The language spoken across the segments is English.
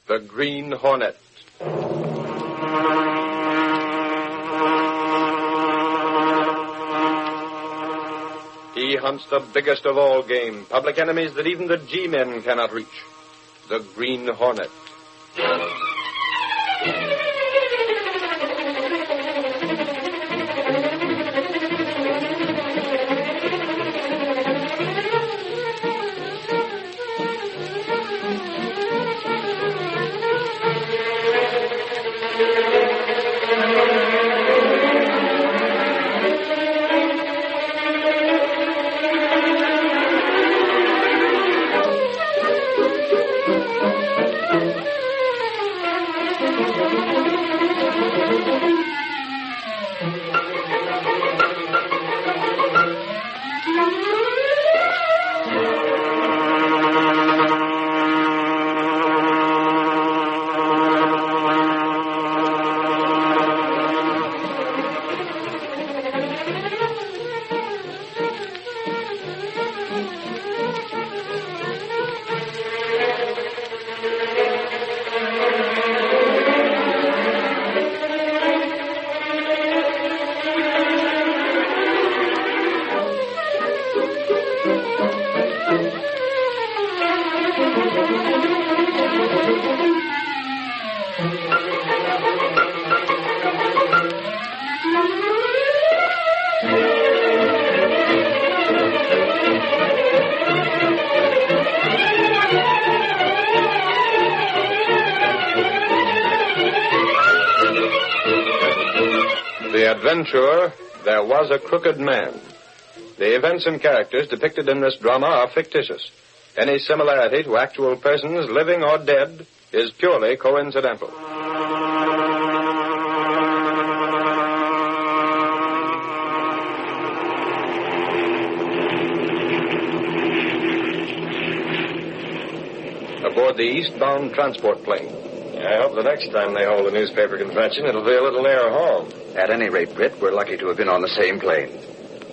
The Green Hornet. He hunts the biggest of all game, public enemies that even the G-men cannot reach. The Green Hornet. The adventurer, there was a crooked man. The events and characters depicted in this drama are fictitious. Any similarity to actual persons, living or dead, is purely coincidental. Aboard the eastbound transport plane. I hope the next time they hold a newspaper convention, it'll be a little nearer home. At any rate, Britt, we're lucky to have been on the same plane.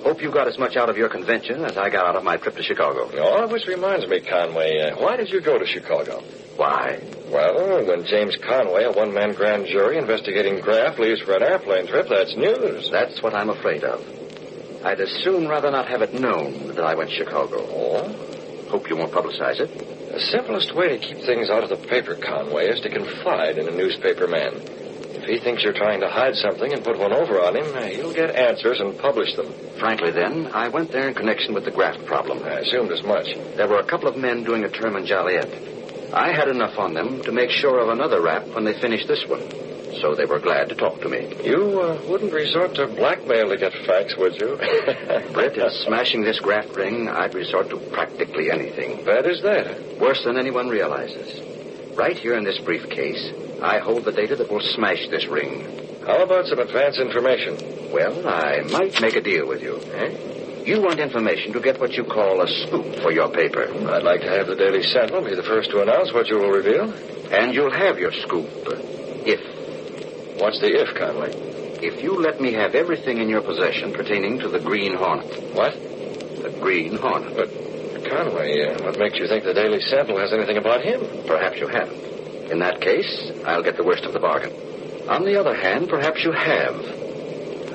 Hope you got as much out of your convention as I got out of my trip to Chicago. Oh, which reminds me, Conway, why did you go to Chicago? Why? Well, when James Conway, a one-man grand jury investigating graft, leaves for an airplane trip, that's news. That's what I'm afraid of. I'd as soon rather not have it known that I went to Chicago. Oh? Hope you won't publicize it. The simplest way to keep things out of the paper, Conway, is to confide in a newspaper man. If he thinks you're trying to hide something and put one over on him, he'll get answers and publish them. Frankly, then, I went there in connection with the graft problem. I assumed as much. There were a couple of men doing a term in Joliet. I had enough on them to make sure of another rap when they finished this one. So they were glad to talk to me. You wouldn't resort to blackmail to get facts, would you? Britt, in smashing this graft ring, I'd resort to practically anything. Bad as that? Worse than anyone realizes. Right here in this briefcase, I hold the data that will smash this ring. How about some advance information? Well, I might make a deal with you. Eh? You want information to get what you call a scoop for your paper. I'd like to have the Daily Sentinel be the first to announce what you will reveal. And you'll have your scoop, if... What's the if, Conway? If you let me have everything in your possession pertaining to the Green Hornet. What? The Green Hornet. But, Conway, what makes you think the Daily Sentinel has anything about him? Perhaps you haven't. In that case, I'll get the worst of the bargain. On the other hand, perhaps you have.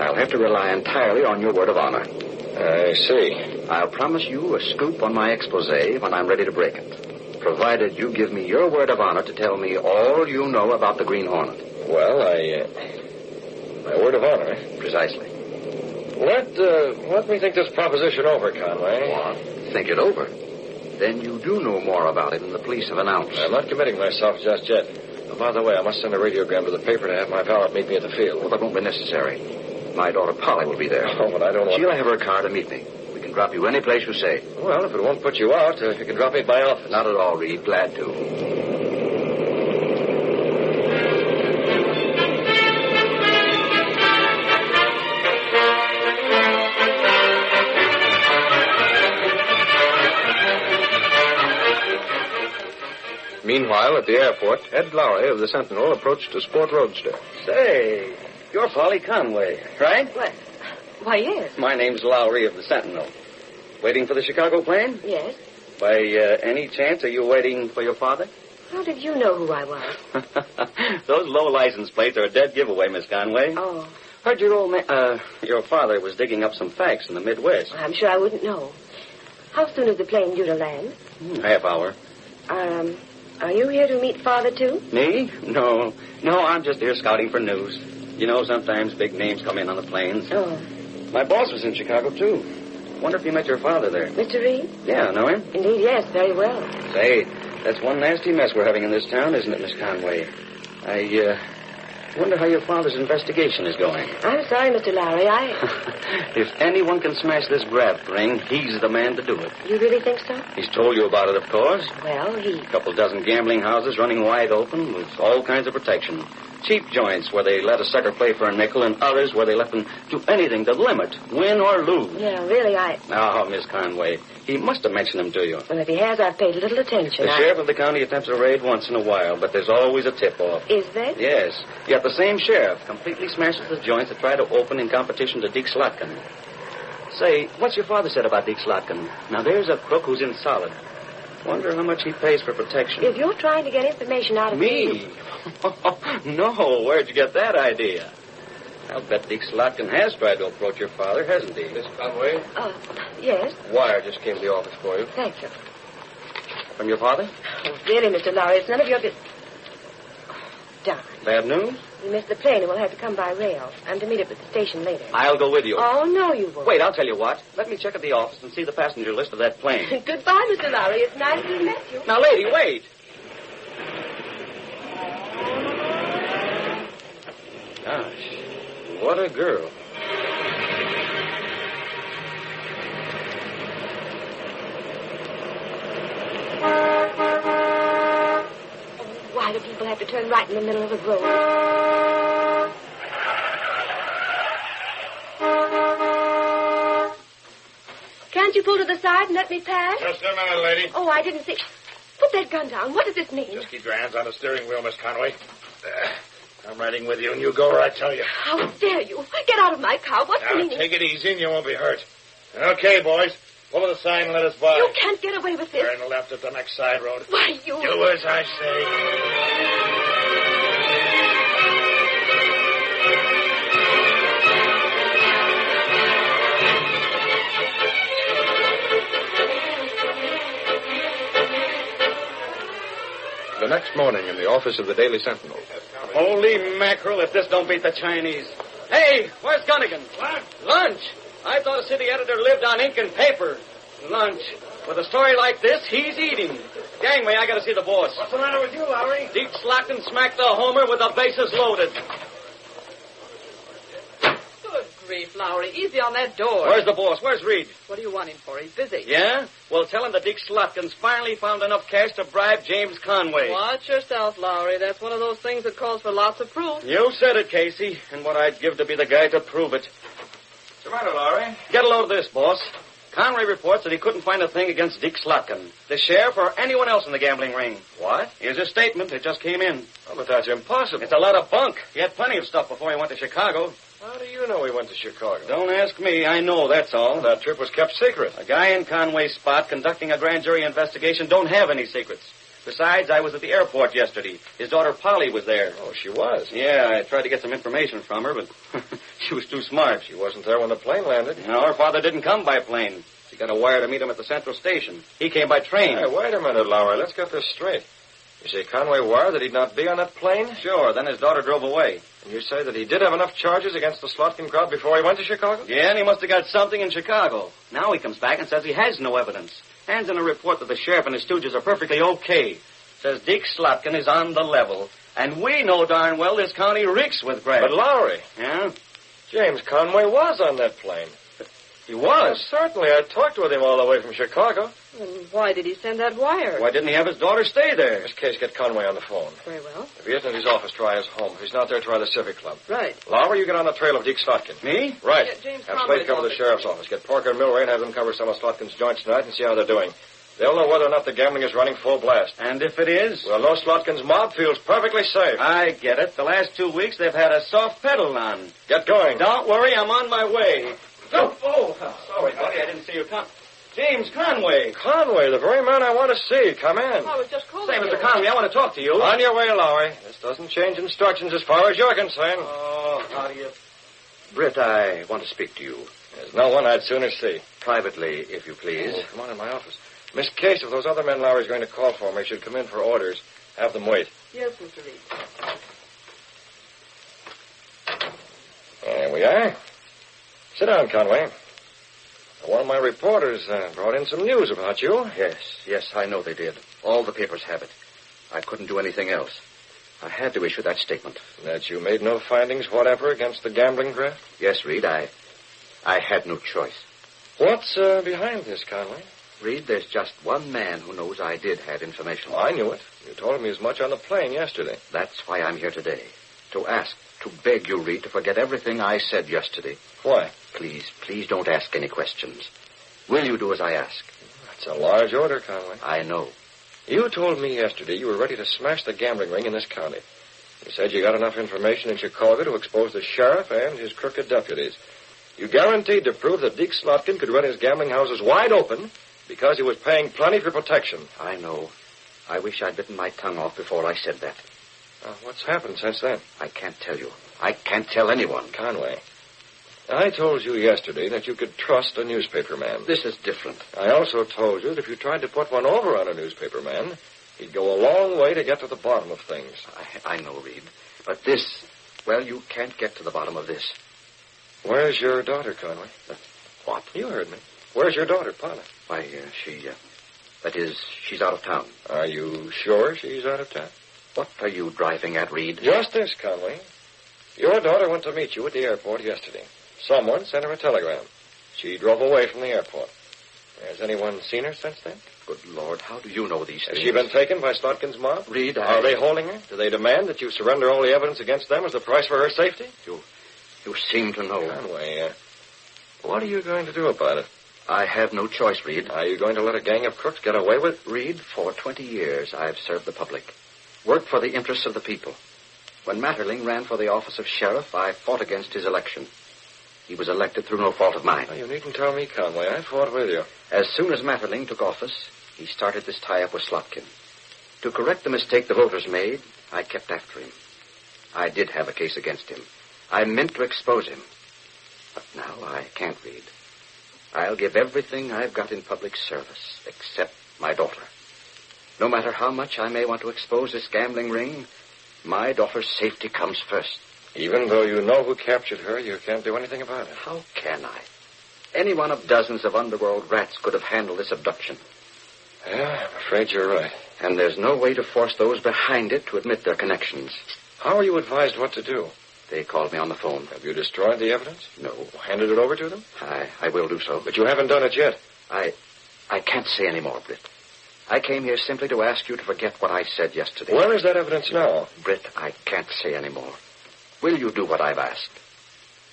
I'll have to rely entirely on your word of honor. I see. I'll promise you a scoop on my expose when I'm ready to break it, provided you give me your word of honor to tell me all you know about the Green Hornet. Well, my word of honor. Precisely. Let me think this proposition over, Conway. What? Think it over? Then you do know more about it than the police have announced. I'm not committing myself just yet. Oh, by the way, I must send a radiogram to the paper to have my valet meet me at the field. Well, that won't be necessary. My daughter Polly will be there. Oh, but I don't want... She'll have her car to meet me. We can drop you any place you say. Well, if it won't put you out, you can drop me at my office. Not at all, Reed. Glad to. Meanwhile, at the airport, Ed Lowry of the Sentinel approached a sport roadster. Say, you're Polly Conway, right? What? Why, yes. My name's Lowry of the Sentinel. Waiting for the Chicago plane? Yes. By any chance, are you waiting for your father? How did you know who I was? Those low license plates are a dead giveaway, Miss Conway. Oh. Heard your father was digging up some facts in the Midwest. I'm sure I wouldn't know. How soon is the plane due to land? Half hour. Are you here to meet Father, too? Me? No, I'm just here scouting for news. You know, sometimes big names come in on the planes. Oh. My boss was in Chicago, too. Wonder if you met your father there. Mr. Reid? Yeah, know him? Indeed, yes, very well. Say, that's one nasty mess we're having in this town, isn't it, Miss Conway? I wonder how your father's investigation is going. I'm sorry, Mr. Lowry, If anyone can smash this graft ring, he's the man to do it. You really think so? He's told you about it, of course. Well, A couple dozen gambling houses running wide open with all kinds of protection. Cheap joints where they let a sucker play for a nickel and others where they let them do anything to limit, win or lose. Yeah, really, Oh, Miss Conway, he must have mentioned them to you. Well, if he has, I've paid little attention. The sheriff of the county attempts a raid once in a while, but there's always a tip-off. Is there? Yes. Yet the same sheriff completely smashes the joints that try to open in competition to Deke Slotkin. Say, what's your father said about Deke Slotkin? Now, there's a crook who's in solid. Wonder how much he pays for protection. If you're trying to get information out of Me? No, where'd you get that idea? I'll bet Deke Slotkin has tried to approach your father, hasn't he? Miss Conway? Yes. Wire just came to the office for you. Thank you. From your father? Oh, really, Mr. Lowry, it's none of your business. Darn. Bad news? We missed the plane and we'll have to come by rail. I'm to meet up at the station later. I'll go with you. Oh, no, you won't. Wait, I'll tell you what. Let me check at the office and see the passenger list of that plane. Goodbye, Mr. Lowry. It's nice to meet you. Now, lady, wait. Gosh, what a girl. Why do people have to turn right in the middle of the road? Can't you pull to the side and let me pass? Just a minute, lady. Oh, I didn't see. Put that gun down. What does this mean? Just keep your hands on the steering wheel, Miss Conway. I'm riding with you, and you go where I tell you. How dare you? Get out of my car. What's the Now, meaning? take it easy, and you won't be hurt. Okay, boys. Pull to the side and let us by. You can't get away with this. Turn left at the next side road. Why, you... Do as I say. The next morning in the office of the Daily Sentinel. Holy mackerel, if this don't beat the Chinese. Hey, where's Gunnigan? What? Lunch. I thought a city editor lived on ink and paper. Lunch. With a story like this, he's eating. Gangway, I gotta see the boss. What's the matter with you, Lowry? Deke Slotkin smacked the homer with the bases loaded. Good grief, Lowry. Easy on that door. Where's the boss? Where's Reid? What do you want him for? He's busy. Yeah? Well, tell him that Deke Slotkin's finally found enough cash to bribe James Conway. Watch yourself, Lowry. That's one of those things that calls for lots of proof. You said it, Casey, and what I'd give to be the guy to prove it. What's the matter, Lowry? Get a load of this, boss. Conway reports that he couldn't find a thing against Deke Slotkin, the sheriff, or anyone else in the gambling ring. What? Here's his statement. It just came in. Oh, but that's impossible. It's a lot of bunk. He had plenty of stuff before he went to Chicago. How do you know he went to Chicago? Don't ask me. I know, that's all. That trip was kept secret. A guy in Conway's spot conducting a grand jury investigation don't have any secrets. Besides, I was at the airport yesterday. His daughter Polly was there. Oh, she was. Yeah, I tried to get some information from her, but she was too smart. She wasn't there when the plane landed. No, her father didn't come by plane. She got a wire to meet him at the Central Station. He came by train. Hey, wait a minute, Lowry. Let's get this straight. You say Conway wired that he'd not be on that plane? Sure, then his daughter drove away. And you say that he did have enough charges against the Slotkin crowd before he went to Chicago? Yeah, and he must have got something in Chicago. Now he comes back and says he has no evidence. Hands in a report that the sheriff and his stooges are perfectly okay. Says Deke Slotkin is on the level. And we know darn well this county reeks with graft. But Lowry, Yeah? James Conway was on that plane. He was. Certainly. I talked with him all the way from Chicago. Then why did he send that wire? Why didn't he have his daughter stay there? This case, get Conway on the phone. Very well. If he isn't at his office, try his home. If he's not there, try the Civic Club. Right. Lowry, you get on the trail of Deke Slotkin. Me? Right. Yeah, James have Conway's Slade cover the office. sheriff's office. Get Parker and Milray and have them cover some of Slotkin's joints tonight and see how they're doing. They'll know whether or not the gambling is running full blast. And if it is? We'll know Slotkin's mob feels perfectly safe. I get it. The last 2 weeks they've had a soft pedal on. Get going. Don't worry, I'm on my way. Oh, sorry, buddy. I didn't see you come. James Conway. Conway, the very man I want to see. Come in. I was just calling Say, Mr. Conway, I want to talk to you. On your way, Lowry. This doesn't change instructions as far as you're concerned. Oh, how do you... Britt, I want to speak to you. There's no one I'd sooner see. Privately, if you please. Oh, come on in my office. Miss Case, if those other men Lowry's going to call for me should come in for orders, have them wait. Yes, Mr. Reid. There we are. Sit down, Conway. One of my reporters brought in some news about you. Yes, I know they did. All the papers have it. I couldn't do anything else. I had to issue that statement. That you made no findings whatever against the gambling graft? Yes, Reid, I had no choice. What's behind this, Conway? Reid, there's just one man who knows I did have information. Oh, I knew it. You told me as much on the plane yesterday. That's why I'm here today. To beg you, Reid, to forget everything I said yesterday. Why? Please don't ask any questions. Will you do as I ask? That's a large order, Conway. I know. You told me yesterday you were ready to smash the gambling ring in this county. You said you got enough information in Chicago to expose the sheriff and his crooked deputies. You guaranteed to prove that Deke Slotkin could run his gambling houses wide open because he was paying plenty for protection. I know. I wish I'd bitten my tongue off before I said that. What's happened since then? I can't tell you. I can't tell anyone. Conway, I told you yesterday that you could trust a newspaper man. This is different. I also told you that if you tried to put one over on a newspaper man, he'd go a long way to get to the bottom of things. I know, Reid. But this, well, you can't get to the bottom of this. Where's your daughter, Conway? What? You heard me. Where's your daughter, Paula? Why, she's out of town. Are you sure she's out of town? What are you driving at, Reid? Just this, Conway. Your daughter went to meet you at the airport yesterday. Someone sent her a telegram. She drove away from the airport. Has anyone seen her since then? Good Lord, how do you know these things? Has she been taken by Slotkin's mob? Reid, Are they holding her? Do they demand that you surrender all the evidence against them as the price for her safety? You seem to know. Conway, what are you going to do about it? I have no choice, Reid. Are you going to let a gang of crooks get away with it? Reid, for 20 years I've served the public. Worked for the interests of the people. When Matterling ran for the office of sheriff, I fought against his election. He was elected through no fault of mine. Oh, you needn't tell me, Conway. I fought with you. As soon as Matterling took office, he started this tie-up with Slotkin. To correct the mistake the voters made, I kept after him. I did have a case against him. I meant to expose him. But now I can't, Reid. I'll give everything I've got in public service, except my daughter. No matter how much I may want to expose this gambling ring, my daughter's safety comes first. Even though you know who captured her, you can't do anything about it. How can I? Any one of dozens of underworld rats could have handled this abduction. Yeah, I'm afraid you're right. And there's no way to force those behind it to admit their connections. How are you advised what to do? They called me on the phone. Have you destroyed the evidence? No. Handed it over to them? I will do so. But you haven't done it yet. I can't say any more, Britt. I came here simply to ask you to forget what I said yesterday. Where is that evidence now? Britt, I can't say any more. Will you do what I've asked?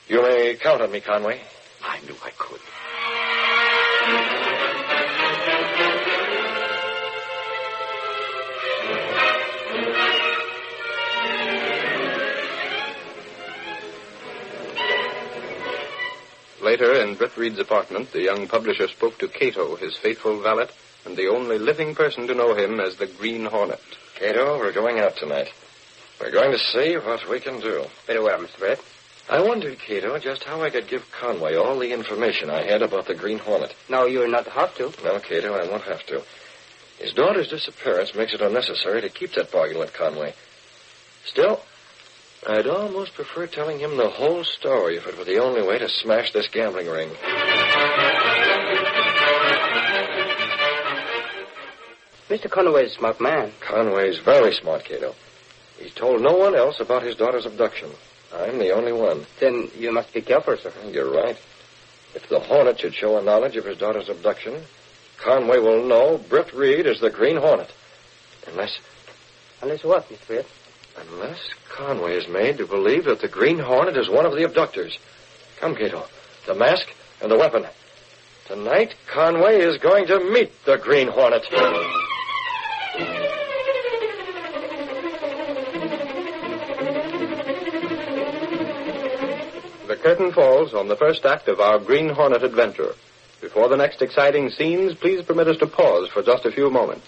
You may count on me, Conway. I knew I could. Later, in Britt Reid's apartment, the young publisher spoke to Kato, his faithful valet, and the only living person to know him as the Green Hornet. Kato, we're going out tonight. We're going to see what we can do. Very well, Mr. Britt. I wondered, Kato, just how I could give Conway all the information I had about the Green Hornet. No, you'll not have to. No, Kato, I won't have to. His daughter's disappearance makes it unnecessary to keep that bargain with Conway. Still, I'd almost prefer telling him the whole story if it were the only way to smash this gambling ring. Mr. Conway's a smart man. Conway's very smart, Kato. He's told no one else about his daughter's abduction. I'm the only one. Then you must be careful, sir. You're right. If the Hornet should show a knowledge of his daughter's abduction, Conway will know Britt Reid is the Green Hornet. Unless what, Mr. Britt? Unless Conway is made to believe that the Green Hornet is one of the abductors. Come, Kato. The mask and the weapon. Tonight, Conway is going to meet the Green Hornet. The curtain falls on the first act of our Green Hornet adventure. Before the next exciting scenes, please permit us to pause for just a few moments.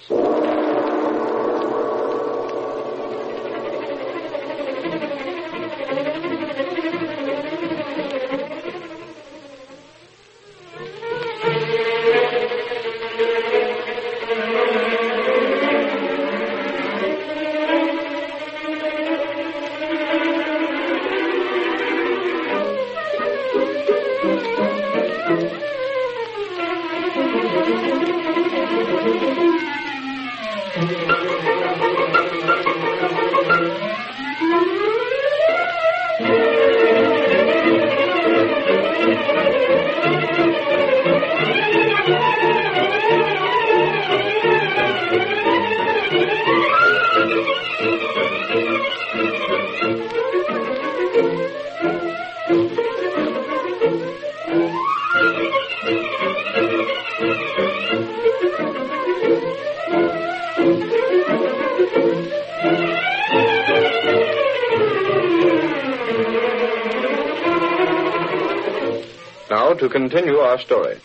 Now, to continue our story.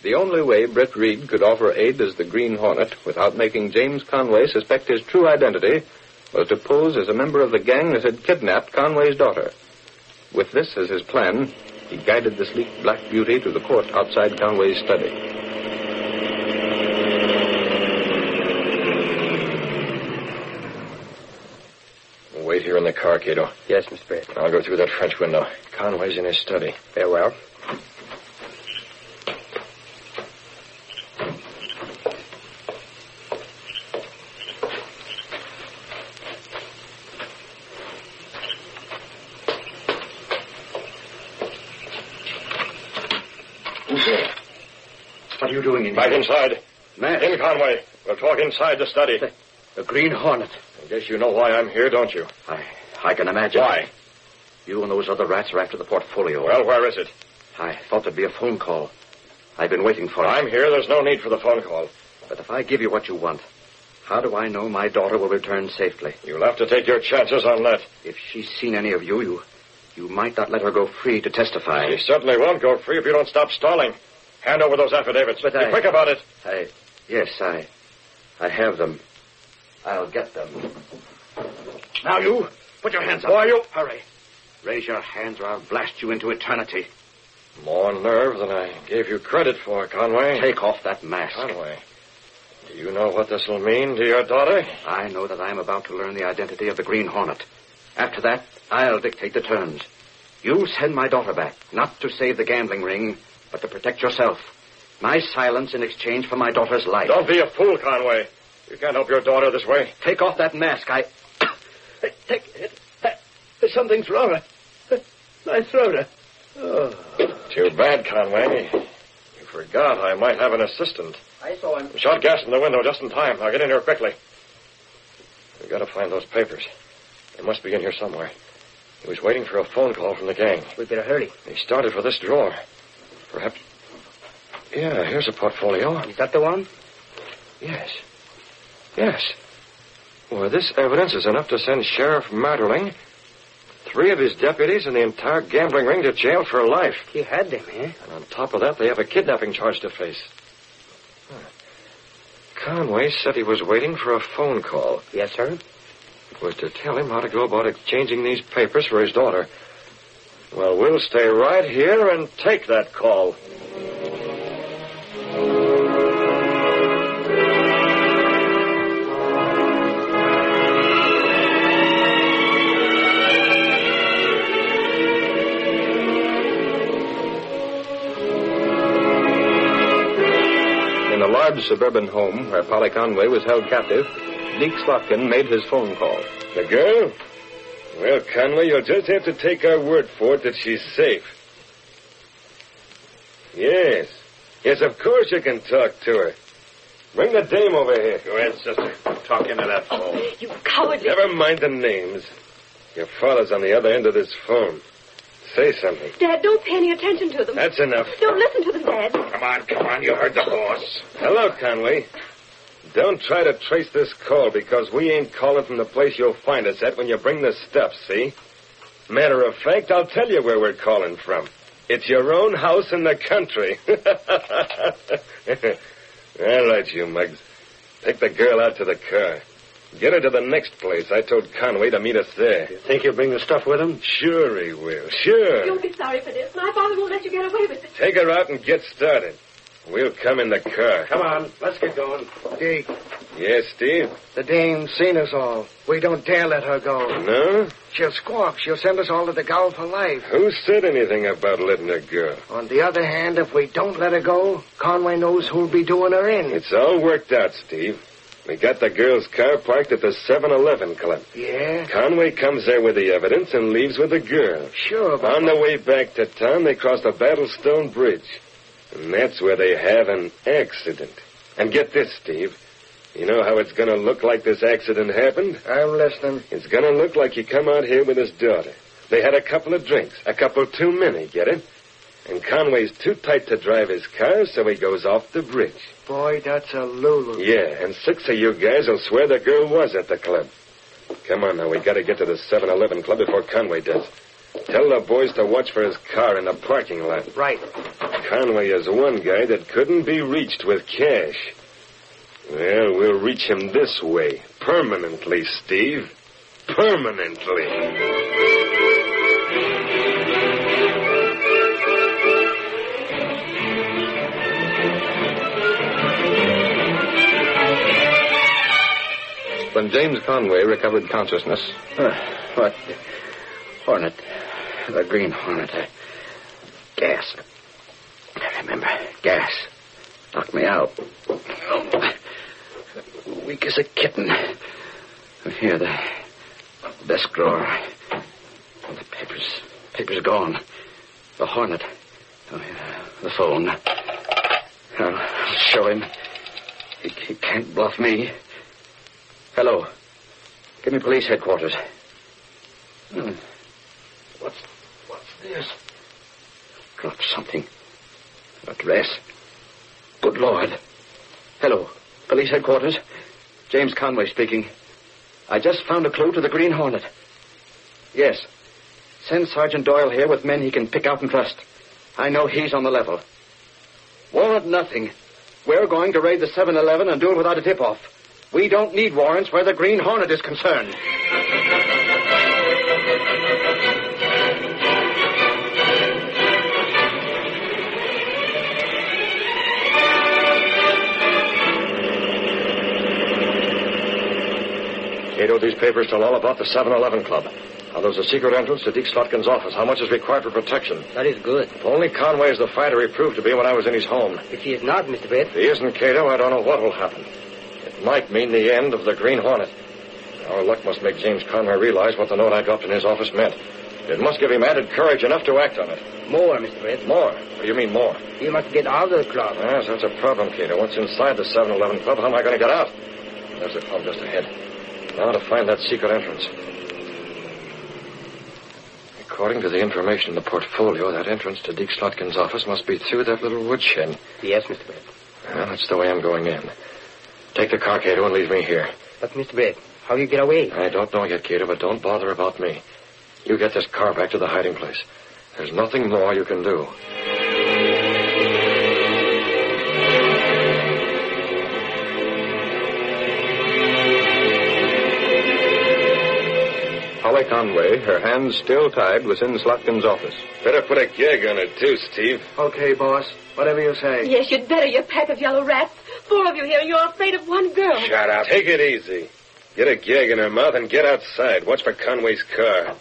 The only way Britt Reid could offer aid as the Green Hornet without making James Conway suspect his true identity was to pose as a member of the gang that had kidnapped Conway's daughter. With this as his plan, he guided the sleek black beauty to the court outside Conway's study. Wait here in the car, Kato. Yes, Mr. Britt. I'll go through that French window. Conway's in his study. Very well. What are you doing in here? Back inside. Man. In, Conway. We'll talk inside the study. The Green Hornet. I guess you know why I'm here, don't you? I can imagine. Why? You and those other rats are after the portfolio. Well, where is it? I thought there'd be a phone call. I've been waiting for it. I'm here. There's no need for the phone call. But if I give you what you want, how do I know my daughter will return safely? You'll have to take your chances on that. If she's seen any of you might not let her go free to testify. She certainly won't go free if you don't stop stalling. Hand over those affidavits. But Be quick about it. Yes, I have them. I'll get them. Now you, put your hands up. Why, you... Hurry. Raise your hands or I'll blast you into eternity. More nerve than I gave you credit for, Conway. Take off that mask. Conway, do you know what this will mean to your daughter? I know that I'm about to learn the identity of the Green Hornet. After that, I'll dictate the terms. You send my daughter back, not to save the gambling ring, but to protect yourself. My silence in exchange for my daughter's life. Don't be a fool, Conway. You can't help your daughter this way. Take off that mask. Take it. Something's wrong. My throat. Oh. Too bad, Conway. You forgot I might have an assistant. I saw him. Shot gas in the window just in time. Now get in here quickly. We've got to find those papers. They must be in here somewhere. He was waiting for a phone call from the gang. We'd better hurry. He started for this drawer. Perhaps... Yeah, here's a portfolio. Is that the one? Yes. Well, this evidence is enough to send Sheriff Marteling, 3 of his deputies, and the entire gambling ring to jail for life. He had them, eh? And on top of that, they have a kidnapping charge to face. Conway said he was waiting for a phone call. Yes, sir. It was to tell him how to go about exchanging these papers for his daughter. Well, we'll stay right here and take that call. In a large suburban home where Polly Conway was held captive, Deke Slotkin made his phone call. The girl? Well, Conway, you'll just have to take our word for it that she's safe. Yes, of course you can talk to her. Bring the dame over here. Go ahead, sister. Talk into that phone. You cowardly... Never mind the names. Your father's on the other end of this phone. Say something. Dad, don't pay any attention to them. That's enough. Don't listen to them, Dad. Come on. You heard the boss. Hello, Conway. Don't try to trace this call because we ain't calling from the place you'll find us at when you bring the stuff, see? Matter of fact, I'll tell you where we're calling from. It's your own house in the country. All right, you mugs. Take the girl out to the car. Get her to the next place. I told Conway to meet us there. You think he'll bring the stuff with him? Sure he will. Sure. You'll be sorry for this. My father won't let you get away with it. Take her out and get started. We'll come in the car. Come on, let's get going. Deke, Yes, Steve? the dame's seen us all. We don't dare let her go. No? She'll squawk. She'll send us all to the gaol for life. Who said anything about letting her go? On the other hand, if we don't let her go, Conway knows who'll be doing her in. It's all worked out, Steve. We got the girl's car parked at the 7-Eleven club. Yeah? Conway comes there with the evidence and leaves with the girl. Sure, but... On the way back to town, they cross the Battlestone Bridge. And that's where they have an accident. And get this, Steve. You know how it's going to look like this accident happened? I'm listening. It's going to look like you come out here with his daughter. They had a couple of drinks, a couple too many, get it? And Conway's too tight to drive his car, so he goes off the bridge. Boy, that's a Lulu. Yeah, and 6 of you guys will swear the girl was at the club. Come on now, we got to get to the 7-Eleven club before Conway does. Tell the boys to watch for his car in the parking lot. Right. Conway is one guy that couldn't be reached with cash. Well, we'll reach him this way. Permanently, Steve. Permanently. When James Conway recovered consciousness... What? Hornet. The Green Hornet. Gas. I remember. Gas. Knocked me out. Weak as a kitten. Here, the desk drawer. The papers gone. The Hornet. Oh, yeah, the phone. I'll show him. He can't bluff me. Hello. Give me police headquarters. What's this? Dropped something. Address. Good Lord. Hello. Police headquarters. James Conway speaking. I just found a clue to the Green Hornet. Yes. Send Sergeant Doyle here with men he can pick out and trust. I know he's on the level. Warrant nothing. We're going to raid the 7-Eleven and do it without a tip-off. We don't need warrants where the Green Hornet is concerned. Kato, these papers tell all about the 7-Eleven club. How there's a secret entrance to Deke Slotkin's office. How much is required for protection. That is good. If only Conway is the fighter he proved to be when I was in his home. If he is not, Mr. Britt. If he isn't, Kato, I don't know what will happen. It might mean the end of the Green Hornet. Our luck must make James Conway realize what the note I dropped in his office meant. It must give him added courage enough to act on it. More, Mr. Britt. More? What do you mean more? You must get out of the club. Yes, that's a problem, Kato. Once inside the 7-Eleven club, how am I going to get out? There's the club just ahead. Now to find that secret entrance. According to the information in the portfolio, that entrance to Deke Slotkin's office must be through that little woodshed. Yes, Mr. Britt. Well, that's the way I'm going in. Take the car, Kato, and leave me here. But, Mr. Britt, how do you get away? I don't know yet, Kato, but don't bother about me. You get this car back to the hiding place. There's nothing more you can do. Holly Conway, her hands still tied, was in Slotkin's office. Better put a gag on her, too, Steve. Okay, boss. Whatever you say. Yes, you'd better, you pack of yellow rats. 4 of you here, and you're afraid of one girl. Shut up. Take it easy. Get a gag in her mouth and get outside. Watch for Conway's car.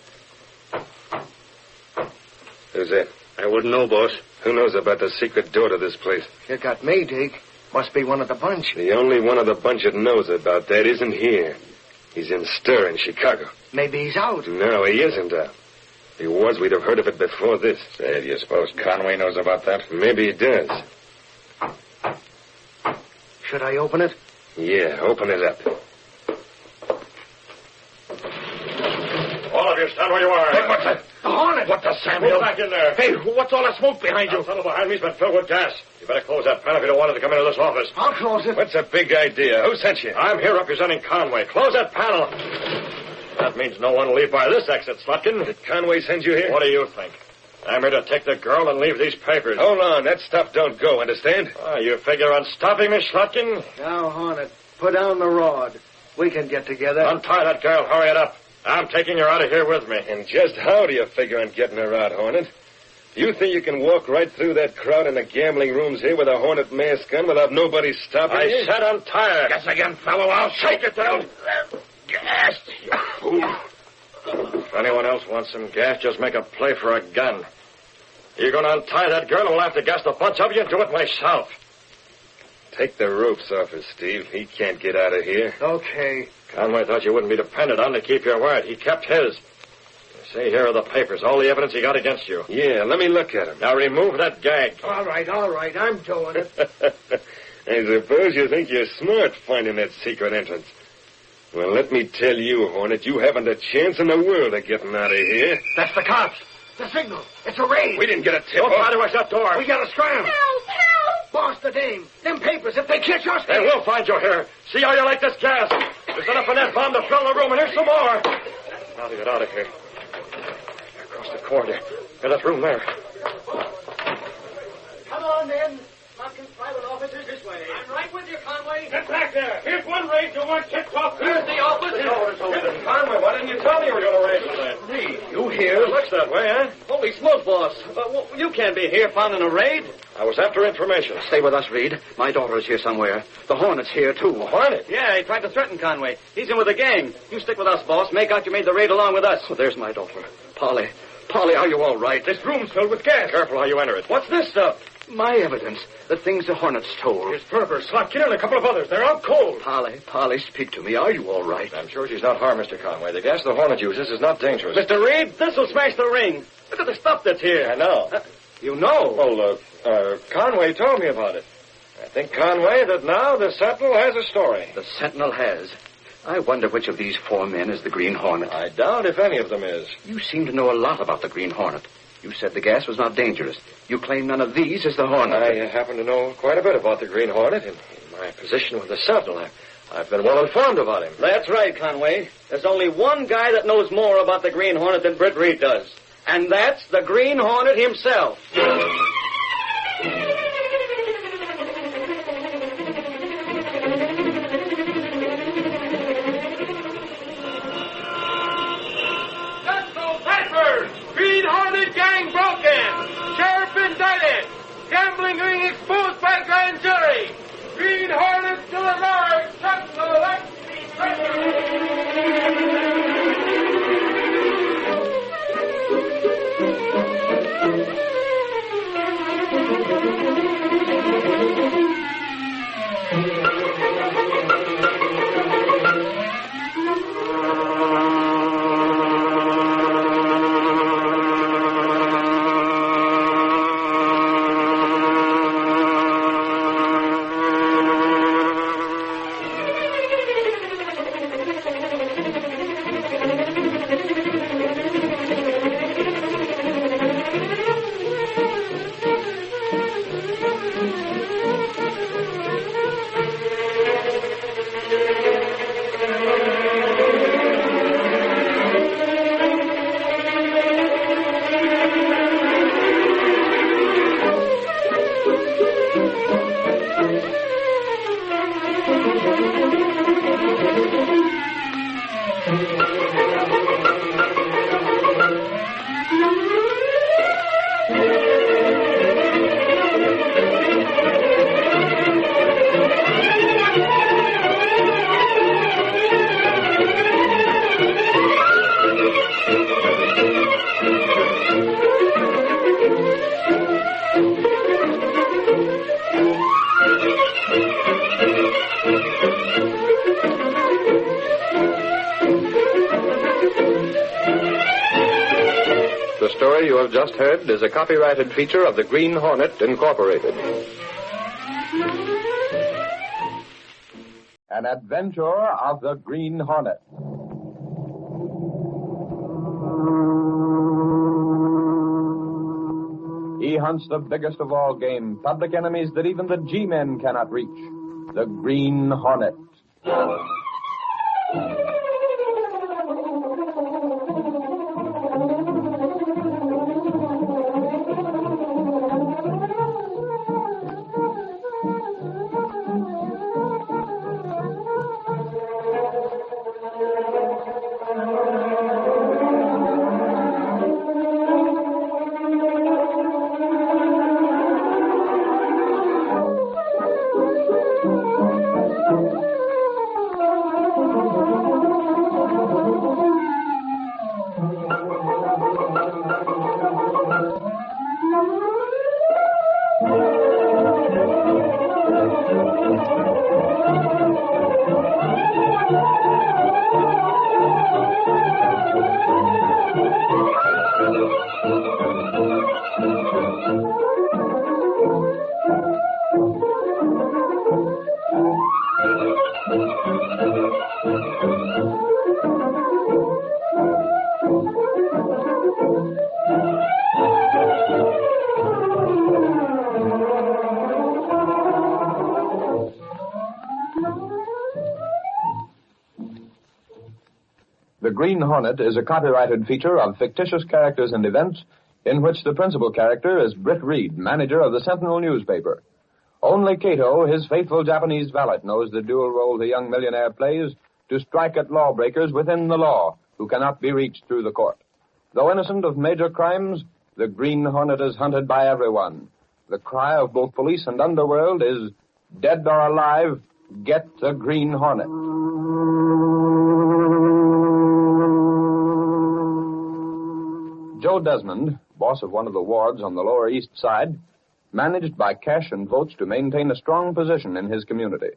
Who's that? I wouldn't know, boss. Who knows about the secret door to this place? You got me, Deke. Must be one of the bunch. The only one of the bunch that knows about that isn't here. He's in stir in Chicago. Maybe he's out. No, he isn't out. If he was, we'd have heard of it before this. Say, do you suppose Conway knows about that? Maybe he does. Should I open it? Yeah, open it up. All of you, stand where you are. Hey, what's that? The Hornet. What the Samuel? Move Back in there. Hey, what's all that smoke behind you? The tunnel behind me's been filled with gas. You better close that panel if you don't want it to come into this office. I'll close it. What's the big idea? Who sent you? I'm here representing Conway. Close that panel. That means no one will leave by this exit, Slotkin. Did Conway send you here? What do you think? I'm here to take the girl and leave these papers. Hold on. That stuff don't go, understand? You figure on stopping me, Slotkin? Now, Hornet, put down the rod. We can get together. Untie that girl. Hurry it up. I'm taking her out of here with me. And just how do you figure on getting her out, Hornet? You think you can walk right through that crowd in the gambling rooms here with a Hornet mask on without nobody stopping you? I said untie her. Guess again, fellow. I'll shake it down. Gas, you fool. If anyone else wants some gas, just make a play for a gun. You're going to untie that girl, and we'll have to gas the bunch of you and do it myself. Take the ropes off her, Steve. He can't get out of here. Okay. Conway thought you wouldn't be depended on to keep your word. He kept his. See, here are the papers, all the evidence he got against you. Yeah, let me look at them. Now remove that gag. All right, I'm doing it. I suppose you think you're smart finding that secret entrance. Well, let me tell you, Hornet, you haven't a chance in the world of getting out of here. That's the cops. The signal. It's a raid. We didn't get a tip. Don't try to rush that door. We gotta scram. Help! Help! Boss the dame. Them papers, if they catch us... Hey, we'll find you here. See how you like this gas. There's enough in that bomb to fill the room, and here's some more. Now to get out of here. Across the corridor. In that room there. Come on, then. Smuggler's private office is this way. I'm right with you, Conway. Get back there. Here's one raid you weren't tipped off. Here's the office. The door's open. Conway, why didn't you tell me you were going to raid tonight? Me? You here? It looks that way, huh? Holy smoke, boss. You can't be here found in a raid. I was after information. Stay with us, Reid. My daughter is here somewhere. The Hornet's here, too. Hornet? Yeah, he tried to threaten Conway. He's in with the gang. You stick with us, boss. Make out you made the raid along with us. Oh, there's my daughter. Polly. Polly, are you all right? This room's filled with gas. Careful how you enter it. What's this stuff? My evidence. The things the Hornet stole. Here's Ferber, Slotkin, and a couple of others. They're out cold. Polly, speak to me. Are you all right? I'm sure she's not harmed, Mr. Conway. The gas the Hornet uses is not dangerous. Mr. Reid, this will smash the ring. Look at the stuff that's here. I know. You know? Well, Conway told me about it. I think, Conway, that now the Sentinel has a story. The Sentinel has. I wonder which of these 4 men is the Green Hornet. I doubt if any of them is. You seem to know a lot about the Green Hornet. You said the gas was not dangerous. You claim none of these is the Hornet. I happen to know quite a bit about the Green Hornet. In my position with the Sentinel, I've been well informed about him. That's right, Conway. There's only one guy that knows more about the Green Hornet than Britt Reid does. And that's the Green Hornet himself. Green Hornet gang broken. Sheriff indicted. Gambling ring exposed by grand jury. Green Hornet still alive. Sentinel, let's be The story you have just heard is a copyrighted feature of the Green Hornet, Incorporated. An adventure of the Green Hornet. He hunts the biggest of all game, public enemies that even the G-men cannot reach. The Green Hornet. Green Hornet is a copyrighted feature of fictitious characters and events in which the principal character is Britt Reid, manager of the Sentinel newspaper. Only Kato, his faithful Japanese valet, knows the dual role the young millionaire plays to strike at lawbreakers within the law who cannot be reached through the court. Though innocent of major crimes, the Green Hornet is hunted by everyone. The cry of both police and underworld is, dead or alive, get the Green Hornet. Joe Desmond, boss of one of the wards on the Lower East Side, managed by cash and votes to maintain a strong position in his community.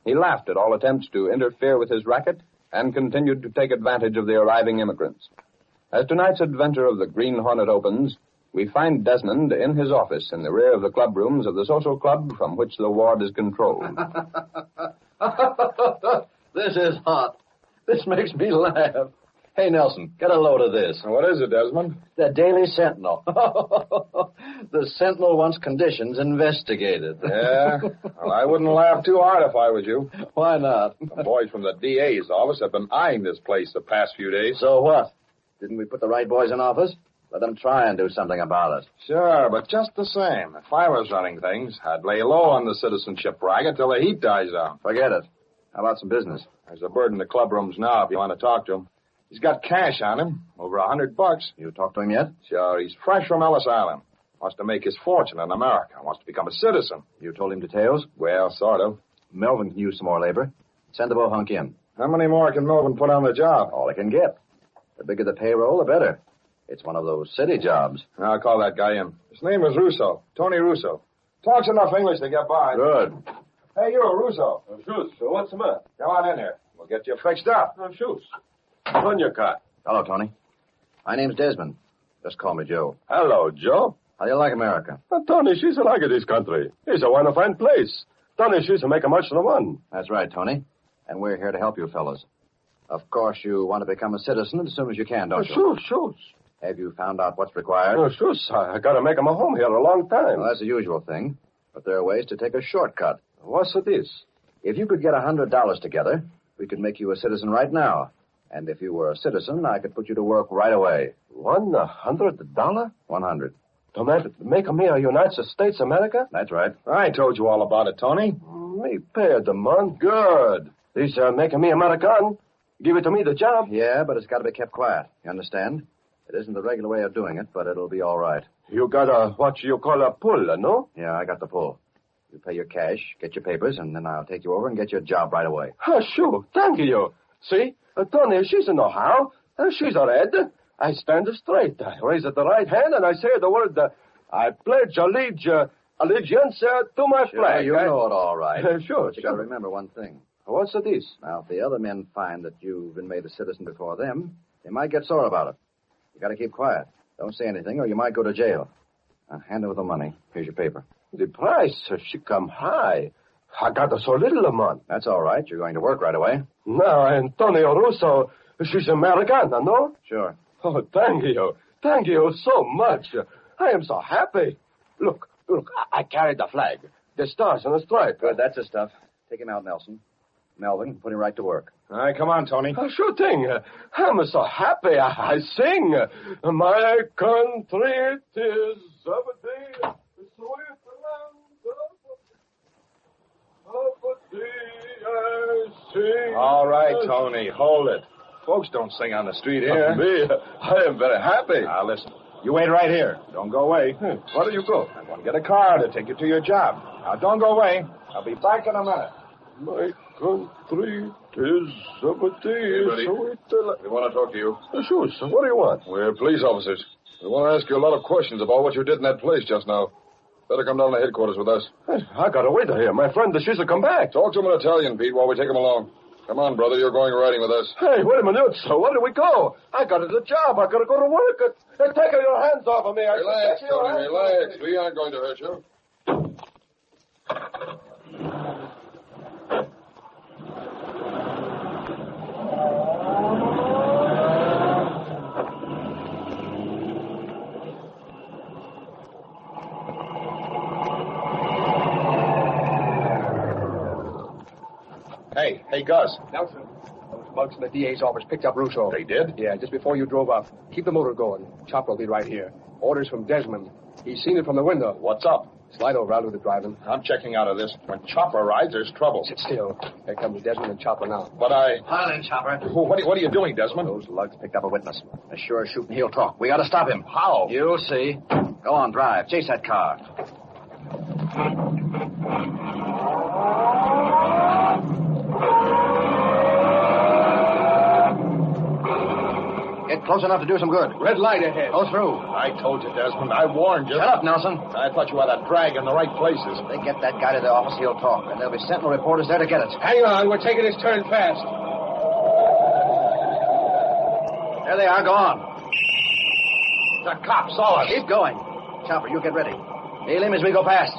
He laughed at all attempts to interfere with his racket and continued to take advantage of the arriving immigrants. As tonight's adventure of the Green Hornet opens, we find Desmond in his office in the rear of the club rooms of the social club from which the ward is controlled. This is hot. This makes me laugh. Hey, Nelson, get a load of this. What is it, Desmond? The Daily Sentinel. The Sentinel wants conditions investigated. Yeah? Well, I wouldn't laugh too hard if I was you. Why not? The boys from the DA's office have been eyeing this place the past few days. So what? Didn't we put the right boys in office? Let them try and do something about it. Sure, but just the same, if I was running things, I'd lay low on the citizenship racket till the heat dies out. Forget it. How about some business? There's a bird in the club rooms now if you want to talk to him. He's got cash on him, over $100. You talked to him yet? Sure, he's fresh from Ellis Island. Wants to make his fortune in America. Wants to become a citizen. You told him details? Well, sort of. Melvin can use some more labor. Send the bohunk in. How many more can Melvin put on the job? All he can get. The bigger the payroll, the better. It's one of those city jobs. I'll call that guy in. His name is Russo. Tony Russo. Talks enough English to get by. Good. Hey, you, Russo. Shoot, so what's the matter? Come on in here. We'll get you fixed up. Shoot. On your car. Hello, Tony. My name's Desmond. Just call me Joe. Hello, Joe. How do you like America? Tony, she's like this country. It's a one fine place. Tony, she's a make a much of one. That's right, Tony. And we're here to help you fellas. Of course, you want to become a citizen as soon as you can, don't you? Sure. Have you found out what's required? Sure. I got to make 'em a home here a long time. Well, that's the usual thing. But there are ways to take a shortcut. What's this? If you could get $100 together, we could make you a citizen right now. And if you were a citizen, I could put you to work right away. $100? 100. To make me a United States America? That's right. I told you all about it, Tony. Me pay the month. Good. This making me American. Give it to me, the job. Yeah, but it's got to be kept quiet. You understand? It isn't the regular way of doing it, but it'll be all right. You got what you call a pull, no? Yeah, I got the pull. You pay your cash, get your papers, and then I'll take you over and get your job right away. Sure. Thank you. See? Tony, she's know how. She's a red. I stand straight. I raise the right hand, and I say the word, I pledge allegiance to my flag. You know it all right. Sure. But you got to remember one thing. What's this? Now, if the other men find that you've been made a citizen before them, they might get sore about it. You got to keep quiet. Don't say anything, or you might go to jail. Now, hand over the money. Here's your paper. The price, she come high. I got so little a month. That's all right. You're going to work right away. Now, Antonio Russo, she's Americana, no? Sure. Oh, thank you. Thank you so much. I am so happy. Look, I carry the flag. The stars and the stripe. Good, that's the stuff. Take him out, Nelson. Melvin, put him right to work. All right, come on, Tony. Sure thing. I'm so happy. I sing. My country it is of a day, sweet land of a day I sing. All right, Tony, hold it. Folks don't sing on the street here. Me, I am very happy. Now, listen. You wait right here. Don't go away. Where do you go? I'm going to get a car to take you to your job. Now, don't go away. I'll be back in a minute. My country is of a day. We want to talk to you. Sure, sir. What do you want? We're police officers. We want to ask you a lot of questions about what you did in that place just now. Better come down to headquarters with us. I got to wait here. My friend, the she's come back. Talk to him in Italian, Pete, while we take him along. Come on, brother. You're going riding with us. Hey, wait a minute, sir. Where do we go? I got a job. I got to go to work. Take your hands off of me. Relax, Tony. Relax. We aren't going to hurt you. Hey, Gus. Nelson, those Bugs from the DA's office picked up Russo. They did? Yeah, just before you drove up. Keep the motor going. Chopper will be right here. Orders from Desmond. He's seen it from the window. What's up? Slide over. I'll do the driving. I'm checking out of this. When Chopper rides, there's trouble. Sit still. Here comes Desmond and Chopper now. But I... Pile in, Chopper. What are you doing, Desmond? Those lugs picked up a witness. As sure as shooting, he'll talk. We got to stop him. How? You'll see. Go on, drive. Chase that car. Get close enough to do some good. Red light ahead. Go through. I told you, Desmond. I warned you. Shut up, Nelson. I thought you had a drag in the right places. If they get that guy to the office, he'll talk. And there'll be Sentinel reporters there to get it. Hang on. We're taking his turn fast. There they are. Go on. The cop saw us. Keep going. Chopper, you get ready. Hail him as we go past.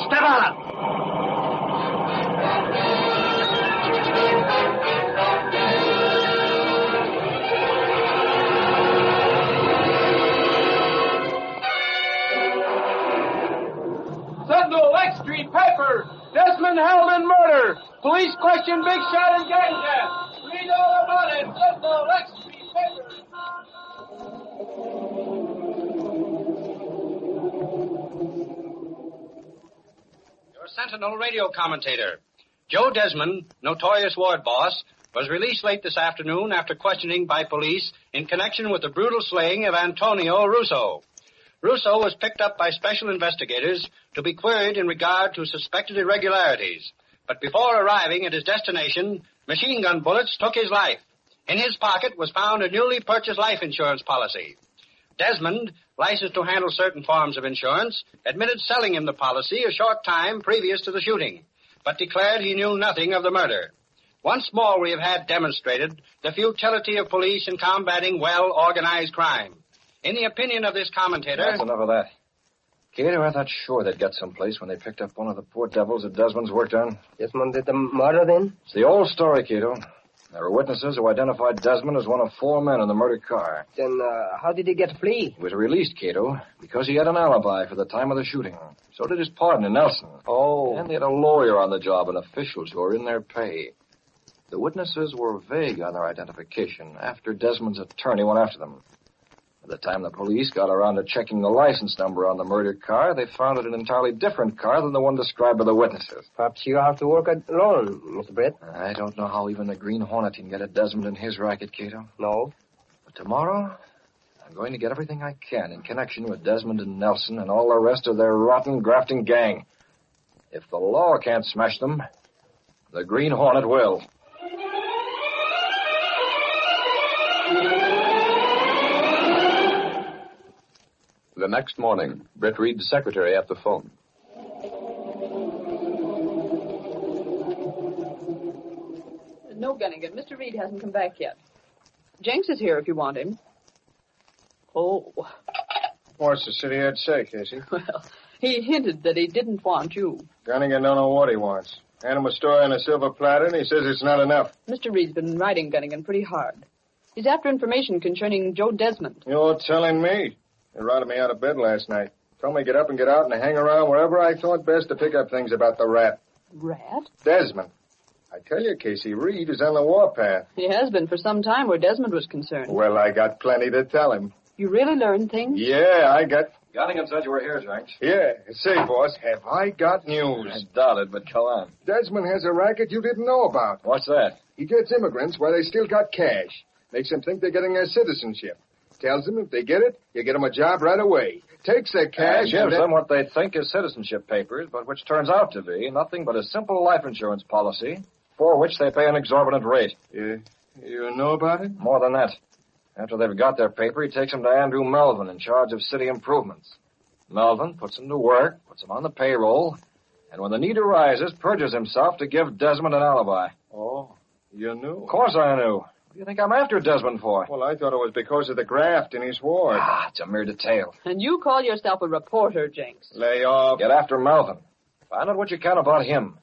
Step on it. Sentinel X Street paper. Desmond Hellman murder. Police question big shot and gang death. Read all about it. Sentinel X Street paper. Your Sentinel radio commentator. Joe Desmond, notorious ward boss, was released late this afternoon after questioning by police in connection with the brutal slaying of Antonio Russo. Russo was picked up by special investigators to be queried in regard to suspected irregularities. But before arriving at his destination, machine gun bullets took his life. In his pocket was found a newly purchased life insurance policy. Desmond, licensed to handle certain forms of insurance, admitted selling him the policy a short time previous to the shooting, but declared he knew nothing of the murder. Once more we have had demonstrated the futility of police in combating well-organized crime. In the opinion of this commentator... That's enough of that. Kato, I thought sure they'd get someplace when they picked up one of the poor devils that Desmond's worked on. Desmond did the murder then? It's the old story, Kato. There were witnesses who identified Desmond as one of 4 men in the murder car. Then how did he get free? He was released, Kato, because he had an alibi for the time of the shooting. So did his partner, Nelson. Oh. And they had a lawyer on the job and officials who were in their pay. The witnesses were vague on their identification after Desmond's attorney went after them. By the time the police got around to checking the license number on the murder car, they found it an entirely different car than the one described by the witnesses. Perhaps you have to work alone, Mr. Britt. I don't know how even the Green Hornet can get at Desmond and his racket, Kato. No. But tomorrow, I'm going to get everything I can in connection with Desmond and Nelson and all the rest of their rotten, grafting gang. If the law can't smash them, the Green Hornet will. The next morning, Britt Reid's secretary at the phone. No, Gunnigan. Mr. Reid hasn't come back yet. Jenks is here if you want him. Oh. What's the city head say, Casey? Well, he hinted that he didn't want you. Gunnigan don't know what he wants. Hand him a story on a silver platter, and he says it's not enough. Mr. Reid's been riding Gunnigan pretty hard. He's after information concerning Joe Desmond. You're telling me? They routed me out of bed last night. Told me to get up and get out and hang around wherever I thought best to pick up things about the rat. Rat? Desmond. I tell you, Casey, Reid is on the warpath. He has been for some time where Desmond was concerned. Well, I got plenty to tell him. You really learned things? Yeah, I got... Gunnigan said you were here, Jenks. Yeah. Say, boss, have I got news? I doubt it, but go on. Desmond has a racket you didn't know about. What's that? He gets immigrants while they still got cash. Makes them think they're getting their citizenship. Tells them if they get it, you get them a job right away. Takes their cash gives and them what they think is citizenship papers, but which turns out to be nothing but a simple life insurance policy for which they pay an exorbitant rate. You know about it? More than that. After they've got their paper, he takes them to Andrew Melvin in charge of city improvements. Melvin puts them to work, puts them on the payroll, and when the need arises, purges himself to give Desmond an alibi. Oh, you knew? Of course I knew. What do you think I'm after Desmond for? Well, I thought it was because of the graft in his ward. It's a mere detail. And you call yourself a reporter, Jenks. Lay off. Get after Melvin. Find out what you can about him.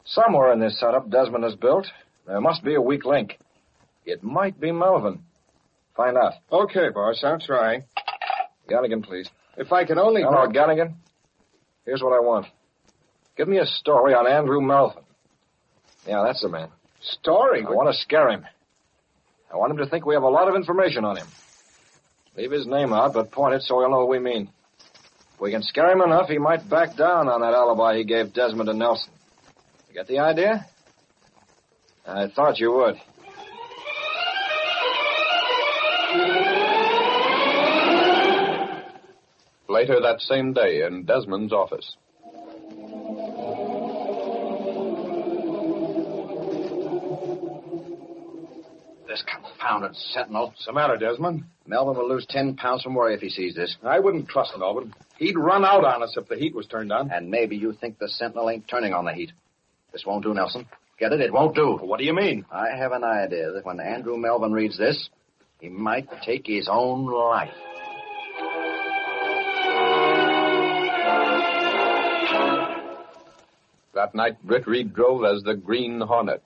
Somewhere in this setup Desmond has built, there must be a weak link. It might be Melvin. Find out. Okay, boss, I'll try. Gunnigan, please. If I can only... Hello, Gunnigan. Here's what I want. Give me a story on Andrew Melvin. Yeah, that's the man. Story? I want to scare him. I want him to think we have a lot of information on him. Leave his name out, but point it so he'll know what we mean. If we can scare him enough, he might back down on that alibi he gave Desmond and Nelson. You get the idea? I thought you would. Later that same day in Desmond's office. This confounded sentinel. What's the matter, Desmond? Melvin will lose 10 pounds from worry if he sees this. I wouldn't trust Melvin. He'd run out on us if the heat was turned on. And maybe you think the sentinel ain't turning on the heat. This won't do, Nelson. Get it? It won't do. What do you mean? I have an idea that when Andrew Melvin reads this, he might take his own life. That night, Britt Reid drove as the Green Hornet.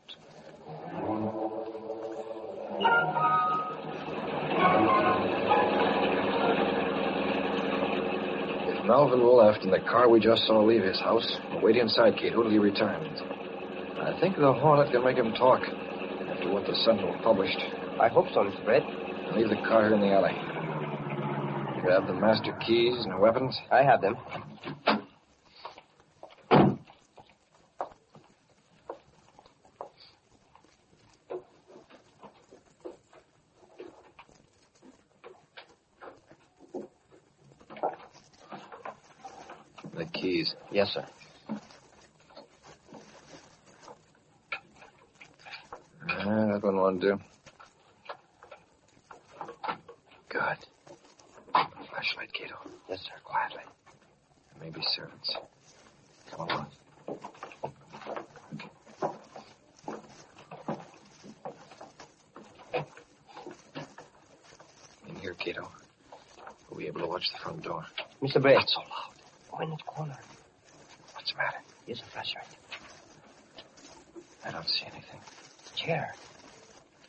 If Melvin left in the car we just saw leave his house, we'll wait inside Kato till he returns. I think the Hornet can make him talk after what the Sentinel published. I hope so, Mr. Britt. Leave the car here in the alley. You have the master keys and weapons? I have them. The keys. Yes, sir. That one won't do. Good. Flashlight, Kato. Yes, sir. Quietly. There may be servants. Come along. In here, Kato. We'll be able to watch the front door. Mr. Britt. Not so loud. Oh, in the corner. What's the matter? Here's a flashlight. I don't see anything. The chair.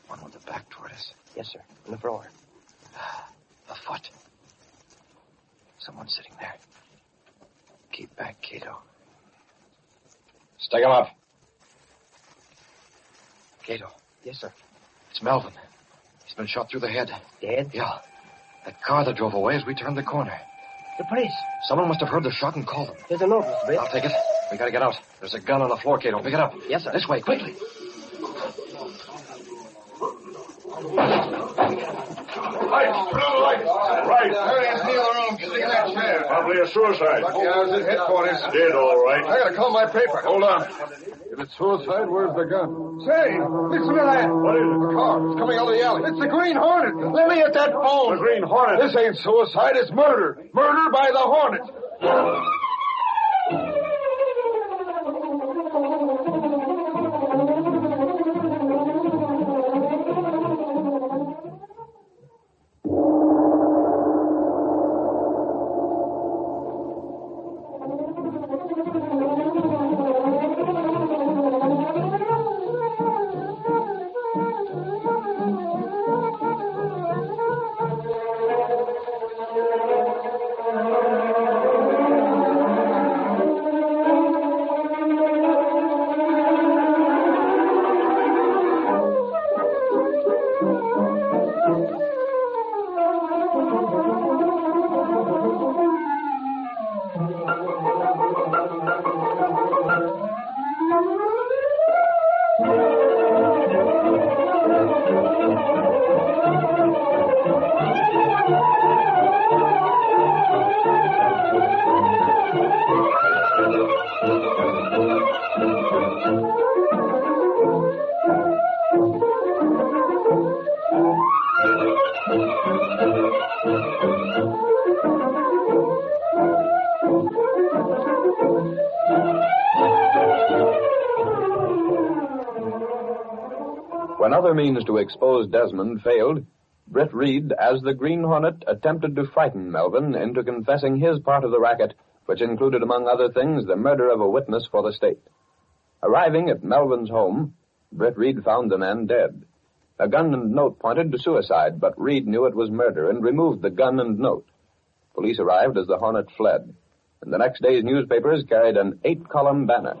One with the back toward us. Yes, sir. On the floor. A foot. Someone sitting there. Keep back, Kato. Stick him up. Kato. Yes, sir. It's Melvin. He's been shot through the head. Dead? Yeah. That car that drove away as we turned the corner. The police. Someone must have heard the shot and called them. There's a note, Mr. Britt. I'll take it. We gotta get out. There's a gun on the floor, Kato. Pick it up. Yes, sir. This way, quickly. Right. Hurry and clear the room. Stick in that chair. Probably a suicide. Yeah, I was at headquarters. Dead, all right. I gotta call my paper. Hold on. If it's suicide, where's the gun? Say, listen to that. What is it? The car. It's coming out of the alley. It's the Green Hornet. Let me at that phone. The Green Hornet. This ain't suicide. It's murder. Murder by the Hornet. When other means to expose Desmond failed, Britt Reid, as the Green Hornet, attempted to frighten Melvin into confessing his part of the racket, which included, among other things, the murder of a witness for the state. Arriving at Melvin's home, Britt Reid found the man dead. A gun and note pointed to suicide, but Reid knew it was murder and removed the gun and note. Police arrived as the Hornet fled, and the next day's newspapers carried an 8-column banner.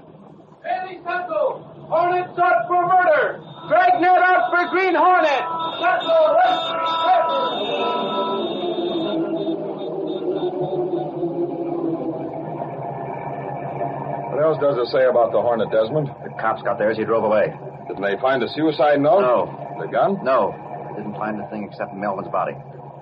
Haley Central, Hornet shot for murder. Dragnet out for Green Hornet. Central, What else does it say about the Hornet, Desmond? The cops got there as he drove away. Didn't they find a suicide note? No. The gun? No. Didn't find a thing except Melvin's body.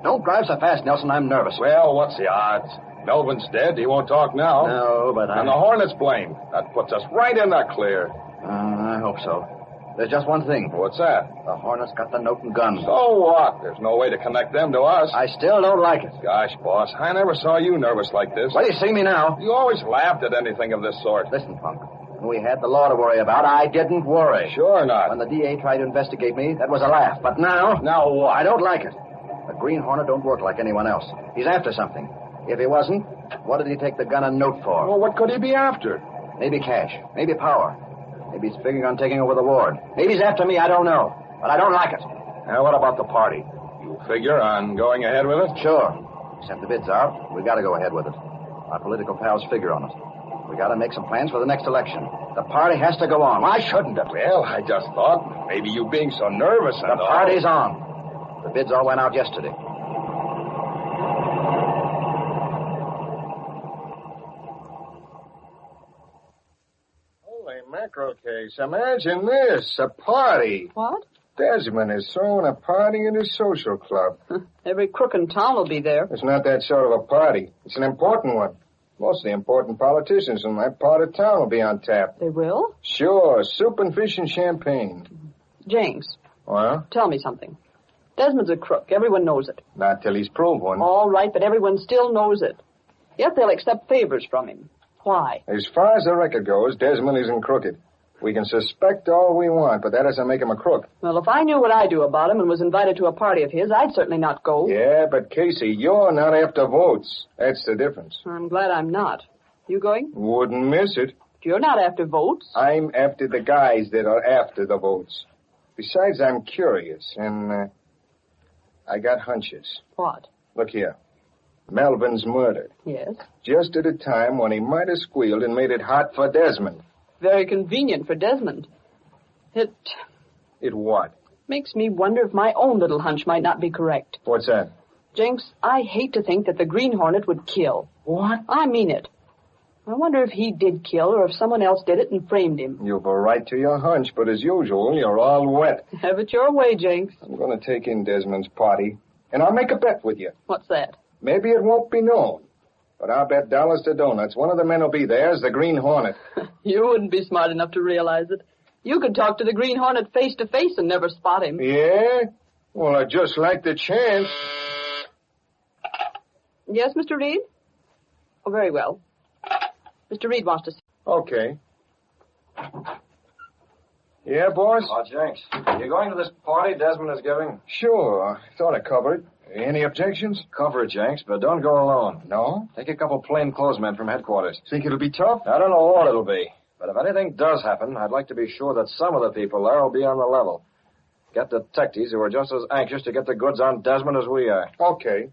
Don't drive so fast, Nelson. I'm nervous. Well, what's the odds? Melvin's dead. He won't talk now. No, but And the Hornet's blamed. That puts us right in the clear. I hope so. There's just one thing. What's that? The Hornet's got the note and gun. So what? There's no way to connect them to us. I still don't like it. Gosh, boss, I never saw you nervous like this. Well, you see me now. You always laughed at anything of this sort. Listen, Punk. When we had the law to worry about, I didn't worry. Sure not. When the DA tried to investigate me, that was a laugh. But now... Now what? I don't like it. The Green Hornet don't work like anyone else. He's after something. If he wasn't, what did he take the gun and note for? Well, what could he be after? Maybe cash. Maybe power. Maybe he's figuring on taking over the ward. Maybe he's after me, I don't know. But I don't like it. Now, what about the party? You figure on going ahead with it? Sure. Except the bid's out. We gotta go ahead with it. Our political pals figure on it. We gotta make some plans for the next election. The party has to go on. Why shouldn't it? Well, I just thought maybe you being so nervous and The party's on. The bids all went out yesterday. Holy mackerel case. Imagine this. A party. What? Desmond is throwing a party at his social club. Every crook in town will be there. It's not that sort of a party. It's an important one. Most of the important politicians in that part of town will be on tap. They will? Sure. Soup and fish and champagne. James, Well, tell me something. Desmond's a crook. Everyone knows it. not till he's proved one. All right, but everyone still knows it. Yet they'll accept favors from him. Why? As far as the record goes, Desmond isn't crooked. We can suspect all we want, but that doesn't make him a crook. Well, if I knew what I do about him and was invited to a party of his, I'd certainly not go. Yeah, but Casey, you're not after votes. That's the difference. I'm glad I'm not. You going? Wouldn't miss it. You're not after votes. I'm after the guys that are after the votes. Besides, I'm curious, and I got hunches. What? Look here. Melvin's murdered. Yes. Just at a time when he might have squealed and made it hot for Desmond. Very convenient for Desmond. It what? makes me wonder if my own little hunch might not be correct. What's that? Jenks, I hate to think that the Green Hornet would kill. What? I mean it. I wonder if he did kill or if someone else did it and framed him. You've a right to your hunch, but as usual, you're all wet. Have it your way, Jenks. I'm going to take in Desmond's party, and I'll make a bet with you. What's that? Maybe it won't be known, but I'll bet dollars to donuts one of the men who'll be there is the Green Hornet. You wouldn't be smart enough to realize it. You could talk to the Green Hornet face to face and never spot him. Yeah? Well, I just like the chance. Yes, Mr. Reid? Oh, very well. Mr. Reid wants to see. Okay. Yeah, boss? Oh, Jenks, are you going to this party Desmond is giving? Sure. I thought I covered. Any objections? Cover it, Jenks, but don't go alone. No? Take a couple plainclothesmen from headquarters. Think it'll be tough? I don't know what it'll be, but if anything does happen, I'd like to be sure that some of the people there will be on the level. Get detectives who are just as anxious to get the goods on Desmond as we are. Okay.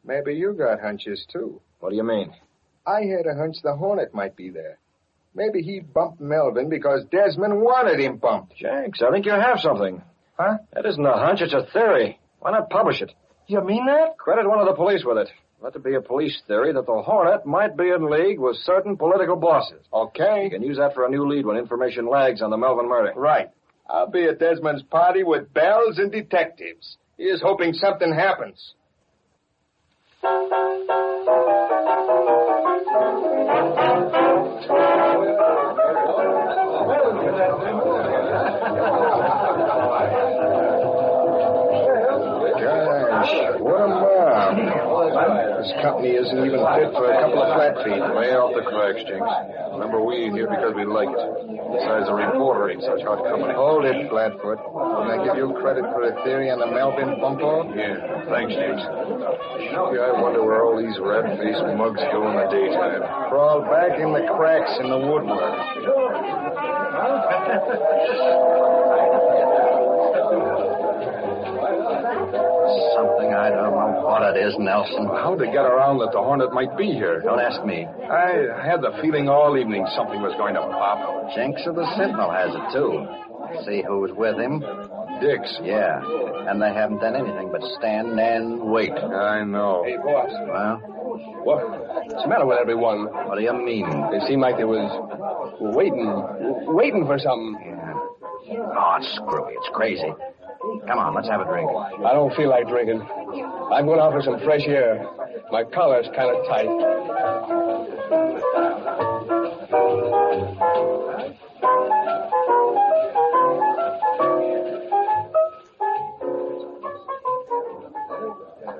Maybe you got hunches, too. What do you mean? I had a hunch the Hornet might be there. Maybe he bumped Melvin because Desmond wanted him bumped. Jenks, I think you have something. Huh? That isn't a hunch, it's a theory. Why not publish it? You mean that? Credit one of the police with it. Let it be a police theory that the Hornet might be in league with certain political bosses. Okay. You can use that for a new lead when information lags on the Melvin murder. Right. I'll be at Desmond's party with bells and detectives. Here's hoping something happens. This company isn't even fit for a couple of flat feet. Way off the cracks, Jinx. Remember, we ain't here because we like it. Besides, the reporter ain't such hot company. Hold it, Flatfoot. Didn't I give you credit for a theory on the Melvin bump-off? Yeah, thanks, Jinx. Yeah, I wonder where all these rat-faced mugs go in the daytime. Crawl back in the cracks in the woodwork. Something I don't know what it is, Nelson. How'd they get around that the Hornet might be here? Don't ask me. I had the feeling all evening something was going to pop. Jenks of the Sentinel has it, too. See who was with him? Dix. Yeah, and they haven't done anything but stand and wait. I know. Hey, boss. Well? What's the matter with everyone? What do you mean? They seemed like they was waiting for something. Yeah. Oh, it's screwy. It's crazy. Come on, let's have a drink. I don't feel like drinking. I'm going out for some fresh air. My collar's kind of tight.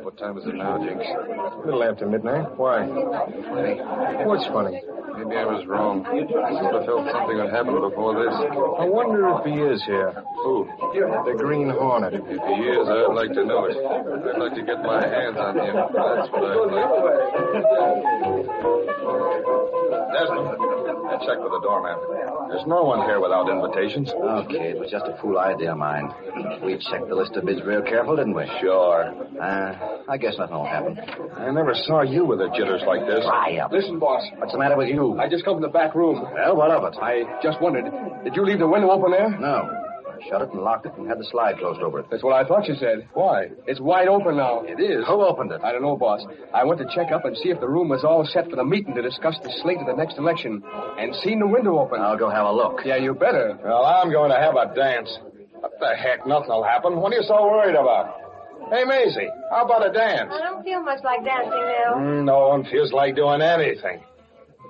What time is it now, Jinx? A little after midnight. Why? What's funny? Maybe I was wrong. I sort of felt something would happen before this. I wonder if he is here. Who? The Green Hornet. If he is, I'd like to know it. I'd like to get my hands on him. That's what I'd like. Desmond, I checked with the doorman. There's no one here without invitations. Okay, it was just a fool idea of mine. We checked the list of bids real careful, didn't we? Sure. I guess nothing will happen. I never saw you with the jitters like this. Dry up. Listen, boss. What's the matter with you? I just come from the back room. Well, what of it? I just wondered, did you leave the window open there? No. I shut it and locked it and had the slide closed over it. That's what I thought you said. Why? It's wide open now. It is? Who opened it? I don't know, boss. I went to check up and see if the room was all set for the meeting to discuss the slate of the next election, and seen the window open. I'll go have a look. Yeah, you better. Well, I'm going to have a dance. What the heck? Nothing will happen. What are you so worried about? Hey, Maisie, how about a dance? I don't feel much like dancing now. No one feels like doing anything.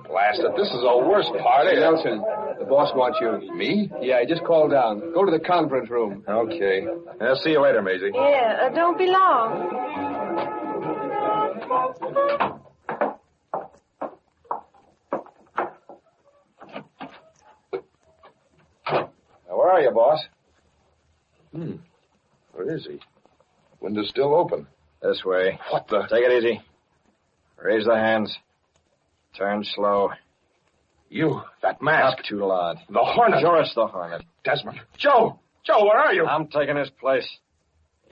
Blast it, this is the worst party. Hey, Nelson, the boss wants you. Me? Yeah, he just called down. Go to the conference room. Okay. I'll see you later, Maisie. Yeah, don't be long. Now, where are you, boss? Where is he? Window's still open. This way. What the? Take it easy. Raise the hands. Turn slow. You, that mask. Not too loud. The Hornet. Sure, it's the Hornet. Desmond. Joe! Joe, where are you? I'm taking his place.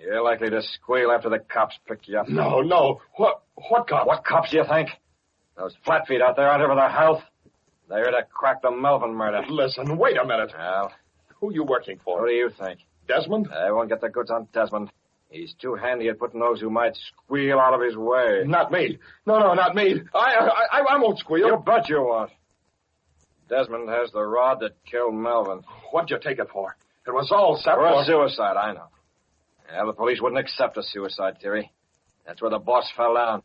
You're likely to squeal after the cops pick you up. No. What cops? What cops do you think? Those flat feet out there aren't here for their health. They're here to crack the Melvin murder. Listen, wait a minute. Well, who you working for? Who do you think? Desmond? I won't get the goods on Desmond. He's too handy at putting those who might squeal out of his way. Not me. No, not me. I won't squeal. You bet you won't. Desmond has the rod that killed Melvin. What'd you take it for? It was all set for a suicide, I know. Yeah, the police wouldn't accept a suicide theory. That's where the boss fell down.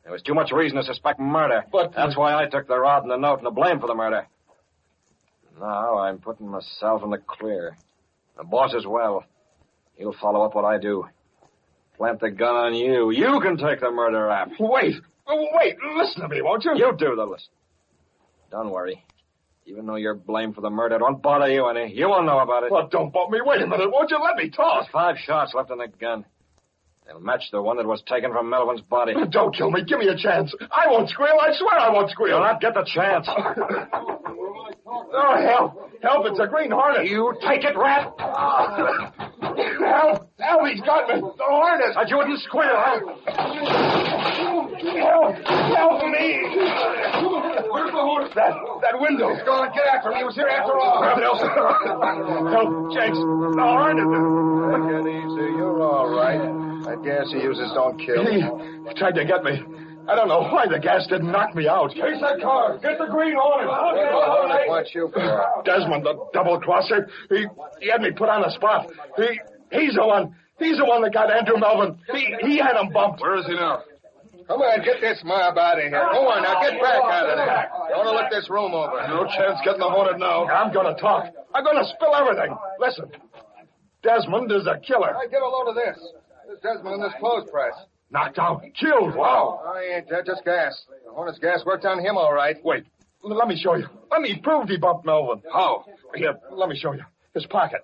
There was too much reason to suspect murder. But that's why I took the rod and the note and the blame for the murder. Now I'm putting myself in the clear. The boss as well. He'll follow up what I do. Plant the gun on you. You can take the murder rap. Wait. Listen to me, won't you? You do the listen. Don't worry. Even though you're blamed for the murder, it won't bother you any. You won't know about it. Well, don't bother me. Wait a minute. Won't you let me talk? There's 5 shots left in the gun. They'll match the one that was taken from Melvin's body. Don't kill me. Give me a chance. I won't squeal. I swear I won't squeal. You'll not get the chance. Oh, help. Help, it's a Green Hornet. You take it, rat. Help, he's got me. The Hornet. I wouldn't squeal, huh? Help me. Where's the Hornet? That window. Go on, get after him. He was here after all. Help, Jenks. The Hornet. Take it easy. You're all right. That gas he uses don't kill. He tried to get me. I don't know why the gas didn't knock me out. Chase that car. Get the Green Hornet. What's you for? Desmond, the double-crosser. He had me put on the spot. He's the one that got Andrew Melvin. He had him bumped. Where is he now? Come on, get this mob out of here. Go on, now get back out of there. I want to look this room over. No chance getting the Hornet now. I'm going to talk. I'm going to spill everything. Listen, Desmond is a killer. Hey, get a load of this. This Desmond in this clothes press. Knocked out. Killed. Wow. I ain't dead, just gas. The Hornet's gas worked on him all right. Wait. Let me show you. Let me prove he bumped Melvin. How? Here, let me show you. His pocket.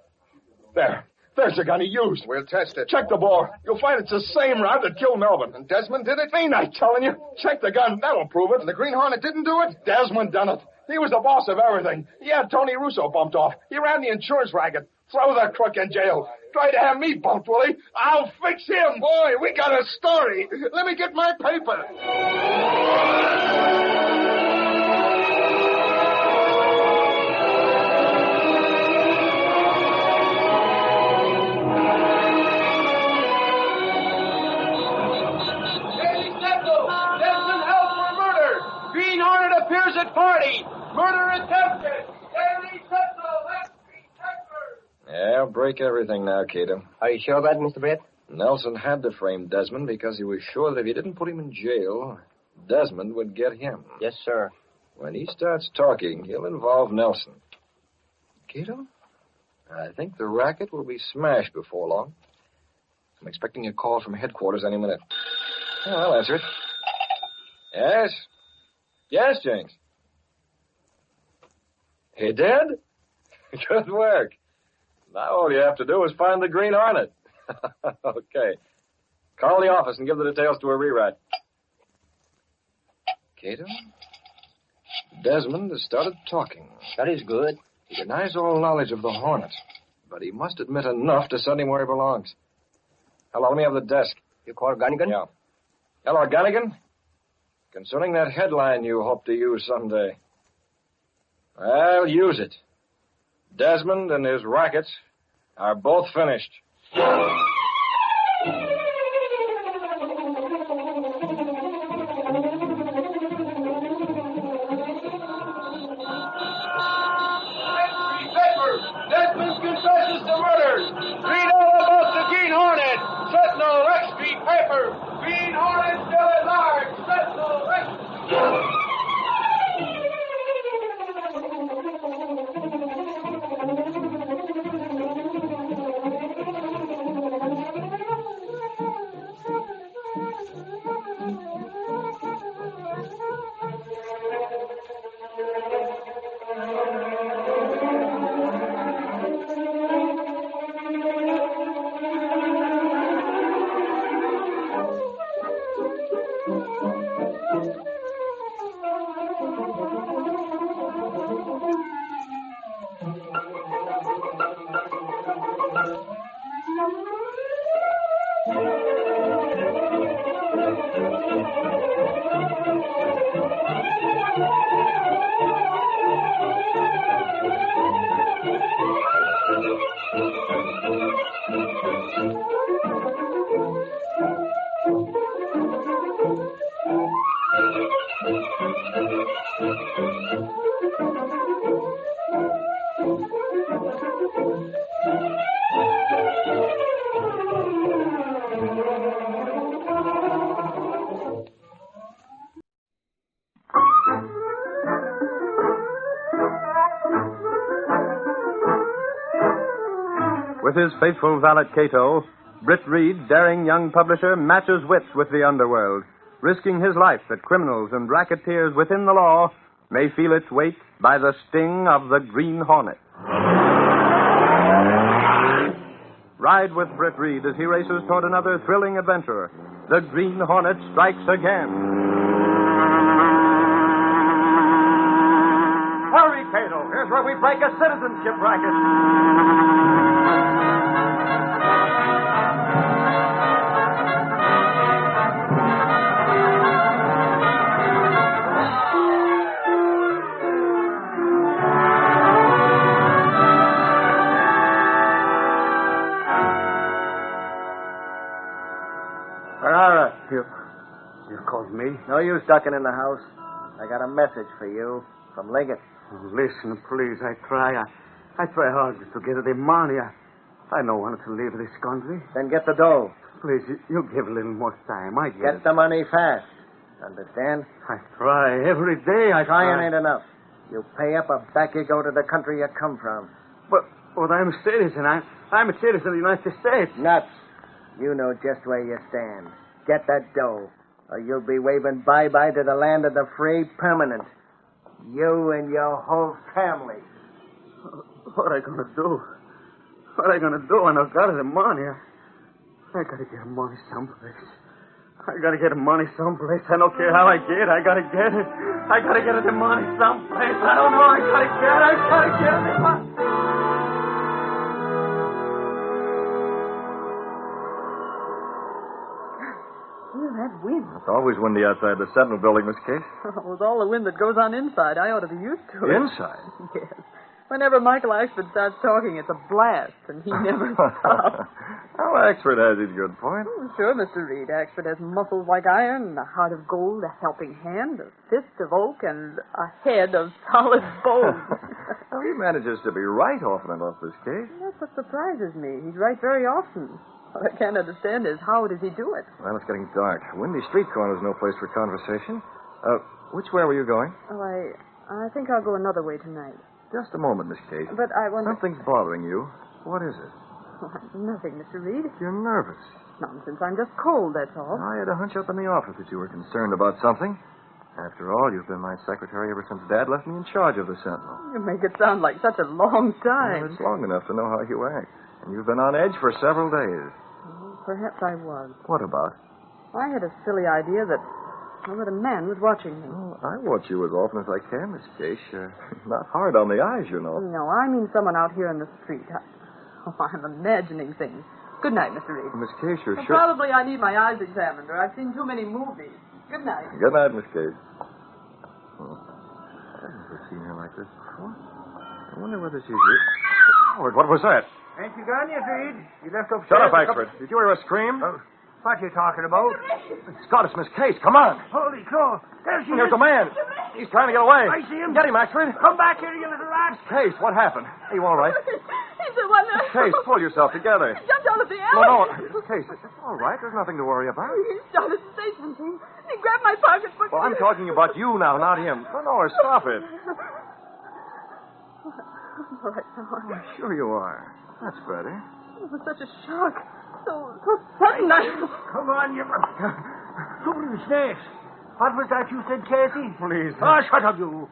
There's the gun he used. We'll test it. Check the bore. You'll find it's the same rod that killed Melvin. And Desmond did it? Ain't I telling you? Check the gun. That'll prove it. And the Green Hornet didn't do it? Desmond done it. He was the boss of everything. He had Tony Russo bumped off. He ran the insurance racket. Throw the crook in jail. Try to have me bumped, will he? I'll fix him. Boy, we got a story. Let me get my paper. Green Hornet appears at party. Murder attempted. Yeah, I'll break everything now, Kato. Are you sure about it, Mr. Britt? Nelson had to frame Desmond because he was sure that if he didn't put him in jail, Desmond would get him. Yes, sir. When he starts talking, he'll involve Nelson. Kato, I think the racket will be smashed before long. I'm expecting a call from headquarters any minute. Oh, I'll answer it. Yes? Yes, Jenks. He did? Good work. Now all you have to do is find the Green Hornet. Okay. Call the office and give the details to a rewrite. Kato? Desmond has started talking. That is good. He denies all knowledge of the Hornet, but he must admit enough to send him where he belongs. Hello, let me have the desk. You call Gunnigan? Yeah. Hello, Gunnigan. Concerning that headline you hope to use someday. Well, use it. Desmond and his rackets are both finished. Desmond confesses to murders. Read all about the Green Hornet. Sentinel, X Street paper. Green Hornet still at large. Sentinel, X Street. With his faithful valet Kato, Britt Reid, daring young publisher, matches wits with the underworld, risking his life that criminals and racketeers within the law may feel its weight by the sting of the Green Hornet. Ride with Britt Reid as he races toward another thrilling adventure. The Green Hornet strikes again. Hurry, Kato. Here's where we break a citizenship racket. You called me? No use ducking in the house. I got a message for you from Liggit. Oh, listen, please. I try hard to get the money. I don't want to leave this country. Then get the dough. Please, you give a little more time. I get the money fast. Understand? I try every day. Trying ain't enough. You pay up or back you go to the country you come from. But I'm a citizen. I'm a citizen of the United States. Nuts. You know just where you stand. Get that dough, or you'll be waving bye-bye to the land of the free permanent. You and your whole family. What are I going to do? What are I going to do when I've got the money? I got to get the money someplace. I got to get the money someplace. I don't care how I get it. I got to get it. I got to get the money someplace. I don't know. I got to get it. The money. wind. It's always windy outside the Sentinel building, Miss Case. With all the wind that goes on inside, I ought to be used to it. Inside? Yes. Whenever Michael Axford starts talking, it's a blast, and he never stops. Well, Axford has his good point. Sure, Mr. Reid. Axford has muscles like iron, a heart of gold, a helping hand, a fist of oak, and a head of solid bone. Well, he manages to be right often enough, Miss Case. That's what surprises me. He's right very often. What I can't understand is how does he do it? Well, it's getting dark. Windy street corner's no place for conversation. Which way were you going? Oh, I think I'll go another way tonight. Just a moment, Miss Case. But I wonder... Something's bothering you. What is it? Oh, nothing, Mr. Reid. You're nervous. Nonsense. I'm just cold, that's all. I had a hunch up in the office that you were concerned about something. After all, you've been my secretary ever since Dad left me in charge of the Sentinel. You make it sound like such a long time. Well, it's long enough to know how you act. And you've been on edge for several days. Well, perhaps I was. What about? I had a silly idea that a man was watching me. Oh, I watch you as often as I can, Miss Case. Not hard on the eyes, you know. No, I mean someone out here in the street. I'm imagining things. Good night, Mr. Reid. Miss Case, you're Well, sure... probably I need my eyes examined, or I've seen too many movies. Good night. Good night, Miss Case. Oh, I've never seen her like this before. I wonder whether she's... Howard, what was that? Ain't you gone yet, Reid? You left upstairs... Shut up, Axford. Did you hear a scream? What are you talking about? Scott, it's Miss Case. Come on. Holy crow. There she is. There's a man. He's trying to get away. I see him. Get him, Axford. Come back here, you little rat. Case, what happened? Are you all right? He's the one that... Case, pull yourself together. He jumped out of the alley. No. Case, it's all right. There's nothing to worry about. He started to say something. He grabbed my pocketbook. Well, I'm talking about you now, not him. No, stop it. I'm all right now. I'm sure you are. That's better. It was such a shock. So sudden. Come on, you... Something snakes. What was that you said, Casey? Please. Oh, shut up, you.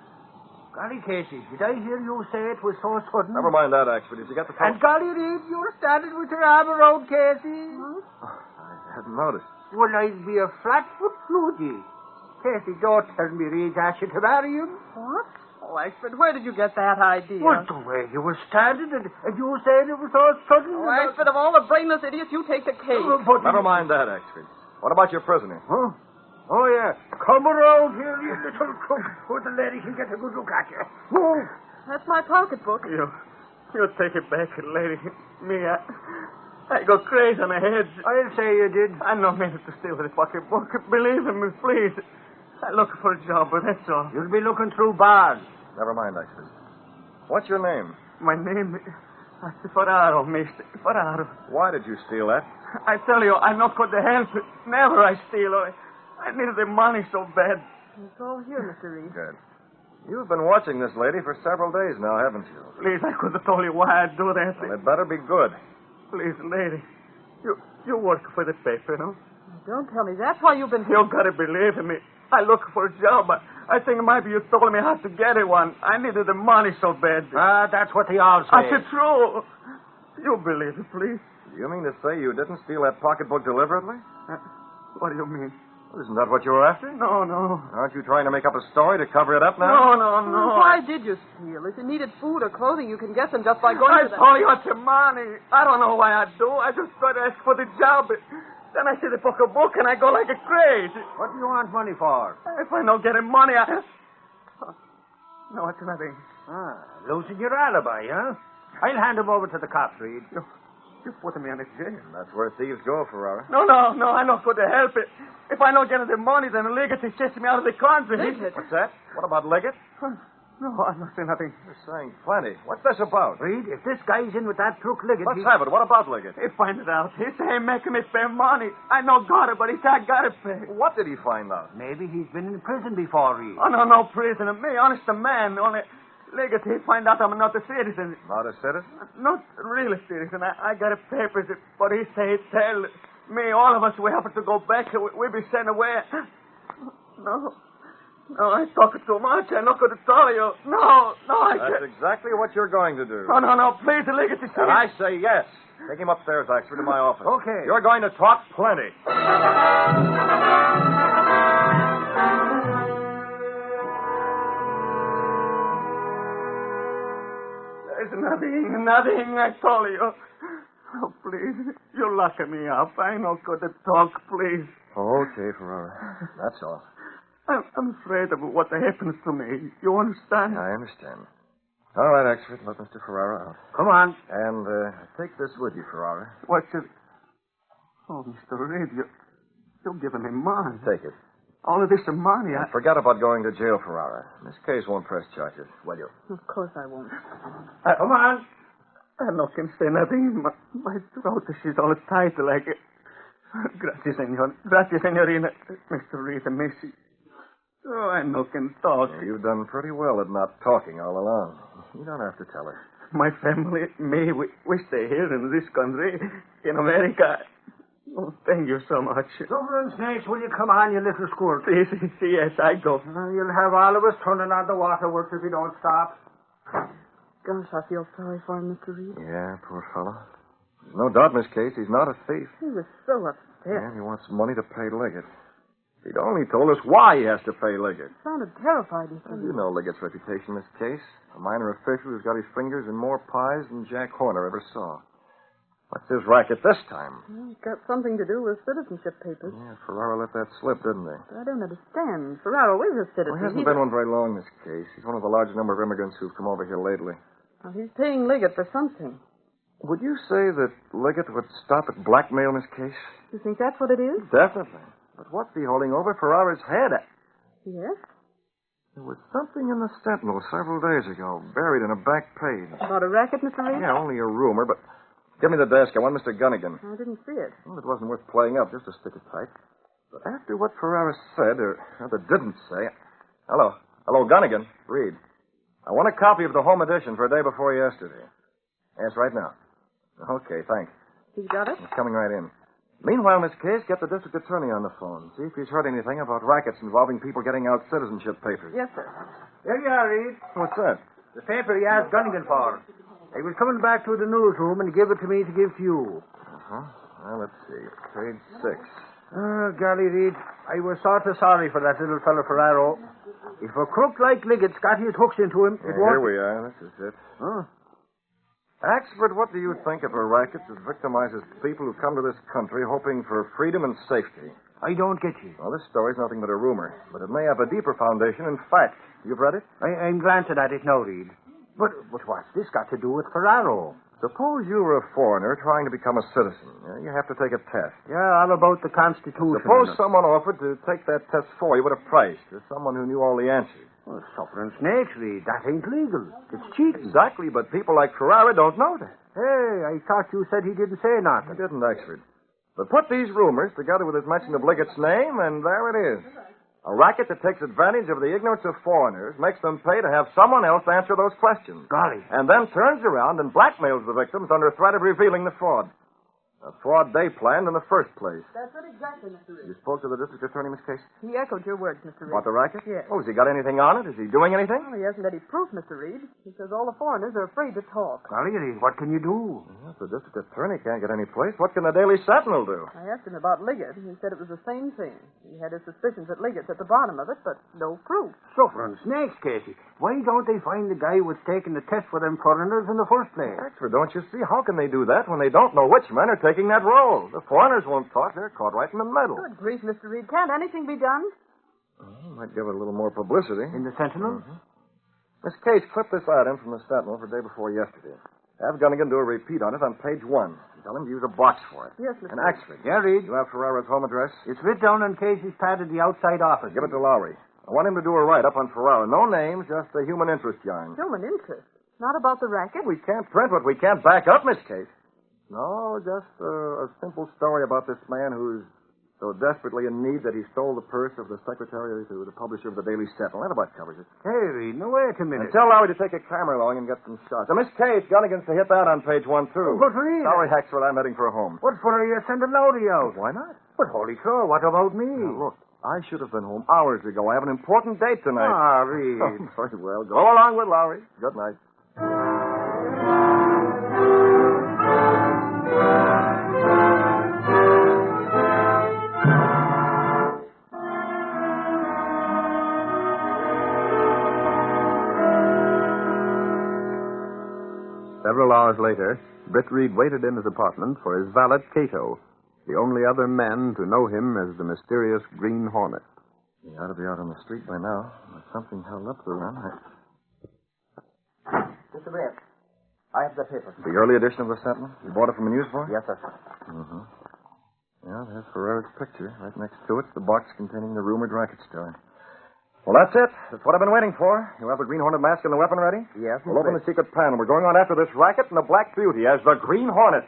Golly, Casey, did I hear you say it was so sudden? Never mind that, Axford. Did you get the phone? And golly, Reid, you're standing with your arm around Casey. I hadn't noticed. Well, I'd be a flat-foot flugy. Casey, don't tell me Reid asked you to marry him. What? Oh, Axford, where did you get that idea? Well, the way you were standing and you were saying it was so sudden. Oh, Axford, of all the brainless idiots, you take the cake. Never mind that, Axford. What about your prisoner? Huh? Oh, yeah. Come around here, you little crook, where the lady can get a good look at you. Oh. That's my pocketbook. You take it back, lady. Me, I go crazy on the head. I'll say you did. I no meant to steal the pocketbook. Believe me, please. I'm looking for a job, but that's all. You'll be looking through bars. Never mind, Axford. What's your name? My name is Ferraro, mister. Ferraro. Why did you steal that? I tell you, I'm not going to help it. Never I steal. I needed the money so bad. It's all here, Mr. Reid. Good. You've been watching this lady for several days now, haven't you? Please, I could have told you why I'd do that. Well, it better be good. Please, lady. You work for the paper, no? Don't tell me. That's why you've been... You gotta believe in me. I look for a job. I think maybe you told me how to get it one. I needed the money so bad. That's what they all say. That's true. You believe it, please. You mean to say you didn't steal that pocketbook deliberately? What do you mean? Isn't that what you were after? No. Aren't you trying to make up a story to cover it up now? No. Why did you steal? If you needed food or clothing, you can get them just by going I to the... saw you at the money. I don't know why I do. I just tried to ask for the job. Then I see the pocketbook and I go like a crazy. What do you want money for? If I don't get the money, No, it's nothing. Losing your alibi, huh? I'll hand him over to the cops, Reid. You put me in a jail. That's where thieves go, Ferrara. No, I'm not going to help it. If I don't get the money, then Liggit is chasing me out of the country. Liggit? What's that? What about Liggit? No, I'm not saying nothing. You're saying plenty. What's this about? Reid, if this guy's in with that crook Liggit... Let's have it. What about Liggit? He find it out. He say he making me pay money. I know got it, but he say I got to pay. What did he find out? Maybe he's been in prison before, Reid. Oh, no prisoner. Me, honest a man. Only Liggit, he find out I'm not a citizen. Not a citizen? Not really citizen. I got a papers, but he say tell me, all of us, we have to go back. We be sent away. No, I talk too much. I'm not going to tell you. No, I can't. That's exactly what you're going to do. No, please, Liggit. And I say yes. Take him upstairs, Axford, to my office. Okay. You're going to talk plenty. There's nothing I told you. Oh, please. You're locking me up. I ain't no good to talk, please. Okay, Ferrara. That's all. I'm afraid of what happens to me. You understand? I understand. All right, Axford, let Mr. Ferrara out. Come on. And take this with you, Ferrara. What's it? Oh, Mr. Reid, you're giving him money. Take it. All of this is money. Forget about going to jail, Ferrara. This case won't press charges, will you? Of course I won't. Come on. I no can say nothing. My throat is all tight like it. Gracias, senor. Gracias, senorina. Mr. Reid and Missy. Oh, I no can talk. You've done pretty well at not talking all along. You don't have to tell her. My family, me, we stay here in this country, in America. Oh, thank you so much. Silver and Snakes, will you come on, you little squirt? Yes, I go. You'll have all of us turning on the waterworks if you don't stop. Gosh, I feel sorry for him, Mr. Reid. Yeah, poor fellow. There's no doubt, Miss Case, he's not a thief. He was so upset. Yeah, he wants money to pay Liggit. He'd only told us why he has to pay Liggit. Sounded terrified, Mr. You know Liggett's reputation in this case. A minor official who's got his fingers in more pies than Jack Horner ever saw. What's his racket this time? Well, it's got something to do with citizenship papers. Yeah, Ferrara let that slip, didn't he? But I don't understand. Ferraro is a citizen. Well, he hasn't been one very long, this case. He's one of the large number of immigrants who've come over here lately. Well, he's paying Liggett for something. Would you say that Liggett would stop at blackmail in this case? You think that's what it is? Definitely. But what's he holding over Ferrara's head? Yes? There was something in the Sentinel several days ago, buried in a back page. About a racket, Mr. Reid? Yeah, only a rumor, but... Give me the desk. I want Mr. Gunnigan. I didn't see it. Well, it wasn't worth playing up, just to stick it tight. But after what Ferrara said, or rather didn't say... Hello, Gunnigan. Reid. I want a copy of the home edition for a day before yesterday. Yes, right now. Okay, thanks. You got it? It's coming right in. Meanwhile, Miss Case, get the district attorney on the phone. See if he's heard anything about rackets involving people getting out citizenship papers. Yes, sir. Here you are, Reid. What's that? The paper you asked Gunnigan for. He was coming back to the newsroom and he gave it to me to give to you. Uh-huh. Well, let's see. Page 6. Oh, golly, Reid. I was sort of sorry for that little fellow Ferraro. If a crook like Liggett's got his hooks into him, it won't... Here we are. This is it. Huh? Axford, what do you think of a racket that victimizes people who come to this country hoping for freedom and safety? I don't get you. Well, this story's nothing but a rumor, but it may have a deeper foundation in fact. You've read it? I'm glancing at it now, Reid. But what's this got to do with Ferraro? Suppose you were a foreigner trying to become a citizen. You have to take a test. Yeah, all about the Constitution. Suppose someone offered to take that test for you at a price, to someone who knew all the answers. Well, suffering snakes, Reid. That ain't legal. It's cheating. Exactly, but people like Ferrara don't know that. Hey, I thought you said he didn't say nothing. He didn't, Axford. But put these rumors together with his mention of Liggett's name, and there it is. A racket that takes advantage of the ignorance of foreigners, makes them pay to have someone else answer those questions. Golly. And then turns around and blackmails the victims under threat of revealing the fraud. A fraud they planned in the first place. That's it exactly, Mr. Reid. You spoke to the district attorney, Miss Case? He echoed your words, Mr. Reid. About the racket? Yes. Oh, has he got anything on it? Is he doing anything? Well, he hasn't any proof, Mr. Reid. He says all the foreigners are afraid to talk. Golly, Reid, what can you do? Well, if the district attorney can't get any place, what can the Daily Sentinel do? I asked him about Liggit, and he said it was the same thing. He had his suspicions that Liggett's at the bottom of it, but no proof. Suffering snakes, Casey. Why don't they find the guy who was taking the test for them foreigners in the first place? Axford, don't you see? How can they do that when they don't know which men are taking that role? The foreigners won't talk. They're caught right in the middle. Good grief, Mr. Reid. Can't anything be done? Well, might give it a little more publicity. In the Sentinel? Mm-hmm. Miss Case, clip this out in from the Sentinel for the day before yesterday. Have Gunnigan do a repeat on it on page 1. Tell him to use a box for it. Yes, Mr. And Axford. Yeah, Reid. You have Ferrara's home address? It's written down on Casey's pad at the outside office. Give it to Lowry. I want him to do a write-up on Ferrara. No names, just a human interest yarn. Human interest? Not about the racket? We can't print what we can't back up, Miss Case. No, just a simple story about this man who's so desperately in need that he stole the purse of the secretary to the publisher of the Daily Sentinel. That about covers it. Hey, Reid, now wait a minute. And tell Lowry to take a camera along and get some shots. Miss Case, Gunnigan's to hit that on page 1, too. But, Reid... Sorry, Haxford, I'm heading for home. What for are you sending Lowry out? Why not? But, holy crow, what about me? Now, look, I should have been home hours ago. I have an important date tonight. Ah, Reid. Oh, very well. Go along with Lowry. Good night. Several hours later, Britt Reid waited in his apartment for his valet, Kato, the only other man to know him as the mysterious Green Hornet. He ought to be out on the street by now. There's something held up the run. Mr. Britt, I have the paper. The early edition of the Sentinel? You bought it from a newsboy? Yes, sir. Mm-hmm. Yeah, there's Ferrara's picture. Right next to it's the box containing the rumored racket story. Well, that's it. That's what I've been waiting for. You have the Green Hornet mask and the weapon ready? Yes, We'll open the secret panel. We're going on after this racket and the Black Beauty as the Green Hornet.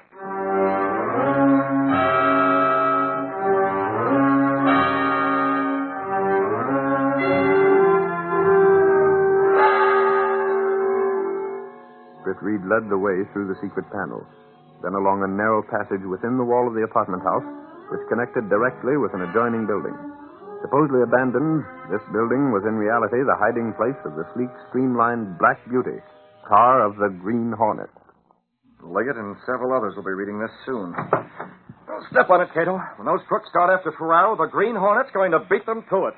Britt Reid led the way through the secret panel, then along a narrow passage within the wall of the apartment house, which connected directly with an adjoining building. Supposedly abandoned, this building was in reality the hiding place of the sleek, streamlined Black Beauty, car of the Green Hornet. Liggit and several others will be reading this soon. Don't step on it, Kato. When those crooks start after Ferraro, the Green Hornet's going to beat them to it.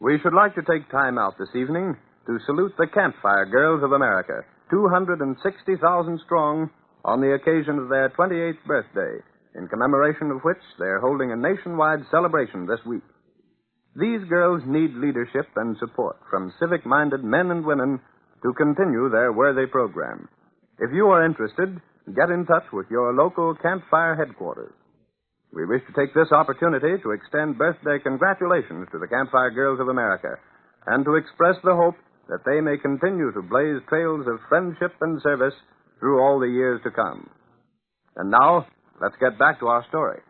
We should like to take time out this evening to salute the Campfire Girls of America, 260,000 strong, on the occasion of their 28th birthday, in commemoration of which they're holding a nationwide celebration this week. These girls need leadership and support from civic-minded men and women to continue their worthy program. If you are interested, get in touch with your local Campfire headquarters. We wish to take this opportunity to extend birthday congratulations to the Campfire Girls of America and to express the hope that they may continue to blaze trails of friendship and service through all the years to come. And now, let's get back to our story.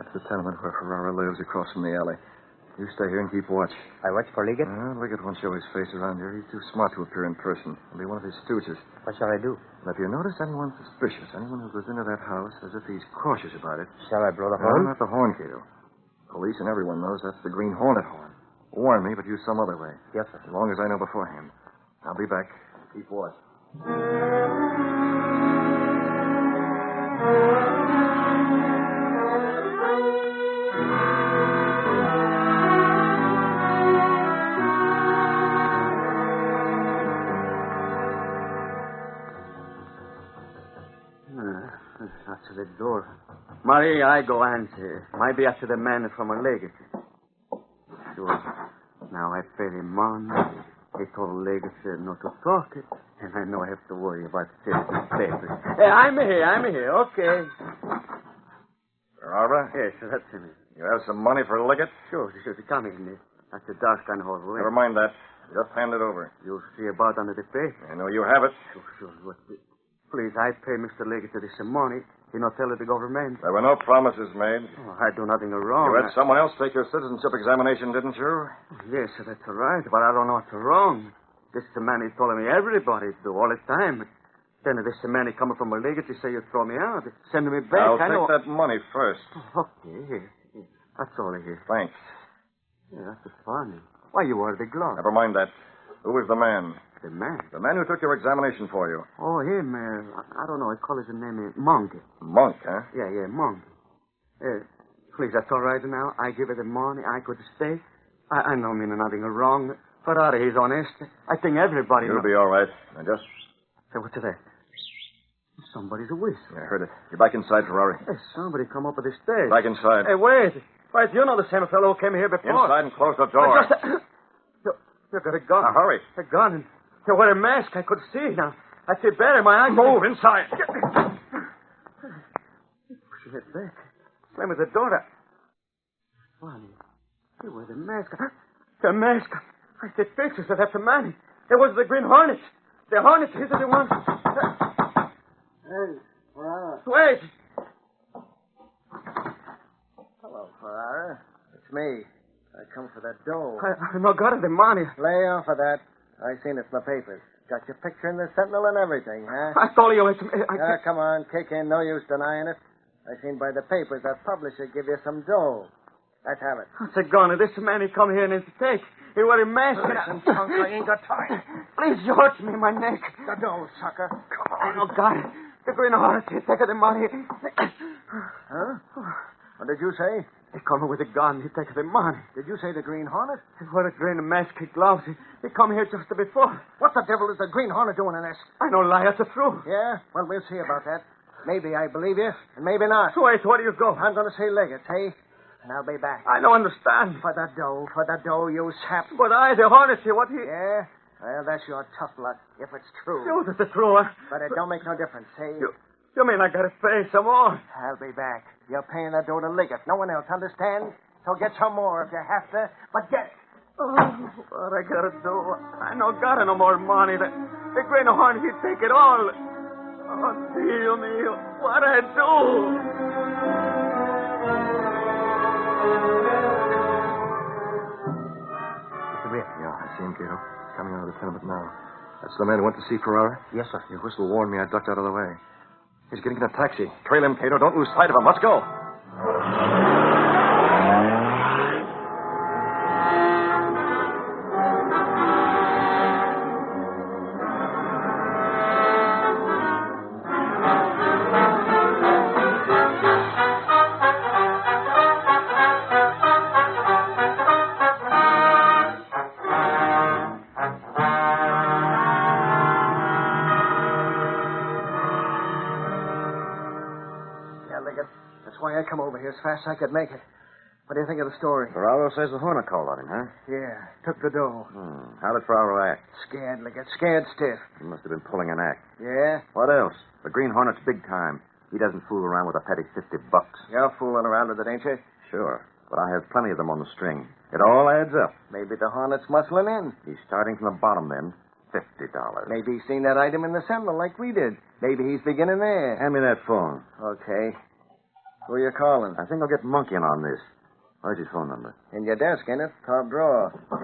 That's the tenement where Ferrara lives across from the alley. You stay here and keep watch. I watch for Liggit? Liggit won't show his face around here. He's too smart to appear in person. He'll be one of his stooges. What shall I do? And if you notice anyone suspicious, anyone who goes into that house as if he's cautious about it... Shall I blow the horn? No, not the horn, Kato. Police and everyone knows that's the Green Hornet horn. Warn me, but use some other way. Yes, sir. As long as I know beforehand. I'll be back. Keep watch. To the door. Maria, I go answer. Might be after the man from a Liggit. Sure. Now I pay him money. He told Liggit not to talk it. And I know I have to worry about citizen papers. Hey, I'm here. Okay. Ferrara? Yes, that's him. You have some money for Liggit? Sure. Come in. That's the dark kind of hole. Never mind that. Just hand it over. You'll see about under the pay. I know you have it. Sure. What? Please, I pay Mr. Liggit this money. He not tell it the government. There were no promises made. Oh, I do nothing wrong. You had someone else take your citizenship examination, didn't you? Yes, that's right, but I don't know what's wrong. This is the man he's telling me everybody do all the time. Then this is the man he coming from a Liggit, he say you throw me out. Send me back. I'll take that money first. Oh, okay. That's all here. Thanks. Yeah, that's funny. Why, you wear the glove. Never mind that. Who is the man? The man? The man who took your examination for you. Oh, him. I don't know. I call his name Monk. Monk, huh? Yeah, Monk. Please, that's all right now. I give her the money. I could stay. I don't mean nothing wrong. Ferrari, he's honest. I think everybody... You'll be all right. Now just... Hey, what's that? Somebody's a whistle. Yeah, I heard it. You're back inside, Ferrari. Hey, somebody come up the stairs. Back inside. Hey, wait. Wait, you know the same fellow who came here before. Inside and close the door. You got a gun. Now, hurry. A gun. You wear a mask. I could see now. I see better. My eyes... Move inside. She hit back. Slam at the door. Funny. You wear the mask. The mask. I see faces of that man. It was the Green Hornet. The Hornet. He's the one. Hey, Ferrara. Wait. Ferrara. It's me. I come for that dough. I no got the money. Lay off of that. I seen it in the papers. Got your picture in the Sentinel and everything, huh? I told you it's... Come on, kick in. No use denying it. I seen by the papers that publisher give you some dough. Let's have it. It's a gun. This man, he come here and it's take. He wear a mask. Listen, punk, I ain't got time. Please, you hurt me, my neck. The dough, sucker. Come on. I no got it. The Green Hornet, he take the money. Huh? What did you say? He come with a gun. He take the money. Did you say the Green Hornet? He wear a green mask, he gloves. He come here just before. What the devil is the Green Hornet doing in this? I no lie. That's the truth. Yeah? Well, we'll see about that. Maybe I believe you, and maybe not. So wait, where do you go? I'm going to say Liggit, hey? And I'll be back. I don't understand. For the dough, you sap. But the Hornet here, what he... Yeah? Well, that's your tough luck, if it's true. Sure, that's the truth. But it don't make no difference, hey? You mean I gotta pay some more? I'll be back. You're paying that dough to Liggit. No one else, understand? So get some more if you have to, but get it. Oh, what I gotta do? I no got no more money. The Green Hornet, he take it all. Oh, Dio mio, what I do? Mr. Rick. Yeah, I see him, Kato. Coming out of the tenement now. That's the man who went to see Ferrara? Yes, sir. Your whistle warned me. I ducked out of the way. He's getting in a taxi. Trail him, Kato. Don't lose sight of him. Let's go. I come over here as fast as I could make it. What do you think of the story? Ferraro says the Hornet called on him, huh? Yeah, took the dough. How did Ferraro act? Scared, Liggit, scared stiff. He must have been pulling an act. Yeah? What else? The Green Hornet's big time. He doesn't fool around with a petty $50. You're fooling around with it, ain't you? Sure, but I have plenty of them on the string. It all adds up. Maybe the Hornet's muscling in. He's starting from the bottom then. $50. Maybe he's seen that item in the Sentinel like we did. Maybe he's beginning there. Hand me that phone. Okay. Who are you calling? I think I'll get Monkey in on this. Where's his phone number? In your desk, ain't it? Top drawer. Oh,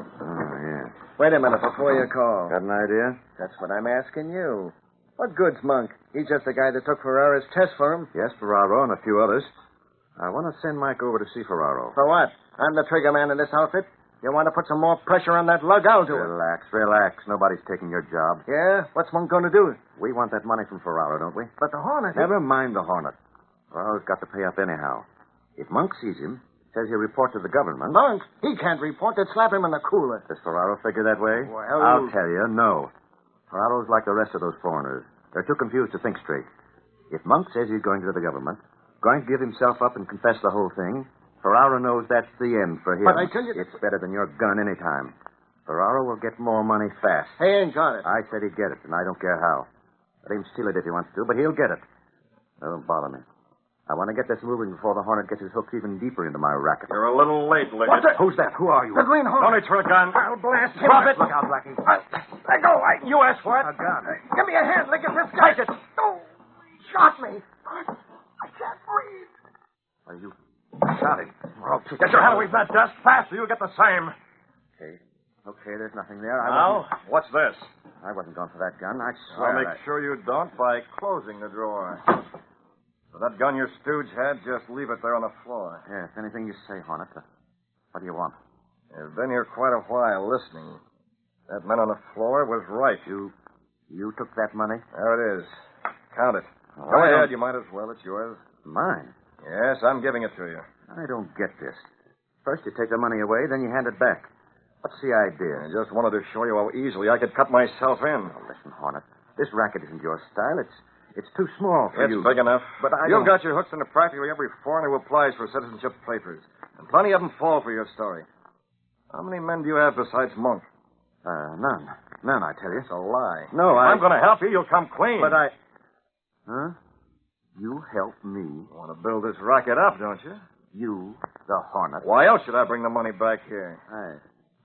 yeah. Wait a minute before you call. Got an idea? That's what I'm asking you. What good's Monk? He's just the guy that took Ferrara's test for him. Yes, Ferraro and a few others. I want to send Mike over to see Ferraro. For what? I'm the trigger man in this outfit. You want to put some more pressure on that lug? I'll do it. Relax. Nobody's taking your job. Yeah? What's Monk going to do? We want that money from Ferraro, don't we? But the Hornet... Never mind the Hornet. Ferraro's got to pay up anyhow. If Monk sees him, says he'll report to the government... Monk? He can't report. They'd slap him in the cooler. Does Ferraro figure that way? Well... I'll tell you, no. Ferraro's like the rest of those foreigners. They're too confused to think straight. If Monk says he's going to the government, going to give himself up and confess the whole thing, Ferraro knows that's the end for him. But I tell you... It's better than your gun any time. Ferraro will get more money fast. He ain't got it. I said he'd get it, and I don't care how. Let him steal it if he wants to, but he'll get it. Don't bother me. I want to get this moving before the Hornet gets his hooks even deeper into my racket. You're a little late, Liggit. What's it? Who's that? Who are you? The Green Hornet. Don't reach for a gun. I'll blast him. Drop it. Look out, Blackie. Let go. You asked for it. A gun. Give me a hand, Liggit. This guy... Take it. Oh, shot me. I can't breathe. Are you shouting? Get your hand away from that desk fast, or you'll get the same. Okay, there's nothing there. What's this? I wasn't going for that gun. I swear. I'll make sure you don't by closing the drawer. So that gun your stooge had, just leave it there on the floor. Yes, anything you say, Hornet. What do you want? You've been here quite a while listening. That man on the floor was right. You took that money? There it is. Count it. Oh, Go ahead, you might as well. It's yours. Mine? Yes, I'm giving it to you. I don't get this. First you take the money away, then you hand it back. What's the idea? I just wanted to show you how easily I could cut myself in. Oh, listen, Hornet. This racket isn't your style. It's too small for you. It's big enough. But You've got your hooks into practically every foreigner who applies for citizenship papers. And plenty of them fall for your story. How many men do you have besides Monk? None. None, I tell you. It's a lie. No, I'm going to help you. You'll come clean. But Huh? You help me. You want to build this racket up, don't you? You, the Hornet. Why else should I bring the money back here?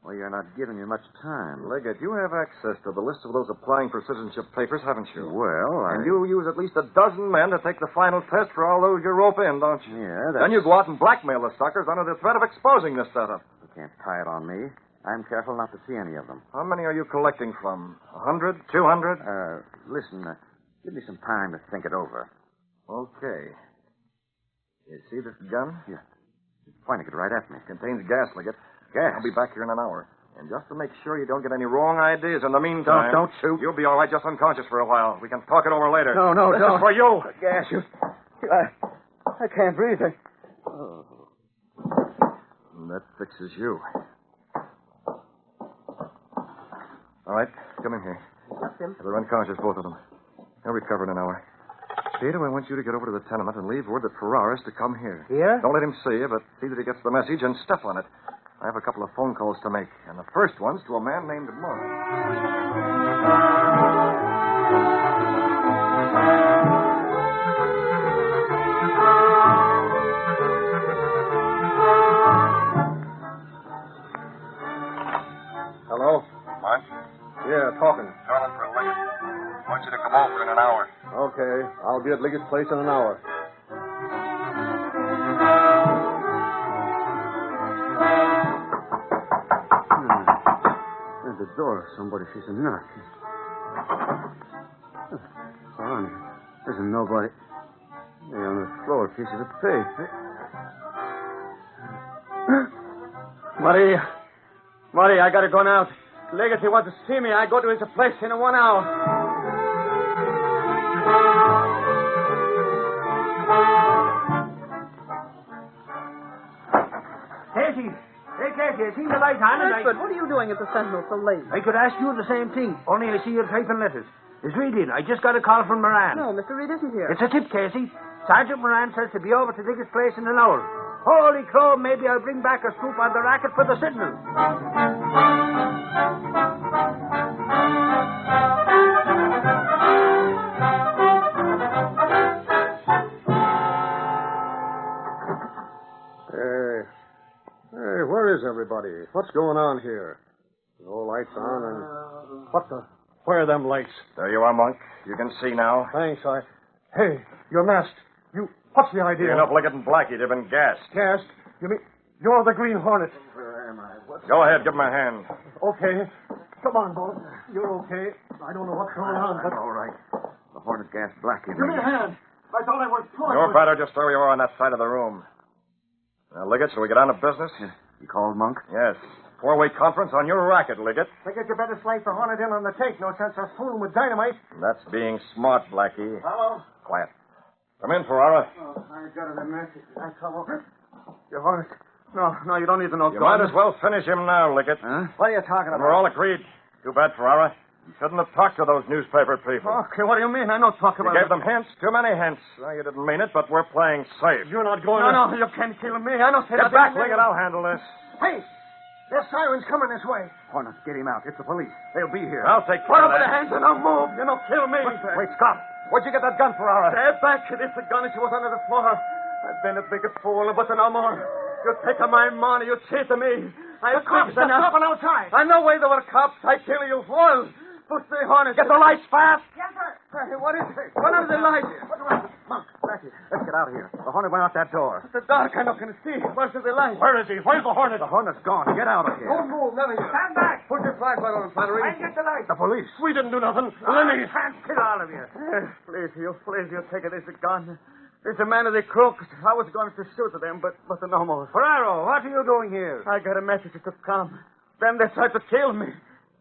Well, you're not giving me much time. Liggit, you have access to the list of those applying for citizenship papers, haven't you? Well, And you use at least a dozen men to take the final test for all those you rope in, don't you? Yeah, that's... Then you go out and blackmail the suckers under the threat of exposing this setup. You can't tie it on me. I'm careful not to see any of them. How many are you collecting from? 100? 200? Listen, give me some time to think it over. Okay. You see this gun? Yeah. It's pointing it right at me. Contains gas, Liggit. Gas? I'll be back here in an hour. And just to make sure you don't get any wrong ideas in the meantime... Don't shoot. You'll be all right, just unconscious for a while. We can talk it over later. No, this don't. Is for you. Gas, you... I can't breathe. That fixes you. All right, come in here. Yes, Sim. They're unconscious, both of them. They'll recover in an hour. Kato, I want you to get over to the tenement and leave word that Ferrara is to come here. Here? Don't let him see you, but see that he gets the message and step on it. I have a couple of phone calls to make, and the first one's to a man named Monk. Hello? Monk? Yeah, talking. Calling for Liggit. I want you to come over in an hour. Okay, I'll be at Liggett's place in an hour. At the door, somebody sees a knock. Oh, there isn't nobody. They're on the floor, pieces of paper. Marty, I gotta go now. Liggett, he wants to see me. I go to his place in 1 hour. Casey! Hey, Casey, I seen the light on and But what are you doing at the Sentinel so late? I could ask you the same thing, only I see you're typing letters. Is Reid in? I just got a call from Moran. No, Mr. Reid isn't here. It's a tip, Casey. Sergeant Moran says to be over to Liggett's place in an hour. Holy crow, maybe I'll bring back a scoop on the racket for the Sentinel. Hey, where is everybody? What's going on here? No lights on and... What the... Where are them lights? There you are, Monk. You can see now. Thanks, Hey, you're masked. What's the idea? You're not Liggit and Blackie. They've been gassed. Gassed? You mean... You're the Green Hornet. Where am I? Go ahead, give him a hand. Okay. Come on, boss. You're okay. I don't know what's going on, but... I'm all right. The Hornet gassed Blackie. Give me a hand. I thought I was caught. You're better just where you are on that side of the room. Now, Liggit, shall we get on to business? You called, Monk? Yes. 4-way conference on your racket, Liggit. I guess you better slice the Hornet in on the take. No sense of fooling with dynamite. That's being smart, Blackie. Hello? Quiet. Come in, Ferrara. Oh, I got a message. I come over. Your Hornet. No, you don't need to know. You might as well finish him now, Liggit. Huh? What are you talking And about? we're all agreed. Too bad, Ferrara. You shouldn't have talked to those newspaper people. Okay, what do you mean? I don't talk You about gave them hints, too many hints. Well, you didn't mean it, but we're playing safe. You're not going No, you can't kill me. I don't say Get back, Liggit. I'll handle this. Hey! There's sirens coming this way. Hornet, get him out. It's the police. They'll be here. I'll take Put care up of the that. hands and don't move. You don't kill me. Wait, stop. Where'd you get that gun, Ferrara? Stay back. It is the gun that was under the floor. I've been a big fool, but no more. You take my money. You cheated me. The cops are stopping outside. I know where there were cops. I kill you, fool. Push the Hornet. Get the lights fast. Yes, sir. Hey, what is it? What are the lights? Monk, Blackie, let's get out of here. The Hornet went out that door. It's dark. I don't can see. Where's the light? Where is he? Where's the Hornet? The Hornet's gone. Get out of here. Don't move, none of you. Stand back. Put your flashlight on, Flannery. I get the light. The police. We didn't do nothing. Let me. Can't kill all of you. Please, you take it. It's a gun. It's a man of the crooks. I was going to shoot them, but no more. Ferraro, what are you doing here? I got a message to come. Then they tried to kill me.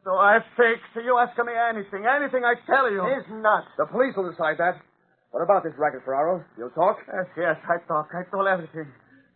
So I faked. You ask me anything I tell you. It's nuts. The police will decide that. What about this racket, Ferraro? You'll talk? Yes, I talk. I told everything.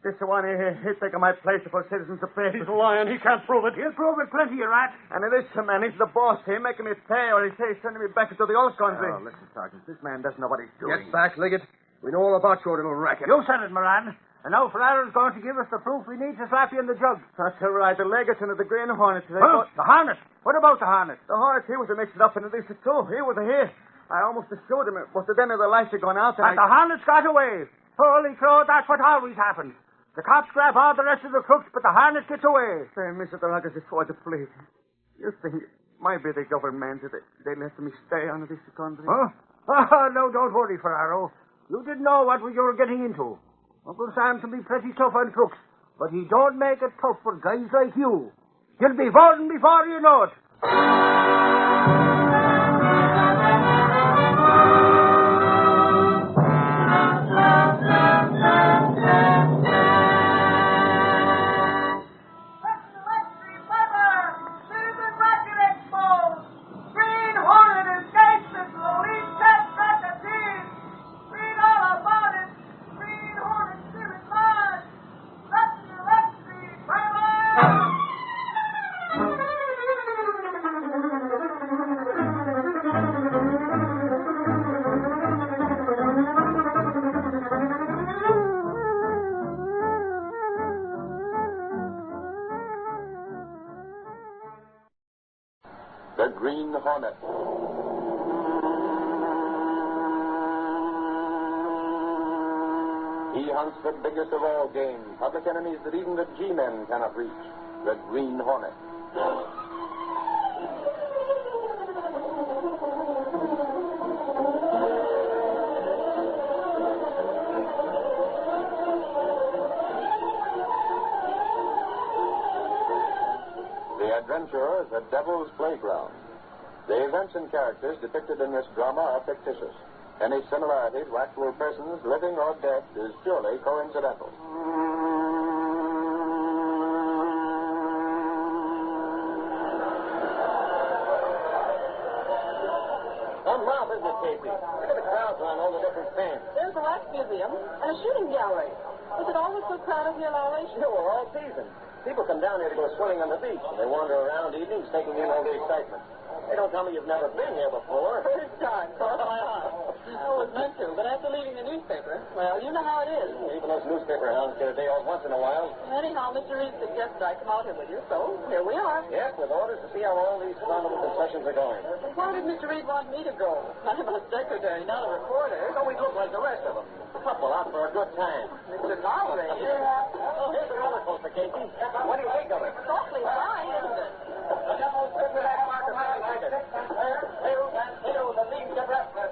This one, he's taking my place for citizens to pay. He's lying. He can't prove it. He'll prove it plenty, you rat. And it is the man. He's the boss. He's making me pay, or he's sending me back to the old country. Oh, listen, Sergeant. This man doesn't know what he's doing. Get back, Liggit. We know all about your little racket. You said it, Moran. And now Ferraro's going to give us the proof we need to slap you in the jug. That's all right. The Liggit and the Green Hornet. Huh? The Hornet? What about the Hornet? The Hornet, he was mixed up in this too. He was here. I almost shot him, but then the lights had gone out. And the Hornet's got away. Holy crow, that's what always happens. The cops grab all the rest of the crooks, but the Hornet gets away. Say, Mr. Racket, before the police. You think it might be the government that they let me stay on this country? Huh? Oh, no, don't worry, Ferraro. You didn't know what you were getting into. Uncle Sam can be pretty tough on crooks, but he don't make it tough for guys like you. You'll be voting before you know it. Green Hornet escapes the police test Racket. Read all about it. Green Hornet still in mind. Let's see, The Green Hornet. He hunts the biggest of all game, public enemies that even the G-men cannot reach. The Green Hornet. The adventure, the Devil's Playground. The events and characters depicted in this drama are fictitious. Any similarity to actual persons, living or dead, is purely coincidental. Some mob, isn't it, Casey? Look at the crowds around all the different stands. There's a wax museum and a shooting gallery. Is it always so crowded here, Lowry? Sure, all season. People come down here to go swimming on the beach, and they wander around evenings taking in all the excitement. Hey, don't tell me you've never been here before. First time. Caught my eye. I was meant to, but after leaving the newspaper, well, you know how it is. Even those newspaper hounds get a day off once in a while. Anyhow, Mr. Reed suggested I come out here with you, so here we are. Yes, with orders to see how all these carnival concessions are going. Why did Mr. Reed want me to go? I'm a secretary, not a reporter. So we look like the rest of them. A couple out for a good time. Mr. Lowry. Oh, here's the roller coaster, Casey. What do you think of it? It's awfully high, isn't it? The devil's good with that marker ticket. The leagues of wrestlers.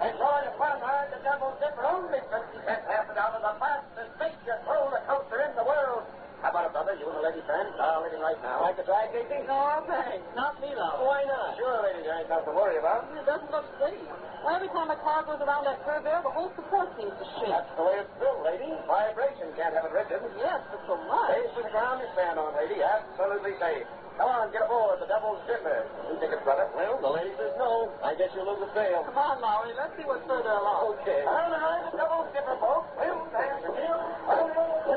Enjoy the fun ride, the devil's dipper, only 50 cents half a dollar, the fastest feature roller coaster in the world. How about it, brother? You and the lady friend? I'll leave him right now. Like to try, Casey? No, thanks. Not me, Lowry. Why not? Sure, lady, there ain't nothing to worry about. It doesn't look safe. Well, every time a car goes around that curve there, the whole support seems to shake. That's the way it's built, lady. Vibration can't have it rigid. Yes, but so much. Safe for the ground you stand on, lady. Absolutely safe. Come on, get aboard the Devil's Dipper. You think it's brother? Well, the lady says no. I guess you'll lose the sale. Come on, Lowry. Let's see what's further along. Okay. All right, the Devil's Dipper, folks. What's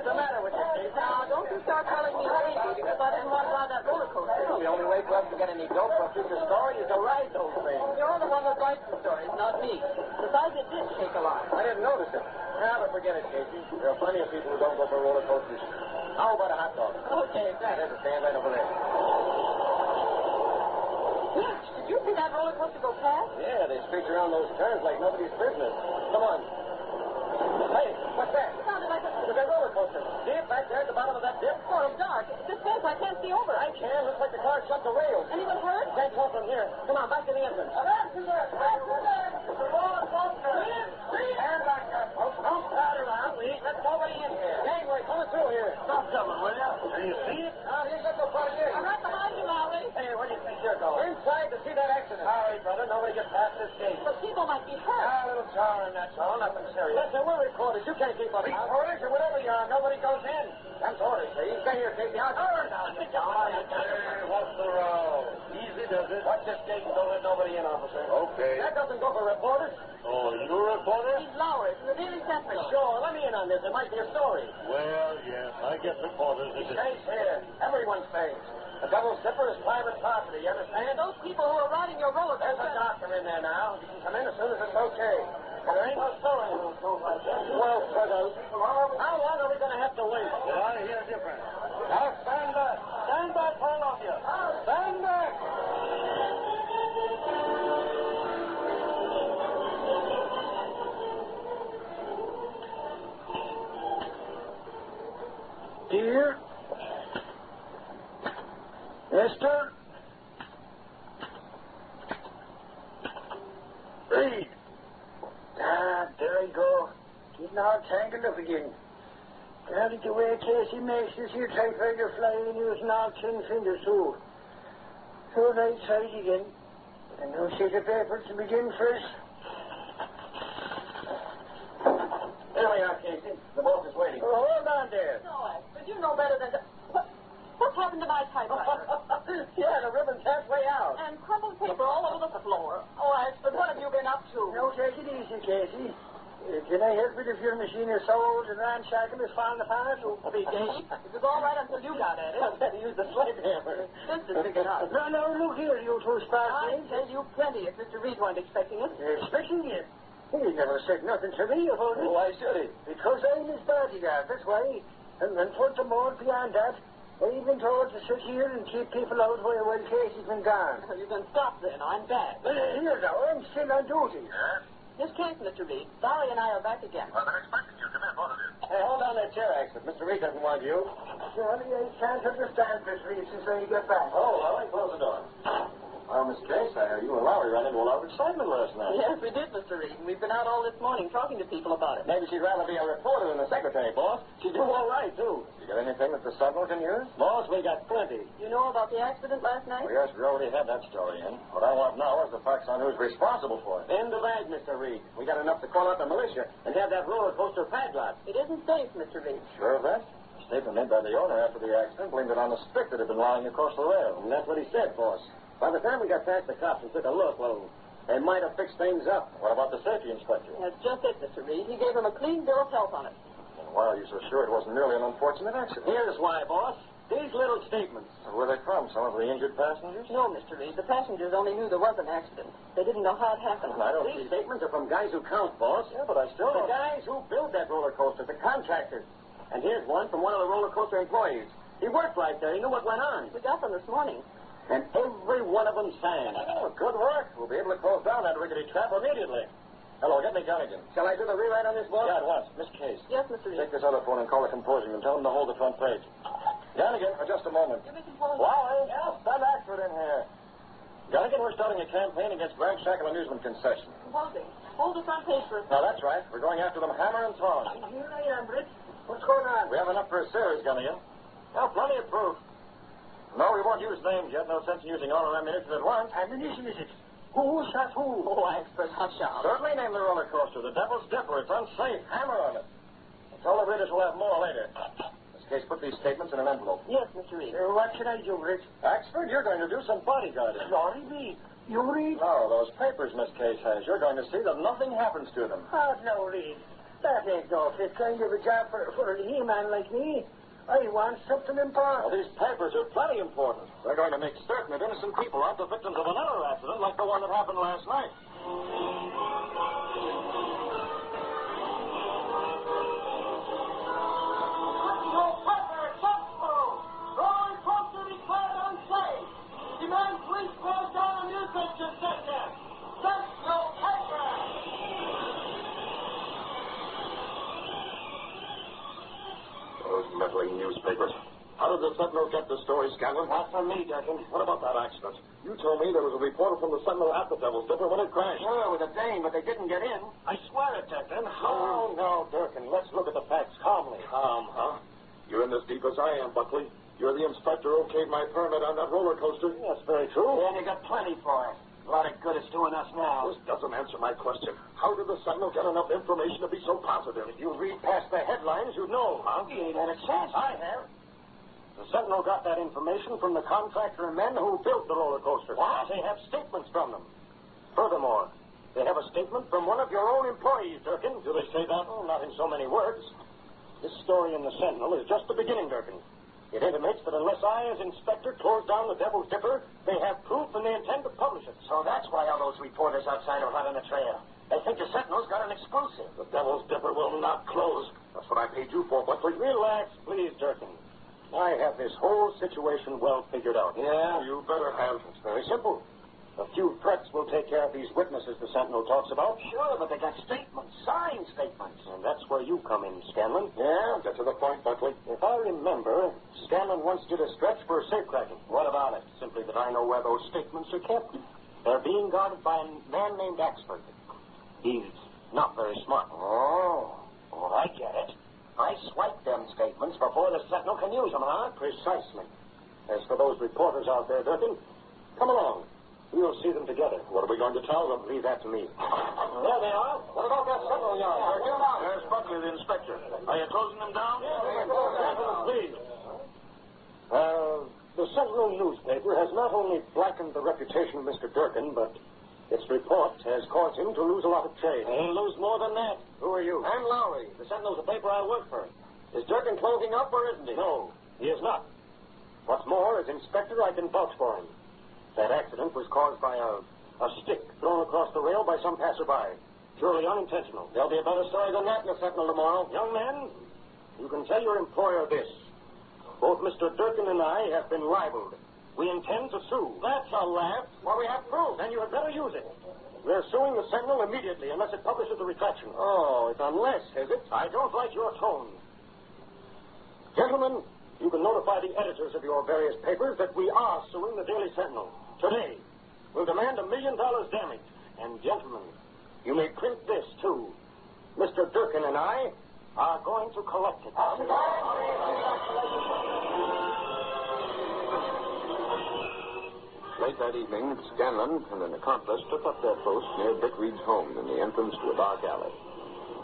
the matter with you, Casey? Now, don't you start calling me crazy because I didn't want to ride that roller coaster. Well, the only way for us to get any dope for a future story is to ride those things. You're the one that writes the stories, not me. Besides, it did shake a lot. I didn't notice it. Now, but forget it, Casey. There are plenty of people who don't go for roller coasters. How about a hot dog? Okay, thanks. There's a stand right over there. Gosh, did you see that roller coaster go past? Yeah, they screech around those turns like nobody's business. Come on. Hey, what's that? It sounded like It's a roller coaster. See it back there at the bottom of that dip? Oh, it's dark. This fence, I can't see over. I can. Looks like the car shut the rails. Anyone hurt? Can't tell from here. Come on, back to the entrance. It's a roller coaster. Stand back there, folks. Don't crowd around. We ain't let nobody in here. Gangway coming through here. Stop coming, will you? Can you see it? Here's that no party here. I'm right behind you, Lowry. Hey, where do you think you're going? Inside to see that accident. Hurry, brother. Nobody gets past this gate. But people might be hurt. A little jarring, that's all. Nothing serious. Listen, we're reporters. You can't keep us out. Reporters or whatever you are. Nobody goes in. That's orders, see? Stay here, Casey. I'll turn down. Sit down. What's the row? Easy does it. Watch this gate and don't let nobody in, officer. Okay. That doesn't go for reporters. Oh, you a reporter? He's Lowry from the Daily Sentinel. Sure, let me in on this. It might be a story. Well, yes, I guess reporters He stays here. Everyone stays. The Devil's Dipper is private property, you understand? Those people who are riding your roller There's coaster. a doctor in there now. You can come in as soon as it's okay. But there ain't no story room too like that. Well, how long are we going to have to wait? Well, I hear different. Now, stand back. Stand back, all of you. Stand back. Dear. Esther. Reid. There I go. Getting all tangled up again. Got it the way Casey makes this here typewriter fly in using all 10 fingers too. So right side again. And no sheet of paper to begin first. Here we are, Casey. The boss is waiting. Oh, hold on there. No, but you know better than to... What's happened to my typewriter? Yeah, the ribbon's halfway out. And crumpled paper all over the floor. Oh, Ashford, what have you been up to? No, take it easy, Casey. Can I help it if your machine is so old and ramshackle is falling apart? Oh, big Dave. It was all right until you got at it. I had to use the sledgehammer. This is big enough. No, look here, you two sparklings. I'll tell you plenty if Mr. Reid weren't expecting it. Expecting it? He never said nothing to me about it. Why should he? Because I'm his bodyguard, that's why. And furthermore, beyond that, I've been told to sit here and keep people out while Casey's been gone. You can stop then. I'm back. Here now, I'm still on duty. Yes? This case, Mr. Reid. Barry and I are back again. Well, they're expecting you. Come in, both of you. Hey, hold on that chair, Axel. Mr. Reid doesn't want you. Surely I can't understand this Reid since I get back. Oh, well, I close the door. Well, Miss Case, I heard you and Lowry ran into a lot of excitement last night. Yes, we did, Mr. Reid. We've been out all this morning talking to people about it. Maybe she'd rather be a reporter than a secretary, boss. She'd do all right, too. You got anything that the Sentinel can use? Boss, we got plenty. You know about the accident last night? Well, yes, we already had that story in. What I want now is the facts on who's responsible for it. End of ag, Mr. Reid. We got enough to call out the militia and have that roller coaster padlocked. It isn't safe, Mr. Reid. Sure of that? A statement made by the owner after the accident blamed it on the stick that had been lying across the rail. And that's what he said, boss. By the time we got past the cops and took a look, well, they might have fixed things up. What about the safety inspector? That's just it, Mr. Reid. He gave him a clean bill of health on it. And why are you so sure it wasn't merely an unfortunate accident? Here's why, boss. These little statements. Where are they from? Some of the injured passengers? No, Mr. Reid. The passengers only knew there was an accident. They didn't know how it happened. I don't These statements are from guys who count, boss. Yeah, but I still don't. The guys who built that roller coaster, the contractors. And here's one from one of the roller coaster employees. He worked right there. He knew what went on. We got them this morning. And every one of them sang. Oh, good work. We'll be able to close down that rickety trap immediately. Hello, get me Gunnigan. Shall I do the rewrite on this, boss? Yeah, at once. Miss Case. Yes, Mr. Reid. Take this other phone and call the composing and tell them to hold the front page. Gunnigan, for just a moment. Give me composing. Wally, send Axford in here. Gunnigan, we're starting a campaign against ramshackle amusement concession. Composing. Hold the front page for us. Now, that's right. We're going after them hammer and tongs. Here I am, Britt. What's going on? We have enough for a series, Gunnigan. Now, plenty of proof. No, we won't use names yet. No sense in using all our ammunition at once. Ammunition, is it? Who shot who? Oh, Axford, hush out. Certainly name the roller coaster. The Devil's Dipper. It's unsafe. Hammer on it. Tell the readers we'll have more later. In this case, put these statements in an envelope. Yes, Mr. Reid. What should I do, Britt? Axford, you're going to do some bodyguarding. Sorry, me. You read? No, those papers Miss Case has. You're going to see that nothing happens to them. Oh, no, Reid. That ain't no fit kind of a job for a he-man like me. I want something important. Well, these papers are plenty important. They're going to make certain that innocent people aren't the victims of another accident like the one that happened last night. No paper, roller coaster declared unsafe. Demand police close down amusement concession. Central paper. Those meddling newspapers. How did the Sentinel get the story, Scanlon? Not from me, Durkin. What about that accident? You told me there was a reporter from the Sentinel at the Devil's Dipper when it crashed. Sure, with a dame, but they didn't get in. I swear it, Durkin. No, Durkin. Let's look at the facts calmly. Calm, huh? You're in as deep as I am, Buckley. You're the inspector who okayed my permit on that roller coaster. That's very true. Yeah, and you got plenty for it. A lot of good it's doing us now. This doesn't answer my question. How did the Sentinel get enough information to be so positive? If you read past the headlines, you'd know, huh? You ain't had a chance. I have. The Sentinel got that information from the contractor and men who built the roller coaster. What? They have statements from them. Furthermore, they have a statement from one of your own employees, Durkin. Do they say that? Oh, not in so many words. This story in the Sentinel is just the beginning, Durkin. It intimates that unless I, as inspector, close down the Devil's Dipper, they have proof and they intend to publish it. So that's why all those reporters outside are hot on the trail. They think the Sentinel's got an exclusive. The Devil's Dipper will not close. That's what I paid you for, Buckley. Relax, please, Durkin. I have this whole situation well figured out. Yeah? You better have. It's very simple. A few threats will take care of these witnesses the Sentinel talks about. Sure, but they got statements, signed statements. And that's where you come in, Scanlon. Yeah, get to the point, Buckley. If I remember, Scanlon once did a stretch for safecracking. What about it? Simply that I know where those statements are kept. They're being guarded by a man named Axford. He's not very smart. Oh, I get it. I swiped them statements before the Sentinel can use them, huh? Precisely. As for those reporters out there, Durkin, come along. We'll see them together. What are we going to tell them? Leave that to me. There they are. What about that Sentinel yard, Durkin? There's Buckley, the inspector. Are you closing them down? Please. The Sentinel newspaper has not only blackened the reputation of Mr. Durkin, but its report has caused him to lose a lot of trade. He'll lose more than that. Who are you? I'm Lowry. The Sentinel's a paper I work for. Is Durkin closing up or isn't he? No, he is not. What's more, as inspector, I can vouch for him. That accident was caused by a stick thrown across the rail by some passerby. Surely unintentional. There'll be a better story than that in the Sentinel tomorrow. Young man, you can tell your employer this. Both Mr. Durkin and I have been libeled. We intend to sue. That's a laugh. Well, we have proof. Then you had better use it. We're suing the Sentinel immediately unless it publishes a retraction. Oh, it's unless, is it? I don't like your tone. Gentlemen, you can notify the editors of your various papers that we are suing the Daily Sentinel. Today, we'll demand $1 million damage. And, gentlemen, you may print this, too. Mr. Durkin and I are going to collect it. Late that evening, Scanlon and an accomplice took up their post near Britt Reid's home in the entrance to a dark alley.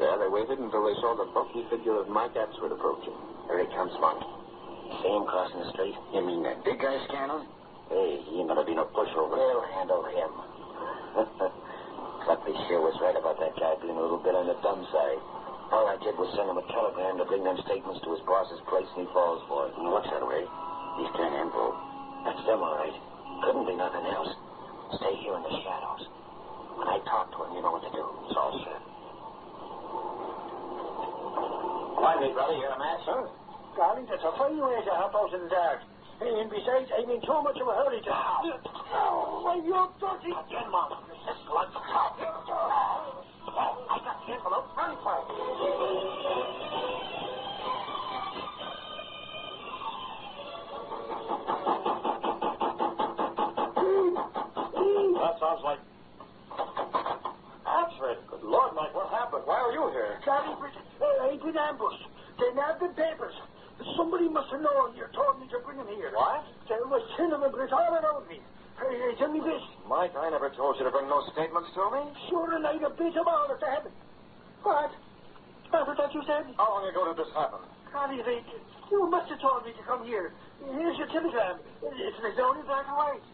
There they waited until they saw the bulky figure of Mike 𝒆𝒍'𝒔 approaching. Here he comes, Mike. See him crossing the street? You mean that big guy, Scanlon? Hey, he ain't gonna be no pushover. We'll handle him. Buckley sure was right about that guy being a little bit on the dumb side. All I did was send him a telegram to bring them statements to his boss's place, and he falls for it. Looks that way. He's turned info. That's them, all right. Couldn't be nothing else. Stay here in the shadows. When I talk to him, you know what to do. It's all set. Why, me brother, you're a match, huh? Darling, that's a funny way to help out in the dark. And besides, I'm in too much of a hurry to... Oh, why, you're dirty. Again, Mom. This is like the top. I got the envelope. Run for it. That sounds like... 𝒆𝒍'𝒔. Good Lord, Mike, what happened? Why are you here? Charlie, Bridget, I've been ambushed. They nabbed the papers. Somebody must have known you told me to bring them here. What? There was 10 of them, Bridget, all around me. Hey, tell me this. Mike, I never told you to bring those statements to me. Sure, and I'd a bit of all if they hadn't. What? What was that you said? How long ago did this happen? Connie, you must have told me to come here. Here's your telegram. It's in its only black and white.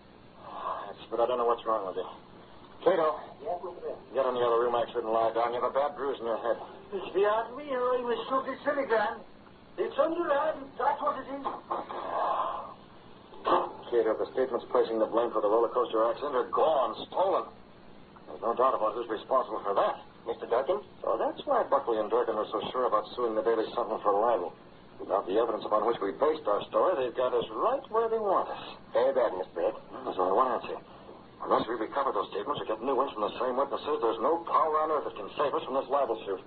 But I don't know what's wrong with you. Kato, get in the other room, Axford, and lie down. You have a bad bruise in your head. It's beyond me, or I was struck this telegram. It's underlined. That's what it is. Kato, the statements placing the blame for the roller coaster accident are gone, stolen. There's no doubt about who's responsible for that. Mr. Durkin? So that's why Buckley and Durkin are so sure about suing the Daily Sentinel for libel. Without the evidence upon which we based our story, they've got us right where they want us. Very bad, Miss Britt. There's only one answer. Unless we recover those statements or get new ones from the same witnesses, there's no power on earth that can save us from this libel suit.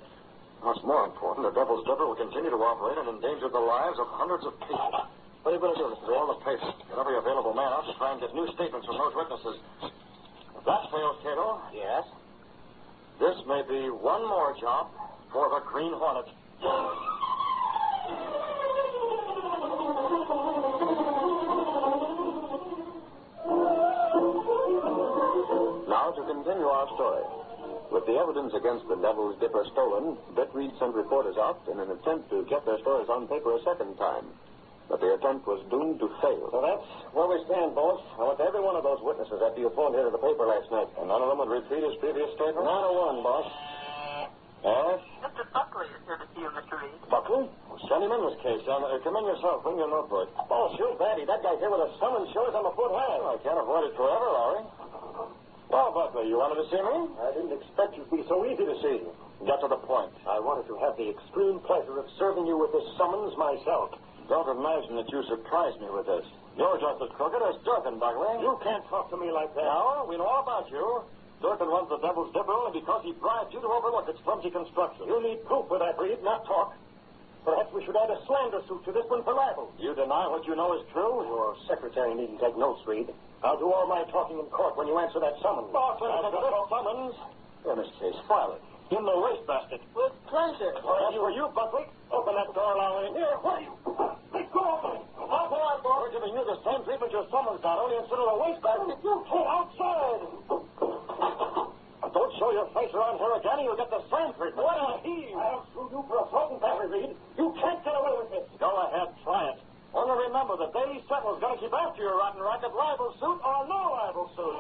What's more important, the Devil's Dipper will continue to operate and endanger the lives of hundreds of people. What are you going to do? Throw all the papers. Get every available man out to try and get new statements from those witnesses. If that fails, Kato. Yes? This may be one more job for the Green Hornet. Now to continue our story. With the evidence against the Devil's Dipper stolen, Britt Reid sent reporters out in an attempt to get their stories on paper a second time. But the attempt was doomed to fail. So that's where we stand, boss. I went to every one of those witnesses after you phoned here to the paper last night. And none of them would repeat his previous statement? Not a one, boss. Yes? Mr. Buckley is here to see you, Mr. Reid. Buckley? Well, send him in this case. Come in yourself. Bring your notebook. Oh, shoot, Daddy. That guy here with a summons shows I'm a foot high. I can't avoid it forever, Lowry. Well, Buckley, you wanted to see me? I didn't expect you'd be so easy to see. Get to the point. I wanted to have the extreme pleasure of serving you with this summons myself. Don't imagine that you surprised me with this. You're just as crooked as Durkin, Buckley. You can't talk to me like that. No, we know all about you. Durkin runs the Devil's Dipper only because he bribed you to overlook its clumsy construction. You need proof for that, Reed, not talk. Perhaps we should add a slander suit to this one for libel. You deny what you know is true? Your secretary needn't take notes, Reed. I'll do all my talking in court when you answer that summons. Boss, summons. Here, Miss Chase, file it. In the wastebasket. With pleasure. As for you, Buckley, open that door, allow me. Here, what are you? Let go of me. I'll go out, boss. We're giving you the same treatment your summons got, only instead of a wastebasket. You get outside. Don't show your face around here again, or you'll get the same treatment. What a heave. I'll sue you for assault and battery, Reed. You can't get away with this. Go ahead, try it. Only remember, the Daily Sentinel's going to keep after your rotten racket, libel suit or no libel suit.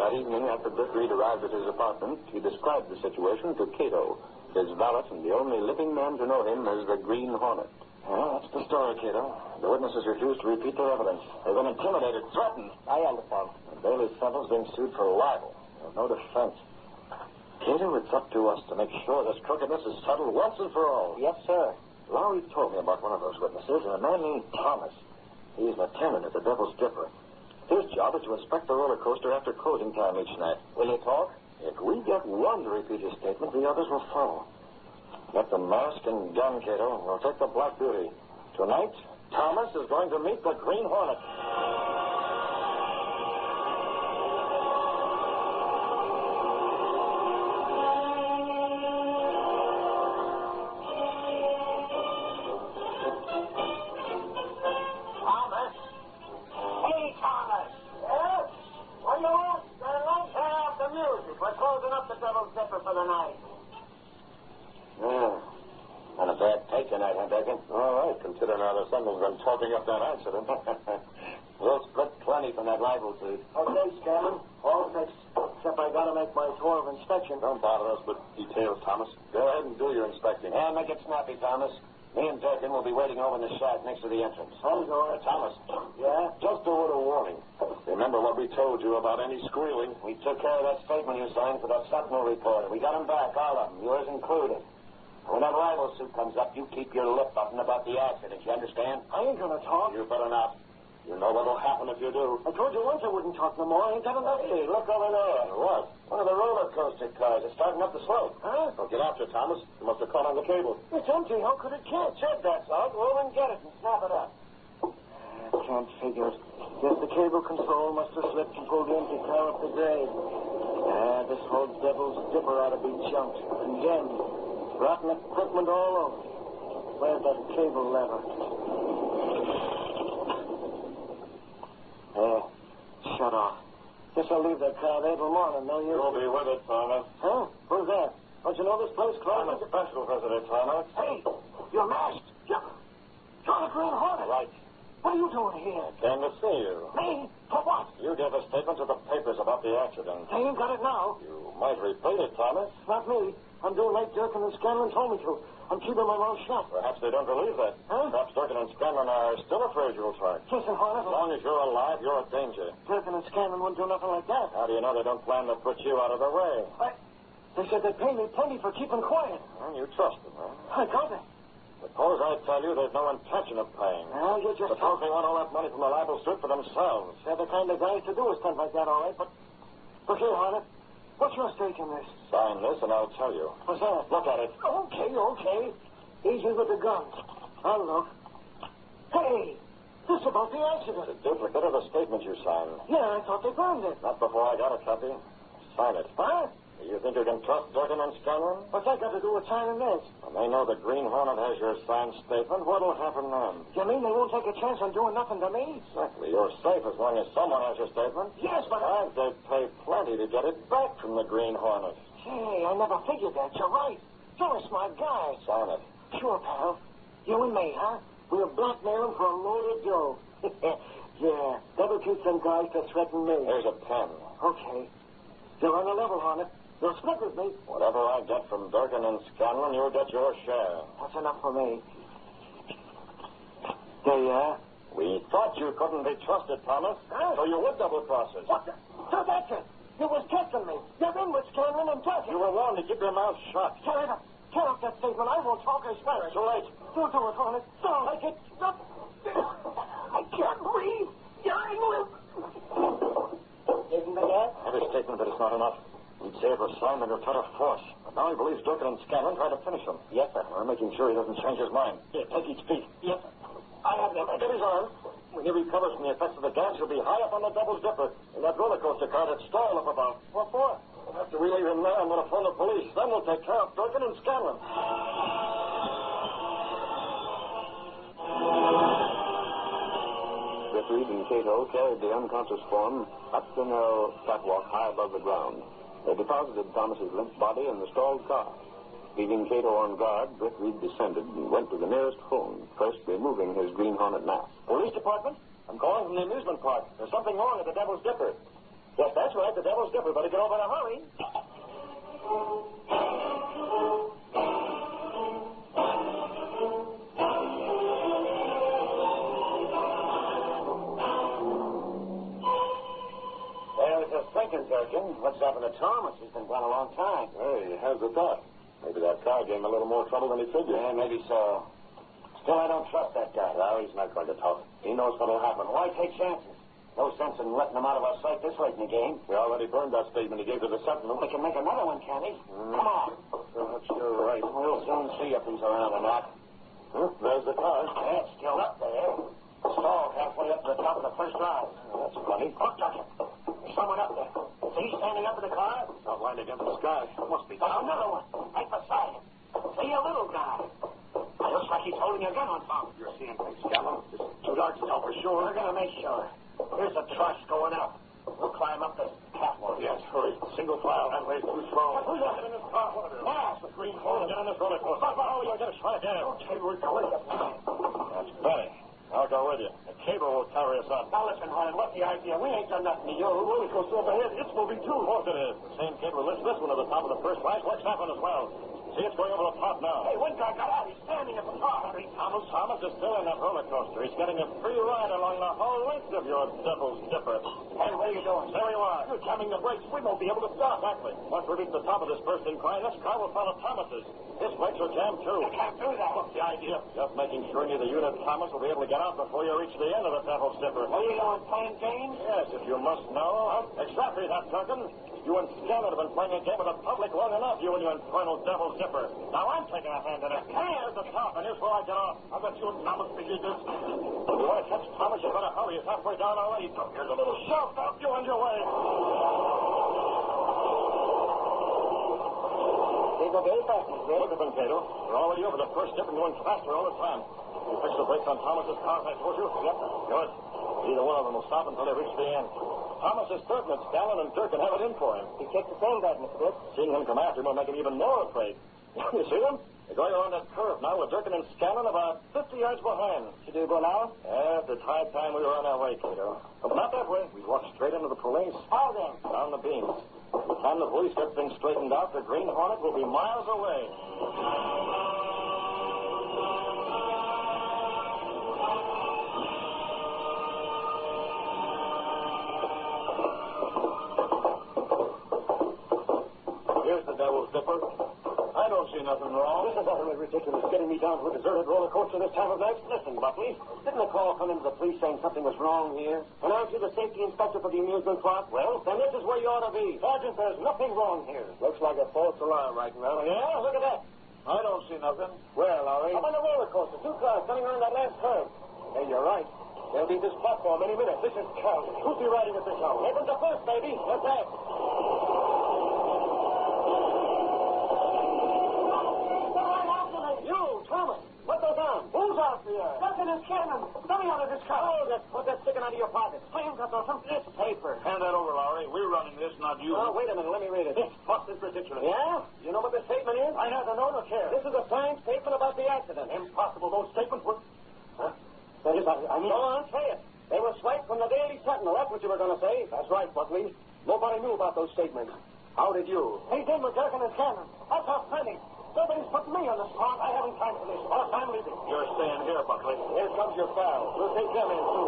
That evening, after Britt Reid arrived at his apartment, he described the situation to Kato, his valet and the only living man to know him as the Green Hornet. Well, that's the story, Kato. The witnesses refused to repeat their evidence. They've been intimidated, threatened. I understand. The Daily Sentinel's being sued for libel. There's no defense. Kato, it's up to us to make sure this crookedness is settled once and for all. Yes, sir. Lowry told me about one of those witnesses, and a man named Thomas. He's an attendant at the Devil's Dipper. His job is to inspect the roller coaster after closing time each night. Will you talk? If we get one to repeat his statement, the others will follow. Get the mask and gun, Kato. We'll take the Black Beauty. Tonight, Thomas is going to meet the Green Hornet. Thomas? Hey, Thomas. Yes? What do you want? Let's turn off the music. We're closing up the Devil's Dipper for the night. Not a bad take tonight, huh, Durkin? All right, considering how the Sentinel's been talking up that accident. We'll split plenty from that libel suit. Okay, Scanlon. All fixed. Except I gotta make my tour of inspection. Don't bother us with details, Thomas. Go ahead and do your inspecting. Yeah, make it snappy, Thomas. Me and Durkin will be waiting over in the shack next to the entrance. Thomas. Yeah? Just a word of warning. Remember what we told you about any squealing? We took care of that statement you signed for that Sentinel reporter. We got him back, all of them, yours included. When that rival suit comes up, you keep your lip button about the accident. You understand? I ain't gonna talk. You better not. You know what'll happen if you do. I told you once I wouldn't talk no more. I ain't got enough. Hey, look over there. What? One of the roller coaster cars is starting up the slope. Huh? Well, get after it, Thomas. You must have caught on the cable. It's empty. How could it catch? Check that, Salt. Roll and get it and snap it up. I can't figure it. Guess the cable control must have slipped and pulled the empty car up the grade. This whole Devil's Dipper ought to be junked. Condemned. Rotten equipment all over. Where's that cable lever? Shut off. Guess I'll leave that car there till morning, no use. You'll be with it, Thomas. Huh? Who's that? Don't you know this place closed? I'm a special visitor, Thomas. Hey, you're masked. You're the Green Hornet. Right. What are you doing here? Came to see you. Me? For what? You gave a statement to the papers about the accident. I ain't got it now. You might repeat it, Thomas. Not me. I'm doing like Durkin and Scanlon told me to. I'm keeping my mouth shut. Perhaps they don't believe that. Huh? Perhaps Durkin and Scanlon are still afraid you'll try. Listen, Hornet. As long as you're alive, you're a danger. Durkin and Scanlon wouldn't do nothing like that. How do you know they don't plan to put you out of the way? They said they'd pay me plenty for keeping quiet. Well, you trust them, huh? I got it. Suppose I tell you there's no intention of paying. Well, you just... Suppose they want all that money from the libel suit for themselves. They're the kind of guys to do a stunt like that, all right, but... Look here, Hornet. What's your stake in this? Sign this and I'll tell you. What's that? Look at it. Okay. Easy with the guns. I'll look. Hey! This is about the accident. It's a duplicate of the statement you signed. Yeah, I thought they burned it. Not before I got a copy. Sign it. What? You think you can trust Durkin and Scanlon? What's that got to do with signing this? When they know the Green Hornet has your signed statement, what'll happen then? You mean they won't take a chance on doing nothing to me? Exactly. You're safe as long as someone has your statement. Yes, but... They'd pay plenty to get it back from the Green Hornet. Hey, I never figured that. You're right. You're a smart guy. Sign it. Sure, pal. You and me, huh? We'll blackmail him for a load of dough. Yeah, that'll teach some guys to threaten me. Here's a pen. Okay. You're on the level, Hornet. You'll split with me. Whatever I get from Durkin and Scanlon, you'll get your share. That's enough for me. There you are. We thought you couldn't be trusted, Thomas. Huh? So you would double-cross us. What the? So that's it. You was testing me. You're in with Scanlon and Durkin. You were warned to keep your mouth shut. Tear up that statement. I won't talk. I swear it. Too late. Don't do it, Hornet. Don't. I can't. Stop. I can't breathe. Dying with. Isn't that? Every statement, but it's not enough. He'd say it was slammed under threat of force. But now he believes Durkin and Scanlon tried to finish him. Yes, sir. We're making sure he doesn't change his mind. Here, take each piece. Yes, sir. I have them. Get his arm. When he recovers from the effects of the gas, he'll be high up on the Devil's Dipper in that roller coaster car that's stalled up above. What for? After we leave him there, I'm going to phone the police. Then we'll take care of Durkin and Scanlon. Britt Reid and Kato carried the unconscious form up the narrow catwalk high above the ground. They deposited Thomas's limp body in the stalled car. Leaving Kato on guard, Britt Reid descended and went to the nearest phone, first removing his Green Hornet mask. Police department? I'm calling from the amusement park. There's something wrong at the Devil's Dipper. Yes, that's right, the Devil's Dipper. Better get over in a hurry. There's a second, Durkin. What's happened to Thomas? He's been gone a long time. Hey, how's the thought? Maybe that car gave him a little more trouble than he figured. Yeah, maybe so. Still, I don't trust that guy. Well, he's not going to talk. He knows what'll happen. Why take chances? No sense in letting him out of our sight this late in the game. We already burned that statement he gave to the Sentinel. We can make another one, can't he? Come on. Perhaps you're right. We'll soon see if he's around or not. Huh? There's the car. Yeah, it's still up there. Stalled halfway up to the top of the first drive. Oh, that's funny. Look, Durkin. There's someone up there. See, standing up in the car? Outlined against the sky. Must be. Another one. Right beside him. See, a little guy. It looks like he's holding a gun on top. You're seeing things, Scanlon. It's too dark to tell for sure. We're going to make sure. Here's a truss going up. We'll climb up this catwalk. Yes, hurry. Single file. That way's too slow. Who's that in this car? What is it? Yes, the Green Hornet. Get on this roller coaster. You'll get a shot again. Okay, we're going up. That's better. I'll go with you. The cable will carry us up. Now, listen, Hornet, what's the idea? We ain't done nothing to you. The roller coaster up ahead. It's moving, too. Of course it is. The same cable lifts this one to the top of the first rise. What's happened as well? See, it's going over the top now. Hey, one guy got out. He's standing at the top. Hurry, Thomas. Thomas is still in that roller coaster. He's getting a free ride along the whole length of your Devil's Dipper. Hey, what are you doing? There you are. You're jamming the brakes. We won't be able to stop. Exactly. Once we reach the top of this first incline, this car will follow Thomas's. His brakes are jammed, too. You can't do that. What's the idea? Just making sure neither you nor Thomas will be able to get out before you reach the end of the Devil's Dipper. What are you doing, playing games? Yes, if you must know. Exactly that, Durkin. You and Scanlon have been playing a game with the public long enough, you and your infernal Devil's Dipper. Now I'm taking a hand in it. Here's the top, and here's where I get off. I'll let you and Thomas begin this. If you want to catch Thomas, you better hurry. He's halfway down already. Here's a little shove. Stop you on your way. They go very fast, Mr. Look at them, Kato. They're already over the first dip and going faster all the time. You fix the brakes on Thomas's car, as I told you? Yep. Good. Either one of them will stop until they reach the end. Thomas is certain that Scanlon and Durkin have it in for him. He takes the same guy, Mr. Britt. Seeing him come after him will make him even more afraid. You see them? They're going around that curve now with Durkin and Scanlon about 50 yards behind. Should we go now? Yeah, it's high time we were on our way, Kato. But not that way. We walked straight into the police. How then? Down the beams. By the time the police get things straightened out, the Green Hornet will be miles away. Here's the Devil's Dipper. I don't see nothing wrong. This is utterly ridiculous, getting me down to a deserted roller coaster this time of night. Listen, Buckley. Didn't a call come into the police saying something was wrong here? And aren't you the safety inspector for the amusement park? Well, then this is where you ought to be. Sergeant, there's nothing wrong here. Looks like a false alarm right now. Yeah, look at that. I don't see nothing. Where, Larry? I'm on the roller coaster. Two cars coming around that last curve. Hey, you're right. They'll be this platform any minute. This is Carl. Who'll be riding at this hour? Open the first, baby. What's that? What goes on? Who's out there? Durkin and Scanlon. Let me out of this car. Oh, what's that sticking out of your pocket? Handcuffs or something? It's paper. Hand that over, Larry. We're running this, not you. Oh, wait a minute. Let me read it. This fuss is ridiculous. Yeah? You know what the statement is? I neither know nor care. This is a signed statement about the accident. Impossible. Those statements were... Huh? That is, I mean... Go on, say it. They were swiped from the Daily Sentinel. That's what you were going to say. That's right, Buckley. Nobody knew about those statements. How did you? He did with Durkin and Scanlon. That's how funny. Somebody's put me on the spot. I haven't time for this. Boss, I'm leaving. You're staying here, Buckley. Here comes your pal. We'll take them in, too.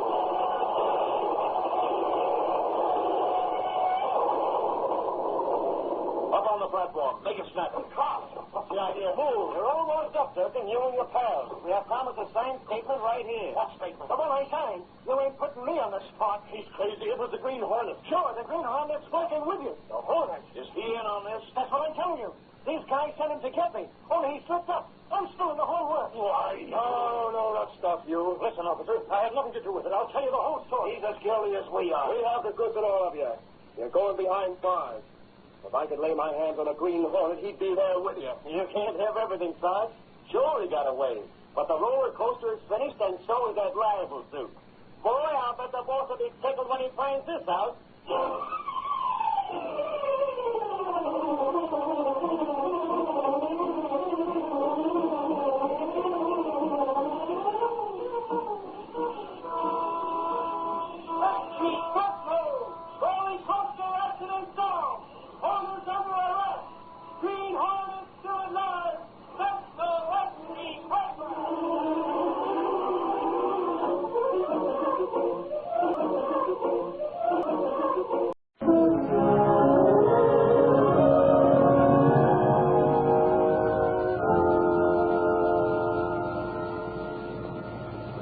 Up on the platform. Make it snappy. Cops! off the idea. Move. We're almost up, Durkin, you and your pals. We have promised the same statement right here. What statement? The one I signed. You ain't putting me on the spot. He's crazy. It was the Green Hornet. Sure, the Green Hornet's working with you. The Hornet? Is he in on this? That's what I'm telling you. These guys sent him to get me. Only he slipped up. I'm still in the whole work. Why? No, not stuff, you. Listen, officer, I had nothing to do with it. I'll tell you the whole story. He's as guilty as we are. We have the goods at all of you. You're going behind bars. If I could lay my hands on a Green Hornet, he'd be there with you. You can't have everything, Sarge. Sure, he got away. But the roller coaster is finished, and so is that rival suit. Boy, I'll bet the boss will be tickled when he finds this out.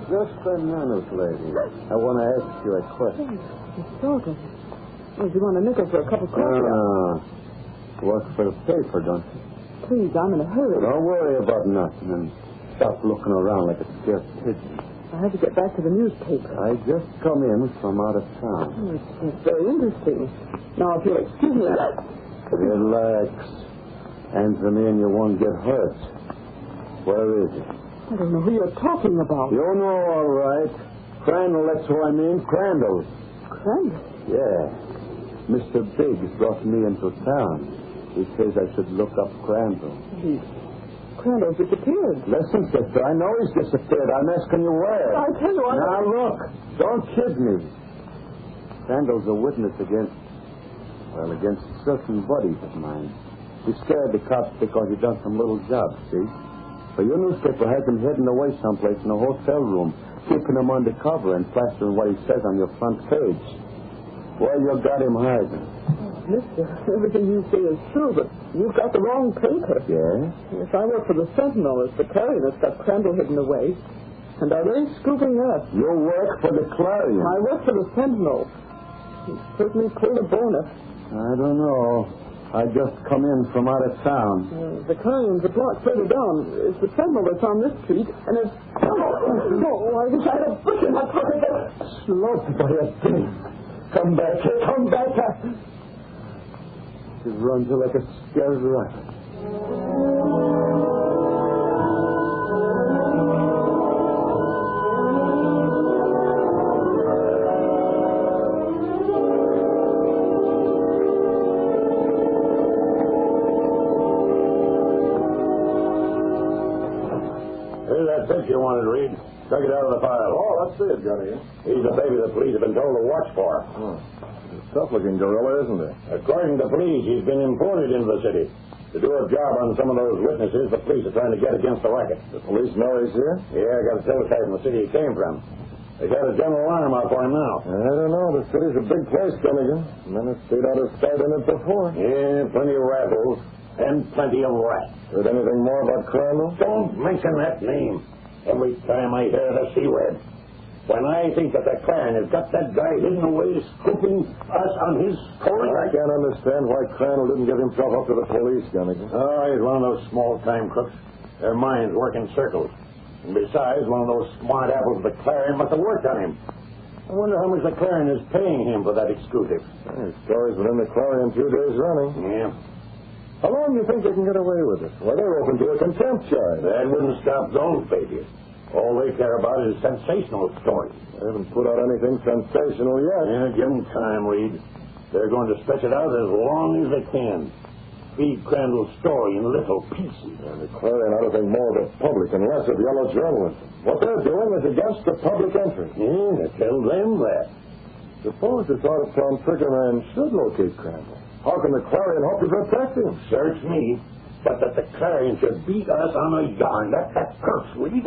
Just a minute, lady. I want to ask you a question. Miss Thornton. Oh, do you want a nickel for a cup of coffee? Work for the paper, don't you? Please, I'm in a hurry. Don't worry about nothing and stop looking around like a scared pigeon. I have to get back to the newspaper. I just come in from out of town. Oh, it's very interesting. Now, if you'll excuse me... Relax. Answer me and you won't get hurt. Where is it? I don't know who you're talking about. You know all right. Crandall, that's who I mean. Crandall. Crandall? Yeah. Mr. Biggs brought me into town. He says I should look up Crandall. Crandall's disappeared. Listen, sister, I know he's disappeared. I'm asking you where. I tell you, Now, look. Don't kid me. Crandall's a witness against certain buddies of mine. He scared the cops because he done some little job, see? So your newspaper has him hidden away someplace in a hotel room, keeping him undercover and plastering what he says on your front page. Well, you got him hiding. Mister, everything you say is true, but you've got the wrong paper. Yeah? Yes, I work for the Sentinel. It's the Clarion that's got Crandall hidden away. And are they scooping up? You work for the Clarion? I work for the Sentinel. He certainly pulled a boner. I don't know. I just come in from out of town. The Clarion's a block further down. It's the Sentinel that's on this street, and it's... Oh, I wish I had a brick in my pocket. Slow by a thing. Come back here. Come back here. She runs like a scared rat. You wanted, Reid. Took it out of the file. Oh, let's see it, Johnny. He's the baby the police have been told to watch for. He's a tough-looking gorilla, isn't he? According to police, he's been imported into the city. To do a job on some of those witnesses the police are trying to get against the racket. The police know he's here? Yeah, I got a teletype from the city he came from. They got a general alarm out for him now. I don't know. The city's a big place, Gunnigan. Men have stayed out of sight in it before. Yeah, plenty of rattles and plenty of rats. Heard anything more about Crandall? Don't mention that name. Every time I hear the C word. When I think that the Clarion has got that guy hidden away, scooping us on his story. I can't understand why Crandall didn't get himself up to the police, Gunnigan. Oh, he's one of those small-time crooks. Their minds work in circles. And besides, one of those smart apples of the Clarion must have worked on him. I wonder how much the Clarion is paying him for that exclusive. His story's been in the Clarion 2 days running. Yeah. How long do you think they can get away with it? Well, they're open to a contempt charge. That wouldn't stop those babies. All they care about is sensational stories. They haven't put out anything sensational yet. Yeah, give them time, Reid. They're going to stretch it out as long as they can. Feed Crandall's story in little pieces. And the Clarion ought to think more of the public and less of yellow journalism. What they're doing is against the public interest. Yeah, tell them that. Suppose this out-of-town trigger man should locate Crandall. How can the Clarion hope to protect him? Search me. But that the Clarion should beat us on a yarn, that's curse, Reid.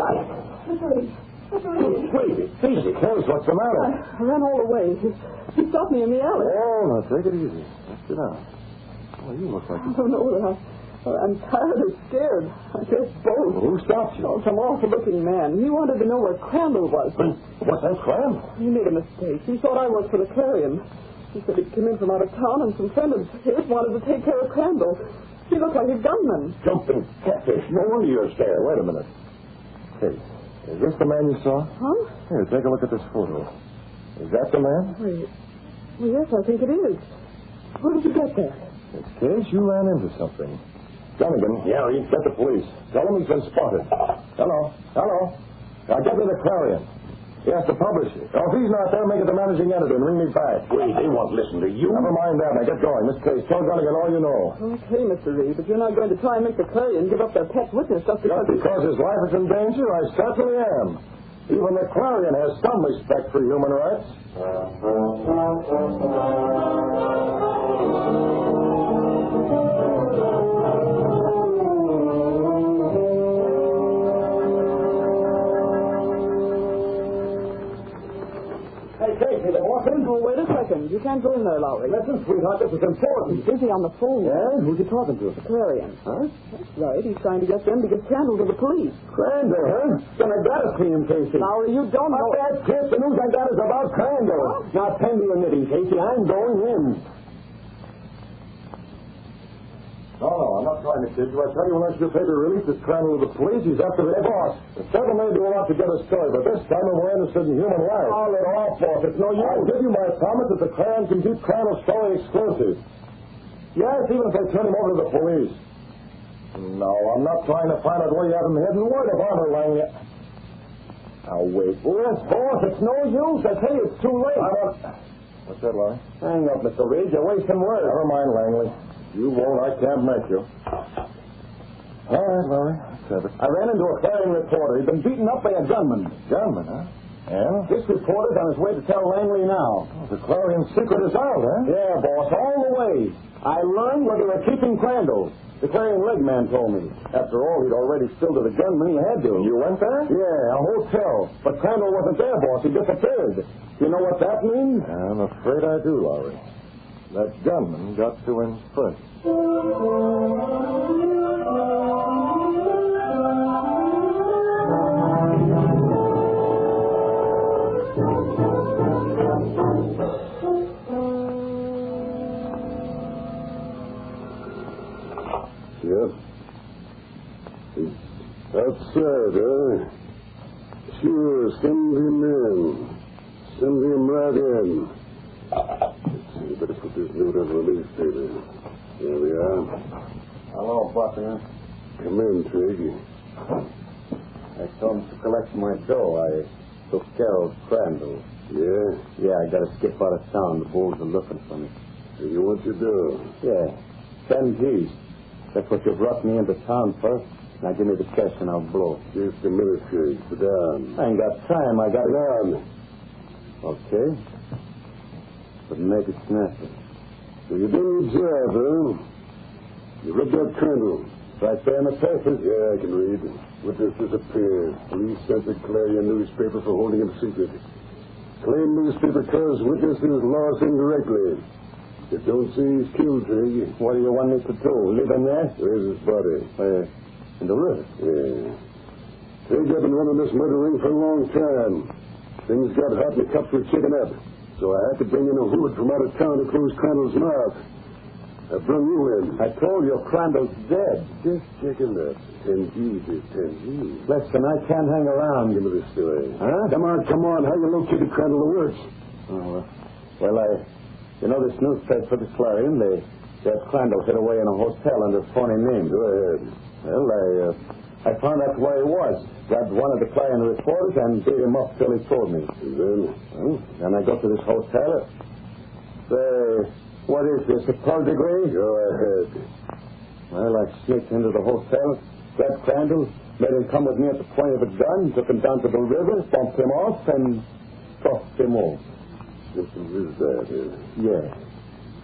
Wait, easy. Tell us what's the matter. I ran all the way. He stopped me in the alley. Oh, now take it easy. Let's sit down. Oh, you look like... I don't know that I'm tired or scared. I guess both. Well, who stopped you? Oh, some awful-looking man. He wanted to know where Crandall was. What's that, Crandall? He made a mistake. He thought I worked for the Clarion. He said he'd come in from out of town, and some friends of his wanted to take care of Crandall. He looked like a gunman. Jumping catfish. No wonder you're scared. Wait a minute. Hey, is this the man you saw? Huh? Here, take a look at this photo. Is that the man? Wait. Well, yes, I think it is. Where did you get that? It's case you ran into something. Dunnigan. Yeah, get the police. Tell them he's been spotted. Hello. Now get to the Clarion. Yes, the publisher. Now, if he's not there, make it the managing editor and ring me back. Wait, they won't listen to you. Never mind that. Now get going. This case, tell Dunnigan all you know. Okay, Mr. Reid, but you're not going to try and make the Clarion give up their pet witness just because... Just because his life is in danger? I certainly am. Even the Clarion has some respect for human rights. Casey, they're walking. Oh, wait a second. You can't go in there, Lowry. Listen, sweetheart, this is important. He's busy on the phone. Yeah? Who's he talking to? The Clarion. Huh? That's right. He's trying to get them to give Crandall to the police. Crandall, huh? Then I gotta see him, Casey. Lowry, you don't know... That kid, the news I got is about Crandall. Huh? Now, tend to your knitting, Casey. I'm going in. No, I'm not trying to kid you. I tell you, unless your paper releases Crandall to the police, he's after the boss. The seven may do a lot to get a story, but this time we're interested in human life. Oh, let off, boss. It's no use. I'll give you my promise that the Clarion can keep Crandall's story exclusive. Yes, even if they turn him over to the police. No, I'm not trying to find out where you have him hidden. Word of honor, Langley. Now, wait. Yes, boss, it's no use. I tell you, it's too late. What's that, Larry? Hang up, Mr. Reid. You're wasting words. Never mind, Langley. You won't. I can't make you. All right, Larry. Let's have it. I ran into a Clarion reporter. He'd been beaten up by a gunman. Gunman, huh? Yeah? This reporter's on his way to tell Langley now. Oh, the Clarion secret is out, huh? Yeah, boss, all the way. I learned where they were keeping Crandall. The Clarion leg man told me. After all, he'd already spilled to the gunman. He had to. You went there? Yeah, a hotel. But Crandall wasn't there, boss. He disappeared. You know what that means? I'm afraid I do, Lowry. That gunman got to him first. Yep. He's outside, huh? Sure, send him in. Send him right in. You better put this note on the release paper. There we are. Hello, Buckner. Come in, Trigg. I told him to collect my dough. I took care of Crandall. Yeah? Yeah, I got to skip out of town. The bulls are looking for me. So you want your dough? Yeah. 10 G's. That's what you brought me into town for. Now give me the cash and I'll blow. Just a minute, Trigg. Sit down. I ain't got time. I got to... Sit down. Okay. But make it snappy. So you done your job, huh? You read that Crandall. Right there in the papers? Yeah, I can read. Witness disappeared. Police sent the Clarion newspaper for holding him secret. Claim newspaper cause witness is lost indirectly. You don't see he's killed, Trigg. What do you want me to do? Leave him there? Where's his body? In the river? Yeah. Trigg, I've been running this murder ring for a long time. Things got hot and the cops were checking up. So I had to bring in a hood from out of town to close Crandall's mouth. I brought you in. I told you Crandall's dead. Just checking that. 10 G's is 10 G's. Listen, I can't hang around. Give me the story. Huh? Come on. How you located Crandall the works? Oh, well, you know this newspaper, the Clarion, they had Crandall hid away in a hotel under a phony name. Go ahead. Well, I found out where he was. Grabbed one of the Clarion reporters and beat him up till he told me. And then? Well, then I go to this hotel. What is this, a third degree? Go ahead. Well, I sneaked into the hotel, grabbed Crandall, made him come with me at the point of a gun, took him down to the river, bumped him off, and tossed him off. This is that, Yeah.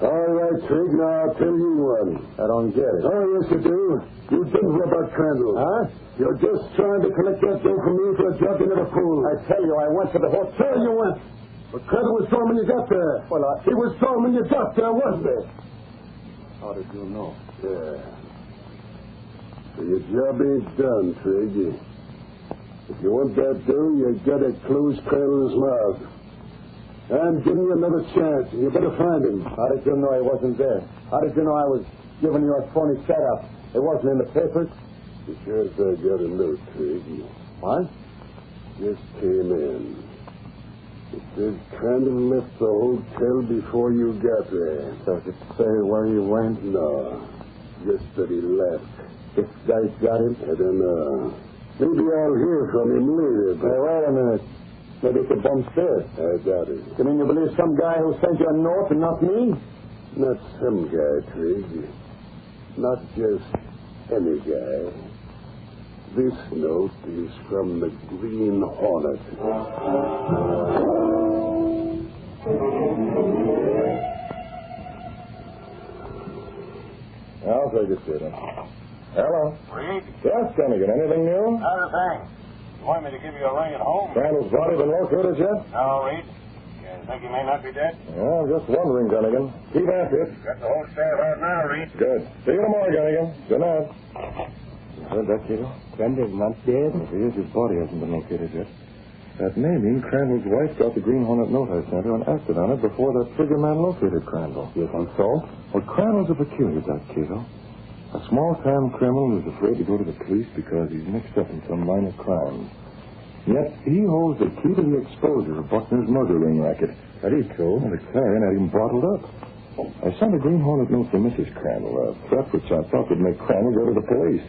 All right, Trigg, now I'll tell you one. I don't get it. Oh, yes, you do. You didn't rub out Crandall. Huh? You're just trying to collect that dough from me for a job you never pulled. I tell you, I went to the hotel. Sure you went. But Crandall was told when you got there. Well, He was told when you got there, wasn't he? How did you know? Yeah. Your job ain't done, Trigg. If you want that dough, you gotta close Crandall's mouth. And give me another chance. You better find him. How did you know he wasn't there? How did you know I was giving you a phony setup? It wasn't in the papers? Because I got a note, Trigg. What? Just came in. It says Crandall left the hotel before you got there. Does it say where he went? No. Just that he left. This guy's got him? I don't know. Maybe I'll hear from him later, but... Hey, wait a minute. Maybe it's a bum still. I doubt it. You mean you believe some guy who sent you a note and not me? Not some guy, Trigg. Not just any guy. This note is from the Green Hornet. I'll take it, Kato. Hello? Reid? Yes, Dunnigan. Anything new? Not a thing. You want me to give you a ring at home? Crandall's body been located yet? No, Reid. You think he may not be dead? Yeah, I'm just wondering, Dunnigan. Keep after it. Got the whole staff out now, Reid. Good. See you tomorrow, Dunnigan. Good night. You heard that, Kato? Crandall's not dead? If he is, his body hasn't been located yet. That may mean Crandall's wife got the Green Hornet note I sent her and acted on it before that trigger man located Crandall. You think so? Well, Crandall's a peculiar duck, Kato. A small-time criminal who's afraid to go to the police because he's mixed up in some minor crime. Yet he holds the key to the exposure of Buckner's murder ring racket. That is true. And the Clarion had him bottled up. I sent a Green Hornet note to Mrs. Crandall, a threat which I thought would make Crandall go to the police.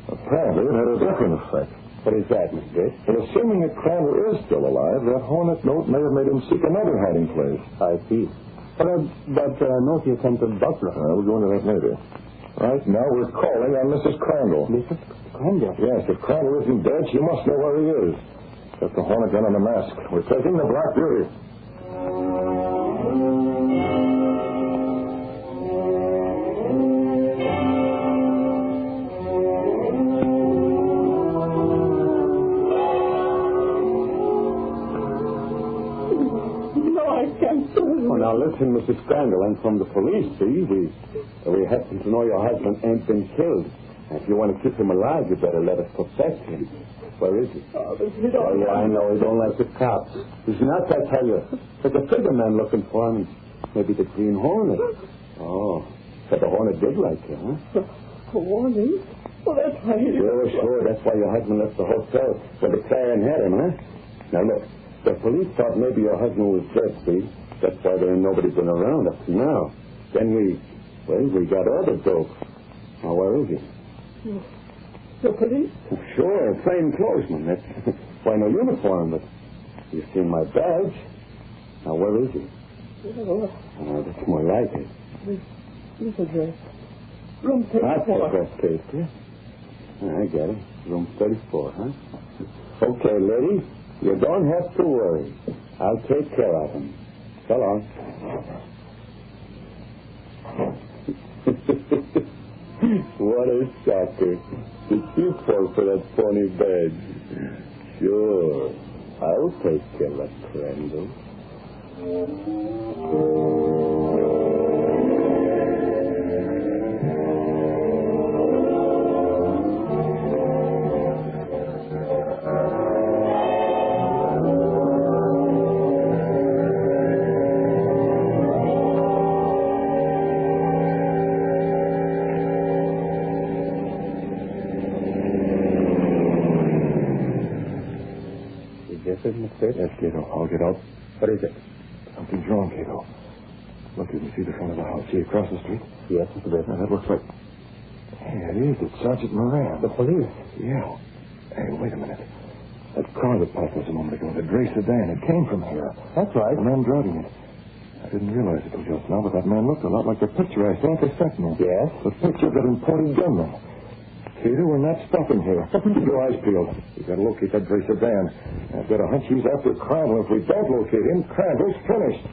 Apparently, it had a different effect. What is that, Miss Britt? Well, assuming that Crandall is still alive, that Hornet note may have made him seek another hiding place. I see. But that note you sent to Buckner. We'll go into that later. Right now, we're calling on Mrs. Crandall. Mrs. Crandall? Yes, if Crandall isn't dead, she must know where he is. Got the Hornet gun and the mask. We're taking the Black Beauty. Oh, now listen, Mrs. Crandall, I'm from the police, see? We happen to know your husband ain't been killed. And if you want to keep him alive, you better let us protect him. Where is he? Oh, yeah, I know. He don't like the cops. He's not, I tell you. There's a figure man looking for him. Maybe the Green Hornet. Oh, but the Hornet did like him, huh? A warning? Well, that's why he... Sure. That's why your husband left the hotel where the Clarion had him, huh? Now, look, the police thought maybe your husband was dead, see? That's why there ain't nobody been around up to now. Then we got other dope. Now, where is he? The police? Sure, plainclothesman. That's why no uniform, but you've seen my badge. Now, where is he? Oh, that's more like it. This address. Room 34. That's the best case, yeah? I get it. Room 34, huh? Okay, lady. You don't have to worry. I'll take care of him. So long. What a shocker. Did you fall for that phony badge? Sure. I'll take care of Crandall. Yes, Kato. I'll get out. What is it? Something's wrong, Kato. Look, you can see the front of the house. See across the street? Yes, Mr. Britt. Now, that looks like... Hey, it is. It's Sergeant Moran. The police? Yeah. Hey, wait a minute. That car that passed us a moment ago, the gray sedan, it came from here. That's right. The man driving it. I didn't realize it till just now, but that man looked a lot like the picture I saw at the Sentinel. Yes? The picture of that imported gunman. Kato, we're not stopping here. Keep your eyes peeled. We've got to locate that gray sedan. I've got a hunch he's after Crandall. If we don't locate him, Crandall's finished.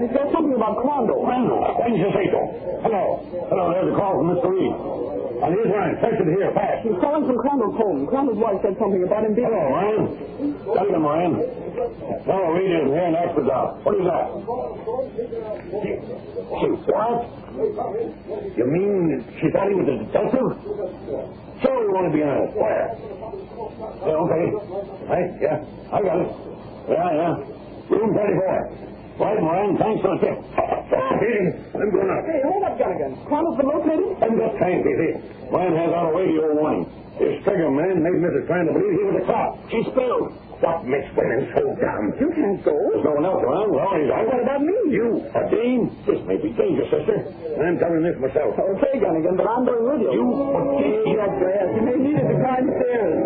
He's got something about Crandall. Crandall? When did you say so? Hello. Hello, there's a call from Mr. Reid. On his line. Fetch it here, fast. He's calling from Crandall's home. Crandall's wife said something about him being... Hello, Ryan. Tell him, Ryan. No, Reid isn't here and ask for Doc. What is that? She what? You mean she thought he was a detective? Sure, we want to be honest. Where? Yeah, okay. Right, yeah. I got it. Yeah. Room 34. Right, Ryan, thanks for the tip. I'm going up. Hey, hold up, Gunnigan. Crandall's been located? I'm just trying, Casey. Ryan has out a radio warning. This trigger man made Mrs. Crandall believe he was a cop. She spilled. What makes women so dumb? You can't go. There's no one else around. Well, he's out. What about me? You, a Dean? This may be dangerous, sister. I'm telling this myself. Okay, Gunnigan, but I'm going with you. You, your grass. You may need it to climb the stairs.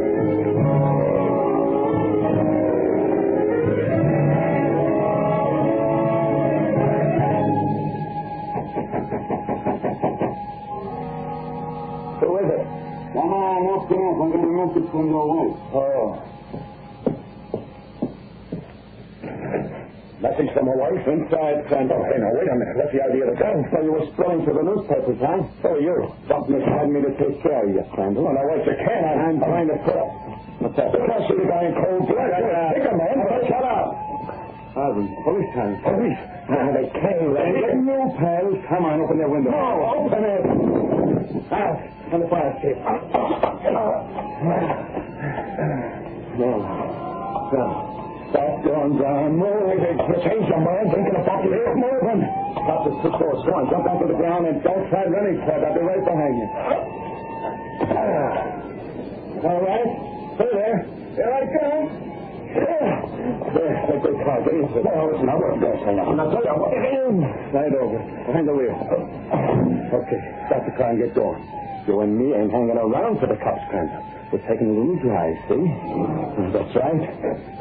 Who is it? Come on, what's going on? I'm going to message from your wife. Oh. Message from my wife inside Crandall. Hey, now, wait a minute. What's the idea of the gun? So you were spilling to the newspapers, huh? So are you. Something had me to take care of you, Crandall. Well, now, wait, you can't. I'm trying to put up. What's that? You can't see the guy in cold blood. Pick him, man. Shut up. Police time. Police? They can't let me. No, pals. Come on, open their window. No, open it. On the fire escape. No. Stop going down. Move. You changed your mind, thinking about the air moving. Stop this too close. Go on, jump down to the ground and don't try running, Fred. I'll be right behind you. All right. Stay there. Here I come. There, take the car. Get in. No, listen, I won't go. I'm not telling you. Get in. Slide over. Behind the wheel. Okay, stop the car and get going. You and me ain't hanging around for the cops, Crandall. We're taking a little drive, see? That's right.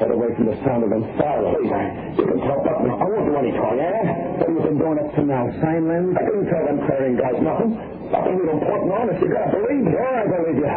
Head away from the sound of them sirens. You can talk up now. I won't do any talking, eh? What have you been doing up to now? Sign language? I didn't tell them clearing guys nothing. Nothing real important, honest. You gotta believe. Yeah, I believe you.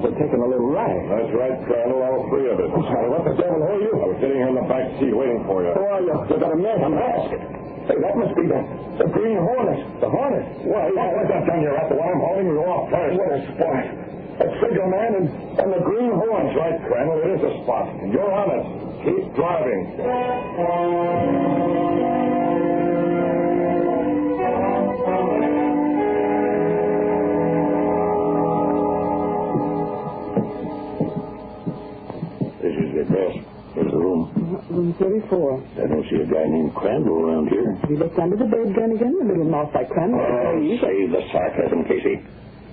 We're taking a little ride. That's right, Colonel. All three of us. I'm sorry, what the devil are you? I was sitting here in the back seat waiting for you. Who are you? You got a mask. Hey, that must be the Green Hornet. The Hornet? Why, what's that gun you're at? The one I'm holding you off first. What a spot. That's Figure Man and the Green Hornet. That's right, Crandall. It is a spot. And you're on it. Keep driving. This is the address. Here's the room. Room 34. I don't see a guy named Crandall around here. He looked under the bed, Gunnigan. A little mouth like Crandall. Oh, save the sarcasm, Casey.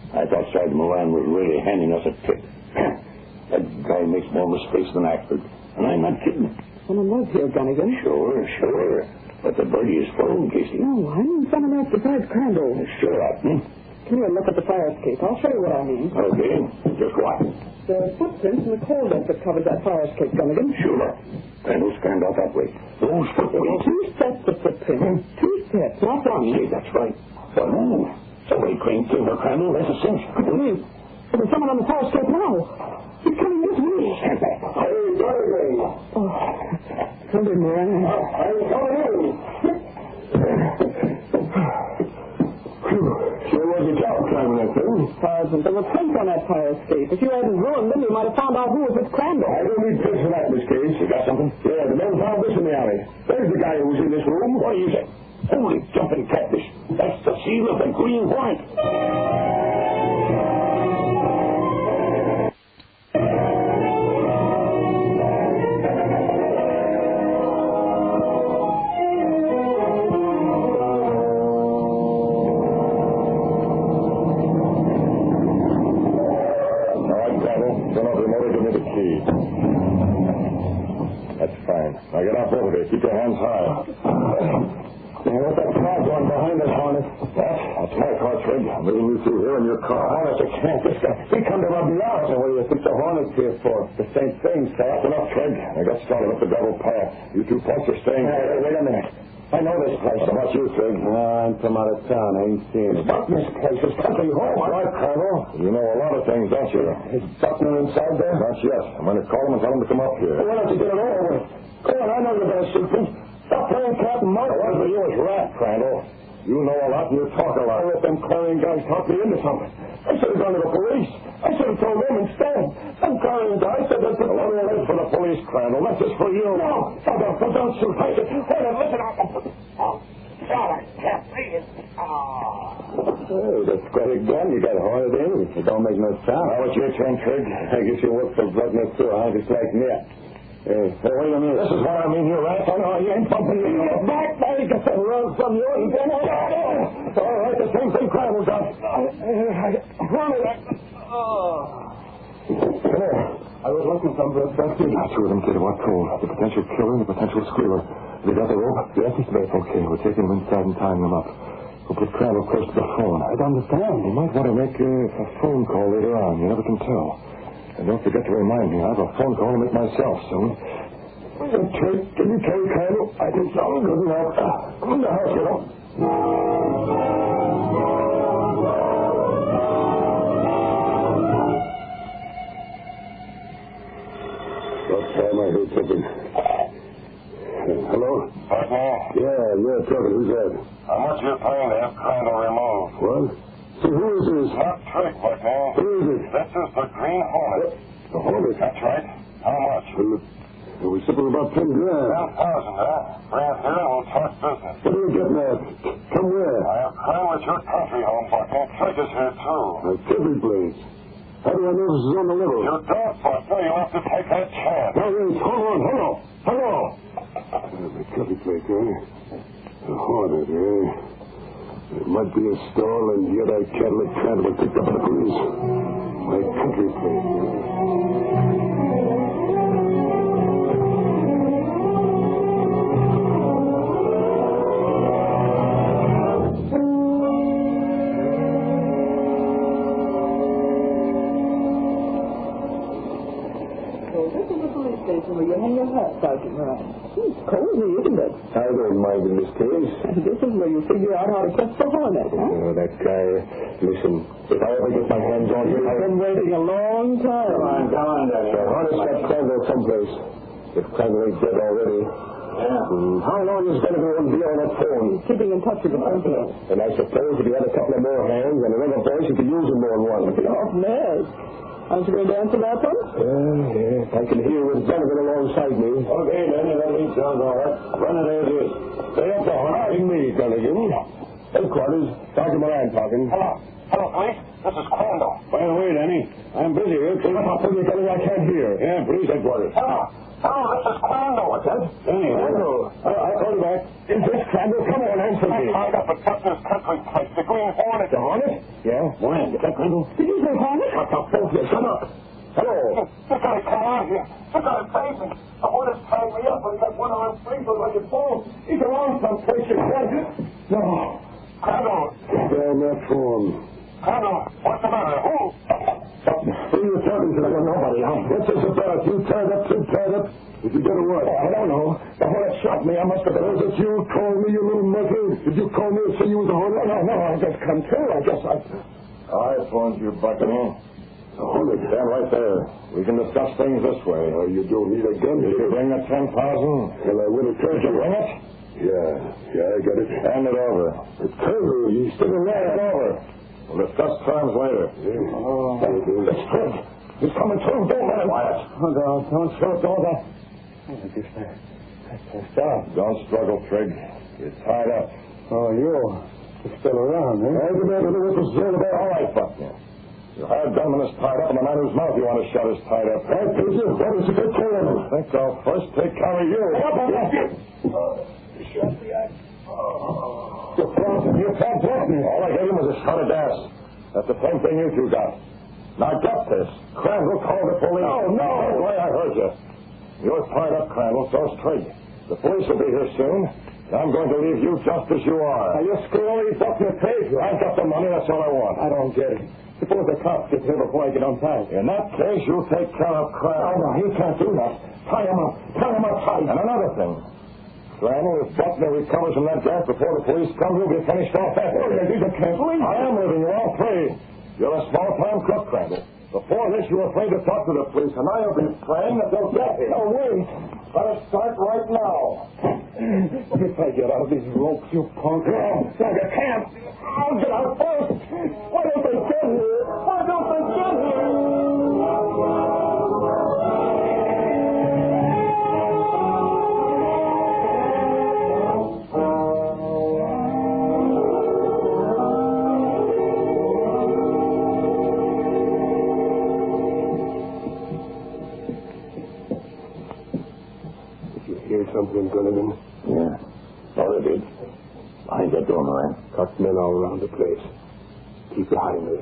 I thought Sergeant Moran was really handing us a tip. That guy makes more mistakes than Axford. And I'm not kidding. Someone was here, Gunnigan. Sure. But the birdie is phone, Casey. No, I mean someone else besides Crandall. Sure, Come here and look at the fire escape. I'll show you what I mean. Okay. Just what? The footprints in the coal dust that covers that fire escape, Gunnigan. Sure. Crandall scanned out that way. Those footprints. 2 sets of footprints. 2 sets, not one. See, that's right. But no. Somebody cranked timber, Crandall. That's a cinch. What do you mean? There's someone on the fire escape now. He's coming this way. Stand back. Hey, Dorothy. Oh, somebody, Moran. I'm coming in. Sure was a job climbing that thing. Sergeant, there were prints on that fire escape. If you hadn't ruined them, you might have found out who was with Crandall. I don't need prints for that, Miss Case. You got something? Yeah, the men found this in the alley. There's the guy who was in this room. What do you say? Holy jumping catfish. That's the seal of the Green Hornet. Now get out both of you. Keep your hands high. Hey, what's that car going behind us, Hornet? That's my car, Trig. I'm leaving you two here in your car. Hornet, you can't. This guy, he come to rub me out. And what do you think the Hornet's here for? The same thing, sir. That's enough, Trig. I got started up the double path. You two punks are staying here. Wait a minute. I know this place. How about you, Trig? I'm from out of town. I ain't seen it. Butler's place. It's country home. That's right, Colonel. You know a lot of things, don't you? Is Butler inside there? Not yet. I'm going to call him and tell him to come up here. Well, why don't you get it over with? Go on, I know you're going to shoot me. Stop playing cat and mouse. What for you is rat, Crandall. You know a lot and you talk a lot. I let them Clarion guys talk me into something. I should have gone to the police. I should have told them instead. Some Clarion guys said that's the only way for the police, Crandall. That's just for you. No, don't shoot. I said, hold on, listen. God, I can't breathe. Hey, that's quite a gun you got hauled in. It don't make no sound. Now it's your turn, Trig. I guess you work for Butler too, huh? Just like me. Hey, wait a minute. This is what I mean, you rat. I know you ain't bumping me. Get back, man. Get that rug from you. And then all right, the same thing Crandall got. I was looking someplace. That's it. Two of them, kid. What tool? The potential killer and the potential squealer. They got the rope? Yes, it's okay. We're taking them inside and tying them up. We'll put Crandall close to the phone. I don't understand. You might want to make a phone call later on. You never can tell. And don't forget to remind me. I have a phone call to make myself soon. Can you carry Crandall? I think so. Good enough. I'm in the house, you know. About time I heard something. Hello? Partner? Yeah, talking. Who's that? How much you paying to have Crandall removed? What? See, who is this? Not Trick, partner. Who is it? This is the Green Hornet. The Hornet? That's right. How much? Well, we simple about 10 grand. 10,000, huh? Bring it here and we'll talk business. What are you getting at? Come where? I have claimed at your country home, partner. Trick is here, too. Country place. How do I know this is on the level? You don't, partner. You'll have to take that chance. Now, hold on. The country place, eh? The Hornet, eh? It might be a stall, and yet I can't let Crandall pick up the police. My country place. Where you hang your hat, Sergeant Moran. It's cozy, isn't it? I don't mind in this case. This is where you figure out how to catch the Hornet, huh? That guy. Listen, if I ever get my hands on him, I've been waiting a long time. Come on, Daddy. The Hornet's got Crandall someplace. If Crandall ain't dead already. Yeah. How long is going to go and be on that phone? He's keeping in touch with the president. And I suppose if he had a couple of more hands and another voice, he could use them more than one. Oh, Ned. Aren't you going to answer that one? Yeah. I can hear with Donovan alongside me. Okay, Danny, that means sounds all right. Run it as is. Stay up the Hornet. Me, Donovan. Headquarters. Sergeant Moran talking. Hello, police. This is Crandall. By the way, Danny, I'm busy here. Turn up my phone, I can't hear. Yeah, police headquarters. Hello, this is Crandall. What's that? Danny, Crandall. I'll call you back. Is this Crandall? Come on, answer me. I tied up at Butler's country place, the Green Hornet. The Hornet? Yeah. When? Is that Crandall? Did you say Hornet? What the fuck? Shut up. Hello. You gotta come out here. You gotta save me. The Hornet's tying me up, but he got one arm free so like his phone. He's around someplace. No. Crandall. Down that phone. Crandall, what's the matter? Who? Who are you talking to? Nobody, huh? What's this about? You tied up? Did you get a word? I don't know. The Hornet shot me. I must have been. Was it you called me, you little monkey? Did you call me and say you was a Hornet? No. I just come to. I phoned you, Buccaneer. The Hornet. Stand right there. We can discuss things this way. Oh, you don't need a gun. Did you bring the 10,000? Well, I would have told you. Bring it? Yeah, I got it. Hand it over. It's Colonel. He's still around. Hand it over. We'll discuss terms later. Yeah. Oh, that's good. He's coming through. Don't let him. Quiet. Oh, God. Don't shoot all that. Stop. Don't struggle, Trig. You're tied up. Oh, you're still around, eh? I remember the whistle's all about. All right, Buckner. Your hired gunman is tied up, and the man whose mouth you want to shut is tied up. Right, Peter. What is it to kill him? I think I'll first take care of you. You shot me, You can't block me. All I gave him was a shot of gas. That's the same thing you two got. Now get this. Crandall called the police. No. That's the way I heard you. You're tied up, Crandall, so's Trig. The police will be here soon. And I'm going to leave you just as you are. Now, you screw Buckner paid you. I've got the money. That's all I want. I don't get it. Suppose the cops get here before I get untied. In that case, you take care of Crandall. No, he can't do that. Tie him up. Tie him up tight. And another thing. Crandall, if Buckner recovers from that gas before the police come, he'll be finished off that way. You can't leave. I am leaving you all free. You're a small-time crook, Crandall. Before this, you were afraid to talk to the police, and now you'll be praying that they'll get here. No, wait. Let us start right now. If I get out of these ropes, you punk. No, you can't. I'll get out first. Why don't they get here? Why don't they get here? Something, Gunnigan? Yeah. Thought I did. Behind that door, man. Cut men all around the place. Keep behind me.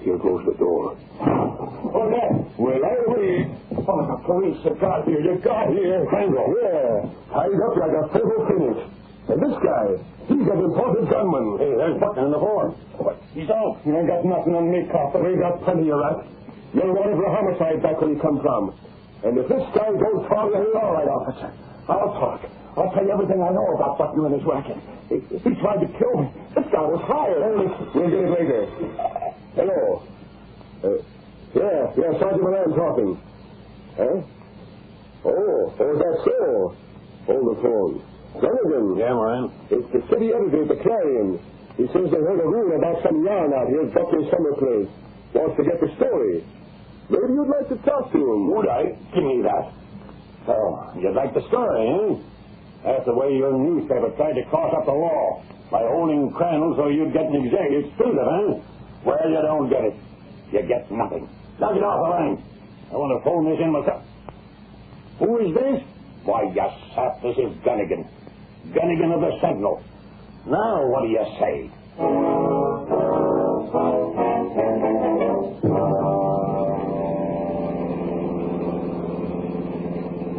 Here goes the door. Oh, yeah. Well, I read. Oh, the police have got here. You got here. Crandall. Yeah. Tied up like a fatal finish. And this guy, he's an imported gunman. Hey, there's Buckner in the floor. What? He's out. You ain't got nothing on me, cop. We got plenty of that. You're wanted for a homicide back where you come from. And if this guy goes far, you're all right, officer. I'll talk. I'll tell you everything I know about Buckner and his racket. He tried to kill me. This guy was hired. We'll get it later. Hello. Yeah, Sergeant Moran talking. Huh? Oh, is that so? Hold the phone. Gunnigan. Yeah, Moran. It's the city editor at the Clarion. He says they heard a rumor about some yarn out here at Buckner's summer place. Wants to get the story. Maybe you'd like to talk to him. Would I? Give me that. Oh, you'd like the story, eh? That's the way your newspaper tried to cross up the law by owning Crandall so you'd get an executive exclusive, huh? Well, you don't get it. You get nothing. Now get off the line. I want to phone this in myself. Who is this? Why, you sap, this is Gunnigan. Gunnigan of the Sentinel. Now, what do you say?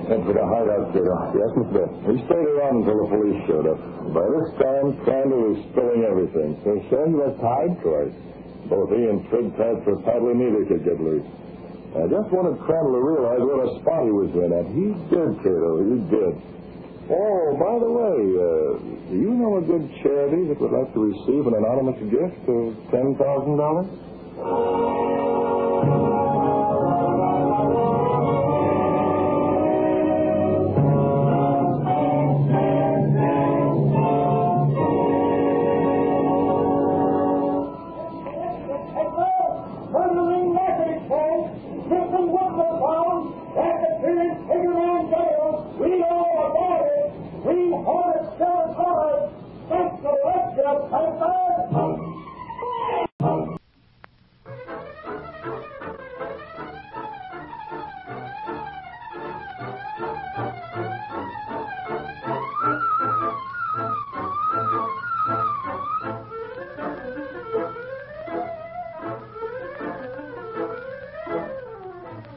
Sent for the hideout, Kato. Yes, Miss Beth. He stayed around until the police showed up. By this time, Crandall was spilling everything. So sure he was tied twice. Both he and Trigg tied for Padley, neither could get loose. I just wanted Crandall to realize what a spot he was in, and he did, Kato. He did. Oh, by the way, do you know a good charity that would like to receive an anonymous gift of $10,000? Green Hornet territory. That's the lecture paper.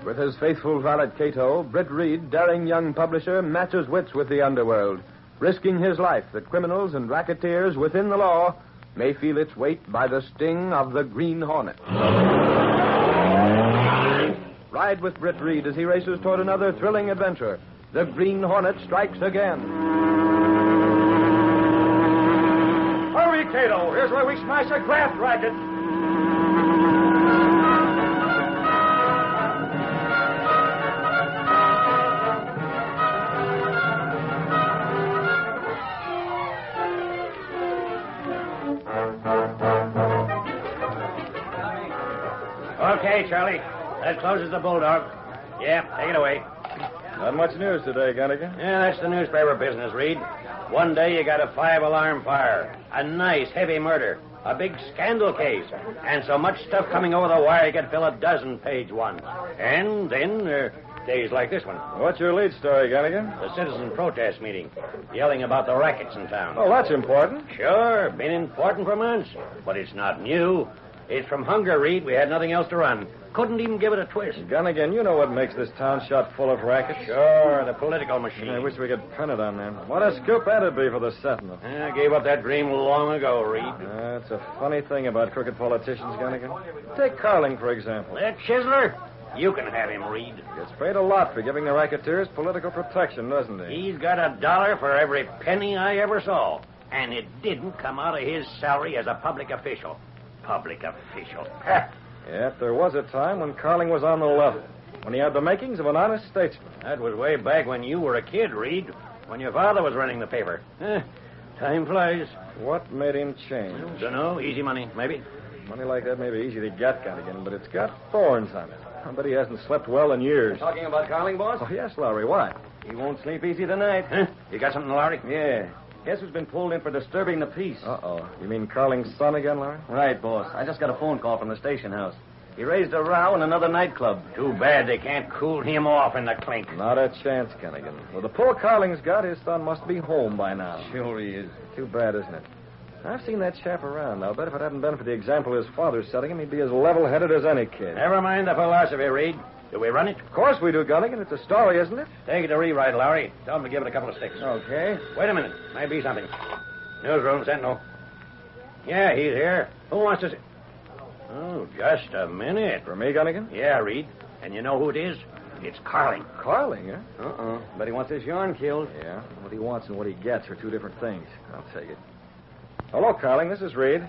With his faithful valet Kato, Britt Reid, daring young publisher, matches wits with the underworld, risking his life that criminals and racketeers within the law may feel its weight by the sting of the Green Hornet. Ride with Britt Reid as he races toward another thrilling adventure. The Green Hornet strikes again. Hurry, Kato. Here's where we smash a graft racket. Okay, Charlie. That closes the Bulldog. Yeah, take it away. Not much news today, Gunnigan. Yeah, that's the newspaper business, Reed. One day you got a 5-alarm fire, a nice, heavy murder, a big scandal case, and so much stuff coming over the wire you could fill a dozen page ones. And then, days like this one. What's your lead story, Gunnigan? The citizen protest meeting, yelling about the rackets in town. Oh, that's important. Sure, been important for months, but it's not new. It's from hunger, Reed. We had nothing else to run. Couldn't even give it a twist. Gunnigan, you know what makes this town shot full of rackets. Sure, the political machine. I wish we could pin it on them. What a scoop that'd be for the Sentinel. I gave up that dream long ago, Reed. It's a funny thing about crooked politicians, Gunnigan. Take Carling, for example. That chiseler? You can have him, Reed. Gets paid a lot for giving the racketeers political protection, doesn't he? He's got $1 for every penny I ever saw. And it didn't come out of his salary as a public official. Public official. Yet there was a time when Carling was on the level, when he had the makings of an honest statesman. That was way back when you were a kid, Reed, when your father was running the paper. Time flies. What made him change? Dunno. Easy money, maybe. Money like that may be easy to get, Gunnigan, but it's got thorns on it. I bet he hasn't slept well in years. Talking about Carling, boss? Oh, yes, Lowry. Why? He won't sleep easy tonight. Huh? You got something, Lowry? Yeah. Guess who's been pulled in for disturbing the peace? Uh-oh. You mean Carling's son again, Lowry? Right, boss. I just got a phone call from the station house. He raised a row in another nightclub. Too bad they can't cool him off in the clink. Not a chance, Gunnigan. With the pull Carling's got, his son must be home by now. Sure he is. Too bad, isn't it? I've seen that chap around. I'll bet if it hadn't been for the example his father's setting him, he'd be as level-headed as any kid. Never mind the philosophy, Reed. Do we run it? Of course we do, Gunnigan. It's a story, isn't it? Take it to rewrite, Lowry. Tell him to give it a couple of sticks. Okay. Wait a minute. Might be something. Newsroom, Sentinel. Yeah, he's here. Who wants to see... Oh, just a minute. For me, Gunnigan? Yeah, Reed. And you know who it is? It's Carling. Carling, huh? Uh-uh. But he wants his yarn killed. Yeah. What he wants and what he gets are two different things. I'll take it. Hello, Carling. This is Reed.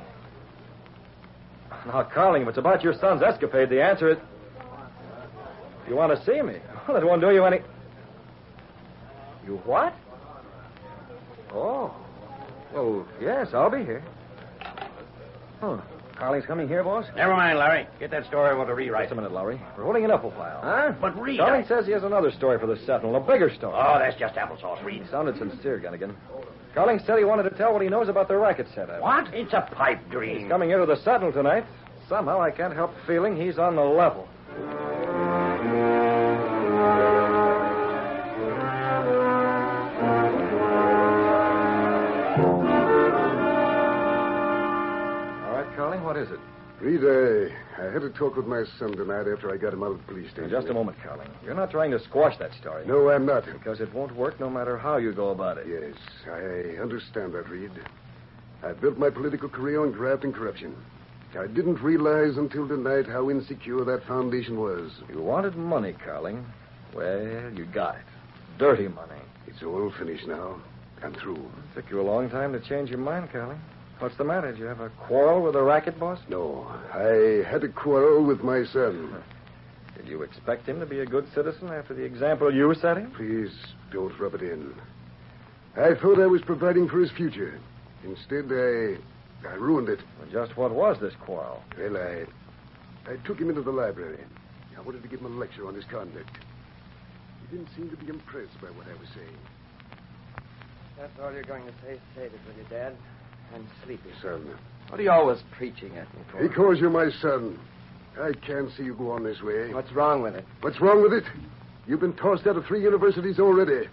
Now, Carling, if it's about your son's escapade, the answer is... If you want to see me, well, it won't do you any... You what? Oh. Well, yes, I'll be here. Huh. Carling's coming here, boss? Never mind, Larry. Get that story over to rewrite. Just a minute, Lowry. We're holding it up a while. Huh? But Reed... Carling says he has another story for the Sentinel, a bigger story. Oh, that's just applesauce, Reed. He sounded sincere, Gunnigan. Carling said he wanted to tell what he knows about the racket setup. What? It's a pipe dream. He's coming into the Sentinel tonight. Somehow I can't help feeling he's on the level. What is it? Reed, I had a talk with my son tonight after I got him out of the police station. Just a moment, Carling. You're not trying to squash that story. No, I'm not. Because it won't work no matter how you go about it. Yes, I understand that, Reed. I built my political career on graft and corruption. I didn't realize until tonight how insecure that foundation was. You wanted money, Carling. Well, you got it. Dirty money. It's all finished now. I'm through. It took you a long time to change your mind, Carling. What's the matter? Did you have a quarrel with the racket boss? No. I had a quarrel with my son. Did you expect him to be a good citizen after the example you set him? Please don't rub it in. I thought I was providing for his future. Instead, I ruined it. Well, just what was this quarrel? Well, I took him into the library. I wanted to give him a lecture on his conduct. He didn't seem to be impressed by what I was saying. That's all you're going to say it, will you, Dad? I'm sleepy. Son. What are you always preaching at me for? Because you're my son. I can't see you go on this way. What's wrong with it? What's wrong with it? You've been tossed out of 3 universities already.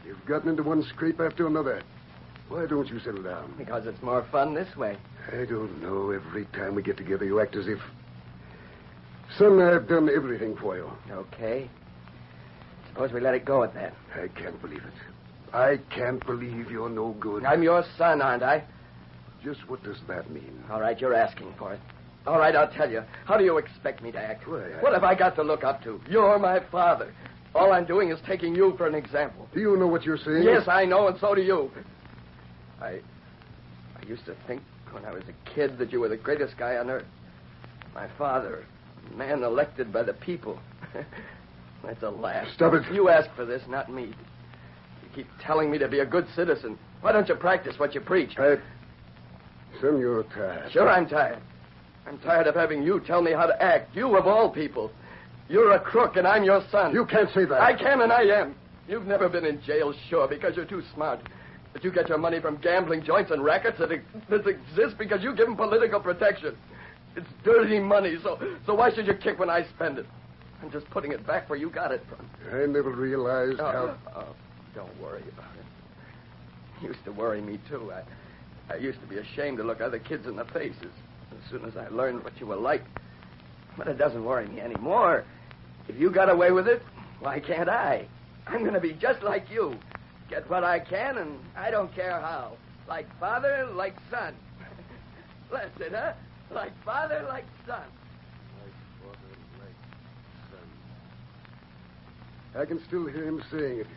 You've gotten into one scrape after another. Why don't you settle down? Because it's more fun this way. I don't know. Every time we get together, you act as if... Son, I've done everything for you. Okay. Suppose we let it go at that. I can't believe it. I can't believe you're no good. I'm your son, aren't I? Just what does that mean? All right, you're asking for it. All right, I'll tell you. How do you expect me to act? What have I got to look up to? You're my father. All I'm doing is taking you for an example. Do you know what you're saying? Yes, I know, and so do you. I used to think when I was a kid that you were the greatest guy on earth. My father, a man elected by the people. That's a laugh. Stop it. You asked for this, not me. You keep telling me to be a good citizen. Why don't you practice what you preach? Son, you're tired. Sure, I'm tired. I'm tired of having you tell me how to act. You, of all people. You're a crook, and I'm your son. You can't say that. I can, and I am. You've never been in jail, sure, because you're too smart. But you get your money from gambling joints and rackets that exist because you give them political protection. It's dirty money, so why should you kick when I spend it? I'm just putting it back where you got it from. I never realized how... Don't worry about it. It used to worry me, too. I used to be ashamed to look other kids in the faces. as soon as I learned what you were like. But it doesn't worry me anymore. If you got away with it, why can't I? I'm going to be just like you. Get what I can, and I don't care how. Like father, like son. Bless it, huh? Like father, like son. I can still hear him saying it.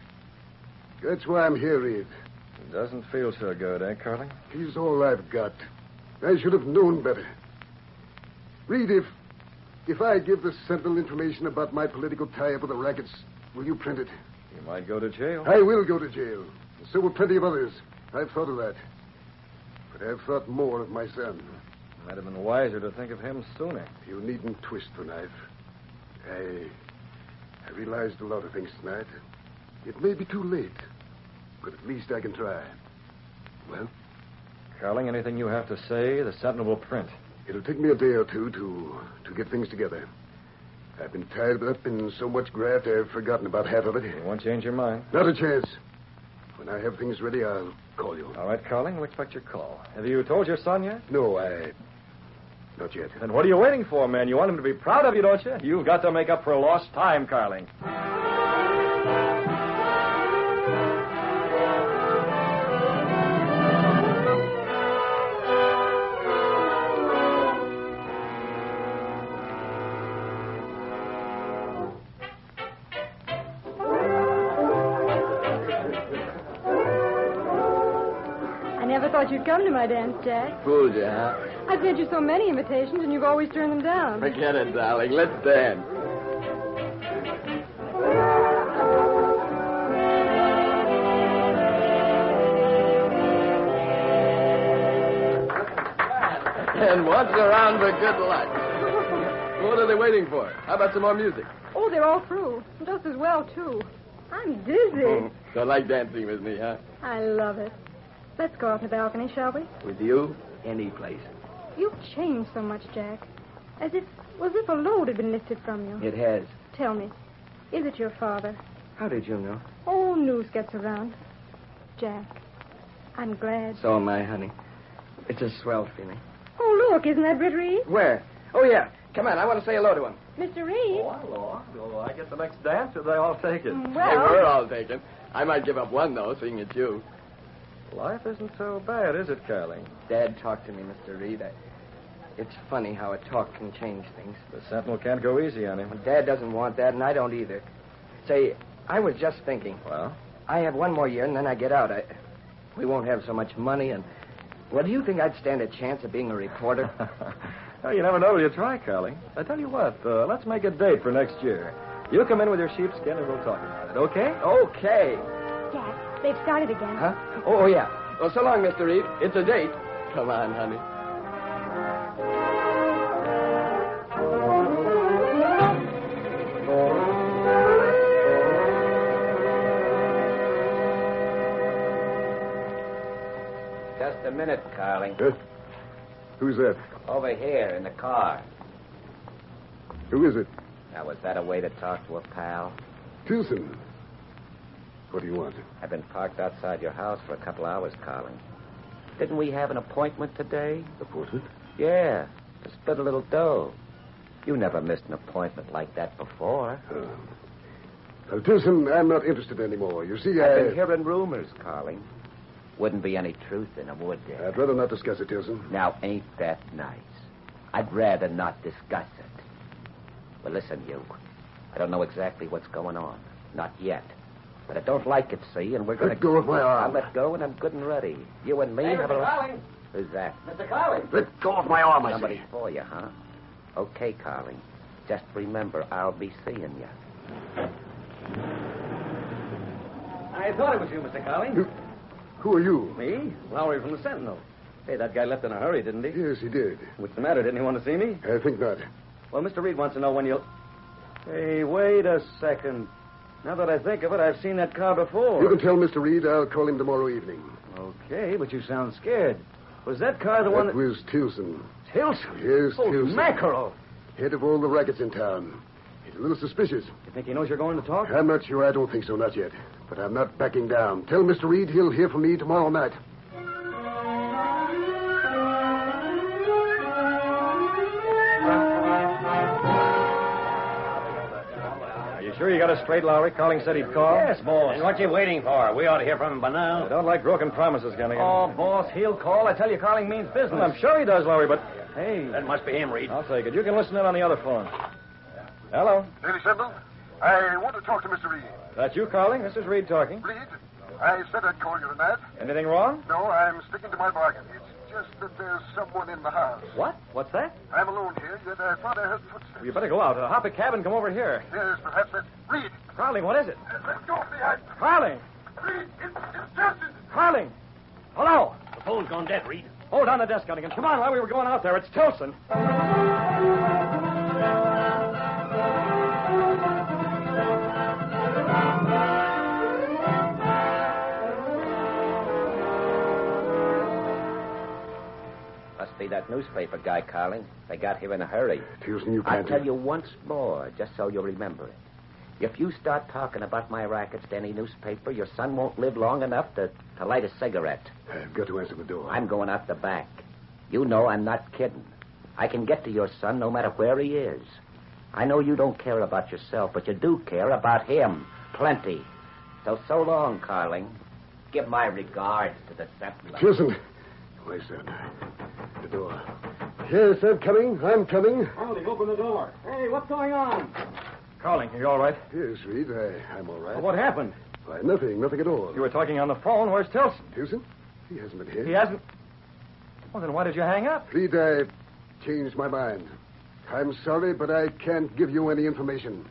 That's why I'm here, Reid. It doesn't feel so good, eh, Carling? He's all I've got. I should have known better. Reid, if I give the Sentinel information about my political tie-up with the Rackets, will you print it? You might go to jail. I will go to jail. And so will plenty of others. I've thought of that. But I've thought more of my son. Might have been wiser to think of him sooner. You needn't twist the knife. I realized a lot of things tonight. It may be too late, but at least I can try. Well? Carling, anything you have to say, the Sentinel will print. It'll take me a day or two to get things together. I've been tied up in so much graft, I've forgotten about half of it. You won't change your mind? Not a chance. When I have things ready, I'll call you. All right, Carling, we'll expect your call. Have you told your son yet? No, not yet. Then what are you waiting for, man? You want him to be proud of you, don't you? You've got to make up for lost time, Carling. You'd come to my dance, Jack. Fooled you, huh? I've sent you so many invitations, and you've always turned them down. Forget it, darling. Let's dance. And once around for good luck. What are they waiting for? How about some more music? Oh, they're all through. Just as well, too. I'm dizzy. Don't like dancing with me, huh? I love it. Let's go out on the balcony, shall we? With you, any place. You've changed so much, Jack. As if a load had been lifted from you. It has. Tell me, is it your father? How did you know? Oh, news gets around. Jack, I'm glad. So am I, honey. It's a swell feeling. Oh, look, isn't that Britt Reid? Where? Oh, yeah. Come on, I want to say hello to him. Mr. Reid? Oh, hello. Will I get the next dance, or they all taken? Well... They were all taken. I might give up one, though, seeing it's you. Life isn't so bad, is it, Carling? Dad talked to me, Mr. Reid. It's funny how a talk can change things. The Sentinel can't go easy on him. Well, Dad doesn't want that, and I don't either. Say, I was just thinking. Well? I have one more year, and then I get out. We won't have so much money, and... Well, do you think I'd stand a chance of being a reporter? Well, you never know till you try, Carling. I tell you what, let's make a date for next year. You come in with your sheepskin, and we'll talk about it, okay? Okay. Jack, they've started again. Huh? Oh, yeah. Well, so long, Mr. Reid. It's a date. Come on, honey. Just a minute, Carling. Who's that? Over here in the car. Who is it? Now, was that a way to talk to a pal? Tilson. What do you want? I've been parked outside your house for a couple hours, Carling. Didn't we have an appointment today? Appointment? Yeah, to split a little dough. You never missed an appointment like that before. Well, Tilson, I'm not interested anymore. You see, I've been hearing rumors, Carling. Wouldn't be any truth in them, would there? I'd rather not discuss it, Tilson. Now, ain't that nice? I'd rather not discuss it. Well, listen, you. I don't know exactly what's going on. Not yet. But I don't like it, see, and we're going to... Let go of my arm. I'll let go, and I'm good and ready. You and me have Mr. a... Carling. Who's that? Mr. Carling. Let go of my arm, I Somebody say. for you, huh? Okay, Carling. Just remember, I'll be seeing you. I thought it was you, Mr. Carling. Who are you? Me? Lowry from the Sentinel. Hey, that guy left in a hurry, didn't he? Yes, he did. What's the matter? Didn't he want to see me? I think not. Well, Mr. Reid wants to know when you'll... Hey, wait a second. Now that I think of it, I've seen that car before. You can tell Mr. Reid I'll call him tomorrow evening. Okay, but you sound scared. Was that car the one that... was Tilson. Tilson? Yes, Oh, Tilson. mackerel. Head of all the rackets in town. He's a little suspicious. You think he knows you're going to talk? I'm not sure. I don't think so, not yet. But I'm not backing down. Tell Mr. Reid he'll hear from me tomorrow night. sure you got us straight, Lowry? Calling said he'd call? Yes, boss. And what you waiting for? We ought to hear from him by now. I don't like broken promises, Gunnigan. Oh, boss, he'll call. I tell you, calling means business. Well, I'm sure he does, Lowry, but... Hey. That must be him, Reid. I'll take it. You can listen in on the other phone. Hello? Daily Sentinel, I want to talk to Mr. Reid. That you calling? This is Reid talking. Reid, I said I'd call you tonight. Anything wrong? No, I'm sticking to my bargain. It's just that there's someone in the house. What? What's that? I'm alone here, yet I thought I heard footsteps. Well, you better go out. Hop a cab and come over here. Yes, perhaps that's... Reid! Carling, what is it? Let go of me. Carling! Reid, it's Justin! Carling! Hello! The phone's gone dead, Reid. Hold on the desk, Gunnigan. Come on, while we were going out there. It's Tilson. Must be that newspaper guy, Carling. They got here in a hurry. Tilson, you I'll can't... tell you once more, just so you'll remember it. If you start talking about my rackets to any newspaper, your son won't live long enough to light a cigarette. I've got to answer the door. I'm going out the back. You know I'm not kidding. I can get to your son no matter where he is. I know you don't care about yourself, but you do care about him. Plenty. So long, Carling. Give my regards to the Sentinel. Tilson. Where's that? The door. Yes, I'm coming. Carling, open the door. Hey, what's going on? Carling, are you all right? Yes, Reid, I'm all right. Well, what happened? Why, nothing at all. You were talking on the phone. Where's Tilson? Tilson? He hasn't been here. He hasn't? Well, then why did you hang up? Reid, I changed my mind. I'm sorry, but I can't give you any information.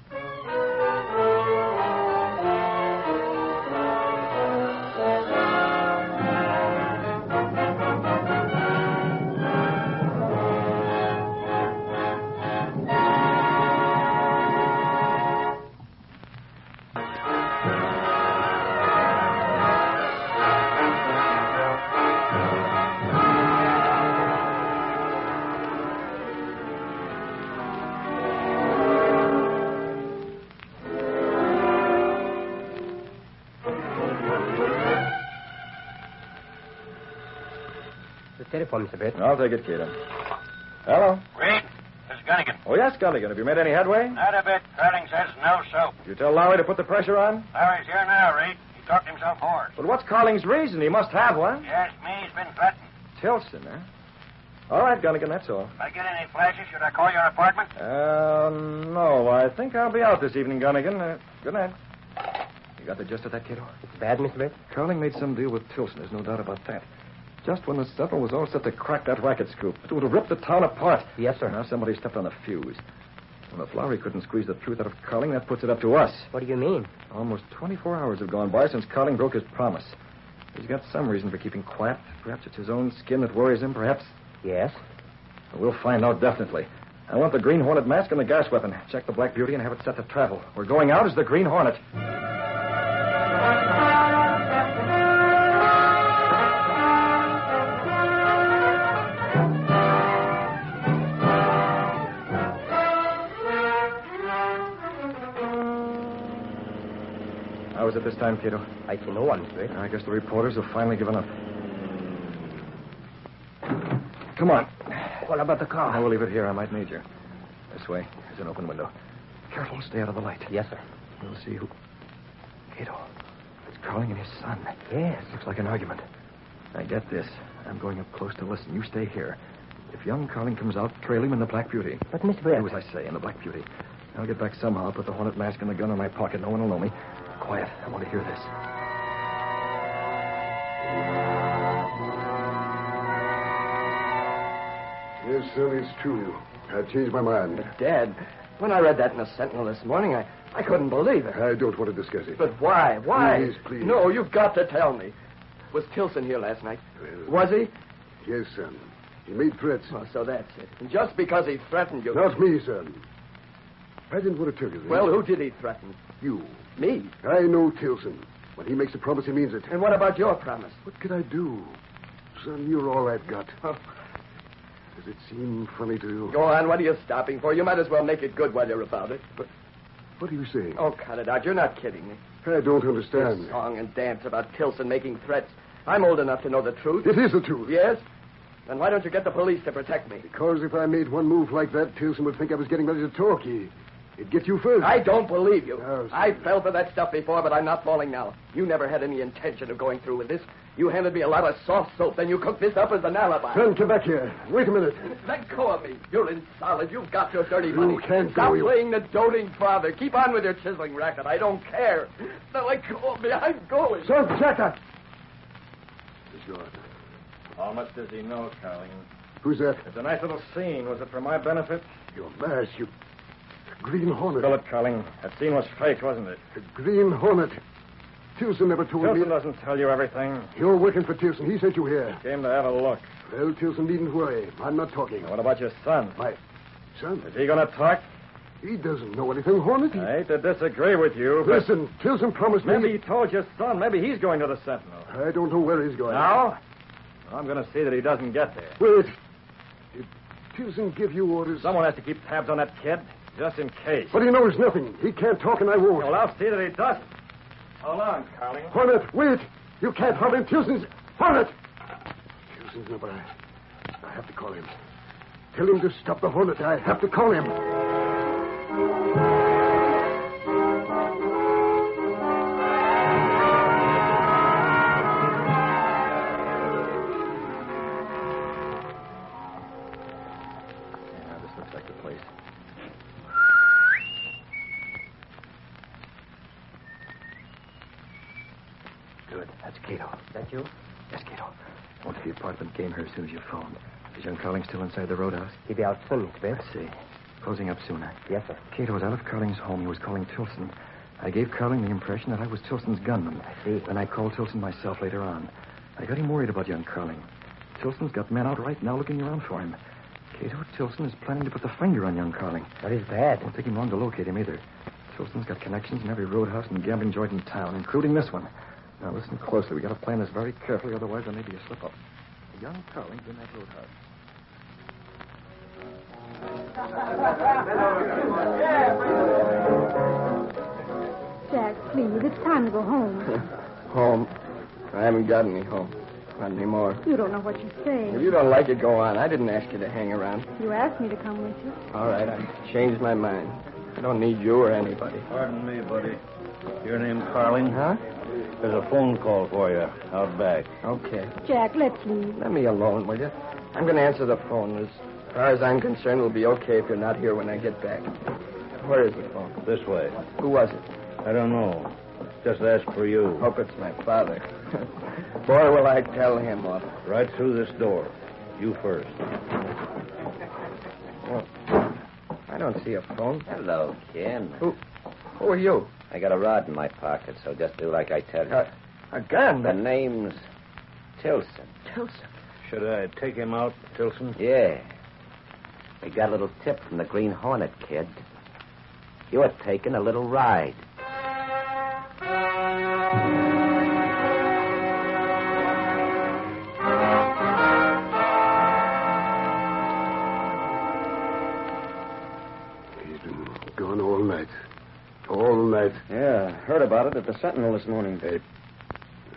Telephone, Mr. Britt. I'll take it, Kato. Hello? Reid, this is Gunnigan. Oh, yes, Gunnigan. Have you made any headway? Not a bit. Carling says no soap. Did you tell Lowry to put the pressure on? Larry's here now, Reid. He talked himself hoarse. But what's Carling's reason? He must have one. Yes, me. He's been threatened. Tilson, huh? All right, Gunnigan, that's all. If I get any flashes, should I call your apartment? No. I think I'll be out this evening, Gunnigan. Good night. You got the gist of that, Kato? It's bad, Mr. Britt? Carling made some deal with Tilson. There's no doubt about that. Just when the Sentinel was all set to crack that racket scoop. It would have ripped the town apart. Yes, sir. Now somebody stepped on the fuse. Well, if Lowry couldn't squeeze the truth out of Carling, that puts it up to us. What do you mean? Almost 24 hours have gone by since Carling broke his promise. He's got some reason for keeping quiet. Perhaps it's his own skin that worries him, perhaps. Yes? We'll find out definitely. I want the Green Hornet mask and the gas weapon. Check the Black Beauty and have it set to travel. We're going out as the Green Hornet. How is it this time, Kato? I see no one, sir. I guess the reporters have finally given up. Come on. What about the car? I will leave it here. I might need you. This way. There's an open window. Careful, stay out of the light. Yes, sir. We'll see who... Kato. It's Carling and his son. Yes. Looks like an argument. Now, get this. I'm going up close to listen. You stay here. If young Carling comes out, trail him in the Black Beauty. But, Mr. Britt... Do as I say, in the Black Beauty. I'll get back somehow. I'll put the Hornet mask and the gun in my pocket. No one will know me. Quiet. I want to hear this. Yes, sir, it's true. I've changed my mind. But, Dad, when I read that in the Sentinel this morning, I couldn't believe it. I don't want to discuss it. But why? Why? Please, please. No, you've got to tell me. Was Tilson here last night? Well, was he? Yes, son. He made threats. Oh, so that's it. And just because he threatened you... Not me, son. I didn't want to tell you this. Well, who did he threaten? You. Me? I know Tilson. When he makes a promise, he means it. And what about your promise? What could I do? Son, you're all I've got. Oh. Does it seem funny to you? Go on, what are you stopping for? You might as well make it good while you're about it. But what are you saying? Oh, cut it out. You're not kidding me. I don't understand. This song and dance about Tilson making threats. I'm old enough to know the truth. It is the truth. Yes? Then why don't you get the police to protect me? Because if I made one move like that, Tilson would think I was getting ready to talk. He It'd get you first. I don't believe you. No, I fell for that stuff before, but I'm not falling now. You never had any intention of going through with this. You handed me a lot of soft soap, then you cooked this up as an alibi. Friend, come back here. Wait a minute. Let go of me. You're insolid. You've got your dirty money. You can't Stop go. playing the doting father. Keep on with your chiseling racket. I don't care. Now let go of me. I'm going. Son, Jacker. He's gone. How much does he know, Carling? Who's that? It's a nice little scene. Was it for my benefit? Your mask, you... Green Hornet. Spill it, Carling. That scene was fake, wasn't it? The Green Hornet. Tilson never told me. Tilson doesn't tell you everything. You're working for Tilson. He sent you here. Came to have a look. Well, Tilson needn't worry. I'm not talking. What about your son? My son? Is he going to talk? He doesn't know anything, Hornet. I hate to disagree with you, but... Listen, Tilson promised me... Maybe he told your son. Maybe he's going to the Sentinel. I don't know where he's going. Now? I'm going to see that he doesn't get there. Wait. Did Tilson give you orders? Someone has to keep tabs on that kid, just in case. But he knows nothing. He can't talk, and I won't. Well, I'll see that he doesn't. Hold on, Carling. Hornet, wait. You can't harm him. Tilson's... Hornet! Tilson's number. I have to call him. Tell him to stop the Hornet. I have to call him. You? Yes, Kato. I went to the apartment, came here as soon as you phoned. Is young Carling still inside the roadhouse? He'll be out soon, Mr. Bates. I see. Closing up soon, Yes, sir. Kato was out of Carling's home. He was calling Tilson. I gave Carling the impression that I was Tilson's gunman. I see. Then I called Tilson myself later on. I got him worried about young Carling. Tilson's got men out right now looking around for him. Kato, Tilson is planning to put the finger on young Carling. What is bad? It won't take him long to locate him either. Tilson's got connections in every roadhouse and gambling joint in town, including this one. Now, listen closely. We got to plan this very carefully, otherwise there may be a slip-up. The young Carling's in that roadhouse. Jack, please, it's time to go home. Home? I haven't got any home. Not anymore. You don't know what you're saying. If you don't like it, go on. I didn't ask you to hang around. You asked me to come with you. All right, I changed my mind. I don't need you or anybody. Pardon me, buddy. Your name Carling? Huh? There's a phone call for you out back. Okay. Jack, let's leave. Let me alone, will you? I'm going to answer the phone. As far as I'm concerned, it'll be okay if you're not here when I get back. Where is the phone? This way. Who was it? I don't know. Just ask for you. Hope it's my father. Boy, will I tell him off. Right through this door. You first. Well, I don't see a phone. Hello, Ken. Who are you? I got a rod in my pocket, so just do like I tell you. A gun? The name's Tilson. Tilson? Should I take him out, Tilson? Yeah. We got a little tip from the Green Hornet kid. You were taking a little ride. He's been gone all night. All night. Yeah, heard about it at the Sentinel this morning.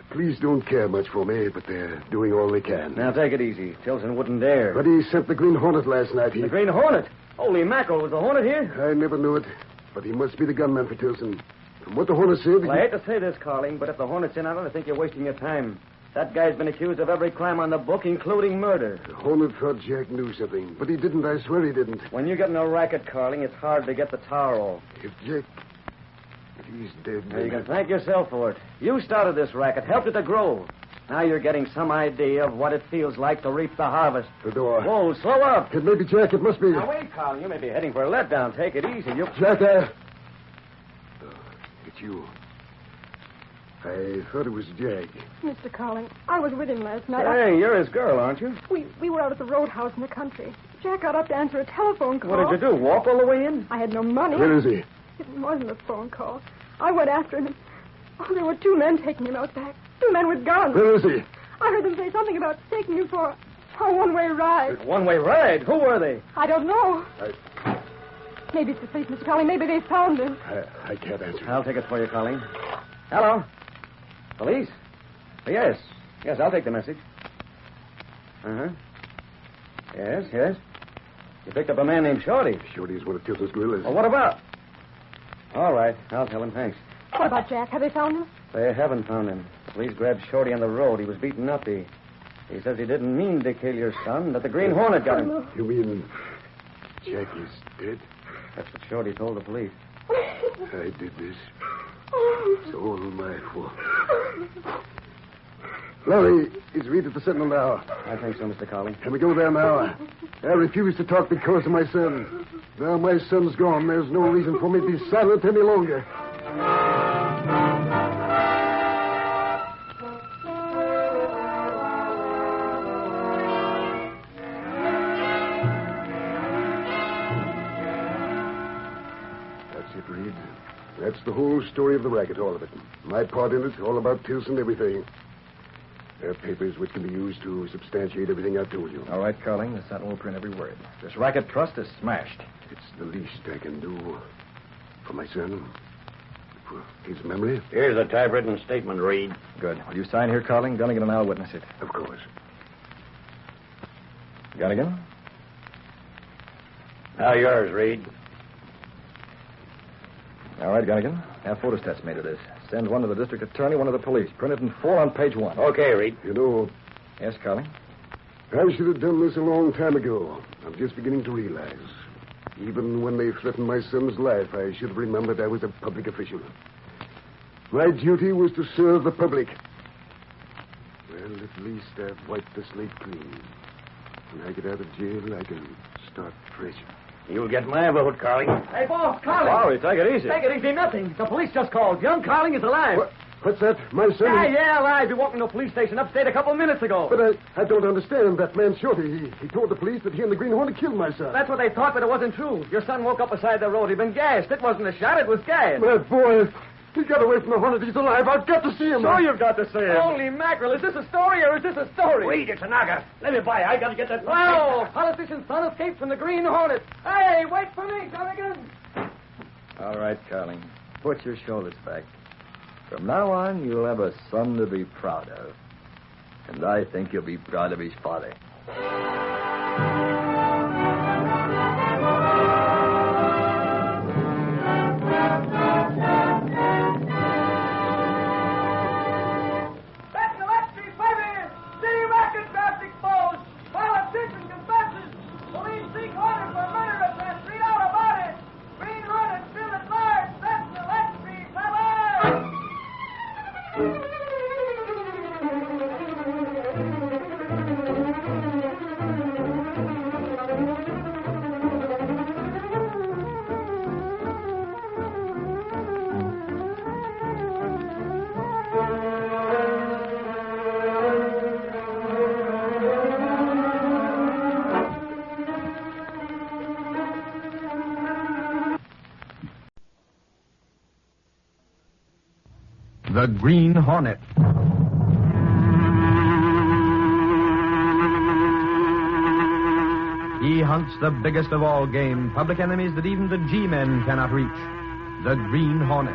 Police don't care much for me, but they're doing all they can. Now, take it easy. Tilson wouldn't dare. But he sent the Green Hornet last night. The Green Hornet? Holy mackerel, was the Hornet here? I never knew it, but he must be the gunman for Tilson. From what the Hornet said... Well, I hate to say this, Carling, but if the Hornet's in on it, I think you're wasting your time. That guy's been accused of every crime on the book, including murder. The Hornet thought Jack knew something, but he didn't. I swear he didn't. When you get in a racket, Carling, it's hard to get the tower off. If Jack... He's dead. Now, you can thank yourself for it. You started this racket, helped it to grow. Now you're getting some idea of what it feels like to reap the harvest. The door. Whoa, slow up. It may be Jack. It must be. Now, wait, Carling. You may be heading for a letdown. Take it easy. Jack, it's you. I thought it was Jack. Mr. Carling, I was with him last night. Hey, you're his girl, aren't you? We were out at the roadhouse in the country. Jack got up to answer a telephone call. What did you do, walk all the way in? I had no money. Where is he? It wasn't a phone call. I went after him. Oh, there were two men taking him out back. Two men with guns. Where is he? I heard them say something about taking you for a one-way ride. One-way ride? Who were they? I don't know. Maybe it's the police, Mr. Carling. Maybe they found him. I can't answer. I'll take it for you, Carling. Hello? Police? Yes. Yes, I'll take the message. Uh-huh. Yes. You picked up a man named Shorty. Shorty's one of Tilson's guerrillas. Well, what about? All right. I'll tell him. Thanks. What about Jack? Have they found him? They haven't found him. Police grabbed Shorty on the road. He was beaten up. He says he didn't mean to kill your son, that the Green Hornet got him. You mean Jack is dead? That's what Shorty told the police. I did this. It's all my fault. Larry, is Reid at the Sentinel now? I think so, Mr. Carling. Can we go there now? I refuse to talk because of my son. Now my son's gone. There's no reason for me to be silent any longer. That's it, Reid. That's the whole story of the racket, all of it. My part in it, all about Tilson, everything. There are papers which can be used to substantiate everything I've told you. All right, Carling. The Sentinel will print every word. This racket trust is smashed. It's the least I can do for my son, for his memory. Here's a typewritten statement, Reid. Good. Will you sign here, Carling? Gunnigan and I'll witness it. Of course. Gunnigan? Now yours, Reid. All right, Gunnigan. Have photostats made of this. Send one to the district attorney, one to the police. Print it in full on page 1. Okay, Reid. You know, Yes, Carling? I should have done this a long time ago. I'm just beginning to realize. Even when they threatened my son's life, I should have remembered I was a public official. My duty was to serve the public. Well, at least I've wiped the slate clean. When I get out of jail, I can start fresh. You'll get my vote, Carling. Hey, boss, Carling. Sorry, take it easy. Take it easy, nothing. The police just called. Young Carling is alive. What's that? My son? Yeah, alive. He walked into a police station upstate a couple of minutes ago. But I don't understand. That man Shorty, he told the police that he and the Green Hornet killed my son. That's what they thought, but it wasn't true. Your son woke up beside the road. He'd been gassed. It wasn't a shot. It was gas. My boy, he got away from the Hornet. He's alive. I've got to see him. Sure you've got to see him. Holy mackerel. Is this a story or is this a story? Reid, it's a knocker. Let me by. I got to get that... Well, politician's son escaped from the Green Hornet. Hey, wait for me, Gunnigan. All right, Carling. Put your shoulders back. From now on, you'll have a son to be proud of. And I think you'll be proud of his father. The Green Hornet. He hunts the biggest of all game, public enemies that even the G-men cannot reach. The Green Hornet.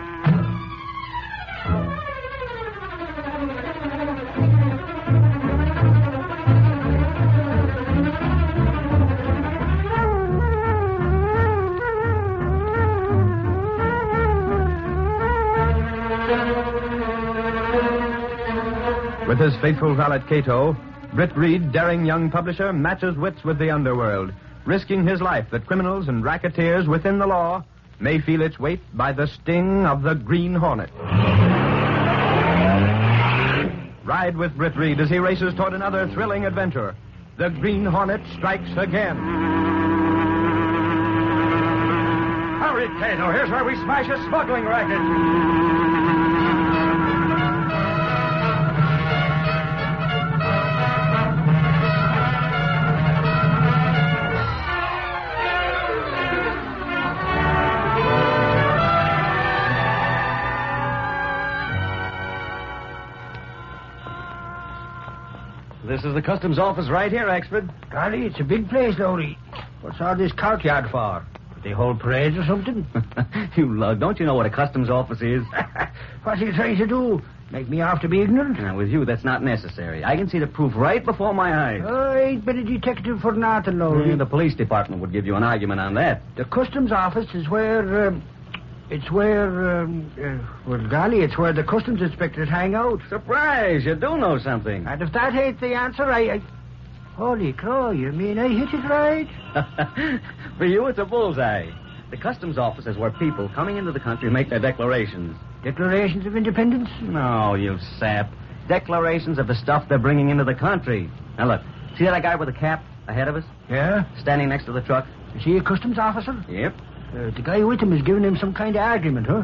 With his faithful valet Kato, Britt Reid, daring young publisher, matches wits with the underworld, risking his life that criminals and racketeers within the law may feel its weight by the sting of the Green Hornet. Ride with Britt Reid as he races toward another thrilling adventure. The Green Hornet strikes again. Hurry, Kato. Here's where we smash a smuggling racket. This is the customs office right here, Axford. Golly, it's a big place, Lodi. What's all this courtyard for? They hold parades or something? You lug. Don't you know what a customs office is? What's he trying to do? Make me out to be ignorant? Now, with you, that's not necessary. I can see the proof right before my eyes. I ain't been a detective for nothing, Lodi. The police department would give you an argument on that. The customs office is where, It's where, well, golly, it's where the customs inspectors hang out. Surprise! You do know something. And if that ain't the answer, I... Holy crow, you mean I hit it right? For you, it's a bullseye. The customs office is where people coming into the country make their declarations. Declarations of independence? No, you sap. Declarations of the stuff they're bringing into the country. Now, look. See that guy with the cap ahead of us? Yeah? Standing next to the truck? Is he a customs officer? Yep. The guy with him is giving him some kind of argument, huh?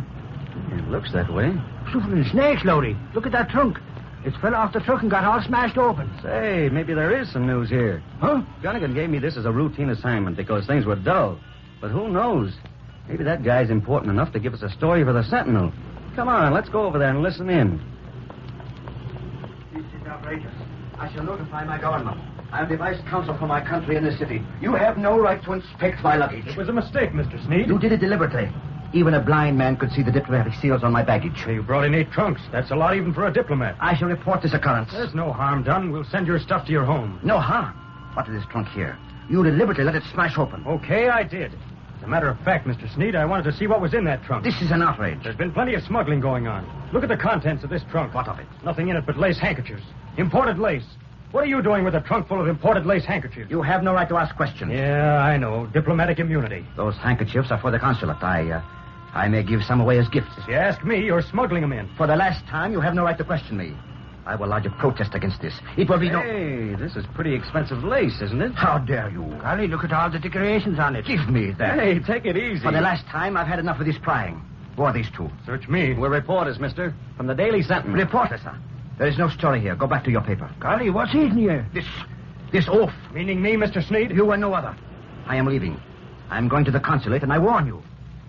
It looks that way. Suffering snakes, Lowry. Look at that trunk. It's fell off the truck and got all smashed open. Say, maybe there is some news here. Huh? Gunnigan gave me this as a routine assignment because things were dull. But who knows? Maybe that guy's important enough to give us a story for the Sentinel. Come on, let's go over there and listen in. This is outrageous. I shall notify my government. I am the vice consul for my country in this city. You have no right to inspect my luggage. It was a mistake, Mr. Sneed. You did it deliberately. Even a blind man could see the diplomatic seals on my baggage. You brought in 8 trunks. That's a lot even for a diplomat. I shall report this occurrence. There's no harm done. We'll send your stuff to your home. No harm? What is this trunk here? You deliberately let it smash open. Okay, I did. As a matter of fact, Mr. Sneed, I wanted to see what was in that trunk. This is an outrage. There's been plenty of smuggling going on. Look at the contents of this trunk. What of it? Nothing in it but lace handkerchiefs. Imported lace. What are you doing with a trunk full of imported lace handkerchiefs? You have no right to ask questions. Yeah, I know. Diplomatic immunity. Those handkerchiefs are for the consulate. I may give some away as gifts. If you ask me, you're smuggling them in. For the last time, you have no right to question me. I will lodge a protest against this. It will be no... Hey, this is pretty expensive lace, isn't it? How dare you? Golly, look at all the decorations on it. Give me that. Hey, take it easy. For the last time, I've had enough of this prying. Who are these two? Search me. We're reporters, mister. From the Daily Sentinel. Reporters, sir. There is no story here. Go back to your paper. Golly, what's eating you? This oath. Meaning me, Mr. Sneed? You and no other. I am leaving. I'm going to the consulate, and I warn you,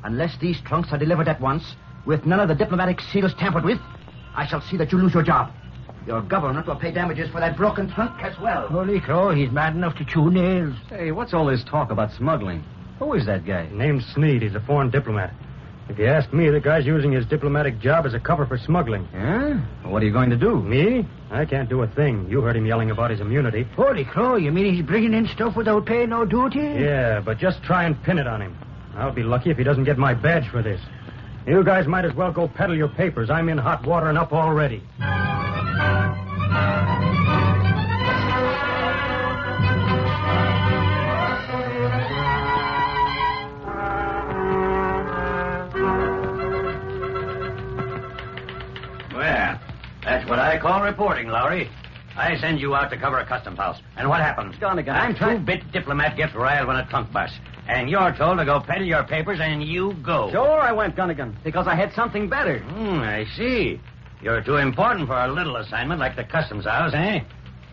unless these trunks are delivered at once, with none of the diplomatic seals tampered with, I shall see that you lose your job. Your government will pay damages for that broken trunk as well. Holy crow, he's mad enough to chew nails. Hey, what's all this talk about smuggling? Who is that guy? Name's Sneed. He's a foreign diplomat. If you ask me, the guy's using his diplomatic job as a cover for smuggling. Yeah? Well, what are you going to do? Me? I can't do a thing. You heard him yelling about his immunity. Holy crow, you mean he's bringing in stuff without paying no duty? Yeah, but just try and pin it on him. I'll be lucky if he doesn't get my badge for this. You guys might as well go peddle your papers. I'm in hot water and up already. Well, that's what I call reporting, Lowry. I send you out to cover a customs house. And what happens? I'm two-bit diplomat gets riled when a trunk busts. And you're told to go peddle your papers, and you go. Sure, I went, Gunnigan, because I had something better. I see. You're too important for a little assignment like the customs house, eh?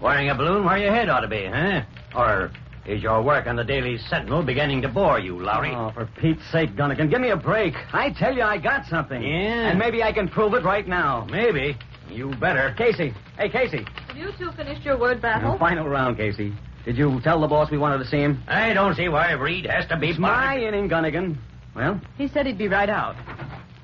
Wearing a balloon where your head ought to be, huh? Or is your work on the Daily Sentinel beginning to bore you, Lowry? Oh, for Pete's sake, Gunnigan, give me a break. I tell you, I got something. Yeah? And maybe I can prove it right now. Maybe. You better. Casey. Hey, Casey. Have you two finished your word battle? Final round, Casey. Did you tell the boss we wanted to see him? I don't see why Reid has to be... It's my inning, Gunnigan. Well? He said he'd be right out.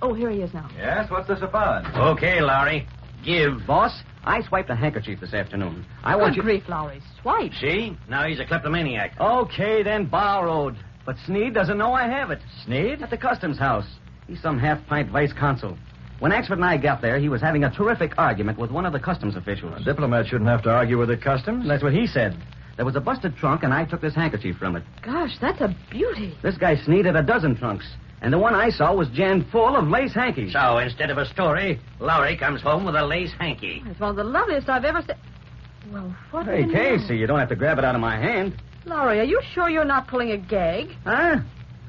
Oh, here he is now. Yes, what's this about? Okay, Lowry. Give. Boss, I swiped a handkerchief this afternoon. I want you... Good grief, Lowry. Swipe. See? Now he's a kleptomaniac. Okay, then borrowed. But Sneed doesn't know I have it. Sneed? At the customs house. He's some half-pint vice consul. When Axford and I got there, he was having a terrific argument with one of the customs officials. A diplomat shouldn't have to argue with the customs. That's what he said. There was a busted trunk, and I took this handkerchief from it. Gosh, that's a beauty. This guy Sneed had a dozen trunks, and the one I saw was jammed full of lace hankies. So instead of a story, Lowry comes home with a lace hanky. It's one of the loveliest I've ever seen. Well, what? Hey, Casey, you don't have to grab it out of my hand. Lowry, are you sure you're not pulling a gag? Huh?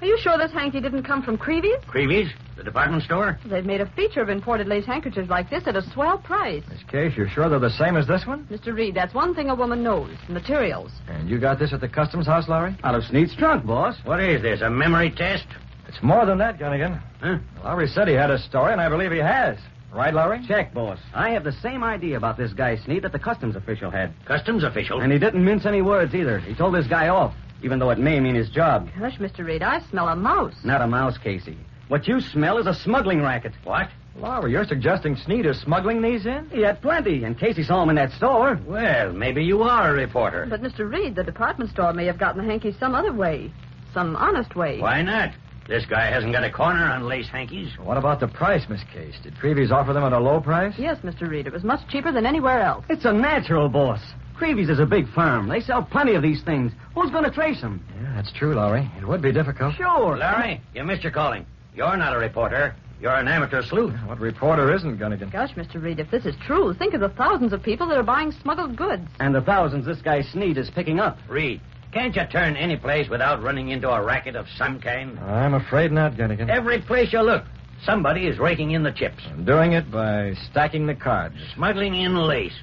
Are you sure this hanky didn't come from Creevy's? Creevy's? The department store? They've made a feature of imported lace handkerchiefs like this at a swell price. Miss Case, you're sure they're the same as this one? Mr. Reid, that's one thing a woman knows. Materials. And you got this at the customs house, Lowry? Out of Sneed's trunk, boss. What is this, a memory test? It's more than that, Gunnigan. Huh? Lowry said he had a story, and I believe he has. Right, Lowry? Check, boss. I have the same idea about this guy Sneed that the customs official had. Customs official? And he didn't mince any words either. He told this guy off, even though it may mean his job. Gosh, Mr. Reid, I smell a mouse. Not a mouse, Casey. What you smell is a smuggling racket. What? Lowry, you're suggesting Sneed is smuggling these in? He had plenty, and Casey saw him in that store. Well, maybe you are a reporter. But, Mr. Reid, the department store may have gotten the hanky some other way. Some honest way. Why not? This guy hasn't got a corner on lace hankies. What about the price, Miss Case? Did Creevy's offer them at a low price? Yes, Mr. Reed. It was much cheaper than anywhere else. It's a natural, boss. Creevy's is a big firm. They sell plenty of these things. Who's going to trace them? Yeah, that's true, Lowry. It would be difficult. Sure. Larry, you missed your calling. You're not a reporter. You're an amateur sleuth. What reporter isn't, Gunnigan? Gosh, Mr. Reed, if this is true, think of the thousands of people that are buying smuggled goods. And the thousands this guy Sneed is picking up. Reed, can't you turn any place without running into a racket of some kind? I'm afraid not, Gunnigan. Every place you look, somebody is raking in the chips. I'm doing it by stacking the cards. Smuggling in lace.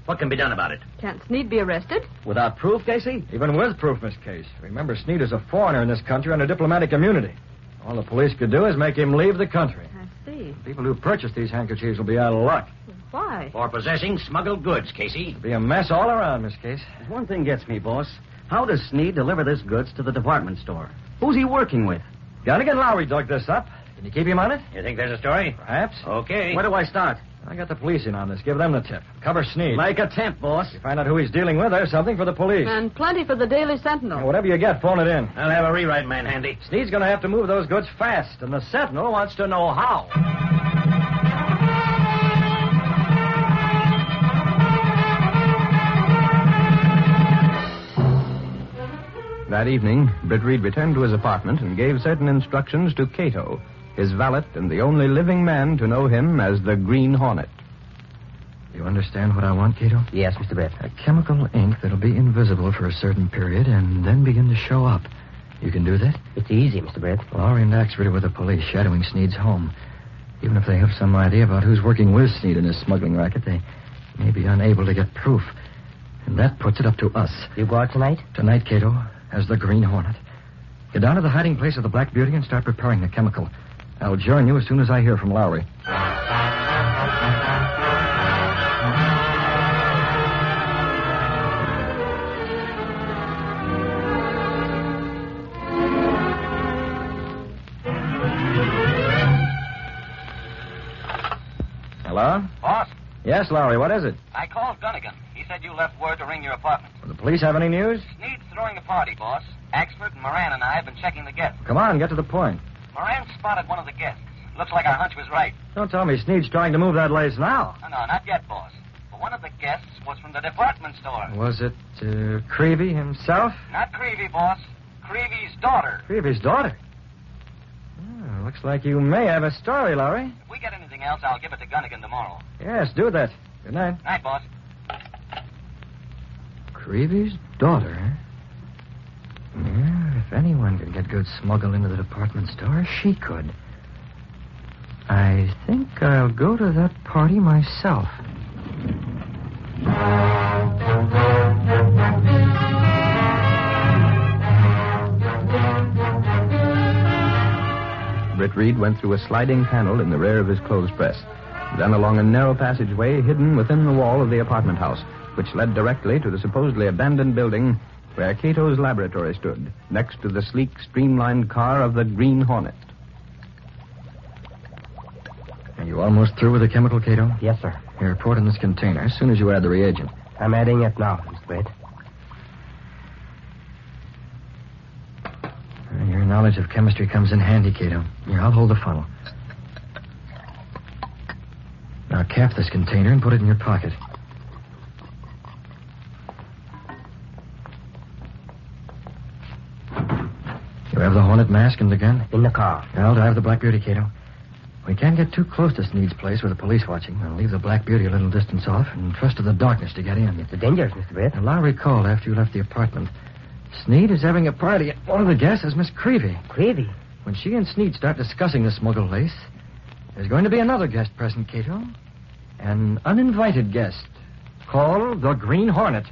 What can be done about it? Can't Sneed be arrested? Without proof, Casey? Even with proof, Miss Case. Remember, Sneed is a foreigner in this country under diplomatic immunity. All the police could do is make him leave the country. I see. People who purchase these handkerchiefs will be out of luck. Why? For possessing smuggled goods, Casey. It'll be a mess all around, Miss Case. One thing gets me, boss. How does Sneed deliver this goods to the department store? Who's he working with? Gunnigan Lowry dug this up. Can you keep him on it? You think there's a story? Perhaps. Okay. Where do I start? I got the police in on this. Give them the tip. Cover Sneed. Make a temp, boss. You find out who he's dealing with, there's something for the police. And plenty for the Daily Sentinel. Whatever you get, phone it in. I'll have a rewrite man handy. Sneed's going to have to move those goods fast, and the Sentinel wants to know how. That evening, Britt Reid returned to his apartment and gave certain instructions to Kato, his valet and the only living man to know him as the Green Hornet. You understand what I want, Kato? Yes, Mr. Britt. A chemical ink that'll be invisible for a certain period and then begin to show up. You can do that? It's easy, Mr. Britt. Lowry and Axford are with the police, shadowing Sneed's home. Even if they have some idea about who's working with Sneed in his smuggling racket, they may be unable to get proof. And that puts it up to us. You go out tonight? Tonight, Kato, as the Green Hornet. Get down to the hiding place of the Black Beauty and start preparing the chemical. I'll join you as soon as I hear from Lowry. Hello? Boss, Yes, Lowry, what is it? I called Gunnigan. He said you left word to ring your apartment. Do the police have any news? Sneed's throwing a party, boss. Axford and Moran and I have been checking the guests. Come on, get to the point. Moran spotted one of the guests. Looks like our hunch was right. Don't tell me Sneed's trying to move that lace now. No, not yet, boss. But one of the guests was from the department store. Was it Creevy himself? Not Creevy, boss. Creevy's daughter. Creevy's daughter? Oh, looks like you may have a story, Lowry. If we get anything else, I'll give it to Gunnigan tomorrow. Yes, do that. Good night. Night, boss. Creevy's daughter, huh? Yeah, if anyone could get goods smuggled into the department store, she could. I think I'll go to that party myself. Britt Reid went through a sliding panel in the rear of his clothes press, then along a narrow passageway hidden within the wall of the apartment house, which led directly to the supposedly abandoned building where Cato's laboratory stood, next to the sleek, streamlined car of the Green Hornet. Are you almost through with the chemical, Kato? Yes, sir. Here, pour it in this container as soon as you add the reagent. I'm adding it now, Mr. Britt. Your knowledge of chemistry comes in handy, Kato. Here, I'll hold the funnel. Now cap this container and put it in your pocket. You have the Hornet mask and the gun? In the car. I'll drive the Black Beauty, Kato. We can't get too close to Sneed's place with the police watching. We'll leave the Black Beauty a little distance off and trust to the darkness to get in. It's dangerous, Mr. Britt. Now, Lowry called after you left the apartment. Sneed is having a party, and one of the guests is Miss Creevy. Creevy? When she and Sneed start discussing the smuggled lace, there's going to be another guest present, Kato. An uninvited guest called the Green Hornet.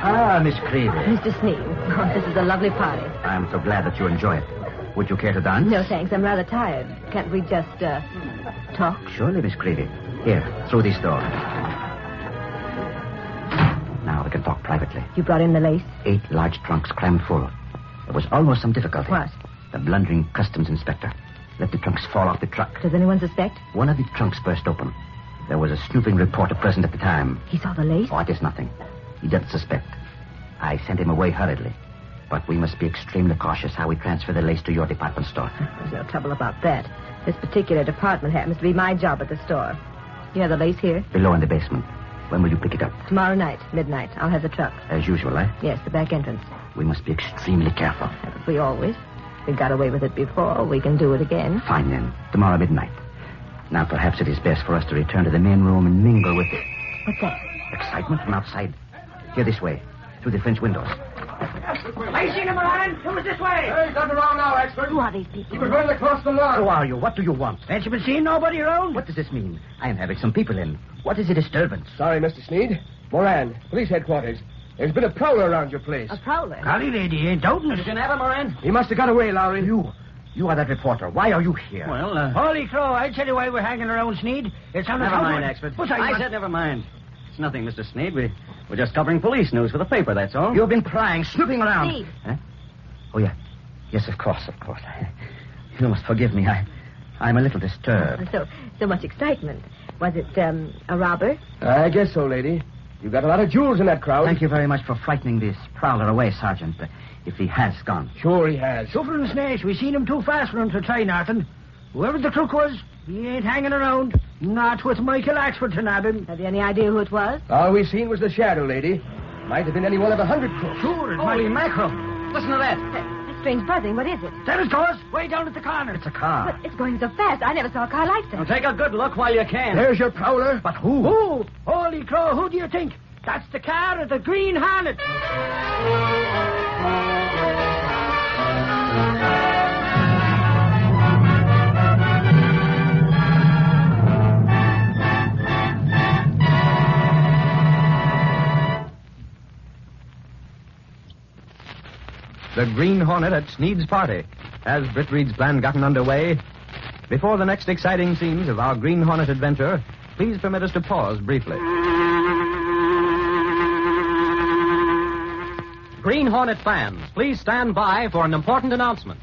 Ah, Miss Creevy. Mr. Sneed, this is a lovely party. I'm so glad that you enjoy it. Would you care to dance? No, thanks. I'm rather tired. Can't we just, talk? Surely, Miss Creevy. Here, through this door. Now we can talk privately. You brought in the lace? 8 large trunks crammed full. There was almost some difficulty. What? The blundering customs inspector let the trunks fall off the truck. Does anyone suspect? One of the trunks burst open. There was a snooping reporter present at the time. He saw the lace? Oh, it is nothing. He doesn't suspect. I sent him away hurriedly. But we must be extremely cautious how we transfer the lace to your department store. There's no trouble about that. This particular department happens to be my job at the store. You have the lace here? Below in the basement. When will you pick it up? Tomorrow night, midnight. I'll have the truck. As usual, eh? Yes, the back entrance. We must be extremely careful. Haven't we always? We got away with it before. We can do it again. Fine, then. Tomorrow midnight. Now, perhaps it is best for us to return to the main room and mingle with... What's that? Excitement from outside. Here this way. Through the French windows. I seen him, Ryan. It was this way. Hey, got around now, expert. Who are these people? He was going across the lawn. Who are you? What do you want? Ain't you been seeing nobody around? What does this mean? I am having some people in. What is a disturbance? Sorry, Mr. Sneed. Moran, police headquarters. There's been a prowler around your place. A prowler? Golly, lady, ain't doubting it. You can have him, Moran. He must have got away, Lowry. You are that reporter. Why are you here? Well, Holy crow, I tell you why we're hanging around, Sneed. It's on the Never mind, expert. I said never mind. It's nothing, Mr. Sneed. We're just covering police news for the paper, that's all. You've been prying, snooping around. Sneed. Huh? Oh, yeah. Yes, of course. You must forgive me. I'm a little disturbed. So much excitement. Was it, a robber? I guess so, lady. You've got a lot of jewels in that crowd. Thank you very much for frightening this prowler away, Sergeant. If he has gone. Sure he has. Suffering snakes. We seen him too fast for him to try nothing. Whoever the crook was, he ain't hanging around. Not with Michael Axford to nab him. Have you any idea who it was? All we seen was the shadow, lady. Might have been any one of 100 crooks. Sure, Holy mackerel. Listen to that. That strange buzzing. What is it? There it goes. Way down at the corner. It's a car. But it's going so fast. I never saw a car like that. Well, take a good look while you can. There's your prowler. But who? Who? Holy crow, who do you think? That's the car of the Green Hornet. The Green Hornet at Sneed's party. Has Britt Reid's plan gotten underway? Before the next exciting scenes of our Green Hornet adventure, please permit us to pause briefly. Green Hornet fans, please stand by for an important announcement.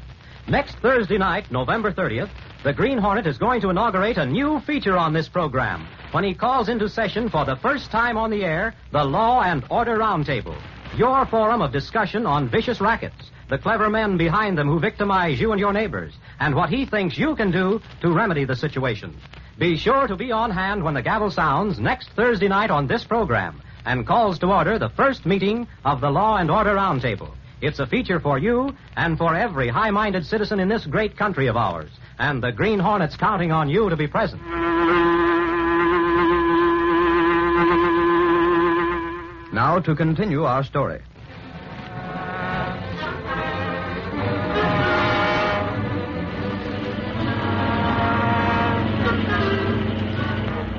Next Thursday night, November 30th, the Green Hornet is going to inaugurate a new feature on this program when he calls into session for the first time on the air the Law and Order Roundtable, your forum of discussion on vicious rackets, the clever men behind them who victimize you and your neighbors, and what he thinks you can do to remedy the situation. Be sure to be on hand when the gavel sounds next Thursday night on this program and calls to order the first meeting of the Law and Order Roundtable. It's a feature for you and for every high-minded citizen in this great country of ours, and the Green Hornet's counting on you to be present. Now to continue our story.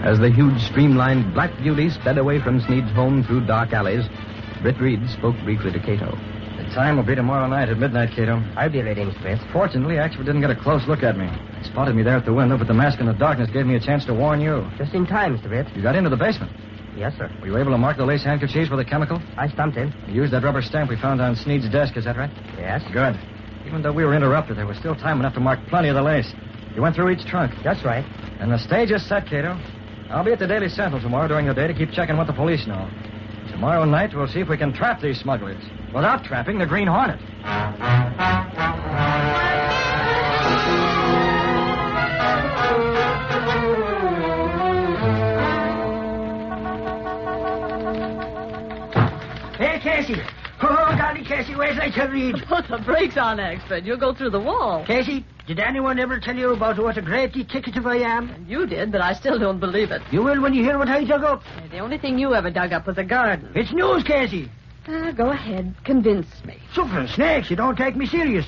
As the huge, streamlined Black Beauty sped away from Sneed's home through dark alleys, Britt Reid spoke briefly to Kato. The time will be tomorrow night at midnight, Kato. I'll be ready, Mr. Prince. Fortunately, Axford didn't get a close look at me. He spotted me there at the window, but the mask in the darkness gave me a chance to warn you. Just in time, Mr. Britt. You got into the basement. Yes, sir. Were you able to mark the lace handkerchiefs with a chemical? I stumped him. You used that rubber stamp we found on Sneed's desk, is that right? Yes. Good. Even though we were interrupted, there was still time enough to mark plenty of the lace. You went through each trunk. That's right. And the stage is set, Kato. I'll be at the Daily Sentinel tomorrow during the day to keep checking what the police know. Tomorrow night, we'll see if we can trap these smugglers without trapping the Green Hornet. Hey, Casey. Oh, golly, Casey, where's I to read? Put the brakes on, expert. You'll go through the wall. Casey, did anyone ever tell you about what a great detective I am? You did, but I still don't believe it. You will when you hear what I dug up. The only thing you ever dug up was a garden. It's news, Casey. Go ahead. Convince me. Suffering snakes, you don't take me serious.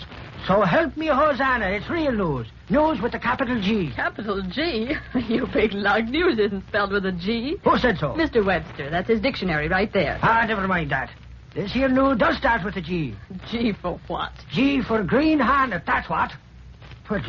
So help me, Hosanna. It's real news. News with a capital G. Capital G? You big lug. News isn't spelled with a G. Who said so? Mr. Webster. That's his dictionary right there. Never mind that. This here news does start with a G. G for what? G for Green Hornet, that's what. But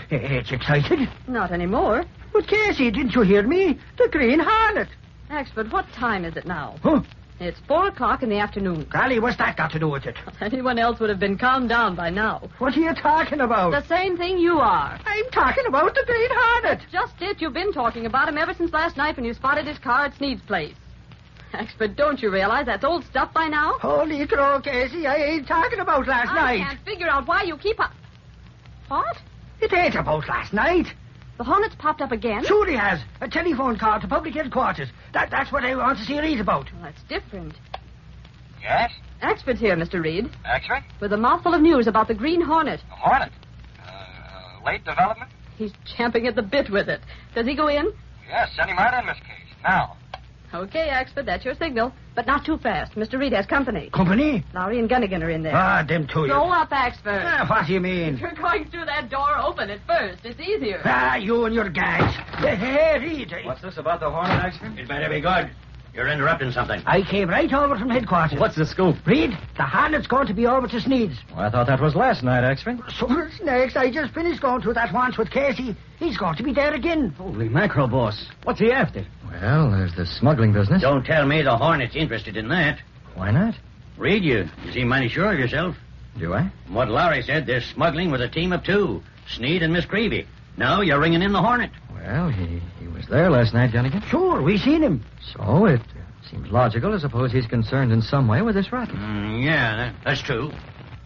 it's excited. Not anymore. But, Casey, didn't you hear me? The Green Hornet. Axford, what time is it now? Huh? It's 4:00 in the afternoon. Golly, what's that got to do with it? Anyone else would have been calmed down by now. What are you talking about? The same thing you are. I'm talking about the Green Hornet. That's just it. You've been talking about him ever since last night when you spotted his car at Sneed's place. Axford, don't you realize that's old stuff by now? Holy crow, Casey, I ain't talking about last night. I can't figure out why you keep up. What? It ain't about last night. The Hornet's popped up again? Sure he has. A telephone call to public headquarters. That's what I want to see Reed about. Well, that's different. Yes? Axford's here, Mr. Reed. Axford? With a mouthful of news about the Green Hornet. The Hornet? Late development? He's champing at the bit with it. Does he go in? Yes, send him right in, Miss Case. Now. Okay, Axford, that's your signal. But not too fast. Mr. Reed has company. Company? Lowry and Gunnigan are in there. Ah, them two. Go up, Axford. What do you mean? If you're going through that door, open it first. It's easier. Ah, you and your guys. Hey, Reed. What's this about the Hornet, Axford? It better be good. You're interrupting something. I came right over from headquarters. What's the scoop? Reed, the Hornet's going to be over to Sneed's. Well, I thought that was last night, Axford. So what's next? I just finished going through that once with Casey. He's going to be there again. Holy mackerel, boss. What's he after? Well, there's the smuggling business. Don't tell me the Hornet's interested in that. Why not? Reed, you seem mighty sure of yourself. Do I? From what Lowry said, they're smuggling with a team of two. Sneed and Miss Creevy. Now you're ringing in the Hornet. Well, he was there last night, Gunnigan. Sure, we seen him. So it seems logical to suppose he's concerned in some way with this racket. Yeah, that's true.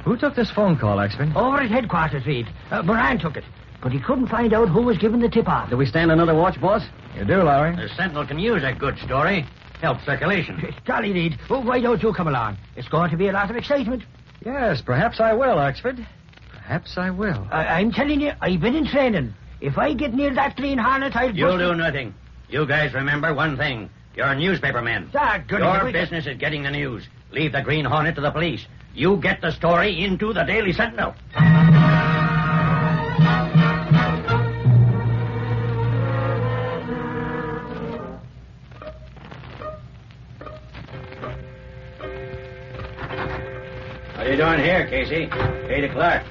Who took this phone call, Axford? Over at headquarters, Reed. Moran took it. But he couldn't find out who was giving the tip-off. Do we stand another watch, boss? You do, Lowry. The Sentinel can use a good story. Help circulation. Golly, Reed, why don't you come along? It's going to be a lot of excitement. Yes, perhaps I will, Axford. Perhaps I will. I'm telling you, I've been in training. If I get near that Green Hornet, I'll... You'll do nothing. You guys remember one thing. You're newspaper men. Your business is getting the news. Leave the Green Hornet to the police. You get the story into the Daily Sentinel. What are you doing here, Casey? 8:00.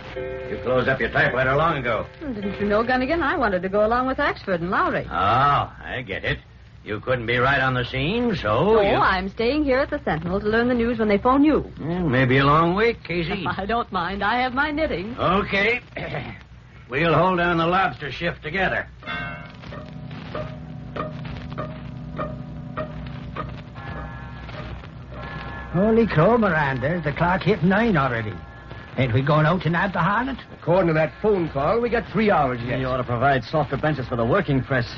You closed up your typewriter long ago. Didn't you know, Gunnigan? I wanted to go along with Axford and Lowry. Oh, I get it. You couldn't be right on the scene, so I'm staying here at the Sentinel to learn the news when they phone you. Maybe a long week, Casey. I don't mind. I have my knitting. Okay. We'll hold down the lobster shift together. Holy crow, Moran. There's the clock hit 9 already. Ain't we going out to nab the Hornet? According to that phone call, we got 3 hours yet. You ought to provide softer benches for the working press.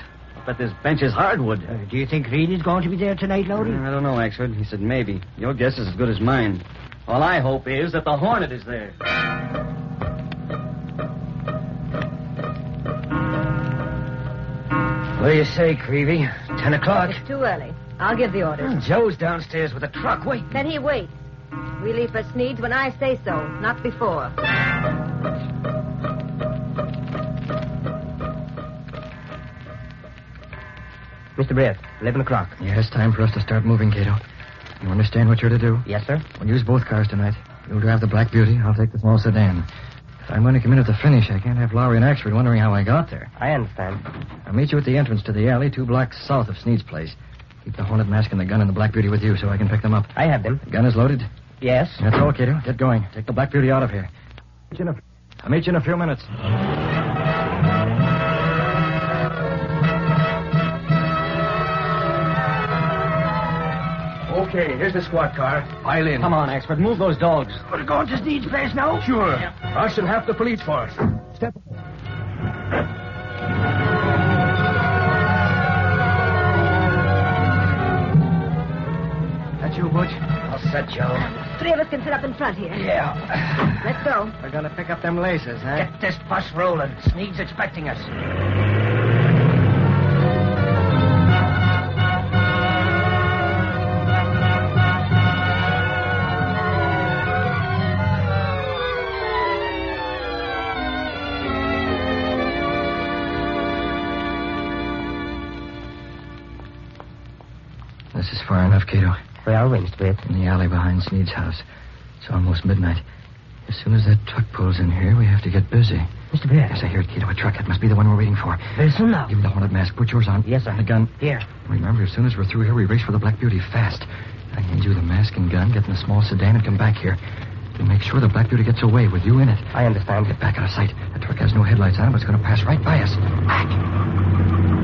But this bench is hardwood. Do you think Reed is going to be there tonight, Lowry? I don't know, Axford. He said maybe. Your guess is as good as mine. All I hope is that the Hornet is there. What do you say, Creevy? 10 o'clock? It's too early. I'll give the orders. Joe's downstairs with a truck. Wait. Then he waits. We leave for Sneed's when I say so, not before. Mr. Britt, 11 o'clock. Yes, time for us to start moving, Kato. You understand what you're to do? Yes, sir. We'll use both cars tonight. You'll drive the Black Beauty. I'll take the small sedan. If I'm going to come in at the finish, I can't have Lowry and Axford wondering how I got there. I understand. I'll meet you at the entrance to the alley, 2 blocks south of Sneed's place. Keep the Hornet mask and the gun and the Black Beauty with you so I can pick them up. I have them. The gun is loaded? Yes. That's all, Kato. Get going. Take the Black Beauty out of here. I'll meet you in a few minutes. Okay, here's the squad car. Pile in. Come on, Axford. Move those dogs. We're going to Sneed's place now? Sure. Us and half the police force. Step. That you, Butch? All set, Joe. 3 of us can sit up in front here. Yeah. Let's go. We're going to pick up them laces, huh? Get this bus rolling. Sneed's expecting us. This is far enough, Kato. Where are we, Mr. Britt? In the alley behind Sneed's house. It's almost midnight. As soon as that truck pulls in here, we have to get busy. Mr. Britt. Yes, I hear it, Kato. A truck. It must be the one we're waiting for. Listen now. Give me the Hornet mask. Put yours on. Yes, sir. And the gun. Here. Remember, as soon as we're through here, we race for the Black Beauty fast. I hand you the mask and gun, get in a small sedan, and come back here. To make sure the Black Beauty gets away with you in it. I understand. Get back out of sight. The truck has no headlights on, but it's going to pass right by us. Back.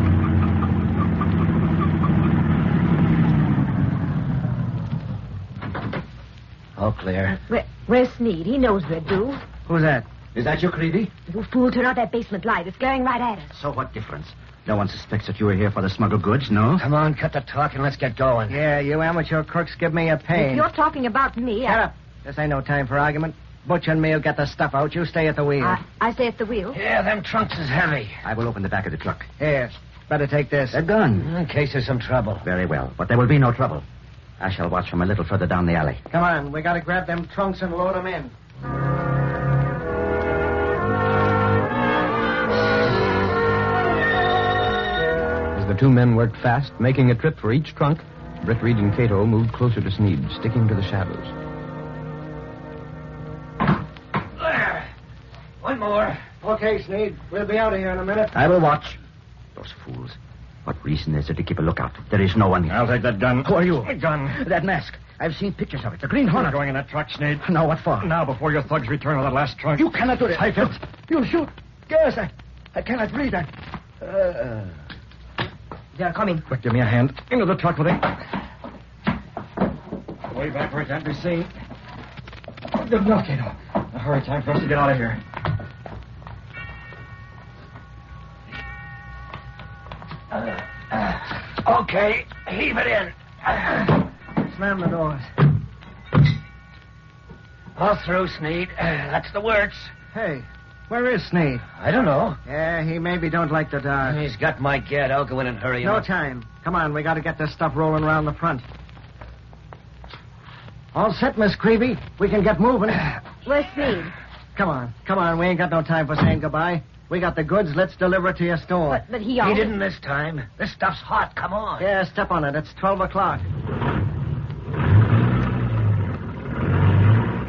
All clear. Where's Sneed? He knows we're due. Who's that? Is that you, Creevy? You fool, turn out that basement light. It's glaring right at us. So what difference? No one suspects that you were here for the smuggled goods, no? Come on, cut the talk and let's get going. Yeah, you amateur crooks give me a pain. If you're talking about me, Shut up. This ain't no time for argument. Butch and me'll get the stuff out. You stay at the wheel. I stay at the wheel. Yeah, them trunks is heavy. I will open the back of the truck. Here. Better take this. A gun. In case there's some trouble. Very well. But there will be no trouble. I shall watch from a little further down the alley. Come on. We gotta grab them trunks and load them in. As the two men worked fast, making a trip for each trunk, Britt Reid and Kato moved closer to Sneed, sticking to the shadows. There. One more. Okay, Sneed. We'll be out of here in a minute. I will watch. Those fools. What reason is there to keep a lookout? There is no one here. I'll take that gun. Who are you? A gun. That mask. I've seen pictures of it. The Green Hornet. You're going in that truck, Sneed. Now, what for? Now, before your thugs return with that last trunk. You cannot do this. Take it. You'll shoot. Yes, I cannot breathe. They're coming. Quick, give me a hand. Into the truck with him. Way back where it can't be seen. Good enough, Kato. Now, hurry, time for us to get out of here. Okay, heave it in. Slam the doors. All through, Sneed. That's the works. Hey, where is Sneed? I don't know. Yeah, he maybe don't like the dark. He's got my get. I'll go in and hurry him No up. time. Come on, we gotta get this stuff rolling around the front. All set, Miss Creevy. We can get moving. Where's Sneed? Come on. We ain't got no time for saying goodbye. We got the goods. Let's deliver it to your store. But he He didn't this time. This stuff's hot. Come on. Yeah, step on it. It's 12 o'clock.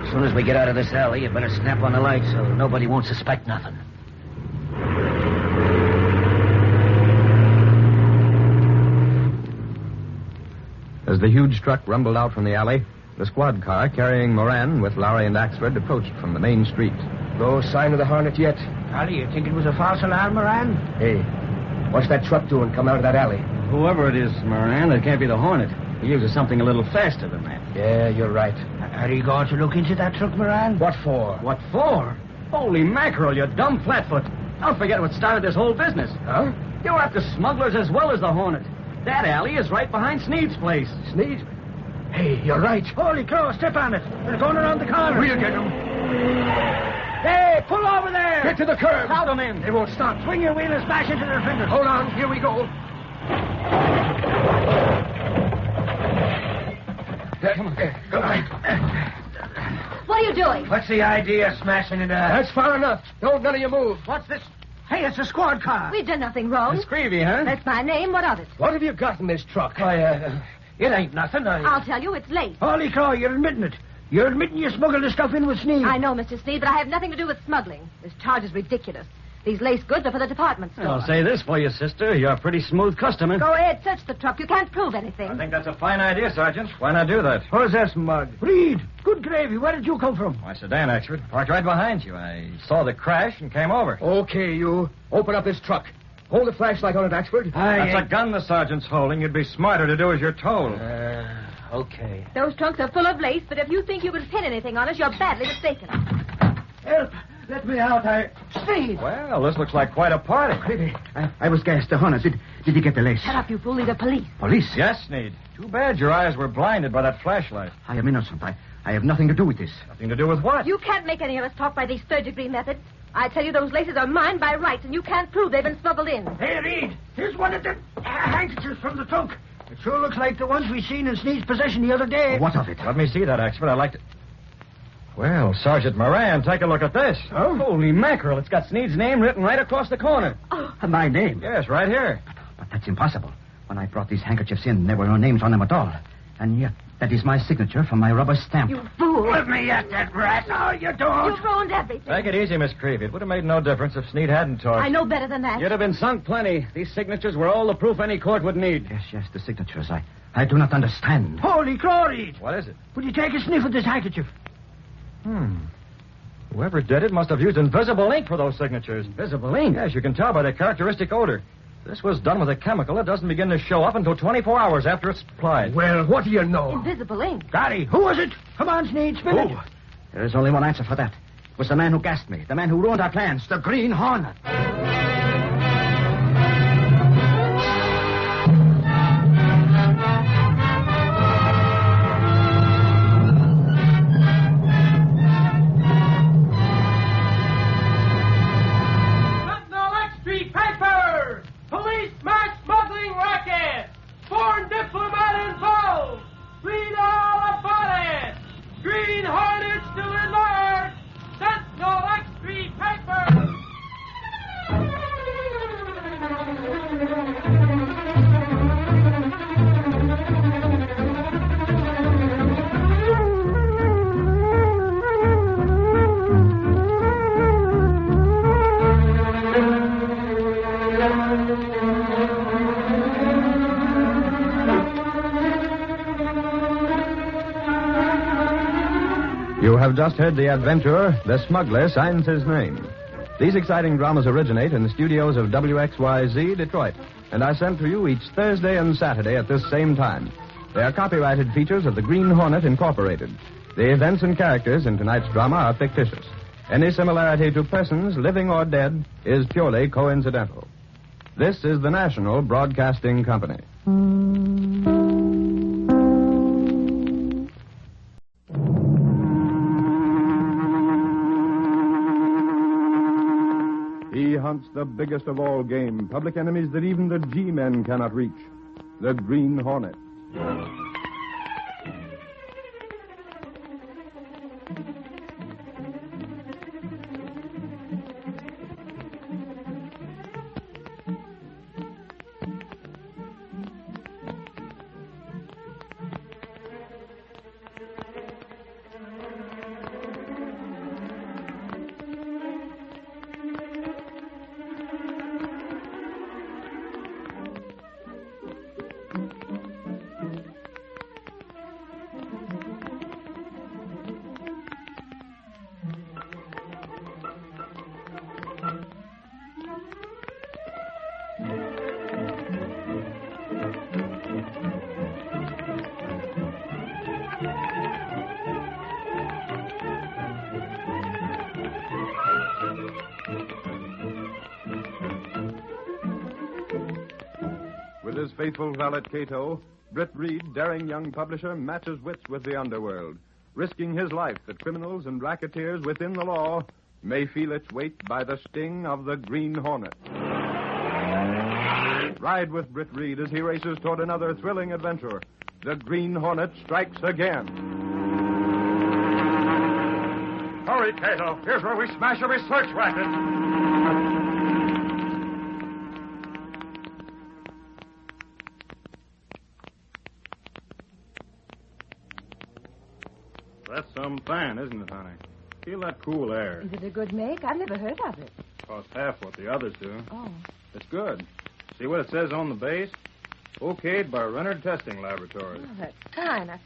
As soon as we get out of this alley, you better snap on the light so nobody won't suspect nothing. As the huge truck rumbled out from the alley, the squad car carrying Moran with Lowry and Axford approached from the main street. No sign of the Hornet yet. Harley, you think it was a false alarm, Moran? Hey, what's that truck doing come out of that alley? Whoever it is, Moran, it can't be the Hornet. He uses something a little faster than that. Yeah, you're right. Are you going to look into that truck, Moran? What for? What for? Holy mackerel, you dumb flatfoot. Don't forget what started this whole business. Huh? You're after smugglers as well as the Hornet. That alley is right behind Sneed's place. Sneed? Hey, you're right. Holy crow, step on it. They're going around the corner. We'll get them. Hey, pull over there. Get to the curb. Crowd them in. They won't stop. Swing your wheel and smash into their fingers. Hold on. Here we go. Come on. Go on. What are you doing? What's the idea of smashing into us? That's far enough. Don't none of you move. What's this? Hey, it's a squad car. We've done nothing wrong. It's Creevy, huh? That's my name. What of it? What have you got in this truck? It ain't nothing. I'll tell you, it's late. Holy crow, you're admitting it. You're admitting you smuggled the stuff in with Sneed. I know, Mr. Sneed, but I have nothing to do with smuggling. This charge is ridiculous. These lace goods are for the department store. I'll say this for you, sister. You're a pretty smooth customer. Go ahead, search the truck. You can't prove anything. I think that's a fine idea, Sergeant. Why not do that? Who's this mug? Reed. Good gravy. Where did you come from? Why, sedan, Axford. Parked right behind you. I saw the crash and came over. Okay, you. Open up this truck. Hold the flashlight on it, Axford. That's a gun the sergeant's holding. You'd be smarter to do as you're told. Okay. Those trunks are full of lace, but if you think you can pin anything on us, you're badly mistaken. Help. Let me out. Sneed. Well, this looks like quite a party. Creevy, I was gassed. The Hornet. Did you get the lace? Shut up, you fool. These are police. Police? Yes, Sneed. Too bad your eyes were blinded by that flashlight. I am innocent. I have nothing to do with this. Nothing to do with what? You can't make any of us talk by these third-degree methods. I tell you, those laces are mine by rights, and you can't prove they've been smuggled in. Hey, Reed. Here's one of the handkerchiefs from the trunk. It sure looks like the ones we seen in Sneed's possession the other day. What of it? Let me see that, Axford. I'd like to... Well, Sergeant Moran, take a look at this. Oh, holy mackerel. It's got Sneed's name written right across the corner. Oh. My name? Yes, right here. But that's impossible. When I brought these handkerchiefs in, there were no names on them at all. And yet, That is my signature from my rubber stamp. You fool. Let me at that rat. Oh, you don't. You've ruined everything. Take it easy, Miss Creevy. It would have made no difference if Sneed hadn't torched. I know better than that. You'd have been sunk plenty. These signatures were all the proof any court would need. Yes, the signatures. I do not understand. Holy glory! What is it? Would you take a sniff at this handkerchief? Whoever did it must have used invisible ink for those signatures. Invisible ink? Yes, you can tell by the characteristic odor. This was done with a chemical that doesn't begin to show up until 24 hours after it's applied. Well, what do you know? Invisible ink. Gotti, who was it? Come on, Sneed, spin it. There is only one answer for that. It was the man who gassed me, the man who ruined our plans, the Green Hornet. Police mass smuggling racket! Foreign diplomat involved! Read all about it! Green Hornet still in large! Sentinel X3 paper! You have just heard the adventurer, the Smuggler, signs his name. These exciting dramas originate in the studios of 𝑊XYZ, Detroit, and are sent to you each Thursday and Saturday at this same time. They are copyrighted features of the Green Hornet, Incorporated. The events and characters in tonight's drama are fictitious. Any similarity to persons, living or dead, is purely coincidental. This is the National Broadcasting Company. He hunts the biggest of all game, public enemies that even the G-men cannot reach. The Green Hornet. With his faithful valet Kato, Britt Reid, daring young publisher, matches wits with the underworld, risking his life that criminals and racketeers within the law may feel its weight by the sting of the Green Hornet. Ride with Britt Reid as he races toward another thrilling adventure. The Green Hornet strikes again. Hurry, Kato. Here's where we smash a research racket. That's some fan, isn't it, honey? Feel that cool air. Is it a good make? I've never heard of it. Costs half what the others do. Oh. It's good. See what it says on the base? Okayed by Renner Testing Laboratories. Oh, that's fine.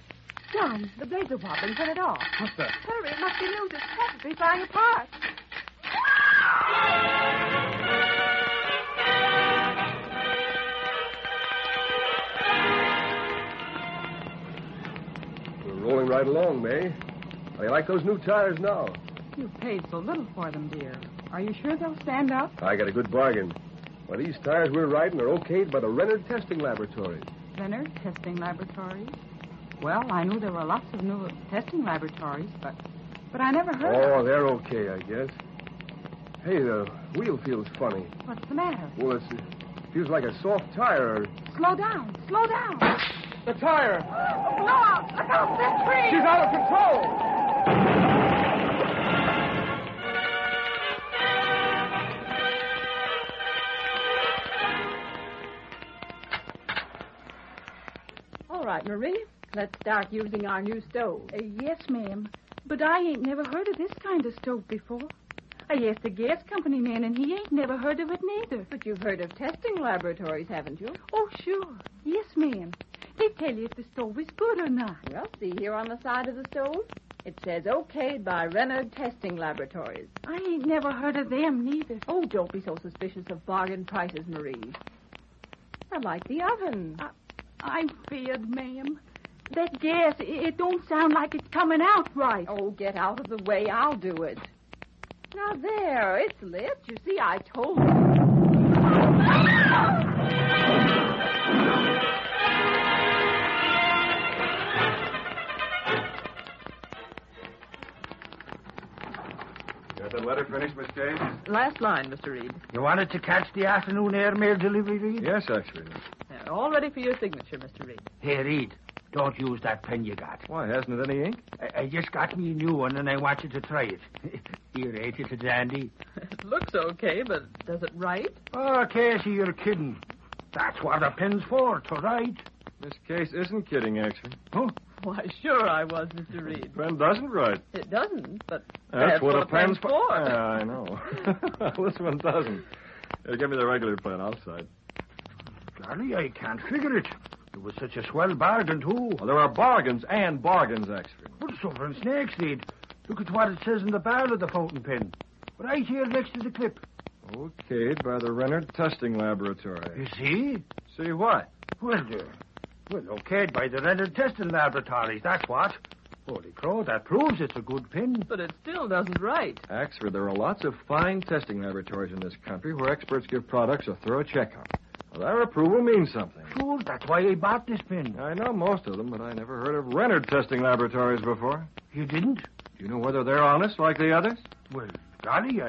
John, the blades are wobbling. Turn it off. What's that? Hurry, it must be loose. It's probably flying apart. We're rolling right along, May. How do you like those new tires now? You've paid so little for them, dear. Are you sure they'll stand up? I got a good bargain. Why, these tires we're riding are okayed by the Renner Testing Laboratories. Renner Testing Laboratories? Well, I knew there were lots of new testing laboratories, but I never heard of Oh, they're okay, I guess. Hey, the wheel feels funny. What's the matter? Well, it feels like a soft tire. Slow down. Slow down. The tire. Blow out. Look out, Britt Reid. She's out of control. All right, Marie. Let's start using our new stove. Yes, ma'am. But I ain't never heard of this kind of stove before. I asked the gas company man, and he ain't never heard of it neither. But you've heard of testing laboratories, haven't you? Oh, sure. Yes, ma'am. They tell you if the stove is good or not. Well, see here on the side of the stove? It says okayed by Renard Testing Laboratories. I ain't never heard of them neither. Oh, don't be so suspicious of bargain prices, Marie. I like the oven. I'm feared, ma'am. That gas, it don't sound like it's coming out right. Oh, get out of the way. I'll do it. Now, there. It's lit. You see, I told you. Got that letter finished, Miss Case? Last line, Mr. Reid. You wanted to catch the afternoon airmail delivery, Reid? Yes, actually. All ready for your signature, Mr. Reid. Hey, Reid, don't use that pen you got. Why, hasn't it any ink? I just got me a new one, and I want you to try it. Here, ain't it? It's handy. It looks okay, but does it write? Oh, Casey, you're kidding. That's what a pen's for, to write. Miss Case isn't kidding, actually. Huh? Why, sure I was, Mr. Reid. Pen doesn't write. It doesn't, but That's what a pen's for. Yeah, I know. This one doesn't. Here, give me the regular pen. I'll sign. Golly, I can't figure it. It was such a swell bargain, too. Well, there are bargains and bargains, actually. Well, so for snakes, Reid. Look at what it says in the barrel of the fountain pen. Right here next to the clip. Okayed by the Renard Testing Laboratory. You see? See what? Well, okayed by the Renard Testing Laboratories, that's what. Holy crow, that proves it's a good pen. But it still doesn't write. Actually, there are lots of fine testing laboratories in this country where experts give products a thorough checkup. Well, their approval means something. Sure, that's why I bought this pen. I know most of them, but I never heard of Renard Testing Laboratories before. You didn't? Do you know whether they're honest like the others? Well, golly,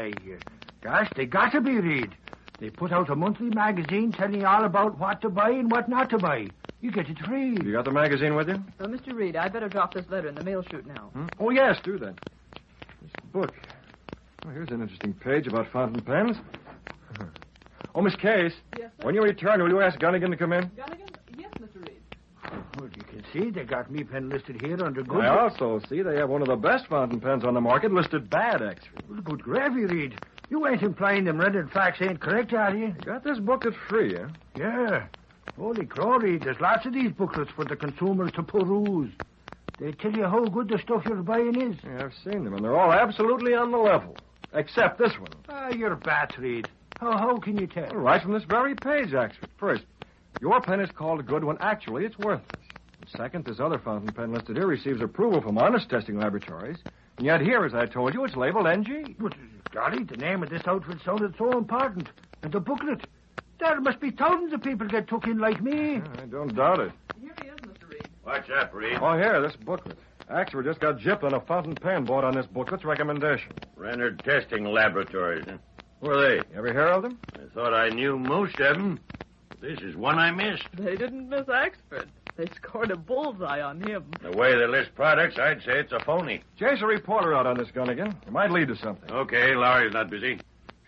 gosh, they got to be, Reid. They put out a monthly magazine telling you all about what to buy and what not to buy. You get it free. You got the magazine with you? Mr. Reid, I better drop this letter in the mail chute now. Oh, yes, do that. This book. Oh, here's an interesting page about fountain pens. Oh, Miss Case. Yes, sir? When you return, will you ask Gunnigan to come in? Gunnigan? Yes, Mr. Reid. Well, you can see they got me pen listed here under good. I also see they have one of the best fountain pens on the market listed bad, actually. Well, good gravy, Reid. You ain't implying them rendered facts ain't correct, are you? You got this booklet free, huh? Yeah. Holy crow, Reid. There's lots of these booklets for the consumers to peruse. They tell you how good the stuff you're buying is. Yeah, I've seen them, and they're all absolutely on the level. Except this one. You're bats, Reid. How can you tell? Well, right from this very page, actually. First, your pen is called a good when actually it's worthless. And second, this other fountain pen listed here receives approval from honest testing laboratories. And yet here, as I told you, it's labeled NG. But, golly, the name of this outfit sounded so important. And the booklet. There must be thousands of people get took in like me. Yeah, I don't doubt it. Here he is, Mr. Reid. What's up, Reid? Oh, here, this booklet. Actually, we just got gypped on a fountain pen bought on this booklet's recommendation. Renard Testing Laboratories. Who are they? You ever hear of them? I thought I knew most of them. This is one I missed. They didn't miss Axford. They scored a bullseye on him. The way they list products, I'd say it's a phony. Chase a reporter out on this, Gunnigan. It might lead to something. Okay, Lowry's not busy.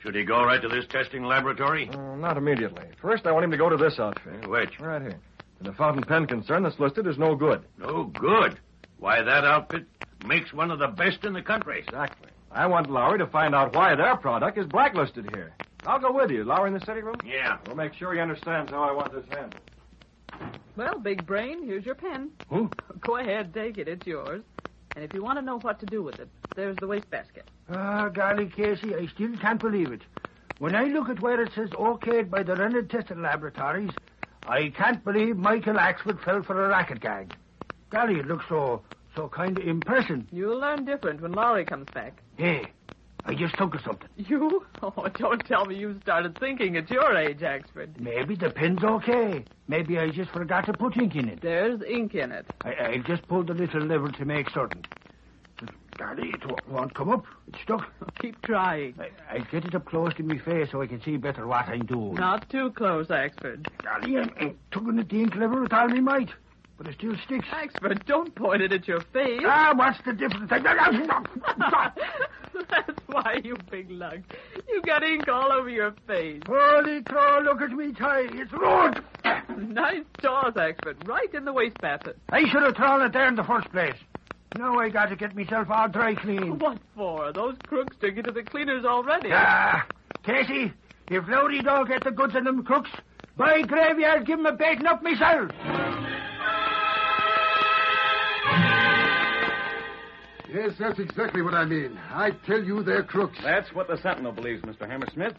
Should he go right to this testing laboratory? Not immediately. First, I want him to go to this outfit. Which? Right here. And the fountain pen concern that's listed is no good. No good? Why, that outfit makes one of the best in the country. Exactly. I want Lowry to find out why their product is blacklisted here. I'll go with you. Lowry in the sitting room? Yeah. We'll make sure he understands how I want this handled. Well, big brain, here's your pen. Huh? Go ahead, take it. It's yours. And if you want to know what to do with it, there's the wastebasket. Golly, Casey, I still can't believe it. When I look at where it says okayed by the Renard Testing Laboratories, I can't believe Michael Axford fell for a racket gag. Golly, it looks so kind of impressive. You'll learn different when Lowry comes back. Hey, I just thought of something. You? Oh, don't tell me you started thinking at your age, Axford. Maybe the pen's okay. Maybe I just forgot to put ink in it. There's ink in it. I'll just pull the little lever to make certain. Golly, it won't come up. It's stuck. Keep trying. I'll get it up close to my face so I can see better what I'm doing. Not too close, Axford. Golly, I'm tugging at the ink lever with all my might. But it still sticks. Axford, don't point it at your face. What's the difference? Stop. That's why, you big lug. You got ink all over your face. Holy crow, look at me tie. It's rude. Nice jaws, Axford. Right in the wastebasket. I should have thrown it there in the first place. Now I got to get myself all dry clean. What for? Those crooks took you to the cleaners already. Casey, if Lodi don't get the goods on them crooks, by gravy, I'll give him a baiting up myself. Yes, that's exactly what I mean. I tell you, they're crooks. That's what the Sentinel believes, Mr. Hammersmith.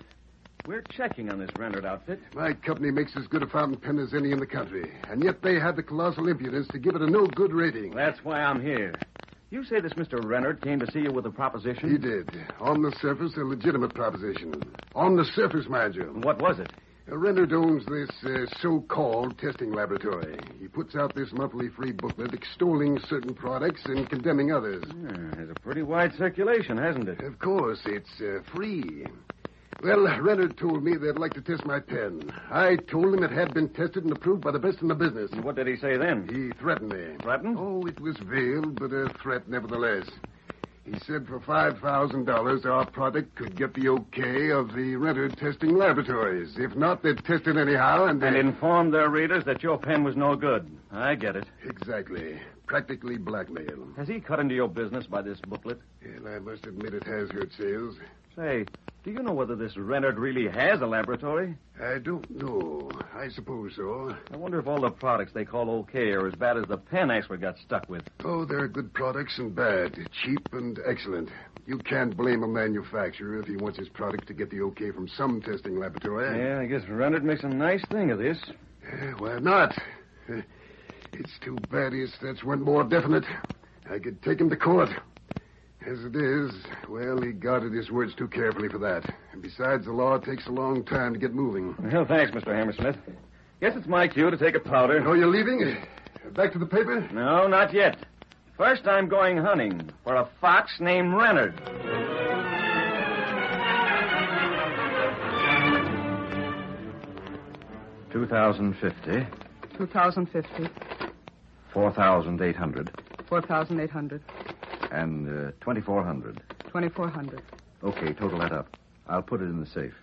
We're checking on this Renard outfit. My company makes as good a fountain pen as any in the country, and yet they had the colossal impudence to give it a no-good rating. That's why I'm here. You say this Mr. Renard came to see you with a proposition? He did. On the surface, a legitimate proposition. On the surface, mind you. What was it? Renard owns this so-called testing laboratory. He puts out this monthly free booklet extolling certain products and condemning others. Has a pretty wide circulation, hasn't it? Of course, it's free. Well, Renard told me they'd like to test my pen. I told him it had been tested and approved by the best in the business. And what did he say then? He threatened me. Threatened? Oh, it was veiled, but a threat nevertheless. He said for $5,000 our product could get the okay of the Renard testing laboratories. If not, they'd test it anyhow and inform their readers that your pen was no good. I get it. Exactly. Practically blackmail. Has he cut into your business by this booklet? Well, I must admit it has hurt sales. Say, do you know whether this Renard really has a laboratory? I don't know. I suppose so. I wonder if all the products they call okay are as bad as the pen Axford got stuck with. Oh, there are good products and bad. Cheap and excellent. You can't blame a manufacturer if he wants his product to get the okay from some testing laboratory. Yeah, I guess Renard makes a nice thing of this. Why not? It's too bad his threats weren't more definite. I could take him to court. As it is, well, he guarded his words too carefully for that. And besides, the law takes a long time to get moving. Well, thanks, Mr. Hammersmith. Guess it's my cue to take a powder. Oh, you're leaving? Back to the paper? No, not yet. First, I'm going hunting for a fox named Renard. $2,050. $2,050. $4,800. $4,800. And $2,400. $2,400. Okay, total that up. I'll put it in the safe.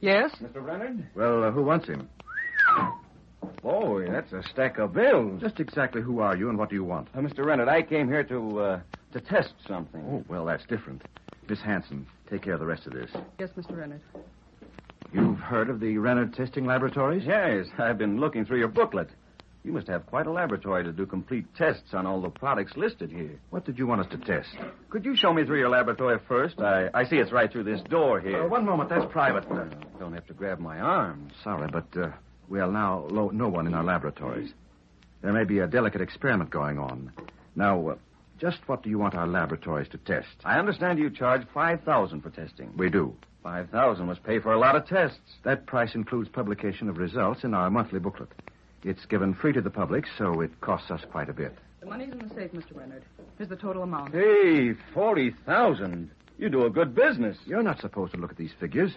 Yes? Mr. Renard? Well, who wants him? Oh, that's a stack of bills. Just exactly who are you and what do you want? Mr. Renard, I came here to test something. Oh, well, that's different. Miss Hanson, take care of the rest of this. Yes, Mr. Renard. You've heard of the Renard testing laboratories? Yes, I've been looking through your booklet. You must have quite a laboratory to do complete tests on all the products listed here. What did you want us to test? Could you show me through your laboratory first? I see it's right through this door here. One moment, that's private. Don't have to grab my arm. Sorry, but we allow no one in our laboratories. There may be a delicate experiment going on. Now, just what do you want our laboratories to test? I understand you charge $5,000 for testing. We do. $5,000 must pay for a lot of tests. That price includes publication of results in our monthly booklet. It's given free to the public, so it costs us quite a bit. The money's in the safe, Mr. Renard. Here's the total amount. Hey, $40,000. You do a good business. You're not supposed to look at these figures.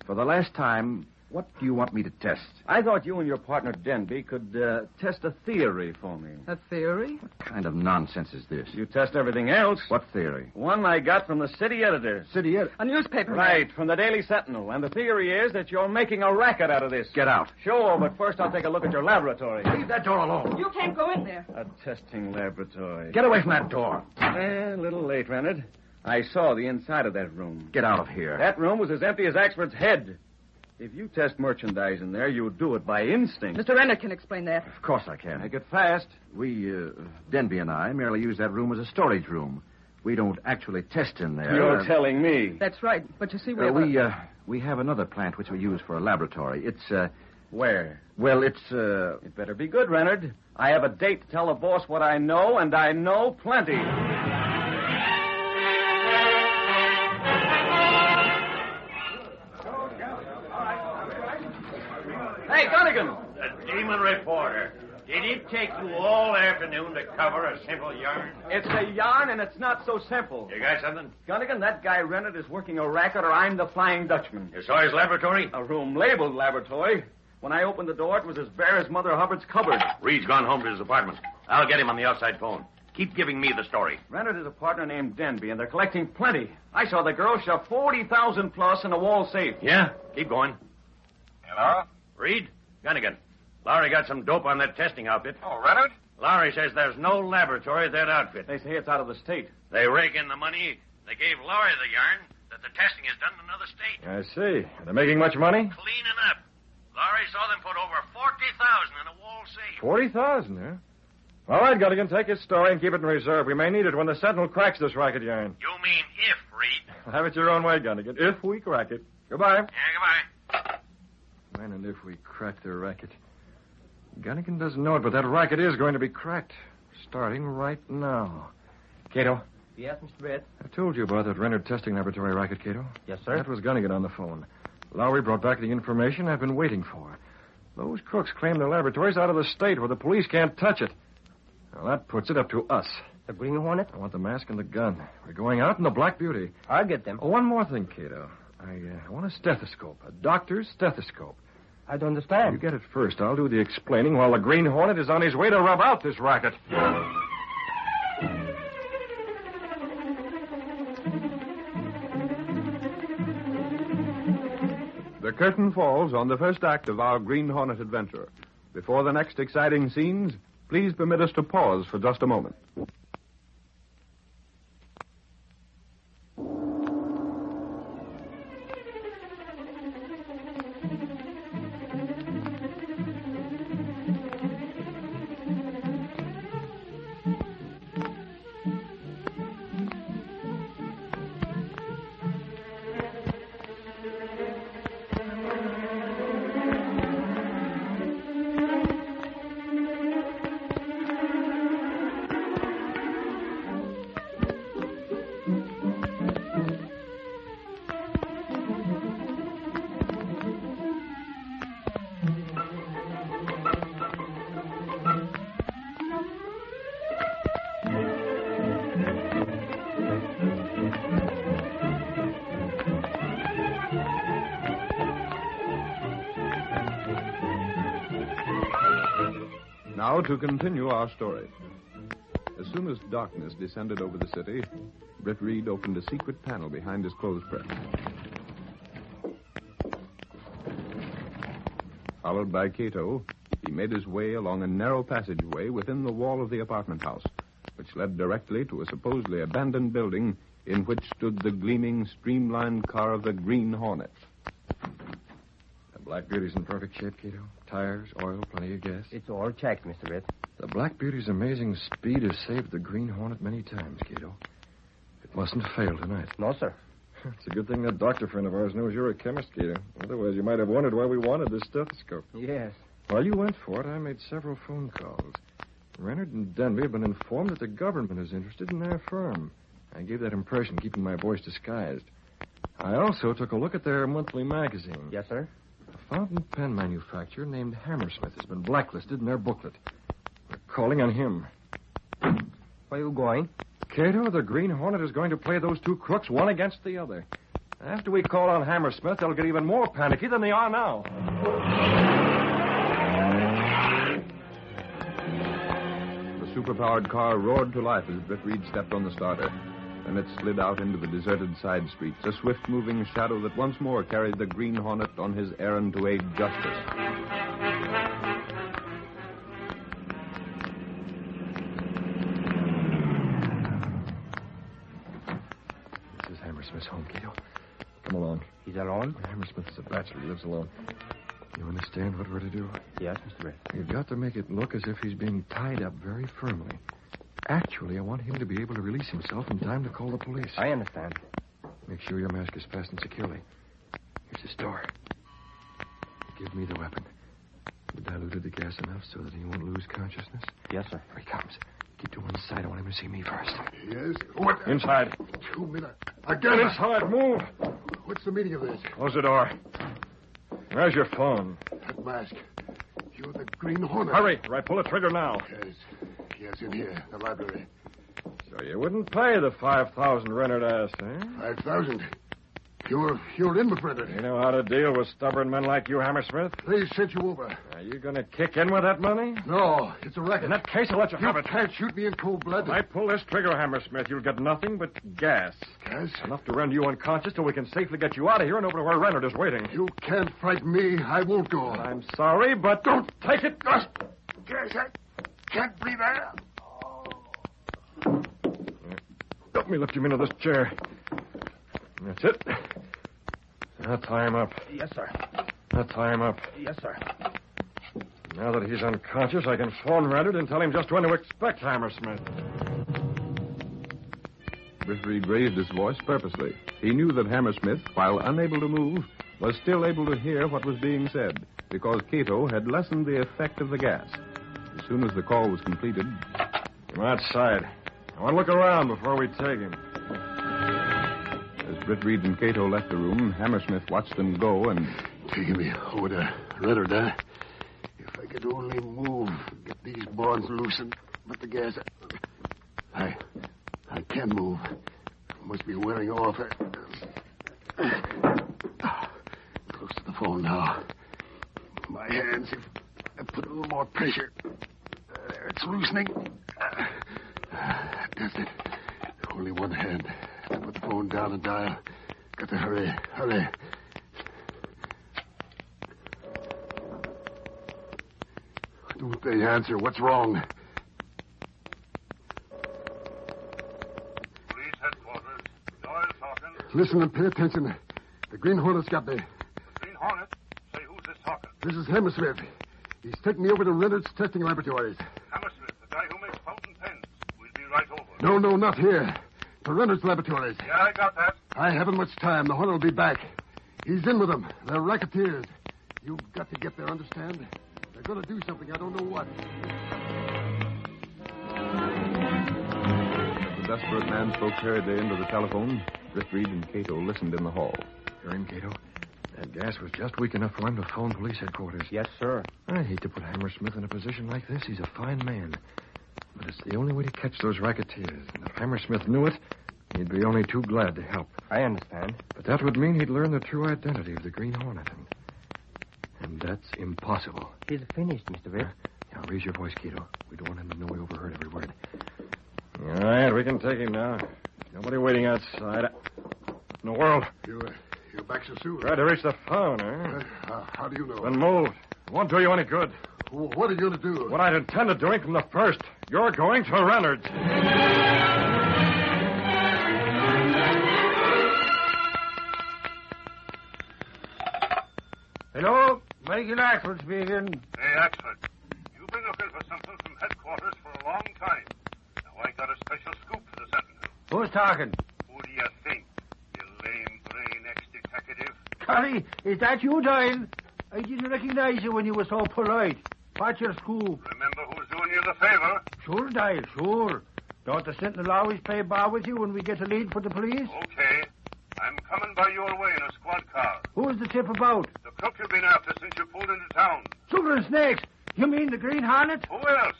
For the last time, what do you want me to test? I thought you and your partner Denby could test a theory for me. A theory? What kind of nonsense is this? You test everything else. What theory? One I got from the city editor. City editor? A newspaper. Right, from the Daily Sentinel. And the theory is that you're making a racket out of this. Get out. Sure, but first I'll take a look at your laboratory. Leave that door alone. You can't go in there. A testing laboratory. Get away from that door. A little late, Renard. I saw the inside of that room. Get out of here. That room was as empty as Axford's head. If you test merchandise in there, you'll do it by instinct. Mr. Renard can explain that. Of course I can. Make it fast. We, Denby and I, merely use that room as a storage room. We don't actually test in there. You're telling me. That's right. But you see, we have another plant which we use for a laboratory. It's, where? Well, it's, It better be good, Renard. I have a date to tell the boss what I know, and I know plenty. Hey, Gunnigan! The demon reporter. Did it take you all afternoon to cover a simple yarn? It's a yarn, and it's not so simple. You got something? Gunnigan, that guy Renard is working a racket, or I'm the Flying Dutchman. You saw his laboratory? A room labeled laboratory. When I opened the door, it was as bare as Mother Hubbard's cupboard. Reed's gone home to his apartment. I'll get him on the outside phone. Keep giving me the story. Renard is a partner named Denby, and they're collecting plenty. I saw the girl shove 40,000 plus in a wall safe. Yeah? Keep going. Hello? Reed? Gunnigan. Lowry got some dope on that testing outfit. Oh, Renard? Lowry says there's no laboratory at that outfit. They say it's out of the state. They rake in the money. They gave Lowry the yarn that the testing is done in another state. I see. They're making much money? Cleaning up. Lowry saw them put over 40,000 in a wall safe. 40,000, huh? All right, Gunnigan, take his story and keep it in reserve. We may need it when the Sentinel cracks this racket yarn. You mean if, Reed. Have it your own way, Gunnigan, if we crack it. Goodbye. Yeah, goodbye. When and if we crack the racket. Gunnigan doesn't know it, but that racket is going to be cracked. Starting right now. Kato. Yes, Mr. Britt? I told you about that Renard testing laboratory racket, Kato. Yes, sir. That was Gunnigan on the phone. Lowry brought back the information I've been waiting for. Those crooks claim their laboratory's out of the state where the police can't touch it. Well, that puts it up to us. The Green Hornet? I want the mask and the gun. We're going out in the Black Beauty. I'll get them. Oh, one more thing, Kato. I want a stethoscope, a doctor's stethoscope. I don't understand. You get it first. I'll do the explaining while the Green Hornet is on his way to rub out this racket. The curtain falls on the first act of our Green Hornet adventure. Before the next exciting scenes, please permit us to pause for just a moment. Now to continue our story. As soon as darkness descended over the city, Britt Reid opened a secret panel behind his clothes press. Followed by Kato, he made his way along a narrow passageway within the wall of the apartment house, which led directly to a supposedly abandoned building in which stood the gleaming, streamlined car of the Green Hornet. The Black Beauty's in perfect shape, Kato. Tires, oil, plenty of gas. It's all checked, Mr. Britt. The Black Beauty's amazing speed has saved the Green Hornet many times, Kato. It mustn't fail tonight. No, sir. It's a good thing that doctor friend of ours knows you're a chemist, Kato. Otherwise, you might have wondered why we wanted this stethoscope. Yes. While you went for it, I made several phone calls. Renard and Denby have been informed that the government is interested in their firm. I gave that impression, keeping my voice disguised. I also took a look at their monthly magazine. Yes, sir. A fountain pen manufacturer named Hammersmith has been blacklisted in their booklet. We're calling on him. Where are you going? Kato, the Green Hornet is going to play those two crooks one against the other. After we call on Hammersmith, they'll get even more panicky than they are now. The superpowered car roared to life as Britt Reid stepped on the starter. Then it slid out into the deserted side streets, a swift-moving shadow that once more carried the Green Hornet on his errand to aid justice. This is Hammersmith's home, Kato. Come along. He's alone? Hammersmith is a bachelor. He lives alone. You understand what we're to do? Yes, Mr. Britt. You've got to make it look as if he's being tied up very firmly. Actually, I want him to be able to release himself in time to call the police. I understand. Make sure your mask is fastened securely. Here's his door. Give me the weapon. You diluted the gas enough so that he won't lose consciousness? Yes, sir. Here he comes. Keep to one side. I want him to see me first. Yes? What? Inside. 2 minutes. Get Again. inside. Move. What's the meaning of this? Close the door. Where's your phone? That mask. You're the Green Hornet. Hurry, or I pull the trigger now. Yes. Yes, in here. The library. So you wouldn't pay the $5,000 Renard asked, eh? 5,000. You're in with Renner. You know how to deal with stubborn men like you, Hammersmith? They sent you over. Are you going to kick in with that money? No, it's a racket. In that case, I'll let you have it. You can't shoot me in cold blood. If I pull this trigger, Hammersmith, you'll get nothing but gas. Gas? Enough to render you unconscious till we can safely get you out of here and over to where Renard is waiting. You can't frighten me. I won't go. I'm sorry, but don't take it. Gas, I can't breathe air. Help me lift him into this chair. That's it. Now tie him up. Yes, sir. Now tie him up. Yes, sir. Now that he's unconscious, I can phone Renard and tell him just when to expect Hammersmith. Britt Reid raised his voice purposely. He knew that Hammersmith, while unable to move, was still able to hear what was being said, because Kato had lessened the effect of the gas. As soon as the call was completed... Come outside. I want to look around before we take him. As Britt Reid and Kato left the room, Hammersmith watched them go and... Taking me over to Renard, huh? If I could only move, get these bonds loosened. But the gas... I can't move. Must be wearing off. Close to the phone now. My hands, if I put a little more pressure. There, it's loosening. That's it. Only one hand. I put the phone down and dial. Got to hurry. Don't they answer? What's wrong? Police headquarters. Doyle talking. Listen and pay attention. The Green Hornet's got me. Green Hornet? Say, who's this talking? This is Hammersmith. He's taking me over to Renard's testing laboratories. Hammersmith, the guy who makes fountain pens. We'll be right over. No, not here. To Renard's laboratories. Yeah, I got that. I haven't much time. The Hornet will be back. He's in with them. They're racketeers. You've got to get there, understand? They're going to do something. I don't know what. As the desperate man spoke hurriedly into the telephone, Britt Reid and Kato listened in the hall. You're in, Kato. That gas was just weak enough for him to phone police headquarters. Yes, sir. I hate to put Hammersmith in a position like this. He's a fine man. But it's the only way to catch those racketeers. And if Hammersmith knew it, he'd be only too glad to help. I understand. But that would mean he'd learn the true identity of the Green Hornet. And that's impossible. He's finished, Mr. Vick. Now, raise your voice, Kato. We don't want him to know we overheard every word. All right, we can take him now. Nobody waiting outside. What in the world? You're back so soon. Tried to reach the phone, eh? How do you know? Then move. It won't do you any good. What are you going to do? What I'd intended doing from the first. You're going to Renard's. Hello? Michael Axford speaking. Hey, Axford. You've been looking for something from headquarters for a long time. Now, I got a special scoop for the Sentinel. Who's talking? Who do you think? You lame brain ex-detective. Golly, is that you, Doyle? I didn't recognize you when you were so polite. What's your scoop? Remember who's doing you the favor? Sure, Doyle, sure. Don't the Sentinel always play ball with you when we get a lead for the police? Okay. I'm coming by your way in a squad car. Who's the tip about? The crook you've been after since you pulled into town. Sugar and snakes. You mean the Green Hornet? Who else?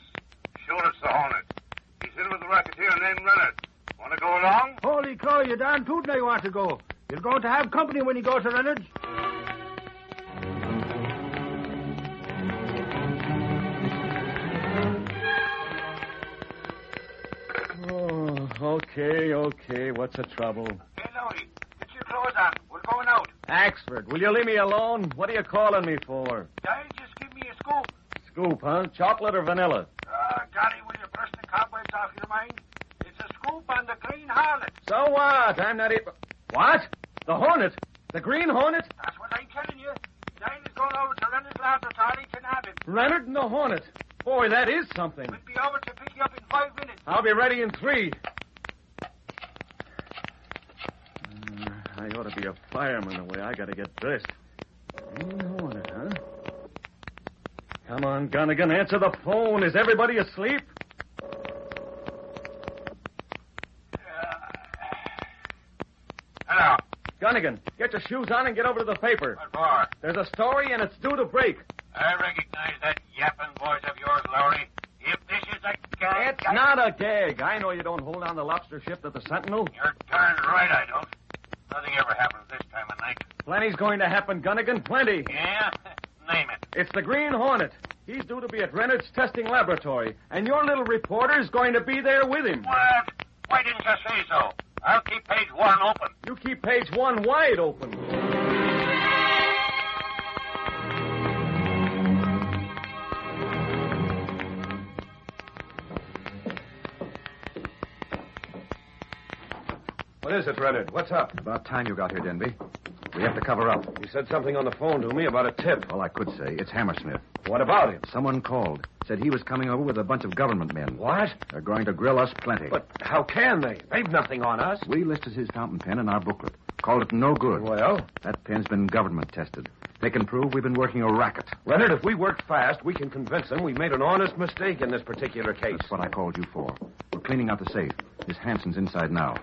Sure, it's the Hornet. He's in with a racketeer named Renard. Want to go along? Holy crow, you darn tootin' I want to go. You're going to have company when you go to Renard's. Okay. What's the trouble? Hey, Louie, get your clothes on. We're going out. Axford, will you leave me alone? What are you calling me for? Doyle, just give me a scoop. Scoop, huh? Chocolate or vanilla? Golly, will you brush the cobwebs off your mind? It's a scoop on the Green Hornet. So what? I'm not even... What? The Hornet? The Green Hornet? That's what I'm telling you. Doyle is going over to Renard's laboratory to nab him. Renard and the Hornet. Boy, that is something. We'll be over to pick you up in 5 minutes. I'll be ready in 3. I ought to be a fireman the way I got to get dressed. Green Hornet, huh? Come on, Gunnigan, answer the phone. Is everybody asleep? Hello. Gunnigan, get your shoes on and get over to the paper. What for? There's a story and it's due to break. I recognize that yapping voice of yours, Lowry. If this is a gag... It's not a gag. I know you don't hold on the lobster ship to the Sentinel. You're darn right I don't. Nothing ever happens this time Plenty's going to happen, Gunnigan, plenty. Yeah? Name it. It's the Green Hornet. He's due to be at Rennert's testing laboratory, and your little reporter's going to be there with him. What? Why didn't you say so? I'll keep page 1 open. You keep page 1 wide open. What is it, Reynard? What's up? About time you got here, Denby. We have to cover up. You said something on the phone to me about a tip. All I could say, it's Hammersmith. What about him? Someone called. Said he was coming over with a bunch of government men. What? They're going to grill us plenty. But how can they? They've nothing on us. We listed his fountain pen in our booklet. Called it no good. Well? That pen's been government tested. They can prove we've been working a racket. Leonard, if we work fast, we can convince them we made an honest mistake in this particular case. That's what I called you for. We're cleaning out the safe. Miss Hanson's inside now.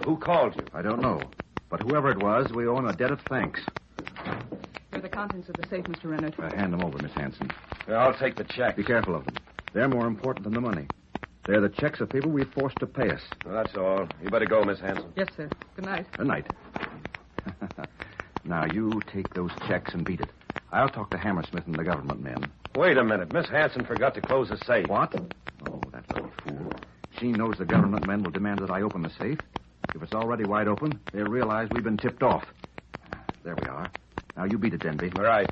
Who called you? I don't know. But whoever it was, we owe him a debt of thanks. Here are the contents of the safe, Mr. Renard. Hand them over, Miss Hanson. I'll take the check. Be careful of them. They're more important than the money. They're the checks of people we've forced to pay us. Well, that's all. You better go, Miss Hanson. Yes, sir. Good night. Good night. Now, you take those checks and beat it. I'll talk to Hammersmith and the government men. Wait a minute. Miss Hanson forgot to close the safe. What? Oh, that little fool. She knows the government men will demand that I open the safe. If it's already wide open, they'll realize we've been tipped off. There we are. Now, you beat it, Denby. All right.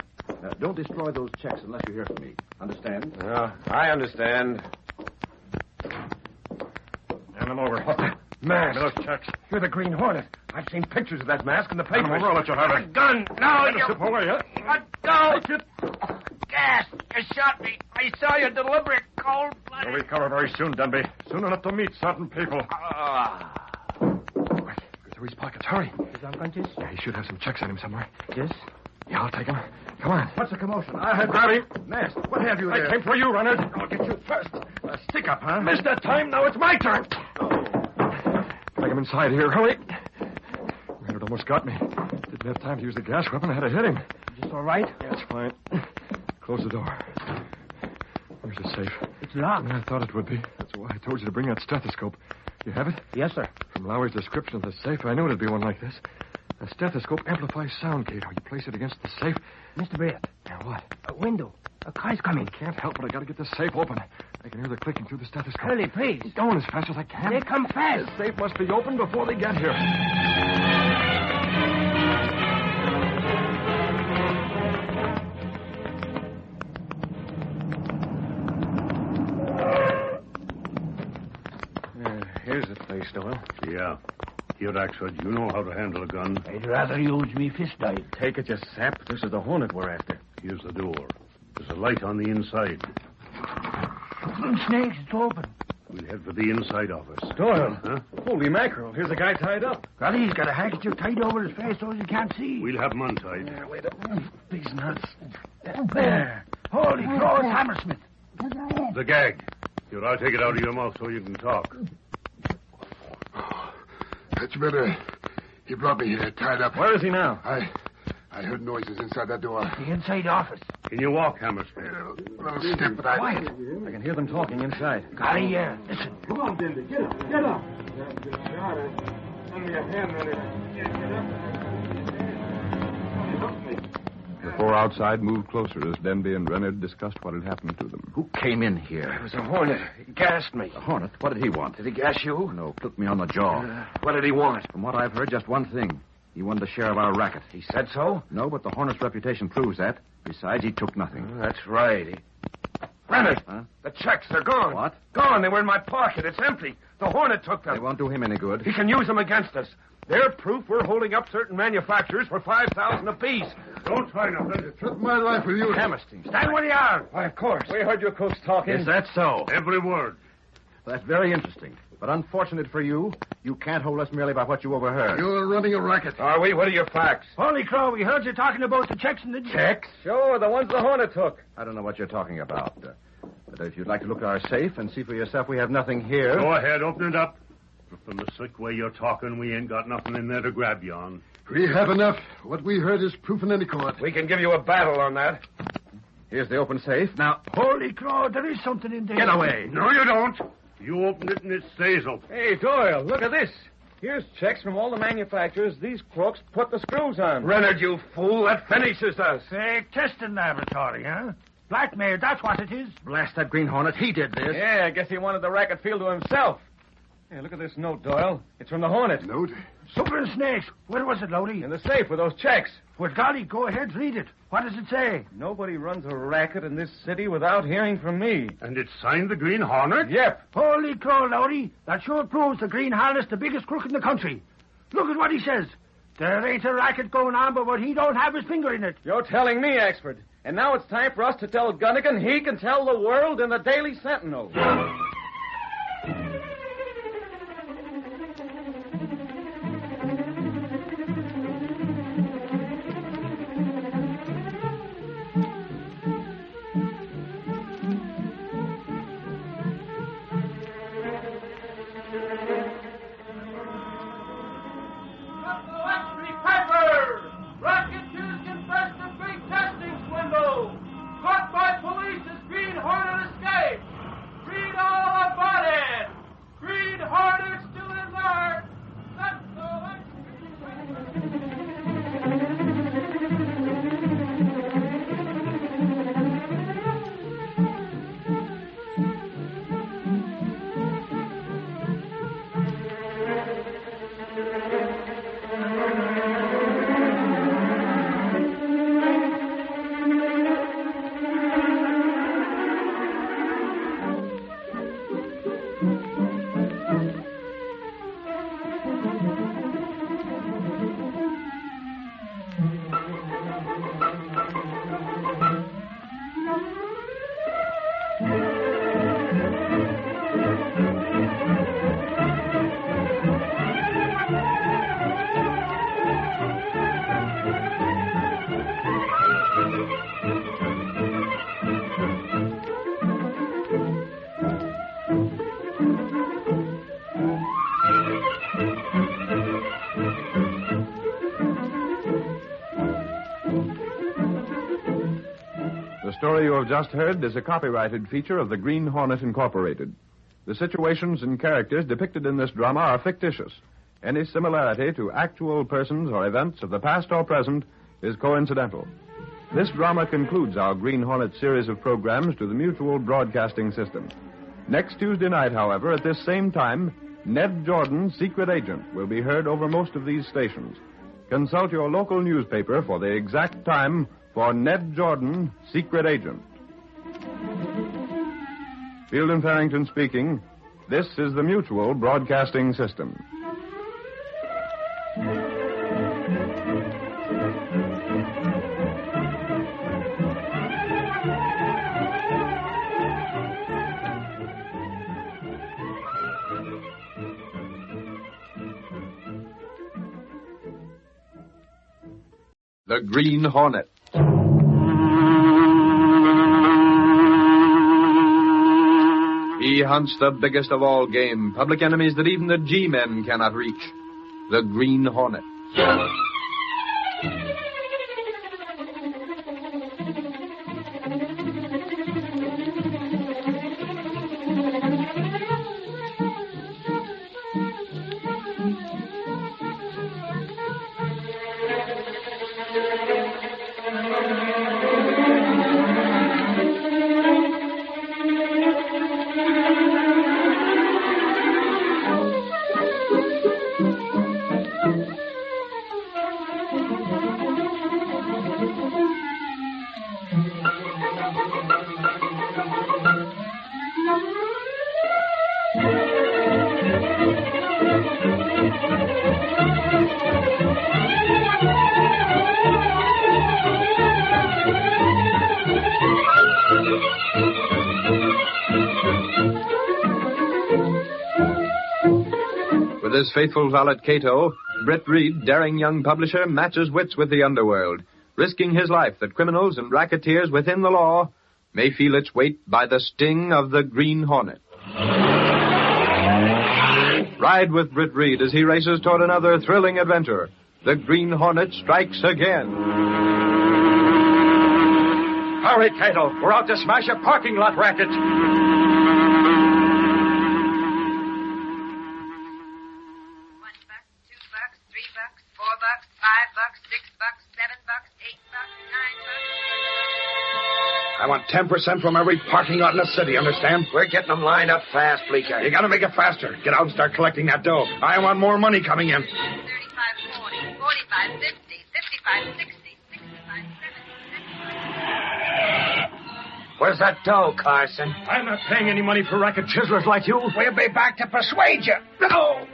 Don't destroy those checks unless you hear from me. Understand? I understand. Hand them over. What the? Man, those checks. You're the Green Hornet. I've seen pictures of that mask in the papers. I'll let you have it. A gun. No, you... Slip away, huh? Let go. Gas. You shot me. I saw you deliver it cold-blooded. You'll recover very soon, Denby. Soon enough to meet certain people. Quick, go through his pockets. Hurry. Is unconscious? Yeah, he should have some checks on him somewhere. Yes? Yeah, I'll take him. Come on. What's the commotion? Grab him. Nast, what have you there? I came for you, Renard. I'll get you first. Stick up, huh? Missed that time. Now it's my turn. Take him inside here. Hurry. Renard almost got me. Didn't have time to use the gas weapon. I had to hit him. Just all right? Yeah, it's fine. Close the door. Where's the safe? It's locked. I thought it would be. That's why I told you to bring that stethoscope. You have it? Yes, sir. From Lowry's description of the safe, I knew it'd be one like this. A stethoscope amplifies sound, Kato. You place it against the safe. Mr. Britt. Yeah, what? A window. A car's coming. I can't help it. I gotta get the safe open. I can hear the clicking through the stethoscope. Hurry, please. Keep going as fast as I can. They come fast. The safe must be open before they get here. Here's the place, Doyle. Yeah. Here, Axford, you know how to handle a gun. I'd rather use me fist knife. Take it, you sap. This is the Hornet we're after. Here's the door. There's a light on the inside. Snakes, it's open. We'll head for the inside office. Doyle. Huh? Holy mackerel. Here's a guy tied up. Golly, he's got a handkerchief tied over his face so he can't see. We'll have him untied. There, wait up. These nuts. There. Holy cross, Hammersmith. The gag. Here, I'll take it out of your mouth so you can talk. That's better. He brought me here, tied up. Where is he now? I heard noises inside that door. The inside office. Can you walk, Hammersmith? Little step, but Quiet. I can hear them talking inside. Golly, listen. Come on, Denby. Get up. Get up. Lend me a hand on it. Get up. The four outside moved closer as Denby and Renard discussed what had happened to them. Who came in here? It was a Hornet. He gassed me. A Hornet? What did he want? Did he gas you? No, clipped me on the jaw. What did he want? From what I've heard, just one thing. He wanted a share of our racket. He said so? No, but the Hornet's reputation proves that. Besides, he took nothing. That's right. Renard! Huh? The checks, they're gone. What? Gone. They were in my pocket. It's empty. The Hornet took them. They won't do him any good. He can use them against us. They're proof we're holding up certain manufacturers for $5,000 apiece. Don't try nothing. Threaten my life with you. Hammerstein, stand where you are. Why, of course. We heard your cooks talking. Is that so? Every word. That's very interesting. But unfortunate for you, you can't hold us merely by what you overheard. You're running a racket. Are we? What are your facts? Holy crow, we heard you talking about the checks in the... Checks? Sure, the ones the Hornet took. I don't know what you're talking about. But if you'd like to look at our safe and see for yourself we have nothing here... Go ahead, open it up. From the slick way you're talking, we ain't got nothing in there to grab you on. We have enough. What we heard is proof in any court. We can give you a battle on that. Here's the open safe. Now... Holy crow, there is something in there. Get away. No, you don't. You open it and it stays open. Hey, Doyle, look at this. Here's checks from all the manufacturers these crooks put the screws on. Renard, you fool. That finishes us. Fake testing laboratory, huh? Blackmail, that's what it is. Blast that Green Hornet. He did this. Yeah, I guess he wanted the racket field to himself. Hey, look at this note, Doyle. It's from the Hornet. Note? Super snakes. Where was it, Lodi? In the safe with those checks. Well, golly, go ahead, read it. What does it say? Nobody runs a racket in this city without hearing from me. And it's signed the Green Hornet? Yep. Holy crow, Lodi. That sure proves the Green Hornet's the biggest crook in the country. Look at what he says. There ain't a racket going on, but what he don't have his finger in it. You're telling me, expert. And now it's time for us to tell Gunnigan he can tell the world in the Daily Sentinel. Racketeers confess to big testing swindle. Caught by police as Green Hornet escapes. Read all about it. Green Hornet still in there. That's The story you have just heard is a copyrighted feature of the Green Hornet Incorporated. The situations and characters depicted in this drama are fictitious. Any similarity to actual persons or events of the past or present is coincidental. This drama concludes our Green Hornet series of programs to the Mutual Broadcasting System. Next Tuesday night, however, at this same time, Ned Jordan, Secret Agent, will be heard over most of these stations. Consult your local newspaper for the exact time for Ned Jordan, Secret Agent. Field and Farrington speaking. This is the Mutual Broadcasting System. The Green Hornet. He hunts the biggest of all game, public enemies that even the G-men cannot reach. The Green Hornet. With his faithful valet Kato, Britt Reid, daring young publisher, matches wits with the underworld, risking his life that criminals and racketeers within the law may feel its weight by the sting of the Green Hornet. Ride with Britt Reid as he races toward another thrilling adventure. The Green Hornet strikes again. Hurry, Kato. We're out to smash a parking lot racket. $4, $5, $6, $7, $8, $9. I want 10% from every parking lot in the city, understand? We're getting them lined up fast, Bleeker. You gotta make it faster. Get out and start collecting that dough. I want more money coming in. 35, 40, 45, 50, 55, 60, 65, 70. Where's that dough, Carson? I'm not paying any money for racket chiselers like you. We'll be back to persuade you. No!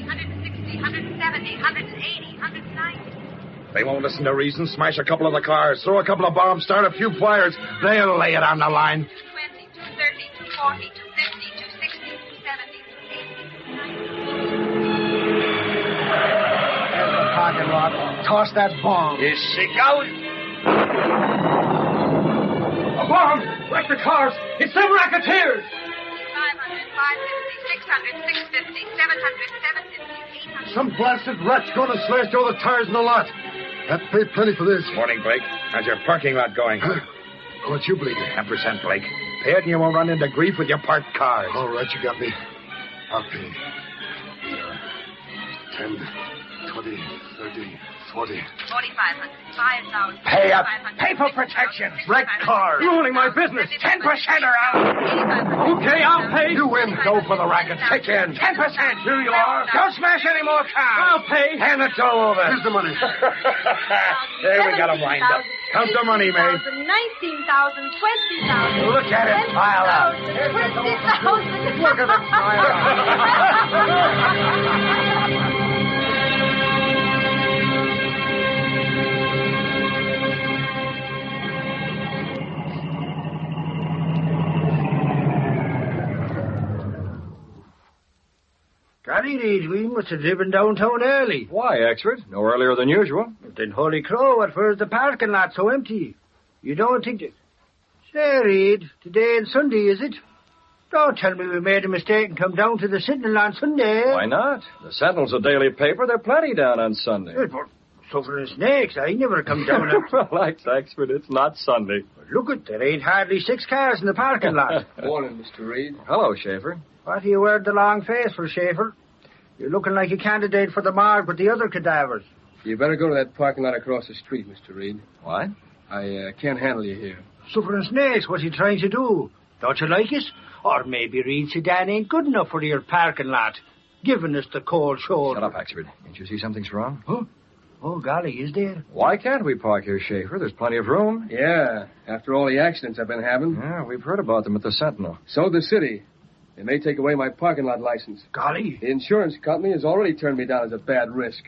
160, 170, 180, 190. They won't listen to reason. Smash a couple of the cars, throw a couple of bombs, start a few fires. They'll lay it on the line. 220, 230, 240, 250, 260, 270, 280, 290. There's the parking lot. Toss that bomb. Is she going? A bomb! Wreck the cars! It's them racketeers! 500, 550, 600, 650, 700, 750, 800. Some blasted rat's going to slash all the tires in the lot. That paid plenty for this. Morning, Blake. How's your parking lot going? Huh? How about you, Blake? 10%, Blake. Pay it and you won't run into grief with your parked cars. All right, you got me. I'll pay. 10, 20, 30, 40. 4,500, 5,000. Pay up. 500, Pay for 6,000, protection. 6,500, Wreck cars. Ruining my business. 10% or out. Okay, I'll pay. You win. Go for the racket. Kick in. 10%. Here you are. Don't smash any more cars. I'll pay. Hand the dough over. Here's the money. There, we got 'em lined up. Count the money, May. 19,000, 20,000. Look at it pile up. 20,000. Look at it pile up. Golly, Reid, we must have driven downtown early. Why, Exford? No earlier than usual. Then holy crow, what for is the parking lot so empty? You don't think that... Say, Reid, today and Sunday, is it? Don't tell me we made a mistake and come down to the Sentinel on Sunday. Why not? The Sentinel's a daily paper. There are plenty down on Sunday. Suffering snakes, I never come down on... Relax, Exford. It's not Sunday. Look it, there ain't hardly 6 cars in the parking lot. Morning, Mr. Reid. Hello, Schaefer. What do you wear the long face for, Schaefer? You're looking like a candidate for the morgue with the other cadavers. You better go to that parking lot across the street, Mr. Reid. What? I can't handle you here. Suffering snakes, what's he trying to do? Don't you like it? Or maybe Reid Sedan ain't good enough for your parking lot, giving us the cold shoulder. Shut up, Exford. Can't you see something's wrong? Huh? Oh, golly, is there? Why can't we park here, Schaefer? There's plenty of room. Yeah, after all the accidents I've been having. Yeah, we've heard about them at the Sentinel. So the city. They may take away my parking lot license. Golly. The insurance company has already turned me down as a bad risk.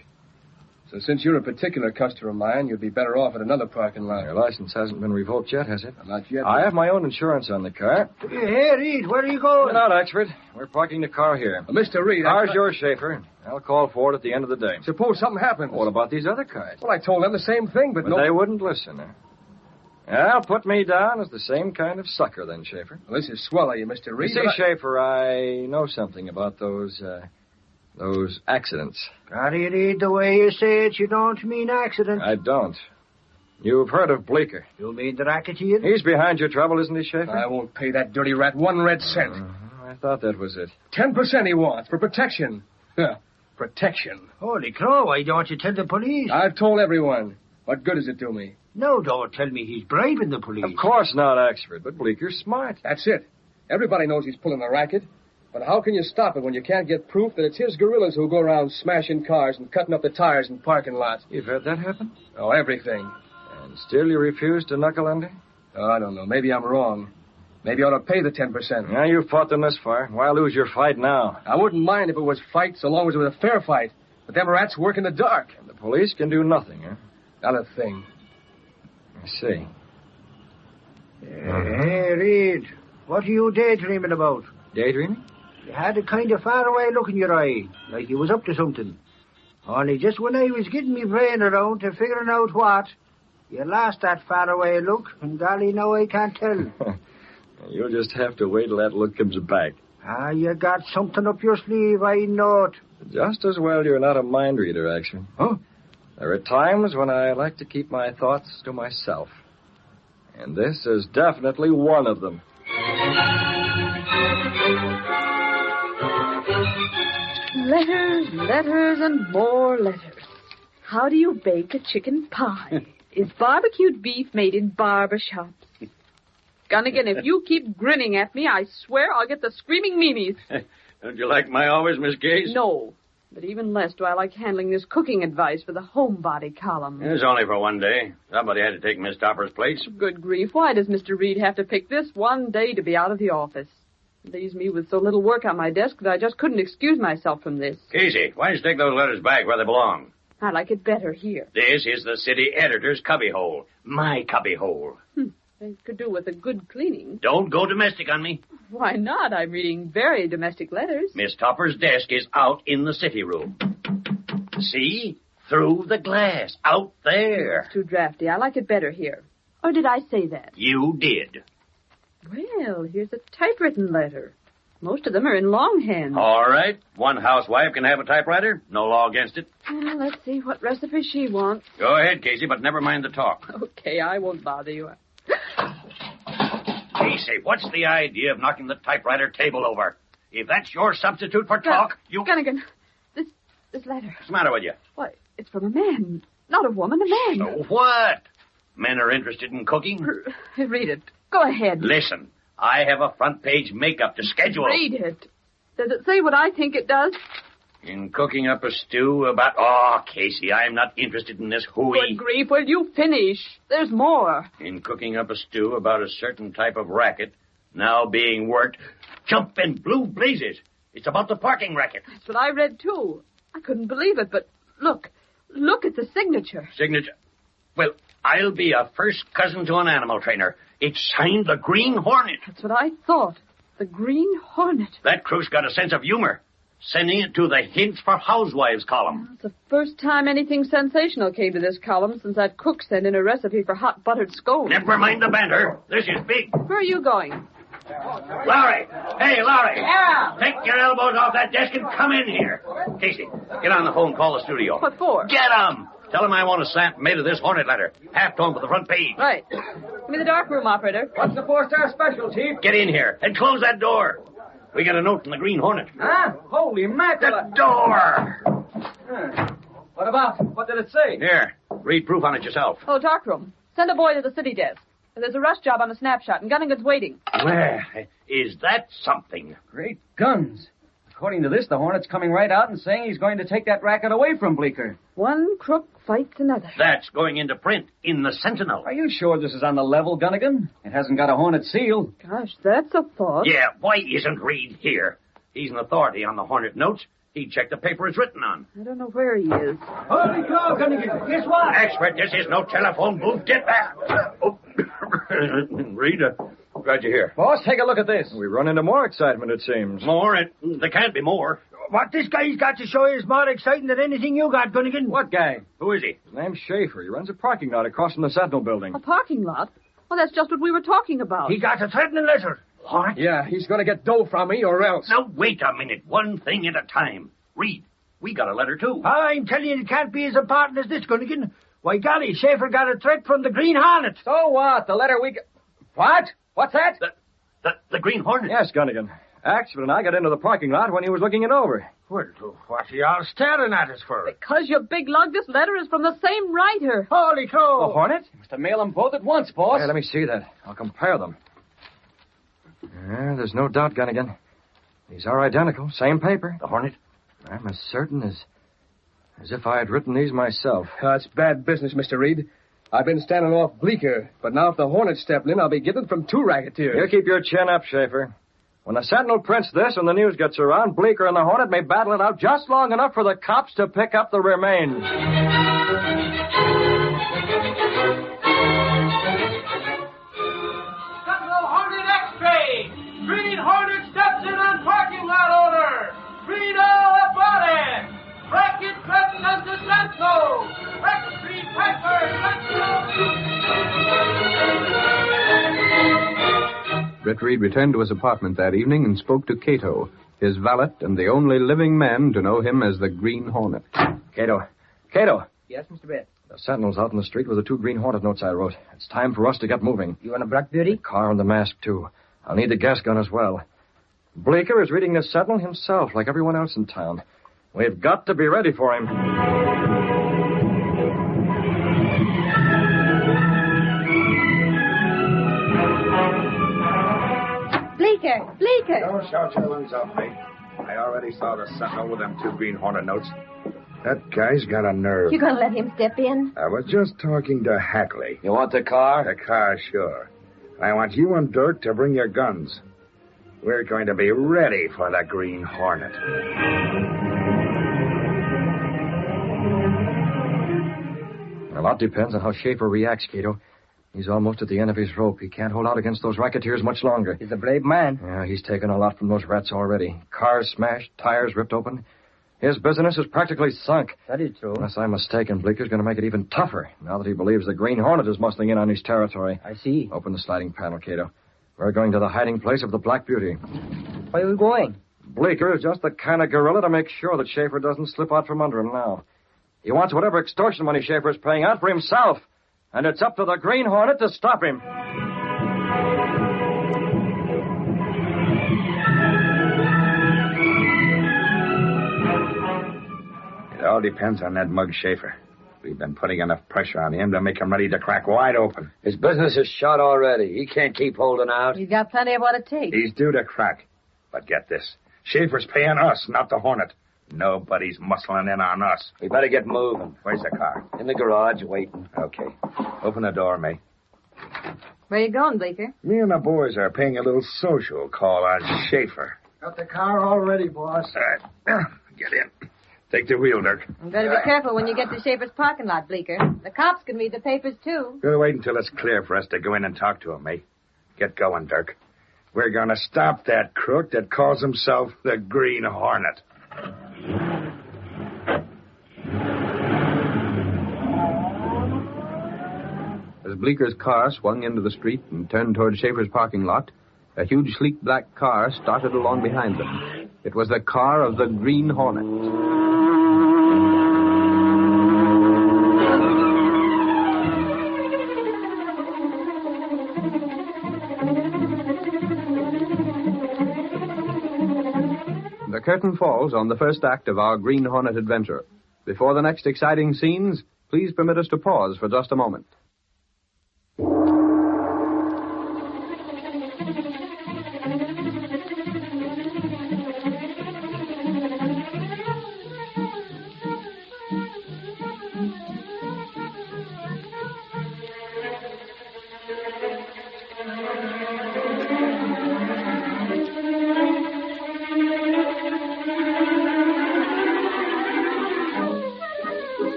So since you're a particular customer of mine, you'd be better off at another parking lot. Your license hasn't been revoked yet, has it? Not yet. I have my own insurance on the car. Hey, Reid, where are you going? Get out, Exford. We're parking the car here. Mr. Reid, Car's yours, Schaefer. I'll call for it at the end of the day. Suppose something happens. What about these other cars? Well, I told them the same thing, but they wouldn't listen. Well, put me down as the same kind of sucker, then, Schaefer. Well, this is swell of you, Mr. Reid. You see, Schaefer, I know something about those accidents. Golly, Reid, the way you say it, you don't mean accident. I don't. You've heard of Bleeker. You mean the racketeer? He's behind your trouble, isn't he, Schaefer? I won't pay that dirty rat 1 red cent. I thought that was it. 10% he wants for protection. Yeah, protection. Holy crow, why don't you tell the police? I've told everyone. What good does it do me? No, don't tell me he's bribing the police. Of course not, Exford, but Bleeker's smart. That's it. Everybody knows he's pulling a racket. But how can you stop it when you can't get proof that it's his guerrillas who go around smashing cars and cutting up the tires in parking lots? You've had that happen? Oh, everything. And still you refuse to knuckle under? Oh, I don't know. Maybe I'm wrong. Maybe I ought to pay the 10%. Yeah, you've fought them this far. Why lose your fight now? I wouldn't mind if it was fight so long as it was a fair fight. But them rats work in the dark. And the police can do nothing, huh? Not a thing. I see. Hey, Reid, what are you daydreaming about? Daydreaming? You had a kind of faraway look in your eye, like you was up to something. Only just when I was getting me brain around to figuring out what, you lost that faraway look, and golly, now I can't tell. You'll just have to wait till that look comes back. Ah, you got something up your sleeve, I know it. Just as well you're not a mind reader, actually. Huh? There are times when I like to keep my thoughts to myself. And this is definitely one of them. Letters, letters, and more letters. How do you bake a chicken pie? Is barbecued beef made in barber shops? Gunnigan, if you keep grinning at me, I swear I'll get the screaming meanies. Don't you like my always, Miss Case? No, but even less do I like handling this cooking advice for the homebody column. It's only for one day. Somebody had to take Miss Topper's place. Good grief, why does Mr. Reid have to pick this one day to be out of the office? It leaves me with so little work on my desk that I just couldn't excuse myself from this. Casey, why don't you take those letters back where they belong? I like it better here. This is the city editor's cubbyhole. My cubbyhole. I could do with a good cleaning. Don't go domestic on me. Why not? I'm reading very domestic letters. Miss Topper's desk is out in the city room. See? Through the glass. Out there. It's too drafty. I like it better here. Or did I say that? You did. Well, here's a typewritten letter. Most of them are in longhand. All right. One housewife can have a typewriter. No law against it. Well, let's see what recipe she wants. Go ahead, Casey, but never mind the talk. Okay, I won't bother you. Casey, what's the idea of knocking the typewriter table over? If that's your substitute for talk, you... Gunnigan, this letter. What's the matter with you? Why, it's from a man. Not a woman, a man. So what? Men are interested in cooking? Read it. Go ahead. Listen, I have a front-page makeup to schedule. Read it. Does it say what I think it does? In cooking up a stew about... Oh, Casey, I'm not interested in this hooey. Good grief, will you finish? There's more. In cooking up a stew about a certain type of racket now being worked... Jump and blue blazes. It's about the parking racket. That's what I read, too. I couldn't believe it, but look. Look at the signature. Signature? Well, I'll be a first cousin to an animal trainer. It's signed the Green Hornet. That's what I thought. The Green Hornet. That crew's got a sense of humor. Sending it to the Hints for Housewives column. It's the first time anything sensational came to this column since that cook sent in a recipe for hot buttered scones. Never mind the banter. This is big. Where are you going? Lowry! Hey, Lowry! Yeah? Take your elbows off that desk and come in here. Casey, get on the phone, call the studio. What for? Get 'em! Tell 'em I want a sample made of this Hornet letter. Half-tone for the front page. Right. Give me the dark room, operator. What's the 4-star special, Chief? Get in here and close that door. We got a note from the Green Hornet. Huh? Holy mackerel. The door! What about? What did it say? Here, read proof on it yourself. Oh, dark room. Send a boy to the city desk. There's a rush job on the snapshot, and Gunnigan's waiting. Well, is that something? Great guns. According to this, the Hornet's coming right out and saying he's going to take that racket away from Bleecker. One crook fights another. That's going into print in the Sentinel. Are you sure this is on the level, Gunnigan? It hasn't got a Hornet seal. Gosh, that's a thought. Yeah, why isn't Reid here? He's an authority on the Hornet notes. He'd check the paper it's written on. I don't know where he is. Holy cow, Gunnigan. Guess what? Expert, this is no telephone booth. Get back. Oh. Reid, glad you're here. Boss, take a look at this. We run into more excitement, it seems. More? There can't be more. What this guy's got to show is more exciting than anything you got, Gunnigan. What guy? Who is he? His name's Schaefer. He runs a parking lot across from the Sentinel building. A parking lot? Well, that's just what we were talking about. He got a threatening letter. What? Yeah, he's going to get dough from me or else. Now, wait a minute. One thing at a time. Reid, we got a letter, too. I'm telling you, it can't be as important as this, Gunnigan. Why, golly, Schaefer got a threat from the Green Hornet. So what? The letter we got... What? What's that? The Green Hornet? Yes, Gunnigan. Axford and I got into the parking lot when he was looking it over. Well, what are you all staring at us for? Because, you big lug, this letter is from the same writer. Holy cow! The Hornet? You must have mailed them both at once, boss. Hey, let me see that. I'll compare them. There's no doubt, Gunnigan. These are identical. Same paper. The Hornet? I'm as certain as if I had written these myself. That's bad business, Mr. Reid. I've been standing off Bleecker, but now if the Hornet's stepping in, I'll be getting from 2 racketeers. You keep your chin up, Schaefer. When the Sentinel prints this and the news gets around, Bleecker and the Hornet may battle it out just long enough for the cops to pick up the remains. Sentinel Hornet X-ray! Green Hornet steps in on parking lot owner! Read all about it! Racket threatens to Sentinel! X-Street Piper, Britt Reid returned to his apartment that evening and spoke to Kato, his valet and the only living man to know him as the Green Hornet. Kato. Yes, Mr. Britt. The Sentinel's out in the street with the 2 Green Hornet notes I wrote. It's time for us to get moving. You want a Blackbeardy? The car and the mask, too. I'll need the gas gun as well. Bleecker is reading the Sentinel himself, like everyone else in town. We've got to be ready for him. Bleeker! Don't shout your lungs off, mate. I already saw the sentinel with them 2 Green Hornet notes. That guy's got a nerve. You gonna let him step in? I was just talking to Hackley. You want the car? The car, sure. I want you and Dirk to bring your guns. We're going to be ready for the Green Hornet. A lot depends on how Schaefer reacts, Kato. He's almost at the end of his rope. He can't hold out against those racketeers much longer. He's a brave man. Yeah, he's taken a lot from those rats already. Cars smashed, tires ripped open. His business is practically sunk. That is true. Unless I'm mistaken, Bleeker's going to make it even tougher now that he believes the Green Hornet is muscling in on his territory. I see. Open the sliding panel, Kato. We're going to the hiding place of the Black Beauty. Where are we going? Bleeker is just the kind of gorilla to make sure that Schaefer doesn't slip out from under him now. He wants whatever extortion money Schaefer is paying out for himself. And it's up to the Green Hornet to stop him. It all depends on that mug Schaefer. We've been putting enough pressure on him to make him ready to crack wide open. His business is shot already. He can't keep holding out. He's got plenty of what it takes. He's due to crack. But get this. Schaefer's paying us, not the Hornet. Nobody's muscling in on us. We better get moving. Where's the car? In the garage, waiting. Okay. Open the door, May. Where you going, Bleeker? Me and the boys are paying a little social call on Schaefer. Got the car all ready, boss. All right. Get in. Take the wheel, Dirk. You better be careful when you get to Schaefer's parking lot, Bleeker. The cops can read the papers, too. We'll wait until it's clear for us to go in and talk to him, May. Get going, Dirk. We're going to stop that crook that calls himself the Green Hornet. As Bleeker's car swung into the street and turned toward Schaefer's parking lot, a huge, sleek black car started along behind them. It was the car of the Green Hornet. The curtain falls on the first act of our Green Hornet adventure. Before the next exciting scenes, please permit us to pause for just a moment.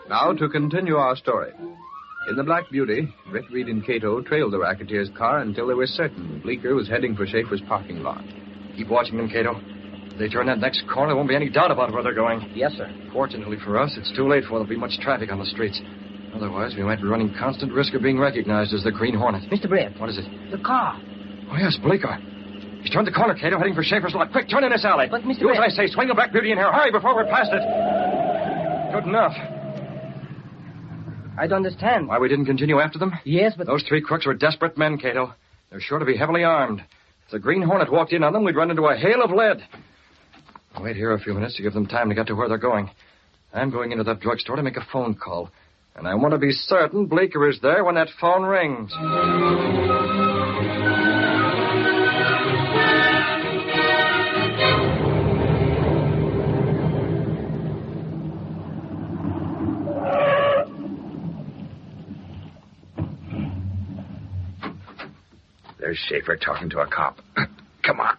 Now to continue our story. In the Black Beauty, Britt Reid and Kato trailed the racketeer's car until they were certain Bleeker was heading for Schaefer's parking lot. Keep watching them, Kato. If they turn that next corner, there won't be any doubt about where they're going. Yes, sir. Fortunately for us, it's too late for there'll be much traffic on the streets. Otherwise, we might be running constant risk of being recognized as the Green Hornet. Mr. Britt. What is it? The car. Oh, yes, Bleeker. He's turned the corner, Kato, heading for Schaefer's lot. Quick, turn in this alley. But, Mr. Do as Britt. I say. Swing the Black Beauty in here. Hurry before we're past it. Good enough. I don't understand. Why we didn't continue after them? Yes, but... Those 3 crooks were desperate men, Kato. They're sure to be heavily armed. If the Green Hornet walked in on them, we'd run into a hail of lead. I'll wait here a few minutes to give them time to get to where they're going. I'm going into that drugstore to make a phone call. And I want to be certain Bleeker is there when that phone rings. There's Schaefer talking to a cop. Come on.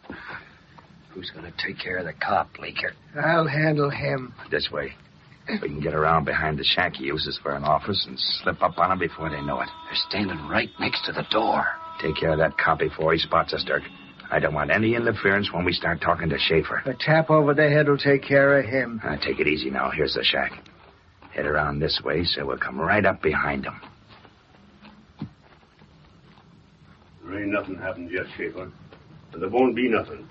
Who's going to take care of the cop, Bleeker? I'll handle him. This way. We can get around behind the shack he uses for an office and slip up on him before they know it. They're standing right next to the door. Take care of that cop before he spots us, Dirk. I don't want any interference when we start talking to Schaefer. A tap over the head will take care of him. Take it easy now. Here's the shack. Head around this way, so we'll come right up behind him. There ain't nothing happened yet, Schaefer. And there won't be nothing.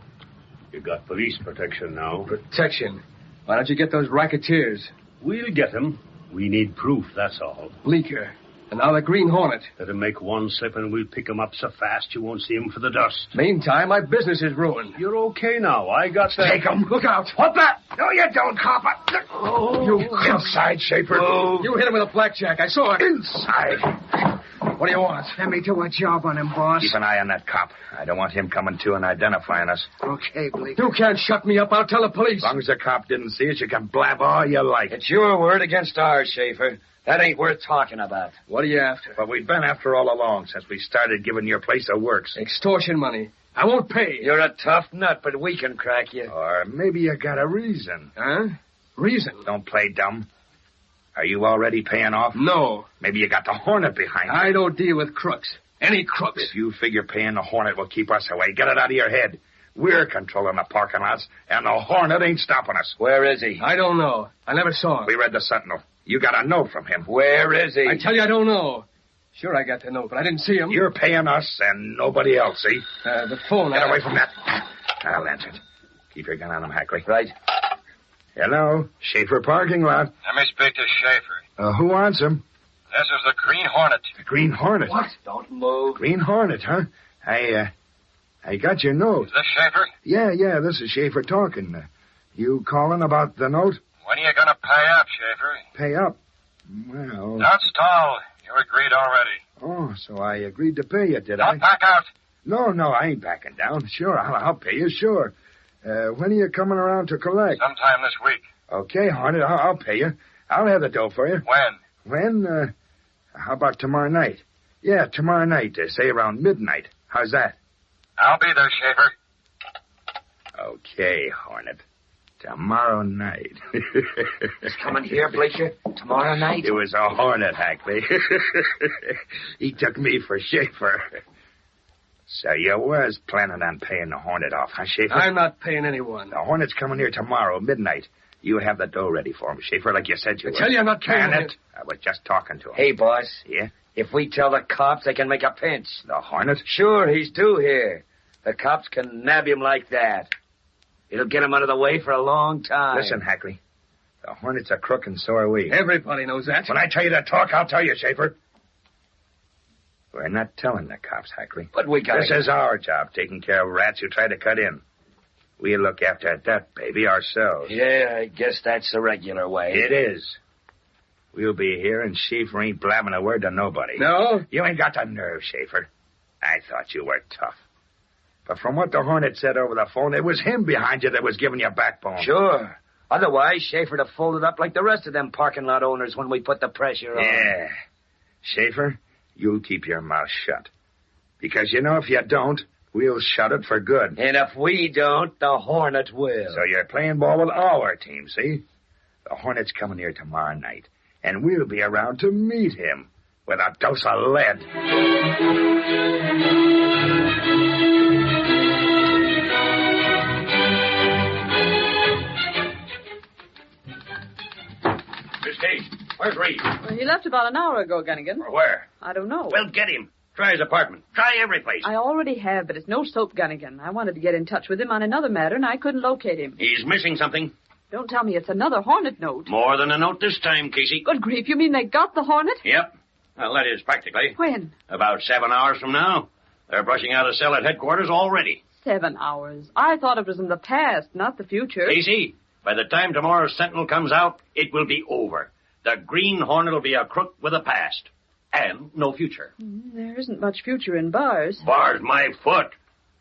You got police protection now. Protection? Why don't you get those racketeers? We'll get them. We need proof, that's all. Bleeker. And now the Green Hornet. Let him make one slip and we'll pick him up so fast you won't see him for the dust. Meantime, my business is ruined. You're okay now. I got that. Take him. Look out. What the? No, you don't, copper. Oh, you inside, Schaefer. You hit him with a blackjack. I saw it. Inside. What do you want? Let me do a job on him, boss. Keep an eye on that cop. I don't want him coming to and identifying us. Okay, Blake. You can't shut me up. I'll tell the police. As long as the cop didn't see us, you can blab all you like. It's your word against ours, Schaefer. That ain't worth talking about. What are you after? But we've been after all along since we started giving your place a works. Extortion money. I won't pay. You're a tough nut, but we can crack you. Or maybe you got a reason. Huh? Reason? Don't play dumb. Are you already paying off? No. Maybe you got the Hornet behind you. I don't deal with crooks. Any crooks. If you figure paying the Hornet will keep us away, get it out of your head. We're controlling the parking lots, and the Hornet ain't stopping us. Where is he? I don't know. I never saw him. We read the Sentinel. You got a note from him. Where is he? I tell you, I don't know. Sure, I got the note, but I didn't see him. You're paying us and nobody else, see? The phone. Get away from that. I'll answer it. Keep your gun on him, Hackley. Right. Hello, Schaefer parking lot. Let me speak to Schaefer. Who wants him? This is the Green Hornet. The Green Hornet? What? Don't move. Green Hornet, huh? I got your note. Is this Schaefer? Yeah, this is Schaefer talking. You calling about the note? When are you going to pay up, Schaefer? Pay up? Well... Don't stall. You agreed already. Oh, so I agreed to pay you, did I? Don't back out. No, I ain't backing down. Sure, I'll pay you, sure. When are you coming around to collect? Sometime this week. Okay, Hornet, I'll pay you. I'll have the dough for you. When? How about tomorrow night? Yeah, tomorrow night, say around midnight. How's that? I'll be there, Schaefer. Okay, Hornet. Tomorrow night. He's coming here, Bleeker? Tomorrow night? It was a Hornet, Hackley. He took me for Schaefer. So you was planning on paying the Hornet off, huh, Schaefer? I'm not paying anyone. The Hornet's coming here tomorrow, midnight. You have the dough ready for him, Schaefer, like you said you would. I tell you I'm not paying it. I was just talking to him. Hey, boss. Yeah? If we tell the cops, they can make a pinch. The Hornet? Sure, he's due here. The cops can nab him like that. It'll get him out of the way for a long time. Listen, Hackley. The Hornet's a crook, and so are we. Everybody knows that. When I tell you to talk, I'll tell you, Schaefer. We're not telling the cops, Hackley. But we got This is our job, taking care of rats who try to cut in. We'll look after that baby ourselves. Yeah, I guess that's the regular way. It is. We'll be here, and Schaefer ain't blabbing a word to nobody. No? You ain't got the nerve, Schaefer. I thought you were tough. But from what the Hornet said over the phone, it was him behind you that was giving you backbone. Sure. Otherwise, Schaefer'd have folded up like the rest of them parking lot owners when we put the pressure on. Yeah. Schaefer, you'll keep your mouth shut. Because, if you don't, we'll shut it for good. And if we don't, the Hornet will. So you're playing ball with our team, see? The Hornet's coming here tomorrow night, and we'll be around to meet him with a dose of lead. Miss Kate, where's Reid? Well, he left about an hour ago, Gunnigan. Where? I don't know. Well, get him. Try his apartment. Try every place. I already have, but it's no soap, Gunnigan. I wanted to get in touch with him on another matter, and I couldn't locate him. He's missing something. Don't tell me it's another Hornet note. More than a note this time, Casey. Good grief, you mean they got the Hornet? Yep. Well, that is practically. When? About 7 hours from now. They're brushing out a cell at headquarters already. 7 hours. I thought it was in the past, not the future. Casey, by the time tomorrow's Sentinel comes out, it will be over. The Green Hornet will be a crook with a past. And no future. There isn't much future in bars. Bars my foot.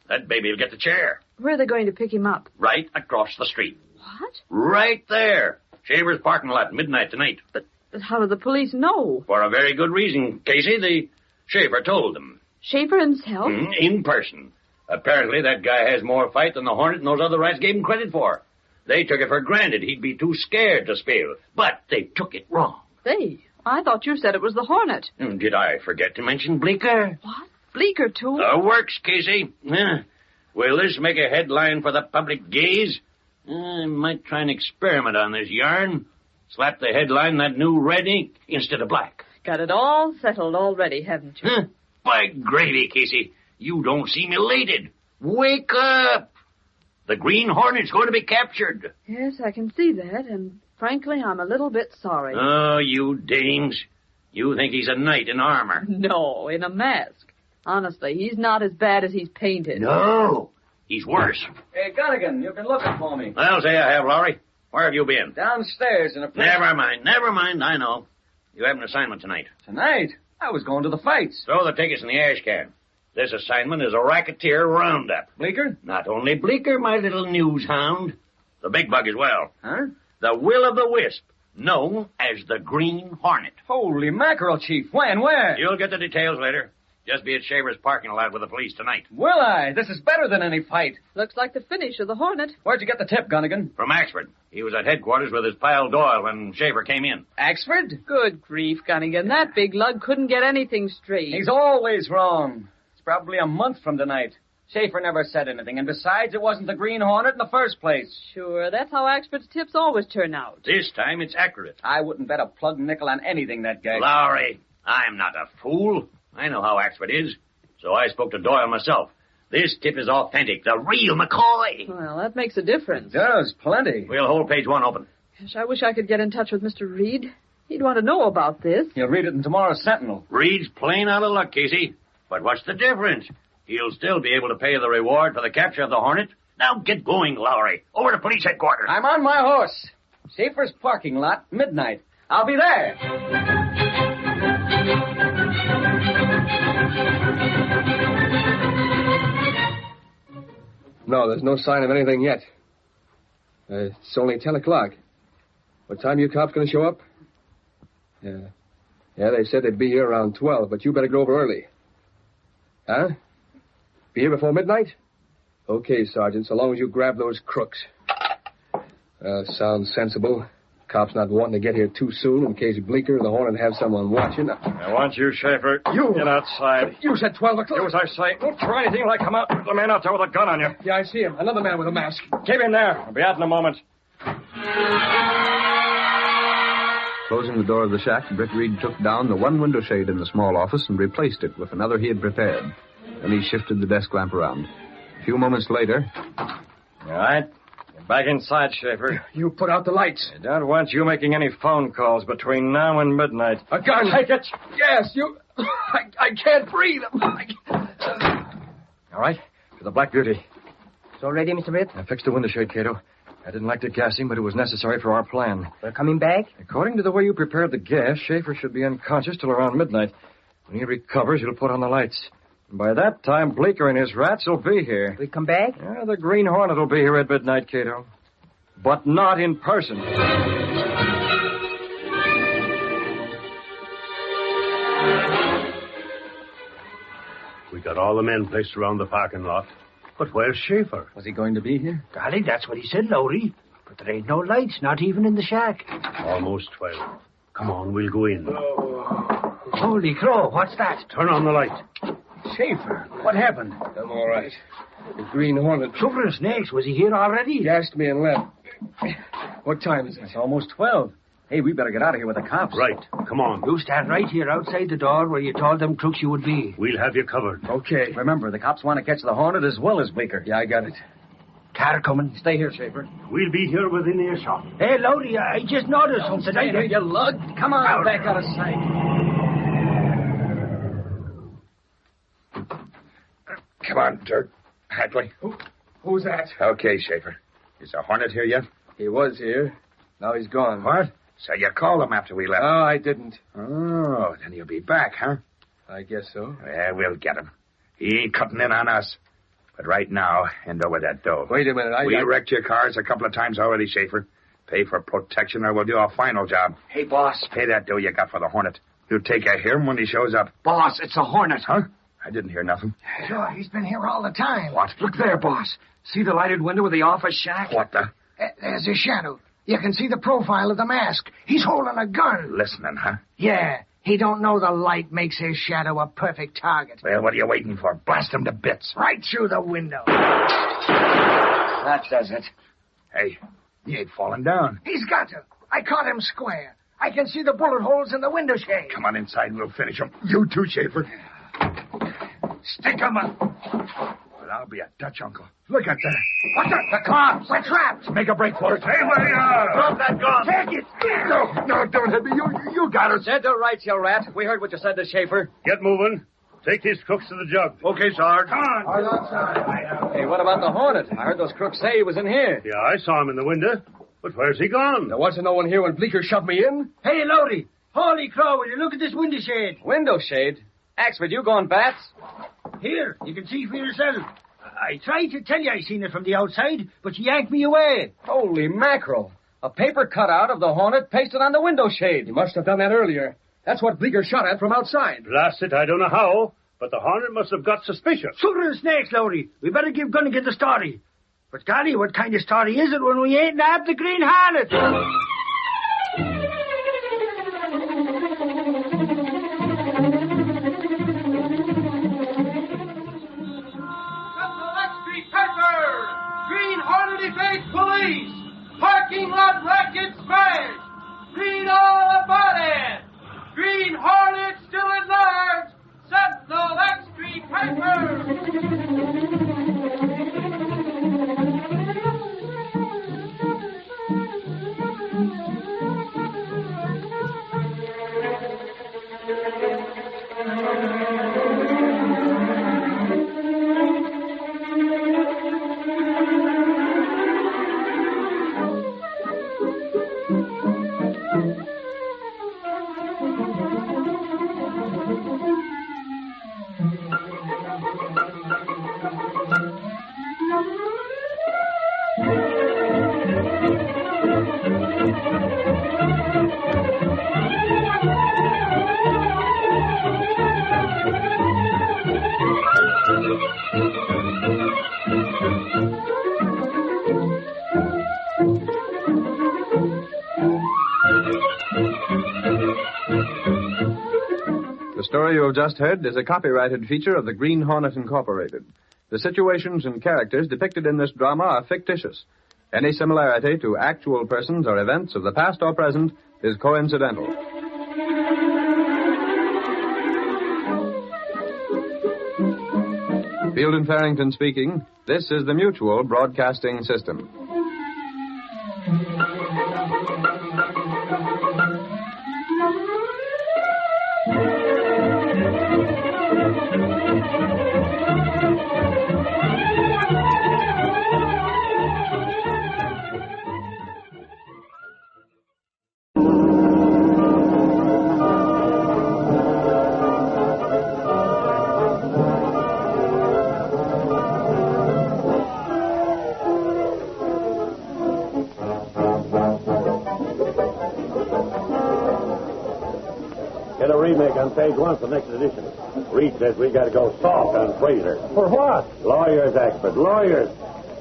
That baby will get the chair. Where are they going to pick him up? Right across the street. What? Right there. Shaver's parking lot, midnight tonight. But how do the police know? For a very good reason, Casey. The Shaver told them. Shaver himself? In person. Apparently that guy has more fight than the Hornet and those other rats gave him credit for. They took it for granted he'd be too scared to spill. But they took it wrong. They? I thought you said it was the Hornet. Did I forget to mention Bleeker? What? Bleeker, too? Works, Casey. Will this make a headline for the public gaze? I might try an experiment on this yarn. Slap the headline that new red ink instead of black. Got it all settled already, haven't you? Huh? By gravy, Casey, you don't seem elated. Wake up! The Green Hornet's going to be captured. Yes, I can see that, and frankly, I'm a little bit sorry. Oh, you dames. You think he's a knight in armor. No, in a mask. Honestly, he's not as bad as he's painted. No, he's worse. Hey, Gunnigan, you've been looking for me. I'll say I have, Lowry. Where have you been? Downstairs in a place... Never mind, I know. You have an assignment tonight. Tonight? I was going to the fights. Throw the tickets in the ash can. This assignment is a racketeer roundup. Bleecker? Not only Bleecker, my little news hound. The big bug as well. Huh? The will-o'-the-wisp, known as the Green Hornet. Holy mackerel, Chief. When? Where? You'll get the details later. Just be at Shaver's parking lot with the police tonight. Will I? This is better than any fight. Looks like the finish of the Hornet. Where'd you get the tip, Gunnigan? From Axford. He was at headquarters with his pal Doyle when Shaver came in. Axford? Good grief, Gunnigan. That big lug couldn't get anything straight. He's always wrong. It's probably a month from tonight. Schaefer never said anything, and besides, it wasn't the Green Hornet in the first place. Sure, that's how Axford's tips always turn out. This time it's accurate. I wouldn't bet a plug nickel on anything that guy... Lowry, I'm not a fool. I know how Axford is. So I spoke to Doyle myself. This tip is authentic, the real McCoy. Well, that makes a difference. It does, plenty. We'll hold page 1 open. Gosh, I wish I could get in touch with Mr. Reid. He'd want to know about this. He'll read it in tomorrow's Sentinel. Reid's plain out of luck, Casey. But what's the difference? He'll still be able to pay the reward for the capture of the Hornet. Now get going, Lowry. Over to police headquarters. I'm on my horse. Schaefer's parking lot, midnight. I'll be there. No, there's no sign of anything yet. It's only 10 o'clock. What time you cops going to show up? Yeah, they said they'd be here around 12, but you better go over early. Huh? Be here before midnight? Okay, Sergeant, so long as you grab those crooks. Sounds sensible. Cops not wanting to get here too soon in case Bleecker and the Hornet have someone watching. I want you, Schaefer. You! Get outside. You said 12 o'clock. Do as I say. Don't try anything like come out. There's a man out there with a gun on you. Yeah, I see him. Another man with a mask. Keep him there. I'll be out in a moment. Closing the door of the shack, Britt Reid took down the one window shade in the small office and replaced it with another he had prepared. Then he shifted the desk lamp around. A few moments later... All right. Get back inside, Schaefer. You put out the lights. I don't want you making any phone calls between now and midnight. A gun. Take it. Yes, you... I can't breathe. All right. To the Black Beauty. So ready, Mr. Britt? I fixed the window shade, Kato. I didn't like to gas him, but it was necessary for our plan. We're coming back? According to the way you prepared the gas, Schaefer should be unconscious till around midnight. When he recovers, you'll put on the lights. And by that time, Bleecker and his rats will be here. We come back? Yeah, the Green Hornet will be here at midnight, Kato. But not in person. We got all the men placed around the parking lot. But where's Schaefer? Was he going to be here? Golly, that's what he said, Lowry. But there ain't no lights, not even in the shack. Almost 12. Come on, we'll go in. Holy crow, what's that? Turn on the light. Schaefer, what happened? I'm all right. The Green Hornet. Sugar and snakes, was he here already? Gassed me and left. What time is it? It's almost 12. Hey, we better get out of here with the cops. Right. Come on. You stand right here outside the door where you told them crooks you would be. We'll have you covered. Okay. Remember, the cops want to catch the Hornet as well as Bleecker. Yeah, I got it. Car coming. Stay here, Schaefer. We'll be here within earshot. Hey, Lowry, I just noticed something. Stay there, you lug. Come on, back out of sight. Come on, Dirk. Hadley. Who's that? Okay, Schaefer. Is the Hornet here yet? He was here. Now he's gone. What? So you called him after we left? No, I didn't. Oh, then he'll be back, huh? I guess so. Yeah, we'll get him. He ain't cutting in on us. But right now, hand over that dough. Wait a minute. We wrecked your cars a couple of times already, Schaefer. Pay for protection or we'll do a final job. Hey, boss. Pay that dough you got for the Hornet. You'll take care of him when he shows up. Boss, it's a Hornet. Huh? I didn't hear nothing. Sure, he's been here all the time. What? Look there, boss. See the lighted window of the office shack? What the? There's a shadow. You can see the profile of the mask. He's holding a gun. Listening, huh? Yeah. He don't know the light makes his shadow a perfect target. Well, what are you waiting for? Blast him to bits. Right through the window. That does it. Hey, he ain't falling down. He's got to. I caught him square. I can see the bullet holes in the window shade. Come on inside and we'll finish him. You too, Schaefer. Stick him up. Well, I'll be a Dutch uncle. Look at that. What the cops? We're trapped. Make a break for it. Hey, where you are? Drop that gun. Take it. No, don't hit me. You got it. Set to rights, you rat. We heard what you said to Schaefer. Get moving. Take these crooks to the jug. Okay, Sarge. Come on. Hey, what about the Hornet? I heard those crooks say he was in here. Yeah, I saw him in the window. But where's he gone? There wasn't no one here when Bleeker shoved me in. Hey, Lodi. Holy crow, will you look at this window shade? Window shade? 𝒆𝒆𝒔, you going bats? Here, you can see for yourself. I tried to tell you I seen it from the outside, but you yanked me away. Holy mackerel. A paper cutout of the Hornet pasted on the window shade. You must have done that earlier. That's what Bleeker shot at from outside. Blast it, I don't know how, but the Hornet must have got suspicious. Sugar and snakes, Lodi. We better give Gunnigan the story. But, golly, what kind of story is it when we ain't nabbed the Green Hornet? Green Hornet evades police. Parking lot racket smashed. Read all about it. Green Hornet still at large. Sentinel 𝒆𝒆𝒔 paper. The story you have just heard is a copyrighted feature of the Green Hornet Incorporated. The situations and characters depicted in this drama are fictitious. Any similarity to actual persons or events of the past or present is coincidental. Field and Farrington speaking. This is the Mutual Broadcasting System. Get a remake on page 1 for the next edition. Reid says we got to go soft on Fraser. For what? Lawyers, expert, lawyers.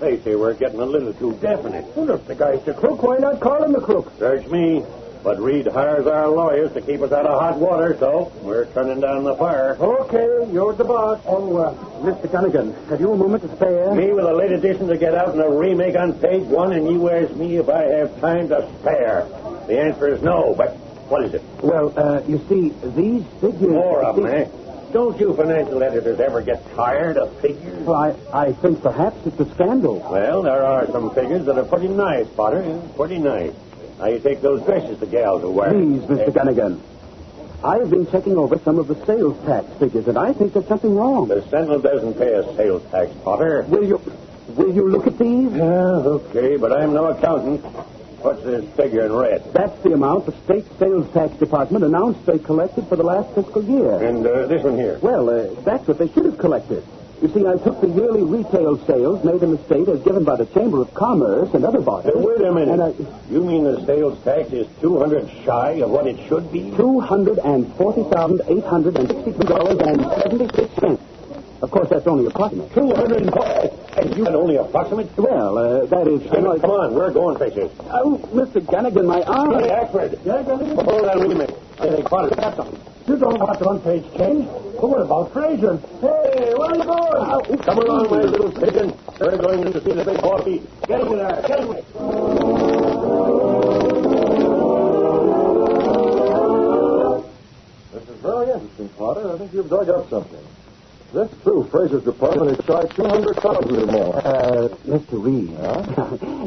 They say we're getting a little too definite. Well, if the guy's the crook, why not call him the crook? Search me. But Reid hires our lawyers to keep us out of hot water, so we're turning down the fire. Okay, you're the boss. Oh, Mr. Gunnigan, have you a moment to spare? Me with a late edition to get out and a remake on page 1, and you ask me if I have time to spare. The answer is no, but what is it? Well, you see, these figures... More of them, eh? Don't you financial editors ever get tired of figures? Well, I think perhaps it's a scandal. Well, there are some figures that are pretty nice, Potter. Pretty nice. Now, you take those dresses the gals will wear. Please, Mr. Gunnigan. I've been checking over some of the sales tax figures, and I think there's something wrong. The Sentinel doesn't pay a sales tax, Potter. Will you look at these? Okay, but I'm no accountant. What's this figure in red? That's the amount the state sales tax department announced they collected for the last fiscal year. And this one here? Well, that's what they should have collected. You see, I took the yearly retail sales made in the state as given by the Chamber of Commerce and other bodies. Wait a minute. You mean the sales tax is $200 shy of what it should be? $240,862.76. Of course, that's only approximate. 240? And you had only approximate? Well, that is... Come on, we're going places. Oh, Mr. Gunnigan, my arm... Hey, Ashford. Yeah, Gunnigan? Hold on a minute. I think Potter got something. You don't want the front page, Ken. But what about Fraser? Hey, where are you going? Come along, my little pigeon. We're going in to see the big horsey. Get in there. Get in. This is very interesting, Potter. I think you've dug up something. That's true. Fraser's department is shy 200,000 or more. Mr. Reed.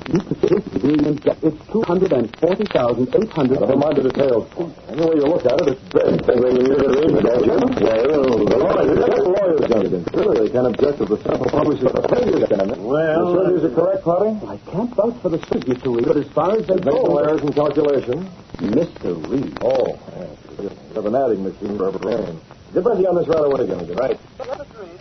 You persist, William. It's 240,800. Never mind the details. Any way you look at it, it's big. When you read it, don't you? Well, the lawyers got it in. Really, they can't object to the sample publishes the figures, can they? Well, the figures are correct, Potter? I can't vouch for the figures, Mr. Reed, but as far as they Make no go... errors in calculation. Mr. Reed. Oh, yes. You have an adding machine for every brain. Get ready on this right away, Gunnigan. Right.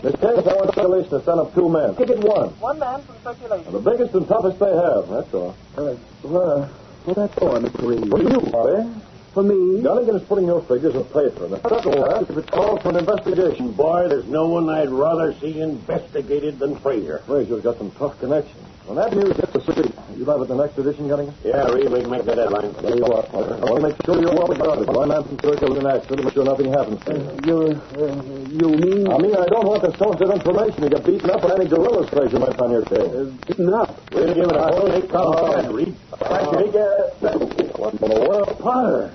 Miss Case, I want circulation to send up 2 men. Give it 1. 1 man from circulation. The biggest and toughest they have, that's all. What's that for, Mr. Reed? For you, Potter. For me? Gunnigan is putting your figures in paper. And the second ask if it calls for an investigation. Boy, there's no one I'd rather see investigated than Fraser. Fraser's got some tough connections. When that news hits the city, you have it the next edition, Gunnigan? Yeah, Reed, we can make the deadline. Tell you what, Potter. I want to make sure you're well guarded. My man from Circle is an accident to make sure nothing happens to you. You mean? I mean, I don't want the source of information to get beaten up by any guerrillas Fraser might find your case. Beaten up? We'll give it a whole 8 count, Reed. What in the world? Potter!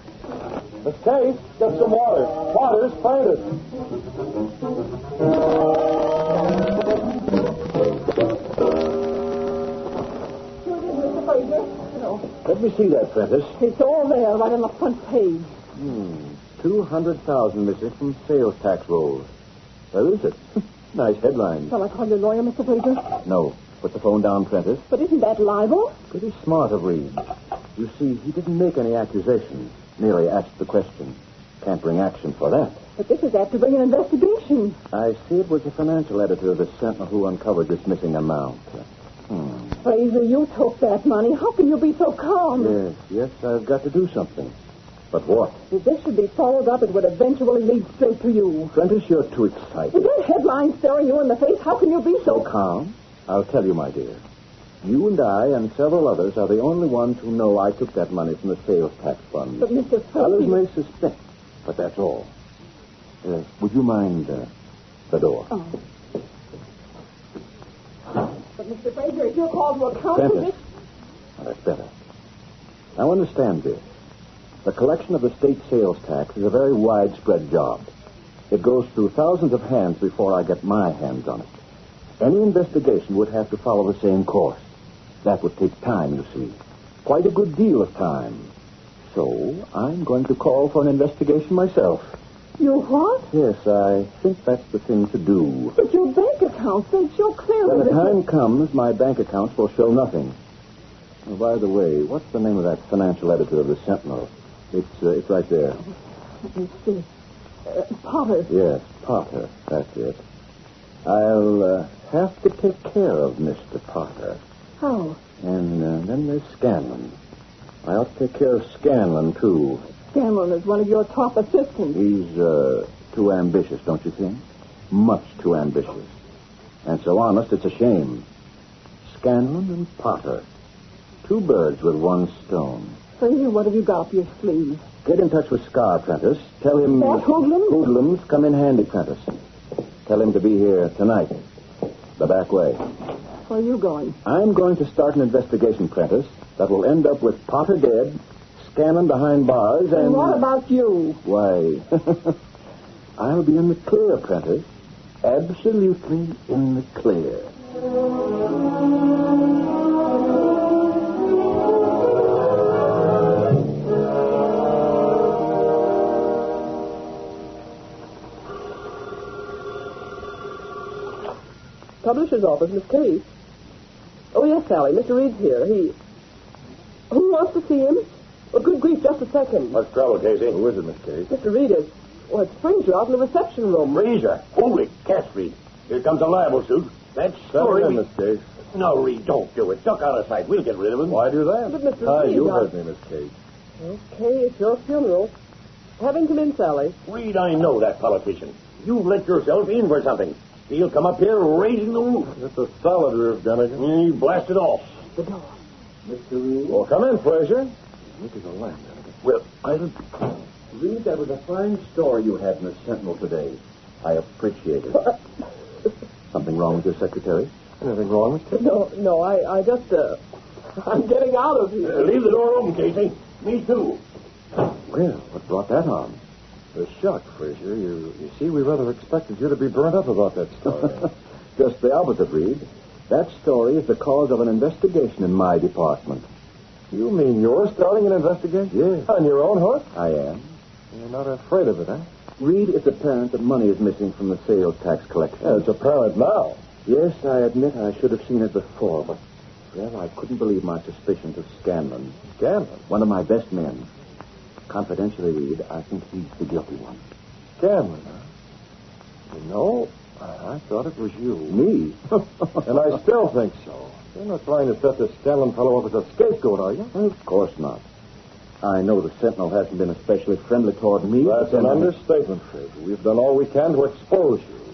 Miss Case, get some water. Potter's fainted. Let me see that, Prentice. It's all there, right on the front page. 200,000 missing from sales tax rolls. Where is it? Nice headline. Shall I call your lawyer, Mr. Fraser? No. Put the phone down, Prentice. But isn't that libel? Pretty smart of Reed. You see, he didn't make any accusations. Merely asked the question. Can't bring action for that. But this is after bringing an investigation. I see it was the financial editor of the Sentinel who uncovered this missing amount. Fraser, you took that money. How can you be so calm? Yes, I've got to do something. But what? If this should be followed up, it would eventually lead straight to you. Prentice, you're too excited. With that headline staring you in the face, how can you be so calm? I'll tell you, my dear. You and I and several others are the only ones who know I took that money from the sales tax fund. But, Mr. Fraser... Others may suspect, but that's all. Would you mind the door? Oh. But, Mr. Fraser, if you're called to account for Prentice. this... That's better. Now understand this. The collection of the state sales tax is a very widespread job. It goes through thousands of hands before I get my hands on it. Any investigation would have to follow the same course. That would take time, you see. Quite a good deal of time. So I'm going to call for an investigation myself. You what? Yes, I think that's the thing to do. But your bank accounts, they show clearly When the that... time comes, my bank accounts will show nothing. Oh, by the way, what's the name of that financial editor of the Sentinel? It's right there. Let me see. Potter. Yes, Potter. That's it. I'll have to take care of Mr. Potter. How? And then there's Scanlon. I ought to take care of Scanlon, too. Scanlon is one of your top assistants. He's too ambitious, don't you think? Much too ambitious. And so honest, it's a shame. Scanlon and Potter. 2 birds with 1 stone. Fraser, what have you got up your sleeve? Get in touch with Scar, Prentice. Tell him... That hoodlum? Hoodlums come in handy, Prentice. Tell him to be here tonight. The back way. Where are you going? I'm going to start an investigation, Prentice, that will end up with Potter dead, Scanlon behind bars, and... what about you? Why, I'll be in the clear, Prentice. Absolutely in the clear. Publisher's office, Miss Case. Oh, yes, Sally. Mr. Reed's here. Who wants to see him? Oh, good grief, just a second. What's trouble, Casey? Who is it, Miss Case? Mr. Reed is... Well, it's Fraser out in the reception room. Fraser? Holy cats, Reed. Here comes a libel suit. That story... Miss Case. No, Reed, don't do it. Duck out of sight. We'll get rid of him. Why do that? But Mr. Reed... you heard me, Miss Case. Okay, it's your funeral. Have him come in, Sally. Reed, I know that politician. You've let yourself in for something. He'll come up here raising the roof. It's a solid roof, Gunnigan. He blasted off. The door. Mr. Reed. Well, come in, Fraser. Look at the lamp. Well, Reed, that was a fine story you had in the Sentinel today. I appreciate it. Something wrong with your secretary? Anything wrong, Mr. No, I just, I'm getting out of here. Leave the door open, Casey. Me too. Well, what brought that on? The shock, Frazier. You see, we rather expected you to be burnt up about that story. Just the opposite, Reed. That story is the cause of an investigation in my department. You mean you're starting an investigation? Yes. On your own hook? I am. You're not afraid of it, huh? Reed, it's apparent that money is missing from the sales tax collection. Yeah, it's apparent now. Yes, I admit I should have seen it before, but, well, I couldn't believe my suspicions of Scanlon. Scanlon? One of my best men. Confidentially, Reed, I think he's the guilty one. Scanlon, huh? You know, I thought it was you. Me? And I still think so. You're not trying to set this Scanlon fellow up as a scapegoat, are you? Of course not. I know the Sentinel hasn't been especially friendly toward me. That's an understatement, Fraser. We've done all we can to expose you.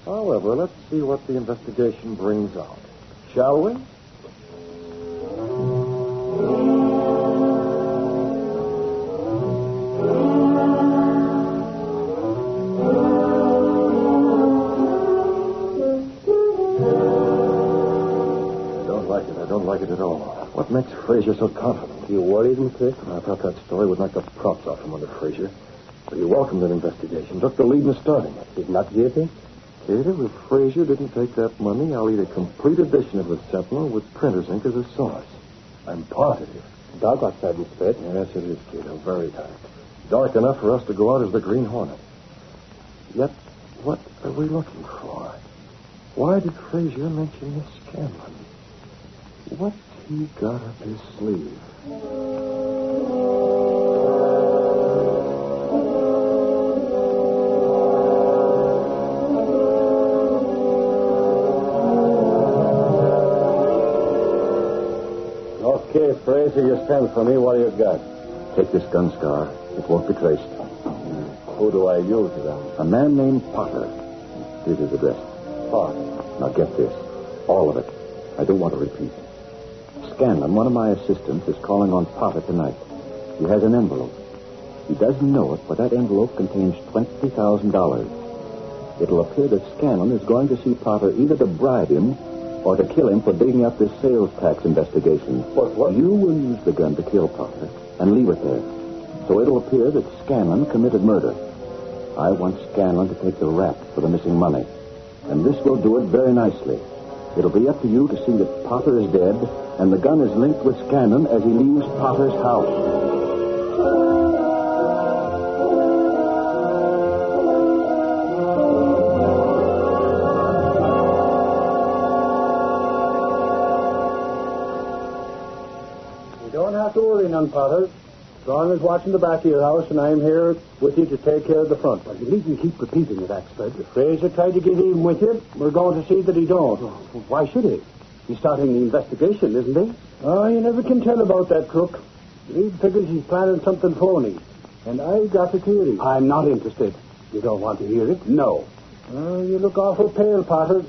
However, let's see what the investigation brings out. Shall we? I don't like it at all. What makes Frazier so confident? You worried him, Kid? I thought that story would knock the props off from under Frazier. But he welcomed an investigation, took the lead in starting it. He's not guilty? Cater, if Frazier didn't take that money, I'll eat a complete edition of the Sentinel with printer's ink as a sauce. I'm positive. Dark outside this bed? Yes, it is, Cato. Very dark. Dark enough for us to go out as the Green Hornet. Yet, what are we looking for? Why did Frazier mention Miss Scanlon? What's he got up his sleeve? Okay, Fraser, you stand for me. What do you got? Take this gun, Scar. It won't be traced. Who do I use then? A man named Potter. Here's his address. Potter. Now get this. All of it. I don't want to repeat. Scanlon, one of my assistants, is calling on Potter tonight. He has an envelope. He doesn't know it, but that envelope contains $20,000. It'll appear that Scanlon is going to see Potter either to bribe him or to kill him for digging up this sales tax investigation. What? You will use the gun to kill Potter and leave it there. So it'll appear that Scanlon committed murder. I want Scanlon to take the rap for the missing money. And this will do it very nicely. It'll be up to you to see that Potter is dead and the gun is linked with Scanlon as he leaves Potter's house. Have to worry none, Potter. Strong is watching the back of your house, and I'm here with you to take care of the front. But you needn't keep repeating it, Axford. If Fraser tried to get even with you, we're going to see that he don't. Oh, why should he? He's starting the investigation, isn't he? Oh, you never can tell about that crook. Reed figures he's planning something phony, and I've got a theory. I'm not interested. You don't want to hear it? No. Oh, you look awful pale, Potter.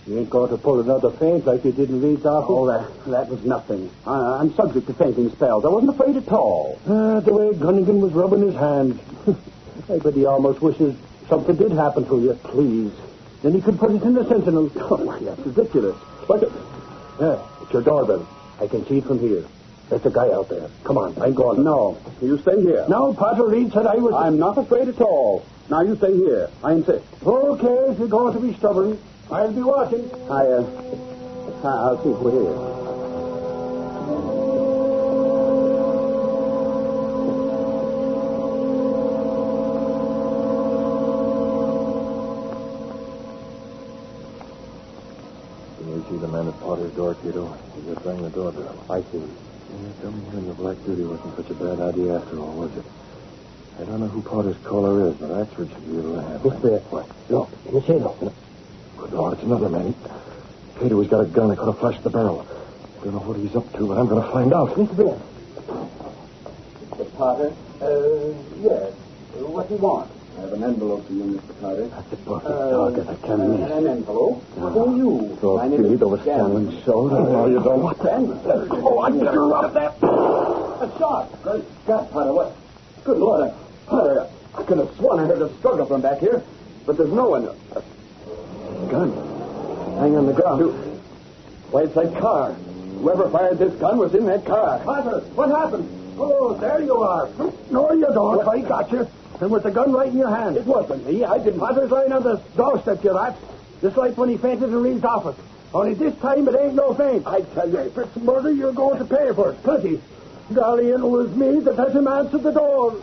You ain't going to pull another feint like you did in Reed's office? Oh, that was nothing. I'm subject to fainting spells. I wasn't afraid at all. The way Gunnigan was rubbing his hands. I bet he almost wishes something did happen to you. Please. Then he could put it in the Sentinel. Oh, that's ridiculous. But, it's your doorbell. I can see it from here. There's a guy out there. Come on, I'm going. No, you stay here. No, Potter Reed said I was... I'm not afraid at all. Now you stay here. I insist. Okay, if you're going to be stubborn... I'll be watching. I'll see if we're here. You see the man at Potter's door, Kato? He just rang the doorbell. I see. Coming here in the black duty wasn't such a bad idea after all, was it? I don't know who Potter's caller is, but Axford should be able to handle it. There. What? Look, in the shadow. Good Lord, it's another man. Kato, he's got a gun. I could have flashed the barrel. I don't know what he's up to, but I'm going to find out. Mr. Bill. Mr. Potter? Yes. What do you want? I have an envelope for you, Mr. Potter. That's the perfect target. I can't miss. An envelope? For you. So feed over Scanlon's shoulder. No, you don't. What then? Oh, I better run at that. A shot. Great Scott, Potter. What? Good Lord, I could have sworn I heard a struggle from back here, but there's no one. Gun. Hang on the ground. Why, it's that car. Whoever fired this gun was in that car. Potter, what happened? Oh, there you are. No, you don't. What? I got you. And with the gun right in your hand. It wasn't me. I didn't. Potter's lying on the doorstep, you rat. Just like when he fainted in Reed's office. Only this time it ain't no feint. I tell you, if it's murder, you're going to pay for it. Plenty. Golly, it was me that had him answer the door.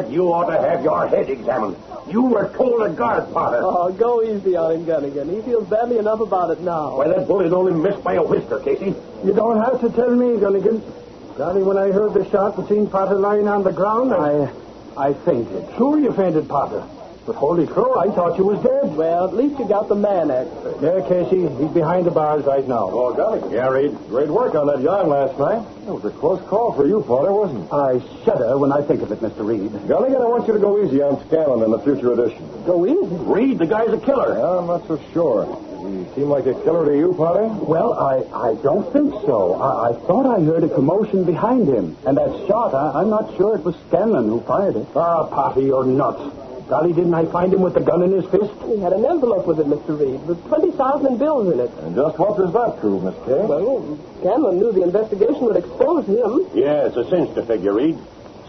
You ought to have your head examined. You were told to guard Potter. Oh, go easy on him, Gunnigan. He feels badly enough about it now. Why, that bullet only missed by a whisker, Casey. You don't have to tell me, Gunnigan. Golly, when I heard the shot and seen Potter lying on the ground, I fainted. Sure you fainted, Potter. But holy crow, I thought you was dead. Well, at least you got the man expert. Yeah, Casey, he's behind the bars right now. Oh, Gunnigan. Yeah, Reid. Great work on that yarn last night. It was a close call for you, Potter, wasn't it? I shudder when I think of it, Mr. Reid. Gunnigan, I want you to go easy on Scanlon in the future edition. Go easy? Reid, the guy's a killer. Yeah, I'm not so sure. He seem like a killer to you, Potter? Well, I don't think so. I thought I heard a commotion behind him. And that shot, I'm not sure it was Scanlon who fired it. Ah, Potter, you're nuts. Golly, didn't I find him with the gun in his fist? He had an envelope with it, Mr. Reid, with 20,000 in bills in it. And just what does that prove, Miss Kay? Well, Scanlon knew the investigation would expose him. Yeah, it's a cinch to figure, Reid.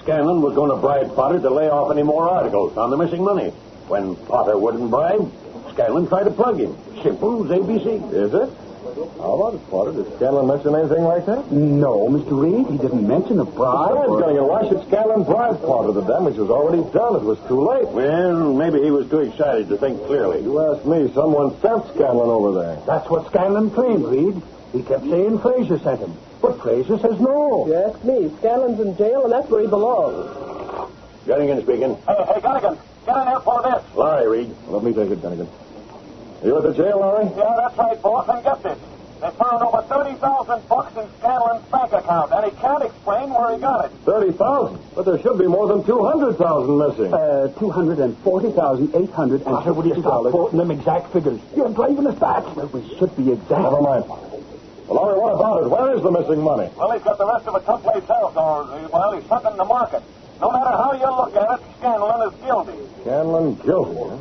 Scanlon was going to bribe Potter to lay off any more articles on the missing money. When Potter wouldn't bribe, Scanlon tried to plug him. Simple as ABC. Is it? How about it, Potter? Did Scanlon mention anything like that? No, Mr. Reid. He didn't mention a bribe. Gunnigan, why should Scanlon bribe Potter? The damage was already done. It was too late. Well, maybe he was too excited to think clearly. You ask me. Someone sent Scanlon over there. That's what Scanlon claimed, Reid. He kept saying Fraser sent him. But Fraser says no. You ask me. Scanlon's in jail, and that's where he belongs. Gunnigan speaking. Hey, Gunnigan. Get in there for this. Larry, Reid. Let me take it, Gunnigan. You at the jail, Larry? Yeah, that's right, boss. And get this. They found over 30,000 bucks in Scanlon's bank account, and he can't explain where he got it. 30,000? But there should be more than 200,000 missing. $240,860. Potter, will you stop quoting them exact figures? You're driving us back. Well, we should be exact. Never mind, Potter. Well, Larry, what about it? Where is the missing money? Well, he's got the rest of it someplace else, or, well, he's stuck in the market. No matter how you look at it, Scanlon is guilty. Scanlon guilty, huh?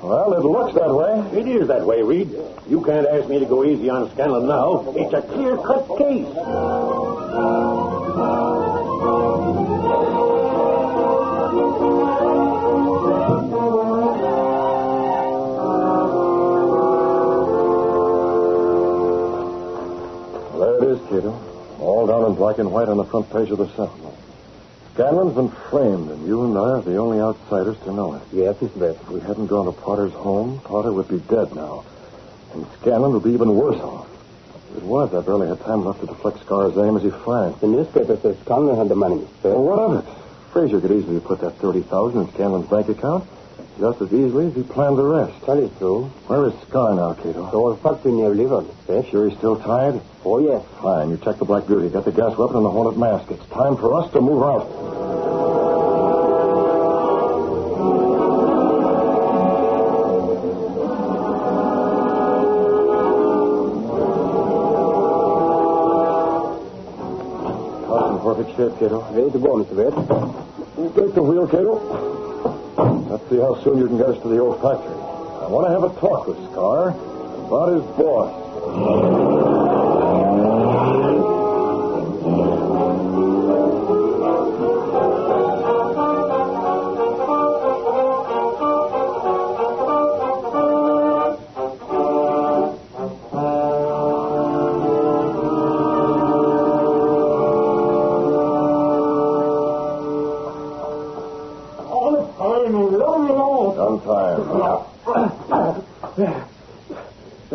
Well, it looks that way. It is that way, Reid. You can't ask me to go easy on Scanlon now. It's a clear-cut case. There it is, Kato. All down in black and white on the front page of the Sentinel. Scanlon's been framed, and you and I are the only outsiders to know it. Yes, Mr. Britt. If we hadn't gone to Potter's home, Potter would be dead now. And Scanlon would be even worse off. If it was, I barely had time left to deflect Scar's aim as he fired. The newspaper says Scanlon had the money, sir. Well, what of it? Fraser could easily put that $30,000 in Scanlon's bank account, just as easily as he planned the rest. Tell you true. Where is Scar now, Kato? The old factory near Liggit, sir. Sure he's still tied? Oh, yes. Fine. You check the Black Beauty. Got the gas weapon and the Hornet mask. It's time for us to move out. Perfect shape, Kato. Ready to go, Mr. Britt. Take the wheel, Kato. Let's see how soon you can get us to the old factory. I want to have a talk with Scar about his boss.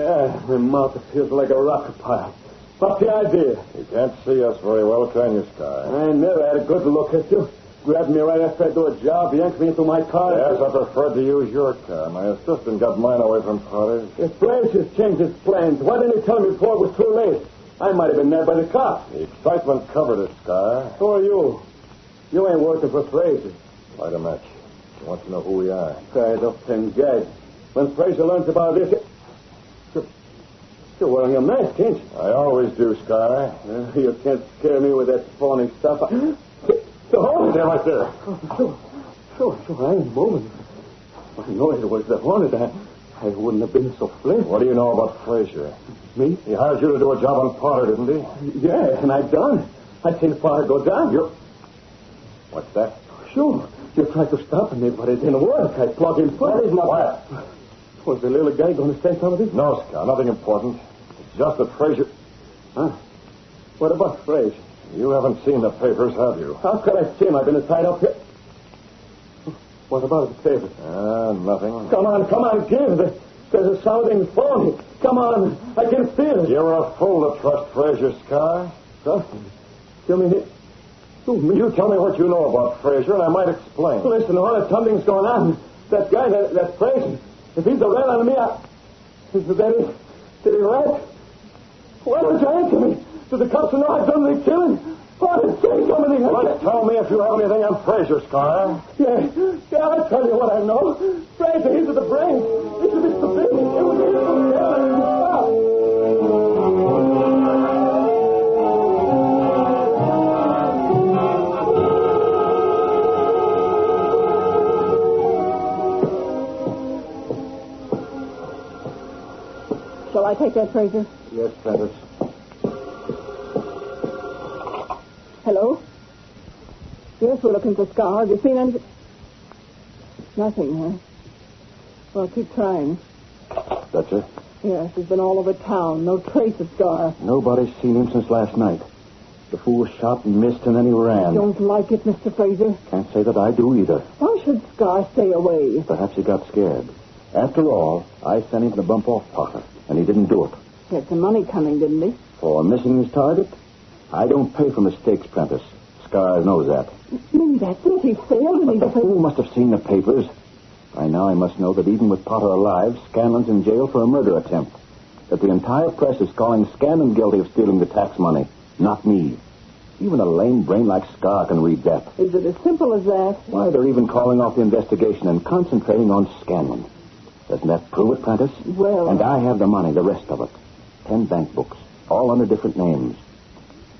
Yeah, my mouth feels like a rocket pile. What's the idea? You can't see us very well, can you, Sky? I never had a good look at you. Grabbed me right after I do a job, yanked me into my car. Yes, I preferred to use your car. My assistant got mine away from Potter's. If Blaze has changed his plans, why didn't he tell me before it was too late? I might have been nabbed by the cops. The excitement covered it, Sky. Who are you? You ain't working for Fraser. Light a match. He wants to know who we are. Tied up and gagged. When Fraser learns about this... You're wearing a mask, ain't you? I always do, Sky. You can't scare me with that phony stuff. The Hornet! There, right there. Sure. I ain't moving. If I know it was the Hornet, I wouldn't have been so flint. What do you know about Fraser? Me? He hired you to do a job on Potter, didn't he? Yeah, and I've done it. I've seen Potter go down. What's that? Sure. You tried to stop me, but it didn't work. I plugged in first. What? Was the little guy going to say something? No, Sky, nothing important. It's just that Fraser... Huh? What about Fraser? You haven't seen the papers, have you? How could I see him? I've been tied up here. What about the papers? Nothing. Come on, give. There's something phony. Come on, I can feel it. You're a fool to trust Fraser, Sky. Trust him? You mean it? You tell me what you know about Fraser, and I might explain. Listen, Hornet, something's going on. That guy, that Fraser, if he's a rat on me, did he rat? Why don't you answer me? Do the cops know I've done the killing? Hornet, say something. Just tell me if you have anything on Fraser, Sky. Yeah, I'll tell you what I know. Fraser, he's at the brain. It's a bit forbidden. It was his Shall I take that, Fraser? Yes, Prentice. Hello? Yes, we're looking for Scar. Have you seen anything? Nothing, huh? Well, keep trying. That's it? Yes, he's been all over town. No trace of Scar. Nobody's seen him since last night. The fool shot and missed, and then he ran. I don't like it, Mr. Fraser. Can't say that I do either. Why should Scar stay away? Perhaps he got scared. After all, I sent him to bump off Potter, and he didn't do it. He had some money coming, didn't he? For missing his target? I don't pay for mistakes, Prentice. Scar knows that. Maybe that's it. He failed and But the fool must have seen the papers. By now I must know that even with Potter alive, Scanlon's in jail for a murder attempt. That the entire press is calling Scanlon guilty of stealing the tax money, not me. Even a lame brain like Scar can read that. Is it as simple as that? Why, they're even calling off the investigation and concentrating on Scanlon. Doesn't that prove it, Prentice? Well... And I have the money, the rest of it. 10 bank books, all under different names.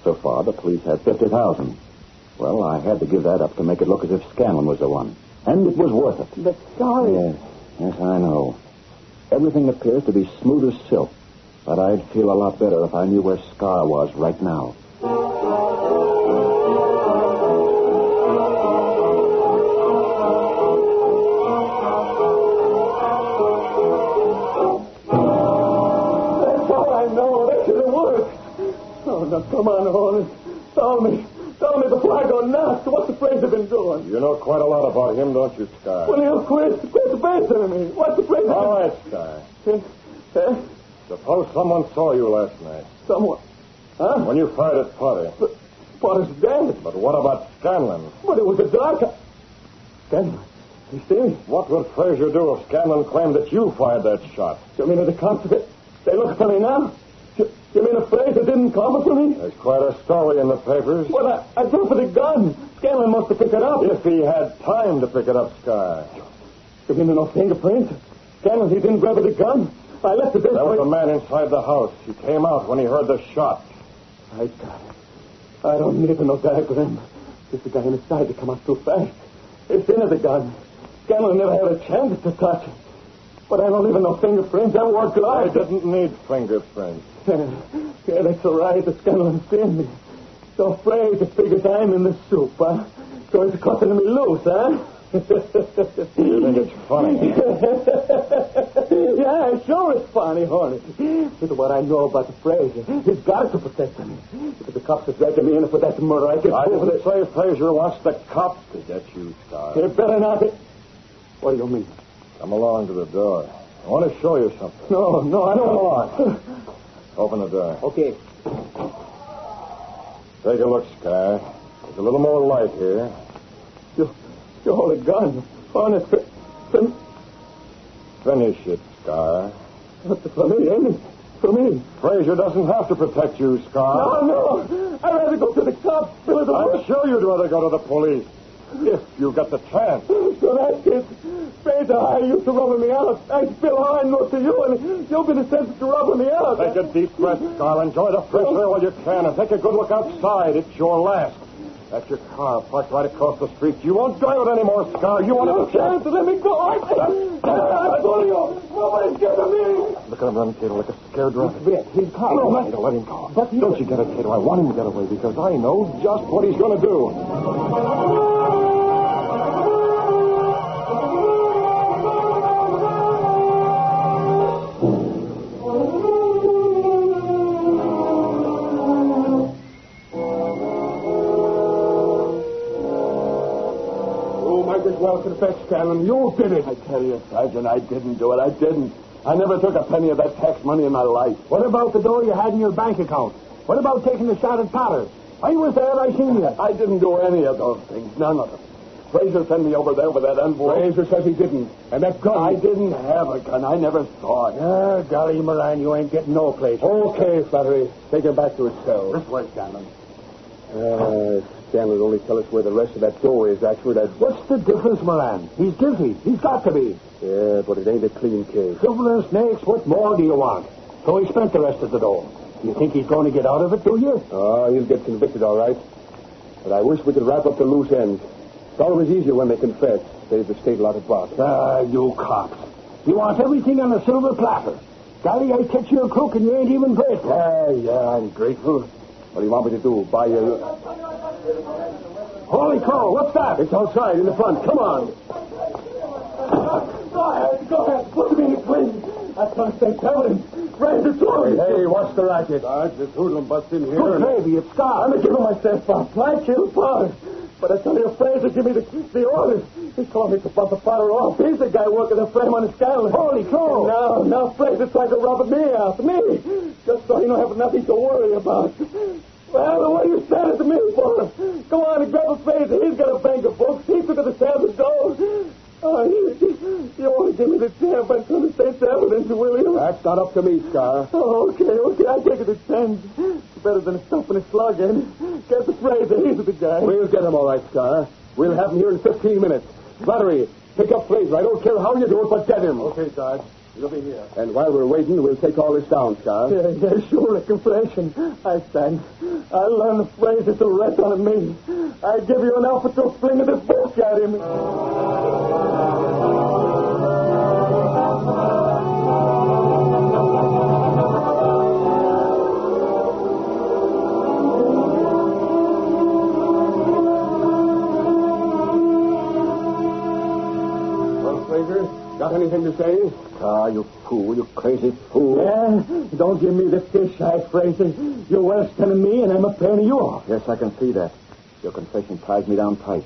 So far, the police have $50,000. Well, I had to give that up to make it look as if Scanlon was the one. And it was worth it. But sorry. Yes, I know. Everything appears to be smooth as silk. But I'd feel a lot better if I knew where Scar was right now. Now, come on, Hornet. Tell me before I go nuts. What's the Fraser been doing? You know quite a lot about him, don't you, Sky? Well, he'll quit the Fraser to me. What's the Fraser? All right, Sky. Suppose someone saw you last night. Someone? Huh? When you fired at Potter. But Potter's dead. But what about Scanlon? But it was a dark... Scanlon? You see? What would Fraser do if Scanlon claimed that you fired that shot? You mean the cops, they look for me now? You mean a Fraser didn't come for me? There's quite a story in the papers. Well, I drew for the gun. Scanlon must have picked it up. If he had time to pick it up, Sky. You mean no fingerprints? Scanlon, he didn't grab the gun. I left the That was the man inside the house. He came out when he heard the shot. I got it. I don't need no diagram. Just the guy inside to come up too fast. It's in the gun. Scanlon never had a chance to touch it. But I don't even know fingerprints. I wore gloves. I didn't need fingerprints. Yeah, that's all right. The Scanlon seen me. So Fraser figures I'm in the soup, huh? Going to cutting me loose, huh? You think it's funny? Yeah, sure it's funny, Hornet. With what I know about the Fraser, he's got to protect me. If the cops have dragged me in for that murder, I can prove it. Say Fraser wants the cops to get you, Sky. You better not. What do you mean? Come along to the door. I want to show you something. No, I don't want. Open the door. Okay. Take a look, Sky. There's a little more light here. You hold a gun. Honest. Finish it, Sky. For me, ain't it? For me. Fraser doesn't have to protect you, Sky. No. I'd rather go to the cops. I'm sure you'd rather go to the police. If you got the chance. So that's it. Fraser, I used to rubbing me out. I spill all I know to you, and you've been sentenced to rubbing me out. Take a deep breath, Scar. Enjoy the fresh air while you can, and take a good look outside. It's your last. That's your car parked right across the street. You won't drive it anymore, Scar. You want no chance to let me go. I told you. Nobody's getting me. Look at him run, Kato, like a scared rabbit. He's caught. No, Kato, let him go. But don't you get it, Kato. I want him to get away because I know just what he's going to do. Well, confess, Scanlon, you did it. I tell you, Sergeant, I didn't do it. I didn't. I never took a penny of that tax money in my life. What about the dough you had in your bank account? What about taking the shot at Potter? I was there. I seen you. I didn't do any of those things. None of them. Fraser sent me over there with that envelope. Fraser says he didn't. And that gun. I didn't have a gun. I never saw it. Golly, Moran, you ain't getting no place. Okay, Flattery. Take him back to his cell. This way, Scanlon. Scanlon only tell us where the rest of that dough is, actually. What's the difference, Moran? He's guilty. He's got to be. Yeah, but it ain't a clean case. Silver and snakes, what more do you want? So he spent the rest of the dough. You think he's going to get out of it, do you? Oh, he'll get convicted, all right. But I wish we could wrap up the loose ends. It's always easier when they confess. Save the state a lot of bucks. You cops. You want everything on a silver platter. Golly, I catch you a crook and you ain't even grateful. Yeah, I'm grateful. What do you want me to do? Buy you... Holy cow, what's that? It's outside, in the front. Come on. Go ahead. Put me in, please. That's going to take evidence. Raise the door. Hey, what's the racket? Sarge, this hoodlum busts in here. Good baby, it's Scott. I'm going to give him myself up. I killed Potter. But I tell you, Fraser give me the orders. He told me to bump the Potter off. He's the guy working the frame on his Scanlon. Holy cow. Now Fraser trying to rob me out. Me. Just so he don't have nothing to worry about. Well, the way you said it to me, boy. Go on and grab a Fraser. He's got a bank of books. He took it to Sam's door. Oh, you want to give me the chance by some of the state's evidence, will you? That's not up to me, Scar. Oh, okay. I'll take it at 10. It's better than stuffing a slug in. Get the Fraser. He's the guy. We'll get him all right, Scar. We'll have him here in 15 minutes. Flattery, pick up Fraser. I don't care how you do it, but get him. Okay, Sarge. You'll be here. And while we're waiting, we'll take all this down, Scar. Yeah, sure, a confession. I stand. I'll learn the Fraser to rest on me. I give you an outfit to fling this book at him. Got anything to say? Ah, you fool, you crazy fool. Yeah? Don't give me the fish eye, Fraser. You're worse than me, and I'm a pain in you off. Yes, I can see that. Your confession ties me down tight.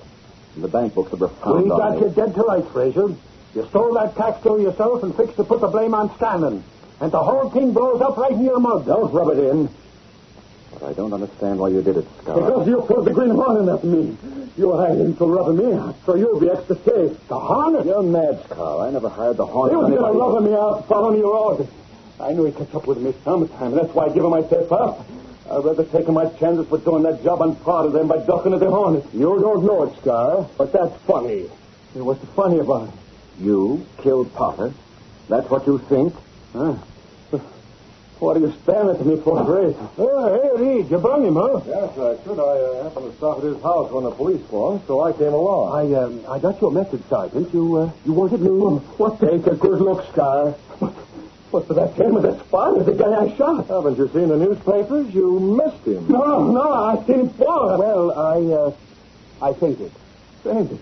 And the bank books that were found We got on you dead to rights, Fraser. You stole that tax bill yourself and fixed to put the blame on Scanlon. And the whole thing blows up right in your mug. Don't rub it in. But I don't understand why you did it, Scar. Because you put the Green Hornet at me. You hired him to rub me out, so you'll be extra safe. The Hornet? You're mad, Scar. I never hired the Hornet. He was going to rub me out, following your orders. I knew he'd catch up with me sometime, and that's why I give him myself up. I'd rather take my chances with doing that job on part of them by ducking at the Hornet. You don't know it, Scar, but that's funny. What's funny about it? You killed Potter? That's what you think? Huh? What are you staring at me for, Grace? Oh, hey, Reid, you brung him, huh? Yes, I should. I happened to stop at his house when the police phoned, so I came along. I got your message, Sergeant. You wanted me? What? Take a good look, Scar. What's that came of that spot? Is the guy I shot? Haven't you seen the newspapers? You missed him. No, I seen him fall. Well, I fainted. Fainted?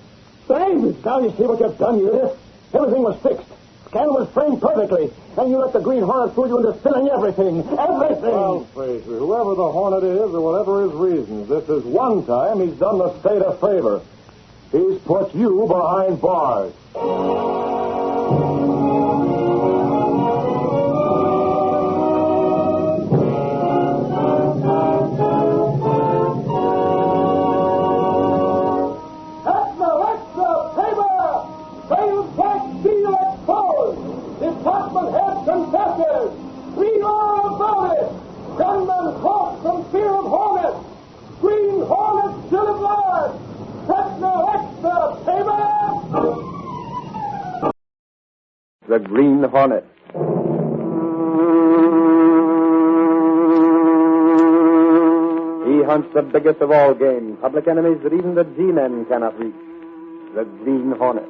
Now you see what you've done, you idiot. Everything was fixed. Scanlon was framed perfectly, and you let the Green Hornet fool you into spilling everything. Everything! Well, Fraser, whoever the Hornet is or whatever his reasons, this is one time he's done the state a favor. He's put you behind bars. Racket! Read all about it! Gunmen caught from fear of Hornet! Green Hornet still at large! That's no extra, payback! The Green Hornet. He hunts the biggest of all game, public enemies that even the G-men cannot reach. The Green Hornet.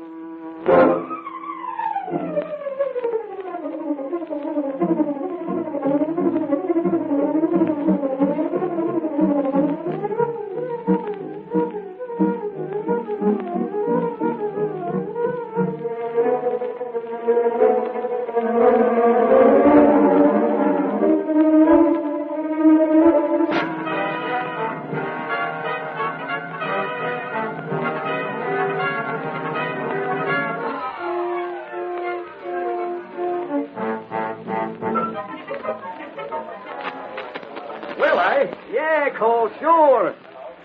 Cole, sure.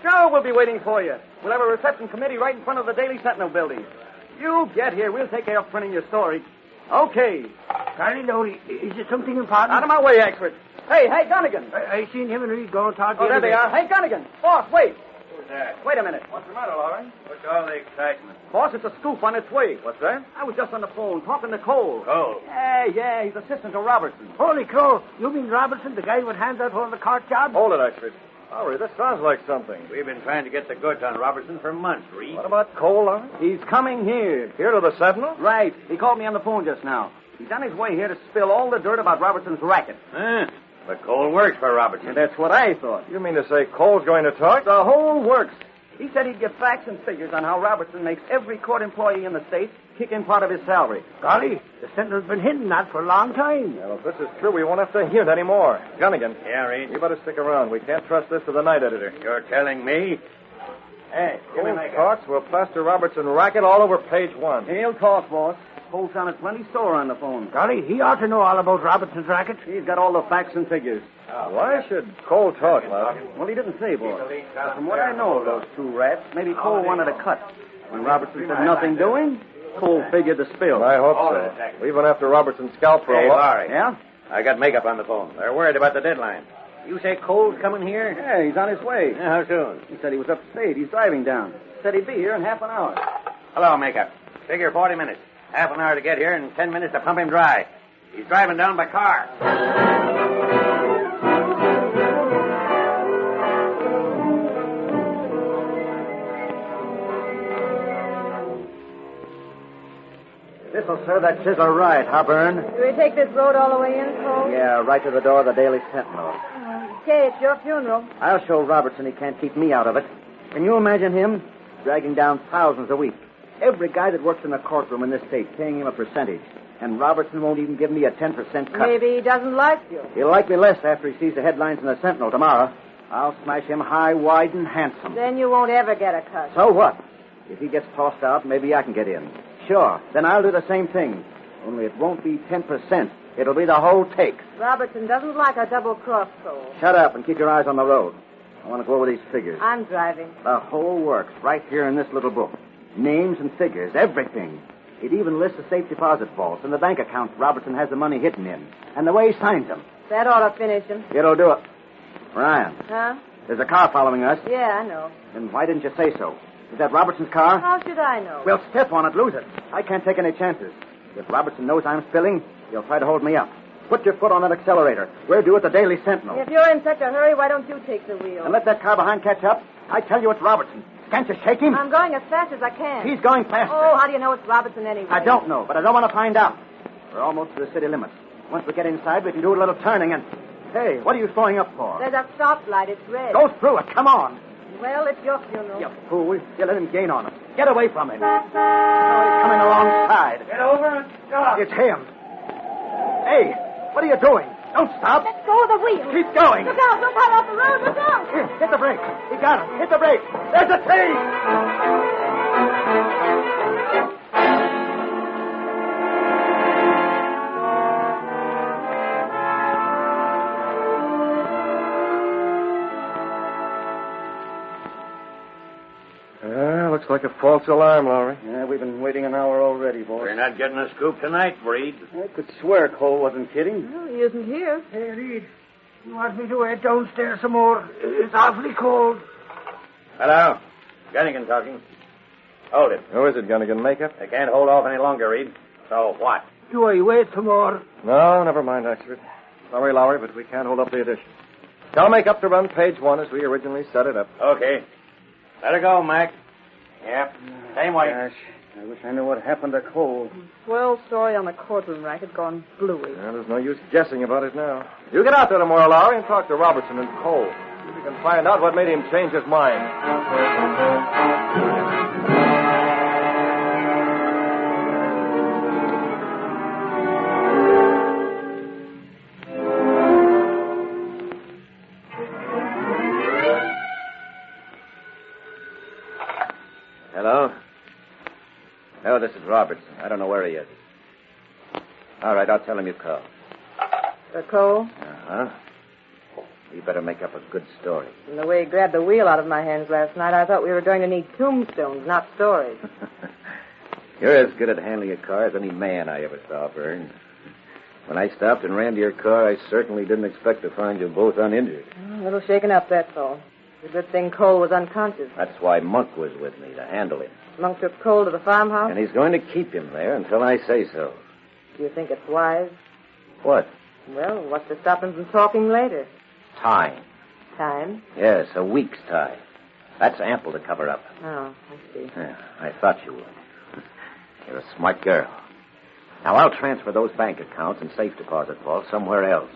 Sure, we'll be waiting for you. We'll have a reception committee right in front of the Daily Sentinel building. You get here. We'll take care of printing your story. Okay. Carly Lodi, is it something important? Out of my way, expert. Hey, Gunnigan. I seen him and Reed go and talk to Oh, there they are. Hey, Gunnigan. Boss, wait. Who's that? Wait a minute. What's the matter, Lawrence? What's all the excitement? Boss, it's a scoop on its way. What's that? I was just on the phone talking to Cole. Cole? Yeah, he's assistant to Robertson. Holy crow, you mean Robertson, the guy with hands out holding the cart job? Hold it, expert. Lowry, this sounds like something. We've been trying to get the goods on Robertson for months, Reed. What about Cole, Lowry? He's coming here. Here to the Sentinel? Right. He called me on the phone just now. He's on his way here to spill all the dirt about Robertson's racket. But Cole works for Robertson. That's what I thought. You mean to say Cole's going to talk? The whole works. He said he'd give facts and figures on how Robertson makes every court employee in the state kick in part of his salary. Golly, the Sentinel's been hinting that for a long time. Well, if this is true, we won't have to hint anymore. Gunnigan. Yeah, Reed? You better stick around. We can't trust this to the night editor. You're telling me? Hey, give me Cole my talks. We'll plaster Robertson racket all over page 1. He'll talk, boss. Cole's sounded plenty sore on the phone. Golly, he ought to know all about Robertson's racket. He's got all the facts and figures. Why should Cole talk, Lowry? Well, he didn't say, boss. But from what I know of those two rats, maybe Cole wanted a cut. When Robertson said nothing doing, Cole figured the spill. I hope so. Even after Robertson's scalp for Hey, a while. Lowry. Yeah? I got makeup on the phone. They're worried about the deadline. You say Cole's coming here? Yeah, he's on his way. Yeah, how soon? He said he was upstate. He's driving down. Said he'd be here in half an hour. Hello, makeup. Figure 40 minutes. Half an hour to get here and 10 minutes to pump him dry. He's driving down by car. This'll serve that chisel right, Hopburn. Do we take this road all the way in, Cole? Yeah, right to the door of the Daily Sentinel. Okay, it's your funeral. I'll show Robertson he can't keep me out of it. Can you imagine him dragging down thousands a week? Every guy that works in the courtroom in this state paying him a percentage. And Robertson won't even give me a 10% cut. Maybe he doesn't like you. He'll like me less after he sees the headlines in the Sentinel tomorrow. I'll smash him high, wide, and handsome. Then you won't ever get a cut. So what? If he gets tossed out, maybe I can get in. Sure. Then I'll do the same thing. Only it won't be 10%. It'll be the whole take. Robertson doesn't like a double-cross, Cole. Shut up and keep your eyes on the road. I want to go over these figures. I'm driving. The whole works right here in this little book. Names and figures, everything. It even lists the safe deposit vaults and the bank accounts Robertson has the money hidden in. And the way he signs them. That ought to finish him. It'll do it. Ryan. Huh? There's a car following us. Yeah, I know. Then why didn't you say so? Is that Robertson's car? How should I know? We'll step on it, lose it. I can't take any chances. If Robertson knows I'm spilling, he'll try to hold me up. Put your foot on that accelerator. We're due at the Daily Sentinel. If you're in such a hurry, why don't you take the wheel? And let that car behind catch up. I tell you it's Robertson. Can't you shake him? I'm going as fast as I can. He's going faster. Oh, how do you know it's Robertson anyway? I don't know, but I don't want to find out. We're almost to the city limits. Once we get inside, we can do a little turning and... Hey, what are you slowing up for? There's a stoplight. It's red. Go through it. Come on. Well, it's your funeral. You fool. You let him gain on us. Get away from him. Oh, he's coming alongside. Get over and stop. It's him. Hey, what are you doing? Don't stop. Let go of the wheel. Keep going. Look out. Don't fall off the road. Look out. Here, hit the brake. He got him. Hit the brake. There's a tree. Looks like a false alarm, Lowry. Yeah, We've been waiting an hour already, boss. We're not getting a scoop tonight, Reid. I could swear Cole wasn't kidding. Well, he isn't here. Hey, Reid, you want me to wait downstairs some more? It's awfully cold. Hello. Gunnigan talking. Hold it. Who is it, Gunnigan? Makeup? They can't hold off any longer, Reid. So what? Do I wait some more? No, never mind, Oxford. Sorry, Lowry, but we can't hold up the edition. Tell Makeup to run page 1 as we originally set it up. Okay. Let her go, Mac. Yep. Same way. Gosh, I wish I knew what happened to Cole. Swell story on the courtroom racket gone bluey. Well, there's no use guessing about it now. You get out there tomorrow, Lowry, and talk to Robertson and Cole. See if you can find out what made him change his mind. Hello? No, this is Robertson. I don't know where he is. All right, I'll tell him you called. Cole? Uh-huh. You better make up a good story. From the way he grabbed the wheel out of my hands last night, I thought we were going to need tombstones, not stories. You're as good at handling a car as any man I ever saw, Vern. When I stopped and ran to your car, I certainly didn't expect to find you both uninjured. A little shaken up, that's all. It's a good thing Cole was unconscious. That's why Monk was with me, to handle him. Monk took Cole to the farmhouse? And he's going to keep him there until I say so. Do you think it's wise? What? Well, what's to stop him from talking later? Time. Time? Yes, a week's time. That's ample to cover up. Oh, I see. Yeah, I thought you would. You're a smart girl. Now, I'll transfer those bank accounts and safe deposit vaults somewhere else.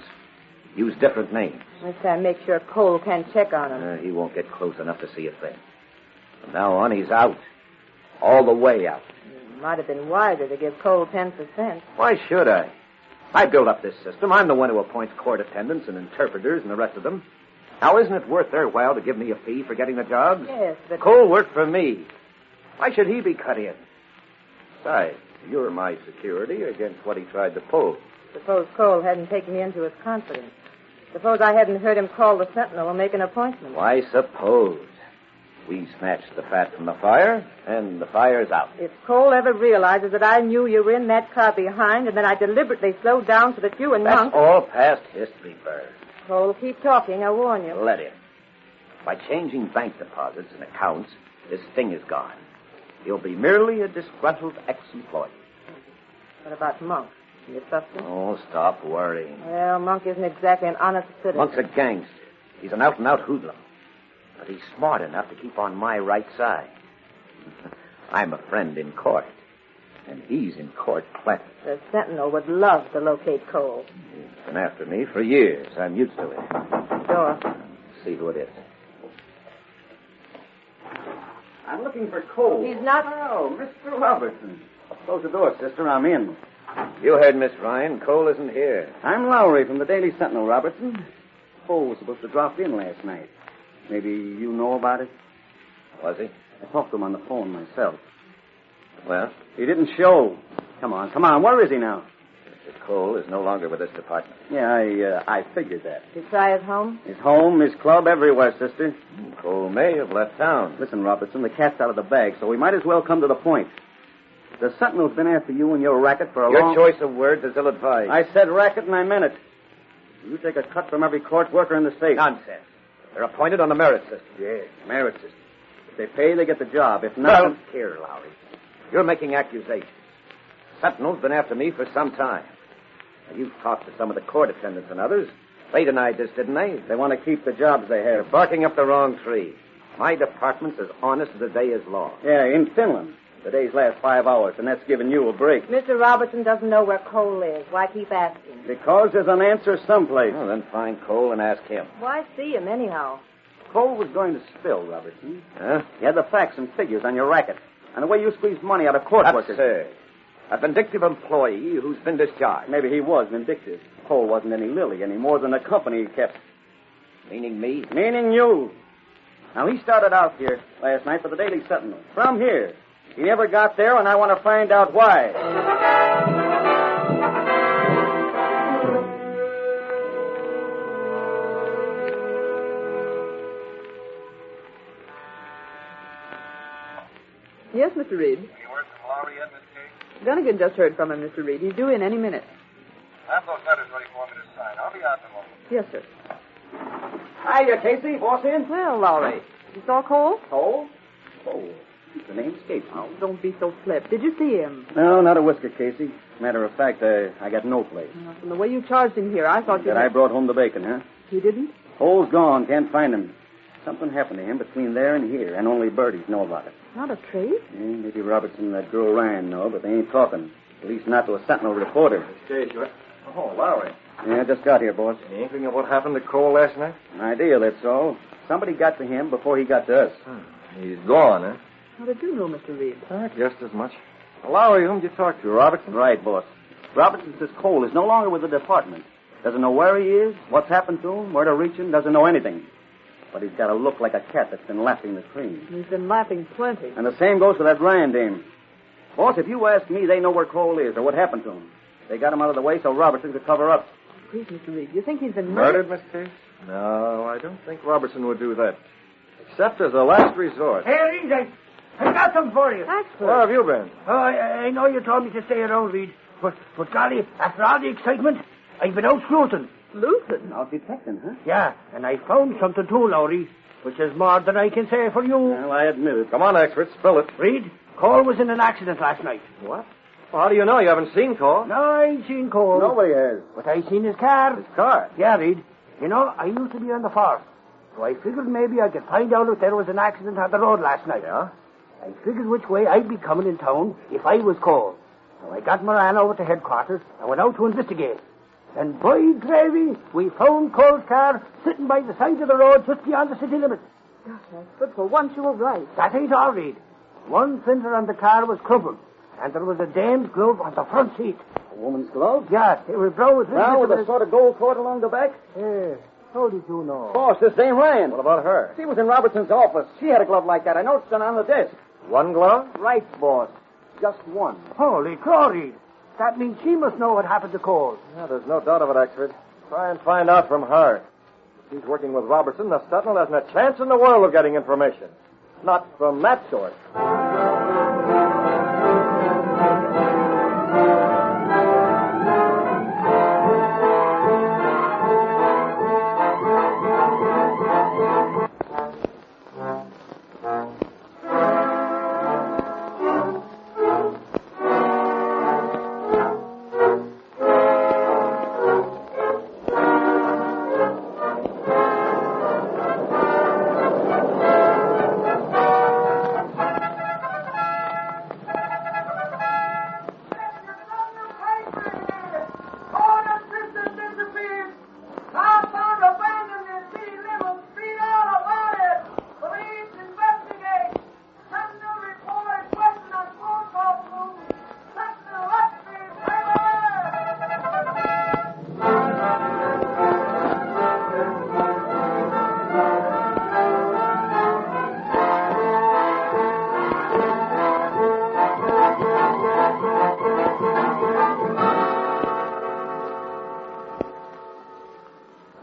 Use different names. This time, make sure Cole can't check on him. He won't get close enough to see a thing. From now on, he's out. All the way out. It might have been wiser to give Cole 10%. Why should I? I built up this system. I'm the one who appoints court attendants and interpreters and the rest of them. Now, isn't it worth their while to give me a fee for getting the jobs? Yes, but... Cole worked for me. Why should he be cut in? Besides, you're my security against what he tried to pull. Suppose Cole hadn't taken me into his confidence. Suppose I hadn't heard him call the Sentinel and make an appointment. Why suppose? We snatched the fat from the fire, and the fire's out. If Cole ever realizes that I knew you were in that car behind and that I deliberately slowed down so that you and Monk... That's all past history, Bird. Cole, keep talking, I warn you. Let him. By changing bank deposits and accounts, this thing is gone. He'll be merely a disgruntled ex-employee. What about Monk? You trust him? Oh, stop worrying. Well, Monk isn't exactly an honest citizen. Monk's a gangster. He's an out-and-out hoodlum. But he's smart enough to keep on my right side. I'm a friend in court. And he's in court plenty. The Sentinel would love to locate Cole. He's been after me for years. I'm used to it. Door. Let's see who it is. I'm looking for Cole. He's not... Oh, Mr. Robertson. Close the door, sister. I'm in. You heard Miss Ryan. Cole isn't here. I'm Lowry from the Daily Sentinel, Robertson. Cole was supposed to drop in last night. Maybe you know about it? Was he? I talked to him on the phone myself. Well? He didn't show. Come on. Where is he now? Mr. Cole is no longer with this department. Yeah, I figured that. Did you try his home? His home, his club, everywhere, sister. Cole may have left town. Listen, Robertson, the cat's out of the bag, so we might as well come to the point. The Sentinel's been after you and your racket for a long... Your choice of words is ill-advised. I said racket and I meant it. You take a cut from every court worker in the state. Nonsense. They're appointed on the merit system. Yes, merit system. If they pay, they get the job. If not... Don't care, Lowry. You're making accusations. Sentinel's been after me for some time. Now, you've talked to some of the court attendants and others. They denied this, didn't they? They want to keep the jobs they have. You're barking up the wrong tree. My department's as honest as the day is long. Yeah, in Finland. The days last 5 hours, and that's giving you a break. Mr. Robertson doesn't know where Cole is. Why keep asking? Because there's an answer someplace. Well, then find Cole and ask him. Why see him, anyhow? Cole was going to spill, Robertson. Huh? He had the facts and figures on your racket, and the way you squeezed money out of court workers. Absurd. A vindictive employee who's been discharged. Maybe he was vindictive. Cole wasn't any lily, any more than the company he kept. Meaning me? Meaning you. Now, he started out here last night for the Daily Sentinel. From here. He never got there, and I want to find out why. Yes, Mr. Reid. You work yet, Miss Kate? Dunnigan just heard from him, Mr. Reed. He's due in any minute. Have those letters ready for me to sign. I'll be out in a moment. Yes, sir. Hiya, Casey. Boss in? Well, Lowry, you saw Cole? Cole? Cole. The name escapes me. Oh, don't be so flip. Did you see him? No, not a whisker, Casey. Matter of fact, I got no place. From the way you charged him here, I thought you... That I brought home the bacon, huh? He didn't? Cole's gone. Can't find him. Something happened to him between there and here, and only birdies know about it. Not a trace? Maybe Robertson and that girl Ryan know, but they ain't talking. At least not to a Sentinel reporter. Stage, what? Oh, Lowry. Yeah, just got here, boss. Any inkling of what happened to Cole last night? An idea, that's all. Somebody got to him before he got to us. He's gone, huh? How did you know, Mr. Reed? Just as much. Lowry, whom did you talk to? Robertson? Right, boss. Robertson says Cole is no longer with the department. Doesn't know where he is, what's happened to him, where to reach him, doesn't know anything. But he's got a look like a cat that's been lapping the cream. He's been lapping plenty. And the same goes for that Ryan dame. Boss, if you ask me, they know where Cole is or what happened to him. They got him out of the way so Robertson could cover up. Please, Mr. Reed, you think he's been murdered, Miss Case? No, I don't think Robertson would do that. Except as a last resort. Hey, Reed, I got something for you. Where have you been? Oh, I know you told me to stay around, Reed. But golly, after all the excitement, I've been out sleuthing. Sleuthing? Out detecting, huh? Yeah, and I found something too, Lowry, which is more than I can say for you. Well, I admit it. Come on, expert, spill it. Reed, Cole was in an accident last night. What? Well, how do you know? You haven't seen Cole? No, I ain't seen Cole. Nobody has. But I seen his car. His car? Yeah, Reed. You know, I used to be on the force. So I figured maybe I could find out if there was an accident on the road last night. Yeah? I figured which way I'd be coming in town if I was Cole. So I got Moran over to headquarters and went out to investigate. And by gravy, we found Cole's car sitting by the side of the road just beyond the city limits. But for once you were right. That ain't all, Reed. One fender on the car was crumpled, and there was a dame's glove on the front seat. A woman's glove? Yeah, it was brown with... Now, with a sort of gold cord along the back? Yeah. How did you know? Boss, this Dame Ryan. What about her? She was in Robertson's office. She had a glove like that. I noticed it on the desk. One glove? Right, boss. Just one. Holy crow, Reed. That means she must know what happened to Cole. Yeah, there's no doubt of it, expert. Try and find out from her. If she's working with Robertson, the Sentinel hasn't a chance in the world of getting information. Not from that source.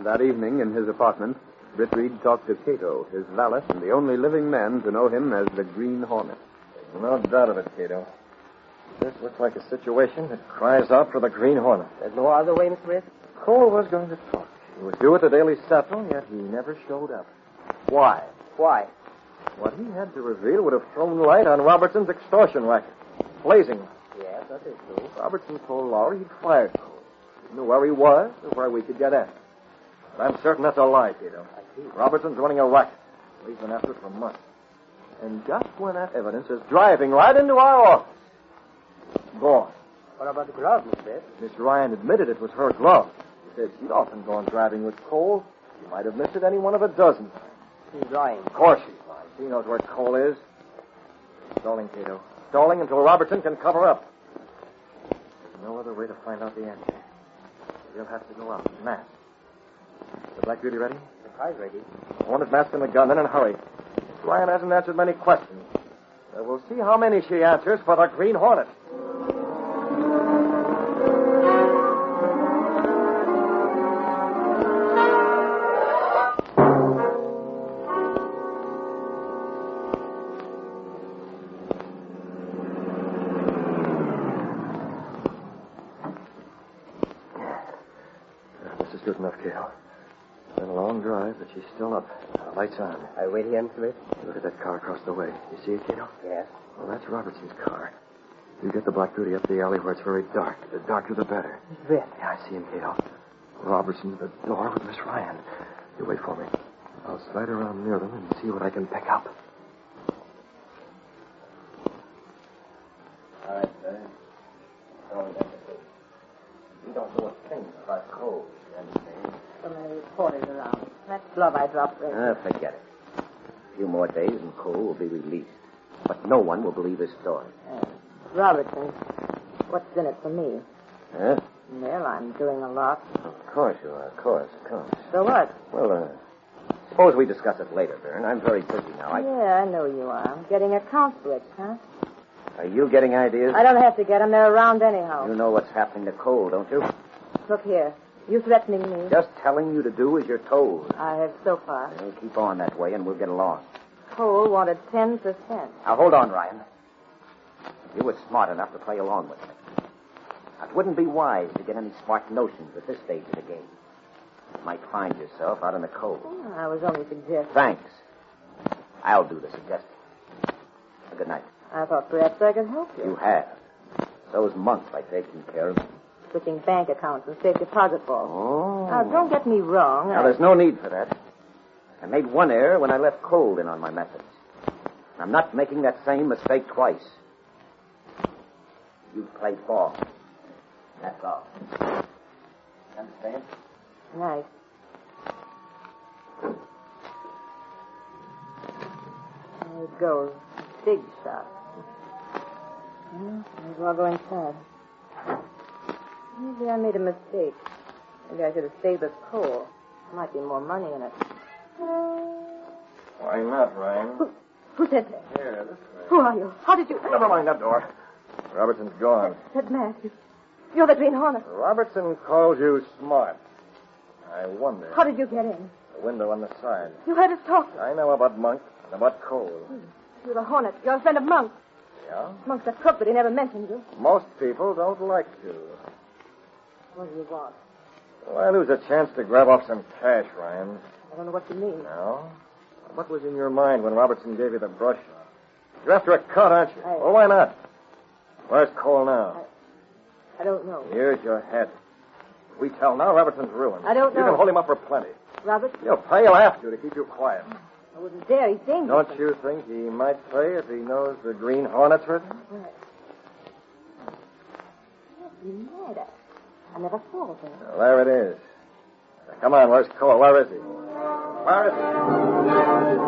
That evening, in his apartment, Britt Reid talked to Kato, his valet, and the only living man to know him as the Green Hornet. No doubt of it, Kato. This looks like a situation that cries out for the Green Hornet. There's no other way, Mr. Reed? Cole was going to talk. He was due at the Daily Sentinel, yet he never showed up. Why? Why? What he had to reveal would have thrown light on Robertson's extortion racket. Blazing. Yes, that is true. Robertson told Lowry he'd fired Cole. He knew where he was or where we could get at him. But I'm certain that's a lie, Kato. Robertson's running a racket. He's been after it for months. And just when that evidence is driving right into our office. Gone. What about the glove, Mr. Reed? Miss Ryan admitted it was her glove. She said she'd often gone driving with Cole. She might have missed it any one of a dozen times. She's lying. Of course she's lying. She knows where Cole is. Stalling, Kato. Stalling until Robertson can cover up. There's no other way to find out the answer. He'll have to go out and mask. The Black Beauty ready? The car's ready. Hornet mask and the gun, then in a hurry. Ryan hasn't answered many questions. We'll see how many she answers for the Green Hornet. is good enough, Kato. Been a long drive, but she's still up. Lights on. I wait here, Mr. Smith. Look at that car across the way. You see it, Kato? Yes. Well, that's Robertson's car. You get the black beauty up the alley where it's very dark. The darker, the better. Mr. Smith. Yeah, I see him, Kato. Robertson's at the door with Miss Ryan. You wait for me. I'll slide around near them and see what I can pick up. All right, sir. We don't know a thing about cold, you understand? So many reporters around. That glove I dropped there. Forget it. A few more days and Cole will be released. But no one will believe his story. Robertson, what's in it for me? Huh? Well, I'm doing a lot. Of course you are. Of course. Come. So what? Well, suppose we discuss it later, Vern. I'm very busy now. Yeah, I know you are. I'm getting accounts switched, huh? Are you getting ideas? I don't have to get them. They're around anyhow. You know what's happening to Cole, don't you? Look here. You threatening me? Just telling you to do as you're told. I have so far. Well, keep on that way and we'll get along. Cole wanted 10%. Now, hold on, Ryan. You were smart enough to play along with me. Now, it wouldn't be wise to get any smart notions at this stage of the game. You might find yourself out in the cold. I was only suggesting. Thanks. I'll do the suggesting. Good night. I thought perhaps I could help you. You have. Those months by taking care of them. Switching bank accounts and safe deposit vaults. Oh. Now, don't get me wrong. Now, there's no need for that. I made one error when I left Cold in on my methods. I'm not making that same mistake twice. You've played ball. That's all. Understand? Nice. There it goes. Big shot. Well, may as well go inside. Maybe I made a mistake. Maybe I should have stayed with Cole. There might be more money in it. Why not, Ryan? Who said that? Here, this way. Who are you? How did you... Never mind that door. Robertson's gone. That man. You're the Green Hornet. Robertson calls you smart. I wonder. How did you get in? The window on the side. You heard us talk. I know about Monk and about Cole. You're the Hornet. You're a friend of Monk. Yeah? Monk's a crook, but he never mentioned you. Most people don't like to. What do you want? Well, I lose a chance to grab off some cash, Ryan. I don't know what you mean. No? What was in your mind when Robertson gave you the brush? You're after a cut, aren't you? Well, why not? Where's Cole now? I don't know. Here's your head. If we tell now, Robertson's ruined. I don't know. You can hold him up for plenty. Robert? You'll pay. You'll have to keep you quiet. I wouldn't dare. He's dangerous. Don't you think he might pay if he knows the Green Hornet's written? Right. Mad. I never thought of that. Well, there it is. Now, come on, where's Cole? Where is he? Where is he?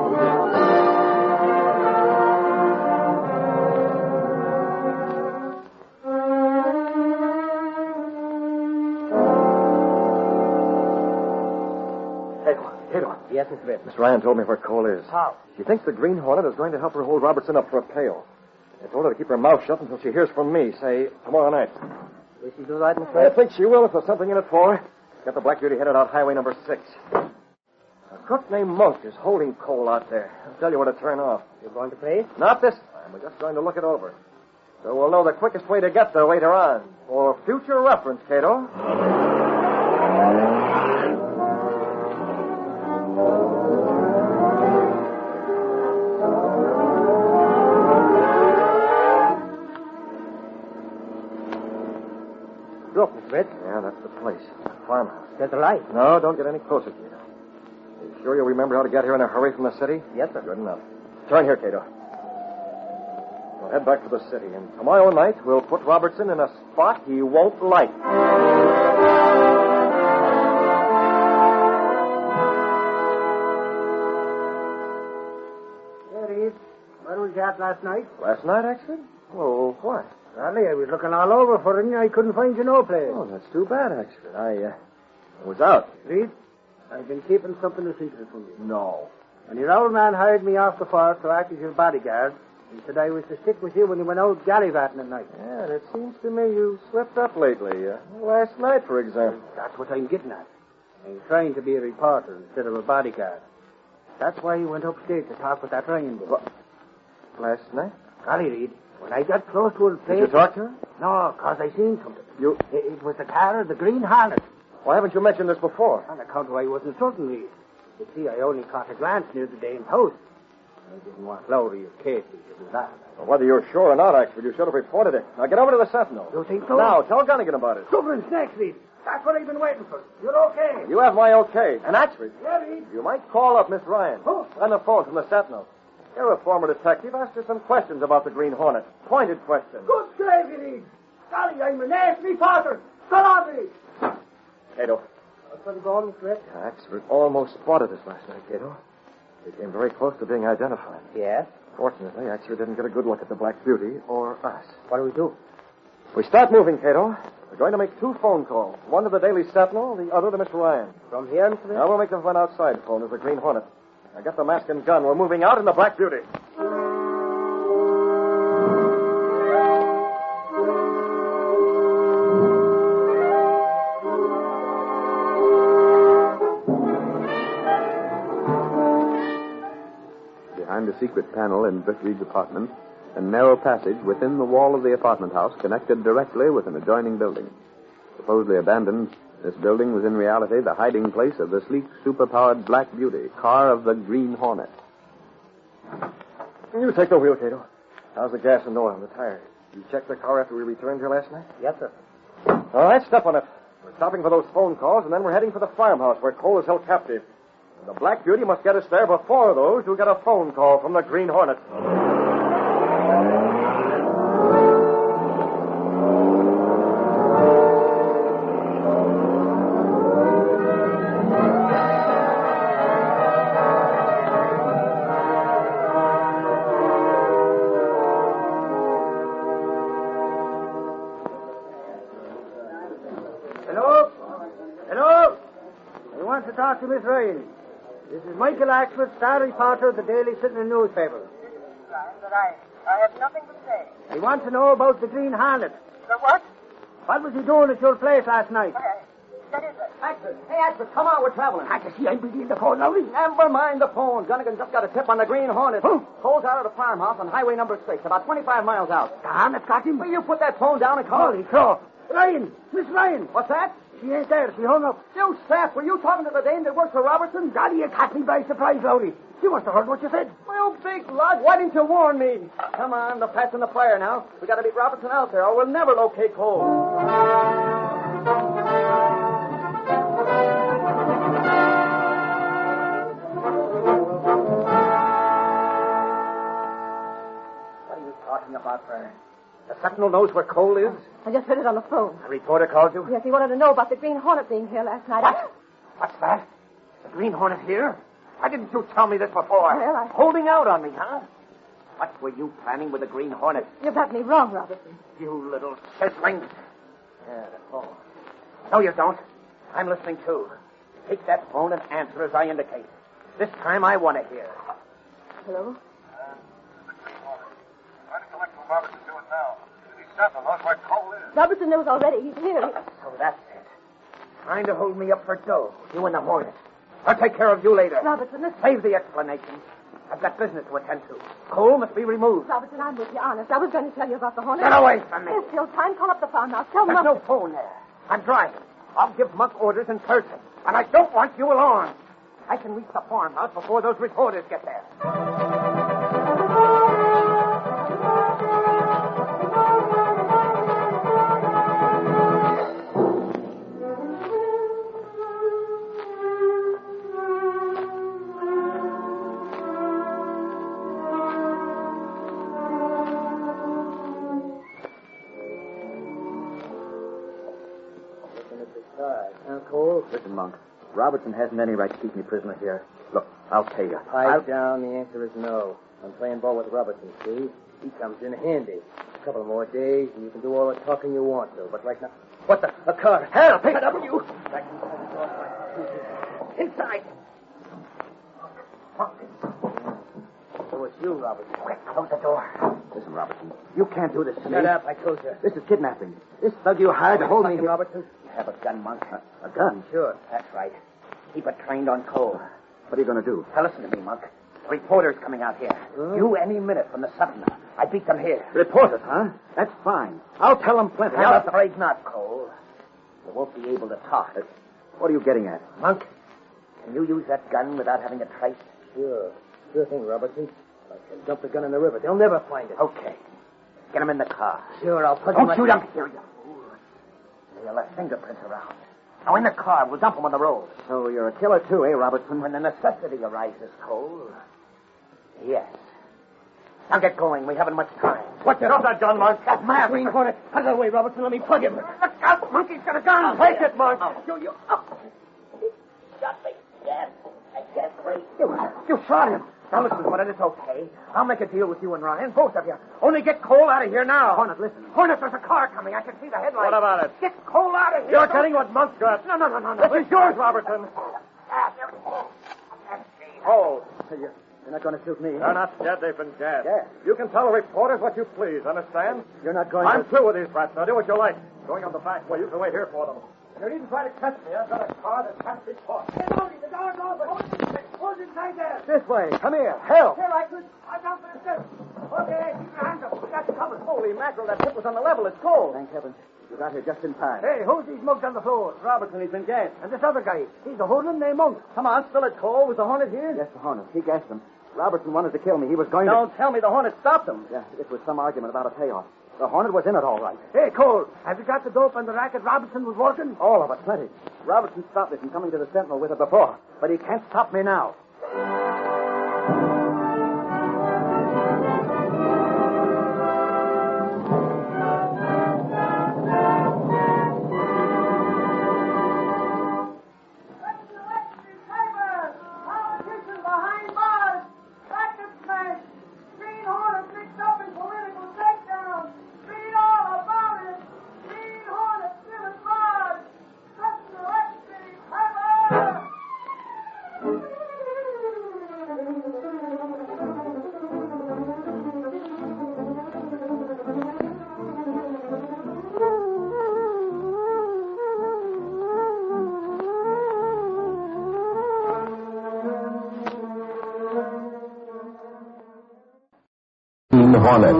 Kato. Yes, Mr. Smith. Miss Ryan told me where Cole is. How? She thinks the Green Hornet is going to help her hold Robertson up for a pail. I told her to keep her mouth shut until she hears from me, say, tomorrow night. Will she do that, Mr. I Smith? think she will if there's something in it for her. Get the Black Beauty headed out highway number 6. A crook named Monk is holding Cole out there. I'll tell you where to turn off. You're going to pay? Not this time. We're just going to look it over. So we'll know the quickest way to get there later on. For future reference, Kato. Look, Mr. Smith. Yeah, that's the place. Farmhouse. There's a light. No, don't get any closer, Kato. Are you sure you'll remember how to get here in a hurry from the city? Yes, sir. Good enough. Turn here, Kato. We'll head back to the city, and tomorrow night we'll put Robertson in a spot he won't like. There he is. Where was you at last night? Last night, actually? Oh, why? Golly, I was looking all over for you. I couldn't find you no place. Oh, that's too bad, actually. I was out. Reed, I've been keeping something a secret from you. No. And your old man hired me off the force to act as your bodyguard. He said I was to stick with you when you went out gallivanting at night. Yeah, and it seems to me you slipped up lately. Last night, for example. That's what I'm getting at. I'm trying to be a reporter instead of a bodyguard. That's why he went upstate to talk with that Ryan boy. Last night? Golly, Reed, when I got close to his place... Did you talk to her? No, 'cause I seen something. You... It was the car of the Green Hornet. Why haven't you mentioned this before? On account why I wasn't certain, Reed. You see, I only caught a glance near the dame's house. I didn't want Lowry or Casey. It was that. Well, whether you're sure or not, Axford, you should have reported it. Now get over to the Sentinel. You think so? Now, tell Gunnigan about it. Sugar and snacks, Reed. That's what I've been waiting for. You're okay. You have my okay. And Axford, Yeah, Reed. you might call up Miss Ryan. On the phone from the Sentinel. You're a former detective. Ask her some questions about the Green Hornet. Pointed questions. Good gravy, Reed. Golly, I'm a nasty father. Come on, Reed. Kato. What's going on, Fred? Axford almost spotted us last night, Kato. We came very close to being identified. Yes? Fortunately, Axford didn't get a good look at the Black Beauty or us. What do we do? We start moving, Kato. We're going to make 2 phone calls. One to the Daily Sentinel, the other to Mr. Ryan. From here, Mr. Now we'll make the one outside phone as the Green Hornet. Now get the mask and gun. We're moving out in the Black Beauty. Behind a secret panel in Britt Reid's apartment, a narrow passage within the wall of the apartment house connected directly with an adjoining building. Supposedly abandoned, this building was in reality the hiding place of the sleek, superpowered Black Beauty, car of the Green Hornet. You take the wheel, Kato. How's the gas and oil and the tires? You checked the car after we returned here last night? Yes, sir. All right, step on it. We're stopping for those phone calls, and then we're heading for the farmhouse where Cole is held captive. And the Black Beauty must get us there before those who get a phone call from the Green Hornet. Hello? Hello? I want to talk to Miss Ryan. This is Michael Axford, star reporter of the Daily Sentinel newspaper. But I have nothing to say. I want to know about the Green Hornet. The what? What was he doing at your place last night? That is it. Axford. Hey, Axford, come on, we're traveling. I can see I'm beginning the phone, Lowry. Never mind the phone. Gunnigan just got a tip on the Green Hornet. Cole's out of the farmhouse on highway number 6, about 25 miles out. The Hornet's got him? Will you put that phone down and call? Holy crow. Ryan, Miss Ryan. What's that? She ain't there. She hung up. You sap, were you talking to the dame that works for Robertson? Golly, you caught me by surprise, Lowry. You must have heard what you said. Well, big lug, why didn't you warn me? Come on, the pat's in the fire now. We gotta beat Robertson out there, or we'll never locate Cole. What are you talking about, Fern? The Sentinel knows where Cole is? I just heard it on the phone. The reporter called you? Yes, he wanted to know about the Green Hornet being here last night. What? What's that? The Green Hornet here? Why didn't you tell me this before? Well, Holding out on me, huh? What were you planning with the Green Hornet? You got me wrong, Robertson. You little sizzling. Yeah, the phone. No, you don't. I'm listening, too. Take that phone and answer as I indicate. This time I want to hear. Hello? Trying to collect from Robertson do it now. The Sentinel knows where Cole is. Robertson knows already. He's here. So that's it. Trying to hold me up for dough. You and the Hornet. I'll take care of you later. Robertson, listen. Save the explanation. I've got business to attend to. Cole must be removed. Robertson, I'm with you, honest. I was going to tell you about the Hornet. Get away from me. There's still time. Call up the farmhouse. Tell There's Monk. no phone there. I'm driving. I'll give Monk orders in person. And I don't want you along. I can reach the farmhouse before those reporters get there. Cole? Listen, Monk. Robertson hasn't any right to keep me prisoner here. Look, I'll tell you. Pipe down. The answer is no. I'm playing ball with Robertson, see? He comes in handy. A couple more days, and you can do all the talking you want to. But right now... What the? A car. Help! Pick it up, you! Inside! So it's you, Robertson. Quick, close the door. Listen, Robertson, you can't do this to me. Shut up, I told you. This is kidnapping. This thug you hired to hold me here. Robertson? You have a gun, Monk. A gun? Sure. That's right. Keep it trained on Cole. What are you going to do? Now, listen to me, Monk. Reporters coming out here. You any minute from the Sentinel. I beat them here. Reporters, huh? That's fine. I'll tell them plenty. I'm afraid not, Cole. You won't be able to talk. What are you getting at? Monk, can you use that gun without having it traced? Sure. Sure thing, Robertson. I can dump the gun in the river. They'll never find it. Okay. Get him in the car. Sure, I'll put Don't him... shoot him. Here you You'll left fingerprints around. Now, in the car. We'll dump him on the road. So you're a killer, too, eh, Robertson? When the necessity arises, Cole. Yes. Now get going. We haven't much time. What's it? Drop that gun, Monk. That's my Green Hornet. Out of the way, Robertson. Let me plug him. Look out. Monkey's got a gun. Take it, Monk. You up. Shot me. Yes. I can't breathe. You shot him. Now, listen, Hornet, it's okay. I'll make a deal with you and Ryan, both of you. Only get Cole out of here now. Hornet, listen. Hornet, there's a car coming. I can see the headlights. What about it? Get Cole out of here. You're getting what Monk's got. No. This is yours, Robertson. Oh, you're not going to shoot me. They're not scared. They've been gassed. Gas? You can tell the reporters what you please, understand? You're not going I'm to... through with these rats. Now do what you like. Going on the back way. You can wait here for them. You needn't try to catch me. I've got a car that can't be caught. Hey, Monkey, the door's open. Who's inside there? This way. Come here. Help. Here, I could. I'm down for the steps. Okay, keep your hands up. We got you covered. Holy mackerel, that tip was on the level. It's cold. Thank heaven. You got here just in time. Hey, who's these mugs on the floor? Robertson, he's been gassed. And this other guy, he's a hoodlum named Monk. Come on, spill it, Cole. Was the Hornet here? Yes, the Hornet. He gassed him. Robertson wanted to kill me. He was going to... Don't tell me the Hornet stopped him. Yeah, it was some argument about a payoff. The Hornet was in it all right. Hey, Cole, have you got the dope and the racket Robertson was working? All of it, plenty. Robertson stopped me from coming to the Sentinel with it before, but he can't stop me now. Politician behind bars. Racket smash. Green Hornet mixed up in political takedown. Read all about it. Green Hornet still at large. Such an electric hammer. Green Hornet.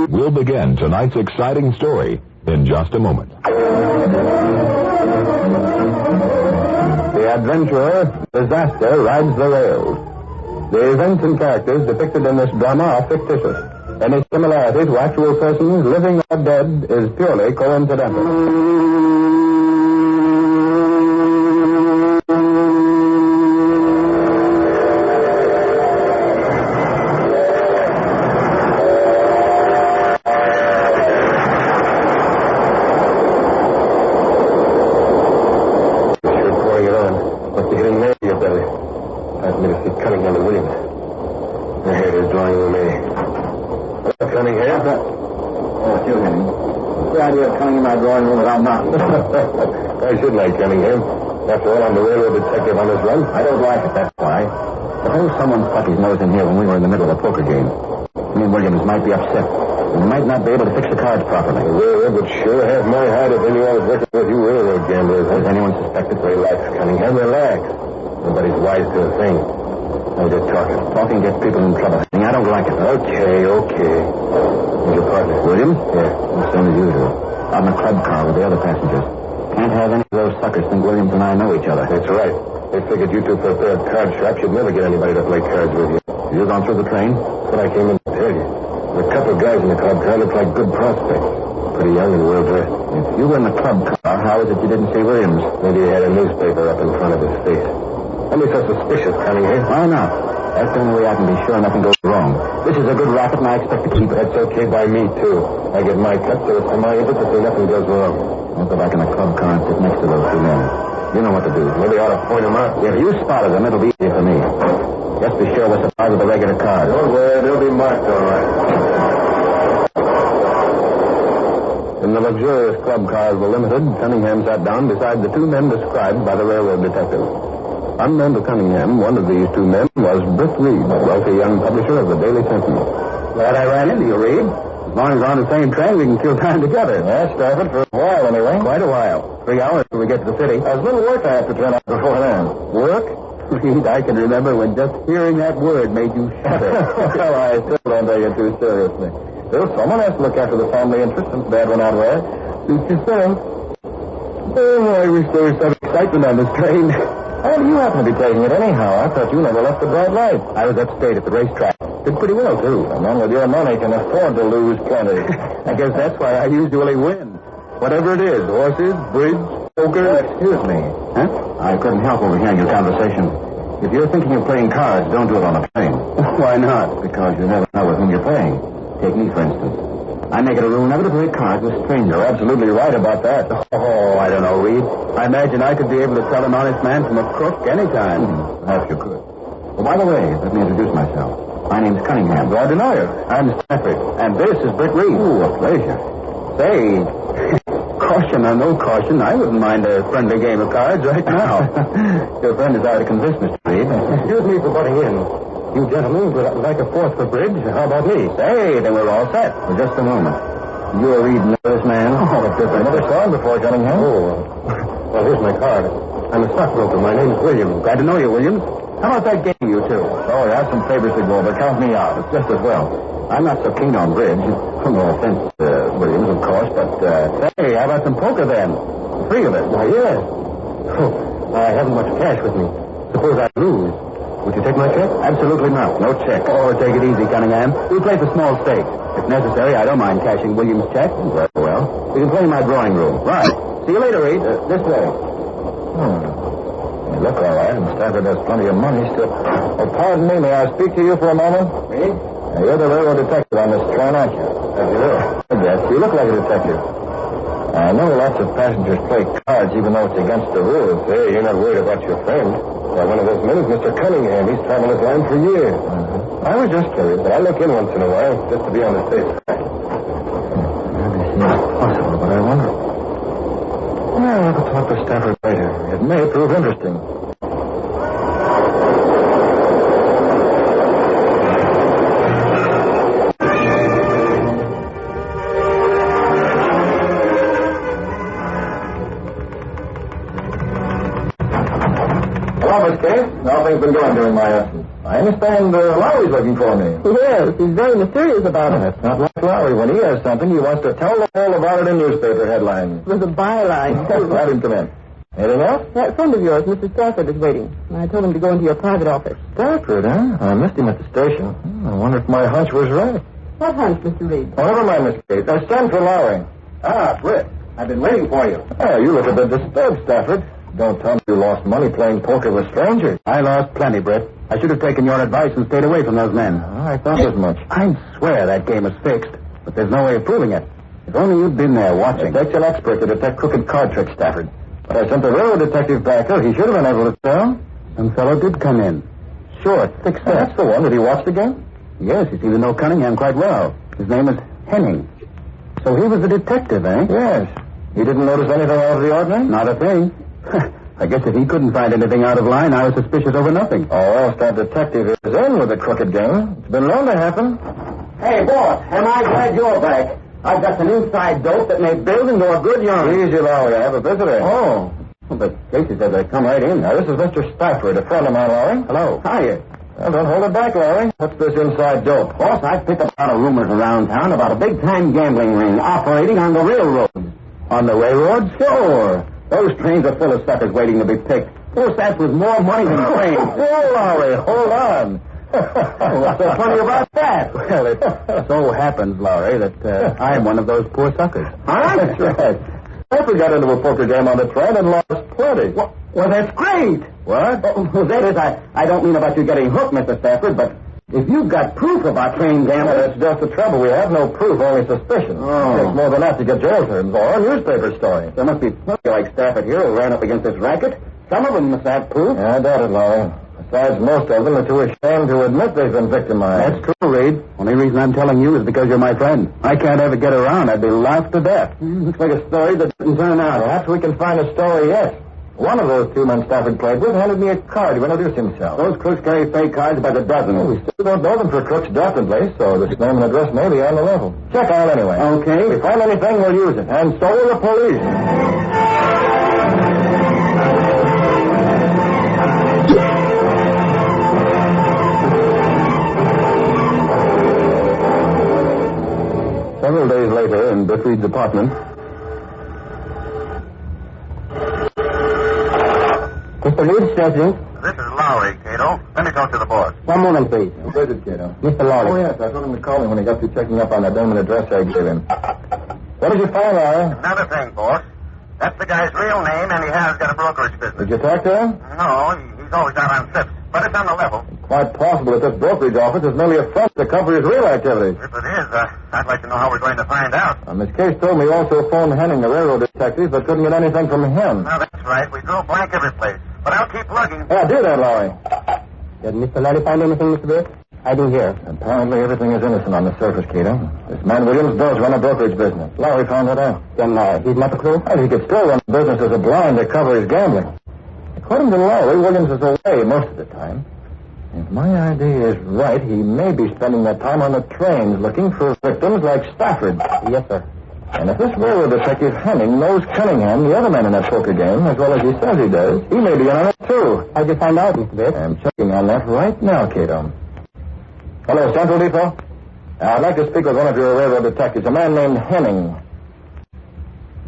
We'll begin tonight's exciting story in just a moment. The adventurer, disaster, rides the rails. The events and characters depicted in this drama are fictitious. Any similarity to actual persons, living or dead, is purely coincidental. Why shouldn't I, Cunningham? After all, I'm the railroad detective on this run. I don't like it, that's why. Suppose someone stuck his nose in here when we were in the middle of a poker game. Me and Williams might be upset. We might not be able to fix the cards properly. The railroad would sure have my hide if anyone was working with you railroad gamblers. Has anyone suspected? Relax, Cunningham, relax. Nobody's wise to a thing. I'm just talking. Talking gets people in trouble. I don't like it. Okay. Who's your partner? Williams? Yeah. The same as usual. Out in a club car with the other passengers. Can't have any of those suckers think Williams and I know each other. That's right. They figured you two for a pair of card shops. You'd never get anybody to play cards with you. You gone through the train? That's what I came in to tell you. There were a couple of guys in the club car looked like good prospects. Pretty young and well dressed. If you were in the club car, how is it you didn't see Williams? Maybe he had a newspaper up in front of his face. Don't be so suspicious, Cunningham. Why not? That's the only way I can be sure nothing goes wrong. This is a good racket, and I expect to keep it. That's okay by me, too. I get my cut, so it's in my interest to see nothing goes wrong. I'll go back in the club car and sit next to those two men. You know what to do. Maybe I ought to point them out. If you spotted them, it'll be easier for me. Just be sure we're supplied with the regular cars. Don't worry, they'll be marked all right. In the luxurious club cars were limited, Cunningham sat down beside the two men described by the railroad detective. Unknown to Cunningham, one of these two men was Britt Reid, wealthy young publisher of the Daily Sentinel. Glad I ran into you, Reid. As long as we're on the same train, we can kill time together. Yeah, Stafford, for a while anyway. Quite a while. 3 hours till we get to the city. There's little work I have to turn out before then. Work? Reid, I can remember when just hearing that word made you shudder. Well, I still don't take it too seriously. Still, someone has to look after the family interest since Dad went out west. Suit yourself. Oh, I wish there was some excitement on this train. How do you happen to be taking it anyhow? I thought you never left the bright light. I was upstate at the racetrack. Did pretty well, too. A man with your money can afford to lose plenty. I guess that's why I usually win. Whatever it is, horses, bridge, poker. Excuse me. Huh? I couldn't help overhearing your conversation. If you're thinking of playing cards, don't do it on a plane. Why not? Because you never know with whom you're playing. Take me, for instance. I make it a rule never to play cards with strangers. You're absolutely right about that. Oh, I don't know, Reid. I imagine I could be able to tell an honest man from a crook any time. Perhaps you could. Well, by the way, let me introduce myself. My name's Cunningham. Glad to know you. I'm Stafford, and this is Britt Reid. Ooh, a pleasure. Say, caution or no caution, I wouldn't mind a friendly game of cards right now. Your friend is out of convince, Mr. Reid. Excuse me for butting in. You gentlemen would like a fourth for bridge. How about me? Say, then we're all set. For just a moment. You were reading this man? Oh, different. I never saw him before, Cunningham. Oh, well, here's my card. I'm a stockbroker. My name's Williams. Glad to know you, Williams. How about that game, you two? Oh, I have some favors to go, but count me out. It's just as well. I'm not so keen on bridge. No offense, Williams, of course, but, Say, how about some poker, then? 3 of it. Why, yes. Oh, I haven't much cash with me. Suppose I lose. Would you take my check? Absolutely not. No check. Oh, take it easy, Cunningham. We play for small stakes. If necessary, I don't mind cashing Williams' check. Very well. You can play in my drawing room. Right. See you later, Reid. This way. You look all right, and Stafford has plenty of money still. Oh, pardon me. May I speak to you for a moment? Me? You're the railroad detective on this train, aren't you? Yes, you look like a detective. I know lots of passengers play cards even though it's against the rules. Hey, you're not worried about your friend. Why, one of those men is Mr. Cunningham. He's traveled his line for years. I was just curious, but I look in once in a while just to be on the safe side. It's possible, but I wonder. Well, I'll talk to Stafford later. It may prove interesting. How things been going during my absence? I understand Lowry's looking for me. Yes, he's very mysterious about it. That's not like Lowry. When he has something, he wants to tell the world about it in newspaper headlines. There's a byline, too. Let him come in. Anything else? That friend of yours, Mr. Stafford, is waiting. I told him to go into your private office. Stafford, huh? I missed him at the station. I wonder if my hunch was right. What hunch, Mr. Reid? Oh, never mind, Miss Kate. Send for Lowry. Ah, Britt. I've been waiting for you. Oh, you look a bit disturbed, Stafford. Don't tell me you lost money playing poker with strangers. I lost plenty, Britt. I should have taken your advice and stayed away from those men. I thought as much. I swear that game is fixed, but there's no way of proving it. If only you'd been there watching. It takes an expert to detect crooked card tricks, Stafford. But I sent the railroad detective back there. He should have been able to tell. Some fellow did come in. Sure, thick set. That's the one. Did he watch the game? Yes, he seemed to know Cunningham quite well. His name is Henning. So he was the detective, eh? Yes. He didn't notice anything out of the ordinary? Not a thing. I guess if he couldn't find anything out of line, I was suspicious over nothing. Or else that detective is in with the crooked game. It's been known to happen. Hey, boss, am I glad you're back? I've got some inside dope that may build into a good yarn. Easy, Lowry. I have a visitor. Oh. But Casey said they'd come right in. Now, this is Mr. Stafford, a friend of mine, Lowry. Hello. Hiya. Well, don't hold it back, Lowry. What's this inside dope? Boss, I've picked up a lot of rumors around town about a big-time gambling ring operating on the railroad. On the railroad? Sure. Those trains are full of suckers waiting to be picked. Poor sats with more money than trains. Oh, Lowry, hold on. What's so funny about that? Well, it so happens, Lowry, that I'm one of those poor suckers. That's right. Stafford got into a poker game on the train and lost plenty. Well, that's great. What? Well, that is, I don't mean about you getting hooked, Mr. Stafford, but if you've got proof about train gambling... That's just the trouble. We have no proof, only suspicion. Oh. It takes more than that to get jail terms or a newspaper story. There must be plenty like Stafford here who ran up against this racket. Some of them must have proof. Yeah, I doubt it, Lowry. Besides, most of them are too ashamed to admit they've been victimized. That's true, Reid. Only reason I'm telling you is because you're my friend. I can't ever get around. I'd be laughed to death. Looks like a story that didn't turn out. Perhaps we can find a story yet. One of those two men Stafford played with handed me a card to introduce himself. Those crooks carry fake cards by the dozen. Well, we still don't know them for crooks, definitely, so this name and address may be on the level. Check out anyway. Okay. If we find anything, we'll use it. And so will the police. Several days later, in Britt Reid's apartment. Mr. Reid, Sergeant. This is Lowry, Kato. Let me talk to the boss. One moment, please. Where's it, Kato? Mr. Lowry. Oh, yes. I told him to call me when he got through checking up on that name and address I gave him. What did you find, Lowry? Another thing, boss. That's the guy's real name, and he has got a brokerage business. Did you talk to him? No, he's always out on trips, but it's on the level. Quite possible that this brokerage office is merely a front to cover his real activities. If it is, I'd like to know how we're going to find out. Miss Case told me you also phoned Henning, the railroad detective, but couldn't get anything from him. No, that's right. We drove blank every place. But I'll keep lugging. Yeah, do that, Lowry. Did Mr. Lowry find anything, Mr. Britt? I didn't hear. Apparently everything is innocent on the surface, Kato. This man Williams does run a brokerage business. Lowry found that out. Then he's not the clue? Well, he could still run the business as a blind to cover his gambling. According to Lowry, Williams is away most of the time. If my idea is right, he may be spending that time on the trains looking for victims like Stafford. Yes, sir. And if this railroad detective Henning knows Cunningham, the other man in that poker game, as well as he says he does, he may be in on it, too. How'd you find out, Mr. Britt? I'm checking on that right now, Kato. Hello, Central Depot? I'd like to speak with one of your railroad detectives, a man named Henning.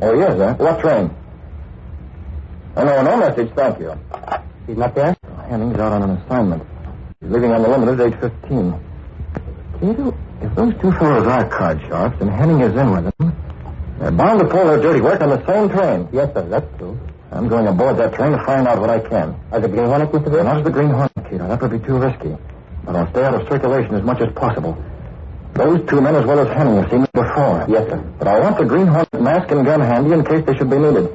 Oh, he is, huh? What train? Oh, no message, thank you. He's not there? Henning's out on an assignment. He's leaving on the limited age 15. Kato, if those two fellows are card sharps and Henning is in with them, they're bound to pull their dirty work on the same train. Yes, sir, that's true. I'm going aboard that train to find out what I can. As the Green Hornet, Mr. Britt? Not as the Green Hornet, Kato. That would be too risky. But I'll stay out of circulation as much as possible. Those two men, as well as Henning, have seen me before. Yes, sir. But I want the Green Hornet mask and gun handy in case they should be needed.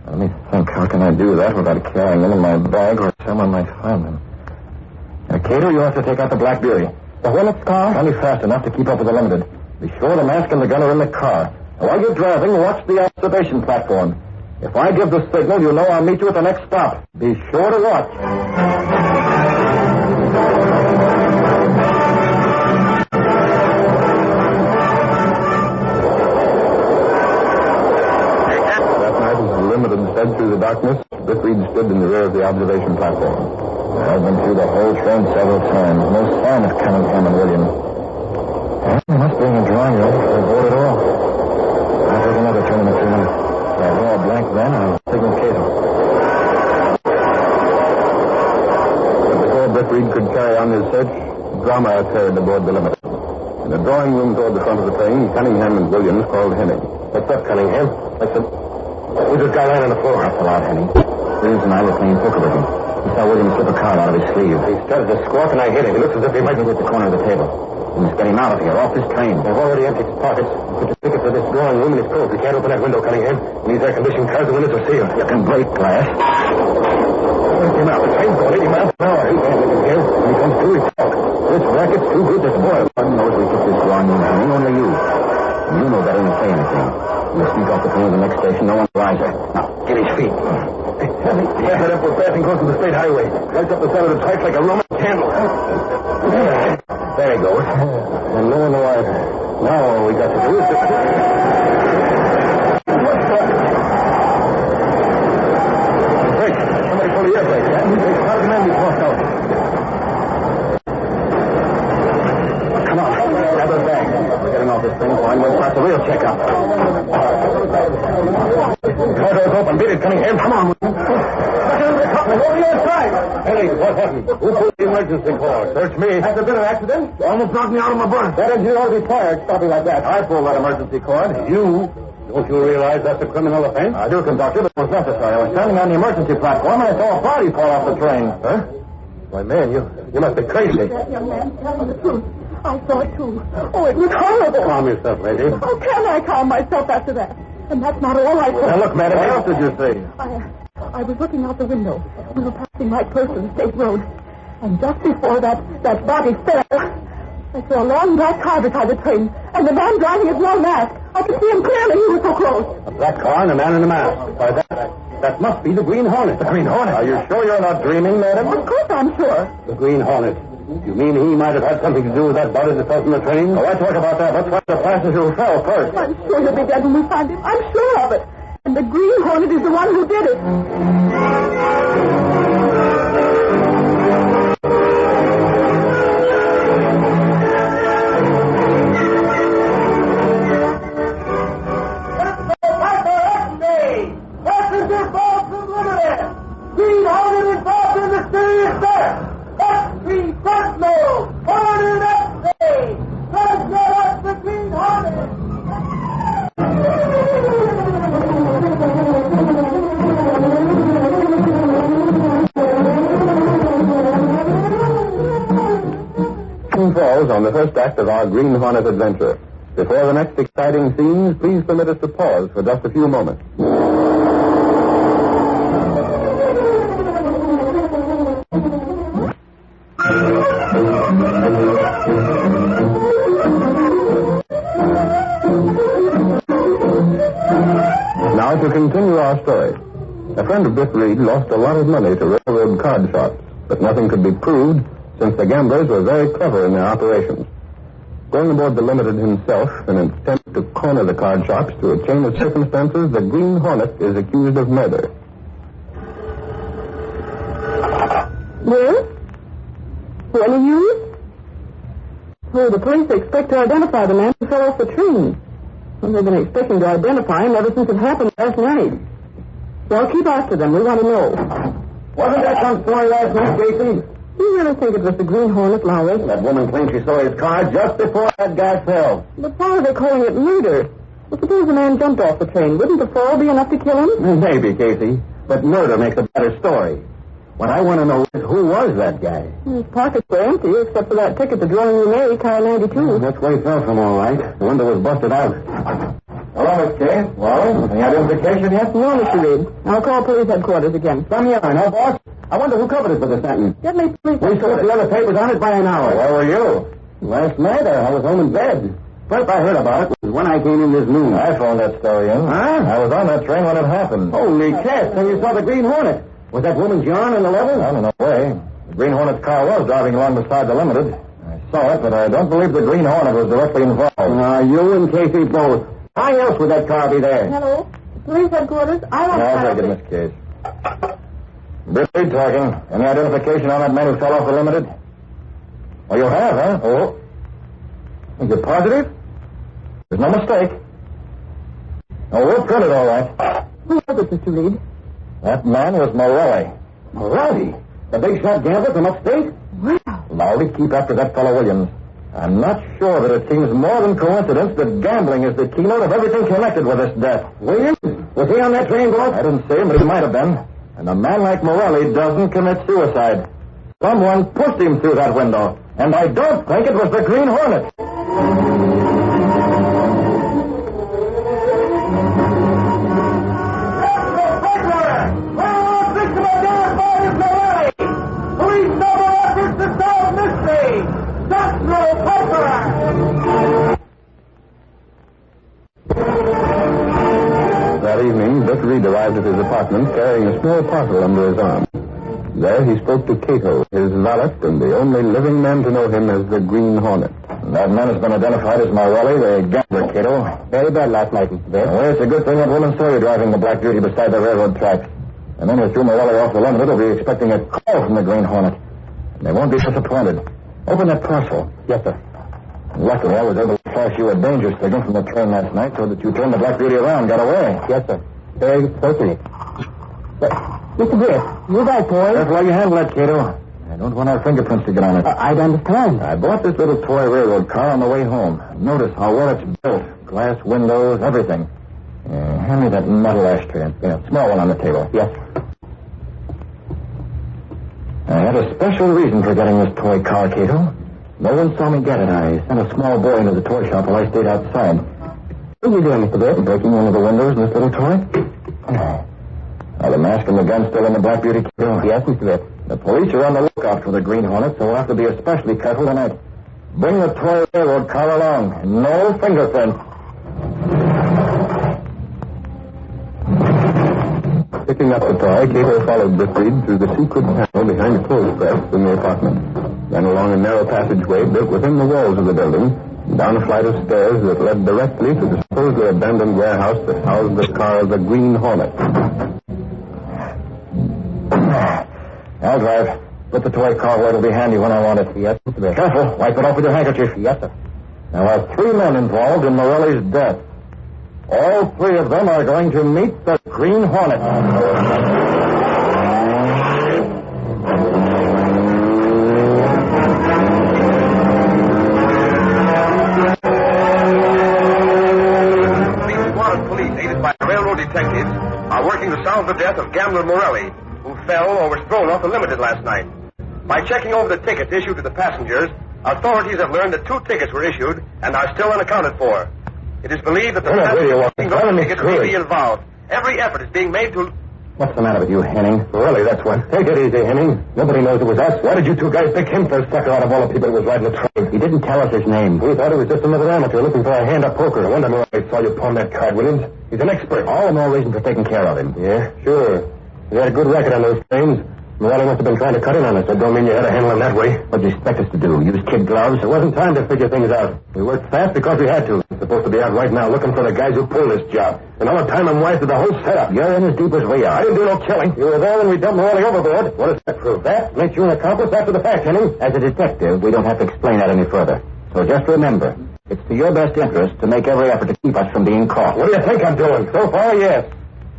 Let me think. How can I do that without carrying them in my bag or someone might find them? Kato, you have to take out the Black Beauty. The Hornet's car? Only fast enough to keep up with the limited. Be sure the mask and the gun are in the car. Now, while you're driving, watch the observation platform. If I give the signal, you know I'll meet you at the next stop. Be sure to watch. That night, as the limited sped through the darkness, Britt Reid stood in the rear of the observation platform. I've been through the whole train several times. No sign of Cunningham and Williams. They must be in the drawing room for a vote at all. I'll take another turn in a few minutes. If I draw a blank then, I'll signal Kato. But before Britt Reid could carry on his search, drama occurred aboard the limited. In the drawing room toward the front of the train, Cunningham and Williams called Henning. What's up, Cunningham? Who's this guy lying on the floor? That's a lot, Henning. Williams and I were playing poker with him. He saw Williams slip a card out of his sleeve. He started to squawk and I hit him. He looks as if he might be at the corner of the table. We must get him out of here, off this train. They've already emptied his pockets. Put the ticket for this drawing room in his coat. We can't open that window, Cunningham. And these air-conditioned cars, the windows are sealed. You can break glass. Break him out. The train's going 80 miles an hour. He can't look again. When he comes through, he talks. This racket's too good to spoil. God knows we took this drawing room, Henning. Only you. And you know better than to say anything. We'll sneak off the train to the next station. No one will rise her. Now, get his feet. Yeah, head up. We're passing close to the state highway. Lights up the side of the tracks like a Roman candle. There he goes. And no one will rise her. Now all we got to do is... Brake. Somebody pull the air brake. How did the man be tossed out? Come on. Grab her bag. We're getting off this thing. Fine. We'll start the real checkup. The door's open. Beat it, Cunningham. Come on. Over your side. Hey, what happened? Who pulled the emergency call? Search me. Has there been an accident? You almost knocked me out of my berth. That engineer ought to be fired. Stop me like that. I pulled that emergency cord. You Don't you realize that's a criminal offense? I do, conductor, but it was necessary. I was standing on the emergency platform and I saw a body fall off the train. Huh? Why, man, you must be crazy. That young man, tell me the truth. I saw it, too. Oh, it was horrible. Calm yourself, lady. How can I calm myself after that? And that's not all I saw. Now, look, madam, what else did you see? I was looking out the window. We were passing right close to the state road. And just before that body fell, I saw a long black car beside the train. And the man driving his long mask. I could see him clearly. He was so close. A black car and a man in a mask. Why, that must be the Green Hornet. The Green Hornet? Are you sure you're not dreaming, madam? Of course I'm sure. The Green Hornet. You mean he might have had something to do with that body that fell from the train? Oh, I talk about that. Let's find the passenger who fell first. I'm sure he'll be dead when we find him. I'm sure of it. And the Green Hornet is the one who did it. Passenger falls from Limited. Green Hornet involved in mysterious death. X3 Sentinel. Hornet X-Ray. Let's get us the Green Hornet. Falls on the first act of our Green Hornet adventure. Before the next exciting scenes, please permit us to pause for just a few moments. Now to continue our story. A friend of Britt Reid lost a lot of money to railroad card shops, but nothing could be proved since the gamblers were very clever in their operations. Going aboard the Limited himself in an attempt to corner the card shops through a chain of circumstances, the Green Hornet is accused of murder. Yes? What are you? Oh, the police expect to identify the man who fell off the train. Well, they've been expecting to identify him ever since it happened last night. Well, keep after them. We want to know. Wasn't that some story last night, Casey? Do you really think it was the Green Hornet, Lowry? That woman claims she saw his car just before that guy fell. But why are they calling it murder? Well, suppose the man jumped off the train. Wouldn't the fall be enough to kill him? Maybe, Casey. But murder makes a better story. What I want to know is who was that guy? His pockets were empty, except for that ticket to Drawing Room A, car 92. That's where he fell from, all right. The window was busted out. Hello, Miss Kay. Well, any identification yet? No, Mr. Reid. I'll call police headquarters again. Some yarn, huh, boss? I wonder who covered it for the sentence. Get me police We put the other papers on it by an hour. Where were you? Last night, I was home in bed. First I heard about it was when I came in this noon. I phoned that story in. Huh? I was on that train when it happened. Holy cats, and you saw the Green Hornet. Was that woman's yarn on the level? I don't know. Way. The Green Hornet's car was driving along beside the Limited. I saw it, but I don't believe the Green Hornet was directly involved. You and Casey both. How else would that car be there? Hello? Police headquarters? I want to... I'll take it, Miss Case. Britt Reid talking. Any identification on that man who fell off the Limited? Oh, you have, huh? Oh. Is it positive? There's no mistake. Oh, we'll print it all right. Who was it, Mr. Reid? That man was Morelli. Morelli? The big shot gambler from upstate? Wow. Lowry, keep after that fellow Williams. I'm not sure that it seems more than coincidence that gambling is the keynote of everything connected with this death. Williams? Was he on that train, boss? I didn't see him, but he might have been. And a man like Morelli doesn't commit suicide. Someone pushed him through that window. And I don't think it was the Green Hornet. That evening, Britt Reid arrived at his apartment carrying a small parcel under his arm. There he spoke to Kato, his valet, and the only living man to know him as the Green Hornet. That man has been identified as Morelli, the gambler, Kato. Very bad last night, Mr. Bates. Well, it's a good thing that woman saw you driving the Black Beauty beside the railroad tracks. And then you threw Morelli off the Limited, will be expecting a call from the Green Hornet. And they won't be disappointed. Open that parcel. Yes, sir. Luckily, I was able to flash you a danger signal from the train last night so that you turned the Black Beauty around and got away. Yes, sir. Very certainly. Mr. Britt, you back, boy. Careful how you handle that, Kato. I don't want our fingerprints to get on it. I'd understand. I bought this little toy railroad car on the way home. Notice how well it's built. Glass windows, everything. Hand me that metal ashtray. Small one on the table. Yes. I had a special reason for getting this toy car, Kato. No one saw me get it. I sent a small boy into the toy shop while I stayed outside. What are you doing, Mr. Britt? Breaking one of the windows in this little toy? Are the mask and the gun still in the Black Beauty, Kato? Yes, Mr. Britt. The police are on the lookout for the Green Hornet, so we'll have to be especially careful tonight. Bring the toy railroad car along. No fingerprints. Picking up the toy, Kato followed Britt Reid through the secret panel behind the clothes press in the apartment. Then along a narrow passageway built within the walls of the building, down a flight of stairs that led directly to the supposedly abandoned warehouse that housed the car of the Green Hornet. I'll drive. Put the toy car where it'll be handy when I want it. Yes, Mr. Britt. Careful. Wipe it off with your handkerchief. Yes, sir. There are 3 men involved in Morelli's death. All 3 of them are going to meet the Green Hornet. Police, aided by railroad detectives, are working to solve the death of gambler Morelli, who fell or was thrown off the Limited last night. By checking over the tickets issued to the passengers, authorities have learned that 2 tickets were issued and are still unaccounted for. It is believed that the passengers may be involved. Every effort is being made to... What's the matter with you, Henning? Really, that's what. Take it easy, Henning. Nobody knows it was us. Why did you 2 guys pick him for a sucker out of all the people that was riding the train? He didn't tell us his name. We thought he was just another amateur looking for a hand at poker. I wonder why I saw you pawn that card, Williams. He's an expert. All the more reason for taking care of him. Yeah, sure. He had a good record on those trains. Morelli must have been trying to cut in on us. That don't mean you had to handle him that way. What'd you expect us to do? Use kid gloves? There wasn't time to figure things out. We worked fast because we had to. We're supposed to be out right now looking for the guys who pulled this job. And all the time I'm wise to the whole setup. You're in as deep as we are. I didn't do no killing. You were there when we dumped Morelli overboard. What does that prove? That makes you an accomplice after the fact, Henning. As a detective, we don't have to explain that any further. So just remember, it's to your best interest to make every effort to keep us from being caught. What do you think I'm doing? So far, yes.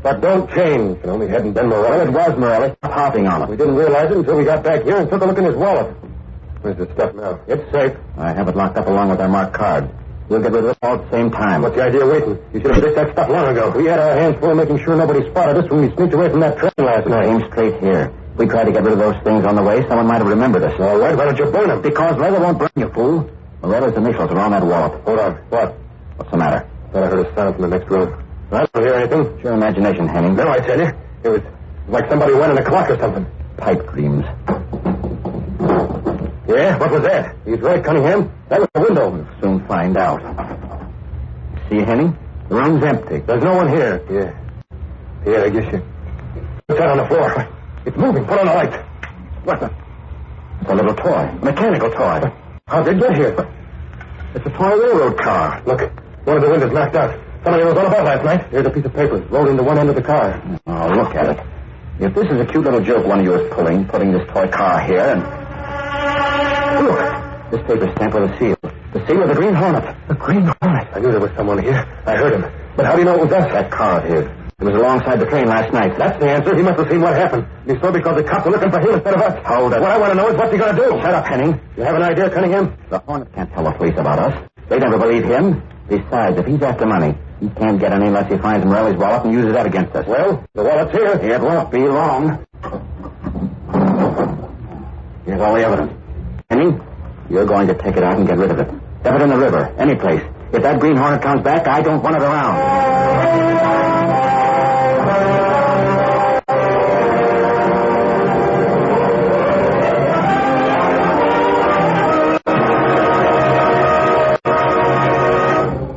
But don't change. It only hadn't been Morelli. Well, it was Morelli. Stop harping on it. We didn't realize it until we got back here and took a look in his wallet. Where's the stuff now? It's safe. I have it locked up along with our marked card. We'll get rid of it all at the same time. What's the idea of waiting? You should have fixed that stuff long ago. We had our hands full making sure nobody spotted us when we sneaked away from that train last night. Aim straight here. If we tried to get rid of those things on the way, someone might have remembered us. All right, why don't you burn them? Because leather won't burn you, fool. Morella's initials are on that wallet. Hold on. What? What's the matter? Thought I heard a sound from the next room. I don't hear anything. It's your imagination, Henning. No, I tell you. It was like somebody went in a clock or something. Pipe dreams. Yeah? What was that? He's right, Cunningham. That was the window. We'll soon find out. See, Henning? The room's empty. There's no one here. Yeah, I guess you... What's that on the floor? It's moving. Put on the light. What the... It's a little toy. A mechanical toy. How did it get here? It's a toy railroad car. Look, one of the windows knocked out. Somebody was on about last night. Here's a piece of paper rolled into one end of the car. Oh, look at it. If this is a cute little joke one of you is putting this toy car here and... Look, this paper's stamped with a seal. The seal of the Green Hornet. The Green Hornet? I knew there was someone here. I heard him. But how do you know it was us? That car of his. It was alongside the train last night. That's the answer. He must have seen what happened. He saw because the cops were looking for him instead of us. Hold it. What I want to know is what's he going to do? Shut up, Henning. You have an idea, Cunningham? The Hornet can't tell the police about us. They never believe him. Besides, if he's after money, he can't get any unless he finds Morelli's wallet and uses that against us. Well, the wallet's here. It won't be long. Here's all the evidence. Henning, you're going to take it out and get rid of it. Dump it in the river, any place. If that Green Hornet comes back, I don't want it around.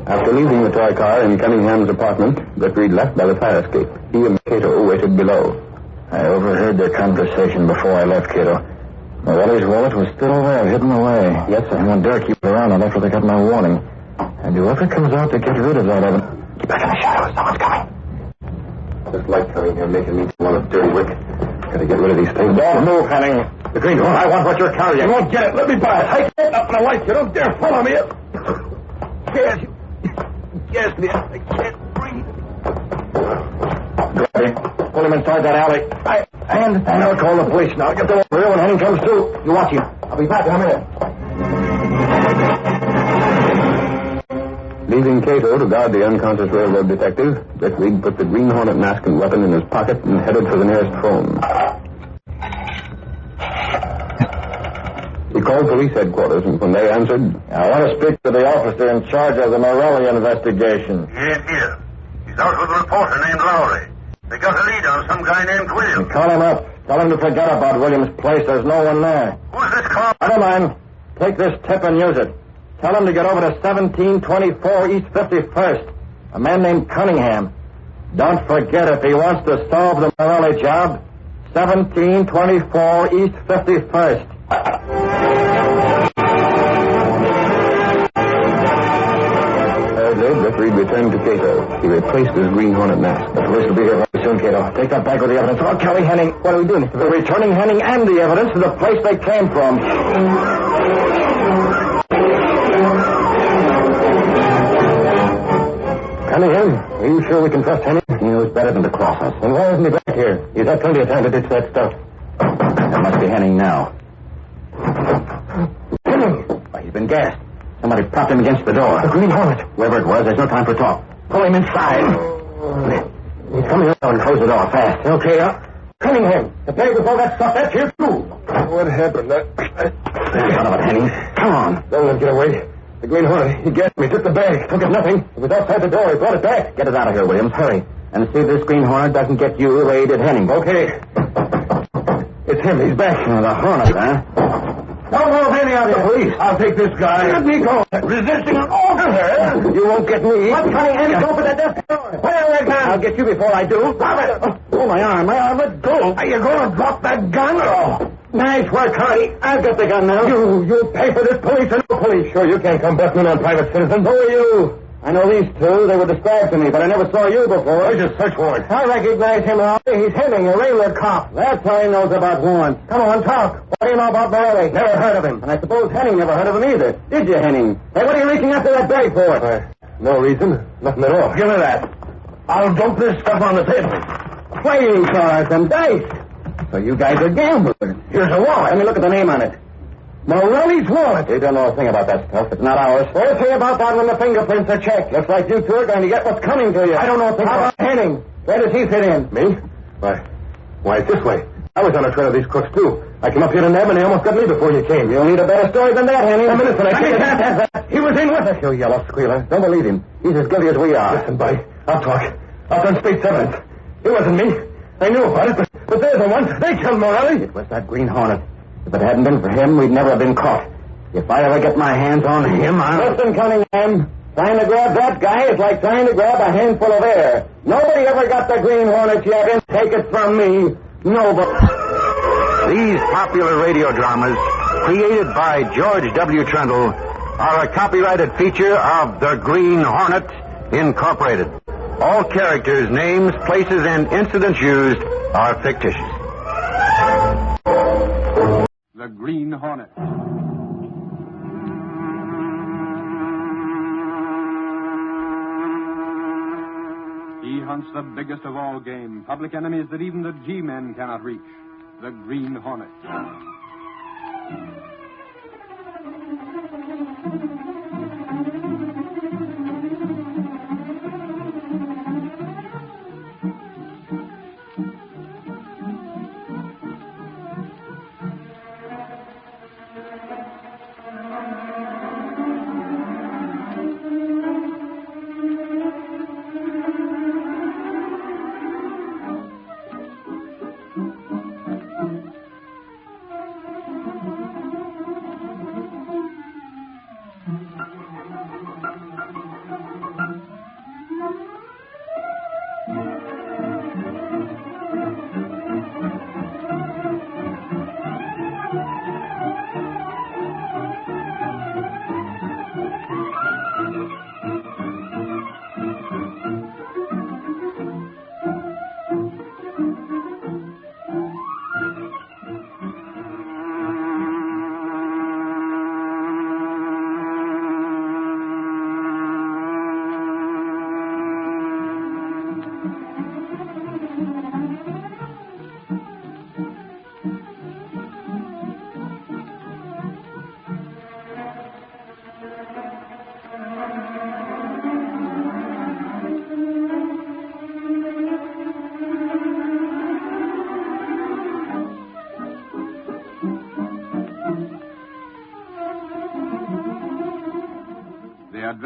After leaving the toy car in Cunningham's apartment, Britt Reid left by the fire escape. He and Kato waited below. I overheard their conversation before I left, Kato. Morelli's wallet was still there, hidden away. Yes, sir. I won't dare keep it around after they got my warning. And whoever comes out to get rid of that evidence... Get back in the shadows. Someone's coming. This light coming here making me want a dirty wick. Gotta get rid of these things. Don't move, Henning. The Green Hornet. I want what you're carrying. You won't get it. Let me buy it. I can't up in the light. You don't dare follow me. Yes. Yes, me. I can't breathe. Grab him. Pull him inside that alley. I understand. I'll call the police now. Get them over here when Henning comes through. You watch him. I'll be back in a minute. Leaving Kato to guard the unconscious railroad detective, Britt Reid put the Green Hornet mask and weapon in his pocket and headed for the nearest phone. He called police headquarters, and when they answered... I want to speak to the officer in charge of the Morelli investigation. He ain't here. He's out with a reporter named Lowry. They got a lead on some guy named Williams. Call him up. Tell him to forget about Williams' place. There's no one there. Who's this call? I don't mind. Take this tip and use it. Tell him to get over to 1724 East 51st. A man named Cunningham. Don't forget, if he wants to solve the Morelli job, 1724 East 51st. Britt Reid returned to Kato. He replaced his Green Hornet mask. The police will be here very soon, Kato. Take that bag with the evidence. Oh, Kelly, Henning. What are we doing, Mr. We're returning Henning and the evidence to the place they came from. Cunningham, are you sure we can trust Henning? He knows better than to cross us. And why isn't he back here? He's had plenty of time to ditch that stuff. That must be Henning now. Henning! Why, he's been gassed. Somebody propped him against the door. The Green Hornet. Whoever it was, there's no time for talk. Pull him inside. He's coming around and close the door fast. Okay, Cunningham, the bag with all that stuff, that's here, too. What happened? Son of a Henning. Come on. Don't let him get away. The Green Hornet, he gassed me, took the bag. Took it nothing. It was outside the door. He brought it back. Get it out of here, Williams. Hurry. And see if this Green Hornet doesn't get you the way he did Henning. Okay. It's him. He's back. Oh, the Hornet, huh? Don't move any of you. The police. I'll take this guy. Let me go. Resisting an order. You won't get me. What's Cunningham? Go for that desk door. Where is that? I'll get you before I do. Stop it. Oh, my arm. Let go. Are you going to drop that gun? Oh. Nice work, Hardy. I've got the gun now. You pay for this police or no police? Sure, you can't come busting on private citizens. Who are you? I know these two. They were described to me, but I never saw you before. Where's your search warrant? I recognize him, Hardy. He's Henning, a railroad cop. That's how he knows about warrants. Come on, talk. What do you know about Morelli? Never heard of him. And I suppose Henning never heard of him either. Did you, Henning? Hey, what are you reaching after that bag for? No reason. Nothing at all. Give me that. I'll dump this stuff on the table. Playing cards and dice. So you guys are gamblers. Here's a wallet. Let me look at the name on it. Morelli's wallet. We don't know a thing about that stuff. It's not ours. We'll see about that when the fingerprints are checked. Looks like you two are going to get what's coming to you. I don't know a thing about Henning. Where does he fit in? Me? Why, it's this way. I was on a trail of these crooks, too. I came up here to nab, and they almost got me before you came. You'll need a better story than that, Henning. A minute, and I can't have that. He was in with us. You yellow squealer. Don't believe him. He's as guilty as we are. Listen, buddy. I'll talk. I'll turn state's evidence. It wasn't me. I knew about it, but they're the ones. They killed Morelli. It was that Green Hornet. If it hadn't been for him, we'd never have been caught. If I ever get my hands on him, I'll... Listen, Cunningham. Trying to grab that guy is like trying to grab a handful of air. Nobody ever got the Green Hornet yet, and take it from me. Nobody. These popular radio dramas, created by George W. Trendle, are a copyrighted feature of the Green Hornet, Incorporated. All characters, names, places, and incidents used are fictitious. The Green Hornet. He hunts the biggest of all game, public enemies that even the G-men cannot reach. The Green Hornet.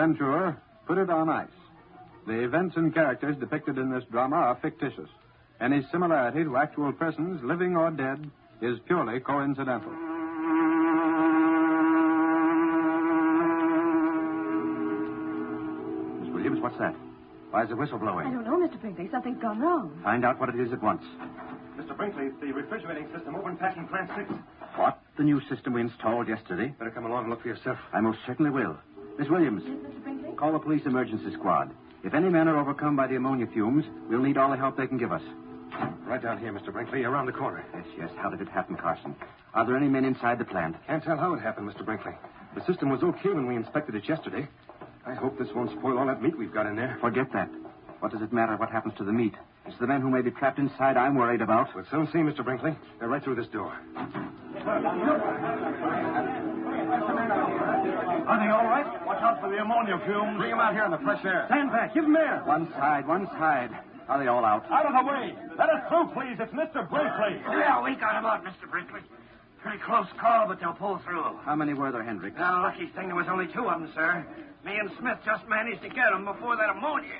adventurer, put it on ice. The events and characters depicted in this drama are fictitious. Any similarity to actual persons, living or dead, is purely coincidental. Miss Williams, what's that? Why is the whistle blowing? I don't know, Mr. Brinkley. Something's gone wrong. Find out what it is at once. Mr. Brinkley, the refrigerating system open packing plant 6. What? The new system we installed yesterday? Better come along and look for yourself. I most certainly will. Miss Williams. Yes, Mr. Brinkley? Call the police emergency squad. If any men are overcome by the ammonia fumes, we'll need all the help they can give us. Right down here, Mr. Brinkley, around the corner. Yes. How did it happen, Carson? Are there any men inside the plant? Can't tell how it happened, Mr. Brinkley. The system was okay when we inspected it yesterday. I hope this won't spoil all that meat we've got in there. Forget that. What does it matter what happens to the meat? It's the men who may be trapped inside I'm worried about. We'll soon see, Mr. Brinkley. They're right through this door. Are they all right? Watch out for the ammonia fumes. Bring them out here in the fresh air. Stand back. Give them air. One side. Are they all out? Out of the way. Let us through, please. It's Mr. Brinkley. Yeah, we got him out, Mr. Brinkley. Pretty close call, but they'll pull through. How many were there, Hendricks? The lucky thing there was only 2 of them, sir. Me and Smith just managed to get them before that ammonia.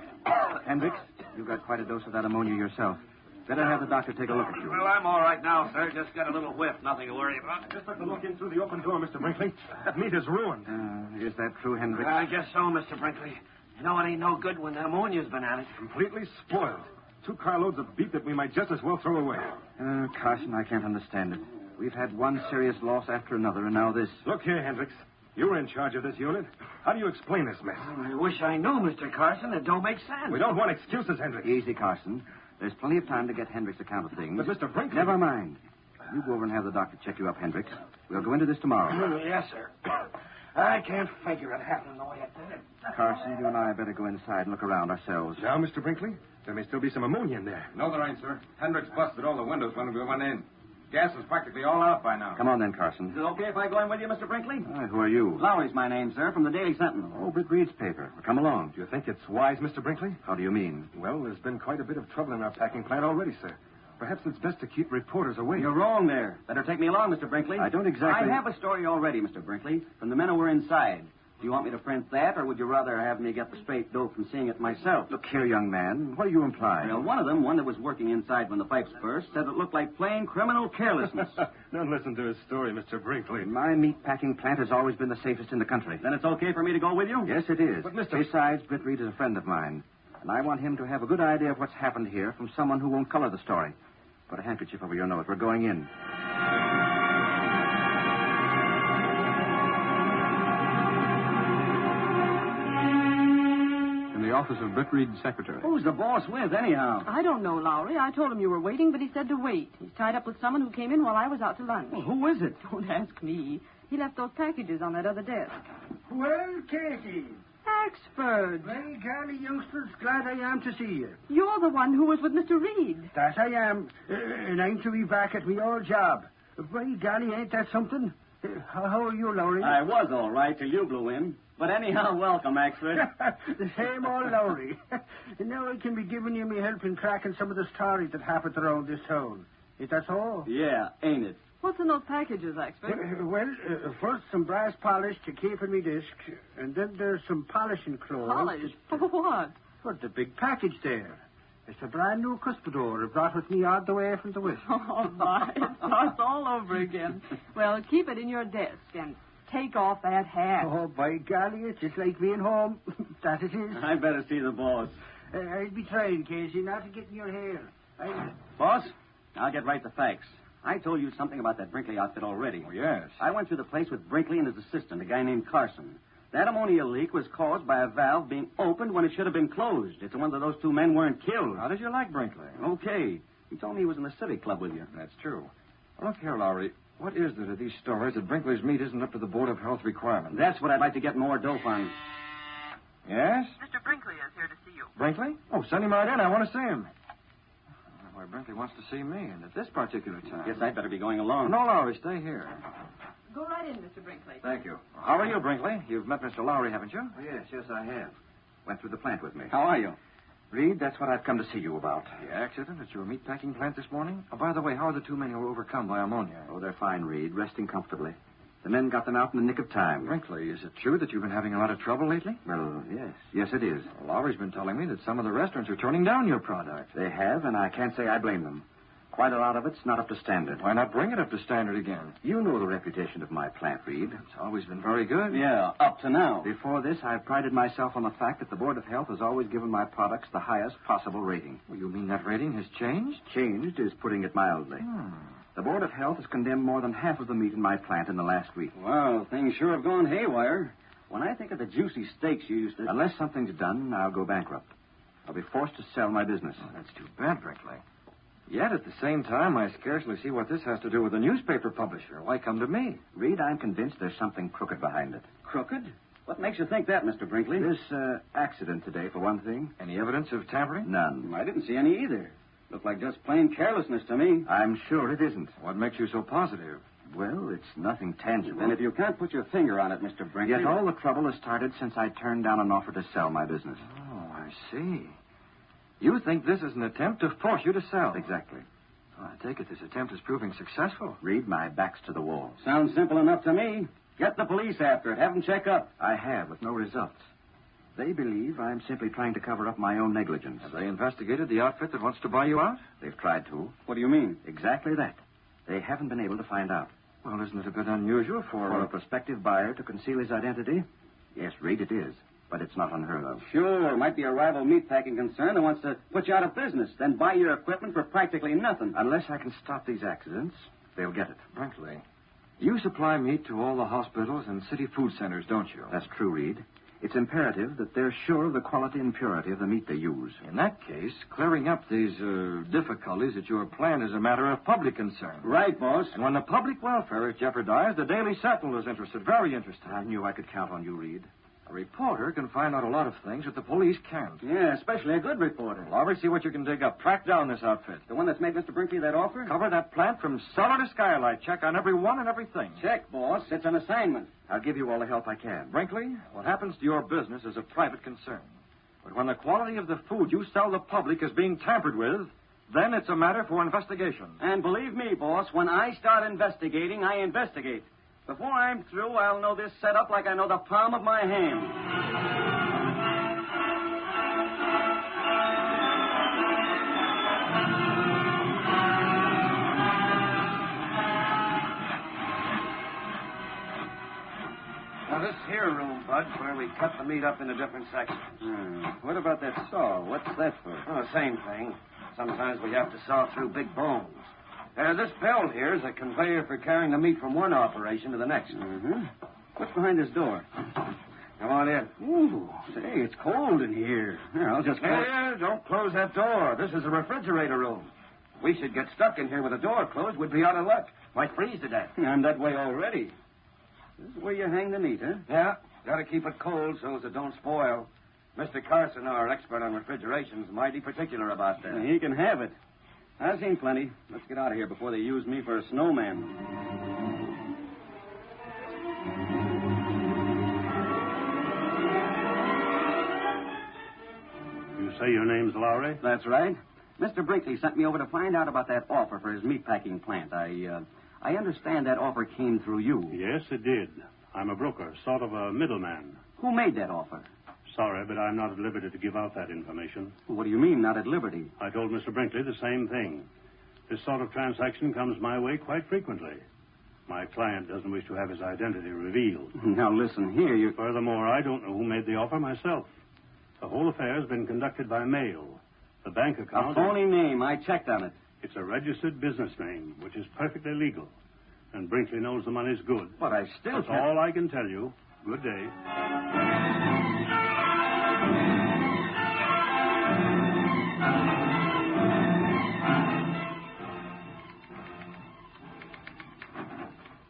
Hendricks, you got quite a dose of that ammonia yourself. Better have the doctor take a look at you. Well, I'm all right now, sir. Just got a little whiff. Nothing to worry about. Just took a look in through the open door, Mr. Brinkley. That meat is ruined. Is that true, Hendricks? I guess so, Mr. Brinkley. You know, it ain't no good when the ammonia's been at it. Completely spoiled. 2 carloads of beef that we might just as well throw away. Carson, I can't understand it. We've had one serious loss after another, and now this. Look here, Hendricks. You were in charge of this unit. How do you explain this mess? I wish I knew, Mr. Carson. It don't make sense. We don't want excuses, Hendricks. Easy, Carson. There's plenty of time to get Hendricks' account of things. But Mr. Brinkley... Never mind. You go over and have the doctor check you up, Hendricks. We'll go into this tomorrow. Yes, sir. I can't figure it happening the way it did. Carson, you and I better go inside and look around ourselves. Now, Mr. Brinkley, there may still be some ammonia in there. No, there ain't, sir. Hendricks busted all the windows when we went in. Gas is practically all out by now. Come on then, Carson. Is it okay if I go in with you, Mr. Brinkley? Who are you? Lowry's my name, sir, from the Daily Sentinel. Oh, Britt Reid's paper. Well, come along. Do you think it's wise, Mr. Brinkley? How do you mean? Well, there's been quite a bit of trouble in our packing plant already, sir. Perhaps it's best to keep reporters away. You're wrong there. Better take me along, Mr. Brinkley. I don't exactly... I have a story already, Mr. Brinkley, from the men who were inside. Do you want me to print that, or would you rather have me get the straight dope from seeing it myself? Look here, young man. What do you imply? Well, one of them, one that was working inside when the pipes burst, said it looked like plain criminal carelessness. Don't listen to his story, Mr. Brinkley. My meat packing plant has always been the safest in the country. Then it's okay for me to go with you? Yes, it is. But, Mr. Besides, Britt Reid is a friend of mine, and I want him to have a good idea of what's happened here from someone who won't color the story. Put a handkerchief over your nose. We're going in. In the office of Britt Reid's secretary. Who's the boss with, anyhow? I don't know, Lowry. I told him you were waiting, but he said to wait. He's tied up with someone who came in while I was out to lunch. Well, who is it? Don't ask me. He left those packages on that other desk. Well, Casey. Axford. Very golly, youngsters. Glad I am to see you. You're the one who was with Mr. Reid. That I am. And I'm to be back at my old job. Very golly, ain't that something? How are you, Lowry? I was all right till you blew in. But anyhow, welcome, Axford. The same old Lowry. Now I can be giving you me help in cracking some of the stories that happened around this town. Is that so? Yeah, ain't it? What's in those packages, Axford? First some brass polish to keep in me disc, and then there's some polishing clothes. Polish? For what? For the big package there. It's a brand new cuspidor I brought with me all the way from the West. Oh, my. It starts all over again. Well, keep it in your desk and take off that hat. Oh, by golly, it's just like being home. That it is. I better see the boss. I'll be trying, Casey, not to get in your hair. Boss, I'll get right to facts. I told you something about that Brinkley outfit already. Oh, yes. I went through the place with Brinkley and his assistant, a guy named Carson. That ammonia leak was caused by a valve being opened when it should have been closed. It's a wonder those 2 men weren't killed. How did you like Brinkley? Okay. He told me he was in the Civic Club with you. That's true. Well, look here, Lowry. What is there to these stories that Brinkley's meat isn't up to the Board of Health requirements? That's what I'd like to get more dope on. Yes? Mr. Brinkley is here to see you. Brinkley? Oh, send him right in. I want to see him. Why, Brinkley wants to see me, and at this particular time. Guess I'd better be going along. No, Lowry, stay here. Go right in, Mr. Brinkley. Thank you. How are you, Brinkley? You've met Mr. Lowry, haven't you? Oh, yes, I have. Went through the plant with me. How are you? Reid, that's what I've come to see you about. The accident at your meatpacking plant this morning? Oh, by the way, how are the 2 men who were overcome by ammonia? Oh, they're fine, Reid. Resting comfortably. The men got them out in the nick of time. Brinkley, is it true that you've been having a lot of trouble lately? Well, yes. Yes, it is. Well, Lowry's been telling me that some of the restaurants are turning down your product. They have, and I can't say I blame them. Quite a lot of it's not up to standard. Why not bring it up to standard again? You know the reputation of my plant, Reed. It's always been very good. Yeah, up to now. Before this, I've prided myself on the fact that the Board of Health has always given my products the highest possible rating. Well, you mean that rating has changed? Changed is putting it mildly. The Board of Health has condemned more than half of the meat in my plant in the last week. Well, things sure have gone haywire. When I think of the juicy steaks you used to... Unless something's done, I'll go bankrupt. I'll be forced to sell my business. Oh, that's too bad, Brinkley. Yet, at the same time, I scarcely see what this has to do with a newspaper publisher. Why come to me? Reed, I'm convinced there's something crooked behind it. Crooked? What makes you think that, Mr. Brinkley? This accident today, for one thing. Any evidence of tampering? None. I didn't see any either. Looked like just plain carelessness to me. I'm sure it isn't. What makes you so positive? Well, it's nothing tangible. Then if you can't put your finger on it, Mr. Brinkley... Yet all the trouble has started since I turned down an offer to sell my business. Oh, I see. You think this is an attempt to force you to sell? Exactly. Well, I take it this attempt is proving successful. Reed, my back's to the wall. Sounds simple enough to me. Get the police after it. Have them check up. I have, with no results. They believe I'm simply trying to cover up my own negligence. Have they investigated the outfit that wants to buy you out? They've tried to. What do you mean? Exactly that. They haven't been able to find out. Well, isn't it a bit unusual For a prospective buyer to conceal his identity? Yes, Reed, it is. But it's not unheard of. Sure, might be a rival meatpacking concern that wants to put you out of business, then buy your equipment for practically nothing. Unless I can stop these accidents, they'll get it. Brinkley, you supply meat to all the hospitals and city food centers, don't you? That's true, Reed. It's imperative that they're sure of the quality and purity of the meat they use. In that case, clearing up these difficulties at your plant is a matter of public concern. Right, boss. And when the public welfare is jeopardized, the Daily Sentinel is interested, very interested. I knew I could count on you, Reed. A reporter can find out a lot of things that the police can't. Yeah, especially a good reporter. Well, Aubrey, see what you can dig up. Track down this outfit. The one that's made Mr. Brinkley that offer? Cover that plant from cellar to skylight. Check on every one and everything. Check, boss. It's an assignment. I'll give you all the help I can. Brinkley, what happens to your business is a private concern. But when the quality of the food you sell the public is being tampered with, then it's a matter for investigation. And believe me, boss, when I start investigating, I investigate. Before I'm through, I'll know this setup like I know the palm of my hand. Now, this here room, Bud, where we cut the meat up into different sections. What about that saw? What's that for? Oh, same thing. Sometimes we have to saw through big bones. This belt here is a conveyor for carrying the meat from one operation to the next. What's behind this door? Come on in. Ooh, say, it's cold in here. Here, I'll just... Here, don't close that door. This is a refrigerator room. We should get stuck in here with the door closed. We'd be out of luck. Might freeze to death. I'm that way already. This is where you hang the meat, huh? Yeah, got to keep it cold so as it don't spoil. Mr. Carson, our expert on refrigeration, is mighty particular about that. He can have it. I've seen plenty. Let's get out of here before they use me for a snowman. You say your name's Lowry? That's right. Mr. Brinkley sent me over to find out about that offer for his meatpacking plant. I understand that offer came through you. Yes, it did. I'm a broker, sort of a middleman. Who made that offer? Sorry, but I'm not at liberty to give out that information. What do you mean, not at liberty? I told Mr. Brinkley the same thing. This sort of transaction comes my way quite frequently. My client doesn't wish to have his identity revealed. Now, listen here, you... Furthermore, I don't know who made the offer myself. The whole affair has been conducted by mail. The bank account... A phony name. I checked on it. It's a registered business name, which is perfectly legal. And Brinkley knows the money's good. But I still That's all I can tell you. Good day.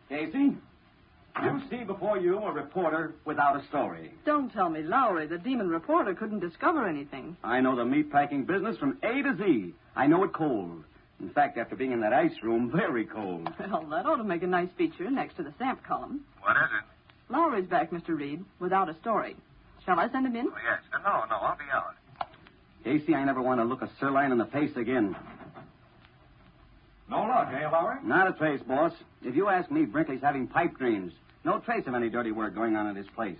Casey, you see before you a reporter without a story. Don't tell me, Lowry, the demon reporter couldn't discover anything. I know the meatpacking business from A to Z. I know it cold. In fact, after being in that ice room, very cold. Well, that ought to make a nice feature next to the stamp column. What is it? Lowry's back, Mr. Reid, without a story. Shall I send him in? Oh, yes. No, I'll be out. Casey, I never want to look a sirloin in the face again. No luck, eh, Lowry? Not a trace, boss. If you ask me, Brinkley's having pipe dreams. No trace of any dirty work going on in his place.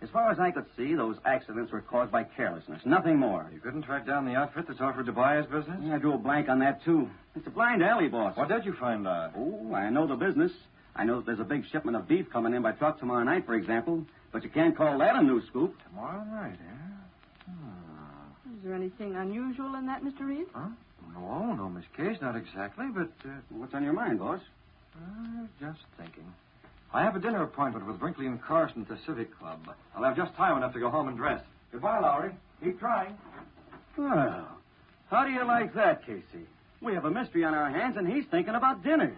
As far as I could see, those accidents were caused by carelessness. Nothing more. You couldn't track down the outfit that's offered to buy his business? I drew a blank on that, too. It's a blind alley, boss. What did you find out? Oh, I know the business. I know that there's a big shipment of beef coming in by truck tomorrow night, for example. But you can't call that a new scoop. Tomorrow night, eh? Is there anything unusual in that, Mr. Reid? Huh? No, Miss Case, not exactly, but... What's on your mind, boss? Just thinking. I have a dinner appointment with Brinkley and Carson at the Civic Club. I'll have just time enough to go home and dress. Goodbye, Lowry. Keep trying. Well, how do you like that, Casey? We have a mystery on our hands, and he's thinking about dinner.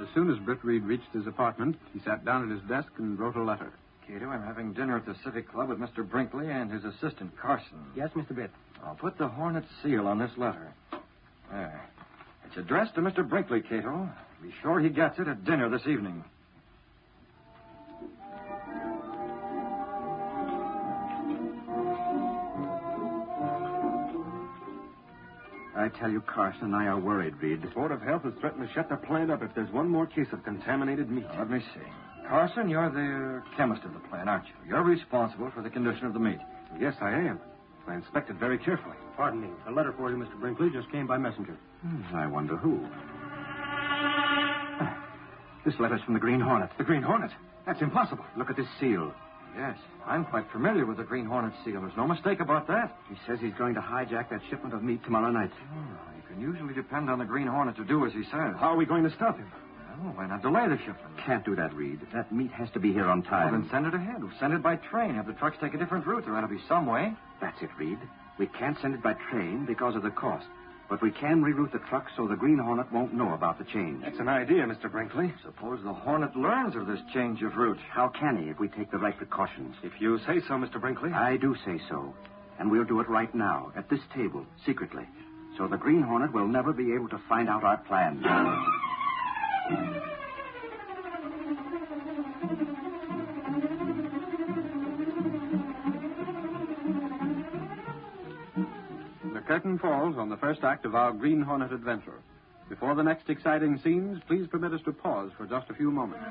As soon as Britt Reid reached his apartment, he sat down at his desk and wrote a letter. Cato, I'm having dinner at the Civic Club with Mr. Brinkley and his assistant, Carson. Yes, Mr. Britt. I'll put the Hornet seal on this letter. There. It's addressed to Mr. Brinkley, Cato. Be sure he gets it at dinner this evening. I tell you, Carson and I are worried, Reid. The Board of Health has threatened to shut the plant up if there's one more case of contaminated meat. Let me see. Carson, you're the chemist of the plant, aren't you? You're responsible for the condition of the meat. Yes, I am. I inspected very carefully. Pardon me. A letter for you, Mr. Brinkley, just came by messenger. I wonder who. This letter's from the Green Hornet. The Green Hornet? That's impossible. Look at this seal. Yes, I'm quite familiar with the Green Hornet seal. There's no mistake about that. He says he's going to hijack that shipment of meat tomorrow night. You can usually depend on the Green Hornet to do as he says. How are we going to stop him? Well, why not delay the shipment? Can't do that, Reid. That meat has to be here on time. Well, then send it ahead. We'll send it by train. Have the trucks take a different route. There ought to be some way. That's it, Reid. We can't send it by train because of the cost. But we can reroute the truck so the Green Hornet won't know about the change. That's an idea, Mr. Brinkley. Suppose the Hornet learns of this change of route. How can he if we take the right precautions? If you say so, Mr. Brinkley. I do say so. And we'll do it right now, at this table, secretly. So the Green Hornet will never be able to find out our plan. The curtain falls on the first act of our Green Hornet adventure. Before the next exciting scenes, please permit us to pause for just a few moments.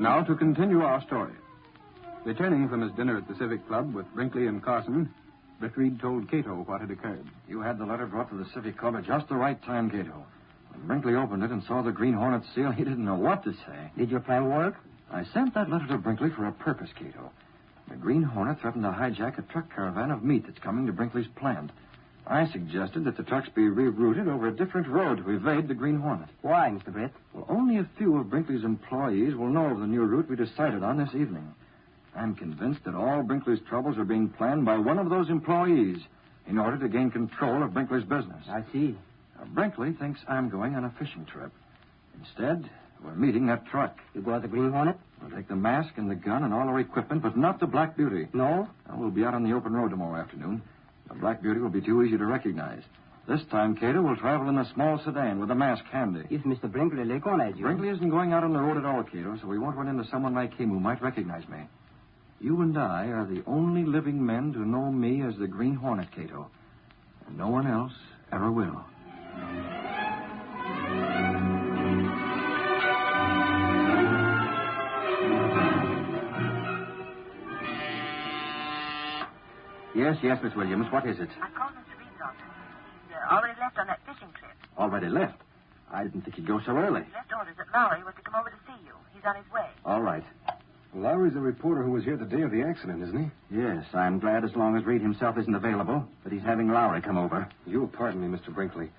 Now to continue our story. Returning from his dinner at the Civic Club with Brinkley and Carson, Britt Reid told Cato what had occurred. You had the letter brought to the Civic Club at just the right time, Cato. When Brinkley opened it and saw the Green Hornet seal, he didn't know what to say. Did your plan work? I sent that letter to Brinkley for a purpose, Cato. The Green Hornet threatened to hijack a truck caravan of meat that's coming to Brinkley's plant. I suggested that the trucks be rerouted over a different road to evade the Green Hornet. Why, Mr. Britt? Well, only a few of Brinkley's employees will know of the new route we decided on this evening. I'm convinced that all Brinkley's troubles are being planned by one of those employees in order to gain control of Brinkley's business. I see. Now, Brinkley thinks I'm going on a fishing trip. Instead, we're meeting that truck. You go at the Green Hornet? We'll take the mask and the gun and all our equipment, but not the Black Beauty. No? We'll be out on the open road tomorrow afternoon. The Black Beauty will be too easy to recognize. This time, Cato will travel in a small sedan with a mask handy. If Mr. Brinkley recognize you... Brinkley isn't going out on the road at all, Cato, so we won't run into someone like him who might recognize me. You and I are the only living men to know me as the Green Hornet, Cato. And no one else ever will. Yes, Miss Williams. What is it? I called Mr. Reed's office. He's already left on that fishing trip. Already left? I didn't think he'd go so early. He left orders that Lowry was to come over to see you. He's on his way. All right. Lowry's the reporter who was here the day of the accident, isn't he? Yes, I'm glad as long as Reed himself isn't available that he's having Lowry come over. You'll pardon me, Mr. Brinkley.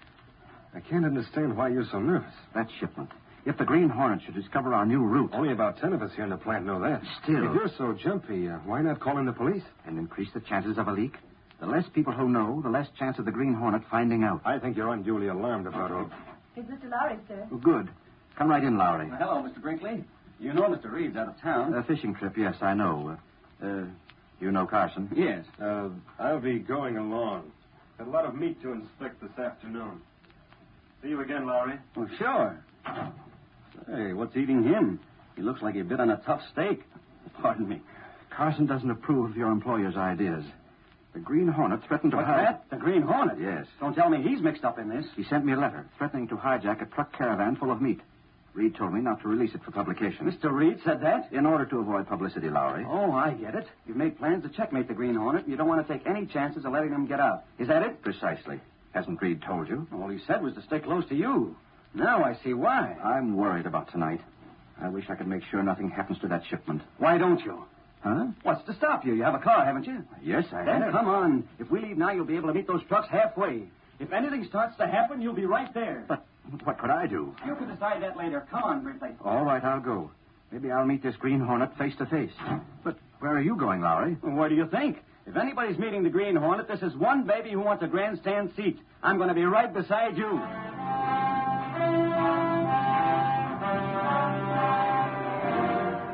I can't understand why you're so nervous. That shipment. If the Green Hornet should discover our new route... Only about 10 of us here in the plant know that. Still... If you're so jumpy, why not call in the police? And increase the chances of a leak? The less people who know, the less chance of the Green Hornet finding out. I think you're unduly alarmed about all... It's Mr. Lowry, sir. Oh, good. Come right in, Lowry. Hello, Mr. Brinkley. You know Mr. Reed's out of town. A fishing trip, yes, I know. You know Carson? Yes. I'll be going along. Got a lot of meat to inspect this afternoon. See you again, Lowry. Oh, sure. Hey, what's eating him? He looks like he bit on a tough steak. Pardon me. Carson doesn't approve of your employer's ideas. The Green Hornet threatened to What's that? The Green Hornet? Yes. Don't tell me he's mixed up in this. He sent me a letter threatening to hijack a truck caravan full of meat. Reed told me not to release it for publication. Mr. Reed said that? In order to avoid publicity, Lowry. Oh, I get it. You've made plans to checkmate the Green Hornet, and you don't want to take any chances of letting them get out. Is that it? Precisely. Hasn't Reed told you? All he said was to stay close to you. Now I see why. I'm worried about tonight. I wish I could make sure nothing happens to that shipment. Why don't you? Huh? What's to stop you? You have a car, haven't you? Yes, I Then have. come on. If we leave now, you'll be able to meet those trucks halfway. If anything starts to happen, you'll be right there. But what could I do? You can decide that later. Come on, Brinkley. All right, I'll go. Maybe I'll meet this Green Hornet face to face. But where are you going, Lowry? Well, what do you think? If anybody's meeting the Green Hornet, this is one baby who wants a grandstand seat. I'm going to be right beside you.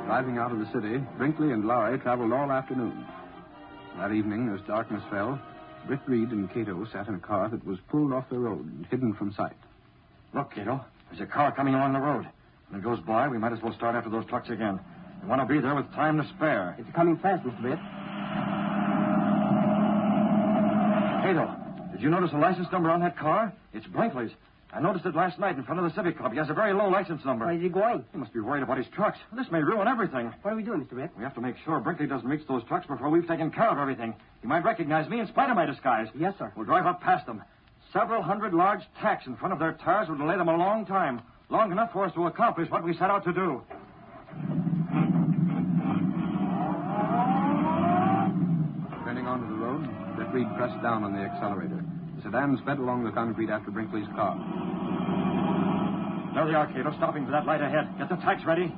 Driving out of the city, Brinkley and Lowry traveled all afternoon. That evening, as darkness fell, Britt Reid and Kato sat in a car that was pulled off the road and hidden from sight. Look, Kato, there's a car coming along the road. When it goes by, we might as well start after those trucks again. We want to be there with time to spare. It's coming fast, Mr. Britt. Kato, did you notice the license number on that car? It's Brinkley's. I noticed it last night in front of the Civic Club. He has a very low license number. Where is he going? He must be worried about his trucks. This may ruin everything. What are we doing, Mr. Britt? We have to make sure Brinkley doesn't reach those trucks before we've taken care of everything. He might recognize me in spite of my disguise. Yes, sir. We'll drive up past them. Several hundred large tacks in front of their tires will delay them a long time. Long enough for us to accomplish what we set out to do. Turning onto the road, Britt Reid pressed down on the accelerator. The sedan sped along the concrete after Brinkley's car. There they are, Kato, stopping for that light ahead. Get the tacks ready.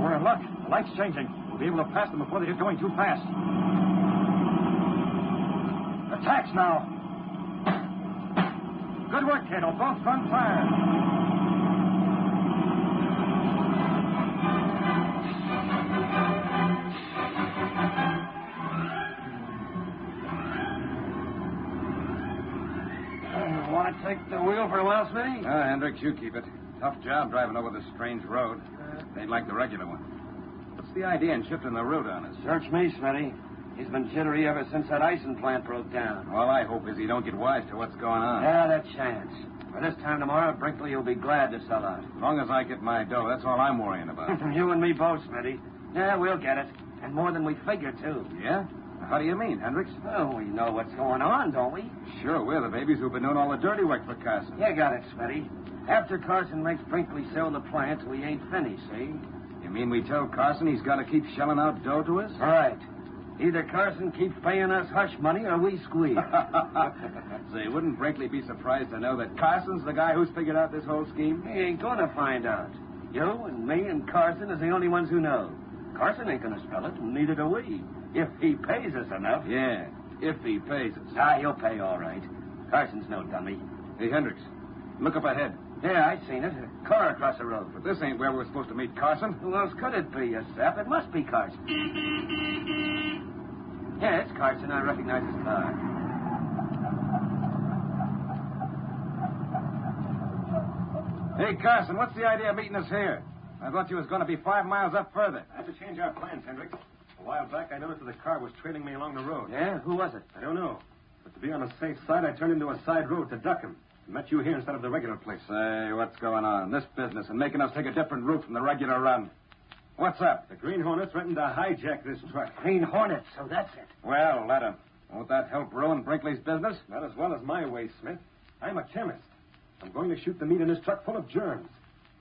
We're in luck. The light's changing. We'll be able to pass them before they get going too fast. The tacks now. Good work, Kato. Both front tires. Want to take the wheel for a while, Smitty? Hendricks, you keep it. Tough job driving over this strange road. Ain't like the regular one. What's the idea in shifting the route on us? Search me, Smitty. He's been jittery ever since that icing plant broke down. All I hope is he don't get wise to what's going on. Yeah, that chance. By this time tomorrow, Brinkley will be glad to sell out. As long as I get my dough, that's all I'm worrying about. You and me both, Smitty. Yeah, we'll get it. And more than we figured, too. Yeah? How do you mean, Hendricks? Well, we know what's going on, don't we? Sure, we're the babies who've been doing all the dirty work for Carson. You got it, Smitty. After Carson makes Brinkley sell the plant, we ain't finished, see? You mean we tell Carson he's got to keep shelling out dough to us? Right. Either Carson keeps paying us hush money or we squeeze. Say, wouldn't Brinkley be surprised to know that Carson's the guy who's figured out this whole scheme? He ain't going to find out. You and me and Carson is the only ones who know. Carson ain't going to spell it, and neither do we. If he pays us enough. Yeah, if he pays us. He'll pay all right. Carson's no dummy. Hey, Hendricks, look up ahead. Yeah, I seen it. A car across the road. But this ain't where we're supposed to meet Carson. Who else could it be, you sap? It must be Carson. Yeah, it's Carson. I recognize his car. Hey, Carson, what's the idea of meeting us here? I thought you was going to be 5 miles up further. I had to change our plans, Hendricks. A while back, I noticed that the car was trailing me along the road. Yeah? Who was it? I don't know. But to be on the safe side, I turned into a side road to duck him. And met you here instead of the regular place. Say, what's going on? This business and making us take a different route from the regular run. What's up? The Green Hornet threatened to hijack this truck. Green Hornet, so that's it. Well, let him. Won't that help ruin Brinkley's business? Not as well as my way, Smith. I'm a chemist. I'm going to shoot the meat in this truck full of germs.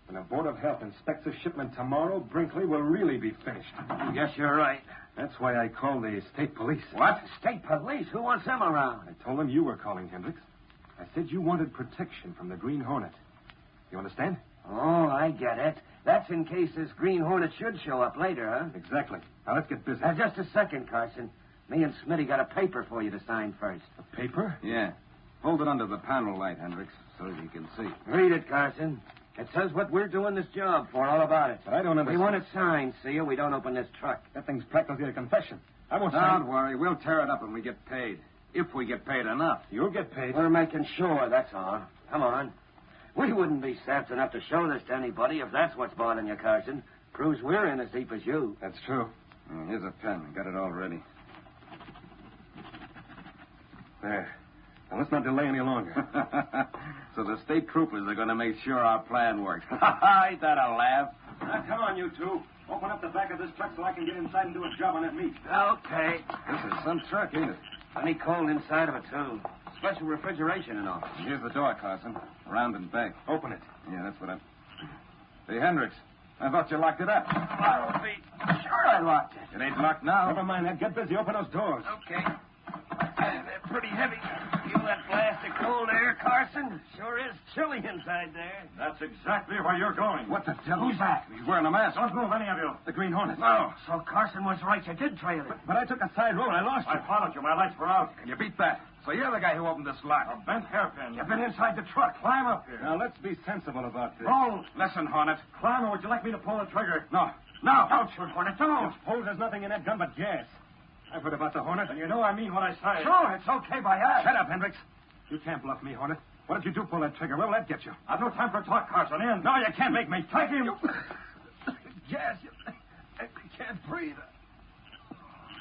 When the Board of Health inspects the shipment tomorrow, Brinkley will really be finished. Yes, you're right. That's why I called the state police. What? State police? Who wants them around? I told them you were calling, Hendricks. I said you wanted protection from the Green Hornet. You understand? Oh, I get it. That's in case this Green Hornet should show up later, huh? Exactly. Now, let's get busy. Just a second, Carson. Me and Smitty got a paper for you to sign first. A paper? Yeah. Hold it under the panel light, Hendricks, so you can see. Read it, Carson. It says what we're doing this job for, all about it. But I don't understand. We want it signed, see, or we don't open this truck. That thing's practically a confession. I won't Don't worry. We'll tear it up when we get paid. If we get paid enough. You'll get paid. We're making sure, that's all. Come on. We wouldn't be sapped enough to show this to anybody if that's what's bothering you, Carson. Proves we're in as deep as you. That's true. Here's a pen. Got it all ready. There. Now, let's not delay any longer. So the state troopers are going to make sure our plan works. Ain't that a laugh? Now, come on, you two. Open up the back of this truck so I can get inside and do a job on that meat. Okay. This is some truck, ain't it? Plenty cold inside of it, too. Special refrigeration and all. Here's the door, Carson. Round and back. Open it. Yeah, that's what I'm... Hey, Hendricks, I thought you locked it up. I'll be sure I locked it. It ain't locked now. Never mind that. Get busy. Open those doors. Okay. They're pretty heavy. Feel that blast of cold air, Carson? Sure is chilly inside there. That's exactly where you're going. What the devil? Who's that? He's wearing a mask. Don't move, any of you. The Green Hornet. No. So Carson was right. You did trail it. But I took a side road. I lost you. I followed you. My lights were out. Can you beat that? So you're the guy who opened this lock. A bent hairpin. You've been inside the truck. Climb up here. Now, let's be sensible about this. Oh, listen, Hornet. Climb, or would you like me to pull the trigger? No. No. Don't shoot, Hornet. Don't. Suppose there's nothing in that gun but gas. I've heard about the Hornet, and you know I mean what I say. Sure, it's okay by us. Shut up, Hendricks. You can't bluff me, Hornet. What did you do pull that trigger? What'll that get you? I've no time for talk, Carson. In. No, you can't make me. Take him. Gas. I can't breathe.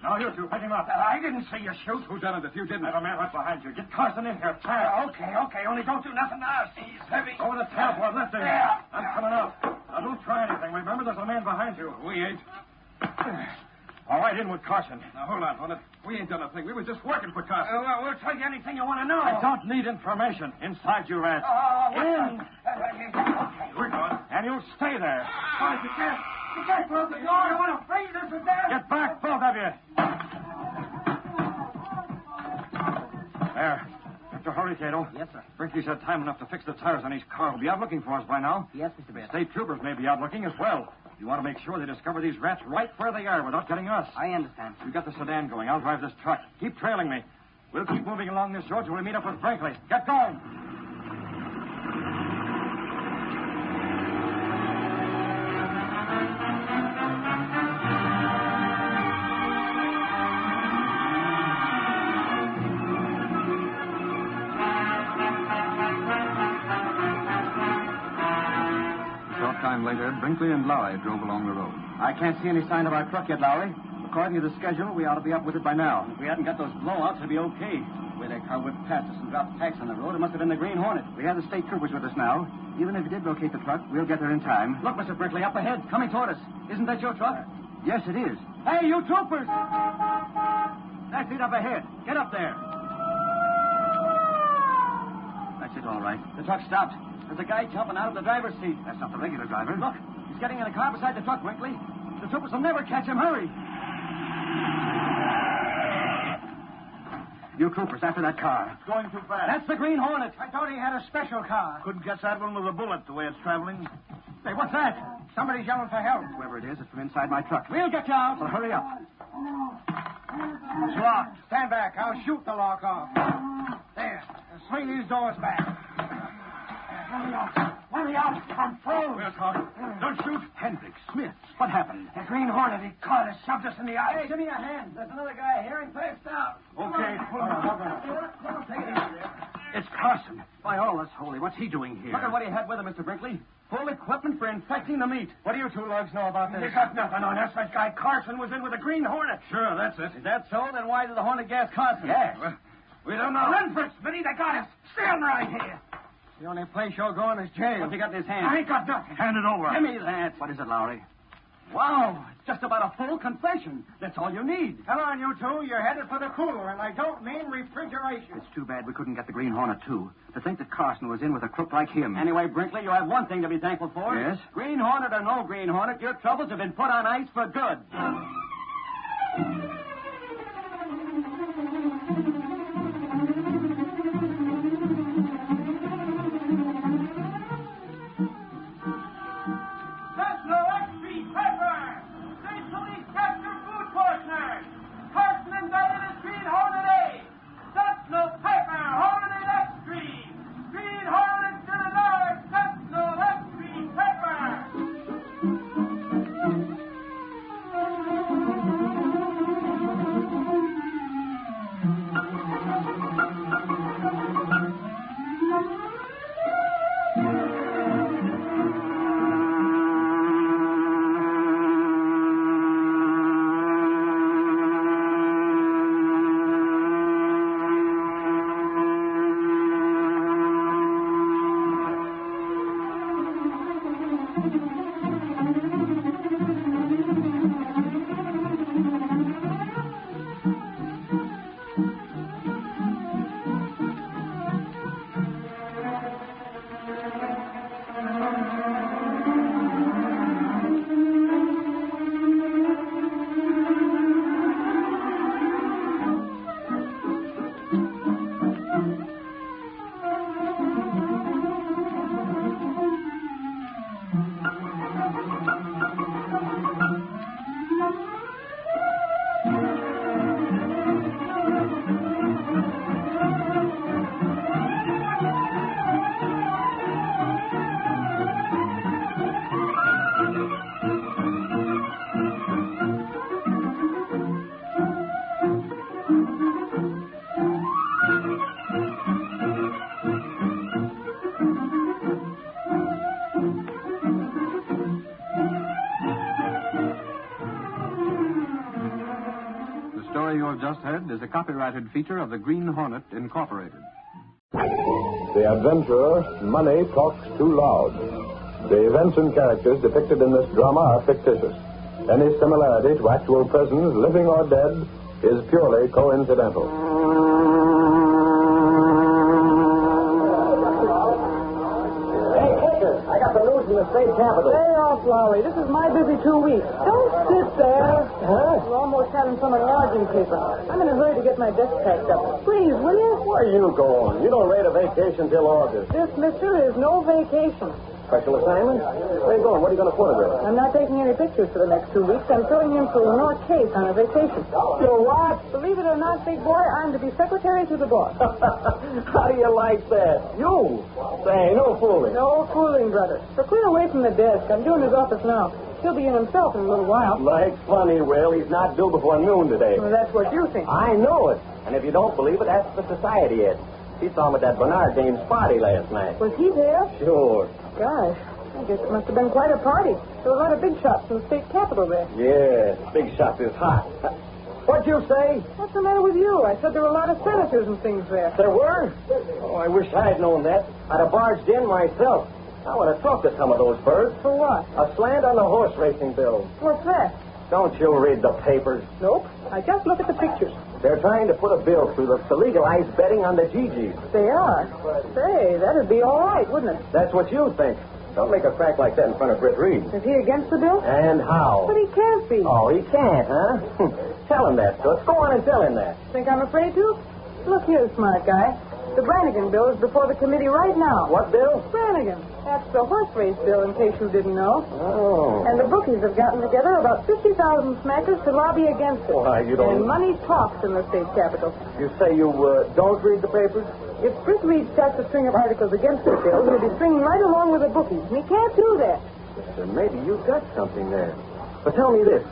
Now, you two, pick him up. I didn't see you shoot. Who done it if you didn't? Never mind what's behind you. Get Carson in here, fast. Okay. Only don't do nothing to us. He's heavy. Over the top, or left him. Yeah. I'm coming up. Now, don't try anything. Remember, there's a man behind you. We ain't. All right, in with caution. Now, hold on, Hornet. We ain't done a thing. We were just working for Carson. We'll tell you anything you want to know. I don't need information. Inside, you rats. In. Okay, we're going. And you'll stay there. You can't close the door. You want to freeze us to death. Get back, both of you. There. Mr. Hurry, Kato. Yes, sir. Brinkley's had time enough to fix the tires on his car. Will be out looking for us by now. Yes, Mr. Britt. State troopers may be out looking as well. You want to make sure they discover these rats right where they are without getting us. I understand. You got the sedan going. I'll drive this truck. Keep trailing me. We'll keep moving along this road till we meet up with Brinkley. Get going. Later, Brinkley and Lowry drove along the road. I can't see any sign of our truck yet, Lowry. According to the schedule, we ought to be up with it by now. If we hadn't got those blowouts, it'd be okay. The way that car whipped past us and dropped tacks on the road, it must have been the Green Hornet. We have the state troopers with us now. Even if we did locate the truck, we'll get there in time. Look, Mr. Brinkley, up ahead, coming toward us. Isn't that your truck? Yes, it is. Hey, you troopers! That's it up ahead. Get up there. That's it, all right. The truck stopped. There's a guy jumping out of the driver's seat. That's not the regular driver. Look, he's getting in a car beside the truck, Brinkley. The troopers will never catch him. Hurry. You troopers, after that car. It's going too fast. That's the Green Hornet. I thought he had a special car. Couldn't catch that one with a bullet the way it's traveling. Hey, what's that? Somebody's yelling for help. Whoever it is, it's from inside my truck. We'll get you out. Well, hurry up. It's locked. Stand back. I'll shoot the lock off. There. Swing these doors back. Let me out. I'm froze. We'll talk. Don't shoot. Hendricks, Smith, what happened? The Green Hornet, he caught us, shoved us in the eye. Hey, give me a hand. There's another guy here. He passed out. Okay. Take it easy. It's Carson. By all that's holy, what's he doing here? Look at what he had with him, Mr. Brinkley. Full equipment for infecting the meat. What do you two lugs know about this? He got nothing on us. That guy Carson was in with the Green Hornet. Sure, that's it. Is that so? Then why did the Hornet gas Carson? Yes. Well, we don't know. Run for it, Smitty. They got us. Stand right here. The only place you're going is jail. What's he got in his hand? I ain't got nothing. Hand it over. Give me that. What is it, Lowry? Wow, it's just about a full confession. That's all you need. Come on, you two. You're headed for the cooler, and I don't mean refrigeration. It's too bad we couldn't get the Green Hornet, too. To think that Carson was in with a crook like him. Anyway, Brinkley, you have one thing to be thankful for. Yes? Green Hornet or no Green Hornet, your troubles have been put on ice for good. Just heard is a copyrighted feature of the Green Hornet, Incorporated. The adventurer, Money, talks too loud. The events and characters depicted in this drama are fictitious. Any similarity to actual persons, living or dead, is purely coincidental. Hey, Kicker, I got the news from the state capitol. Lay off, Lowry. This is my busy 2 weeks. Don't sit there. Huh? You're almost having some enlarging paper. I'm in a hurry to get my desk packed up. Please, will you? Where you going? You don't rate a vacation till August. This, mister, is no vacation. Special assignment? Where you going? What are you going to put it in? I'm not taking any pictures for the next 2 weeks. I'm filling in for North Case on a vacation. You what? Believe it or not, big boy, I'm to be secretary to the boss. How do you like that? You? Say, no fooling. No fooling, brother. So clear away from the desk. I'm doing his office now. He'll be in himself in a little while. Like funny, Will. He's not due before noon today. Well, that's what you think. I know it. And if you don't believe it, ask the society head. He saw him at that Bernard dame's party last night. Was he there? Sure. Gosh, I guess it must have been quite a party. There were a lot of big shots from the state capitol there. Yeah, big shot is hot. What'd you say? What's the matter with you? I said there were a lot of senators and things there. There were? Oh, I wish I'd known that. I'd have barged in myself. I would have talked to some of those birds. For what? A slant on the horse racing bill. What's that? Don't you read the papers? Nope. I just look at the pictures. They're trying to put a bill through to legalize betting on the GGs. They are? Say, that'd be all right, wouldn't it? That's what you think. Don't make a crack like that in front of Britt Reid. Is he against the bill? And how? But he can't be. Oh, he can't, huh? Tell him that, Toots. Go on and tell him that. Think I'm afraid to? Look here, smart guy. The Brannigan bill is before the committee right now. What bill? Brannigan. That's the horse race bill, in case you didn't know. Oh. And the bookies have gotten together about 50,000 smackers to lobby against it. Why, you don't... And money talks in the state capitol. You say you don't read the papers? If Britt Reid starts a string of articles against the bill, he'll be stringing right along with the bookies. And he can't do that. Then maybe you've got something there. But tell me this.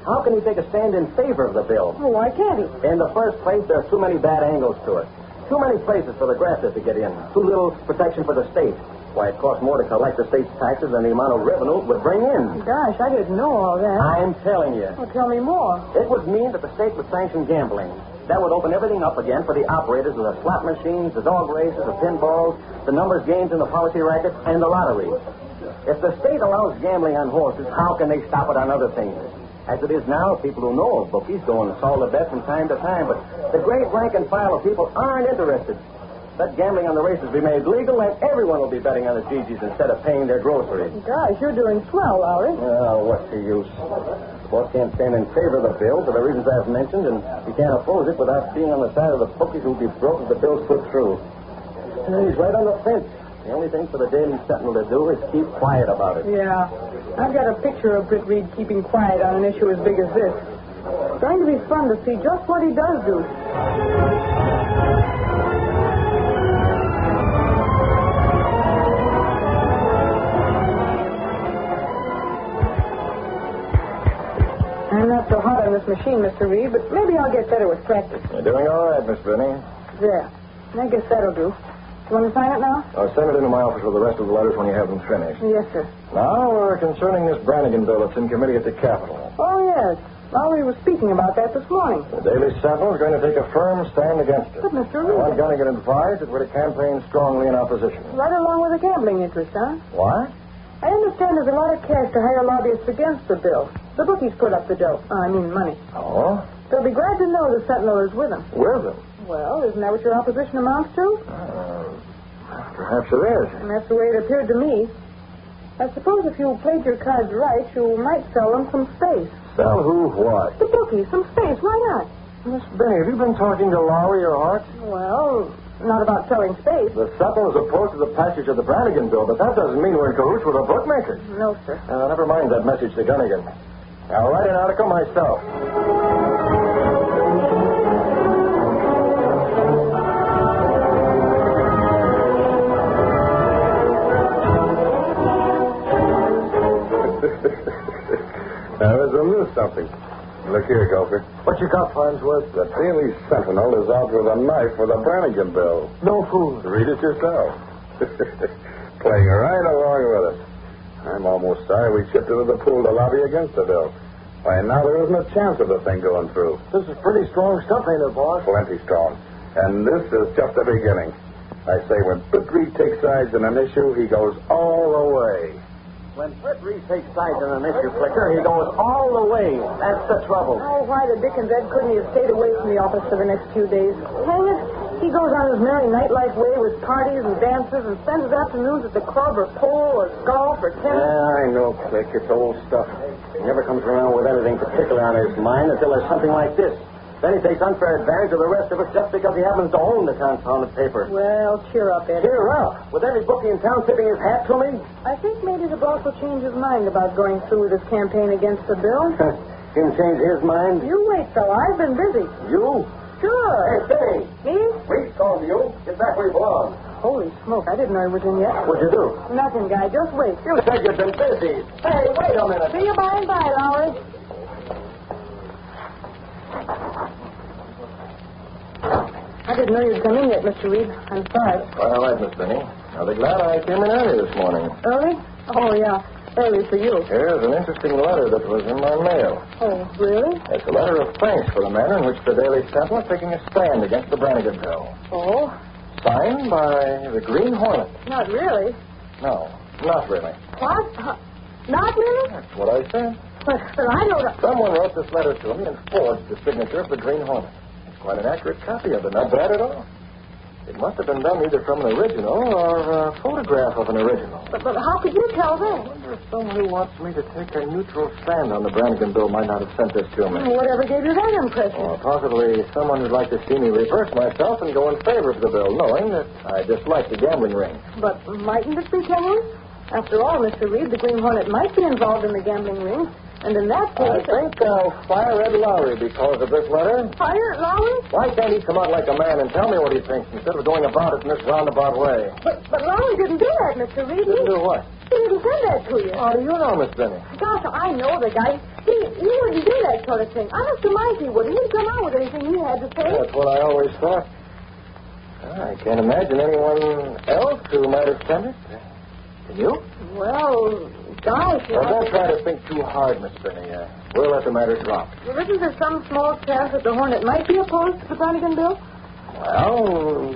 How can he take a stand in favor of the bill? Well, why can't he? In the first place, there are too many bad angles to it. Too many places for the grafters to get in. Too little protection for the state. Why, it costs more to collect the state's taxes than the amount of revenue it would bring in. Gosh, I didn't know all that. I'm telling you. Well, tell me more. It would mean that the state would sanction gambling. That would open everything up again for the operators of the slot machines, the dog races, the pinballs, the numbers games in the policy racket, and the lottery. If the state allows gambling on horses, how can they stop it on other things? As it is now, people who know of bookies go and solve the bet from time to time, but the great rank and file of people aren't interested. Let gambling on the races be made legal, and everyone will be betting on the Gigi's instead of paying their groceries. Gosh, you're doing swell, Lowry. Oh, what's the use? The boss can't stand in favor of the bill for the reasons I've mentioned, and he can't oppose it without being on the side of the bookies who'll be broke if the bill's put through. And he's right on the fence. The only thing for the Daily Sentinel to do is keep quiet about it. Yeah. I've got a picture of Britt Reid keeping quiet on an issue as big as this. It's going to be fun to see just what he does do. I'm not so hot on this machine, Mr. Reid, but maybe I'll get better with practice. You're doing all right, Miss Benny. There. I guess that'll do. You want to sign it now? I'll send it into my office with the rest of the letters when you have them finished. Yes, sir. Now, concerning this Brannigan bill that's in committee at the Capitol. Oh, yes. Lowry was speaking about that this morning. The Daily Sentinel is going to take a firm stand against it. But, Mr. Reid... I want Gunnigan advised that we're to campaign strongly in opposition. Right along with the gambling interest, huh? What? I understand there's a lot of cash to hire lobbyists against the bill. The bookies put up the dough. Money. Oh? They'll be glad to know the Sentinel is with them. With them? Well, isn't that what your opposition amounts to? Perhaps it is. And that's the way it appeared to me. I suppose if you played your cards right, you might sell them some space. Sell who what? The bookies, some space. Why not? Miss Benny, have you been talking to Lowry or Hart? Well, not about selling space. The Sentinel is opposed to the passage of the Brannigan bill, but that doesn't mean we're in cahoots with the bookmakers. No, sir. Never mind that message to Gunnigan. I'll write an article myself. Now, there's a little something. Look here, Gopher. What you got, Farnsworth? The Daily Sentinel is out with a knife for the Brannigan bill. No fool. Read it yourself. Playing right along with it. I'm almost sorry we chipped into the pool to lobby against the bill. Why, now there isn't a chance of the thing going through. This is pretty strong stuff, ain't it, boss? Plenty strong. And this is just the beginning. I say when Britt Reid takes sides in an issue, he goes all the way. When Britt Reid takes sides on an issue, Flicker, he goes all the way. That's the trouble. Oh, why the dickens Ed couldn't he have stayed away from the office for the next few days? Hang it. He goes on his merry nightlife way with parties and dances and spends his afternoons at the club or pool or golf or tennis. Yeah, I know, Click. It's old stuff. He never comes around with anything particular on his mind until there's something like this. Then he takes unfair advantage of the rest of us just because he happens to own the confounded paper. Well, cheer up, Ed. Cheer up? With every bookie in town tipping his hat to me? I think maybe the boss will change his mind about going through with his campaign against the bill. He'll change his mind? You wait, fella. I've been busy. You? Sure. Hey, Benny. Me? Reed called you. Get back where you belong. Holy smoke. I didn't know he was in yet. What'd you do? Nothing, guy. Just wait. You said you'd been busy. Hey, wait a minute. See you by and by, Lowry. I didn't know you'd come in yet, Mr. Reid. I'm sorry. Quite all right, Miss Benny. I'll be glad I came in early this morning. Early? Oh, yeah. Early for you. Here's an interesting letter that was in my mail. Oh, really? It's a letter of thanks for the manner in which the Daily Sentinel is taking a stand against the Brannigan bill. Oh? Signed by the Green Hornet. Not really. No, not really. What? Not really? That's what I said. But I don't know. Someone wrote this letter to me and forged the signature of the Green Hornet. It's quite an accurate copy of it. Not bad at all. It must have been done either from an original or a photograph of an original. But how could you tell I that? wonder if someone who wants me to take a neutral stand on the Brannigan bill might not have sent this to me. Whatever gave you that impression? Or possibly someone who'd like to see me reverse myself and go in favor of the bill, knowing that I dislike the gambling ring. But mightn't it be tenuous? After all, Mr. Reid, the Green Hornet might be involved in the gambling ring. And in that I case... think I'll fire Ed Lowry because of this letter. Fire Lowry? Why can't he come out like a man and tell me what he thinks instead of going about it in this roundabout way? But Lowry didn't do that, Mr. Reid. Didn't do what? He didn't send that to you. How do you know, Miss Benny? Gosh, I know the guy. He wouldn't do that sort of thing. Honest to mind, he wouldn't. He'd come out with anything he had to say. That's what I always thought. I can't imagine anyone else who might have sent it. Can you? Well, gosh... Don't try to think too hard, Miss Benny. We'll let the matter drop. Well, isn't there some small chance that the Hornet might be opposed to the Brannigan bill? Well,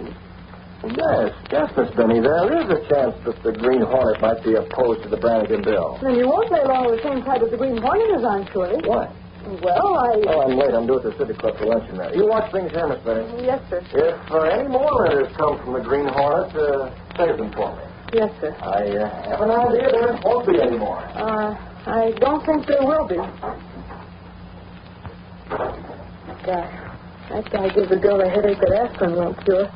Yes, Miss Benny, there is a chance that the Green Hornet might be opposed to the Brannigan bill. Then you won't play along with the same side that the Green Hornet is on, surely. Why? Well, Oh, I'm late. I'm due at the City Club for luncheon there. You watch things here, Miss Benny. Yes, sir. If any more letters come from the Green Hornet, save them for me. Yes, sir. I have an idea there won't be any more. I don't think there will be. That guy gives a girl a headache that aspirin won't cure.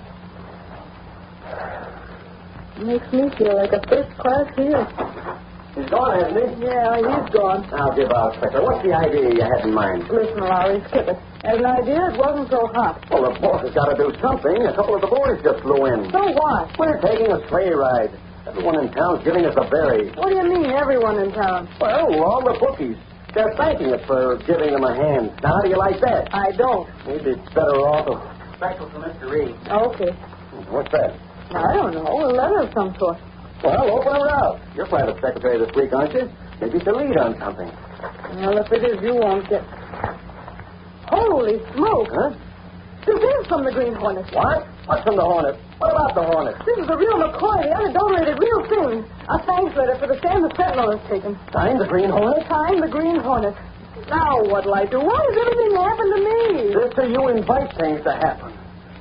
Makes me feel like a first-class hero. He's gone, hasn't he? Yeah, he's gone. I'll give out, Inspector. What's the idea you had in mind? Listen, Lowry, skip it. As an idea, it wasn't so hot. Well, the boss has got to do something. A couple of the boys just flew in. So what? We're taking a sleigh ride. Everyone in town's giving us a berry. What do you mean, everyone in town? Well, all the bookies. They're thanking us for giving them a hand. Now, how do you like that? I don't. Maybe it's better off. Special for Mr. Reid. Okay. What's that? I don't know. A letter of some sort. Well, open her up. You're private secretary this week, aren't you? Maybe it's a lead on something. Well, if it is, you won't get... Holy smoke. Huh? This is from the Green Hornet. What? What's from the Hornet? What about the Hornet? This is the real McCoy, the unadulterated real thing. A thanks letter for the stand the Sentinel has taken. Signed the Green Hornet? Signed the Green Hornet. Now what'll I do? Why does everything happen to me? Sister, you invite things to happen.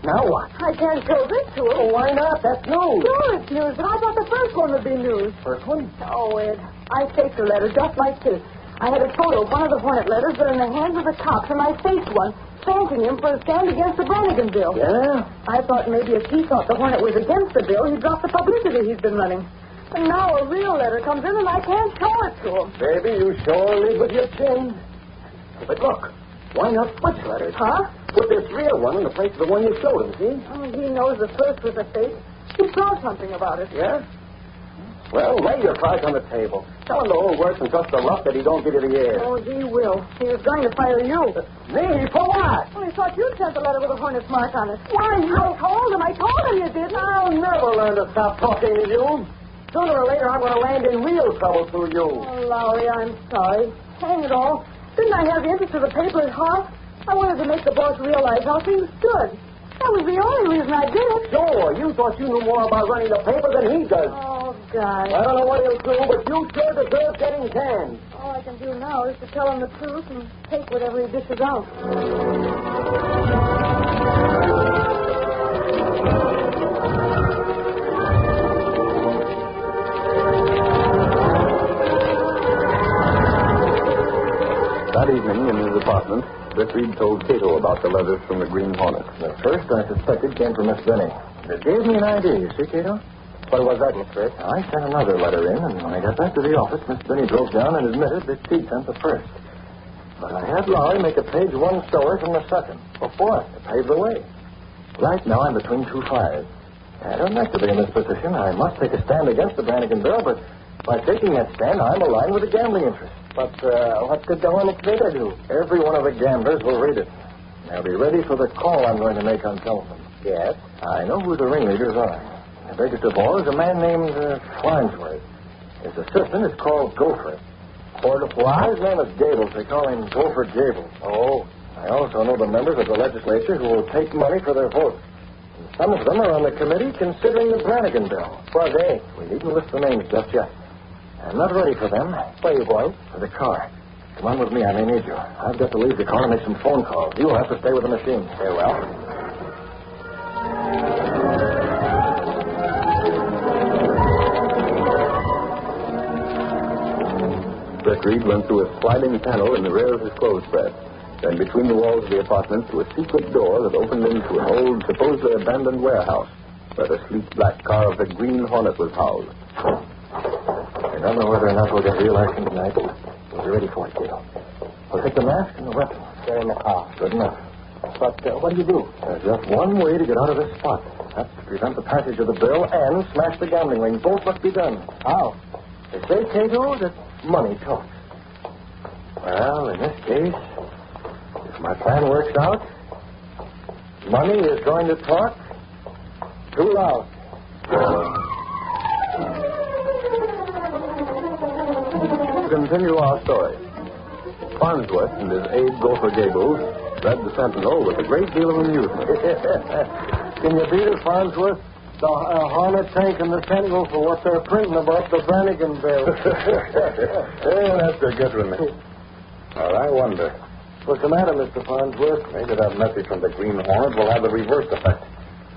Now what? I can't show this to him. Well, why not? That's news. Sure, it's news, but I thought the first one would be news. First one? Oh, Ed, I faked a letter just like this. I had a photo of one of the Hornet letters, but in the hands of the cops, and I faked one, thanking him for a stand against the Brannigan bill. Yeah? I thought maybe if he thought the Hornet was against the bill, he'd drop the publicity he's been running. And now a real letter comes in, and I can't show it to him. Baby, you sure lead with your chin. But look, why not switch letters? Huh? Put this real one in the place of the one you showed him, see? Oh, he knows the first was a fake. He saw something about it. Yeah? Well, lay your cards on the table. Tell him the whole works and trust the luck that he don't give you the air. Oh, he will. He was going to fire you. Me? For what? Well, he thought you'd sent the letter with a Hornet's mark on it. Why, I told him you didn't. I'll never learn to stop talking to you. Sooner or later, I'm going to land in real trouble through you. Oh, Lowry, I'm sorry. Hang it all. Didn't I have the interest of the paper at heart? I wanted to make the boss realize how things stood. That was the only reason I did it. Sure, you thought you knew more about running the paper than he does. Oh, God. I don't know what he'll do, but you sure deserve getting canned. All I can do now is to tell him the truth and take whatever he dishes out. That evening, in his apartment, Britt Reid told Kato about the letters from the Green Hornet. The first I suspected came from Miss Benny. It gave me an idea, you see, Kato? What was that, Miss Britt? I sent another letter in, and when I got back to the office, Miss Benny broke down and admitted that she'd sent the first. But I had Lowry make a page one story from the second. Before to pave the way. Right now, I'm between two fires. I don't like to be in this position. I must take a stand against the Brannigan bill, but by taking that stand, I'm aligned with the gambling interest. But what could the Hornet Kato do? Every one of the gamblers will read it. They'll be ready for the call I'm going to make on telephone. Yes? I know who the ringleaders are. The biggest of all is a man named Farnsworth. His assistant is called Gopher. His name is Gables. They call him Gopher Gables. Oh. I also know the members of the legislature who will take money for their votes. And some of them are on the committee considering the Brannigan bill. Who are they? We needn't list the names just yet. I'm not ready for them. Where are you going? To the car. Come on with me. I may need you. I've got to leave the car and make some phone calls. You'll have to stay with the machine. Very well. Britt Reid went through a sliding panel in the rear of his clothes press, then between the walls of the apartment to a secret door that opened into an old, supposedly abandoned warehouse where the sleek black car of the Green Hornet was housed. I don't know whether or not we'll get real action tonight. We'll be ready for it, Kato. We'll take the mask and the weapon. They're in the car. Good enough. But what do you do? There's just one way to get out of this spot. That's to prevent the passage of the bill and smash the gambling ring. Both must be done. How? They say, Kato, that money talks. Well, in this case, if my plan works out, money is going to talk too loud. To continue our story, Farnsworth and his aide Gopher Gables read the Sentinel with a great deal of amusement. Can you beat it, Farnsworth? The Hornet thanking the Sentinel for what they're printing about the Brannigan bill. That's a good one. Well, I wonder. What's the matter, Mr. Farnsworth? Maybe that message from the Green Hornet will have the reverse effect.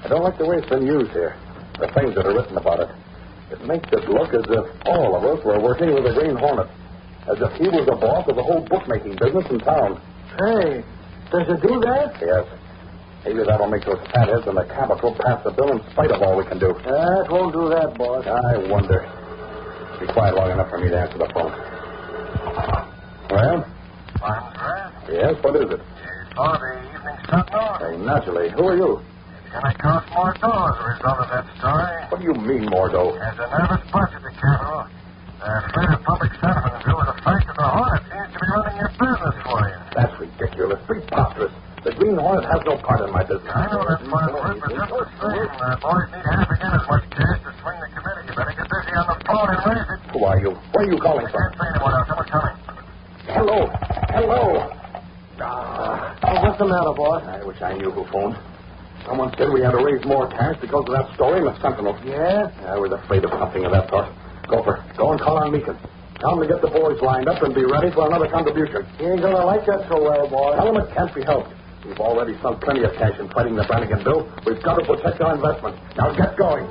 I don't like the way it's been used here. The things that are written about it. It makes it look as if all of us were working with the Green Hornet. As if he was the boss of the whole bookmaking business in town. Hey, does it do that? Yes. Maybe that'll make those fatheads in the Capitol pass the bill in spite of all we can do. That won't do that, boss. I wonder. Be quiet long enough for me to answer the phone. Well? Farnsworth? Yes, what is it? You saw the evening Sentinel? Hey, naturally. Who are you? It's going to cost more dough as a result of that story. What do you mean, Mordo? There's a nervous bunch at the Capitol. They're afraid of public sentiment in view of the fact that the Hornet seems to be running your business for you. That's ridiculous. Preposterous. The Green Hornet has no part in my business. I know that, Farnsworth, but just the same, boys need half again as much cash to swing the committee. You better get busy on the phone and raise it. Who are you? Where are you calling I from? can't say anyone else. Someone's coming. Hello. Hello. What's the matter, boss? I wish I knew who phoned. Someone said we had to raise more cash because of that story in the Sentinel. Yeah? I was afraid of something of that sort. Gopher, go and call on Meekin. Tell him to get the boys lined up and be ready for another contribution. He ain't gonna like that so well, boss. Tell him it can't be helped. We've already sunk plenty of cash in fighting the Brannigan bill. We've got to protect our investment. Now get going.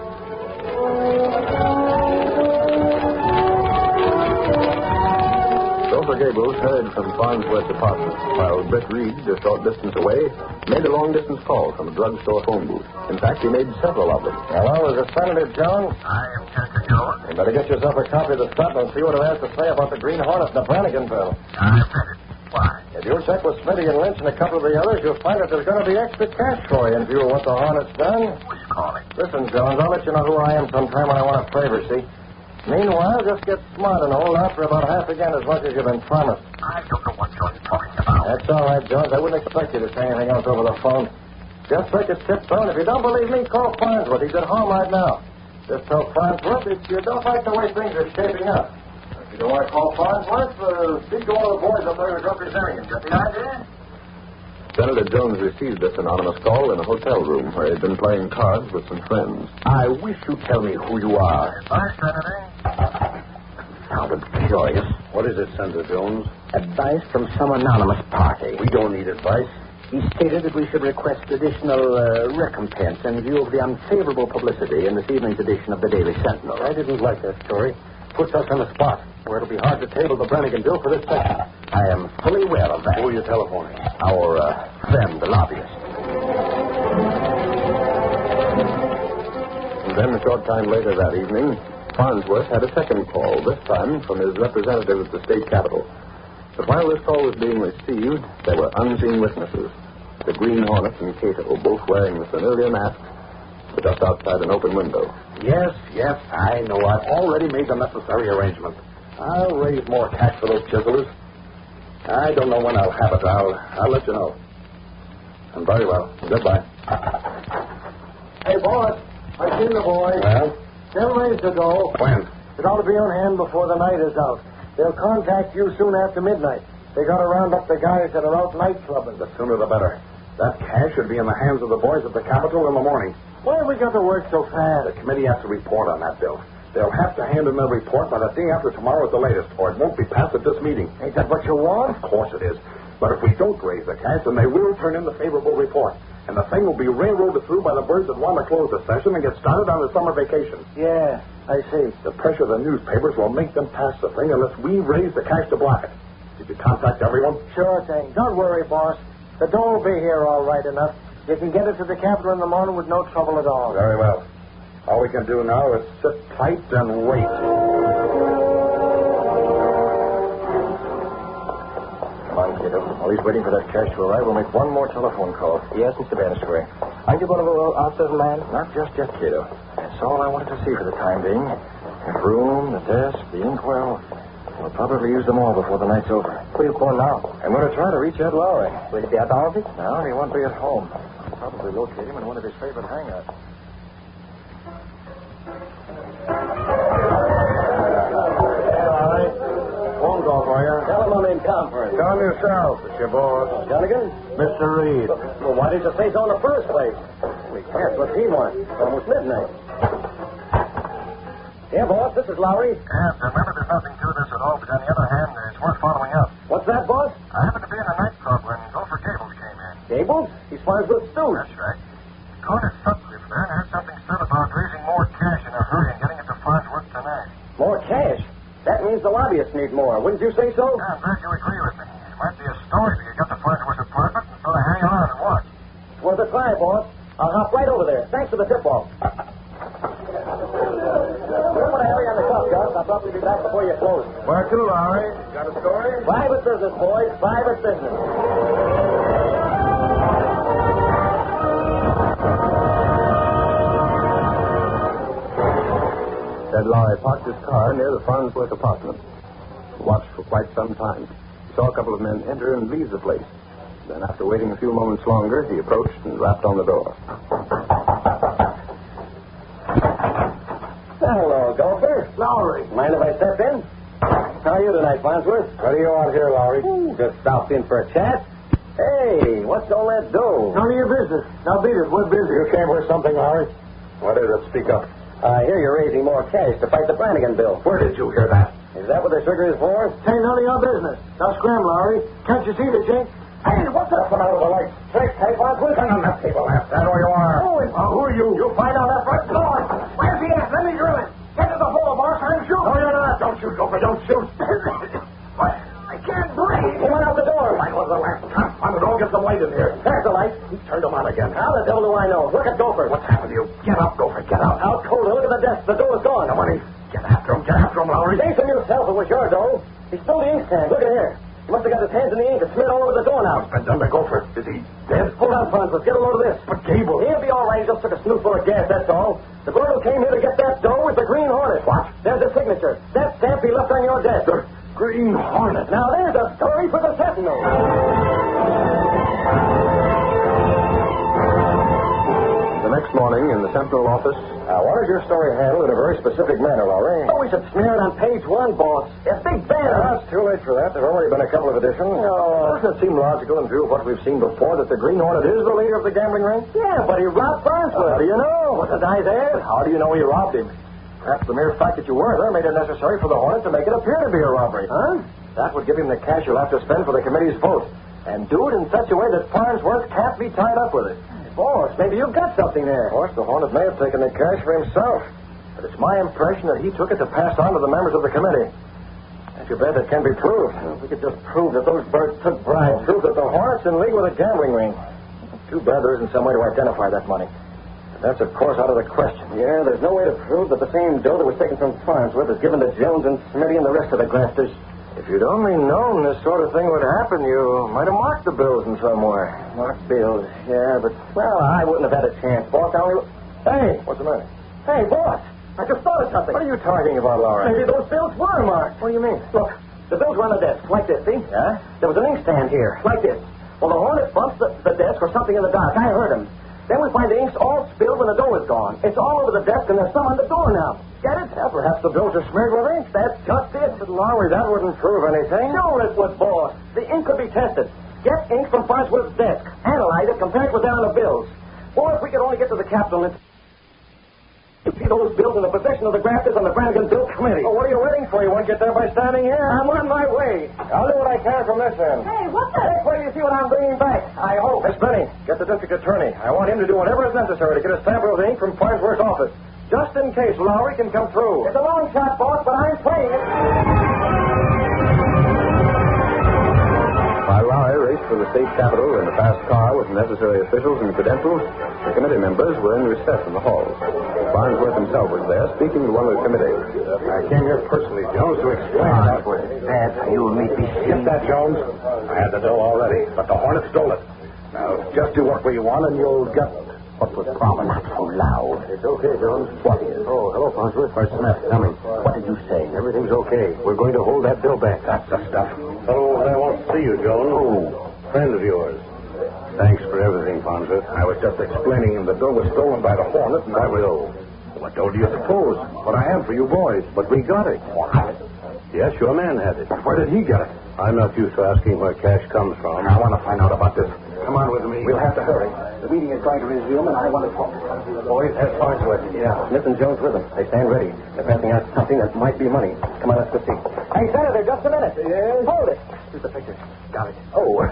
Gopher Gables heard from Farnsworth's apartment, while Britt Reid, a short distance away, made a long-distance call from a drugstore phone booth. In fact, he made several of them. Hello, is it Senator Jones? I am Captain Jones. You better get yourself a copy of the Sentinel and see what it has to say about the Green Hornet and the Brannigan bill. I bet it. Why? If you'll check with Smitty and Lynch and a couple of the others, you'll find that there's going to be extra cash for you in view of what the Hornet's done. Who are you calling? Listen, Jones, I'll let you know who I am sometime when I want a favor, see? Meanwhile, just get smart and hold out for about half again as much as you've been promised. I don't know what you're talking about. That's all right, Jones. I wouldn't expect you to say anything else over the phone. Just take a tiptoe, and if you don't believe me, call Farnsworth. He's at home right now. Just tell Farnsworth that you don't like the way things are shaping up. If you don't want to call Farnsworth, speak to one of the boys up there who's representing him. Get the idea? Senator Jones received this anonymous call in a hotel room where he'd been playing cards with some friends. I wish you'd tell me who you are. Advice, Senator? Sounded curious. What is it, Senator Jones? Advice from some anonymous party. We don't need advice. He stated that we should request additional recompense in view of the unfavorable publicity in this evening's edition of the Daily Sentinel. I didn't like that story. Puts us on the spot where it'll be hard to table the Brannigan bill for this section. I am fully aware of that. Who are you telephoning? Our friend, the lobbyist. And then a short time later that evening, Farnsworth had a second call, this time from his representative at the state capitol. But while this call was being received, there were unseen witnesses. The Green Hornet and Kato, both wearing the familiar masks, were just outside an open window. Yes, I know. I've already made the necessary arrangements. I'll raise more cash for those chiselers. I don't know when I'll have it. I'll let you know. And very well. Goodbye. Hey, boss. I've seen the boys. Well? They'll raise the dough. When? It ought to be on hand before the night is out. They'll contact you soon after midnight. They got to round up the guys that are out night clubbing. The sooner the better. That cash should be in the hands of the boys at the Capitol in the morning. Why have we got to work so fast? The committee has to report on that bill. They'll have to hand in their report by the day after tomorrow at the latest, or it won't be passed at this meeting. Ain't that what you want? Of course it is. But if we don't raise the cash, then they will turn in the favorable report. And the thing will be railroaded through by the birds that want to close the session and get started on the summer vacation. Yeah, I see. The pressure of the newspapers will make them pass the thing unless we raise the cash to block it. Did you contact everyone? Sure thing. Don't worry, boss. The dough will be here all right enough. You can get it to the Capitol in the morning with no trouble at all. Very well. All we can do now is sit tight and wait. Come on, kiddo. While he's waiting for that cash to arrive, we'll make one more telephone call. Yes, Mr. Bannister. Aren't you going to go out there, man? Not just yet, kiddo. That's all I wanted to see for the time being. The room, the desk, the inkwell. We'll probably use them all before the night's over. What are you calling now? I'm going to try to reach Ed Lowry. Will he be at the office? No, he won't be at home. I'll probably locate him in one of his favorite hangouts. Phone call for you. Tell him I'm in conference. Tell him yourself. It's your boss. Jonathan? Mr. Reid. Well, why didn't you say so in the first place? We Yes, what he wants. Almost midnight. Yeah, boss, this is Lowry. Yes, remember there's nothing to this at all, but on the other hand, it's worth following up. What's that, boss? I happened to be in a nightclub when Gopher Gables came in. Gables? He's Farnsworth's stooge. That's right. Caught his sutcliffe there and heard something said about raising more cash in a hurry and getting it to Farnsworth tonight. More cash? That means the lobbyists need more. Wouldn't you say so? Yeah, I'm glad you agree with me. It might be a story to get to Farnsworth's apartment and sort of hang around and watch. It's worth a try, boss. I'll hop right over there. Thanks for the tip-off. Remember to hurry on the cuff, Gus. I'll probably be back before you close. Where to, Lowry? Got a story? Private business, boys. Private business. Ted Lowry parked his car near the Farnsworth apartment. He watched for quite some time. He saw a couple of men enter and leave the place. Then, after waiting a few moments longer, he approached and rapped on the door. Hello, Gopher. Lowry. Mind if I step in? How are you tonight, Farnsworth? What do you want here, Lowry? Just stopped in for a chat. Hey, what's all that dough? None of your business. Now beat it. We're busy. You came for something, Lowry? What is it? Speak up. I hear you're raising more cash to fight the Brannigan bill. Where did you hear that? Is that what the sugar is for? Ain't none of your business. Now scram, Lowry. Can't you see the chink? Hey, what's that from out of the light? Trick, hey, Farnsworth? Turn on that table, left. That's where you are. Oh, who are you? You'll find out that front door. Where's he at? Let me drill it. Get to the hole, boss. I'm shooting. No, you're not. Don't shoot, Gopher. Don't shoot. What? I can't breathe. He went out the door. Light was the last time. I'm going to get some light in here. There's the light. He turned them on again. How the devil do I know? Look at Gopher. What's happened to you? Get up, Gopher. Get up. Out cold. Look at the desk. The door's gone. Come on, get after him. Get after him, Lowry. Say some yourself. It was your dough. He stole the inkstand. Look at here. He must have got his hands in the ink and smeared all over the door now. What's been done to Gopher? Is he dead? Hold on, Farnsworth. Get a load of this. But Gable. He'll be all right. He just took a snootful of gas, that's all. The girl who came here to get that dough is the Green Hornet. What? There's a signature. That stamp he left on your desk. The Green Hornet. Now, there's a story for the Sentinel. The next morning, in the Sentinel office... What is your story handled in a very specific manner, Lowry? Oh, we should smear it on page 1, boss. A big banner. It's too late for that. There's already been a couple of editions. Oh. Doesn't it seem logical in view of what we've seen before that the Green Hornet is the leader of the gambling ring? Yeah, but he robbed Farnsworth. How do you know? Wasn't I there? How do you know he robbed him? Perhaps the mere fact that you were there made it necessary for the Hornet to make it appear to be a robbery. Huh? That would give him the cash you'll have to spend for the committee's vote. And do it in such a way that Farnsworth can't be tied up with it. Boss, maybe you've got something there. Of course, the Hornet may have taken the cash for himself. But it's my impression that he took it to pass on to the members of the committee. Ain't you bet that can be proved? Well, if we could just prove that those birds took bribes. Prove that the Hornet's in league with a gambling ring. Too bad there isn't some way to identify that money. But that's, of course, out of the question. Yeah, there's no way to prove that the same dough that was taken from Farnsworth is given to Jones and Smitty and the rest of the grafters. If you'd only known this sort of thing would happen, you might have marked the bills in somewhere. Marked bills, yeah, but, well, I wouldn't have had a chance, boss. I only... Hey! What's the matter? Hey, boss! I just thought of something. What are you talking about, Laura? Maybe those bills were marked. What do you mean? Look, the bills were on the desk, like this, see? Yeah? There was an inkstand here, like this. Well, the Hornet bumps the desk or something in the dark. I heard him. Then we find the ink's all spilled when the dough is gone. It's all over the desk, and there's some on the door now. Get it? Yeah, perhaps the bills are smeared with ink. That's just it. But, Lowry, that wouldn't prove anything. Sure it would, boss. The ink could be tested. Get ink from Farnsworth's desk. Analyze it, compare it with that on the bills. Or if we could only get to the Capitol and see those bills in the possession of the grafters on the Brannigan Bill Committee. Well, what are you waiting for? You won't get there by standing here. I'm on my way. I'll do what I can from this end. Hey, what's that? Hey, wait till you see what I'm bringing back. I hope. Miss Benny, get the district attorney. I want him to do whatever is necessary to get a sample of the ink from Farnsworth's office. Just in case Lowry can come through. It's a long shot, boss, but I'm playing it. While Lowry raced for the state capitol in a fast car with necessary officials and credentials, the committee members were in recess in the halls. Farnsworth himself was there, speaking to one of the committee. I came here personally, Jones, to explain that. Dad, you'll meet me Get that, Jones? I had the dough already, but the Hornet stole it. Now, just do what we want, and you'll get what was promised. Not so loud. It's okay, Jones. What is? Oh, hello, Farnsworth. First Smith, coming. What did you say? Everything's okay. We're going to hold that bill back. That's the stuff. Fellow over there wants to see you, Jones. Oh. Friend of yours. Thanks for everything, Farnsworth. I was just explaining him the dough was stolen by the Hornet, and I will. What dough do you suppose? What I have for you boys. But we got it. What? Yes, your man had it. But where did he get it? I'm not used to asking where cash comes from. I want to find out about this. Come on with me. We'll have to hurry. The meeting is going to resume, and I want to talk to you. Boys, there's Farnsworth. Yeah. Smith and Jones with them. They stand ready. They're passing out something that might be money. Come on, let's go see. Hey, Senator, just a minute. Yes? Hold it. Here's the picture. Got it. Oh,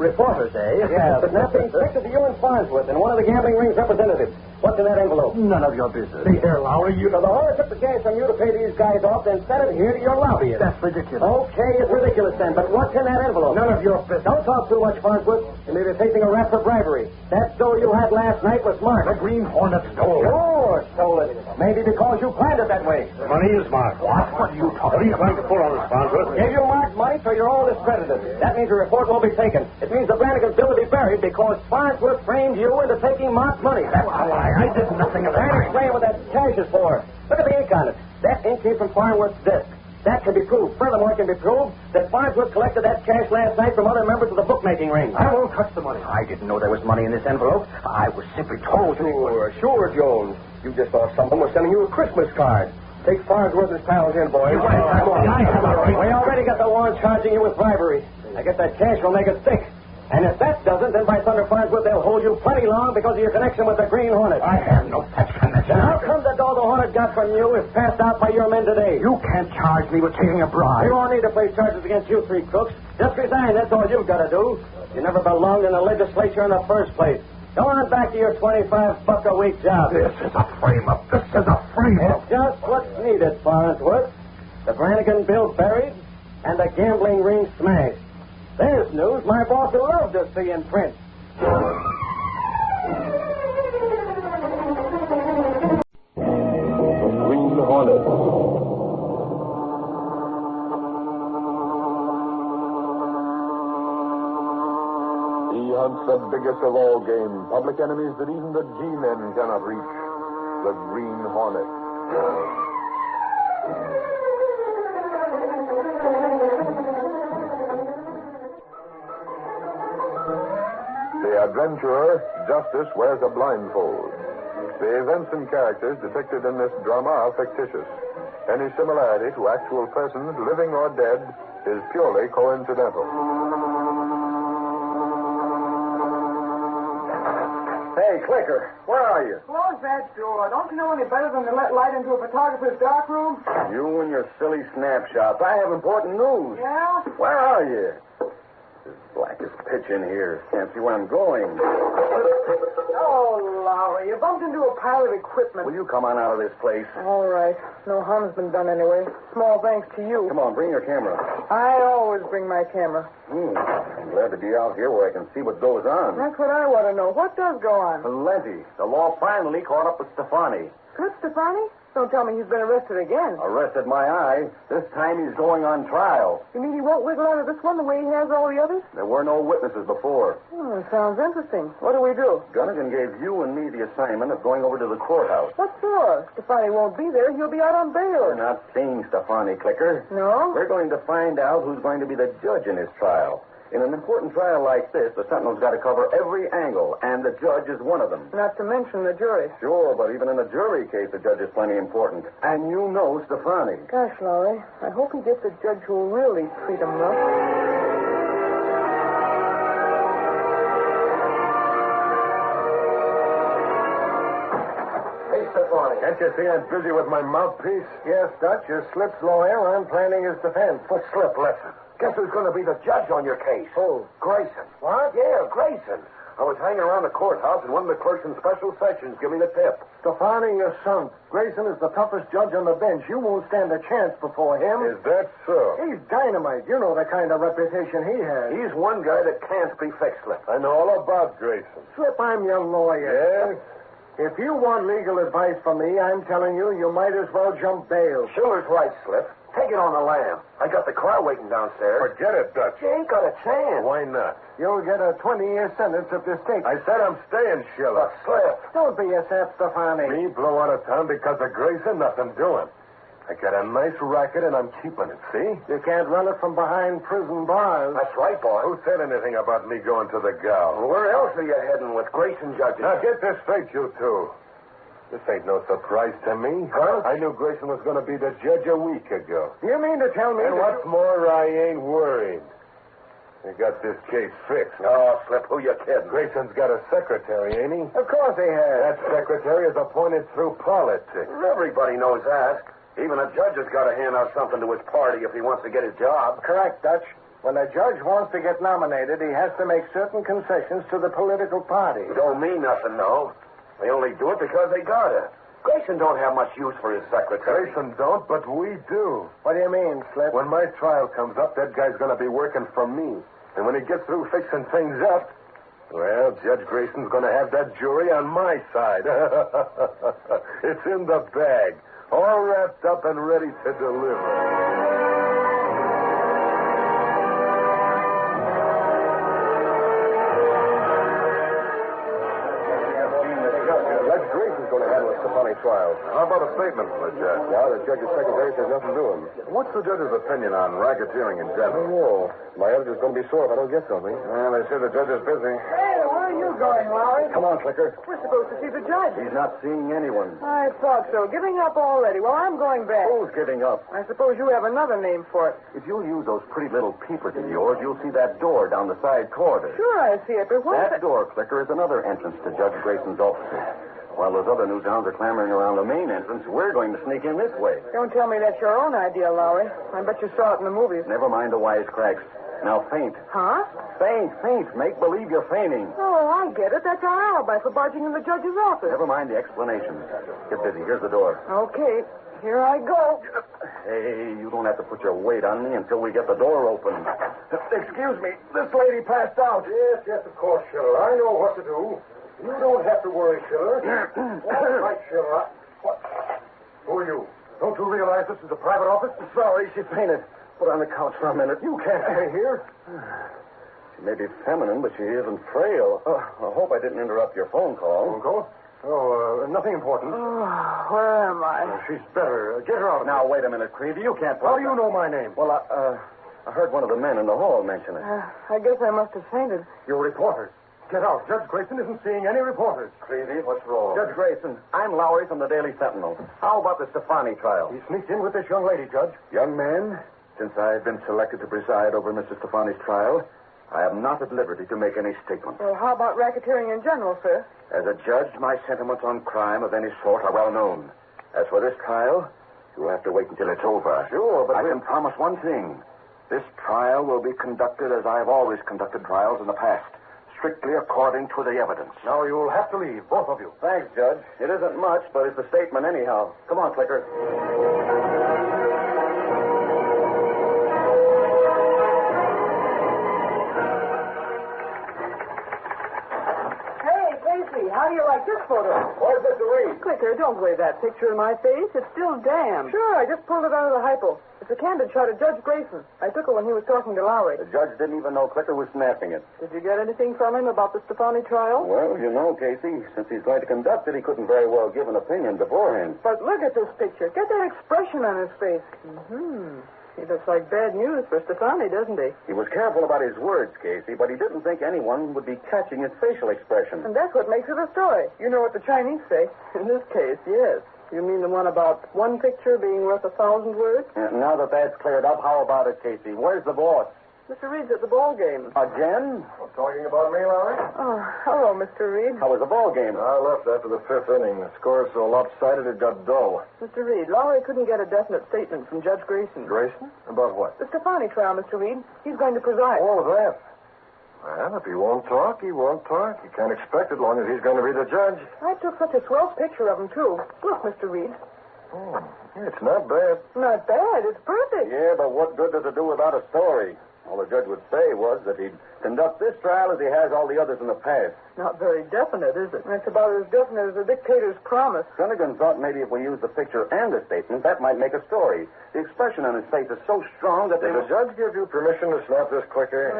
reporters, eh? Yeah, but snapping picture of you and Farnsworth and one of the gambling ring's representatives. What's in that envelope? None of your business. See here, Lowry, you know the Hornet took the cash from you to pay these guys off, then sent it here to your lobbyist. That's ridiculous. Okay, it's ridiculous then, but what's in that envelope? None of your business. Don't talk too much, Farnsworth. You may be facing a rap for bribery. That dough you had last night was marked. The Green Hornet stole it. Sure, stole it. Maybe because you planned it that way. The money is marked. What? What are you talking about? What are you trying to pull on us, Farnsworth? Gave you marked money, so you're all discredited. That means your report won't be taken. It means the Brannigan's bill will be buried because Farnsworth framed you into taking marked money. That's a lie. I did nothing of that. Can't explain what that cash is for. Look at the ink on it. That ink came from Farnsworth's desk. That can be proved. Furthermore, it can be proved that Farnsworth collected that cash last night from other members of the bookmaking ring. I won't touch the money. I didn't know there was money in this envelope. I was simply told to. Sure, Jones. You just thought someone was sending you a Christmas card. Take Farnsworth and his pals in, boys. We already got the warrant charging you with bribery. I guess that cash will make it stick. And if that doesn't, then by thunder, Farnsworth, they'll hold you plenty long because of your connection with the Green Hornet. I have no such connection. Then how come the dough the Hornet got from you is passed out by your men today? You can't charge me with taking a bribe. You won't need to place charges against you three crooks. Just resign, that's all you've got to do. You never belonged in the legislature in the first place. Go on back to your $25 a week job. This is a frame-up. This is a frame-up. It's just what's needed, Farnsworth. The Brannigan bill buried and the gambling ring smashed. There's news my boss will love to see in print. Green Hornet. He hunts the biggest of all game, public enemies that even the G-men cannot reach. The Green Hornet. The adventurer, Justice, wears a blindfold. The events and characters depicted in this drama are fictitious. Any similarity to actual persons, living or dead, is purely coincidental. Hey, Clicker, where are you? Close that door. Don't you know any better than to let light into a photographer's darkroom? You and your silly snapshots. I have important news. Yeah? Where are you? It's black as pitch in here. Can't see where I'm going. Oh, Lowry, you bumped into a pile of equipment. Will you come on out of this place? All right. No harm's been done anyway. Small thanks to you. Come on, bring your camera. I always bring my camera. I'm glad to be out here where I can see what goes on. That's what I want to know. What does go on? Plenty. The law finally caught up with Stefani. Good, Stefani? Don't tell me he's been arrested again. Arrested my eye. This time he's going on trial. You mean he won't wiggle out of this one the way he has all the others? There were no witnesses before. Sounds interesting. What do we do? Gunnigan gave you and me the assignment of going over to the courthouse. What for? Stefani won't be there. He'll be out on bail. We're not seeing Stefani, Clicker. No? We're going to find out who's going to be the judge in his trial. In an important trial like this, the Sentinel's got to cover every angle, and the judge is one of them. Not to mention the jury. Sure, but even in a jury case, the judge is plenty important. And you know Stefani. Gosh, Lowry, I hope he gets a judge who'll really treat him rough. Hey, Stefani. Can't you see I'm busy with my mouthpiece? Yes, Dutch, you're Slip's lawyer. I'm planning his defense. But Slip, listen. Guess who's going to be the judge on your case? Who? Grayson. What? Yeah, Grayson. I was hanging around the courthouse, and one of the clerks in special sessions gave me the tip. Stefani, you're sunk. Grayson is the toughest judge on the bench. You won't stand a chance before him. Is that so? He's dynamite. You know the kind of reputation he has. He's one guy that can't be fixed, Slip. I know all about Grayson. Slip, I'm your lawyer. Yes? If you want legal advice from me, I'm telling you, you might as well jump bail. Schiller's right, Slip. Take it on the lam. I got the car waiting downstairs. Forget it, Dutch. You ain't got a chance. Why not? You'll get a 20-year sentence if this takes. I said I'm staying, Schiller. Slip. Don't be a sap, Stefani. Me blow out of town because of Grayson? Nothing doing. I got a nice racket, and I'm keeping it, see? You can't run it from behind prison bars. That's right, boy. Who said anything about me going to the gal? Well, where else are you heading with Grayson judging? Now, get this straight, you two. This ain't no surprise to me. Huh? I knew Grayson was going to be the judge a week ago. You mean to tell me And what's more, I ain't worried. You got this case fixed. Oh, Slip, who you kidding? Grayson's got a secretary, ain't he? Of course he has. That secretary is appointed through politics. Everybody knows that. Even a judge has got to hand out something to his party if he wants to get his job. Correct, Dutch. When a judge wants to get nominated, he has to make certain concessions to the political party. It don't mean nothing, no. They only do it because they got it. Grayson don't have much use for his secretary. Grayson don't, but we do. What do you mean, Slip? When my trial comes up, that guy's going to be working for me. And when he gets through fixing things up, well, Judge Grayson's going to have that jury on my side. It's in the bag, all wrapped up and ready to deliver. Trial. How about a statement from the judge? Yeah, the judge's secretary says nothing to him. What's the judge's opinion on racketeering in general? I don't know. My editor's going to be sore if I don't get something. Well, they say the judge is busy. Hey, where are you going, Lowry? Come on, Clicker. We're supposed to see the judge. He's not seeing anyone. I thought so. Giving up already. Well, I'm going back. Who's giving up? I suppose you have another name for it. If you'll use those pretty little peepers of yours, you'll see that door down the side corridor. Sure, I see it, but what's that door, Clicker, is another entrance to Judge Grayson's offices. While those other newshounds are clamoring around the main entrance, we're going to sneak in this way. Don't tell me that's your own idea, Lowry. I bet you saw it in the movies. Never mind the wisecracks. Now faint. Huh? Faint. Make believe you're fainting. Oh, I get it. That's our alibi for barging in the judge's office. Never mind the explanations. Get busy. Here's the door. Okay. Here I go. Hey, you don't have to put your weight on me until we get the door open. Excuse me. This lady passed out. Yes, of course, Schiller. I know what to do. You don't have to worry, Schiller. All right, Schiller. What? Who are you? Don't you realize this is a private office? Sorry, she fainted. Put her on the couch for a minute. You can't stay here. She may be feminine, but she isn't frail. I hope I didn't interrupt your phone call. Phone call? Oh, nothing important. Where am I? She's better. Get her out. Now, wait a minute, Creevy. You can't... How do you know my name? Well, I heard one of the men in the hall mention it. I guess I must have fainted. You're reporters. Get out. Judge Grayson isn't seeing any reporters. Creevy, what's wrong? Judge Grayson, I'm Lowry from the Daily Sentinel. How about the Stefani trial? He sneaked in with this young lady, Judge. Young man, since I've been selected to preside over Mr. Stefani's trial, I am not at liberty to make any statement. Well, how about racketeering in general, sir? As a judge, my sentiments on crime of any sort are well known. As for this trial, you'll have to wait until it's over. Sure, but I can promise one thing. This trial will be conducted as I've always conducted trials in the past. Strictly according to the evidence. Now, you'll have to leave, both of you. Thanks, Judge. It isn't much, but it's a statement anyhow. Come on, Clicker. Hey, Casey, how do you like this photo? Where's Mr. Reid? Clicker, don't wave that picture in my face. It's still damp. Sure, I just pulled it out of the hypo. It's a candid shot of Judge Grayson. I took it when he was talking to Lowry. The judge didn't even know Clicker was snapping it. Did you get anything from him about the Stefani trial? Well, you know, Casey, since he's going to conduct it, he couldn't very well give an opinion beforehand. But look at this picture. Get that expression on his face. He looks like bad news for Stefani, doesn't he? He was careful about his words, Casey, but he didn't think anyone would be catching his facial expression. And that's what makes it a story. You know what the Chinese say? In this case, yes. You mean the one about one picture being worth 1,000 words? Now that that's cleared up, how about it, Casey? Where's the boss? Mr. Reid's at the ball game. Again? Talking about me, Larry? Oh, hello, Mr. Reid. How was the ball game? I left after the fifth inning. The score was so lopsided it got dull. Mr. Reid, Lowry couldn't get a definite statement from Judge Grayson. Grayson? About what? The Stefani trial, Mr. Reid. He's going to preside. All of that? Well, if he won't talk, he won't talk. You can't expect it long as he's going to be the judge. I took such a swell picture of him, too. Look, Mr. Reid. Oh, it's not bad. Not bad. It's perfect. Yeah, but what good does it do without a story? All the judge would say was that he'd conduct this trial as he has all the others in the past. Not very definite, is it? That's about as definite as the dictator's promise. Finnegan thought maybe if we used the picture and the statement, that might make a story. The expression on his face is so strong that... Did the judge give you permission to snap this clicker?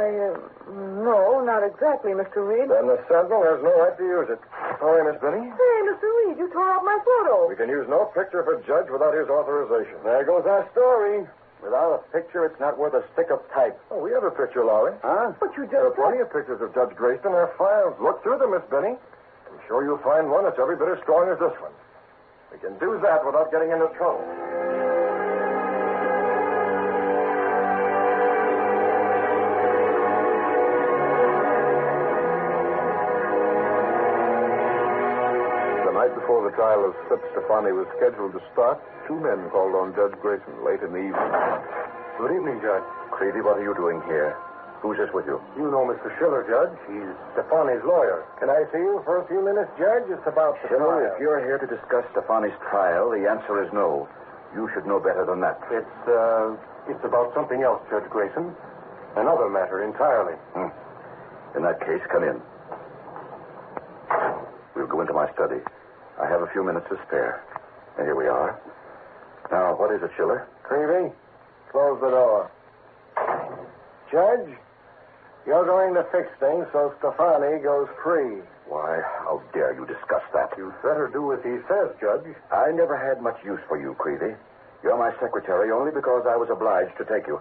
No, not exactly, Mr. Reid. Then the Sentinel has no right to use it. Sorry, Miss Benny. Hey, Mr. Reid, you tore up my photo. We can use no picture for judge without his authorization. There goes our story. Without a picture, it's not worth a stick of type. Oh, we have a picture, Lowry. Huh? But you just... There are plenty of pictures of Judge Grayson in our files. Look through them, Miss Benny. I'm sure you'll find one that's every bit as strong as this one. We can do that without getting into trouble. the trial of Slip Stefani was scheduled to start, two men called on Judge Grayson late in the evening. Good evening, Judge. Creedy, what are you doing here? Who's this with you? You know Mr. Schiller, Judge. He's Stefani's lawyer. Can I see you for a few minutes, Judge? It's about the Schiller, trial. if you're here to discuss Stefani's trial, the answer is no. You should know better than that. It's about something else, Judge Grayson. Another matter entirely. In that case, come in. We'll go into my study. I have a few minutes to spare. And here we are. Now, what is it, Schiller? Creevy, close the door. Judge, you're going to fix things so Stefani goes free. Why, how dare you discuss that? You'd better do as he says, Judge. I never had much use for you, Creevy. You're my secretary only because I was obliged to take you.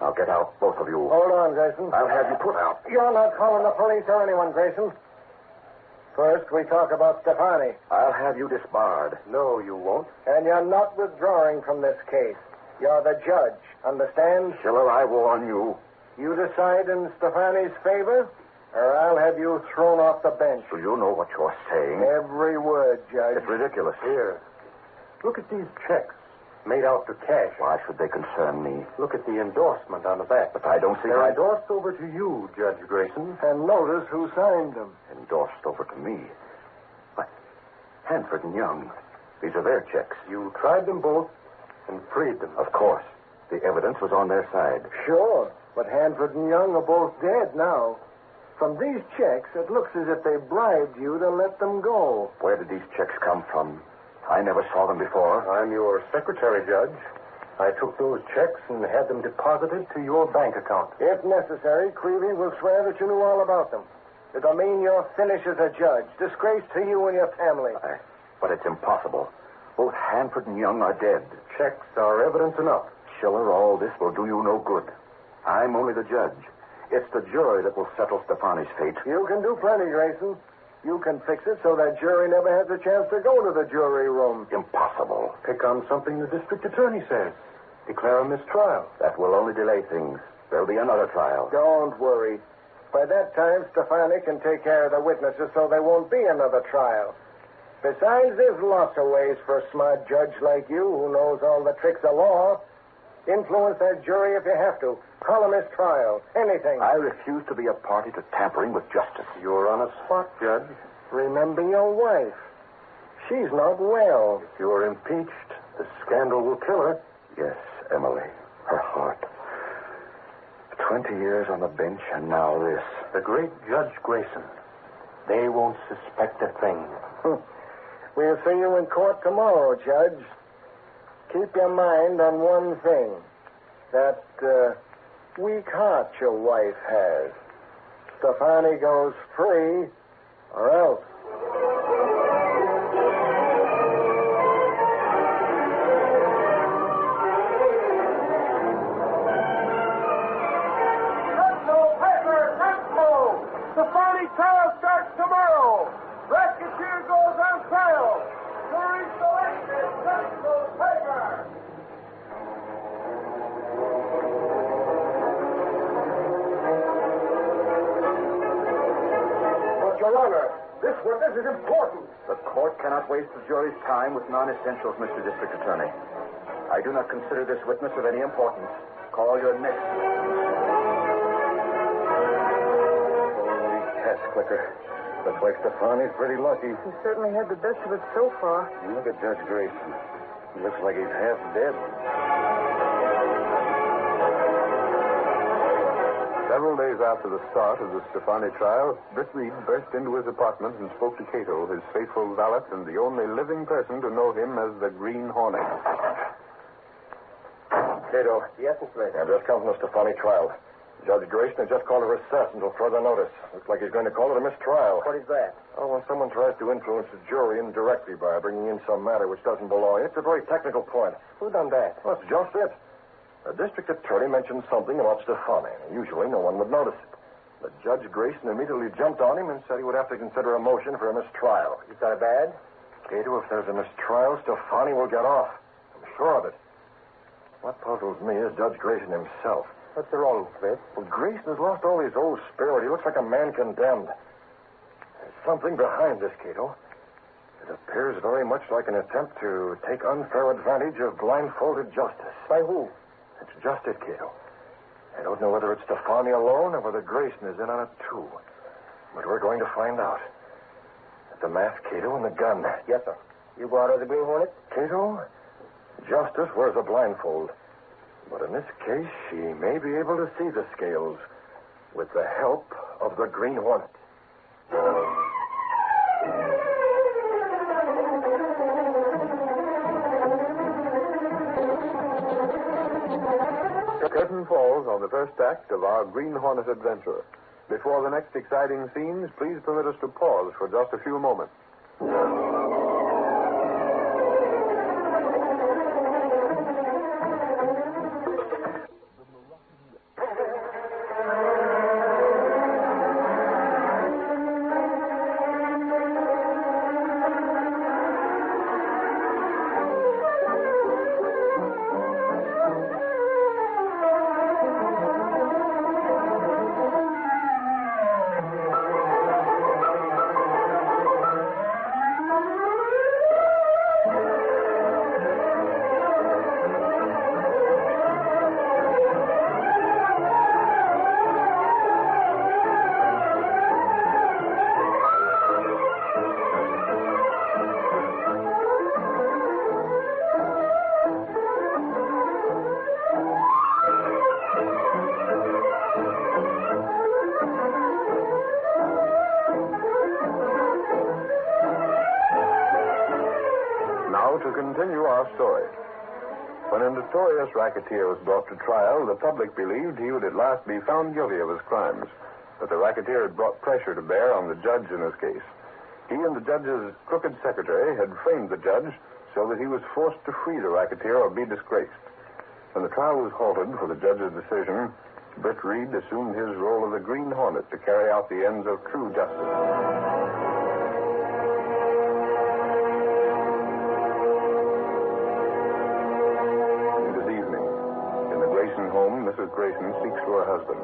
Now get out, both of you. Hold on, Grayson. I'll have you put out. You're not calling the police or anyone, Grayson. First, we talk about Stefani. I'll have you disbarred. No, you won't. And you're not withdrawing from this case. You're the judge. Understand? Schiller, I warn you. You decide in Stefani's favor, or I'll have you thrown off the bench. Do you know what you're saying? Every word, Judge. It's ridiculous. Here. Look at these checks made out to cash. Why should they concern me? Look at the endorsement on the back. But I don't see They're why... endorsed over to you, Judge Grayson. And notice who signed them. Endorsed over to me? What? Hanford and Young. These are their checks. You tried them both and freed them. Of course. The evidence was on their side. Sure. But Hanford and Young are both dead now. From these checks, it looks as if they bribed you to let them go. Where did these checks come from? I never saw them before. I'm your secretary, Judge. I took those checks and had them deposited to your bank account. If necessary, Creevy will swear that you knew all about them. It'll mean you're finished as a judge. Disgrace to you and your family. But it's impossible. Both Hanford and Young are dead. Checks are evidence enough. Schiller, all this will do you no good. I'm only the judge. It's the jury that will settle Stefani's fate. You can do plenty, Grayson. You can fix it so that jury never has a chance to go to the jury room. Impossible. Pick on something the district attorney says. Declare a mistrial. That will only delay things. There'll be another trial. Don't worry. By that time, Stefani can take care of the witnesses so there won't be another trial. Besides, there's lots of ways for a smart judge like you who knows all the tricks of law. Influence that jury if you have to. Call a mistrial. Anything. I refuse to be a party to tampering with justice. You're on a spot, Judge. Remember your wife. She's not well. If you're impeached, the scandal will kill her. Yes, Emily. Her heart. 20 years on the bench, and now this. The great Judge Grayson. They won't suspect a thing. We'll see you in court tomorrow, Judge. Keep your mind on one thing. That weak heart your wife has. Stefani goes free, or else. Stefani trial starts tomorrow. Racketeer goes on trial. Jury selected. Central paper. But, Your Honor, this witness is important. The court cannot waste the jury's time with non-essentials, Mr. District Attorney. I do not consider this witness of any importance. Call your next. Test clicker. Looks like Stefani's pretty lucky. He certainly had the best of it so far. Look at Judge Grayson. He looks like he's half dead. Several days after the start of the Stefani trial, Britt Reid burst into his apartment and spoke to Kato, his faithful valet and the only living person to know him as the Green Hornet. Kato. Yes, Mr. Reid. I've just come from the Stefani trial. Judge Grayson has just called a recess until further notice. Looks like he's going to call it a mistrial. What is that? Oh, when someone tries to influence the jury indirectly by bringing in some matter which doesn't belong, it's a very technical point. Who done that? Well, that's just it. The district attorney mentioned something about Stefani. Usually no one would notice it. But Judge Grayson immediately jumped on him and said he would have to consider a motion for a mistrial. Is that bad? Kato, if there's a mistrial, Stefani will get off. I'm sure of it. What puzzles me is Judge Grayson himself. What's wrong, Smith? Well, Grayson has lost all his old spirit. He looks like a man condemned. There's something behind this, Kato. It appears very much like an attempt to take unfair advantage of blindfolded justice. By who? It's just it, Kato. I don't know whether it's Stefani alone or whether Grayson is in on it, too. But we're going to find out. The mask, Kato, and the gun. Yes, sir. You go out of the Green Hornet? Kato, Justice wears a blindfold. But in this case, she may be able to see the scales with the help of the Green Hornet. The curtain falls on the first act of our Green Hornet adventure. Before the next exciting scenes, please permit us to pause for just a few moments. To continue our story. When a notorious racketeer was brought to trial, the public believed he would at last be found guilty of his crimes. But the racketeer had brought pressure to bear on the judge in this case. He and the judge's crooked secretary had framed the judge so that he was forced to free the racketeer or be disgraced. When the trial was halted for the judge's decision, Britt Reid assumed his role of the Green Hornet to carry out the ends of true justice. Mrs. Grayson seeks for her husband.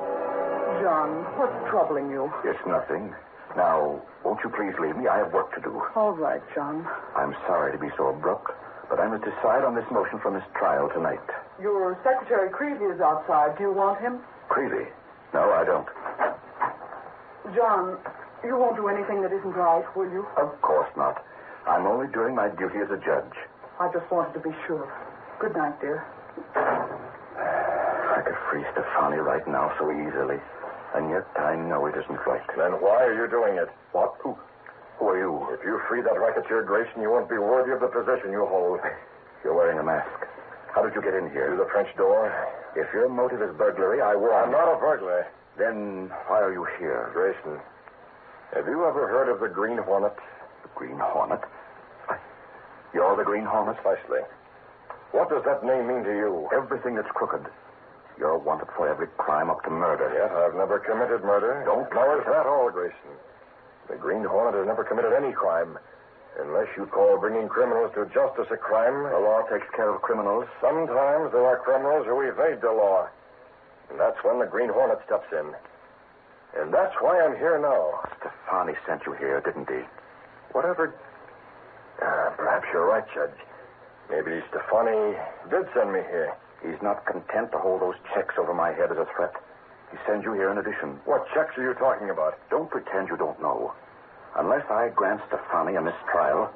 John, what's troubling you? It's nothing. Now, won't you please leave me? I have work to do. All right, John. I'm sorry to be so abrupt, but I must decide on this motion from this trial tonight. Your secretary, Creevy, is outside. Do you want him? Creevy? No, I don't. John, you won't do anything that isn't right, will you? Of course not. I'm only doing my duty as a judge. I just wanted to be sure. Good night, dear. I could free Stefani right now so easily, and yet I know it isn't right. Then why are you doing it? What? Who are you? If you free that racketeer, Grayson, you won't be worthy of the position you hold. You're wearing a mask. How did you get in here? Through the French door. If your motive is burglary, I will. I'm not a burglar. Then why are you here? Grayson, have you ever heard of the Green Hornet? The Green Hornet? You're the Green Hornet? Precisely. What does that name mean to you? Everything that's crooked. You're wanted for every crime up to murder. Yes, I've never committed murder. Don't. Nor is that all, Grayson. The Green Hornet has never committed any crime. Unless you call bringing criminals to justice a crime. The law takes care of criminals. Sometimes there are criminals who evade the law. And that's when the Green Hornet steps in. And that's why I'm here now. Stefani sent you here, didn't he? Whatever... perhaps you're right, Judge. Maybe Stefani did send me here. He's not content to hold those checks over my head as a threat. He sends you here in addition. What checks are you talking about? Don't pretend you don't know. Unless I grant Stefani a mistrial,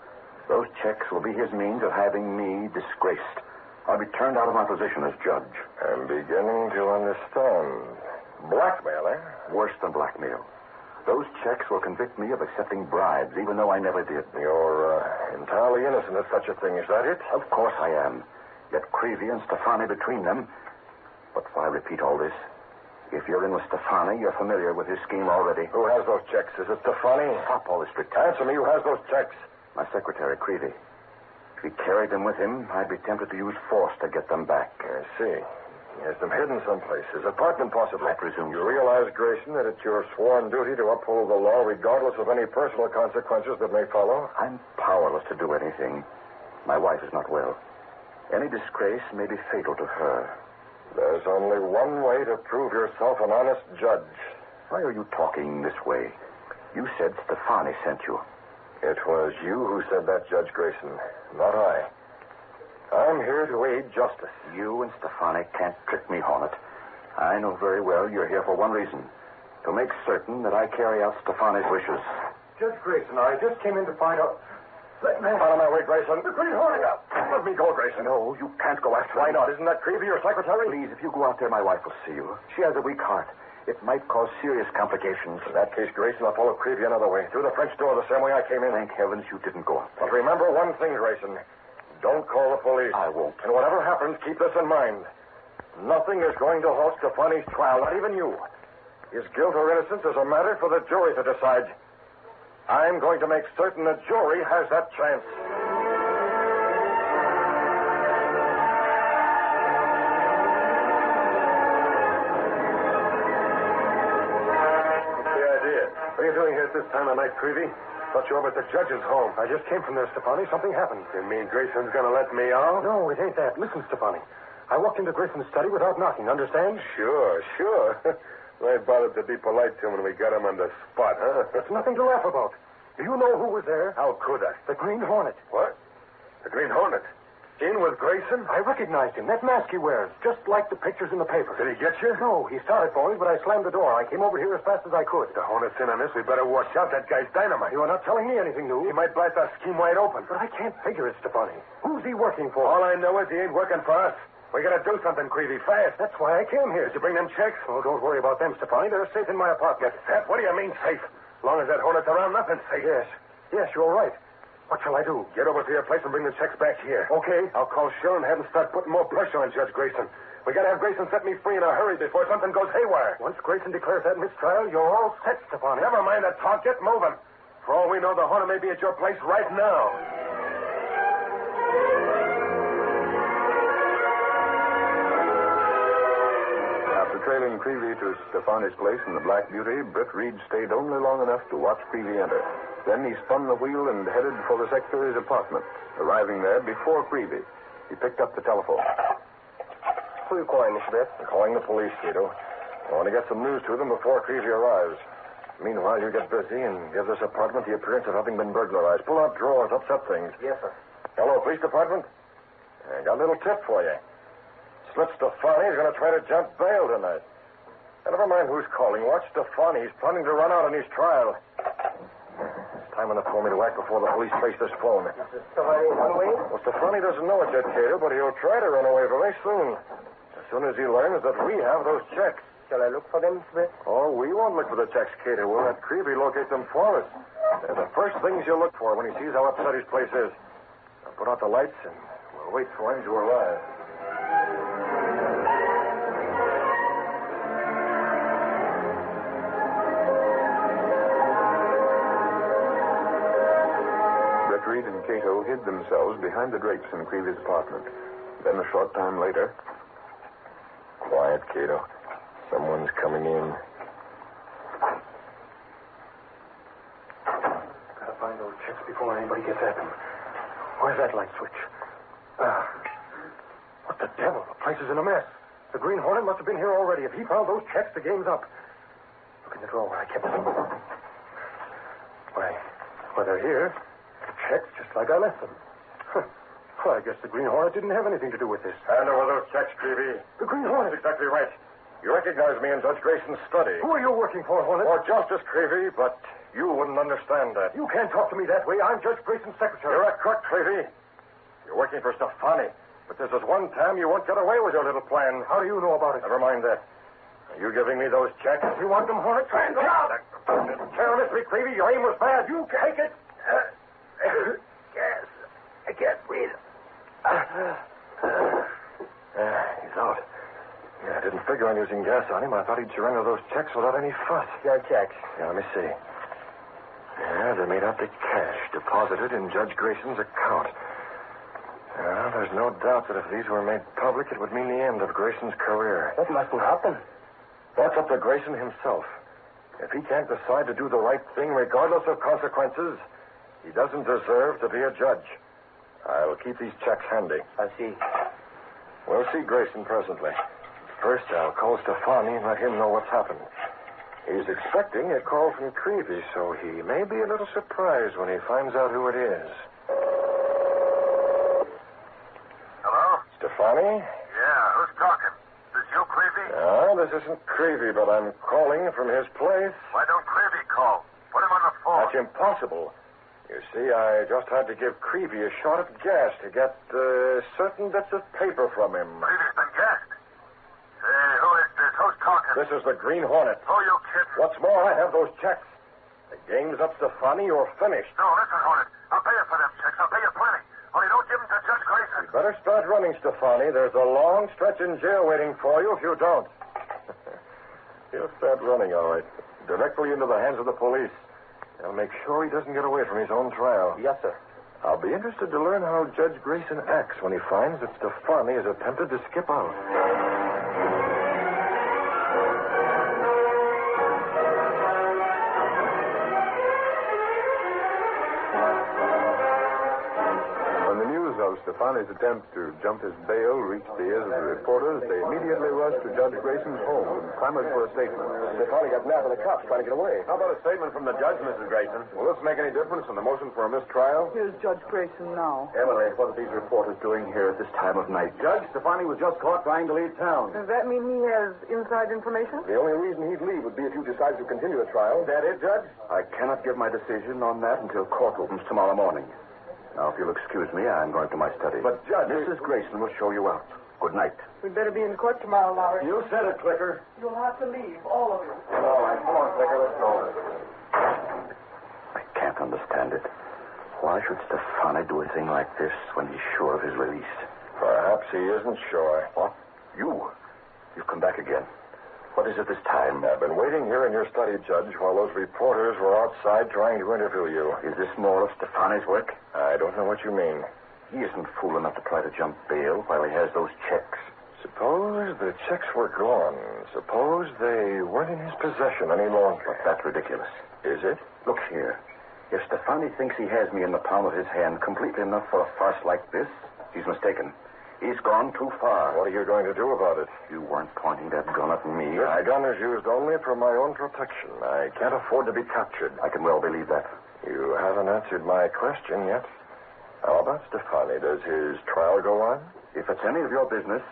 those checks will be his means of having me disgraced. I'll be turned out of my position as judge. I'm beginning to understand. Blackmail, eh? Worse than blackmail. Those checks will convict me of accepting bribes, even though I never did. You're entirely innocent of such a thing, is that it? Of course I am. Yet Creevy and Stefani between them. But why repeat all this? If you're in with Stefani, you're familiar with his scheme already. Who has those checks? Is it Stefani? Stop all this pretence. Answer me, who has those checks? My secretary, Creevy. If he carried them with him, I'd be tempted to use force to get them back. I see. He has them hidden someplace. His apartment, possibly. I presume You realize, Grayson, that it's your sworn duty to uphold the law regardless of any personal consequences that may follow? I'm powerless to do anything. My wife is not well. Any disgrace may be fatal to her. There's only one way to prove yourself an honest judge. Why are you talking this way? You said Stefani sent you. It was you who said that, Judge Grayson, not I. I'm here to aid justice. You and Stefanik can't trick me, Hornet. I know very well you're here for one reason. To make certain that I carry out Stefanik's wishes. Judge Grayson, I just came in to find out... Let me out of my way, Grayson. The Green Hornet. Let me go, Grayson. No, you can't go after Why him. not? Isn't that Creevy, your secretary? Please, if you go out there, my wife will see you. She has a weak heart. It might cause serious complications. In that case, Grayson, I'll follow Creevy another way. Through the French door the same way I came in. Thank heavens you didn't go out there. But remember one thing, Grayson. Don't call the police. I won't. And whatever happens, keep this in mind. Nothing is going to halt Stefani's trial, not even you. His guilt or innocence is a matter for the jury to decide. I'm going to make certain the jury has that chance. What's the idea? What are you doing here at this time of night, Creevy? Thought you were over at the judge's home. I just came from there, Stefani. Something happened. You mean Grayson's going to let me out? No, it ain't that. Listen, Stefani. I walked into Grayson's study without knocking, understand? Sure. They bothered to be polite to him when we got him on the spot, huh? It's nothing to laugh about. Do you know who was there? How could I? The Green Hornet. What? The Green Hornet? In with Grayson? I recognized him. That mask he wears, just like the pictures in the paper. Did he get you? No, he started for me, but I slammed the door. I came over here as fast as I could. The Hornet's in on this. We better watch out. That guy's dynamite. You are not telling me anything new. He might blast our scheme wide open. But I can't figure it, Stefani. Who's he working for? All I know is he ain't working for us. We gotta do something, Creevy, fast. That's why I came here. Did you bring them checks? Oh, don't worry about them, Stefani. They're safe in my apartment. That? What do you mean, safe? As long as that Hornet's around, nothing's safe. Yes, you're right. What shall I do? Get over to your place and bring the checks back here. Okay. I'll call Sheriff and have him start putting more pressure on Judge Grayson. We gotta have Grayson set me free in a hurry before something goes haywire. Once Grayson declares that mistrial, you're all set, Stefani. Never mind that talk. Get moving. For all we know, the Hornet may be at your place right now. After trailing Creevy to Stefani's place in the Black Beauty, Britt Reid stayed only long enough to watch Creevy enter. Then he spun the wheel and headed for the secretary's apartment. Arriving there before Creevy, he picked up the telephone. Who are you calling, Mr. Beth? I'm calling the police, Kato. I want to get some news to them before Creevy arrives. Meanwhile, you get busy and give this apartment the appearance of having been burglarized. Pull out drawers, upset things. Yes, sir. Hello, police department? I got a little tip for you. Slip Stefani is going to try to jump bail tonight. Now, never mind who's calling. Watch Stefani. He's planning to run out on his trial. It's time enough for me to act before the police trace this phone. Mr. Stefani run away? Well, Stefani doesn't know it yet, Kato, but he'll try to run away very soon. As soon as he learns that we have those checks. Shall I look for them, Smith? Oh, we won't look for the checks, Kato. We'll let Creevy locate them for us. They're the first things you'll look for when he sees how upset his place is. Now put out the lights and we'll wait for him to arrive. Britt Reid and Kato hid themselves behind the drapes in Creevy's apartment. Then a short time later... Quiet, Kato. Someone's coming in. Gotta find those checks before anybody gets at them. Where's that light switch? What the devil? The place is in a mess. The Green Hornet must have been here already. If he found those checks, the game's up. Look in the drawer where I kept them. Why, they're here. Checks just like I left them. Well, I guess the Green Hornet didn't have anything to do with this. Hand over those checks, Creevy. The Green Hornet? That's exactly right. You recognize me in Judge Grayson's study. Who are you working for, Hornet? For Justice, Creevy, but you wouldn't understand that. You can't talk to me that way. I'm Judge Grayson's secretary. You're a crook, Creevy. You're working for Stefani. But this is one time you won't get away with your little plan. How do you know about it? Never mind that. Are you giving me those checks? You want them, Hornet? Hands up! Careless, Creevy. Your aim was bad. You take it. Yes. I can't breathe. He's out. Yeah, I didn't figure on using gas on him. I thought he'd surrender those checks without any fuss. Your checks. Yeah, let me see. Yeah, they're made out to cash, deposited in Judge Grayson's account. Well, there's no doubt that if these were made public, it would mean the end of Grayson's career. That mustn't happen. That's up to Grayson himself. If he can't decide to do the right thing regardless of consequences, he doesn't deserve to be a judge. I'll keep these checks handy. I see. We'll see Grayson presently. First, I'll call Stefani and let him know what's happened. He's expecting a call from Creevy, so he may be a little surprised when he finds out who it is. Hello? Stefani? Yeah, who's talking? This you, Creevy? No, this isn't Creevy, but I'm calling from his place. Why don't Creevy call? Put him on the phone. That's impossible. You see, I just had to give Creevy a shot at gas to get certain bits of paper from him. Creevy's been gassed. Hey, who is this? Who's talking? This is the Green Hornet. Who you kidding? What's more, I have those checks. The game's up, Stefani. You're finished. No, listen, Hornet. I'll pay you for them checks. I'll pay you plenty. Only don't give them to Judge Grayson. You better start running, Stefani. There's a long stretch in jail waiting for you if you don't. He'll start running, all right. Directly into the hands of the police. I'll make sure he doesn't get away from his own trial. Yes, sir. I'll be interested to learn how Judge Grayson acts when he finds that Stefani has attempted to skip out. When the news of Stefani's attempt to jump his bail reached the ears of the reporters, they immediately rushed to Judge Grayson's home and clamored for a statement. Stefani got nabbed by the cops trying to get away. How about a statement from the judge, Mrs. Grayson? Will this make any difference in the motion for a mistrial? Here's Judge Grayson now. Emily, what are these reporters doing here at this time of night? Judge, Stefani was just caught trying to leave town. Does that mean he has inside information? The only reason he'd leave would be if you decided to continue the trial. Is that it, Judge? I cannot give my decision on that until court opens tomorrow morning. Now, if you'll excuse me, I'm going to my study. But, Judge... Mrs. Grayson will show you out. Good night. We'd better be in court tomorrow, Lowry. You said it, Clicker. You'll have to leave, all of you. All right, come on, Clicker, let's go. I can't understand it. Why should Stefani do a thing like this when he's sure of his release? Perhaps he isn't sure. What? You've come back again. What is it this time? I've been waiting here in your study, Judge, while those reporters were outside trying to interview you. Is this more of Stefani's work? I don't know what you mean. He isn't fool enough to try to jump bail while he has those checks. Suppose the checks were gone. Suppose they weren't in his possession any longer. But that's ridiculous. Is it? Look here. If Stefani thinks he has me in the palm of his hand completely enough for a farce like this, he's mistaken. He's gone too far. What are you going to do about it? You weren't pointing that gun at me. My gun is used only for my own protection. I can't afford to be captured. I can well believe that. You haven't answered my question yet. How about Stefani? Does his trial go on? If it's any of your business,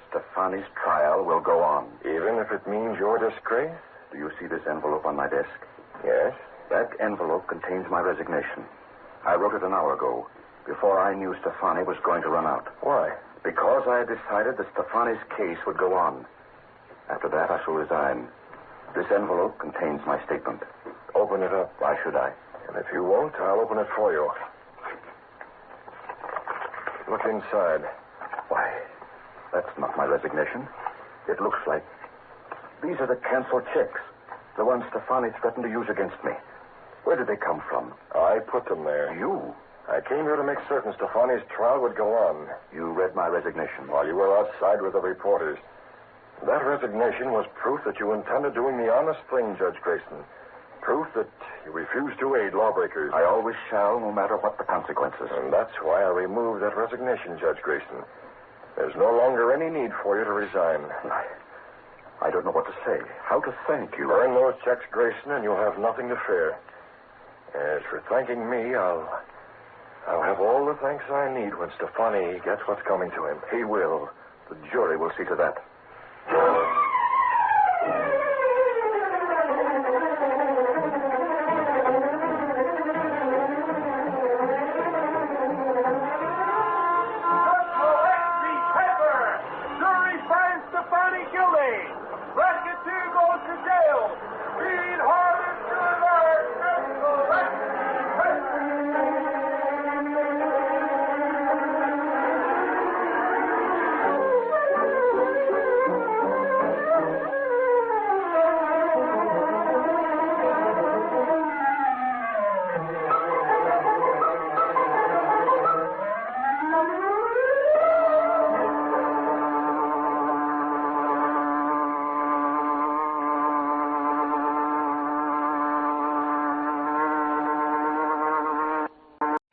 Stefani's trial will go on. Even if it means your disgrace? Do you see this envelope on my desk? Yes. That envelope contains my resignation. I wrote it an hour ago, before I knew Stefani was going to run out. Why? Because I had decided that Stefani's case would go on. After that, I shall resign. This envelope contains my statement. Open it up. Why should I? And if you won't, I'll open it for you. Look inside. Why, that's not my resignation. It looks like... These are the canceled checks. The ones Stefani threatened to use against me. Where did they come from? I put them there. You? I came here to make certain Stefani's trial would go on. You read my resignation? While you were outside with the reporters. That resignation was proof that you intended doing the honest thing, Judge Grayson. Proof that you refused to aid lawbreakers. I always shall, no matter what the consequences. And that's why I removed that resignation, Judge Grayson. There's no longer any need for you to resign. I don't know what to say. How to thank you. Burn those checks, Grayson, and you'll have nothing to fear. As for thanking me, I'll have all the thanks I need when Stefani gets what's coming to him. He will. The jury will see to that. Jury finds Stefani guilty. Racketeer goes to jail. Green Hornet to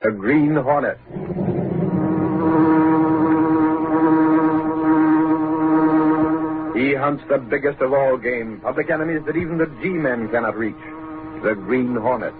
A Green Hornet. He hunts the biggest of all game, public enemies that even the G-men cannot reach, the Green Hornet.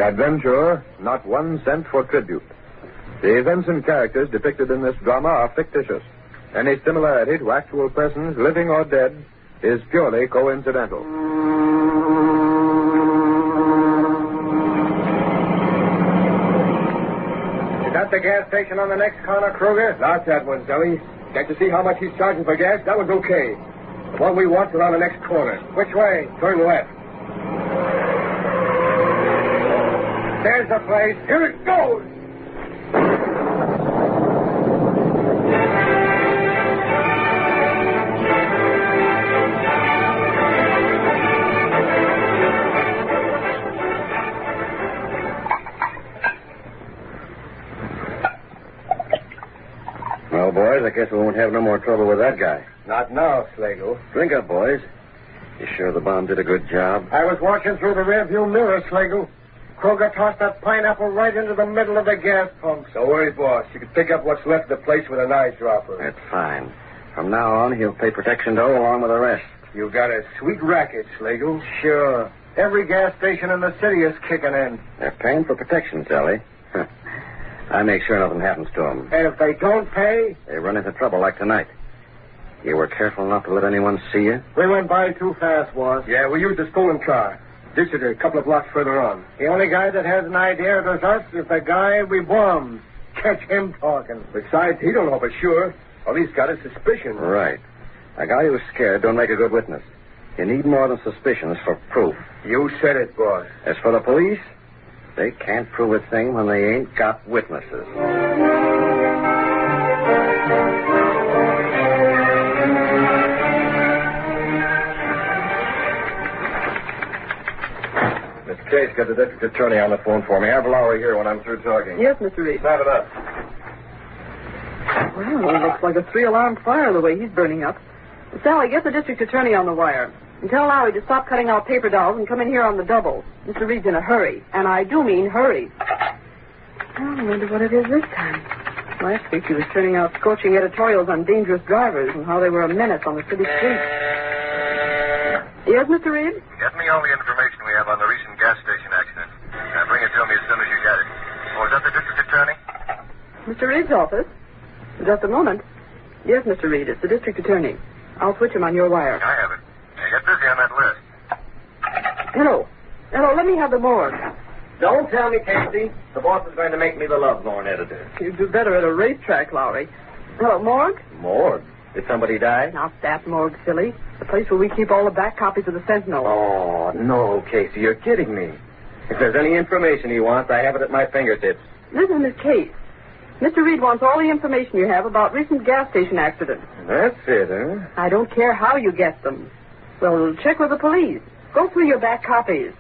Adventurer, not 1 cent for tribute. The events and characters depicted in this drama are fictitious. Any similarity to actual persons, living or dead, is purely coincidental. Is that the gas station on the next corner, Kruger? Not that one, Zoe. Can't you see how much he's charging for gas? That one's okay. The one we want's around the next corner. Which way? Turn left. There's the place. Here it goes! Well, boys, I guess we won't have no more trouble with that guy. Not now, Slagle. Drink up, boys. You sure the bomb did a good job? I was watching through the rearview mirror, Slagle. Kruger tossed that pineapple right into the middle of the gas pump. Don't worry, boss. You can pick up what's left of the place with an eyedropper. That's fine. From now on, he'll pay protection dough along with the rest. You got a sweet racket, Slagle. Sure. Every gas station in the city is kicking in. They're paying for protection, Sally. I make sure nothing happens to them. And if they don't pay? They run into trouble like tonight. You were careful not to let anyone see you? We went by too fast, boss. Yeah, we used a stolen car. Ditched it a couple of blocks further on. The only guy that has an idea of us is the guy we bombed. Catch him talking. Besides, he don't know for sure. All he's got is suspicion. Right. A guy who's scared don't make a good witness. You need more than suspicions for proof. You said it, boss. As for the police, they can't prove a thing when they ain't got witnesses. Case got the district attorney on the phone for me. Have Lowry here when I'm through talking. Yes, Mr. Reid. Snap it up. Well, it looks like a 3-alarm fire the way he's burning up. Sally, get the district attorney on the wire. And tell Lowry to stop cutting out paper dolls and come in here on the double. Mr. Reed's in a hurry. And I do mean hurry. I wonder what it is this time. Last week he was turning out scorching editorials on dangerous drivers and how they were a menace on the city streets. Yes, Mr. Reid? Get me all the information we have on the recent gas station accident. And bring it to me as soon as you get it. Oh, is that the district attorney? Mr. Reed's office? Just a moment. Yes, Mr. Reid, it's the district attorney. I'll switch him on your wire. I have it. Now, get busy on that list. Hello. Hello, let me have the morgue. Don't tell me, Casey. The boss is going to make me the love-lorn editor. You'd do better at a racetrack, Lowry. Hello, morgue? Morgue? Did somebody die? Not that morgue, silly. The place where we keep all the back copies of the Sentinel. Oh, no, Casey, you're kidding me. If there's any information he wants, I have it at my fingertips. Listen to this case. Mr. Reid wants all the information you have about recent gas station accidents. That's it, huh? I don't care how you get them. Well, check with the police. Go through your back copies.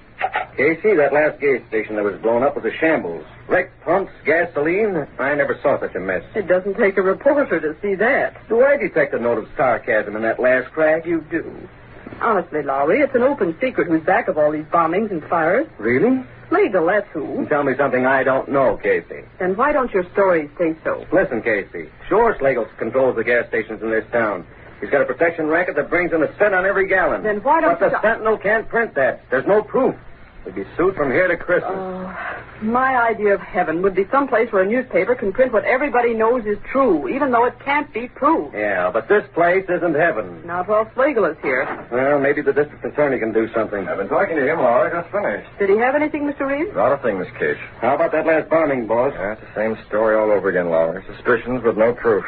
Casey, that last gas station that was blown up was a shambles. Wrecked pumps, gasoline. I never saw such a mess. It doesn't take a reporter to see that. Do I detect a note of sarcasm in that last crack? You do. Honestly, Lowry, it's an open secret who's back of all these bombings and fires. Really? Slagle, that's who. Tell me something I don't know, Casey. Then why don't your stories say so? Listen, Casey. Sure, Slagle controls the gas stations in this town. He's got a protection racket that brings in a cent on every gallon. Then why don't But the Sentinel can't print that. There's no proof. We'd be sued from here to Christmas. My idea of heaven would be someplace where a newspaper can print what everybody knows is true, even though it can't be proved. Yeah, but this place isn't heaven. Not while Slagle is here. Well, maybe the district attorney can do something. I've been talking to him, Laura. Just finished. Did he have anything, Mr. Reid? Not a thing, Miss Case. How about that last bombing, boss? That's the same story all over again, Laura. Suspicions with no proof.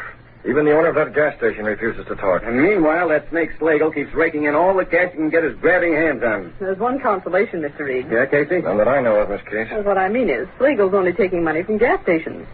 Even the owner of that gas station refuses to talk. And meanwhile, that snake Slagle keeps raking in all the cash he can get his grabbing hands on. There's one consolation, Mr. Reid. Yeah, Casey? None that I know of, Miss Case. Well, what I mean is, Slagle's only taking money from gas stations.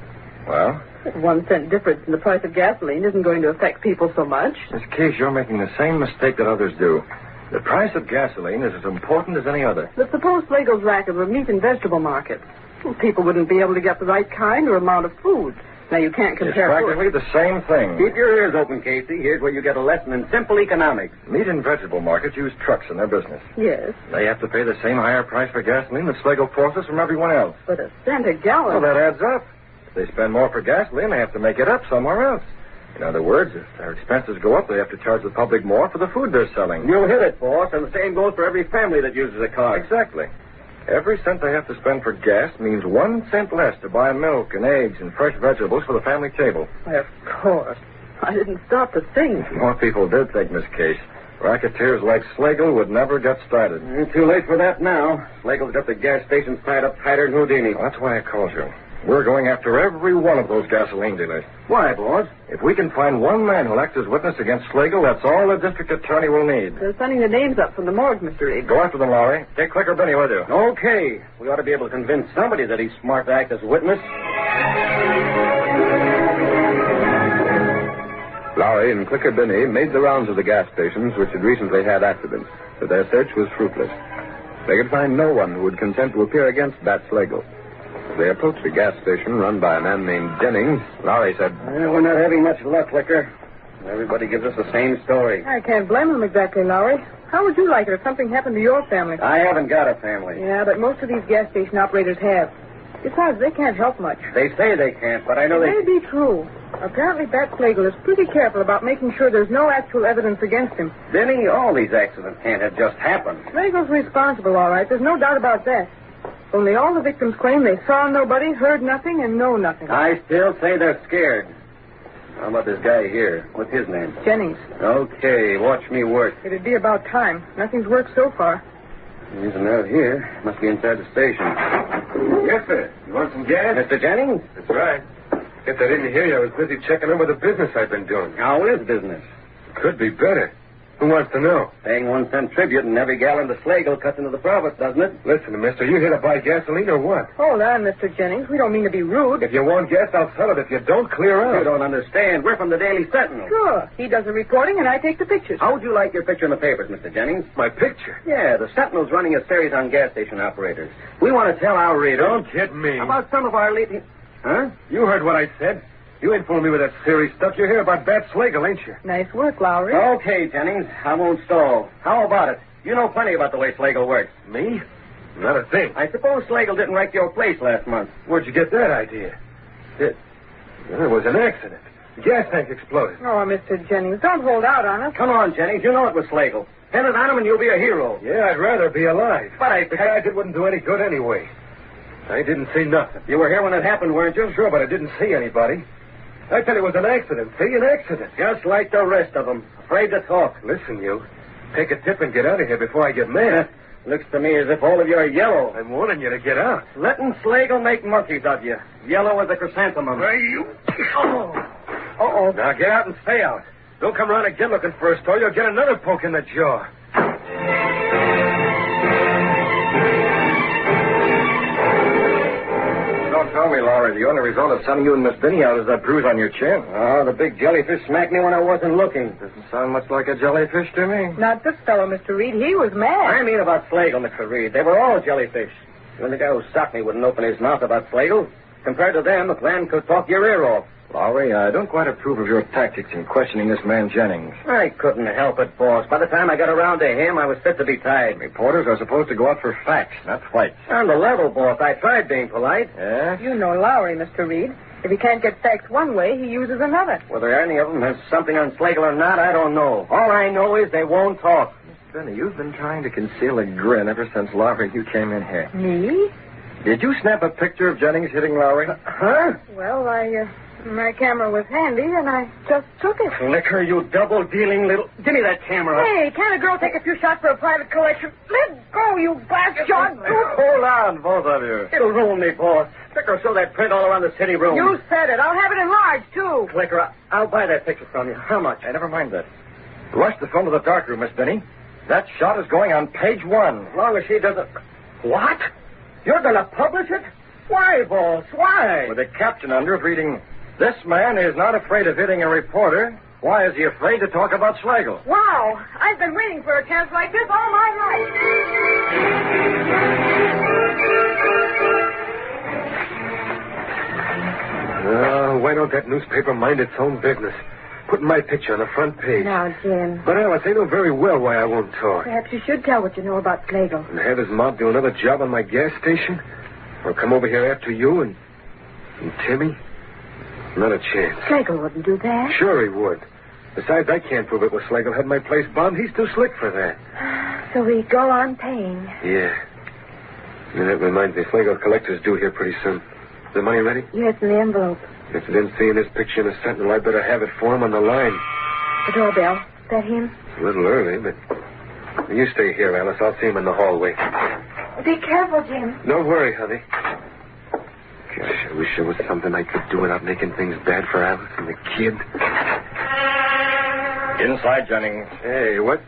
Well? 1 cent difference in the price of gasoline isn't going to affect people so much. Miss Case, you're making the same mistake that others do. The price of gasoline is as important as any other. But suppose Slagle's racket were meat and vegetable markets. Well, people wouldn't be able to get the right kind or amount of food. Now, you can't compare... It's practically the same thing. Keep your ears open, Casey. Here's where you get a lesson in simple economics. Meat and vegetable markets use trucks in their business. Yes. They have to pay the same higher price for gasoline that Slagle forces from everyone else. But a cent a gallon... Well, that adds up. If they spend more for gasoline, they have to make it up somewhere else. In other words, if their expenses go up, they have to charge the public more for the food they're selling. You hit it, boss, and the same goes for every family that uses a car. Exactly. Every cent they have to spend for gas means 1 cent less to buy milk and eggs and fresh vegetables for the family table. Why, of course. I didn't stop to think. More people did think, Miss Case. Racketeers like Slagle would never get started. Too late for that now. Slagle's got the gas stations tied up tighter than Houdini. Well, that's why I called you. We're going after every one of those gasoline dealers. Why, boss? If we can find one man who'll act as witness against Slagle, that's all the district attorney will need. They're sending the names up from the morgue, Mr. Reid. Go after them, Lowry. Take Clicker Benny with you. Okay. We ought to be able to convince somebody that he's smart to act as witness. Lowry and Clicker Benny made the rounds of the gas stations which had recently had accidents, but their search was fruitless. They could find no one who would consent to appear against Bat Slagle. As they approached a gas station run by a man named Jennings, Lowry said, We're not having much luck, Clicker. Everybody gives us the same story. I can't blame them exactly, Lowry. How would you like it if something happened to your family? I haven't got a family. Yeah, but most of these gas station operators have. Besides, they can't help much. They say they can't, but I know It may be true. Apparently, Bat Slagle is pretty careful about making sure there's no actual evidence against him. Benny, all these accidents can't have just happened. Slagle's responsible, all right. There's no doubt about that. Only all the victims claim they saw nobody, heard nothing, and know nothing. I still say they're scared. How about this guy here? What's his name? Jennings. Okay, watch me work. It'd be about time. Nothing's worked so far. He isn't out here. Must be inside the station. Yes, sir. You want some gas? Mr. Jennings? That's right. Guess I didn't hear you. I was busy checking over the business I've been doing. How is business? Could be better. Who wants to know? Paying 1 cent tribute and every gallon to Slagle cuts into the profit, doesn't it? Listen, mister, you here to buy gasoline or what? Hold on, Mr. Jennings. We don't mean to be rude. If you want gas, I'll sell it. If you don't, clear out. You don't understand. We're from the Daily Sentinel. Sure. He does the reporting and I take the pictures. How would you like your picture in the papers, Mr. Jennings? My picture? Yeah, the Sentinel's running a series on gas station operators. We want to tell our readers... Don't kid me. About some of our leading... Huh? You heard what I said. You ain't fooling me with that serious stuff. You hear about Bat Slagle, ain't you? Nice work, Lowry. Okay, Jennings. I won't stall. How about it? You know plenty about the way Slagle works. Me? Not a thing. I suppose Slagle didn't wreck your place last month. Where'd you get that idea? It was an accident. The gas tank exploded. Oh, Mr. Jennings, don't hold out on us. Come on, Jennings. You know it was Slagle. Pin it on him and you'll be a hero. Yeah, I'd rather be alive. But The guys, it wouldn't do any good anyway. I didn't see nothing. You were here when it happened, weren't you? Sure, but I didn't see anybody. I tell you, it was an accident. See, an accident. Just like the rest of them. Afraid to talk. Listen, you. Take a tip and get out of here before I get mad. Looks to me as if all of you are yellow. I'm warning you to get out. Letting Slagle make monkeys of you. Yellow as a chrysanthemum. Why, you... Uh-oh. Now get out and stay out. Don't come around again looking for a story. You'll get another poke in the jaw. Don't tell me, Lowry, the only result of sending you and Miss Binney out is that bruise on your chin. Oh, the big jellyfish smacked me when I wasn't looking. Doesn't sound much like a jellyfish to me. Not this fellow, Mr. Reid. He was mad. I mean about Slagle, Mr. Reid. They were all jellyfish. Even the guy who socked me wouldn't open his mouth about Slagle. Compared to them, a man could talk your ear off. Lowry, I don't quite approve of your tactics in questioning this man Jennings. I couldn't help it, boss. By the time I got around to him, I was fit to be tied. Reporters are supposed to go out for facts, not fights. On the level, boss. I tried being polite. Yeah? You know Lowry, Mr. Reid. If he can't get facts one way, he uses another. Whether any of them has something on Slagle or not, I don't know. All I know is they won't talk. Miss Binney, you've been trying to conceal a grin ever since Lowry and you came in here. Me? Did you snap a picture of Jennings hitting Lowry? Huh? Well, my camera was handy, and I just took it. Liquor, you double-dealing little... Give me that camera. Hey, can't a girl take a few shots for a private collection? Let go, you glass-jawed goose. Hold on, both of you. It'll ruin me, boss. Liquor, show that print all around the city room. You said it. I'll have it enlarged, too. Liquor, I'll buy that picture from you. How much? Hey, never mind that. Rush the film to the darkroom, Miss Binney. That shot is going on page 1. As long as she doesn't... What? You're going to publish it? Why, boss? Why? With a caption under it reading, "This man is not afraid of hitting a reporter. Why is he afraid to talk about Slagle?" Wow. I've been waiting for a chance like this all my life. Why don't that newspaper mind its own business? Putting my picture on the front page. Now, Jim. But Alice, I know very well why I won't talk. Perhaps you should tell what you know about Slagle. And have his mob do another job on my gas station? Or come over here after you and Timmy? Not a chance. Slagle wouldn't do that. Sure he would. Besides, I can't prove it was Slagle had my place bombed. He's too slick for that. So we go on paying. Yeah. And that reminds me, Slagle's collector's due here pretty soon. Is the money ready? Yes, in the envelope. If you didn't see his picture in the Sentinel, I'd better have it for him on the line. The doorbell. Is that him? A little early, but... You stay here, Alice. I'll see him in the hallway. Be careful, Jim. Don't worry, honey. Gosh, I wish there was something I could do without making things bad for Alice and the kid. Inside, Jennings. Hey, what?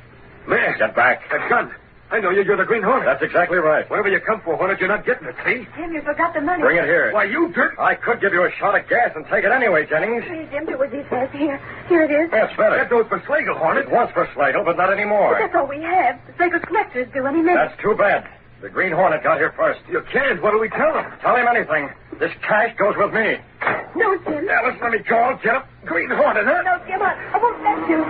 Man! Get back. That gun. I know you. You're the Green Hornet. That's exactly right. Whatever you come for, Hornet, you're not getting it, see? Jim, you forgot the money. Bring it here. Why, you dirt. I could give you a shot of gas and take it anyway, Jennings. Please, Jim, do as he says. Here it is. That's better. That goes for Slagle, Hornet. It was for Slagle, but not anymore. But that's all we have. The Slagle's collector is due any minute. That's too bad. The Green Hornet got here first. You can't. What do we tell him? Tell him anything. This cash goes with me. No, Jim. Alice, let me go. I'll get him. Green Hornet, huh? No, Jim, I won't let you.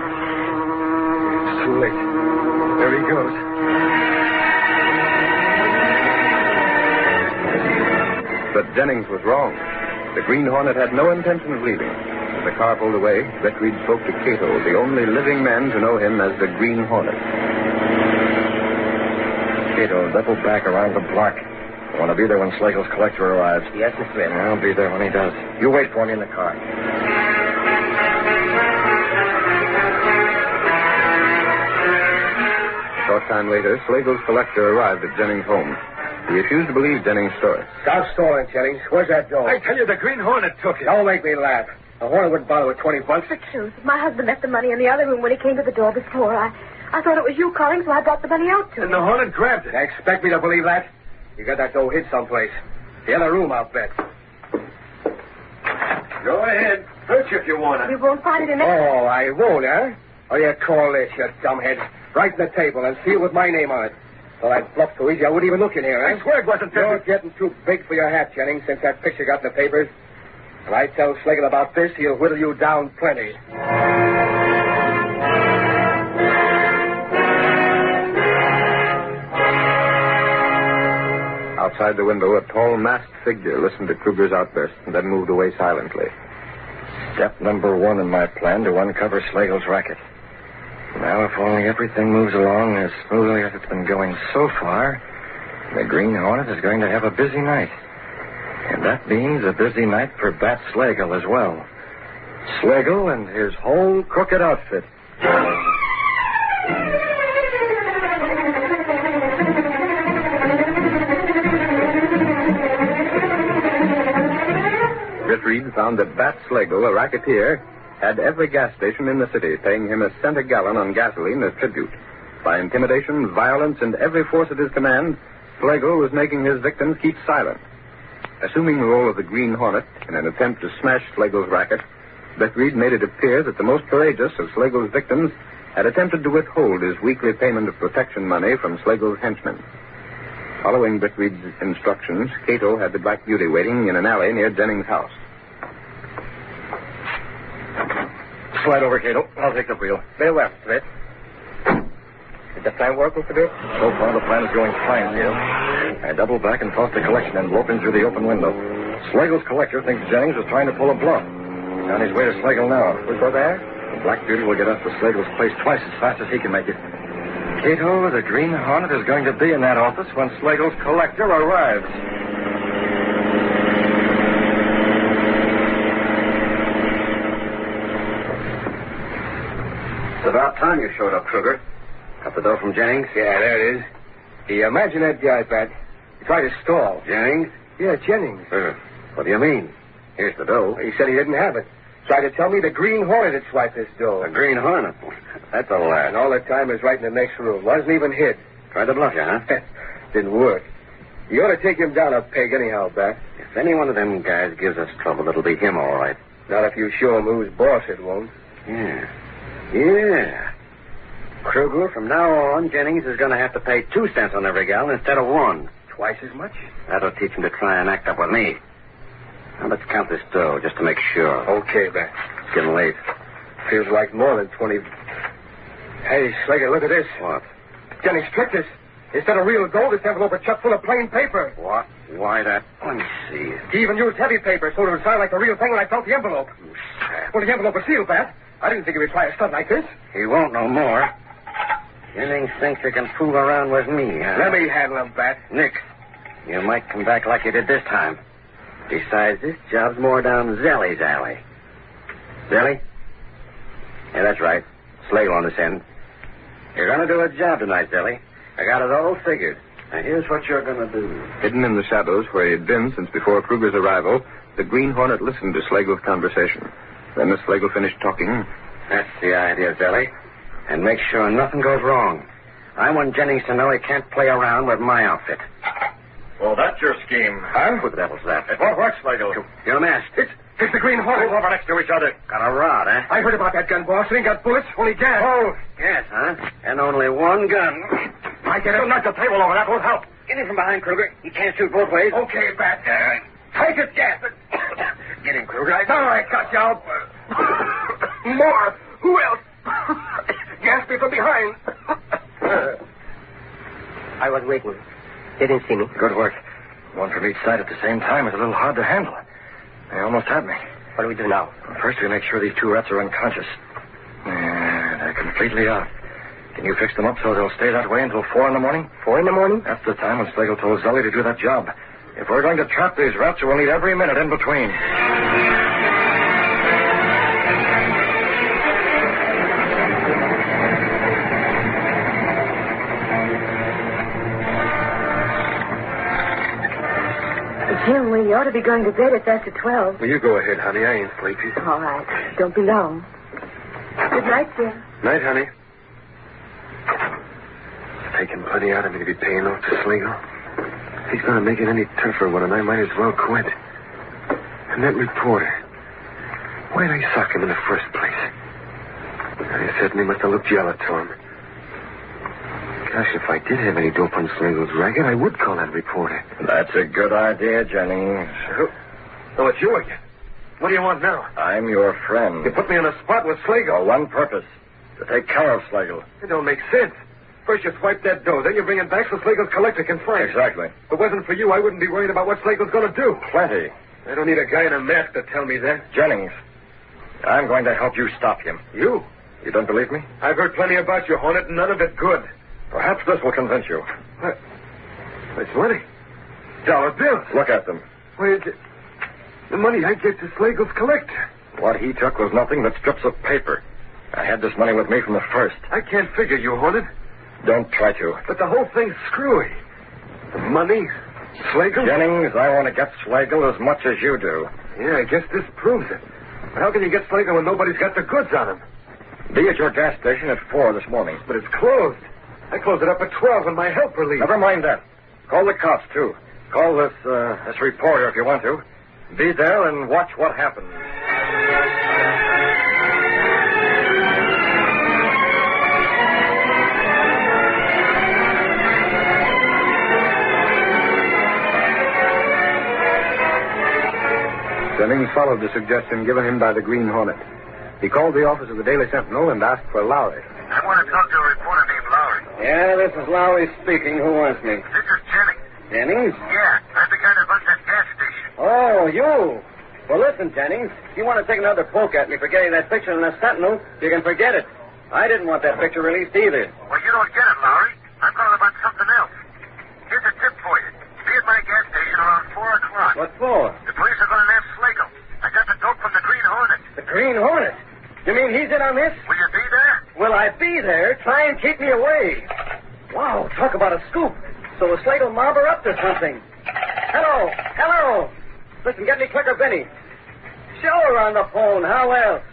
It's too late. There he goes. But Jennings was wrong. The Green Hornet had no intention of leaving. As the car pulled away, Britt Reid spoke to Kato, the only living man to know him as the Green Hornet. Kato, double back around the block. I want to be there when Slagle's collector arrives. Yes, Mr. Reid. I'll be there when he does. You wait for me in the car. A short time later, Slagle's collector arrived at Jennings' home. He refused to believe Jennings' story. Stop stalling, Jennings. Where's that door? I tell you, the Green Hornet took it. Don't make me laugh. The Hornet wouldn't bother with $20. The truth. My husband left the money in the other room when he came to the door before. I thought it was you calling, so I brought the money out to him. And the Hornet grabbed it. You expect me to believe that? You got that dough hid someplace. The other room, I'll bet. Go ahead. Search if you want it. You won't find it in there. Oh, I won't, huh? Oh, you call this, you dumbhead. Right in the table and seal with my name on it. Well, I'd bluff so easy I wouldn't even look in here, huh? I swear it wasn't You're getting too big for your hat, Jennings, since that picture got in the papers. When I tell Slagle about this, he'll whittle you down plenty. Outside the window, a tall, masked figure listened to Kruger's outburst and then moved away silently. Step number 1 in my plan to uncover Slagle's racket. Now, if only everything moves along as smoothly as it's been going so far, the Green Hornet is going to have a busy night. And that means a busy night for Bat Slagle as well. Slagle and his whole crooked outfit. Britt Reid found that Bat Slagle, a racketeer, had every gas station in the city paying him a cent a gallon on gasoline as tribute. By intimidation, violence, and every force at his command, Slagle was making his victims keep silent. Assuming the role of the Green Hornet in an attempt to smash Schlegel's racket, Britt Reid made it appear that the most courageous of Schlegel's victims had attempted to withhold his weekly payment of protection money from Schlegel's henchmen. Following Britt Reid's instructions, Kato had the Black Beauty waiting in an alley near Jennings' house. Slide over, Kato. I'll take the wheel. Stay left, Britt. Did the plan work, Mr. Britt? So far, the plan is going fine, Kato. I doubled back and tossed the collection envelope in through the open window. Schlegel's collector thinks Jennings is trying to pull a bluff. He's on his way to Schlegel now. We go there? The Black Beauty will get us to Schlegel's place twice as fast as he can make it. Kato, the Green Hornet is going to be in that office when Schlegel's collector arrives. It's about time you showed up, Kruger. Got the dough from Jennings? Yeah, there it is. Hey, imagine that guy, Pat. He tried to stall. Jennings? Yeah, Jennings. What do you mean? Here's the dough. He said he didn't have it. Tried to tell me the Green Hornet had swiped this dough. The Green Hornet? That's a lie. And all the time was right in the next room. Wasn't even hid. Tried to bluff you, huh? Didn't work. You ought to take him down a peg anyhow, Bat. If any one of them guys gives us trouble, it'll be him, all right. Not if you show him who's boss, it won't. Yeah. Kruger, from now on, Jennings is going to have to pay 2 cents on every gallon instead of 1. Twice as much? That'll teach him to try and act up with me. Now, let's count this dough just to make sure. Okay, Bat. It's getting late. Feels like more than 20. Hey, Schlegel, look at this. What? Jennings tricked us. Instead of real gold, this envelope was chock full of plain paper. What? Why that? Let me see. He even used heavy paper so it would sound like the real thing when I felt the envelope. Well, the envelope was sealed, Bat. I didn't think he would try a stunt like this. He won't no more. Jennings thinks he can fool around with me, huh? Let me handle him, Bat. Nick, you might come back like you did this time. Besides, this job's more down 𝒆𝒔's alley. 𝒆𝒔? Yeah, that's right. Schlegel on this end. You're going to do a job tonight, 𝒆𝒔. I got it all figured. Now, here's what you're going to do. Hidden in the shadows where he had been since before Kruger's arrival, the Green Hornet listened to Schlegel's conversation. Then as Schlegel finished talking... That's the idea, 𝒆𝒔. And make sure nothing goes wrong. I want Jennings to know he can't play around with my outfit. Well, that's your scheme. Huh? Who the devil's that? It won't work, Schlegel. You're masked. It's the Green Hornet. Move over next to each other. Got a rod, huh? I heard about that gun, boss. It ain't got bullets, only gas. Oh, gas, huh? And only one gun. I get it. Don't knock the table over. That won't help. Get him from behind, Kruger. He can't shoot both ways. Okay, Bat. Take it, gas. Get him, Kruger. All right, got you. More. Who else? Gas me from behind. I was waiting. They didn't see me. Good work. One from each side at the same time is a little hard to handle. They almost had me. What do we do now? First, we make sure these 2 rats are unconscious. They're completely out. Can you fix them up so they'll stay that way until 4 in the morning? 4 in the morning? That's the time when Schlegel told 𝒆𝒔 to do that job. If we're going to trap these rats, we'll need every minute in between. Jim, we ought to be going to bed. It's after 12. Well, you go ahead, honey. I ain't sleepy. All right. Don't be long. Good night, Jim. Night, honey. It's taking plenty out of me to be paying off to Schlegel. If he's going to make it any tougher one, I might as well quit. And that reporter, why'd I sock him in the first place? I certainly must have looked jealous to him. Gosh, if I did have any dope on Schlegel's racket, I would call that reporter. That's a good idea, Jennings. Oh, it's you again. What do you want now? I'm your friend. You put me on a spot with Schlegel. For one purpose. To take care of Schlegel. It don't make sense. First you swipe that dough, then you bring it back so Schlegel's collector can find it. Exactly. If it wasn't for you, I wouldn't be worried about what Schlegel's going to do. Plenty. I don't need a guy in a mask to tell me that. Jennings, I'm going to help you stop him. You? You don't believe me? I've heard plenty about you, Hornet, and none of it good. Perhaps this will convince you. It's money. Dollar bills. Look at them. Where's it? The money I get to Schlegel's collector. What he took was nothing but strips of paper. I had this money with me from the first. I can't figure you, Hornet. Don't try to. But the whole thing's screwy. The money, Schlegel. Jennings, I want to get Schlegel as much as you do. Yeah, I guess this proves it. But how can you get Schlegel when nobody's got the goods on him? Be at your gas station at 4 this morning. But it's closed. I closed it up at 12 when my helper leaves. Never mind that. Call the cops, too. Call this reporter if you want to. Be there and watch what happens. Jennings followed the suggestion given him by the Green Hornet. He called the office of the Daily Sentinel and asked for Lowry. I want to talk to a reporter named Lowry. Yeah, this is Lowry speaking. Who wants me? This is Jennings. Jennings? Yeah, I'm the guy that runs that gas station. Oh, you. Well, listen, Jennings. If you want to take another poke at me for getting that picture in the Sentinel, you can forget it. I didn't want that picture released either. Well, you don't get it, Lowry. I'm calling about something else. Here's a tip for you. Be at my gas station around 4 o'clock. What for? The police are going to nab Slagle. I got the dope from the Green Hornet. The Green Hornet? You mean he's in on this? Will you be there? Will I be there? Try and keep me away. Wow, talk about a scoop. So the Slagle mob are up to something. Hello, hello. Listen, get me Clicker Benny. Show her on the phone. How else?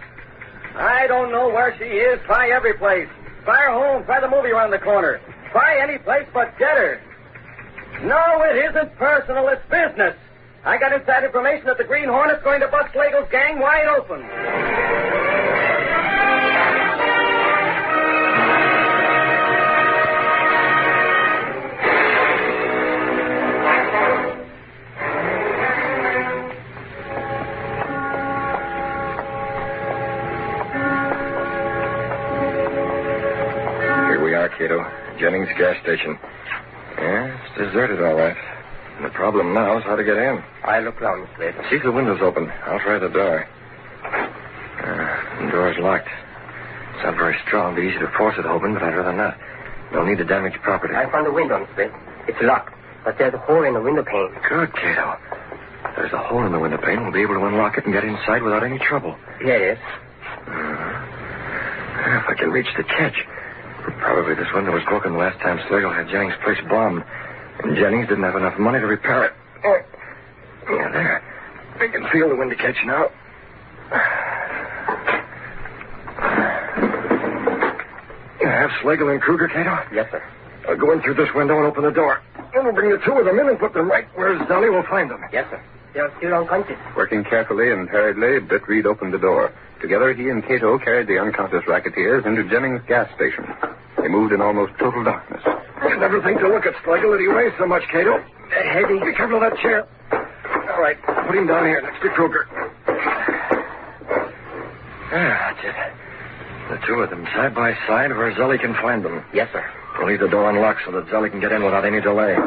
I don't know where she is. Try every place. Try her home. Try the movie around the corner. Try any place but get her. No, it isn't personal. It's business. I got inside information that the Green Hornet's going to bust Slagle's gang wide open. Here we are, Kato. Jennings gas station. Yeah, it's deserted, all right. The problem now is how to get in. I'll look around, Miss Reid. See if the window's open. I'll try the door. The door's locked. It's not very strong. It'd be easy to force it open, but I'd rather not. No need to damage property. I found the window, Miss Reid. It's locked, but there's a hole in the window pane. Good, Kato. If there's a hole in the window pane, we'll be able to unlock it and get inside without any trouble. Yes. If I can reach the catch. Probably this window was broken the last time Slagle had Jennings' place bombed. And Jennings didn't have enough money to repair it. Yeah, there. I can feel the window catch now. You have Slagle and Kruger, Kato? Yes, sir. I'll go in through this window and open the door. And we'll bring the two of them in and put them right where Zelly will find them. Yes, sir. They're still unconscious. Working carefully and hurriedly, Britt Reid opened the door. Together, he and Kato carried the unconscious racketeers into Jennings' gas station. They moved in almost total darkness. I never think to look at Slagle that he weighs so much, Kato. Heady. Be careful of that chair. All right, put him down here next to Kruger. That's it. The two of them side by side where Zelly can find them. Yes, sir. We'll leave the door unlocked so that Zelly can get in without any delay.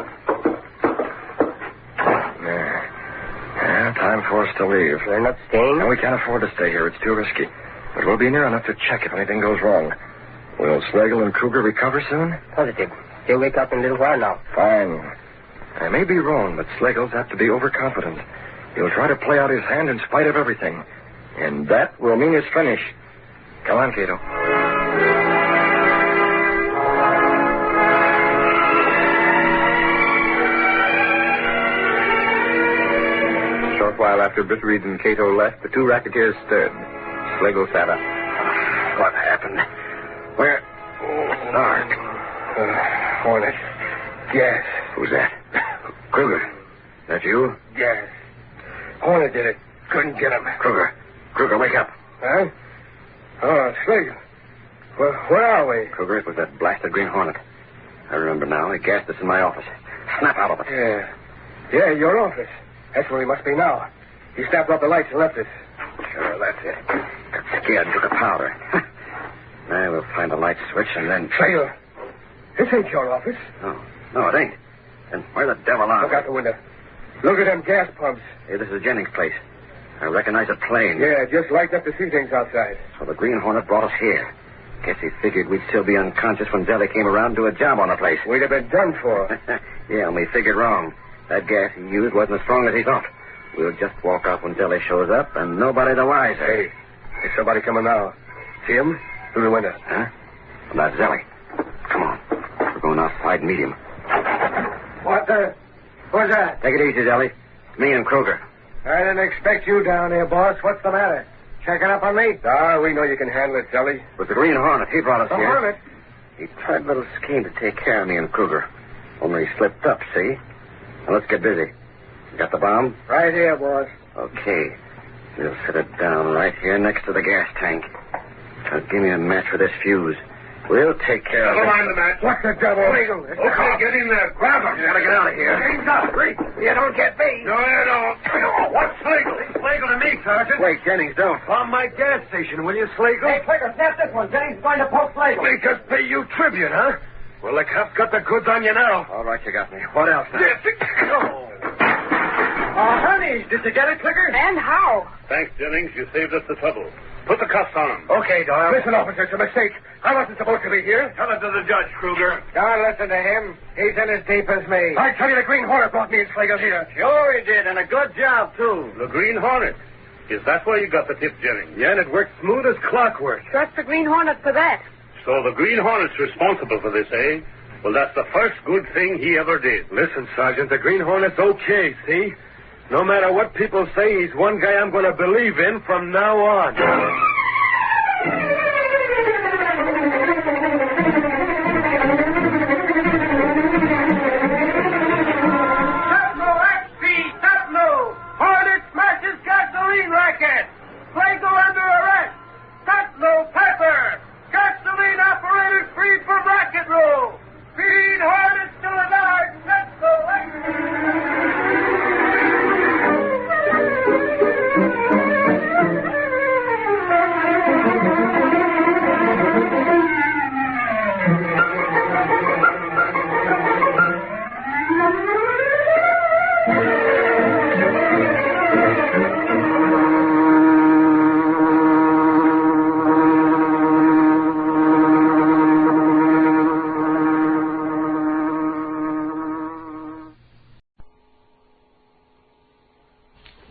Time for us to leave. We're not staying? No, we can't afford to stay here. It's too risky. But we'll be near enough to check if anything goes wrong. Will Slagle and Kruger recover soon? Positive. They'll wake up in a little while now. Fine. I may be wrong, but Slagle's apt to be overconfident. He'll try to play out his hand in spite of everything. And that will mean his finish. Come on, Kato. A short while after Britt Reid and Kato left, the two racketeers stirred. Slagle sat up. What happened? Where? Oh, it's dark. Hornet. Yes. Who's that? Kruger. That you? Yes. Hornet did it. Couldn't get him. Kruger, wake up. Huh? Oh, Slagle. Well, where are we? Kruger, it was that blasted Green Hornet. I remember now. He gassed us in my office. Snap out of it. Yeah, your office. That's where he must be now. He snapped off the lights and left us. Sure, that's it. Got scared and took a powder. Now we'll find a light switch and then... Slagle, this ain't your office. No, it ain't. Then where the devil are Look out the window. Look at them gas pumps. Hey, this is Jennings' place. I recognize a plane. Yeah, just lights up to see things outside. So the Green Hornet brought us here. Guess he figured we'd still be unconscious when Zelly came around to do a job on the place. We'd have been done for. Yeah, and we figured wrong. That gas he used wasn't as strong as he thought. We'll just walk off when Zelly shows up, and nobody the wiser. Hey, there's somebody coming now. See him? Through the window. Huh? Well, that's Zelly. Come on. We're going outside and meet him. What the? What's that? Take it easy, Zelly. It's me and Kruger. I didn't expect you down here, boss. What's the matter? Checking up on me? We know you can handle it, Zelly. With the Green Hornet, he brought us the here. The Hornet? He tried a little scheme to take care of me and Kruger. Only he slipped up, see? Now, let's get busy. You got the bomb? Right here, boss. Okay. We'll set it down right here next to the gas tank. Now, give me a match for this fuse. We'll take care of it. Never mind the match. What the devil? Okay, get in there. Grab him. You gotta get out of here. Hands up. You don't get me. No, you don't. What's Slagle? It's Slagle to me, Sergeant. Wait, Jennings, don't. On my gas station, will you, Slagle? Hey, Trigger, snap this one. Jennings is going to poke Slagle. We just pay you tribute, huh? Well, the cop's got the goods on you now. All right, you got me. What else now? Honey, did you get it, Trigger? And how? Thanks, Jennings. You saved us the trouble. Put the cuffs on. Okay, Doyle. Listen, officer, it's a mistake. I wasn't supposed to be here. Tell it to the judge, Kruger. Don't listen to him. He's in as deep as me. I tell you, the Green Hornet brought me and Slagle here. Sure he did, and a good job, too. The Green Hornet. Is that where you got the tip, Jennings? Yeah, and it worked smooth as clockwork. Trust the Green Hornet for that. So the Green Hornet's responsible for this, eh? Well, that's the first good thing he ever did. Listen, Sergeant, the Green Hornet's okay, see? No matter what people say, he's one guy I'm going to believe in from now on. Hornet smashes gasoline racket. Slagle under arrest. Tatlo Pepper. Gasoline operators freed from racket rule. Green Hornet still alive. Tatlo.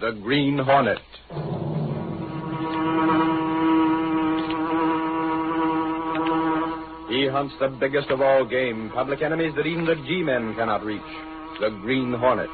The Green Hornet. He hunts the biggest of all game, public enemies that even the G-men cannot reach. The Green Hornet.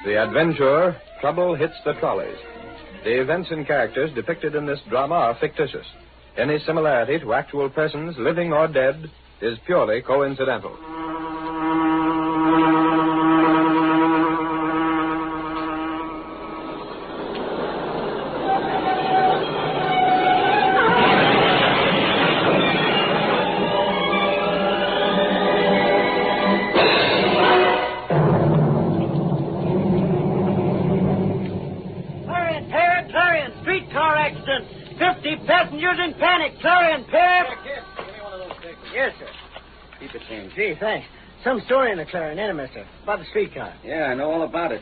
The adventure, trouble hits the trolleys. The events and characters depicted in this drama are fictitious. Any similarity to actual persons, living or dead, is purely coincidental. Clarion, streetcar accident. 50 passengers in panic. Clarion, Pip. Give me one of those papers. Yes, sir. Keep it clean. Gee, thanks. Some story in the Clarion, ain't it, mister? About the streetcar. Yeah, I know all about it.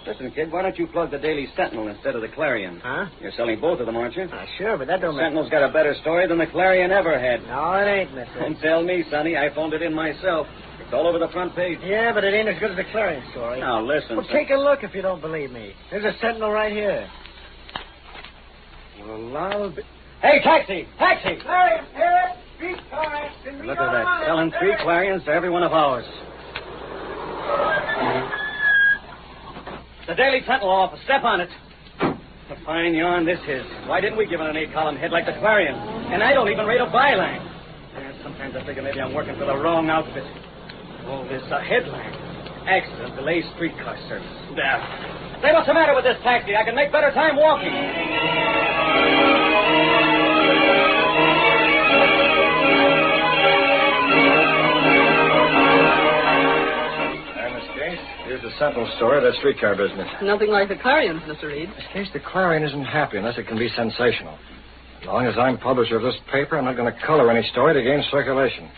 Listen, kid, why don't you plug the Daily Sentinel instead of the Clarion? Huh? You're selling both of them, aren't you? Sure, but that don't The Sentinel's got a better story than the Clarion ever had. No, it ain't, mister. Don't tell me, Sonny. I phoned it in myself. It's all over the front page. Yeah, but it ain't as good as the Clarion story. Now, listen. Well, take a look if you don't believe me. There's a Sentinel right here. Well, I'll be... Hey, taxi! Taxi! Clarion, Pip. Streetcar accident. Look at that. Selling 3 Clarions to every one of ours. The Daily Sentinel office. Step on it. A fine yarn this is. Why didn't we give it an 8-column head like the Clarion? And I don't even rate a byline. Sometimes I figure maybe I'm working for the wrong outfit. Oh, this a headline. Accident delays streetcar service. Say, what's the matter with this taxi? I can make better time walking. Here's the Sentinel story of that streetcar business. Nothing like the Clarion's, Mr. Reid. In this case, the Clarion isn't happy unless it can be sensational. As long as I'm publisher of this paper, I'm not going to color any story to gain circulation.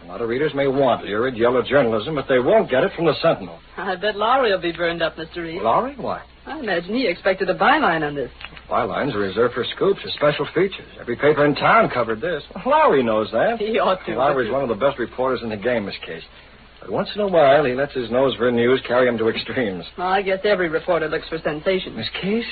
A lot of readers may want lurid yellow journalism, but they won't get it from the Sentinel. I bet Lowry will be burned up, Mr. Reid. Lowry? Why? I imagine he expected a byline on this. Bylines are reserved for scoops or special features. Every paper in town covered this. Lowry knows that. He ought to. Lowry's one of the best reporters in the game, Miss Case. But once in a while, he lets his nose for news carry him to extremes. Well, I guess every reporter looks for sensation. Miss Case,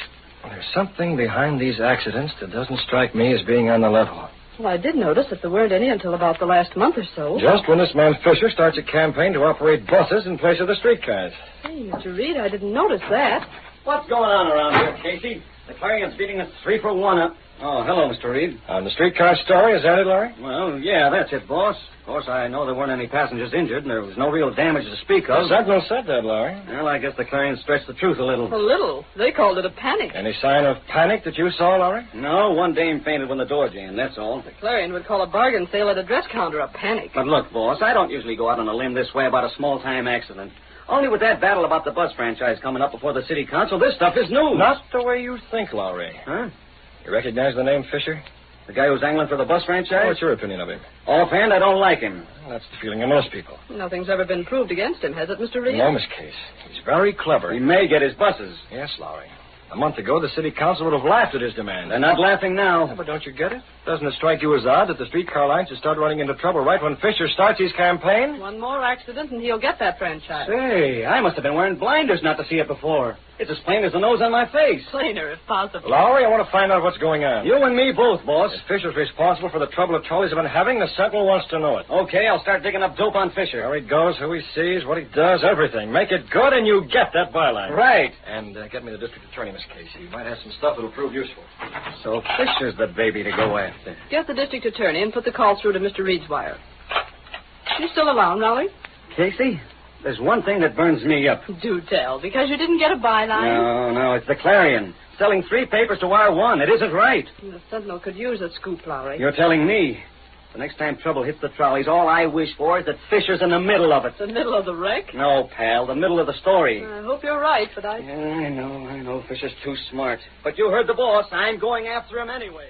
there's something behind these accidents that doesn't strike me as being on the level. Well, I did notice that there weren't any until about the last month or so. Just when this man Fisher starts a campaign to operate buses in place of the streetcars. Hey, Mr. Reid, I didn't notice that. What's going on around here, Casey? The Clarion's beating us 3-for-1 up. Oh, hello, Mr. Reid. On the streetcar story, is that it, Larry? Well, yeah, that's it, boss. Of course, I know there weren't any passengers injured, and there was no real damage to speak of. The Sentinel said that, Larry. Well, I guess the Clarion stretched the truth a little. A little? They called it a panic. Any sign of panic that you saw, Larry? No, one dame fainted when the door jammed, that's all. The Clarion would call a bargain sale at a dress counter a panic. But look, boss, I don't usually go out on a limb this way about a small-time accident. Only with that battle about the bus franchise coming up before the city council, this stuff is news. Not the way you think, Lowry. Huh? You recognize the name Fisher? The guy who's angling for the bus franchise? What's your opinion of him? Offhand, I don't like him. Well, that's the feeling of most people. Nothing's ever been proved against him, has it, Mr. Reid? No, Miss Case. He's very clever. He may get his buses. Yes, Lowry. A month ago, the city council would have laughed at his demand. They're not laughing now. Yeah, but don't you get it? Doesn't it strike you as odd that the streetcar lines should start running into trouble right when Fisher starts his campaign? One more accident and he'll get that franchise. Say, I must have been wearing blinders not to see it before. It's as plain as the nose on my face. Plainer, if possible. Lowry, I want to find out what's going on. You and me both, boss. If Fisher's responsible for the trouble the Trolleys have been having, the Sentinel wants to know it. Okay, I'll start digging up dope on Fisher. Where he goes, who he sees, what he does, everything. Make it good and you get that byline. Right. And get me the district attorney, Miss Casey. He might have some stuff that'll prove useful. So Fisher's the baby to go after. Get the district attorney and put the call through to Mr. Reid's wire. You still around, Lowry? Casey, there's one thing that burns me up. Do tell, because you didn't get a byline. No, it's the Clarion. Selling 3 papers to wire 1. It isn't right. The Sentinel could use a scoop, Lowry. You're telling me. The next time trouble hits the Trolleys, all I wish for is that Fisher's in the middle of it. The middle of the wreck? No, pal, the middle of the story. I hope you're right, but I... Yeah, I know. Fisher's too smart. But you heard the boss. I'm going after him anyway.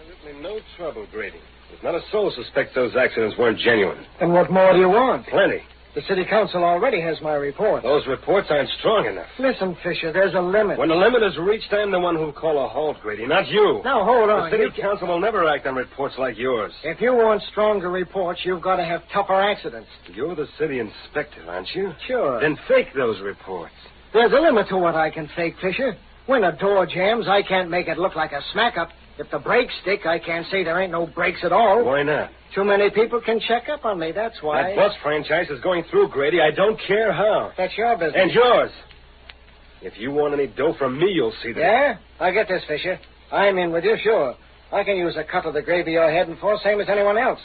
Absolutely no trouble, Grady. There's not a soul suspects those accidents weren't genuine. And what more do you want? Plenty. The city council already has my report. Those reports aren't strong enough. Listen, Fisher, there's a limit. When the limit is reached, I'm the one who'll call a halt, Grady, not you. Now, hold on. The city council will never act on reports like yours. If you want stronger reports, you've got to have tougher accidents. You're the city inspector, aren't you? Sure. Then fake those reports. There's a limit to what I can fake, Fisher. When a door jams, I can't make it look like a smack-up. If the brakes stick, I can't say there ain't no brakes at all. Why not? Too many people can check up on me, that's why. That bus franchise is going through, Grady. I don't care how. That's your business. And yours. If you want any dough from me, you'll see that. Yeah? I get this, Fisher. I'm in with you, sure. I can use a cut of the gravy you're heading for, same as anyone else.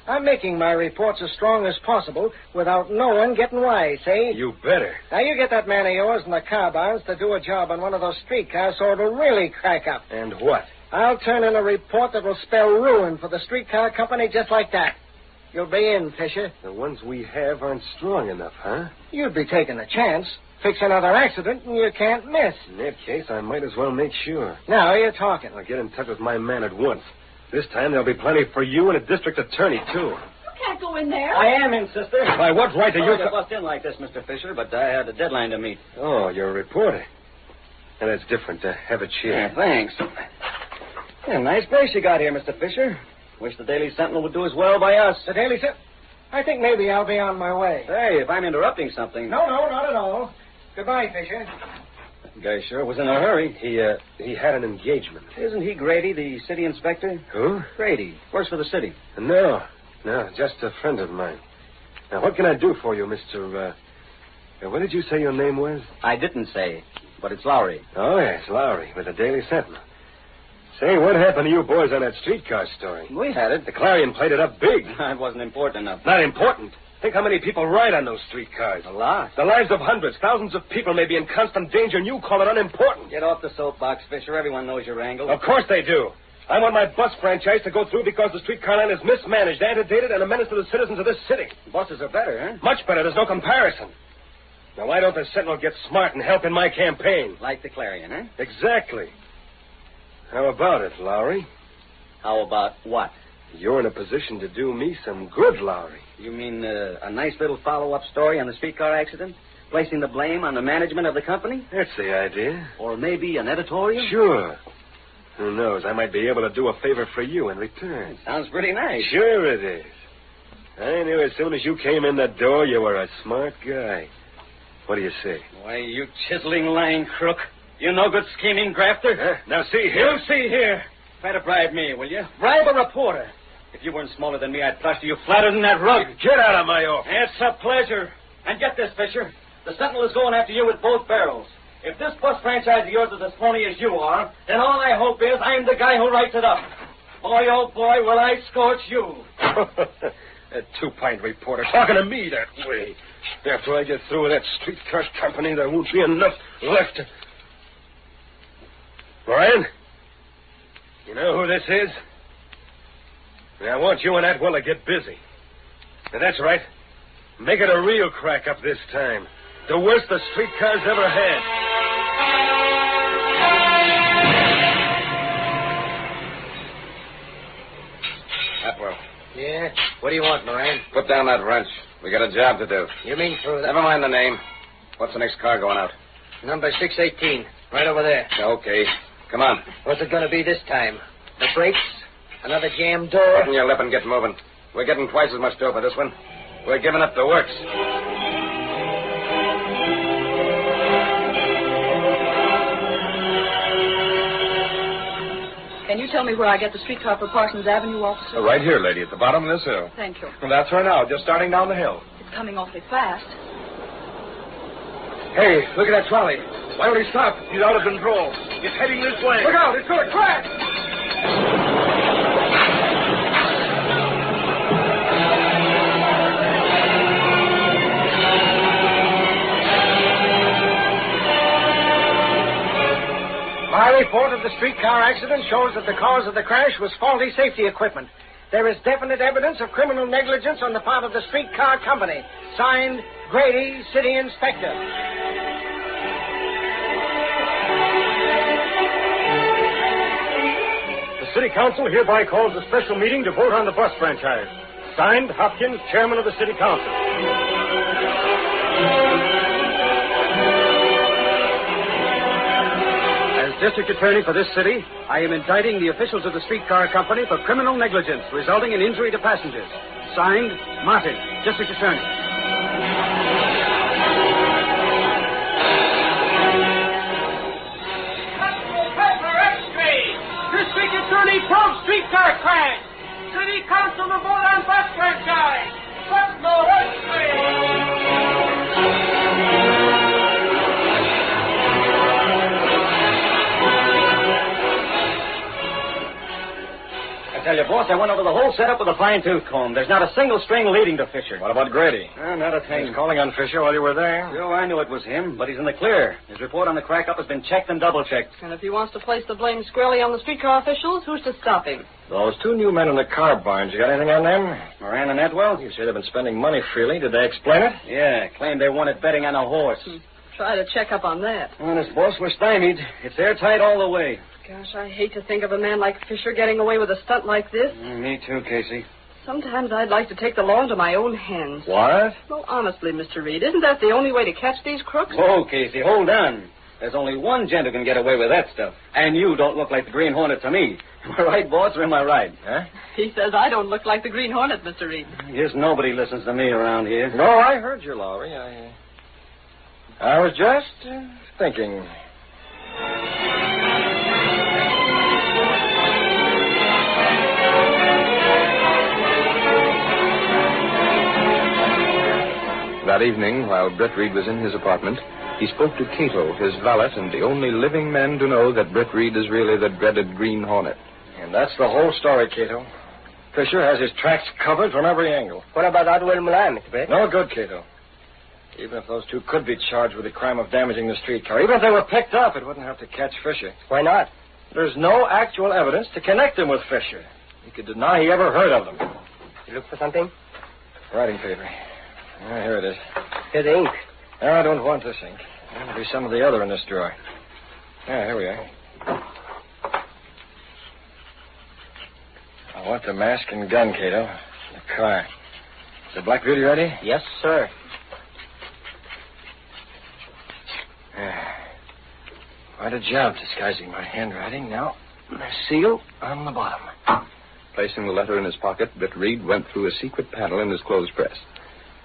I'm making my reports as strong as possible without no one getting wise, see? You better. Now, you get that man of yours in the car barns to do a job on one of those streetcars so it'll really crack up. And what? I'll turn in a report that will spell ruin for the streetcar company just like that. You'll be in, Fisher. The ones we have aren't strong enough, huh? You'd be taking a chance. Fix another accident and you can't miss. In that case, I might as well make sure. Now you're talking. I'll get in touch with my man at once. This time there'll be plenty for you and a district attorney, too. You can't go in there. I am in, sister. By what right are you... I bust in like this, Mr. Fisher, but I had a deadline to meet. Oh, you're a reporter. And that's different. Have a chair. Yeah, thanks. Yeah, nice place you got here, Mr. Fisher. Wish the Daily Sentinel would do as well by us. The Daily Sentinel? I think maybe I'll be on my way. Hey, if I'm interrupting something... No, not at all. Goodbye, Fisher. The guy sure was in a hurry. He had an engagement. Isn't he Grady, the city inspector? Who? Grady. Works for the city. No, just a friend of mine. Now, what can I do for you, Mr. What did you say your name was? I didn't say, but it's Lowry. Oh, yes, Lowry, with the Daily Sentinel. Say, what happened to you boys on that streetcar story? We had it. The Clarion played it up big. It wasn't important enough. Not important. Think how many people ride on those streetcars. A lot. The lives of hundreds, thousands of people may be in constant danger, and you call it unimportant. Get off the soapbox, Fisher. Everyone knows your angle. Of course they do. I want my bus franchise to go through because the streetcar line is mismanaged, antedated, and a menace to the citizens of this city. Buses are better, huh? Much better. There's no comparison. Now, why don't the Sentinel get smart and help in my campaign? Like the Clarion, huh? Exactly. How about it, Lowry? How about what? You're in a position to do me some good, Lowry. You mean a nice little follow-up story on the streetcar accident? Placing the blame on the management of the company? That's the idea. Or maybe an editorial? Sure. Who knows? I might be able to do a favor for you in return. Sounds pretty nice. Sure it is. I knew as soon as you came in the door you were a smart guy. What do you say? Why, you chiseling lying crook. You no good scheming grafter. Now see here. You see here. Try to bribe me, will you? Bribe a reporter. If you weren't smaller than me, I'd plaster you flatter than that rug. Get out of my office. It's a pleasure. And get this, Fisher. The Sentinel is going after you with both barrels. If this bus franchise of yours is as phony as you are, then all I hope is I'm the guy who writes it up. Boy, oh boy, will I scorch you. That two-pint reporter talking to me that way. After I get through with that streetcar company, there won't be enough left to... Brian? You know who this is? I want you and Atwell to get busy. And that's right. Make it a real crack-up this time. The worst the streetcars ever had. Atwell. Yeah? What do you want, Moran? Put down that wrench. We got a job to do. You mean through that? Never mind the name. What's the next car going out? Number 618. Right over there. Okay. Come on. What's it going to be this time? The brakes? Another jammed door? Open your lip and get moving. We're getting twice as much dough for this one. We're giving up the works. Can you tell me where I get the streetcar for Parsons Avenue, officer? Right here, lady, at the bottom of this hill. Thank you. Well, that's her now, just starting down the hill. It's coming awfully fast. Hey, look at that trolley. Why don't he stop? He's out of control. It's heading this way. Look out! It's going to crash! My report of the streetcar accident shows that the cause of the crash was faulty safety equipment. There is definite evidence of criminal negligence on the part of the streetcar company. Signed, Grady, City Inspector. The City Council hereby calls a special meeting to vote on the bus franchise. Signed, Hopkins, Chairman of the City Council. District Attorney for this city, I am indicting the officials of the streetcar company for criminal negligence resulting in injury to passengers. Signed, Martin, District Attorney. District Attorney proves streetcar crash. City Council to vote on bus franchise. Smuggler, I tell you, boss, I went over the whole setup with a fine-tooth comb. There's not a single string leading to Fisher. What about Grady? Not a thing. He's calling on Fisher while you were there. Oh, I knew it was him, but he's in the clear. His report on the crack-up has been checked and double-checked. And if he wants to place the blame squarely on the streetcar officials, who's to stop him? Those two new men in the car barns, you got anything on them? Moran and Atwell? You say they've been spending money freely. Did they explain it? Yeah, claimed they won it betting on a horse. Try to check up on that. Honest, boss, we're stymied. It's airtight all the way. Gosh, I hate to think of a man like Fisher getting away with a stunt like this. Me too, Casey. Sometimes I'd like to take the law into my own hands. What? Well, honestly, Mr. Reid, isn't that the only way to catch these crooks? Whoa, Casey, hold on. There's only one gent who can get away with that stuff. And you don't look like the Green Hornet to me. Am I right, boss, or am I right? Huh? He says I don't look like the Green Hornet, Mr. Reid. Guess nobody listens to me around here. No, I heard you, Lowry. I was just thinking. That evening, while Britt Reid was in his apartment, he spoke to Kato, his valet, and the only living man to know that Britt Reid is really the dreaded Green Hornet. And that's the whole story, Kato. Fisher has his tracks covered from every angle. What about outlaw Milan, Mr. Britt? No good, Kato. Even if those two could be charged with the crime of damaging the streetcar, even if they were picked up, it wouldn't have to catch Fisher. Why not? There's no actual evidence to connect him with Fisher. He could deny he ever heard of them. You look for something? Writing paper. Here it is. Here's the ink. No, I don't want this ink. There'll be some of the other in this drawer. Here we are. I want the mask and gun, Kato. The car. Is the Black Beauty ready? Yes, sir. Quite a job disguising my handwriting. Now, the seal on the bottom. Placing the letter in his pocket, Britt Reid went through a secret panel in his clothes press.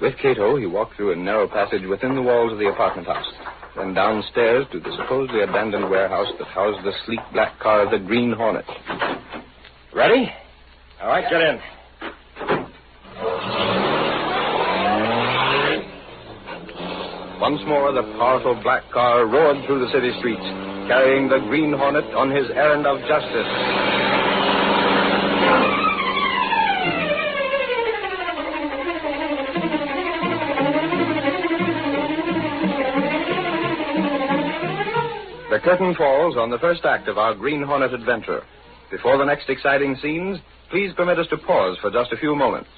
With Kato, he walked through a narrow passage within the walls of the apartment house, then downstairs to the supposedly abandoned warehouse that housed the sleek black car of the Green Hornet. Ready? All right, get in. Once more, the powerful black car roared through the city streets, carrying the Green Hornet on his errand of justice. The curtain falls on the first act of our Green Hornet adventure. Before the next exciting scenes, please permit us to pause for just a few moments.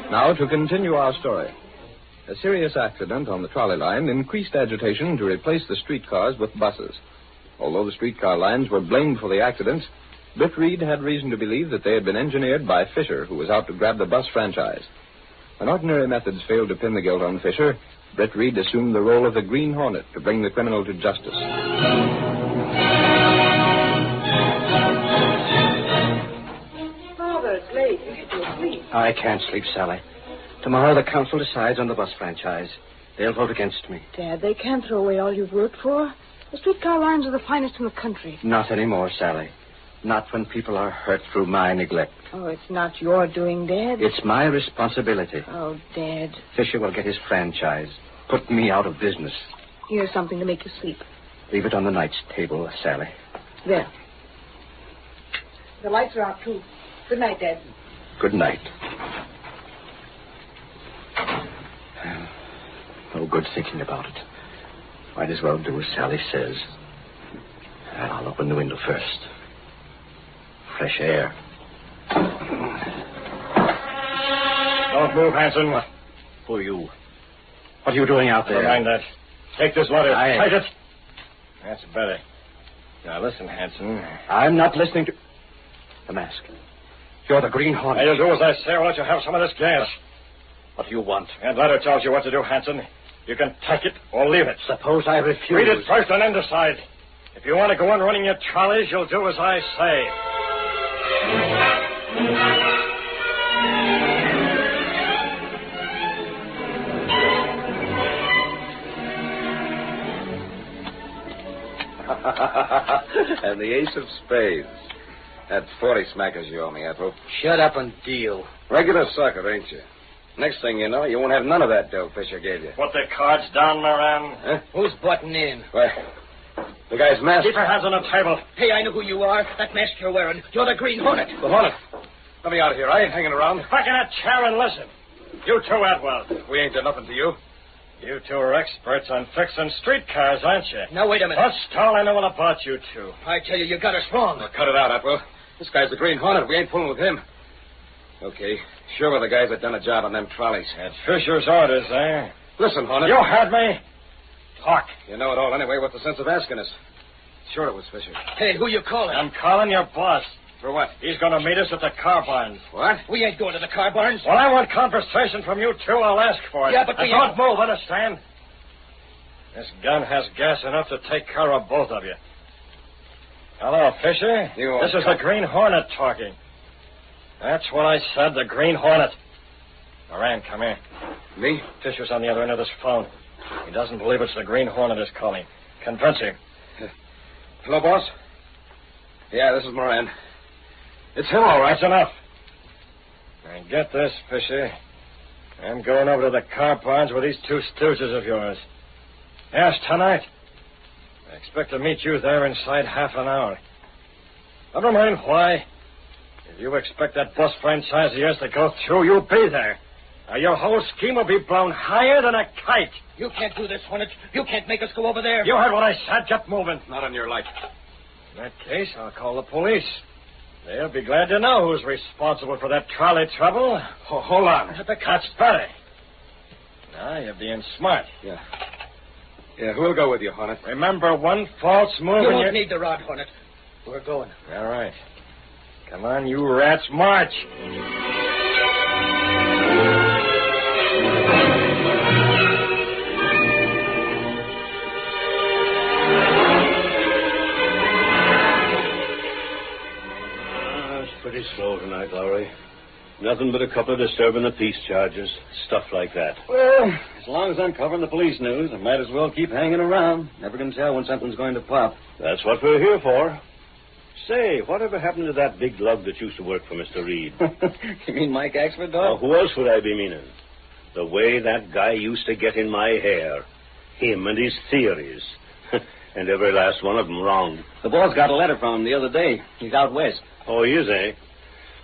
Now, to continue our story. A serious accident on the trolley line increased agitation to replace the streetcars with buses. Although the streetcar lines were blamed for the accident, Britt Reid had reason to believe that they had been engineered by Fisher, who was out to grab the bus franchise. When ordinary methods failed to pin the guilt on Fisher, Britt Reid assumed the role of the Green Hornet to bring the criminal to justice. Father, it's late. You should be asleep. I can't sleep, Sally. Tomorrow the council decides on the bus franchise. They'll vote against me. Dad, they can't throw away all you've worked for. The streetcar lines are the finest in the country. Not anymore, Sally. Not when people are hurt through my neglect. Oh, it's not your doing, Dad. It's my responsibility. Oh, Dad. Fisher will get his franchise. Put me out of business. Here's something to make you sleep. Leave it on the night's table, Sally. There. The lights are out, too. Good night, Dad. Good night. No good thinking about it. Might as well do as Sally says. I'll open the window first. Fresh air. Don't move, Hanson. Who are you? What are you doing out there? Never mind that. Take this letter. Take it. That's better. Now, listen, Hanson. I'm not listening to... The mask. You're the Green Hornet. You'll do as I say, or I'll let you have some of this gas. What do you want? That letter tells you what to do, Hanson. You can take it or leave it. Suppose I refuse. Read it first and then decide. If you want to go on running your trolleys, you'll do as I say. And the ace of spades. That's 40 smackers you owe me, Ethel. Shut up and deal. Regular sucker, ain't you? Next thing you know, you won't have none of that dough Fisher gave you. Put the cards down, Moran. Huh? Who's butting in? Well, The guy's mask. Keep your hands on the table. Hey, I know who you are. That mask you're wearing. You're the Green Hornet. The Hornet. Let me out of here. I ain't hanging around. Back in that chair and listen. You too, Atwell. We ain't done nothing to you. You two are experts on fixing streetcars, aren't you? Now, wait a minute. That's all I know about you two. I tell you, you got us wrong. Now, cut it out, Atwell. This guy's the Green Hornet. We ain't fooling with him. Okay. Sure we're the guys that done a job on them trolleys. At Fisher's orders, eh? Listen, Hornet. You heard me. Talk. You know it all anyway. What's the sense of asking us? Sure it was Fisher. Hey, who you calling? I'm calling your boss. For what? He's going to meet us at the car barns. What? We ain't going to the car barns. Well, I want conversation from you two. I'll ask for it. Yeah, but we don't move, understand? This gun has gas enough to take care of both of you. Hello, Fisher. This is the Green Hornet talking. That's what I said, the Green Hornet. Moran, come here. Me? Fisher's on the other end of this phone. He doesn't believe it's the Green Hornet is calling. Convince him. Hello, boss? Yeah, this is Moran. It's him, all right. That's enough. And get this, Fisher. I'm going over to the car barns with these two stooges of yours. Yes, tonight. I expect to meet you there inside half an hour. Never mind why. If you expect that bus franchise of yours to go through, you'll be there. Or your whole scheme will be blown higher than a kite. You can't do this, Hornet. You can't make us go over there. You heard what I said. Get moving. Not on your life. In that case, I'll call the police. They'll be glad to know who's responsible for that trolley trouble. Oh, hold on. That's better. Now you're being smart. Yeah. Yeah, who'll go with you, Hornet? Remember, one false move You and won't need the rod, Hornet. We're going. All right. Come on, you rats, march. Pretty slow tonight, Lowry. Nothing but a couple of disturbing the peace charges. Stuff like that. Well, as long as I'm covering the police news, I might as well keep hanging around. Never can tell when something's going to pop. That's what we're here for. Say, whatever happened to that big lug that used to work for Mr. Reid? You mean Mike Axford, dog? Who else would I be meaning? The way that guy used to get in my hair. Him and his theories. And every last one of them wrong. The boss got a letter from him the other day. He's out west. Oh, he is, eh?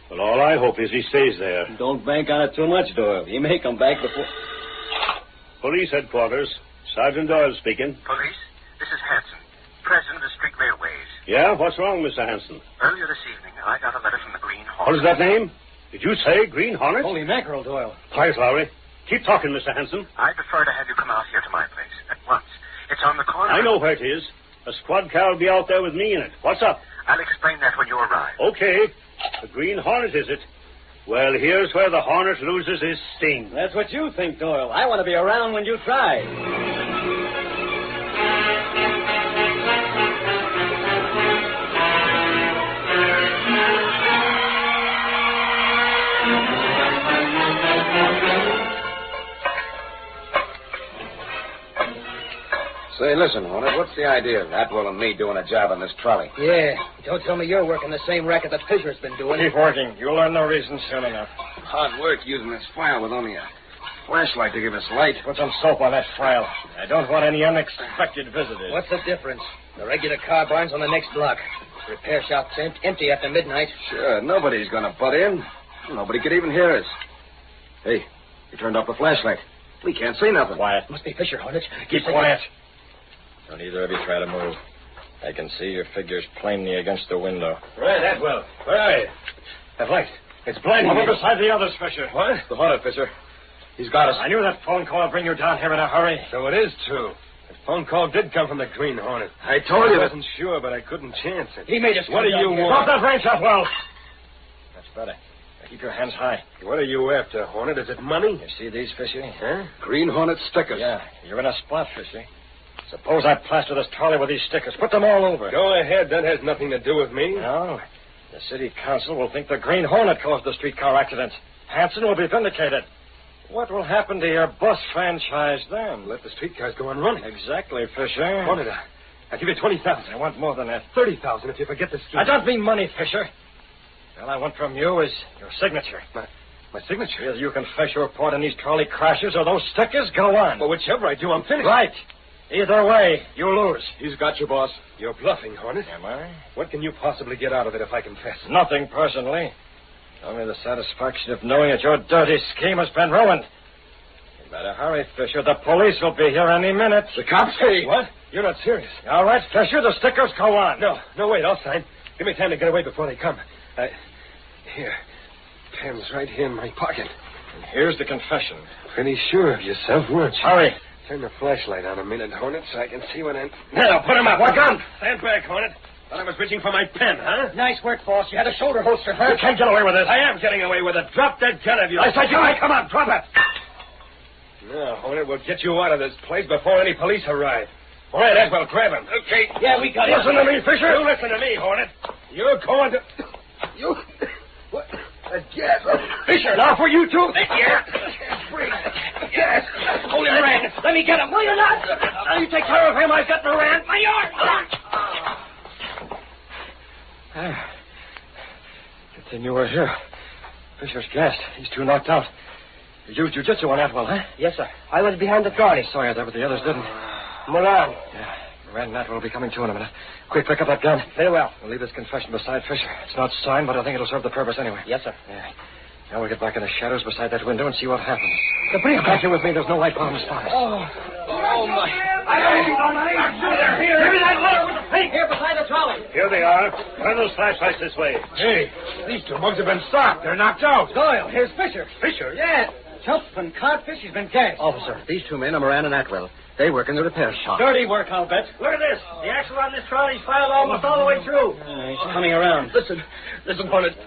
Well, all I hope is he stays there. Don't bank on it too much, Doyle. He may come back before... Police headquarters. Sergeant Doyle speaking. Police, this is Hanson, president of the Street Railways. Yeah? What's wrong, Mr. Hanson? Earlier this evening, I got a letter from the Green Hornet. What is that name? Did you say Green Hornet? Holy mackerel, Doyle. Quiet, Lowry. Keep talking, Mr. Hanson. I prefer to have you come out here to my place at once. It's on the corner. I know where it is. A squad car will be out there with me in it. What's up? I'll explain that when you arrive. Okay. The Green Hornet, is it? Well, here's where the Hornet loses his sting. That's what you think, Doyle. I want to be around when you try. Say, listen, Hornet, what's the idea of Atwell and me doing a job on this trolley? Yeah. Don't tell me you're working the same racket that Fisher's been doing. Keep working. You'll learn no reason soon enough. Hard work using this file with only a flashlight to give us light. Put some soap on that file. I don't want any unexpected visitors. What's the difference? The regular car barn's on the next block. Repair shop's empty after midnight. Sure, nobody's going to butt in. Nobody could even hear us. Hey, you turned off the flashlight. We can't see nothing. Quiet. Must be Fisher, Hornet. Keep quiet. Don't either of you try to move. I can see your figures plainly against the window. Right, Atwell. Where are you? That light. It's blinding Over me. beside the others, Fisher. What? The Hornet, Fisher. He's got us. I knew that phone call would bring you down here in a hurry. So it is true. The phone call did come from the Green Hornet. I told you I that. wasn't sure, but I couldn't chance it. He made us. What do you Drop want? that range up, well. That's better. Now keep your hands high. What are you after, Hornet? Is it money? You see these, Fisher? Huh? Green Hornet stickers. Yeah, you're in a spot, Fisher. Suppose I plaster this trolley with these stickers. Put them all over. Go ahead. That has nothing to do with me. No. The city council will think the Green Hornet caused the streetcar accident. Hanson will be vindicated. What will happen to your bus franchise then? Let the streetcars go on running. Exactly, Fisher. Hornet, I'll give you 20,000. I want more than that. 30,000 if you forget the scheme. I don't mean money, Fisher. All I want from you is your signature. My signature? Either you confess your part in these trolley crashes or those stickers go on. Well, whichever I do, I'm finished. Right. Either way, you lose. He's got you, boss. You're bluffing, Hornet. Am I? What can you possibly get out of it if I confess? Nothing personally. Only the satisfaction of knowing that your dirty scheme has been ruined. You better hurry, Fisher. The police will be here any minute. The cops? Hey. What? You're not serious. All right, Fisher, the stickers go on. No, wait, I'll sign. Give me time to get away before they come. Here. Pen's right here in my pocket. And here's the confession. Pretty sure of yourself, weren't you? Hurry. Turn the flashlight on a minute, Hornet, so I can see what I'm... Now, put him up. What gun? Stand back, Hornet. Thought I was reaching for my pen, huh? Nice work, boss. You had a shoulder holster, huh? You can't get away with this. I am getting away with it. Drop that gun of yours. I said you might. Come on, drop it. No, Hornet, we'll get you out of this place before any police arrive. All right, Aswell, grab him. Okay. Yeah, we got it. Listen to me, Fisher. You listen to me, Hornet. You're going to... You... What? A gas. Fisher. Now for you two. Yeah. Free. Gas. Hold him, Moran. Let me get him. Will you not? Now you take care of him. I've got Moran. My arm. Good thing you were here. Fisher's gassed. He's too knocked out. You used jiu-jitsu on Atwell, huh? Yes, sir. I was behind the trolley. Sorry I did, but the others didn't. Moran. Yeah. Moran and Atwell will be coming to in a minute. Quick, pick up that gun. Very well. We'll leave this confession beside Fisher. It's not signed, but I think it'll serve the purpose anyway. Yes, sir. Yeah. Now we'll get back in the shadows beside that window and see what happens. The brief back here with me. There's no light bomb spies. Oh, my. They're here. Give me that letter with the pink here beside the trolley. Here they are. Turn those flashlights this way. Hey, these two mugs have been stopped. They're knocked out. Doyle, here's Fisher. Fisher? Yeah. Chump and codfish, he's been gassed. Officer, these two men are Moran and Atwell. They work in the repair shop. Dirty work, I'll bet. Look at this. The axle on this trolley's filed almost all the way through. He's coming around. Listen, Hornet.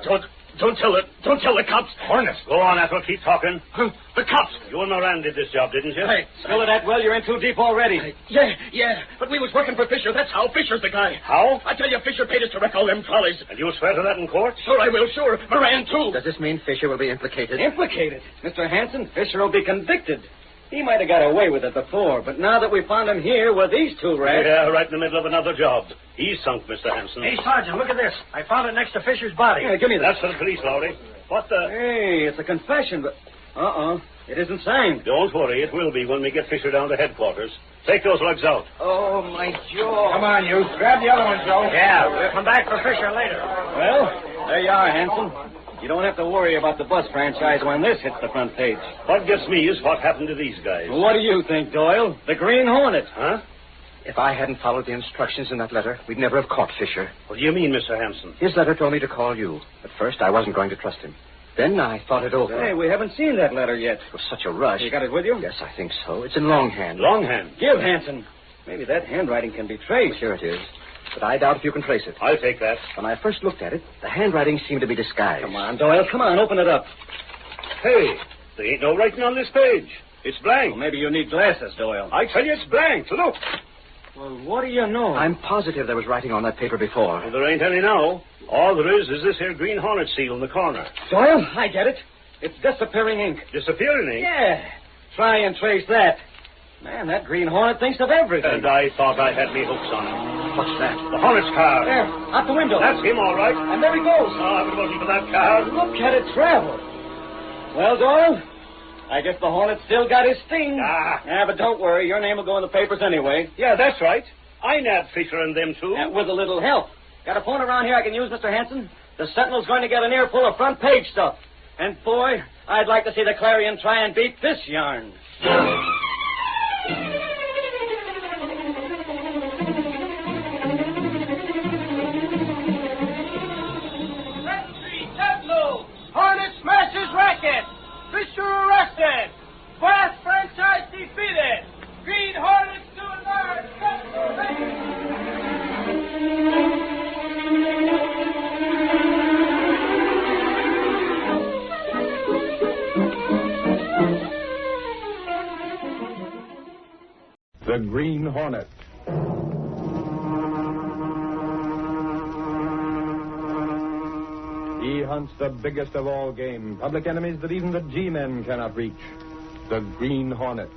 Don't tell the cops. Hornet. Go on, Atwell. Keep talking. The cops. You and Moran did this job, didn't you? Hey, spill it, Atwell. You're in too deep already. Yeah. But we was working for Fisher. That's how. Fisher's the guy. How? I tell you, Fisher paid us to wreck all them trolleys. And you'll swear to that in court? Sure I will, sure. Moran, too. Does this mean Fisher will be implicated? Implicated? Mr. Hanson, Fisher will be convicted. He might have got away with it before, but now that we found him here with these two rats... Yeah, right in the middle of another job. He's sunk, Mr. Hanson. Hey, Sergeant, look at this. I found it next to Fisher's body. Yeah, give me that. That's for the police, Lowry. What the... Hey, it's a confession, but... It isn't signed. Don't worry, it will be when we get Fisher down to headquarters. Take those lugs out. Oh, my jaw. Come on, you. Grab the other one, Joe. Yeah, we'll come back for Fisher later. Well, there you are, Hanson. You don't have to worry about the bus franchise when this hits the front page. What gets me is what happened to these guys. What do you think, Doyle? The Green Hornet. Huh? If I hadn't followed the instructions in that letter, we'd never have caught Fisher. What do you mean, Mr. Hanson? His letter told me to call you. At first, I wasn't going to trust him. Then I thought it over. Hey, we haven't seen that letter yet. It was such a rush. You got it with you? Yes, I think so. It's in longhand. Longhand? Give, Hanson. Maybe that handwriting can be traced. Sure it is. But I doubt if you can trace it. I'll take that. When I first looked at it, the handwriting seemed to be disguised. Come on, Doyle. Come on, open it up. Hey, there ain't no writing on this page. It's blank. Well, maybe you need glasses, Doyle. I tell you it's blank. Look. Well, what do you know? I'm positive there was writing on that paper before. Well, there ain't any now. All there is this here Green Hornet seal in the corner. Doyle, I get it. It's disappearing ink. Disappearing ink? Yeah. Try and trace that. Man, that Green Hornet thinks of everything. And I thought I had me hooks on him. What's that? The Hornet's car. There, out the window. That's him, all right. And there he goes. Oh, if it wasn't for that car. Look at it travel. Well, Doyle, I guess the Hornet still got his sting. But don't worry. Your name will go in the papers anyway. Yeah, that's right. I nabbed Fisher and them too. With a little help. Got a phone around here I can use, Mr. Hanson? The Sentinel's going to get an earful of front page stuff. And, boy, I'd like to see the Clarion try and beat this yarn. Hornet smashes racket. Fisher arrested. Brass franchise defeated. Green Hornet doing large. The Green Hornet. He hunts the biggest of all game, public enemies that even the G-men cannot reach. The Green Hornet.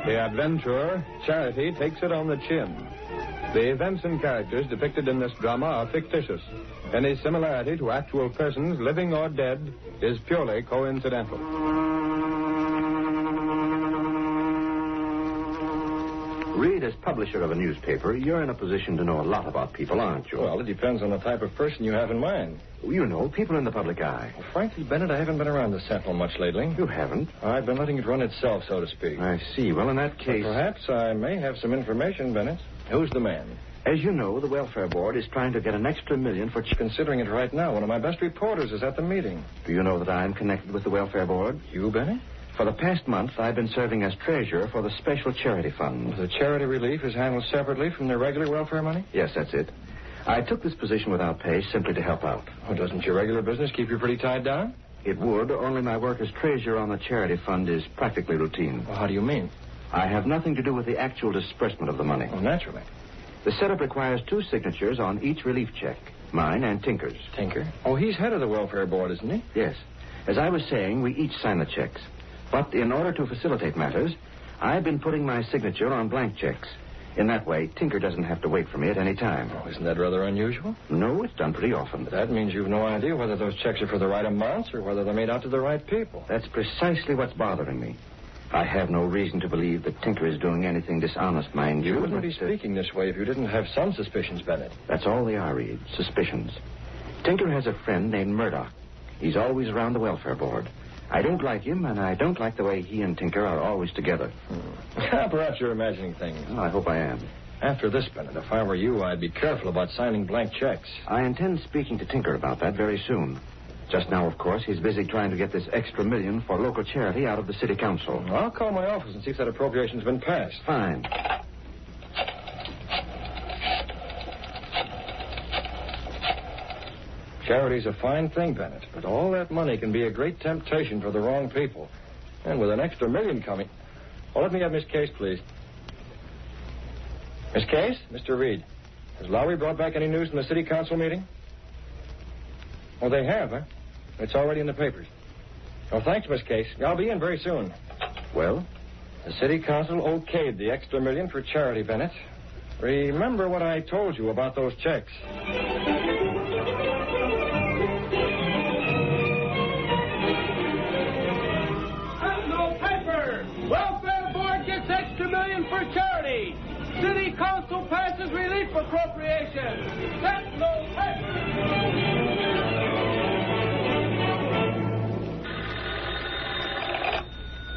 The adventurer, Charity, takes it on the chin. The events and characters depicted in this drama are fictitious. Any similarity to actual persons, living or dead, is purely coincidental. Reid, as publisher of a newspaper, you're in a position to know a lot about people, aren't you? Well, it depends on the type of person you have in mind. You know, people in the public eye. Well, frankly, Bennett, I haven't been around the Sentinel much lately. You haven't? I've been letting it run itself, so to speak. I see. Well, in that case... But perhaps I may have some information, Bennett. Who's the man? As you know, the Welfare Board is trying to get an extra $1 million for... Considering it right now, one of my best reporters is at the meeting. Do you know that I'm connected with the Welfare Board? You, Bennett? For the past month, I've been serving as treasurer for the Special Charity Fund. The charity relief is handled separately from the regular welfare money? Yes, that's it. I took this position without pay simply to help out. Oh, doesn't your regular business keep you pretty tied down? It would, only my work as treasurer on the charity fund is practically routine. Well, how do you mean? I have nothing to do with the actual disbursement of the money. Oh, naturally. The setup requires 2 signatures on each relief check, mine and Tinker's. Tinker? Oh, he's head of the welfare board, isn't he? Yes. As I was saying, we each sign the checks. But in order to facilitate matters, I've been putting my signature on blank checks. In that way, Tinker doesn't have to wait for me at any time. Oh, isn't that rather unusual? No, it's done pretty often. But that means you've no idea whether those checks are for the right amounts or whether they're made out to the right people. That's precisely what's bothering me. I have no reason to believe that Tinker is doing anything dishonest, mind you. You wouldn't be speaking this way if you didn't have some suspicions, Bennett. That's all they are, Reid. Suspicions. Tinker has a friend named Murdoch. He's always around the Welfare Board. I don't like him, and I don't like the way he and Tinker are always together. Perhaps you're imagining things. Oh, I hope I am. After this, Bennett, if I were you, I'd be careful about signing blank checks. I intend speaking to Tinker about that very soon. Just now, of course, he's busy trying to get this extra $1 million for local charity out of the city council. I'll call my office and see if that appropriation's been passed. Fine. Charity's a fine thing, Bennett, but all that money can be a great temptation for the wrong people. And with an extra $1 million coming... Oh, let me have Miss Case, please. Miss Case? Mr. Reid. Has Lowry brought back any news from the city council meeting? Oh, they have, huh? It's already in the papers. Oh, thanks, Miss Case. I'll be in very soon. Well? The city council okayed the extra $1 million for charity, Bennett. Remember what I told you about those checks. Welfare Board gets extra $1 million for charity. City Council passes relief appropriation. Sentinel paper.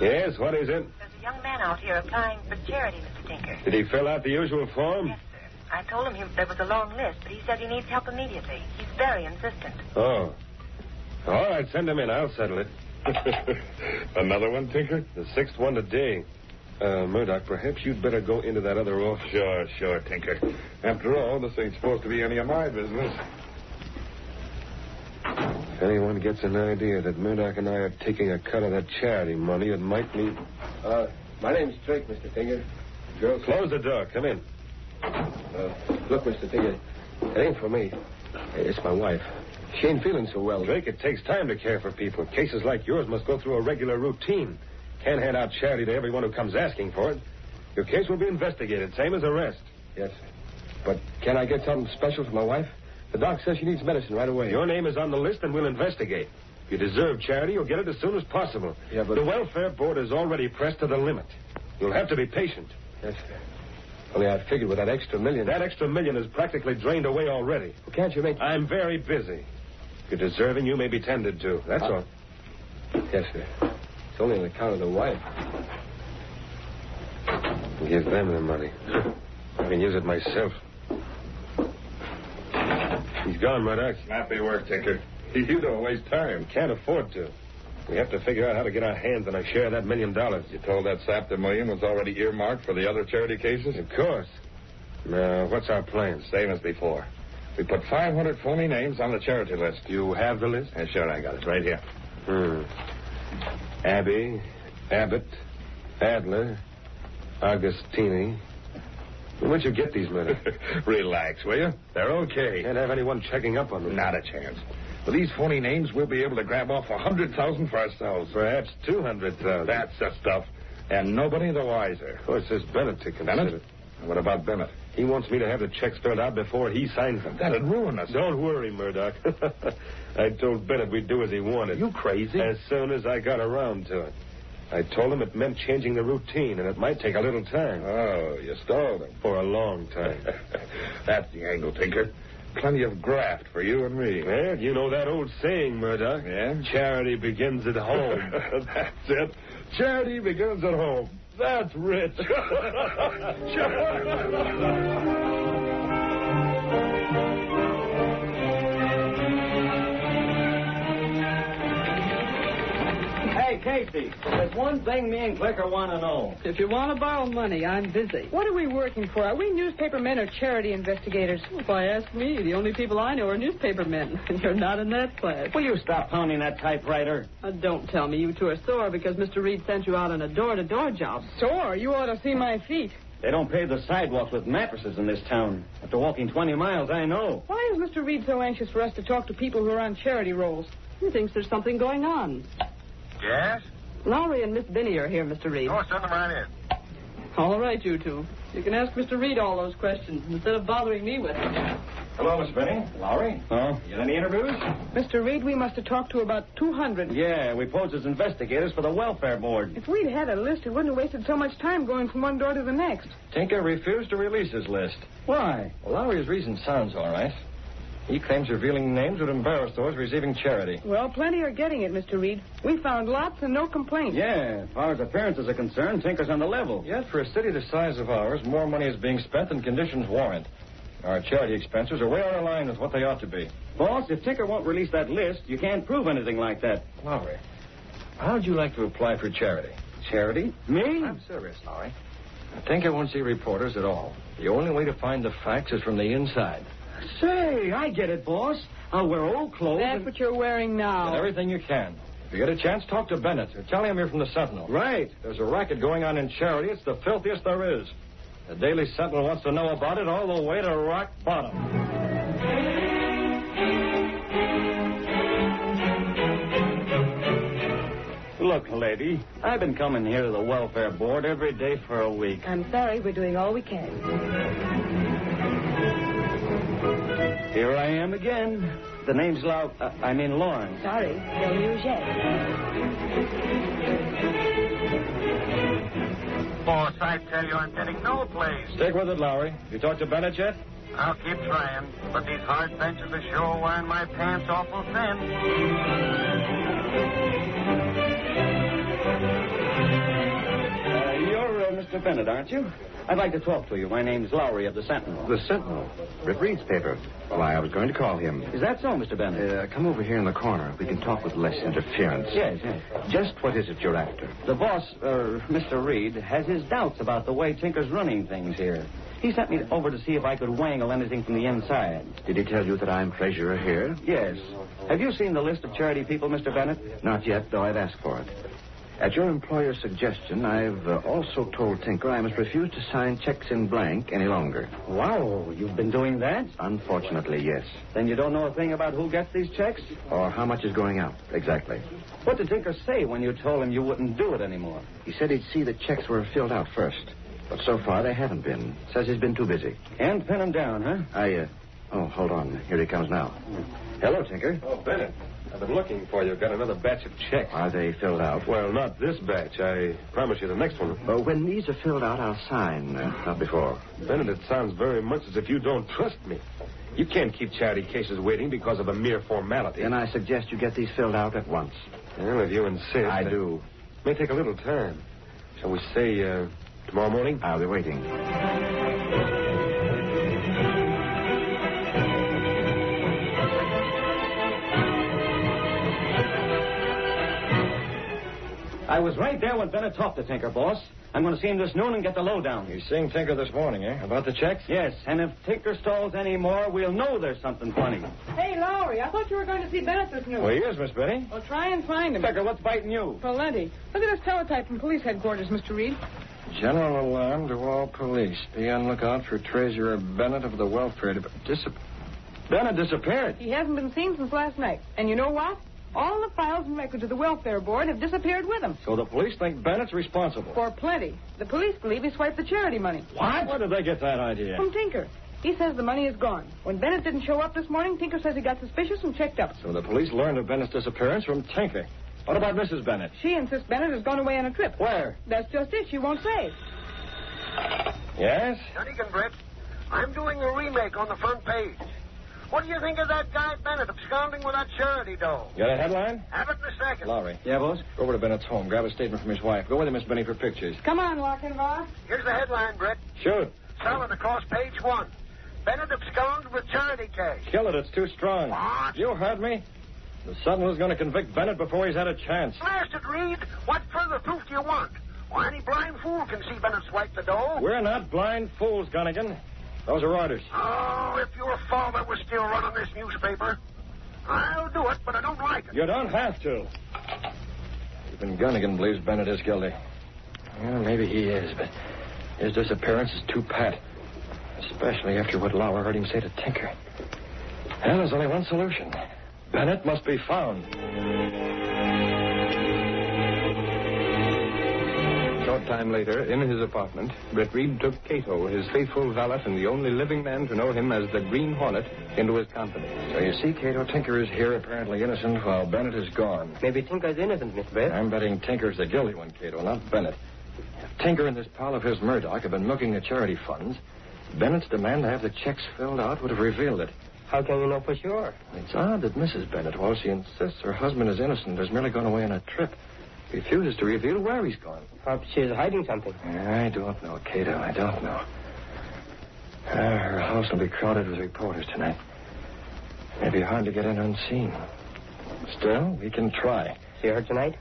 Yes, what is it? There's a young man out here applying for charity, Mr. Tinker. Did he fill out the usual form? Yes, sir. I told him there was a long list, but he said he needs help immediately. He's very insistent. Oh. All right, send him in. I'll settle it. Another one, Tinker? The 6th one today. Murdoch, perhaps you'd better go into that other office. Sure, Tinker. After all, this ain't supposed to be any of my business. If anyone gets an idea that Murdoch and I are taking a cut of that charity money, it might mean... My name's Drake, Mr. Tinker. Girl, close the door. Come in. Look, Mr. Tinker, it ain't for me. It's my wife. She ain't feeling so well. Drake, it takes time to care for people. Cases like yours must go through a regular routine. Can't hand out charity to everyone who comes asking for it. Your case will be investigated, same as arrest. Yes, sir. But can I get something special for my wife? The doc says she needs medicine right away. Your name is on the list, and we'll investigate. If you deserve charity, you'll get it as soon as possible. Yeah, but... The Welfare Board is already pressed to the limit. You'll have to be patient. Yes, sir. Only I figured with that extra $1 million... That extra $1 million is practically drained away already. Well, can't you make... I'm very busy. If you're deserving, you may be tended to. That's all. Yes, sir. It's only on account of the wife. Give them the money. I can use it myself. He's gone, Murdoch. Snappy work, Tinker. You don't waste time. Can't afford to. We have to figure out how to get our hands on a share of that $1 million. You told that sap the $1 million was already earmarked for the other charity cases? Of course. Now, what's our plan? Same as before. We put 500 phony names on the charity list. You have the list? Yeah, sure, I got it right here. Abbey, Abbott, Adler, Augustini. Where'd you get these men? Relax, will you? They're okay. Can't have anyone checking up on them. Not a chance. With these phony names, we'll be able to grab off 100,000 for ourselves. Perhaps 200,000. That's the stuff. And nobody the wiser. Of course, there's Bennett to consider. Bennett? What about Bennett? He wants me to have the checks filled out before he signs them. That'd ruin us. Don't worry, Murdoch. I told Bennett we'd do as he wanted. You crazy? As soon as I got around to it. I told him it meant changing the routine, and it might take a little time. Oh, you stalled him. For a long time. That's the angle, Tinker. Plenty of graft for you and me. Well, you know that old saying, Murdoch. Yeah? Charity begins at home. That's it. Charity begins at home. That's rich. Hey, Casey, there's one thing me and Clicker want to know. If you want to borrow money, I'm busy. What are we working for? Are we newspaper men or charity investigators? If I ask me, the only people I know are newspaper men. And you're not in that class. Will you stop pounding that typewriter? Don't tell me you two are sore because Mr. Reid sent you out on a door-to-door job. Sore? You ought to see my feet. They don't pave the sidewalks with mattresses in this town. After walking 20 miles, I know. Why is Mr. Reid so anxious for us to talk to people who are on charity rolls? He thinks there's something going on. Yes? Lowry and Miss Binney are here, Mr. Reid. Oh, send them right in. All right, you two. You can ask Mr. Reid all those questions instead of bothering me with them. Hello, Miss Benny. Lowry. Oh? You got any interviews? Mr. Reid, we must have talked to about 200. Yeah, we posed as investigators for the welfare board. If we'd had a list, we wouldn't have wasted so much time going from one door to the next. Tinker refused to release his list. Why? Well, Lowry's reason sounds all right. He claims revealing names would embarrass those receiving charity. Well, plenty are getting it, Mr. Reid. We found lots and no complaints. Yeah, as far as appearances are concerned, Tinker's on the level. Yet, for a city the size of ours, more money is being spent than conditions warrant. Our charity expenses are way out of line with what they ought to be. Boss, if Tinker won't release that list, you can't prove anything like that. Lowry, how'd you like to apply for charity? Charity? Me? I'm serious, Lowry. Tinker won't see reporters at all. The only way to find the facts is from the inside. Say, I get it, boss. I'll wear old clothes. That's what you're wearing now. And everything you can. If you get a chance, talk to Bennett or tell him you're from the Sentinel. Right. There's a racket going on in charity. It's the filthiest there is. The Daily Sentinel wants to know about it all the way to rock bottom. Look, lady, I've been coming here to the welfare board every day for a week. I'm sorry, we're doing all we can. Here I am again. The name's Lawrence. Sorry, no news yet. Boss, I tell you, I'm getting no place. Stick with it, Lowry. You talked to Bennett yet? I'll keep trying, but these hard benches are sure wearing my pants awful thin. You're Mr. Bennett, aren't you? I'd like to talk to you. My name's Lowry of the Sentinel. The Sentinel? Britt Reid's paper. Why, I was going to call him. Is that so, Mr. Bennett? Come over here in the corner. We can talk with less interference. Yes. Just what is it you're after? The boss, Mr. Reid, has his doubts about the way Tinker's running things here. He sent me over to see if I could wangle anything from the inside. Did he tell you that I'm treasurer here? Yes. Have you seen the list of charity people, Mr. Bennett? Not yet, though I've asked for it. At your employer's suggestion, I've also told Tinker I must refuse to sign checks in blank any longer. Wow, you've been doing that? Unfortunately, yes. Then you don't know a thing about who gets these checks? Or how much is going out, exactly. What did Tinker say when you told him you wouldn't do it anymore? He said he'd see the checks were filled out first. But so far, they haven't been. Says he's been too busy. And pin him down, huh? Hold on. Here he comes now. Hello, Tinker. Oh, Bennett. I've been looking for you. Got another batch of checks. Are they filled out? Well, not this batch. I promise you the next one. When these are filled out, I'll sign. Not before. Bennett, it sounds very much as if you don't trust me. You can't keep charity cases waiting because of a mere formality. Then I suggest you get these filled out at once. Well, if you insist. I do. May take a little time. Shall we say tomorrow morning? I'll be waiting. I was right there when Bennett talked to Tinker, boss. I'm going to see him this noon and get the lowdown. You're seeing Tinker this morning, eh? About the checks? Yes, and if Tinker stalls any more, we'll know there's something funny. Hey, Lowry, I thought you were going to see Bennett this noon. Well, he is, Miss Betty. Well, try and find him. Tinker, what's biting you? Plenty. Look at this teletype from police headquarters, Mr. Reid. General alarm to all police. Be on lookout for Treasurer Bennett of the Welfare Department. Bennett disappeared. He hasn't been seen since last night. And you know what? All the files and records of the welfare board have disappeared with him. So the police think Bennett's responsible. For plenty. The police believe he swiped the charity money. What? Where did they get that idea? From Tinker. He says the money is gone. When Bennett didn't show up this morning, Tinker says he got suspicious and checked up. So the police learned of Bennett's disappearance from Tinker. What about Mrs. Bennett? She insists Bennett has gone away on a trip. Where? That's just it. She won't say. Yes? Dunnigan, Britt. I'm doing a remake on the front page. What do you think of that guy Bennett absconding with that charity dough? Got a headline? Have it in a second. Lowry. Yeah, boss? Go over to Bennett's home. Grab a statement from his wife. Go with him, Miss Benny, for pictures. Come on, Lochinvar. Here's the headline, Britt. Shoot. Selling across page 1. Bennett absconded with charity cash. Kill it. It's too strong. What? You heard me. The Sentinel's going to convict Bennett before he's had a chance. Blasted, Reid. What further proof do you want? Why, any blind fool can see Bennett swipe the dough. We're not blind fools, Gunnigan. Those are orders. Oh, if your father was still running this newspaper, I'll do it, but I don't like it. You don't have to. Even Gunnigan believes Bennett is guilty. Well, maybe he is, but his disappearance is too pat. Especially after what Lauer heard him say to Tinker. Well, there's only one solution. Bennett must be found. A short time later, in his apartment, Britt Reid took Kato, his faithful valet and the only living man to know him as the Green Hornet, into his company. So you see, Kato, Tinker is here apparently innocent while Bennett is gone. Maybe Tinker's innocent, Miss Britt. I'm betting Tinker's the guilty one, Kato, not Bennett. If Tinker and this pal of his Murdoch have been milking the charity funds, Bennett's demand to have the checks filled out would have revealed it. How can you know for sure? It's odd that Mrs. Bennett, while she insists her husband is innocent, has merely gone away on a trip, refuses to reveal where he's gone. Perhaps she's hiding something. I don't know, Kato. I don't know. Her house will be crowded with reporters tonight. Maybe hard to get in unseen. Still, we can try. See her tonight?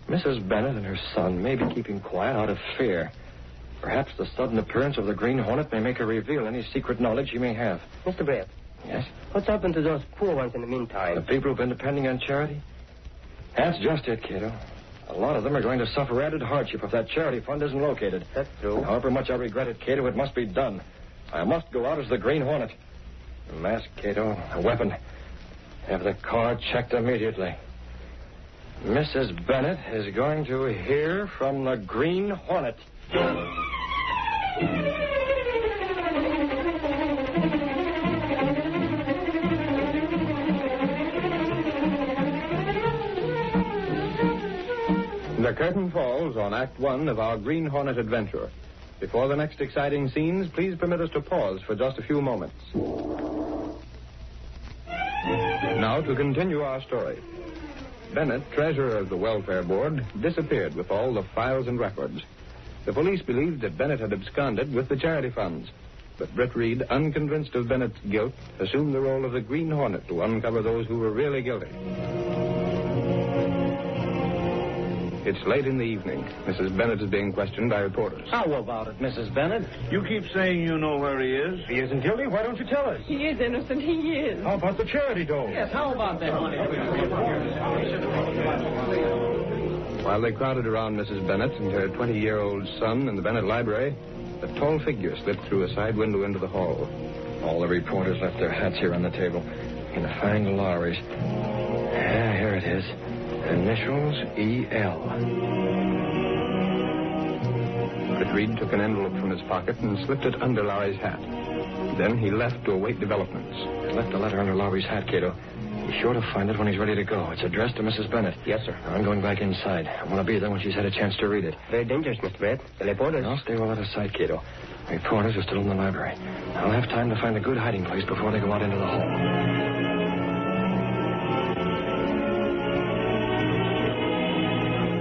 Mrs. Bennett and her son may be keeping quiet out of fear. Perhaps the sudden appearance of the Green Hornet may make her reveal any secret knowledge she may have. Mr. Britt. Yes? What's happened to those poor ones in the meantime? The people who've been depending on charity? That's just it, Kato. A lot of them are going to suffer added hardship if that charity fund isn't located. That's true. However much I regret it, Kato, it must be done. I must go out as the Green Hornet. A mask, Kato, a weapon. Have the car checked immediately. Mrs. Bennett is going to hear from the Green Hornet. The curtain falls on Act 1 of our Green Hornet adventure. Before the next exciting scenes, please permit us to pause for just a few moments. Now to continue our story. Bennett, treasurer of the welfare board, disappeared with all the files and records. The police believed that Bennett had absconded with the charity funds. But Britt Reid, unconvinced of Bennett's guilt, assumed the role of the Green Hornet to uncover those who were really guilty. It's late in the evening. Mrs. Bennett is being questioned by reporters. How about it, Mrs. Bennett? You keep saying you know where he is. He isn't guilty. Why don't you tell us? He is innocent. He is. How about the charity dough? Yes, how about that money? While they crowded around Mrs. Bennett and her 20-year-old son in the Bennett library, a tall figure slipped through a side window into the hall. All the reporters left their hats here on the table. Gonna find Lowry's. Here it is. Initials E.L. Britt Reid took an envelope from his pocket and slipped it under Lowry's hat. Then he left to await developments. I left a letter under Lowry's hat, Kato. Be sure to find it when he's ready to go. It's addressed to Mrs. Bennett. Yes, sir. I'm going back inside. I want to be there when she's had a chance to read it. Very dangerous, Mr. Britt. The reporters. I'll stay well out of sight, Kato. Reporters are still in the library. I'll have time to find a good hiding place before they go out into the hall.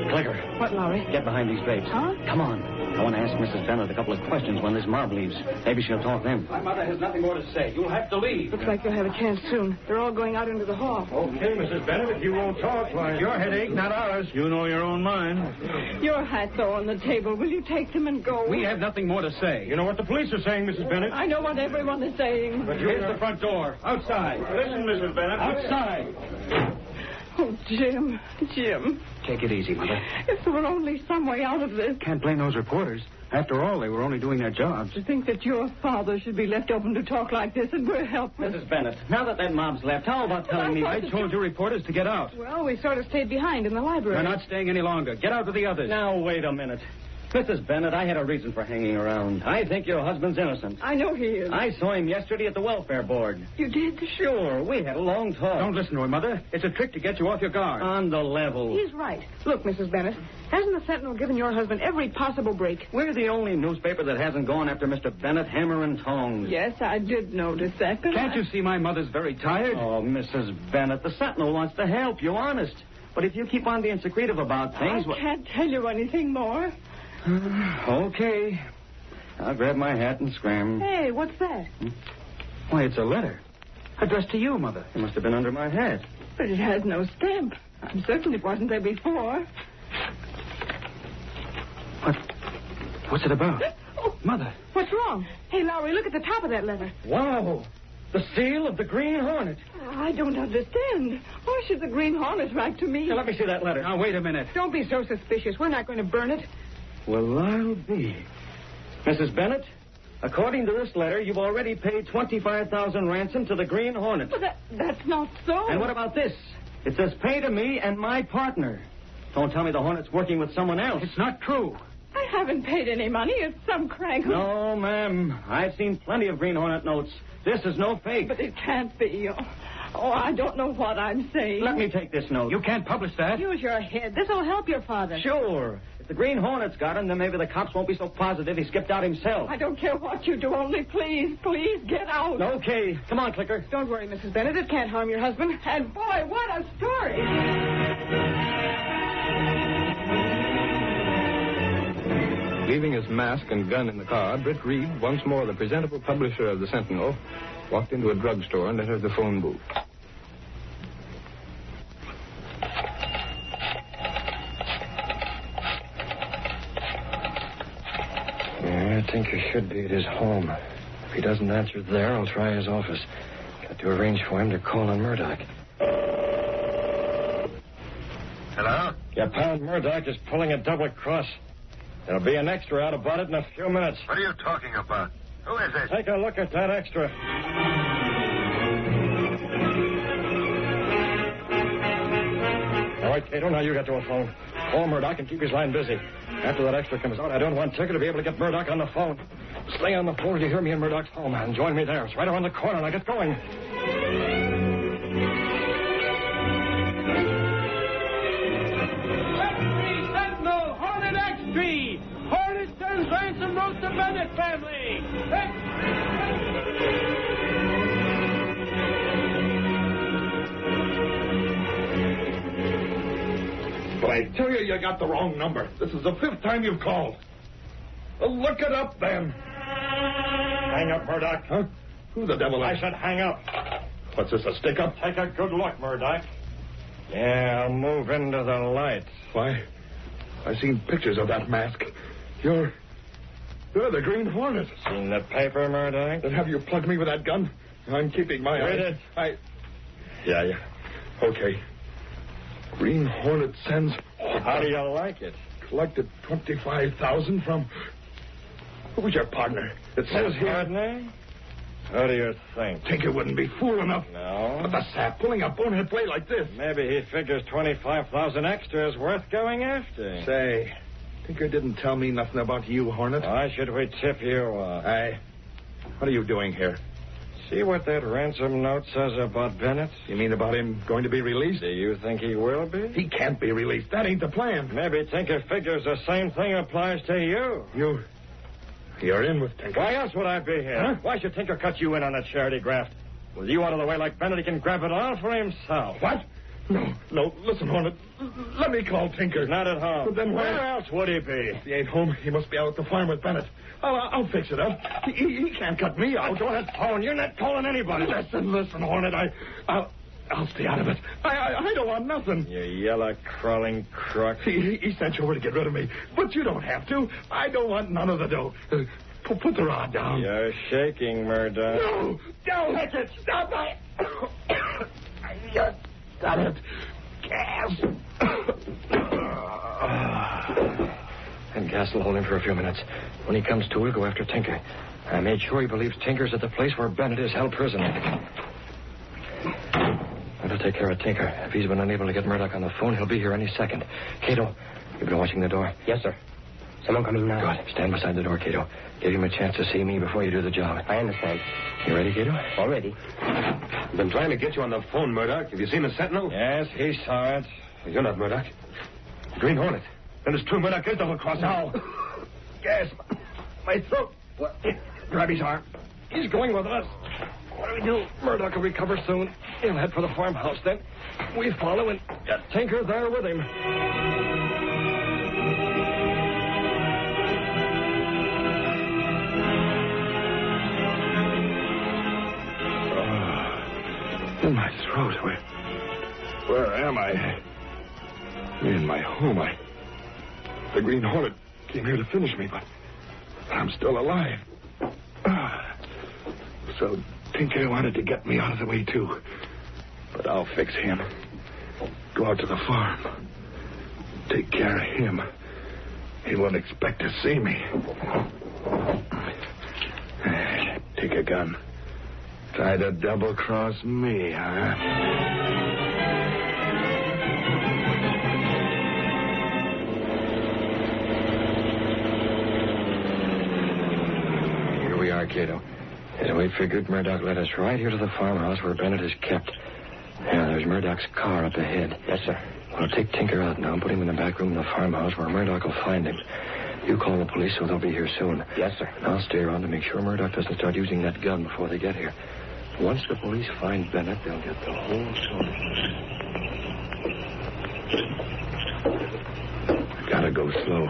Clicker. What, Lowry? Get behind these drapes. Huh? Come on. I want to ask Mrs. Bennett a couple of questions when this mob leaves. Maybe she'll talk then. My mother has nothing more to say. You'll have to leave. Looks like you'll have a chance soon. They're all going out into the hall. Okay, Mrs. Bennett, if you won't talk, why... It's your headache, not ours. You know your own mind. Your hats are on the table. Will you take them and go? We have nothing more to say. You know what the police are saying, Mrs. Bennett? I know what everyone is saying. But Here's the front door. Outside. Listen, Mrs. Bennett. Outside. Oh, Jim. Take it easy, Mother. If there were only some way out of this. Can't blame those reporters. After all, they were only doing their jobs. To think that your father should be left open to talk like this, and we're helpless. Mrs. Bennett, now that mob's left, how about telling me? I told you reporters to get out. Well, we sort of stayed behind in the library. We're not staying any longer. Get out with the others. Now, wait a minute. Mrs. Bennett, I had a reason for hanging around. I think your husband's innocent. I know he is. I saw him yesterday at the welfare board. You did? Sure. We had a long talk. Don't listen to him, Mother. It's a trick to get you off your guard. On the level. He's right. Look, Mrs. Bennett, hasn't the Sentinel given your husband every possible break? We're the only newspaper that hasn't gone after Mr. Bennett hammer and tongs. Yes, I did notice that. Can't you see my mother's very tired? Oh, Mrs. Bennett, the Sentinel wants to help you, honest. But if you keep on being secretive about things... I can't tell you anything more. Okay. I'll grab my hat and scram. Hey, what's that? Why, it's a letter. Addressed to you, Mother. It must have been under my hat. But it has no stamp. I'm certain it wasn't there before. What's it about? Oh, Mother. What's wrong? Hey, Lowry, look at the top of that letter. Wow. The seal of the Green Hornet. I don't understand. Why should the Green Hornet write to me? Now, let me see that letter. Now, wait a minute. Don't be so suspicious. We're not going to burn it. Well, I'll be. Mrs. Bennett, according to this letter, you've already paid 25,000 ransom to the Green Hornet. But that's not so. And what about this? It says pay to me and my partner. Don't tell me the Hornet's working with someone else. It's not true. I haven't paid any money. It's some crank who... No, ma'am. I've seen plenty of Green Hornet notes. This is no fake. But it can't be. Oh, I don't know what I'm saying. Let me take this note. You can't publish that. Use your head. This will help your father. Sure. If the Green Hornet's got him, then maybe the cops won't be so positive he skipped out himself. I don't care what you do. Only please get out. Okay. Come on, Clicker. Don't worry, Mrs. Bennett. It can't harm your husband. And boy, what a story. Leaving his mask and gun in the car, Britt Reid, once more the presentable publisher of the Sentinel, walked into a drugstore and entered the phone booth. Yeah, I think he should be at his home. If he doesn't answer there, I'll try his office. Got to arrange for him to call on Murdoch. Hello? Your pal Murdoch is pulling a double cross. There'll be an extra out about it in a few minutes. What are you talking about? Who is it? Take a look at that extra. All right, Kato, now you get to a phone. Call Murdoch and keep his line busy. After that extra comes out, I don't want Ticker to be able to get Murdoch on the phone. Stay on the phone till you hear me in Murdoch's home and join me there. It's right around the corner. Now get going. Sentinel, Hornet X3. Hornet sends ransom note to Bennett family. But I tell you, you got the wrong number. This is the 5th time you've called. Well, look it up, then. Hang up, Murdoch. Huh? Who the devil is? I said hang up. What's this, a stick-up? Take a good look, Murdoch. Yeah, I'll move into the light. Why, I've seen pictures of that mask. You're the Green Hornet. Seen the paper, Murdoch? Then have you plugged me with that gun? I'm keeping my Read eyes. it. Yeah. Okay. Green Hornet sends... How do you like it? Collected 25,000 from... Who's your partner? It says here... Partner? What do you think? Think it wouldn't be fool enough. No. But the sap pulling a bonehead play like this. Maybe he figures 25,000 extra is worth going after. Say, Tinker didn't tell me nothing about you, Hornet. Why should we tip you off? What are you doing here? See what that ransom note says about Bennett? You mean about him going to be released? Do you think he will be? He can't be released. That ain't the plan. Maybe Tinker figures the same thing applies to you. You're in with Tinker. Why else would I be here? Huh? Why should Tinker cut you in on a charity graft? With you out of the way like Bennett, he can grab it all for himself. What? No. Listen, Hornet. Let me call Tinker. He's not at home. But then where else would he be? If he ain't home, he must be out at the farm with Bennett. I'll fix it up. He can't cut me out. Go ahead, phone. You're not calling anybody. Listen, Hornet. I'll stay out of it. I don't want nothing. You yellow, crawling crook. He sent you over to get rid of me. But you don't have to. I don't want none of the dough. Put the rod down. You're shaking, Murdoch. No! Don't hit it! Stop it! Got it. gas. And gas will hold him for a few minutes. When he comes to, we'll go after Tinker. I made sure he believes Tinker's at the place where Bennett is held prisoner. I'll take care of Tinker. If he's been unable to get Murdoch on the phone, he'll be here any second. Cato, you've been watching the door? Yes, sir. Someone coming now. Good. Stand beside the door, Cato. Give him a chance to see me before you do the job. I understand. You ready, Cato? All ready. I've been trying to get you on the phone, Murdoch. Have you seen the Sentinel? Yes, he saw it. Well, you're not Murdoch. Green Hornet. Then it's true, Murdoch is double-crossing. No. Gas. My throat. What? Grab his arm. He's going with us. What do we do? Murdoch will recover soon. He'll head for the farmhouse then. We follow and get Tinker there with him. In my throat. Where am I? In my home. The Green Hornet came here to finish me, but I'm still alive. So Tinker wanted to get me out of the way, too. But I'll fix him. Go out to the farm. Take care of him. He won't expect to see me. Take a gun. Try to double-cross me, huh? Here we are, Cato. As we figured, Murdoch led us right here to the farmhouse where Bennett is kept. Yeah, there's Murdoch's car up ahead. Yes, sir. We'll take Tinker out now and put him in the back room of the farmhouse where Murdoch will find him. You call the police so they'll be here soon. Yes, sir. And I'll stay around to make sure Murdoch doesn't start using that gun before they get here. Once the police find Bennett, they'll get the whole story. Gotta go slow.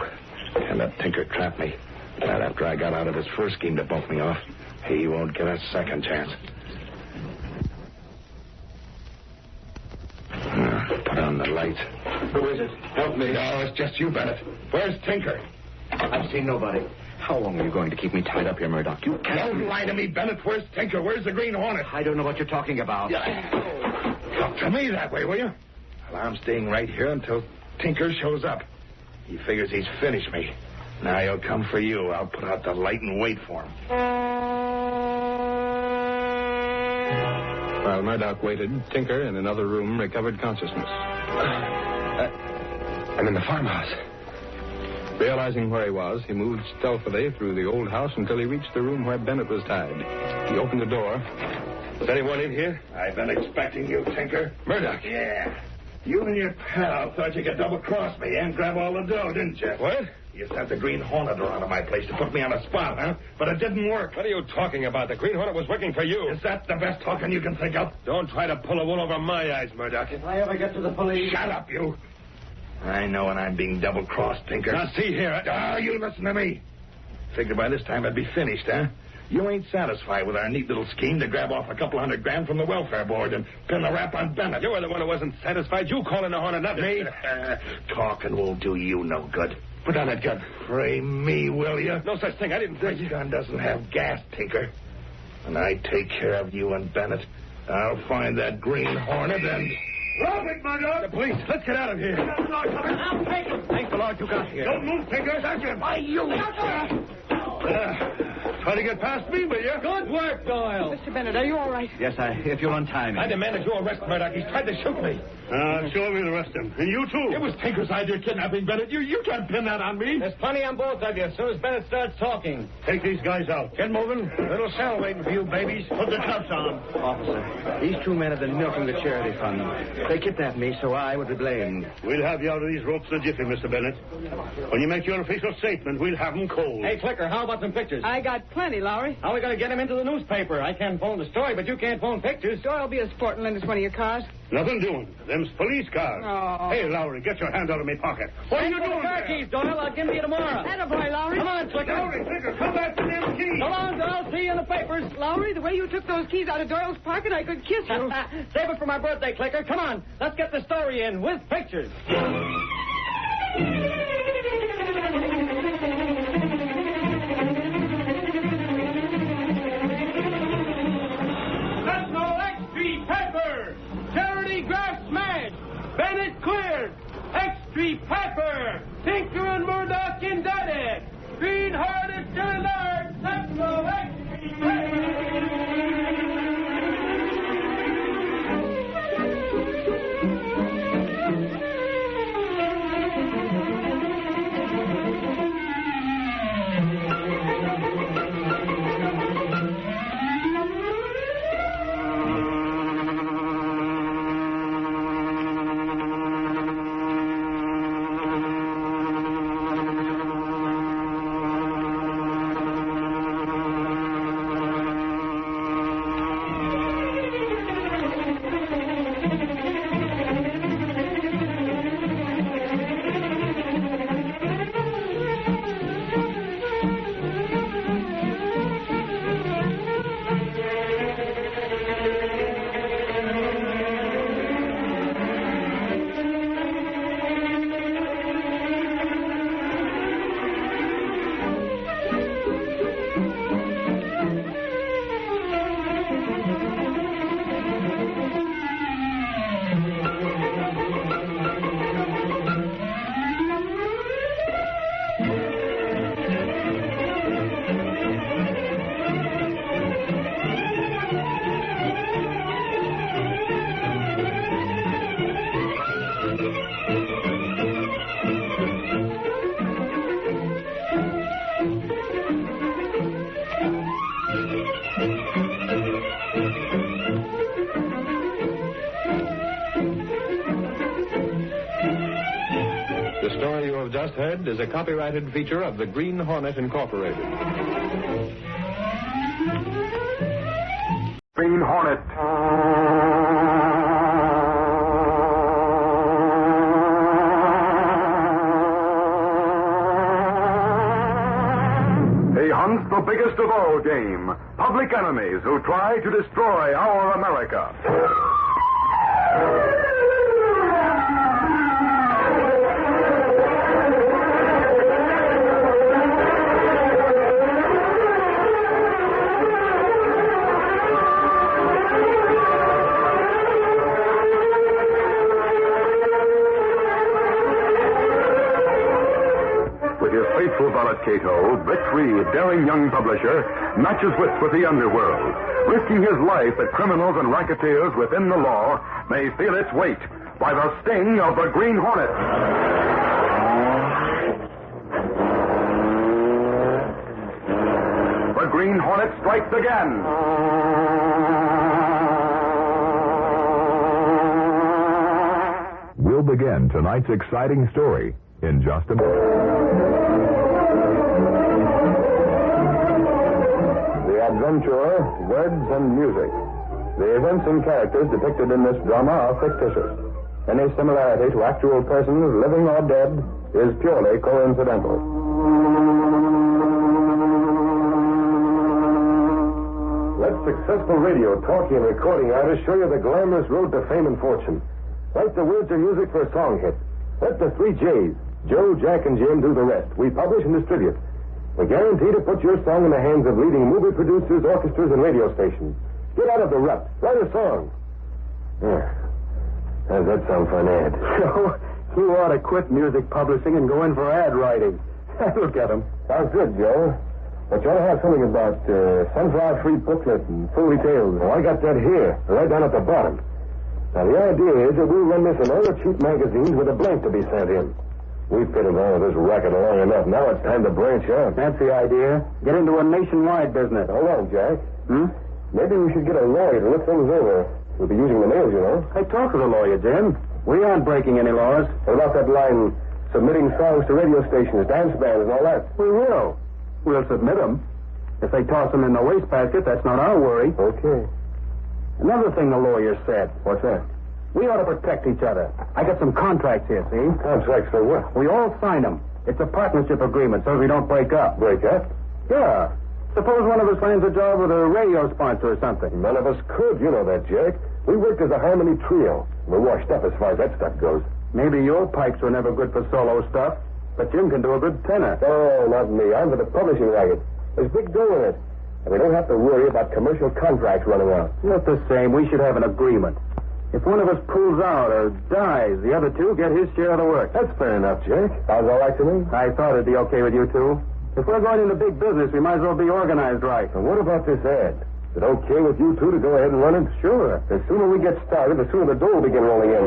Can't let Tinker trap me. Not after I got out of his first scheme to bump me off. He won't get a second chance. Put on the lights. Who is it? Help me. No, it's just you, Bennett. Where's Tinker? I've seen nobody. How long are you going to keep me tied up here, Murdoch? You can't... Don't lie to me, Bennett. Where's Tinker? Where's the Green Hornet? I don't know what you're talking about. Talk to me that way, will you? Well, I'm staying right here until Tinker shows up. He figures he's finished me. Now he'll come for you. I'll put out the light and wait for him. While Murdoch waited, Tinker, in another room, recovered consciousness. I'm in the farmhouse. Realizing where he was, he moved stealthily through the old house until he reached the room where Bennett was tied. He opened the door. Is anyone in here? I've been expecting you, Tinker. Murdoch. Yeah. You and your pal thought you could double-cross me and grab all the dough, didn't you? What? You sent the Green Hornet around to my place to put me on a spot, huh? But it didn't work. What are you talking about? The Green Hornet was working for you. Is that the best talking you can think of? Don't try to pull a wool over my eyes, Murdoch. If I ever get to the police... Shut up, you. I know when I'm being double-crossed, Tinker. Now, see here. You listen to me. Figured by this time I'd be finished, huh? You ain't satisfied with our neat little scheme to grab off a couple $100,000 from the welfare board and pin the rap on Bennett. You were the one who wasn't satisfied. You calling the Hornet, not me. Talking won't do you no good. Put down that gun. Pray me, will you? No such thing. I didn't think... This gun doesn't have gas, Tinker. When I take care of you and Bennett, I'll find that Green Hornet and... Drop it, Murdoch! The police. Let's get out of here. I'll take him. Thank the Lord you got here. Don't move, Tinker. That's him. Why, you... Try to get past me, will you? Good work, Doyle. Mr. Bennett, are you all right? Yes, if you'll untie me. I demand that you arrest Murdoch. He's tried to shoot me. Sure we'll arrest him. And you, too. It was Tinker's idea kidnapping Bennett. You can't pin that on me. There's plenty on both of you as soon as Bennett starts talking. Take these guys out. Get moving. Little cell waiting for you, babies. Put the cuffs on. Officer, these two men have been milking the charity fund. They kidnapped me, so I would be blamed. We'll have you out of these ropes in a jiffy, Mr. Bennett. When you make your official statement, we'll have them cold. Hey, Clicker, how about some pictures? I got plenty, Lowry. How are we going to get him into the newspaper? I can phone the story, but you can't phone pictures. Doyle, be a sport and lend us one of your cars. Nothing doing. Them's police cars. Oh. Hey, Lowry, get your hand out of my pocket. What are you doing car there? keys, Doyle. I'll give them to you tomorrow. Attaboy, Lowry. Come on, Clicker. Lowry, Clicker, come back to them keys. Come on, Doyle. See you in the papers. Lowry, the way you took those keys out of Doyle's pocket, I could kiss you. Save it for my birthday, Clicker. Come on. Let's get the story in with pictures. Sentinel XP paper. Charity graph smash. Bennett heard is a copyrighted feature of the Green Hornet, Incorporated. Green Hornet. He hunts the biggest of all game, public enemies who try to destroy our America. Faithful valet Kato, Britt Reid, daring young publisher, matches wits with the underworld, risking his life that criminals and racketeers within the law may feel its weight by the sting of the Green Hornet. The Green Hornet strikes again. We'll begin tonight's exciting story in just a moment. Adventure, words, and music. The events and characters depicted in this drama are fictitious. Any similarity to actual persons, living or dead, is purely coincidental. Let successful radio, talkie, and recording artists show you the glamorous road to fame and fortune. Write the words or music for a song hit. Let the 3 J's, Joe, Jack, and Jim, do the rest. We publish and distribute. We guarantee to put your song in the hands of leading movie producers, orchestras, and radio stations. Get out of the rut. Write a song. How's that sound for an ad? So, you ought to quit music publishing and go in for ad writing. Look at them. Sounds good, Joe. But you ought to have something about sunflower-free booklet and full details. Oh, I got that here, right down at the bottom. Now, the idea is that we'll run this in all the cheap magazines with a blank to be sent in. We've been around this racket long enough. Now it's time to branch out. That's the idea. Get into a nationwide business. Hold on, Jack. Maybe we should get a lawyer to look things over. We'll be using the mails, you know. I talked to the lawyer, Jim. We aren't breaking any laws. What about that line, submitting songs to radio stations, dance bands, and all that? We will. We'll submit them. If they toss them in the wastebasket, that's not our worry. Okay. Another thing the lawyer said. What's that? We ought to protect each other. I got some contracts here, see? Contracts for what? We all sign them. It's a partnership agreement so we don't break up. Break up? Yeah. Suppose one of us lands a job with a radio sponsor or something. None of us could. You know that, Jack. We worked as a harmony trio. We're washed up as far as that stuff goes. Maybe your pipes were never good for solo stuff, but Jim can do a good tenor. Oh, not me. I'm for the publishing racket. There's big dough in it. And we don't have to worry about commercial contracts running out. Not the same. We should have an agreement. If one of us pulls out or dies, the other two get his share of the work. That's fair enough, Jack. Sounds all right to me. I thought it'd be okay with you two. If we're going into big business, we might as well be organized right. And what about this ad? Is it okay with you two to go ahead and run it? Sure. The sooner we get started, the sooner the dough will begin rolling in.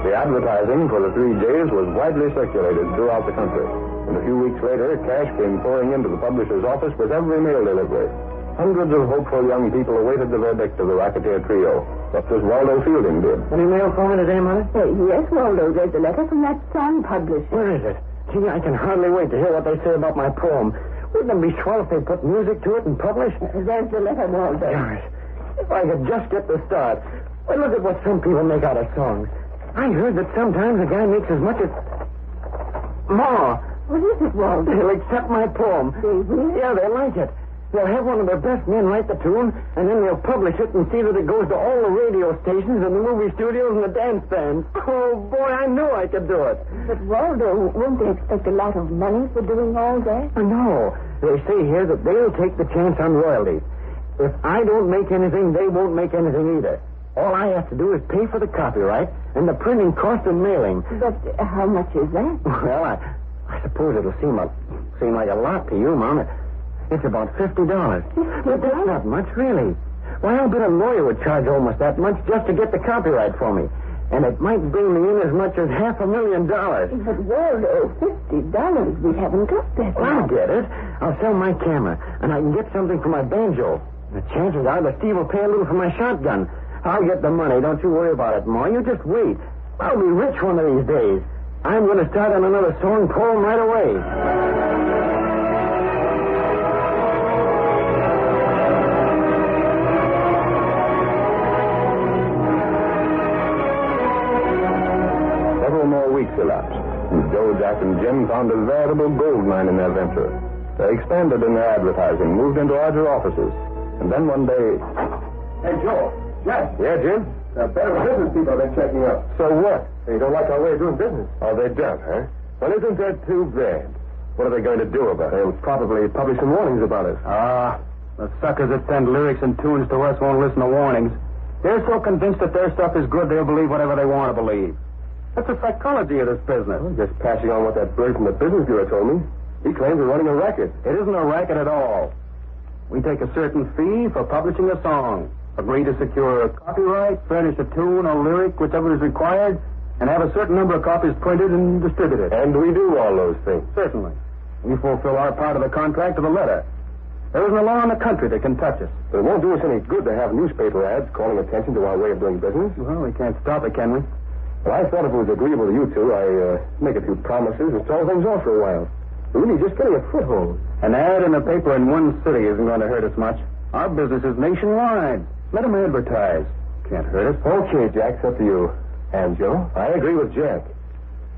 The advertising for the 3 J's was widely circulated throughout the country. And a few weeks later, cash came pouring into the publisher's office with every mail delivery. Hundreds of hopeful young people awaited the verdict of the racketeer trio, just as Waldo Fielding did. Any mail for me today, Mother? Yes, Waldo. There's a letter from that song publisher. Where is it? Gee, I can hardly wait to hear what they say about my poem. Wouldn't it be swell if they put music to it and publish? There's the letter, Waldo. Gosh, if I could just get the start. Well, look at what some people make out of songs. I heard that sometimes a guy makes as much as... Ma! What is it, Waldo? They'll accept my poem. Yeah, they like it. They'll have one of their best men write the tune, and then they'll publish it and see that it goes to all the radio stations and the movie studios and the dance bands. Oh, boy, I knew I could do it. But, Waldo, won't they expect a lot of money for doing all that? No. They say here that they'll take the chance on royalties. If I don't make anything, they won't make anything either. All I have to do is pay for the copyright and the printing cost and mailing. But how much is that? Well, I suppose it'll seem like a lot to you, Mom. It's about $50. But that's not much, really. Why, I'll bet a lawyer would charge almost that much just to get the copyright for me. And it might bring me in as much as $500,000. But, Waldo, $50, we haven't got that. Well, I'll get it. I'll sell my camera, and I can get something for my banjo. The chances are that Steve will pay a little for my shotgun. I'll get the money. Don't you worry about it, Ma. You just wait. I'll be rich one of these days. I'm going to start on another song poem right away. Several more weeks elapsed, and Joe, Jack, and Jim found a veritable gold mine in their venture. They expanded in their advertising, moved into larger offices, and then one day... Hey, Joe. Jack. Yeah, Jim? Better business people have been checking up. So what? They don't like our way of doing business. Oh, they don't, huh? Well, isn't that too bad? What are they going to do about it? They'll probably publish some warnings about us. The suckers that send lyrics and tunes to us won't listen to warnings. They're so convinced that their stuff is good, they'll believe whatever they want to believe. That's the psychology of this business. Well, just passing on what that bird from the business bureau told me. He claims we're running a racket. It isn't a racket at all. We take a certain fee for publishing a song, agree to secure a copyright, furnish a tune or lyric, whichever is required, and have a certain number of copies printed and distributed. And we do all those things. Certainly. We fulfill our part of the contract to the letter. There isn't a law in the country that can touch us. But it won't do us any good to have newspaper ads calling attention to our way of doing business. Well, we can't stop it, can we? Well, I thought if it was agreeable to you two, I'd make a few promises and stall things off for a while. We're really just getting a foothold. An ad in the paper in one city isn't going to hurt us much. Our business is nationwide. Let them advertise. Can't hurt us. Okay, Jack, it's up to you. And Joe? I agree with Jack.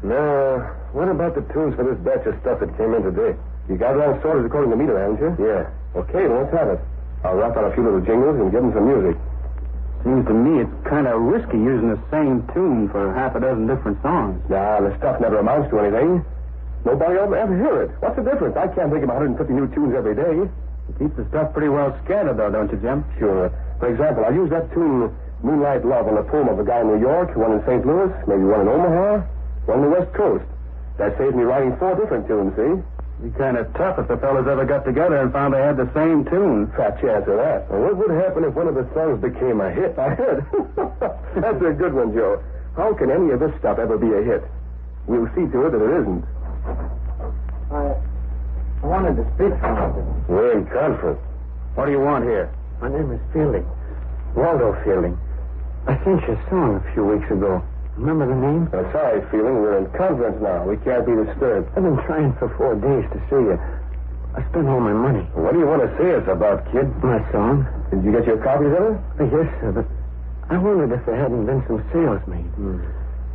Now, what about the tunes for this batch of stuff that came in today? You got it all sorted according to meter, haven't you? Yeah. Okay, well, let's have it. I'll wrap out a few little jingles and give them some music. Seems to me it's kind of risky using the same tune for half a dozen different songs. Nah, the stuff never amounts to anything. Nobody will ever hear it. What's the difference? I can't think of 150 new tunes every day. You keep the stuff pretty well scattered, though, don't you, Jim? Sure. For example, I use that tune, Moonlight Love, on the poem of a guy in New York, one in St. Louis, maybe one in Omaha, one on the West Coast. That saves me writing 4 different tunes, see? It'd be kind of tough if the fellas ever got together and found they had the same tune. Fat chance of that. Well, what would happen if one of the songs became a hit? A hit? That's a good one, Joe. How can any of this stuff ever be a hit? We'll see to it that it isn't. I wanted to speak to you. We're in conference. What do you want here? My name is Fielding. Waldo Fielding. I sent you a song a few weeks ago. Remember the name? Sorry, Fielding. We're in conference now. We can't be disturbed. I've been trying for 4 days to see you. I spent all my money. What do you want to see us about, kid? My song. Did you get your copies of it? Yes, sir, but I wondered if there hadn't been some sales made.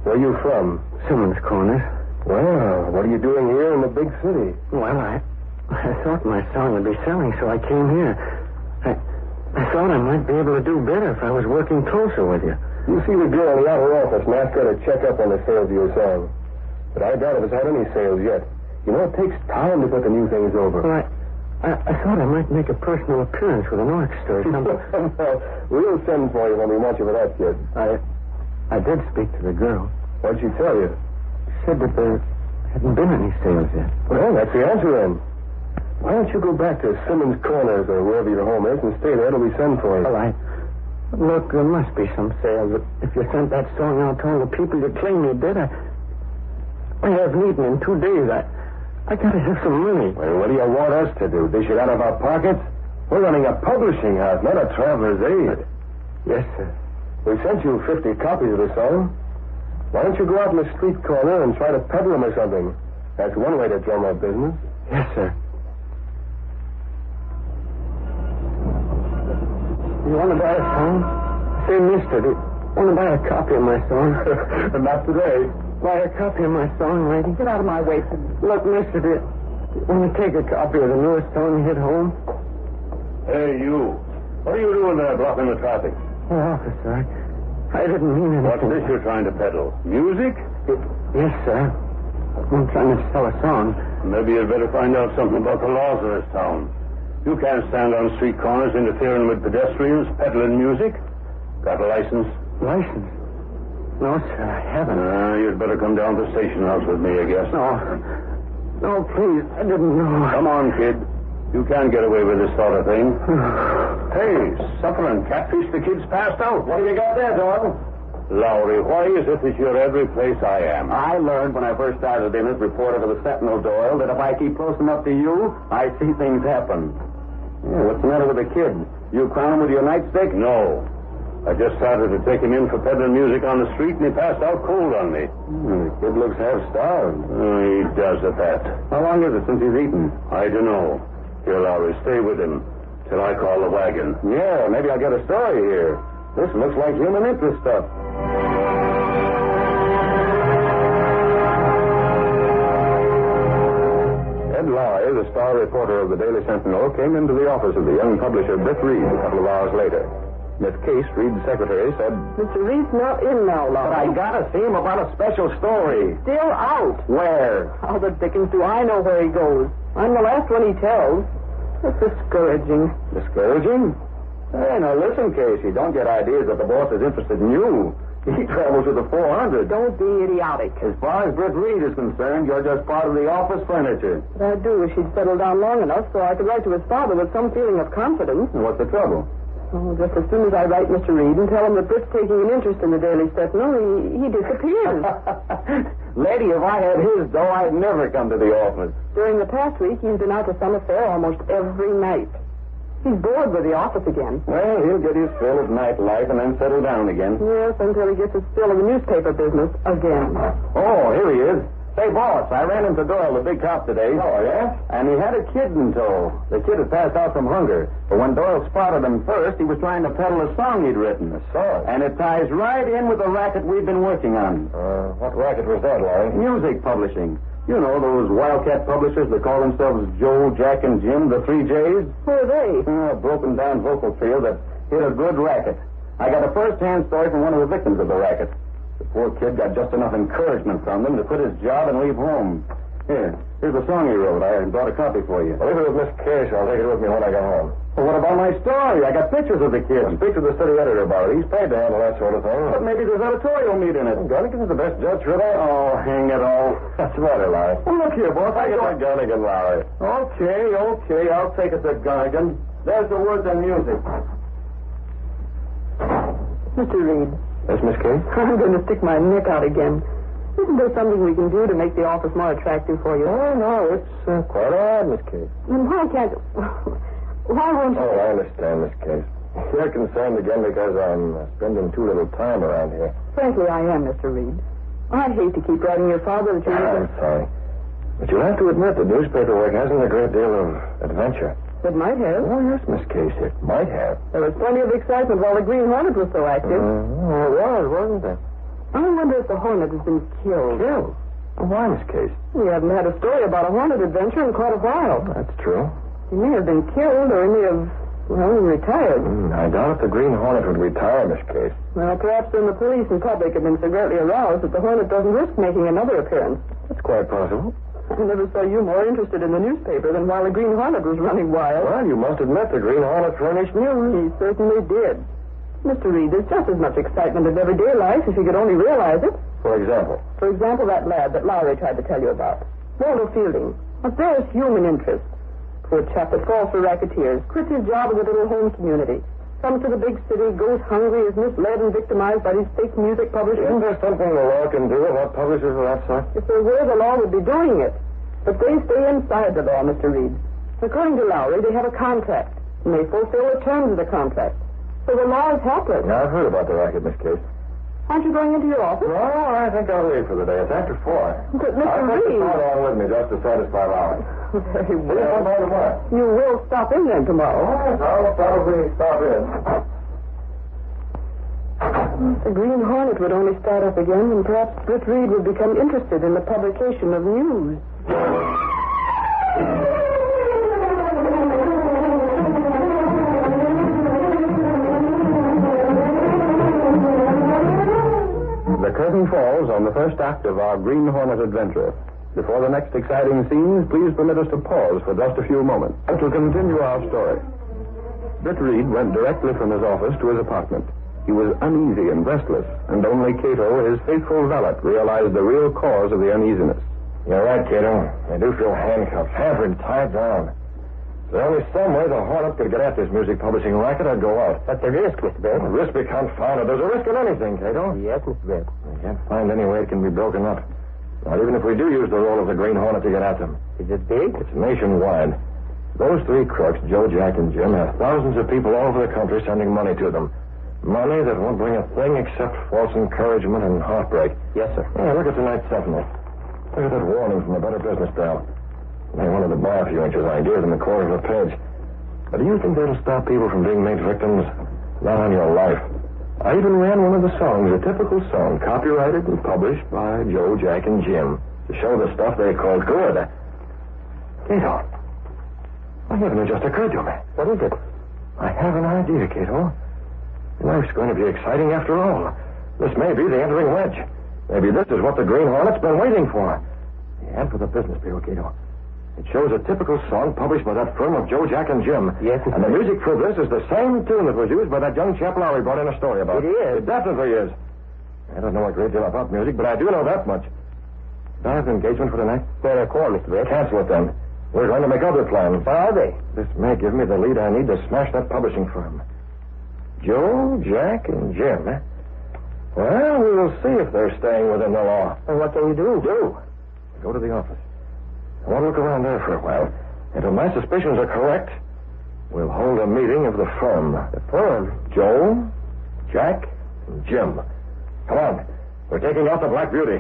Where are you from? Simmons Corner. Well, what are you doing here in the big city? Well, I thought my song would be selling, so I came here. I thought I might be able to do better if I was working closer with you. You see the girl in the outer office and ask her to check up on the sales of your song. But I doubt if it's had any sales yet. You know, it takes time to put the new things over. Well, I thought I might make a personal appearance with an orchestra or something. We'll send for you when we want you for that, kid. I did speak to the girl. What'd she tell you? She said that there hadn't been any sales yet. Well, that's the answer then. Why don't you go back to Simmons Corners or wherever your home is and stay there till we send for you? Well, look, there must be some sales. But if you sent that song out to all the people you claim you did, I haven't eaten in 2 days. I gotta have some money. Well, what do you want us to do? Dish it out of our pockets? We're running a publishing house, not a traveler's aid. Yes, sir. We sent you 50 copies of the song. Why don't you go out in the street corner and try to peddle them or something? That's one way to drum up business. Yes, sir. You want to buy a song? Say, mister, do you want to buy a copy of my song? Not today. Buy a copy of my song, lady? Get out of my way, please. Look, mister, do you want to take a copy of the newest song you hit home? Hey, you. What are you doing there blocking the traffic? Oh, officer, I didn't mean anything. What's this you're trying to peddle? Music? Yes, sir. I'm trying to sell a song. Maybe you'd better find out something about the laws of this town. You can't stand on street corners interfering with pedestrians, peddling music. Got a license? License? No, sir, I haven't. You'd better come down to the station house with me, I guess. No, please, I didn't know. Come on, kid. You can't get away with this sort of thing. Hey, supper and catfish, the kid's passed out. What have you got there, dog? Lowry, why is it that you're every place I am? I learned when I first started in it, reporter for the Sentinel, Doyle, that if I keep close enough to you, I see things happen. Yeah, what's the matter with the kid? You crown him with your nightstick? No. I just started to take him in for peddling music on the street, and he passed out cold on me. The kid looks half starved. He does at that. How long is it since he's eaten? I don't know. Here, Lowry, stay with him till I call the wagon. Yeah, maybe I'll get a story here. This looks like human interest stuff. Ed Lowry, the star reporter of the Daily Sentinel, came into the office of the young publisher Britt Reid a couple of hours later. Miss Case, Reid's secretary, said, Mr. Reid's not in now, Lowry. But I gotta see him about a special story. Still out. Where? How the dickens do I know where he goes? I'm the last one he tells. It's discouraging. Discouraging? Hey, now listen, Casey. Don't get ideas that the boss is interested in you. He travels with the 400. Don't be idiotic. As far as Britt Reid is concerned, you're just part of the office furniture. What I do wish he'd settled down long enough so I could write to his father with some feeling of confidence. And what's the trouble? Oh, just as soon as I write Mr. Reid and tell him that Britt's taking an interest in the Daily Sentinel, he disappears. Lady, if I had his dough, I'd never come to the office. During the past week, he's been out to some affair almost every night. He's bored with the office again. Well, he'll get his fill of nightlife and then settle down again. Yes, until he gets his fill of the newspaper business again. Oh, here he is. Say, boss, I ran into Doyle, the big cop, today. Oh, yeah? And he had a kid in tow. The kid had passed out from hunger. But when Doyle spotted him first, he was trying to peddle a song he'd written. A song? And it ties right in with the racket we've been working on. What racket was that, Larry? Music publishing. You know, those wildcat publishers that call themselves Joe, Jack, and Jim, the 3 J's? Who are they? A broken-down vocal trio that hit a good racket. I got a first-hand story from one of the victims of the racket. The poor kid got just enough encouragement from them to quit his job and leave home. Here's the song he wrote. I brought a copy for you. Well, if it was Miss Case, I'll take it with me when I get home. Well, what about my story? I got pictures of the kid. Speak to the city editor about it. He's paid to handle that sort of thing. But maybe there's editorial meat in it. Gunnigan's the best judge for that. Oh, hang it all. That's about it, Larry. Well, look here, boss. I get my Gunnigan, Larry. Okay. I'll take it to Gunnigan. There's the words and music. Mr. Reid. Yes, Miss Case? I'm going to stick my neck out again. Isn't there something we can do to make the office more attractive for you? Oh, no, it's quite all right, Miss Case. Then why can't... Why won't you... Oh, I understand, Miss Case. You're concerned again because I'm spending too little time around here. Frankly, I am, Mr. Reid. I hate to keep writing your father that you... I'm sorry. But you'll have to admit that newspaper work hasn't a great deal of adventure. It might have. Oh, yes, Miss Case, it might have. There was plenty of excitement while the Green Hornet was so active. It was, wasn't there? I wonder if the Hornet has been killed. Killed? Why, Miss Case? We haven't had a story about a Hornet adventure in quite a while. That's true. He may have been killed, or he may have, retired. I doubt if the Green Hornet would retire, Miss Case. Well, perhaps then the police and public have been so greatly aroused that the Hornet doesn't risk making another appearance. That's quite possible. I never saw you more interested in the newspaper than while the Green Hornet was running wild. Well, you must admit the Green Hornet furnished news. He certainly did. Mr. Reid, there's just as much excitement in everyday life if you could only realize it. For example? For example, that lad that Lowry tried to tell you about. Waldo Fielding. But there's human interest. Poor chap that falls for racketeers, quits his job in a little home community, comes to the big city, goes hungry, is misled and victimized by these fake music publishers. Isn't there something the law can do about publishers of that sort? If there were, the law would be doing it. But they stay inside the law, Mr. Reid. According to Lowry, they have a contract, and they fulfill the terms of the contract. So the law is helpless. Yeah, I've heard about the racket, Miss Case. Aren't you going into your office? No, I think I'll leave for the day. It's after 4. But, Mr. I'll take Reid... the phone on with me just to satisfy Lowry. Very well. We'll come by tomorrow. You will stop in then tomorrow. Yes, I'll probably stop in. If the Green Hornet would only start up again, and perhaps Britt Reid would become interested in the publication of news. The curtain falls on the first act of our Green Hornet adventure. Before the next exciting scenes, please permit us to pause for just a few moments to continue our story. Britt Reid went directly from his office to his apartment. He was uneasy and restless, and only Kato, his faithful valet, realized the real cause of the uneasiness. You're right, Kato. I do feel handcuffed, hampered, tied down. If there's only some way the Hornet could get at this music publishing racket, I'd go out. But the risk, Mr. Baird. The risk be confounded. There's a risk in anything, Kato. Yes, Mr. Baird. I can't find any way it can be broken up. Not even if we do use the role of the Green Hornet to get at them. Is it big? It's nationwide. Those 3 crooks, Joe, Jack, and Jim, have thousands of people all over the country sending money to them. Money that won't bring a thing except false encouragement and heartbreak. Yes, sir. Yeah, look at tonight's Sentinel. Look at that warning from the Better Business Bureau. They wanted to buy a few inches. I gave them a quarter of a page. But do you think that'll stop people from being made victims? Not on your life. I even ran one of the songs, a typical song, copyrighted and published by Joe, Jack, and Jim, to show the stuff they called good. Kato, why hasn't it just occurred to me? What is it? I have an idea, Kato. Life's going to be exciting after all. This may be the entering wedge. Maybe this is what the Green Hornet's been waiting for. The ad for the business bureau, Kato. It shows a typical song published by that firm of Joe, Jack, and Jim. Yes, and the music for this is the same tune that was used by that young chap Lowry brought in a story about. It is? It definitely is. I don't know a great deal about music, but I do know that much. Do I have an engagement for tonight? Better call, Mr. Britt. Cancel it then. We're going to make other plans. What are they? This may give me the lead I need to smash that publishing firm. Joe, Jack, and Jim. Well, we will see if they're staying within the law. And what can you do? Go to the office. I want to look around there for a while. And if my suspicions are correct, we'll hold a meeting of the firm. The firm? Joe, Jack, and Jim. Come on. We're taking out the Black Beauty.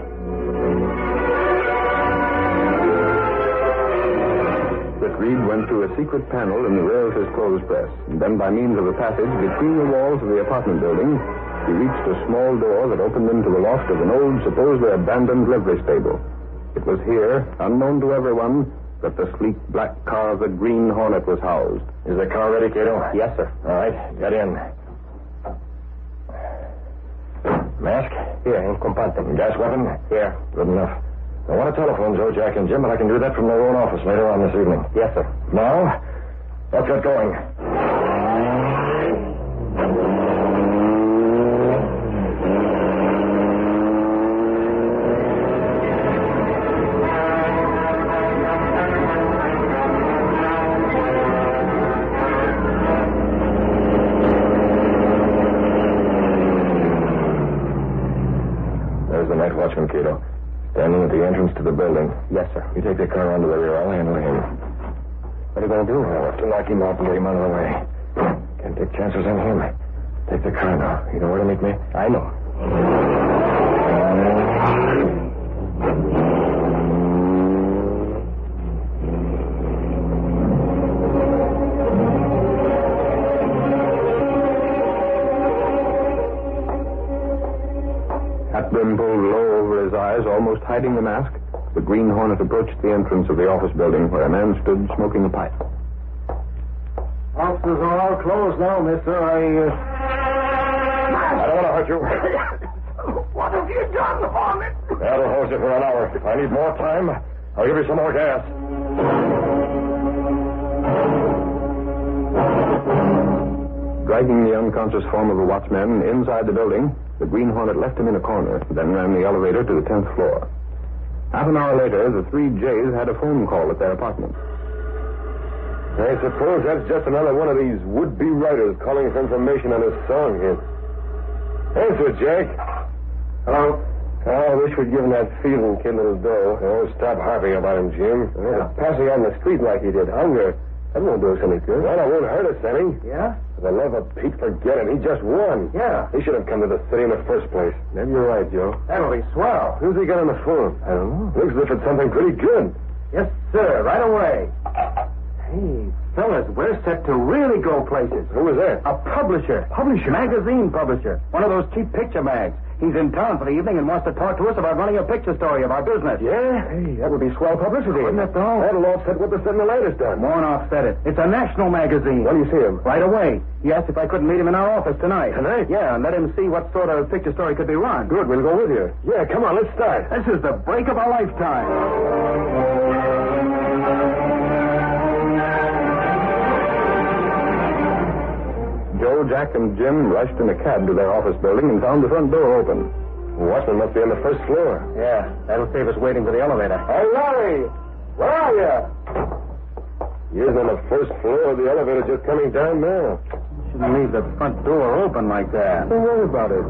Britt Reid went through a secret panel in the rear of his clothes press, and then by means of a passage between the walls of the apartment building, he reached a small door that opened into the loft of an old, supposedly abandoned livery stable. It was here, unknown to everyone, that the sleek black car of the Green Hornet was housed. Is the car ready, Kato? Yes, sir. All right, get in. Mask? Here, in compante. Gas weapon? Here. Good enough. I want to telephone Joe, Jack, and Jim, but I can do that from their own office later on this evening. Yes, sir. Now, let's get going. There's the night watchman, Kato. Standing at the entrance to the building. Yes, sir. You take the car onto the rear. I'll handle him. What are you going to do? I'll have to knock him out and get him out of the way. Can't take chances on him. Take the car now. You know where to meet me? I know. Hat brim pulled low over his eyes, almost hiding the mask, the Green Hornet approached the entrance of the office building where a man stood smoking a pipe. Offices are all closed now, mister. I don't want to hurt you. What have you done for me? That'll hold you for an hour. If I need more time, I'll give you some more gas. Dragging the unconscious form of a watchman inside the building, the Green Hornet left him in a corner, then ran the elevator to the 10th floor. Half an hour later, the three Jays had a phone call at their apartment. I suppose that's just another one of these would-be writers calling for information on his song hit. Answer, Jack. Hello? I wish we'd given that Field kid a little dough. Oh, stop harping about him, Jim. Passing on the street like he did. Hunger. That won't do us any good. Well, it won't hurt us any. Yeah? For the love of Pete, forget him. He just won. Yeah. He should have come to the city in the first place. Maybe you're right, Joe. That'll be swell. Who's he got on the phone? I don't know. Looks as if it's something pretty good. Yes, sir. Right away. Hey, fellas, we're set to really go places. Who was that? A publisher. Publisher? Magazine publisher. One of those cheap picture mags. He's in town for the evening and wants to talk to us about running a picture story of our business. Yeah? Hey, that would be swell publicity. Wouldn't it, though? That'll offset what the Sentinel-latest done. Won't offset it. It's a national magazine. When do you see him? Right away. He asked if I couldn't meet him in our office tonight. Tonight? Yeah, and let him see what sort of picture story could be run. Good, we'll go with you. Yeah, come on, let's start. This is the break of a lifetime. Joe, Jack, and Jim rushed in a cab to their office building and found the front door open. The watchman must be on the first floor. Yeah, that'll save us waiting for the elevator. Hey, Larry! Where are you? He isn't on the first floor. The elevator just coming down now. Shouldn't leave the front door open like that. Don't worry about it.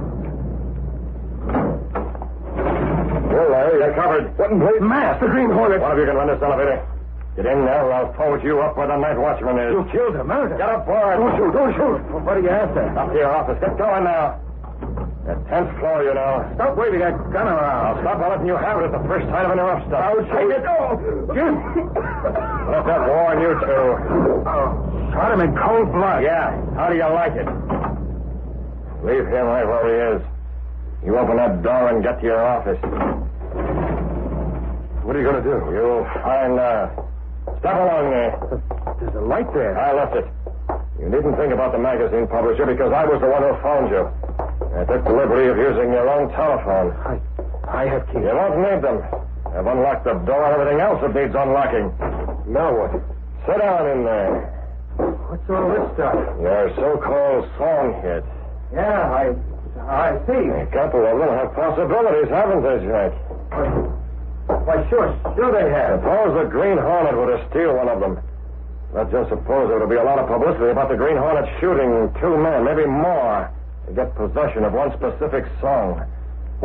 Well, Larry, you're covered. What in place? Mask, the Green Hornet. One of you can run this elevator. Get in there or I'll forward you up where the night watchman is. You killed him, murder. Get aboard. Don't shoot. What are you after? Up to your office. Get going now. The 10th floor, you know. Stop waving that gun around. I'll stop letting you have it at the first sign of any rough stuff. I'll take it. Jim. Let that warn you two. Shot him in cold blood. Yeah. How do you like it? Leave him right where he is. You open that door and get to your office. What are you going to do? You'll find, Step along there. There's a light there. I left it. You needn't think about the magazine publisher because I was the one who phoned you. I took the liberty of using your own telephone. I have keys. You won't need them. I've unlocked the door and everything else that needs unlocking. Now what? Sit down in there. What's all this stuff? Your so-called song hits. Yeah, I see. A couple of them have possibilities, haven't they, Jack? Why, sure they have. Suppose the Green Hornet were to steal one of them. Let's just suppose there would be a lot of publicity about the Green Hornet shooting 2 men, maybe more, to get possession of one specific song.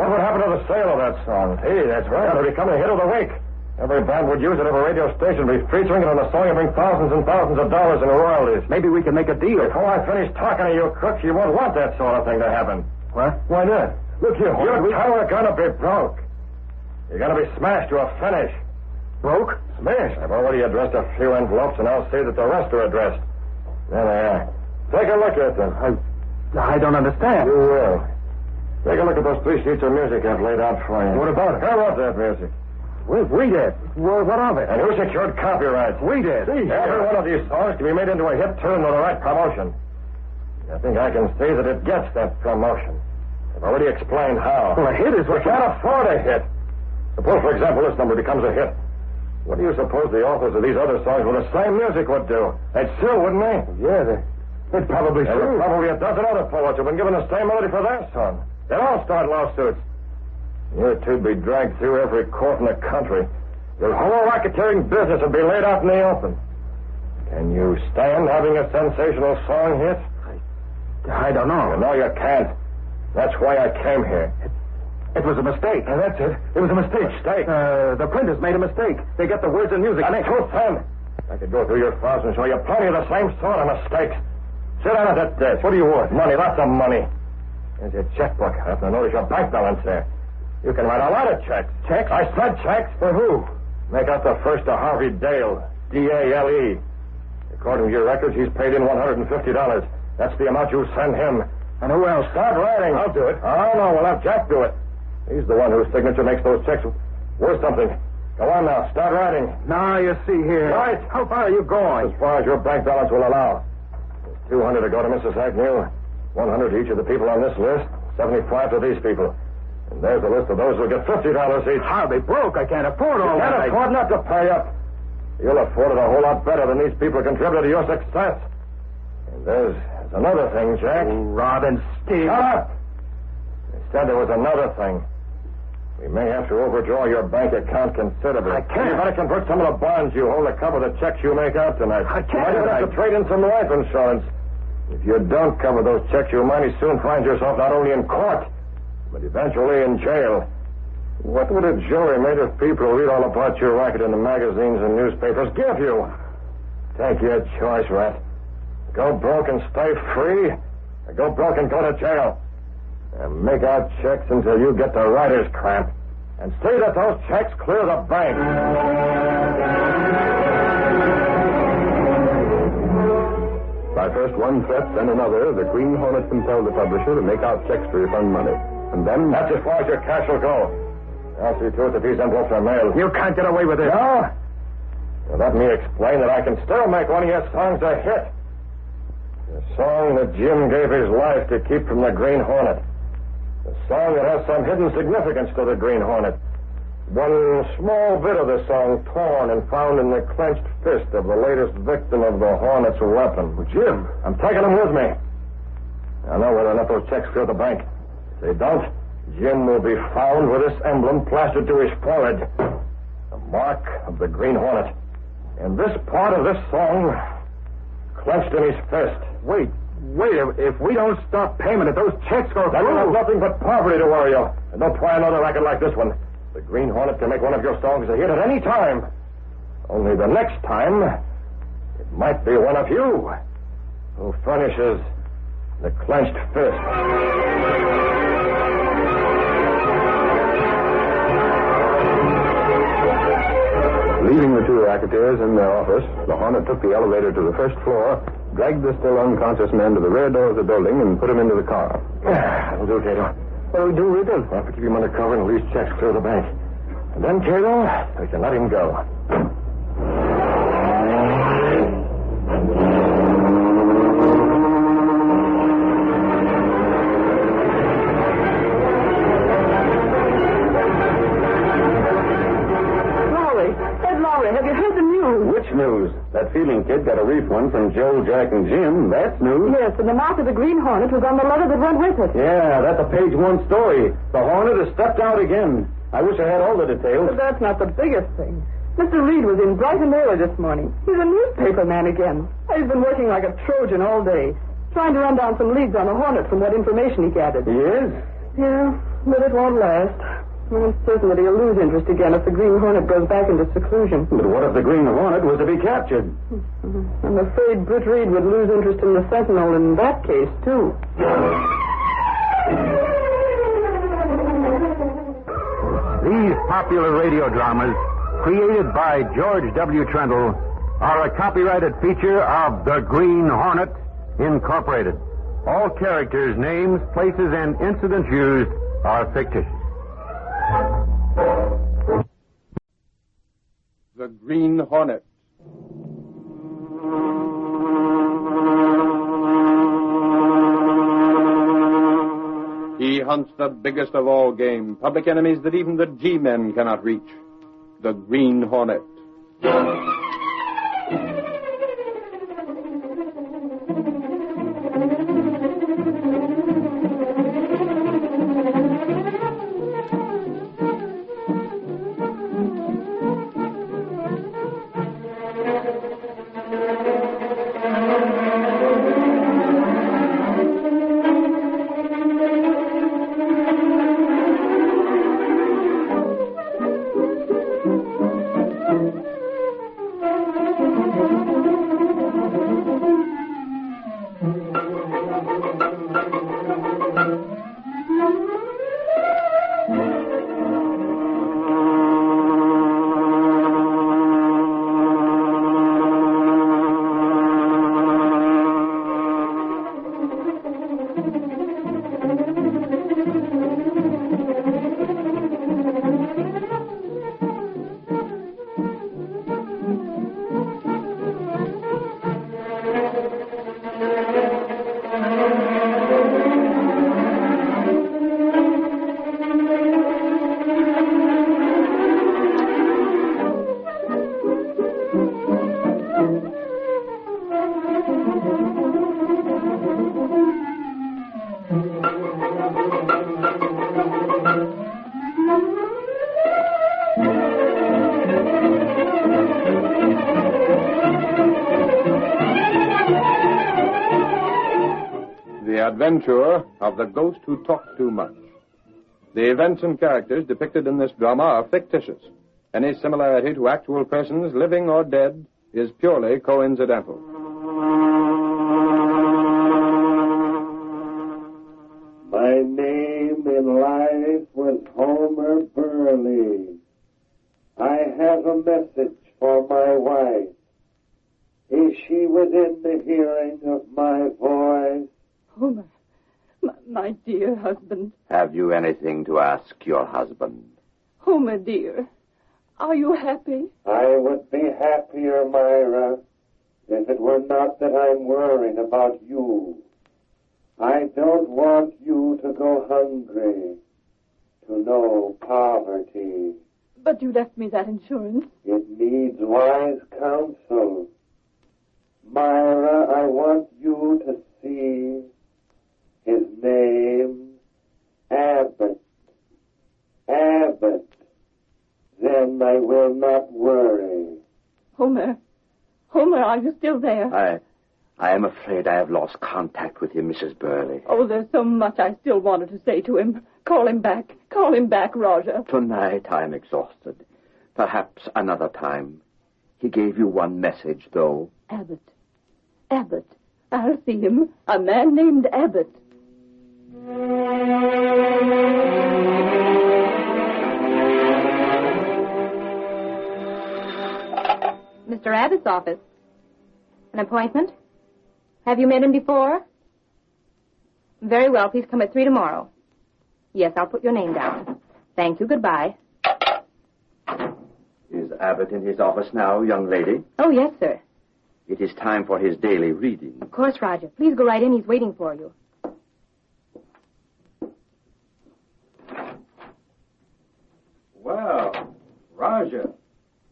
What would happen to the sale of that song? Hey, that's right. It would become a hit of the week. Every band would use it. Every radio station would be featuring it on the song and bring thousands and thousands of dollars in royalties. Maybe we can make a deal. Before I finish talking to you crooks, you won't want that sort of thing to happen. What? Why not? Look here, your tower are going to be broke. You're going to be smashed to a finish. Broke? Smashed? I've already addressed a few envelopes, and I'll say that the rest are addressed. There they are. Take a look at them. I don't understand. You will. Take a look at those 3 sheets of music I've laid out for you. What about it? Who wrote that music? We did. Well, what of it? And who secured copyrights? We did. Every one of these songs can be made into a hit tune with the right promotion. I think I can say that it gets that promotion. I've already explained how. Well, a hit is what... You can't afford a hit. Suppose, for example, this number becomes a hit. What do you suppose the authors of these other songs with the same music would do? They'd sue, wouldn't they? Yeah, they'd probably sue. There are probably a dozen other poets who've been given the same melody for their song. They'd all start lawsuits. You two'd be dragged through every court in the country. Your whole racketeering business would be laid out in the open. Can you stand having a sensational song hit? I don't know. You know you can't. That's why I came here. It was a mistake. That's it. It was a mistake. Mistake? The printers made a mistake. They got the words and music. That's too thin. I could go through your files and show you plenty of the same sort of mistakes. Sit down at that desk. What do you want? Money, lots of money. Here's your checkbook. I have to notice your bank balance there. You can write a lot of checks. Checks? I said checks. For who? Make out the first to Harvey Dale, D-A-L-E. According to your records, he's paid in $150. That's the amount you send him. And who else? Start writing. I'll do it. Oh, no, we'll have Jack do it. He's the one whose signature makes those checks worth something. Go on now. Start writing. Now, you see here. Right. How far are you going? As far as your bank balance will allow. There's $200 to go to Mrs. Agnew, $100 to each of the people on this list, $75 to these people. And there's a list of those who'll get $50 each. How they broke? I can't afford all that. You can't afford not to pay up. You'll afford it a whole lot better than these people contributed to your success. And there's another thing, Jack. Rob and steal. Shut up! They said there was another thing. We may have to overdraw your bank account considerably. I can't. You better convert some of the bonds you hold to cover the checks you make out tonight. I can't. You might have to trade in some life insurance. If you don't cover those checks, you might soon find yourself not only in court, but eventually in jail. What would a jury made of people who read all about your racket in the magazines and newspapers give you? Take your choice, Rat. Go broke and stay free, or go broke and go to jail. And make out checks until you get the writer's cramp. And see that those checks clear the bank. By first one threat, then another, the Green Hornet compelled the publisher to make out checks to refund money. And then... That's as far as your cash will go. I'll see to it that these envelopes are mailed. You can't get away with it. No? Well, let me explain that I can still make one of your songs a hit. The song that Jim gave his life to keep from the Green Hornet. A song that has some hidden significance to the Green Hornet. One small bit of the song torn and found in the clenched fist of the latest victim of the Hornet's weapon. Well, Jim, I'm taking him with me. I know whether or not those checks clear the bank. If they don't, Jim will be found with this emblem plastered to his forehead. The mark of the Green Hornet. And this part of this song clenched in his fist. Wait, if we don't stop payment, if those checks go then through... you'll have nothing but poverty to worry you. And don't try another racket like this one. The Green Hornet can make one of your songs a hit at any time. Only the next time, it might be one of you who furnishes the clenched fist. Leaving the two racketeers in their office, the Hornet took the elevator to the first floor, dragged the still unconscious man to the rear door of the building, and put him into the car. That'll do, Kato. What do we do with him? We'll have to keep him under cover and at least checks clear the bank. And then, Kato, we can let him go. Have you heard the news? Which news? That Fielding kid got a refund from Joe, Jack, and Jim. That's news. Yes, and the mark of the Green Hornet was on the letter that went with it. Yeah, that's a page one story. The Hornet has stepped out again. I wish I had all the details. But that's not the biggest thing. Mr. Reid was in bright and early this morning. He's a newspaper man again. He's been working like a Trojan all day, trying to run down some leads on the Hornet from what information he gathered. He is? Yeah, but it won't last. I'm certain that he'll lose interest again if the Green Hornet goes back into seclusion. But what if the Green Hornet was to be captured? I'm afraid Britt Reid would lose interest in the Sentinel in that case, too. These popular radio dramas, created by George W. Trendle, are a copyrighted feature of the Green Hornet, Incorporated. All characters, names, places, and incidents used are fictitious. The Green Hornet. He hunts the biggest of all game, public enemies that even the G-men cannot reach. The Green Hornet. Adventure of the Ghost Who Talked Too Much. The events and characters depicted in this drama are fictitious. Any similarity to actual persons, living or dead, is purely coincidental. My name in life was Homer Burley. I have a message for my wife. Is she within the hearing of my voice? Homer, my dear husband. Have you anything to ask your husband? Homer, dear, are you happy? I would be happier, Myra, if it were not that I'm worried about you. I don't want you to go hungry, to know poverty. But you left me that insurance. It needs wise counsel. Myra, I want you to see his name, Abbott. Abbott. Then I will not worry. Homer, are you still there? I am afraid I have lost contact with him, Mrs. Burley. Oh, there's so much I still wanted to say to him. Call him back, Roger. Tonight I am exhausted. Perhaps another time. He gave you one message, though. Abbott. Abbott. I'll see him. A man named Abbott. Mr. Abbott's office. An appointment? Have you met him before? Very well. Please come at 3 tomorrow. Yes, I'll put your name down. Thank you. Goodbye. Is Abbott in his office now, young lady? Oh, yes, sir. It is time for his daily reading. Of course, Roger. Please go right in. He's waiting for you. Well, Roger.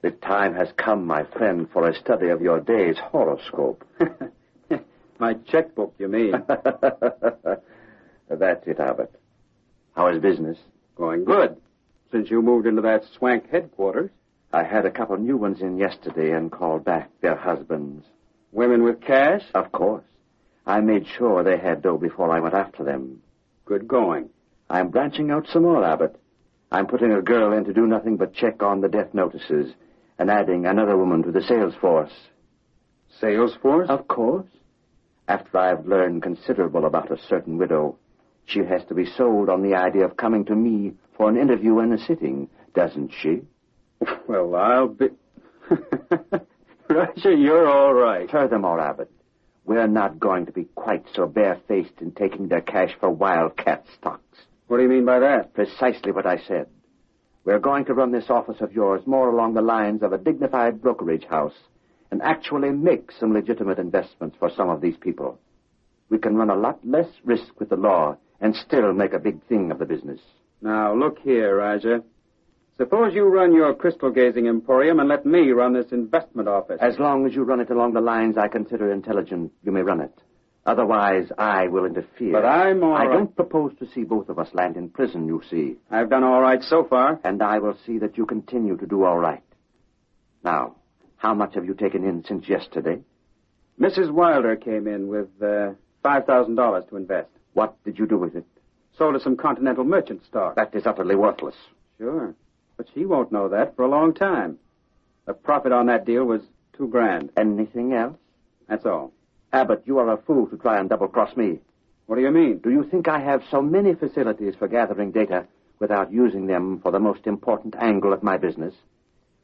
The time has come, my friend, for a study of your day's horoscope. My checkbook, you mean? That's it, Abbott. How is business? Going good. Since you moved into that swank headquarters. I had a couple new ones in yesterday and called back their husbands. Women with cash? Of course. I made sure they had dough before I went after them. Good going. I'm branching out some more, Abbott. I'm putting a girl in to do nothing but check on the death notices and adding another woman to the sales force. Sales force? Of course. After I've learned considerable about a certain widow, she has to be sold on the idea of coming to me for an interview and a sitting, doesn't she? Well, I'll be... Roger, you're all right. Furthermore, Abbott, we're not going to be quite so barefaced in taking their cash for wildcat stocks. What do you mean by that? Precisely what I said. We're going to run this office of yours more along the lines of a dignified brokerage house and actually make some legitimate investments for some of these people. We can run a lot less risk with the law and still make a big thing of the business. Now, look here, Roger. Suppose you run your crystal-gazing emporium and let me run this investment office. As long as you run it along the lines I consider intelligent, you may run it. Otherwise, I will interfere. But I'm all right. I don't propose to see both of us land in prison, you see. I've done all right so far. And I will see that you continue to do all right. Now, how much have you taken in since yesterday? Mrs. Wilder came in with $5,000 to invest. What did you do with it? Sold her some Continental merchant stock. That is utterly worthless. Sure. But she won't know that for a long time. The profit on that deal was $2,000. Anything else? That's all. Abbott, you are a fool to try and double-cross me. What do you mean? Do you think I have so many facilities for gathering data without using them for the most important angle of my business?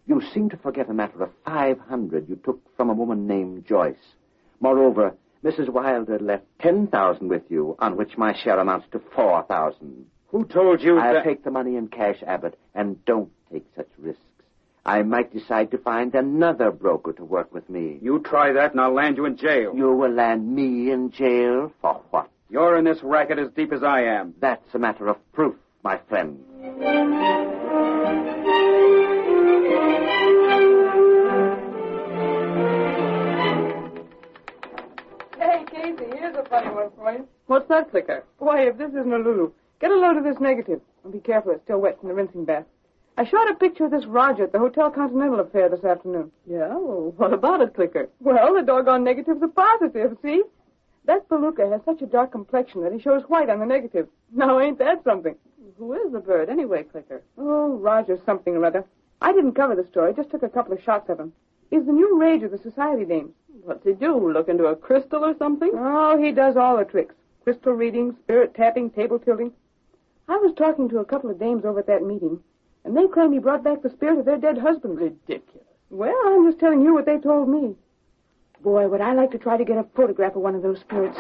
You seem to forget a matter of $500 you took from a woman named Joyce. Moreover, Mrs. Wilder left $10,000 with you, on which my share amounts to $4,000. Who told you I'll that... take the money in cash, Abbott, and don't take such risks. I might decide to find another broker to work with me. You try that and I'll land you in jail. You will land me in jail? For what? You're in this racket as deep as I am. That's a matter of proof, my friend. Hey, Casey, here's a funny one for you. What's that, Clicker? Why, if this isn't a Lulu, get a load of this negative. And be careful, it's still wet from the rinsing bath. I shot a picture of this Roger at the Hotel Continental affair this afternoon. Yeah? Well, what about it, Clicker? Well, the doggone negative's a positive, see? That Palooka has such a dark complexion that he shows white on the negative. Now, ain't that something? Who is the bird, anyway, Clicker? Oh, Roger something or other. I didn't cover the story, just took a couple of shots of him. He's the new rage of the society dames. What's he do, look into a crystal or something? Oh, he does all the tricks. Crystal reading, spirit tapping, table tilting. I was talking to a couple of dames over at that meeting, and they claim he brought back the spirit of their dead husband. Ridiculous. Well, I'm just telling you what they told me. Boy, would I like to try to get a photograph of one of those spirits.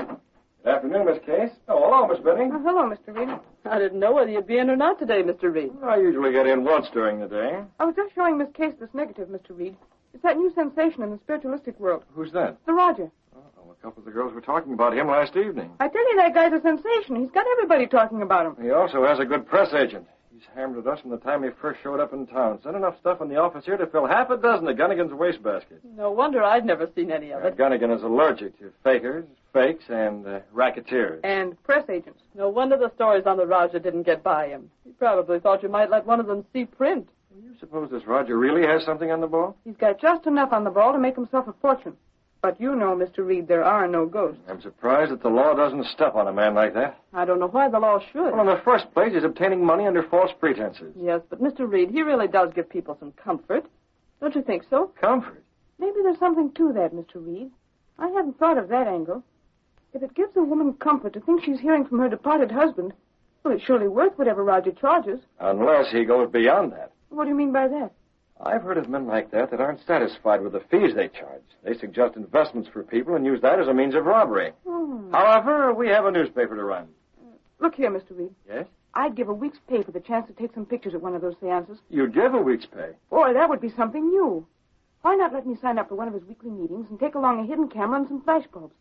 Good afternoon, Miss Case. Oh, hello, Miss Benning. Oh, hello, Mr. Reid. I didn't know whether you'd be in or not today, Mr. Reid. I usually get in once during the day. I was just showing Miss Case this negative, Mr. Reid. It's that new sensation in the spiritualistic world. Who's that? The Roger. Oh, a couple of the girls were talking about him last evening. I tell you, that guy's a sensation. He's got everybody talking about him. He also has a good press agent. He's hammered at us from the time he first showed up in town. Sent enough stuff in the office here to fill half a dozen of Gunnigan's wastebasket. No wonder I'd never seen any of it. Gunnigan is allergic to fakers, fakes, and racketeers. And press agents. No wonder the stories on the Roger didn't get by him. He probably thought you might let one of them see print. You suppose this Roger really has something on the ball? He's got just enough on the ball to make himself a fortune. But you know, Mr. Reid, there are no ghosts. I'm surprised that the law doesn't step on a man like that. I don't know why the law should. Well, in the first place, he's obtaining money under false pretenses. Yes, but Mr. Reid, he really does give people some comfort. Don't you think so? Comfort? Maybe there's something to that, Mr. Reid. I hadn't thought of that angle. If it gives a woman comfort to think she's hearing from her departed husband, well, it's surely worth whatever Roger charges. Unless he goes beyond that. What do you mean by that? I've heard of men like that aren't satisfied with the fees they charge. They suggest investments for people and use that as a means of robbery. However, we have a newspaper to run. Look here, Mr. Reid. Yes? I'd give a week's pay for the chance to take some pictures at one of those seances. You'd give a week's pay? Boy, that would be something new. Why not let me sign up for one of his weekly meetings and take along a hidden camera and some flashbulbs?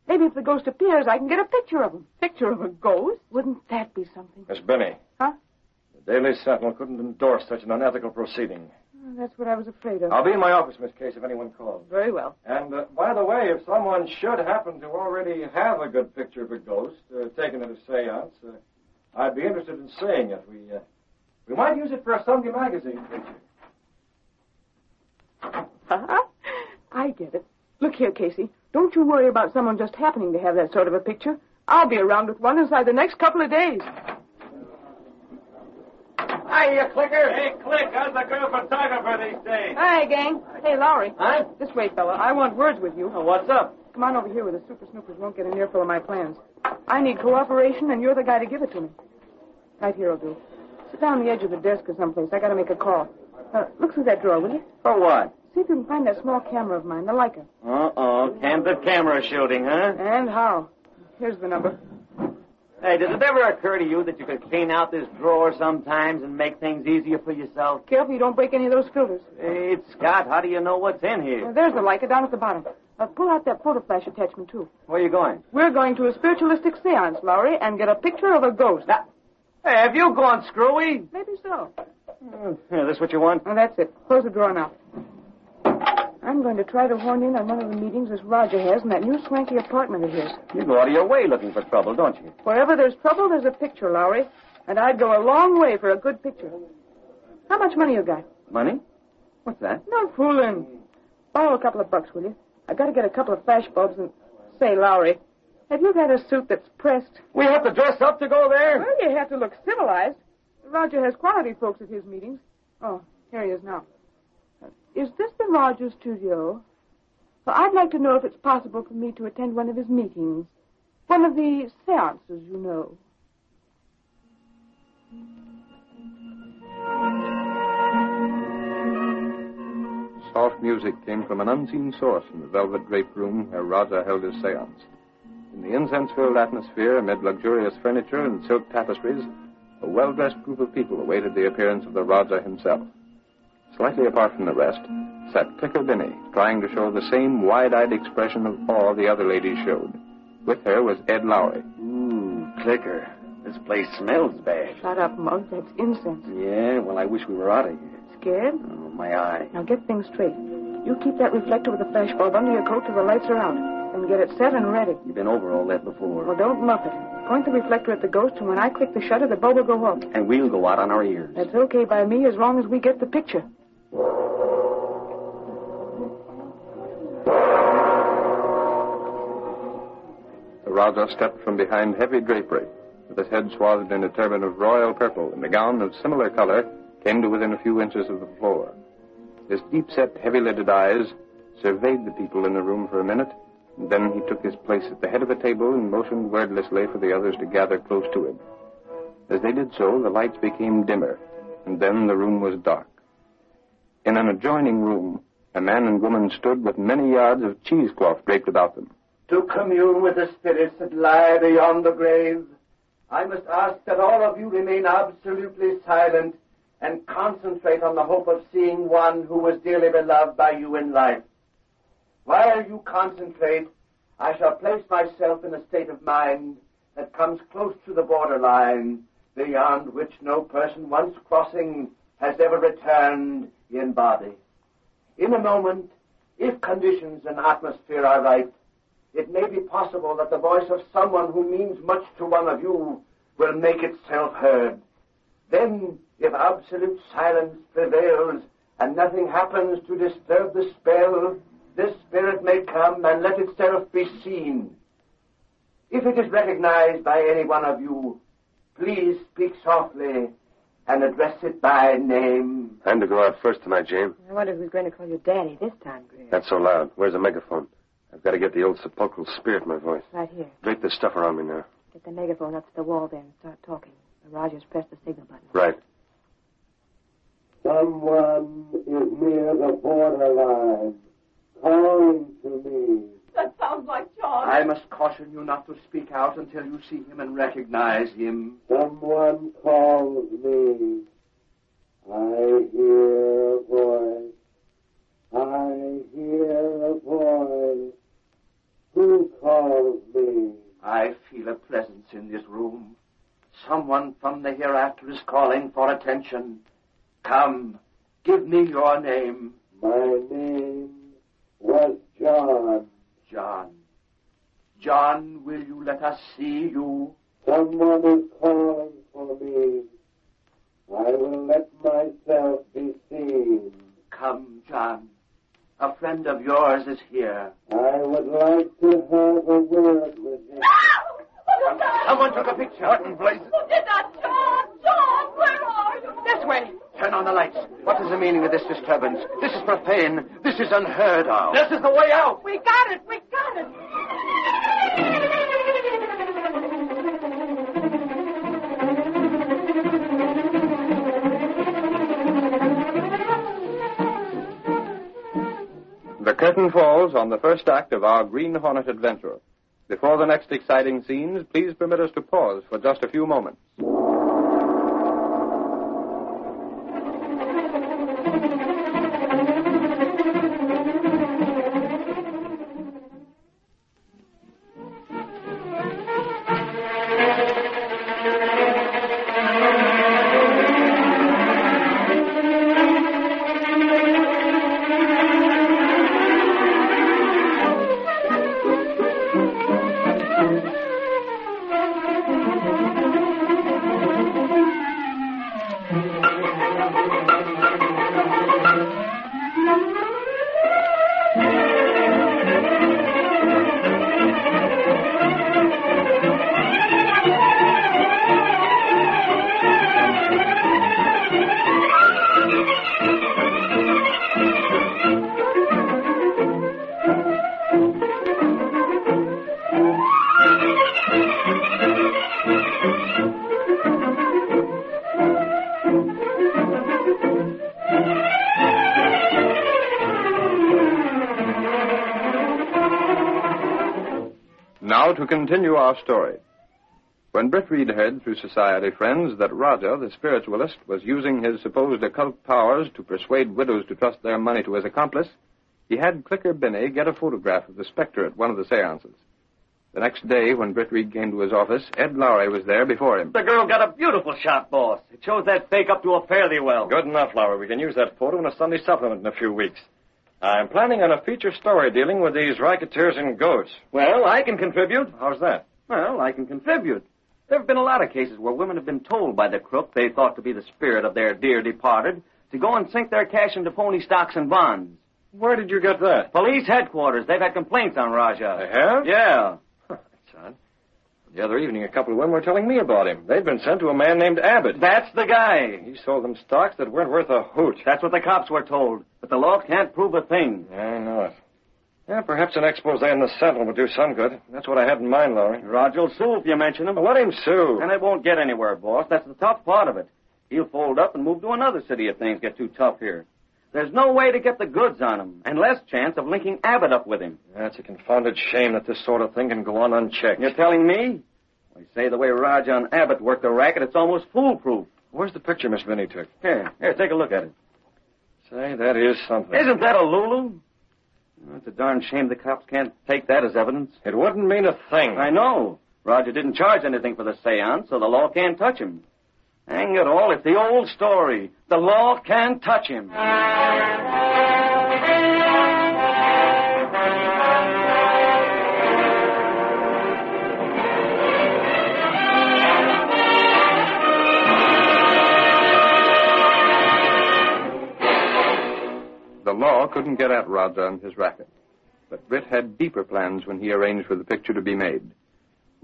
Maybe if the ghost appears, I can get a picture of him. Picture of a ghost? Wouldn't that be something? Miss Benny. Huh? The Daily Sentinel couldn't endorse such an unethical proceeding. That's what I was afraid of. I'll be in my office, Miss Case, if anyone calls. Very well. And, by the way, if someone should happen to already have a good picture of a ghost taken at a seance, I'd be interested in seeing it. We might use it for a Sunday magazine picture. I get it. Look here, Casey. Don't you worry about someone just happening to have that sort of a picture. I'll be around with one inside the next couple of days. Hi, you clicker. Hey, Click, how's the girl photographer these days? Hi, gang. Hey, Lowry. Huh? This way, fella. I want words with you. Oh, what's up? Come on over here where the super snoopers won't get an earful of my plans. I need cooperation, and you're the guy to give it to me. Right here will do. Sit down on the edge of the desk or someplace. I got to make a call. Look through that drawer, will you? For what? See if you can find that small camera of mine, the Leica. Candid camera shooting, huh? And how? Here's the number. Hey, does it ever occur to you that you could clean out this drawer sometimes and make things easier for yourself? Careful you don't break any of those filters. Hey, Scott, how do you know what's in here? There's the Leica down at the bottom. Pull out that photo flash attachment, too. Where are you going? We're going to a spiritualistic seance, Lowry, and get a picture of a ghost. Now, hey, have you gone screwy? Maybe so. Yeah, this what you want? Well, that's it. Close the drawer now. I'm going to try to horn in on one of the meetings this Roger has in that new swanky apartment of his. You go out of your way looking for trouble, don't you? Wherever there's trouble, there's a picture, Lowry. And I'd go a long way for a good picture. How much money you got? Money? What's that? No fooling. Borrow a couple of bucks, will you? I got to get a couple of flash bulbs and... Say, Lowry, have you got a suit that's pressed? We have to dress up to go there? Well, you have to look civilized. Roger has quality folks at his meetings. Oh, here he is now. Is this the Roger studio? Well, I'd like to know if it's possible for me to attend one of his meetings. One of the seances, you know. Soft music came from an unseen source in the velvet-draped room where Raja held his seance. In the incense-filled atmosphere, amid luxurious furniture and silk tapestries, a well-dressed group of people awaited the appearance of the Raja himself. Slightly apart from the rest sat Clicker Binney, trying to show the same wide-eyed expression of awe the other ladies showed. With her was Ed Lowry. Ooh, Clicker. This place smells bad. Shut up, Mug. That's incense. Yeah, well, I wish we were out of here. Scared? Oh, my eye. Now get things straight. You keep that reflector with the flashbulb under your coat till the lights are out. Then get it set and ready. You've been over all that before. Well, don't muff it. Point the reflector at the ghost, and when I click the shutter, the bulb will go off. And we'll go out on our ears. That's okay by me as long as we get the picture. The Raja stepped from behind heavy drapery, with his head swathed in a turban of royal purple and a gown of similar color, came to within a few inches of the floor. His deep-set, heavy-lidded eyes surveyed the people in the room for a minute, and then he took his place at the head of the table and motioned wordlessly for the others to gather close to him. As they did so, the lights became dimmer, and then the room was dark. In an adjoining room, a man and woman stood with many yards of cheesecloth draped about them. To commune with the spirits that lie beyond the grave, I must ask that all of you remain absolutely silent and concentrate on the hope of seeing one who was dearly beloved by you in life. While you concentrate, I shall place myself in a state of mind that comes close to the borderline, beyond which no person once crossing has ever returned in body. In a moment, if conditions and atmosphere are right, it may be possible that the voice of someone who means much to one of you will make itself heard. Then, if absolute silence prevails and nothing happens to disturb the spell, this spirit may come and let itself be seen. If it is recognized by any one of you, please speak softly and address it by name. I'm to go out first tonight, James. I wonder who's going to call you Daddy this time, Grim. That's so loud. Where's the megaphone? I've got to get the old sepulchral spirit in my voice. Right here. Drape this stuff around me now. Get the megaphone up to the wall there and start talking. Rogers pressed the signal button. Right. Someone is near the borderline, calling to me. That sounds like John. I must caution you not to speak out until you see him and recognize him. Someone calls me. I hear a voice. I hear a voice. Who calls me? I feel a presence in this room. Someone from the hereafter is calling for attention. Come, give me your name. My name was John. John, will you let us see you? Someone is calling for me. I will let myself be seen. Come, John. A friend of yours is here. I would like to have a word with him. Someone took a picture. What in blazes? Who did that? John, where are you? This way. Turn on the lights. What is the meaning of this disturbance? This is profane. This is unheard of. This is the way out. We got it. The curtain falls on the first act of our Green Hornet adventure. Before the next exciting scenes, please permit us to pause for just a few moments. Now to continue our story. When Britt Reid heard through society friends that Roger, the spiritualist, was using his supposed occult powers to persuade widows to trust their money to his accomplice, he had Clicker Binney get a photograph of the specter at one of the seances. The next day, when Britt Reid came to his office, Ed Lowry was there before him. The girl got a beautiful shot, boss. It shows that fake up to a fairly well. Good enough, Lowry. We can use that photo in a Sunday supplement in a few weeks. I'm planning on a feature story dealing with these racketeers and goats. Well, I can contribute. How's that? Well, I can contribute. There have been a lot of cases where women have been told by the crook they thought to be the spirit of their dear departed to go and sink their cash into phony stocks and bonds. Where did you get that? Police headquarters. They've had complaints on Raja. They have? Yeah. That's odd. The other evening, a couple of women were telling me about him. They'd been sent to a man named Abbott. That's the guy. He sold them stocks that weren't worth a hoot. That's what the cops were told. But the law can't prove a thing. I know it. Yeah, perhaps an expose in the Sentinel would do some good. That's what I had in mind, Lowry. Roger will sue if you mention him. Well, let him sue. And it won't get anywhere, boss. That's the tough part of it. He'll fold up and move to another city if things get too tough here. There's no way to get the goods on him, and less chance of linking Abbott up with him. That's a confounded shame that this sort of thing can go on unchecked. You're telling me? They say the way Raja and Abbott work the racket, it's almost foolproof. Where's the picture Miss Vinnie took? Here, take a look at it. Say, that is something. Isn't that a Lulu? It's a darn shame the cops can't take that as evidence. It wouldn't mean a thing. I know. Roger didn't charge anything for the seance, so the law can't touch him. Hang it all, it's the old story. The law can't touch him. The law couldn't get at Roger and his racket. But Britt had deeper plans when he arranged for the picture to be made.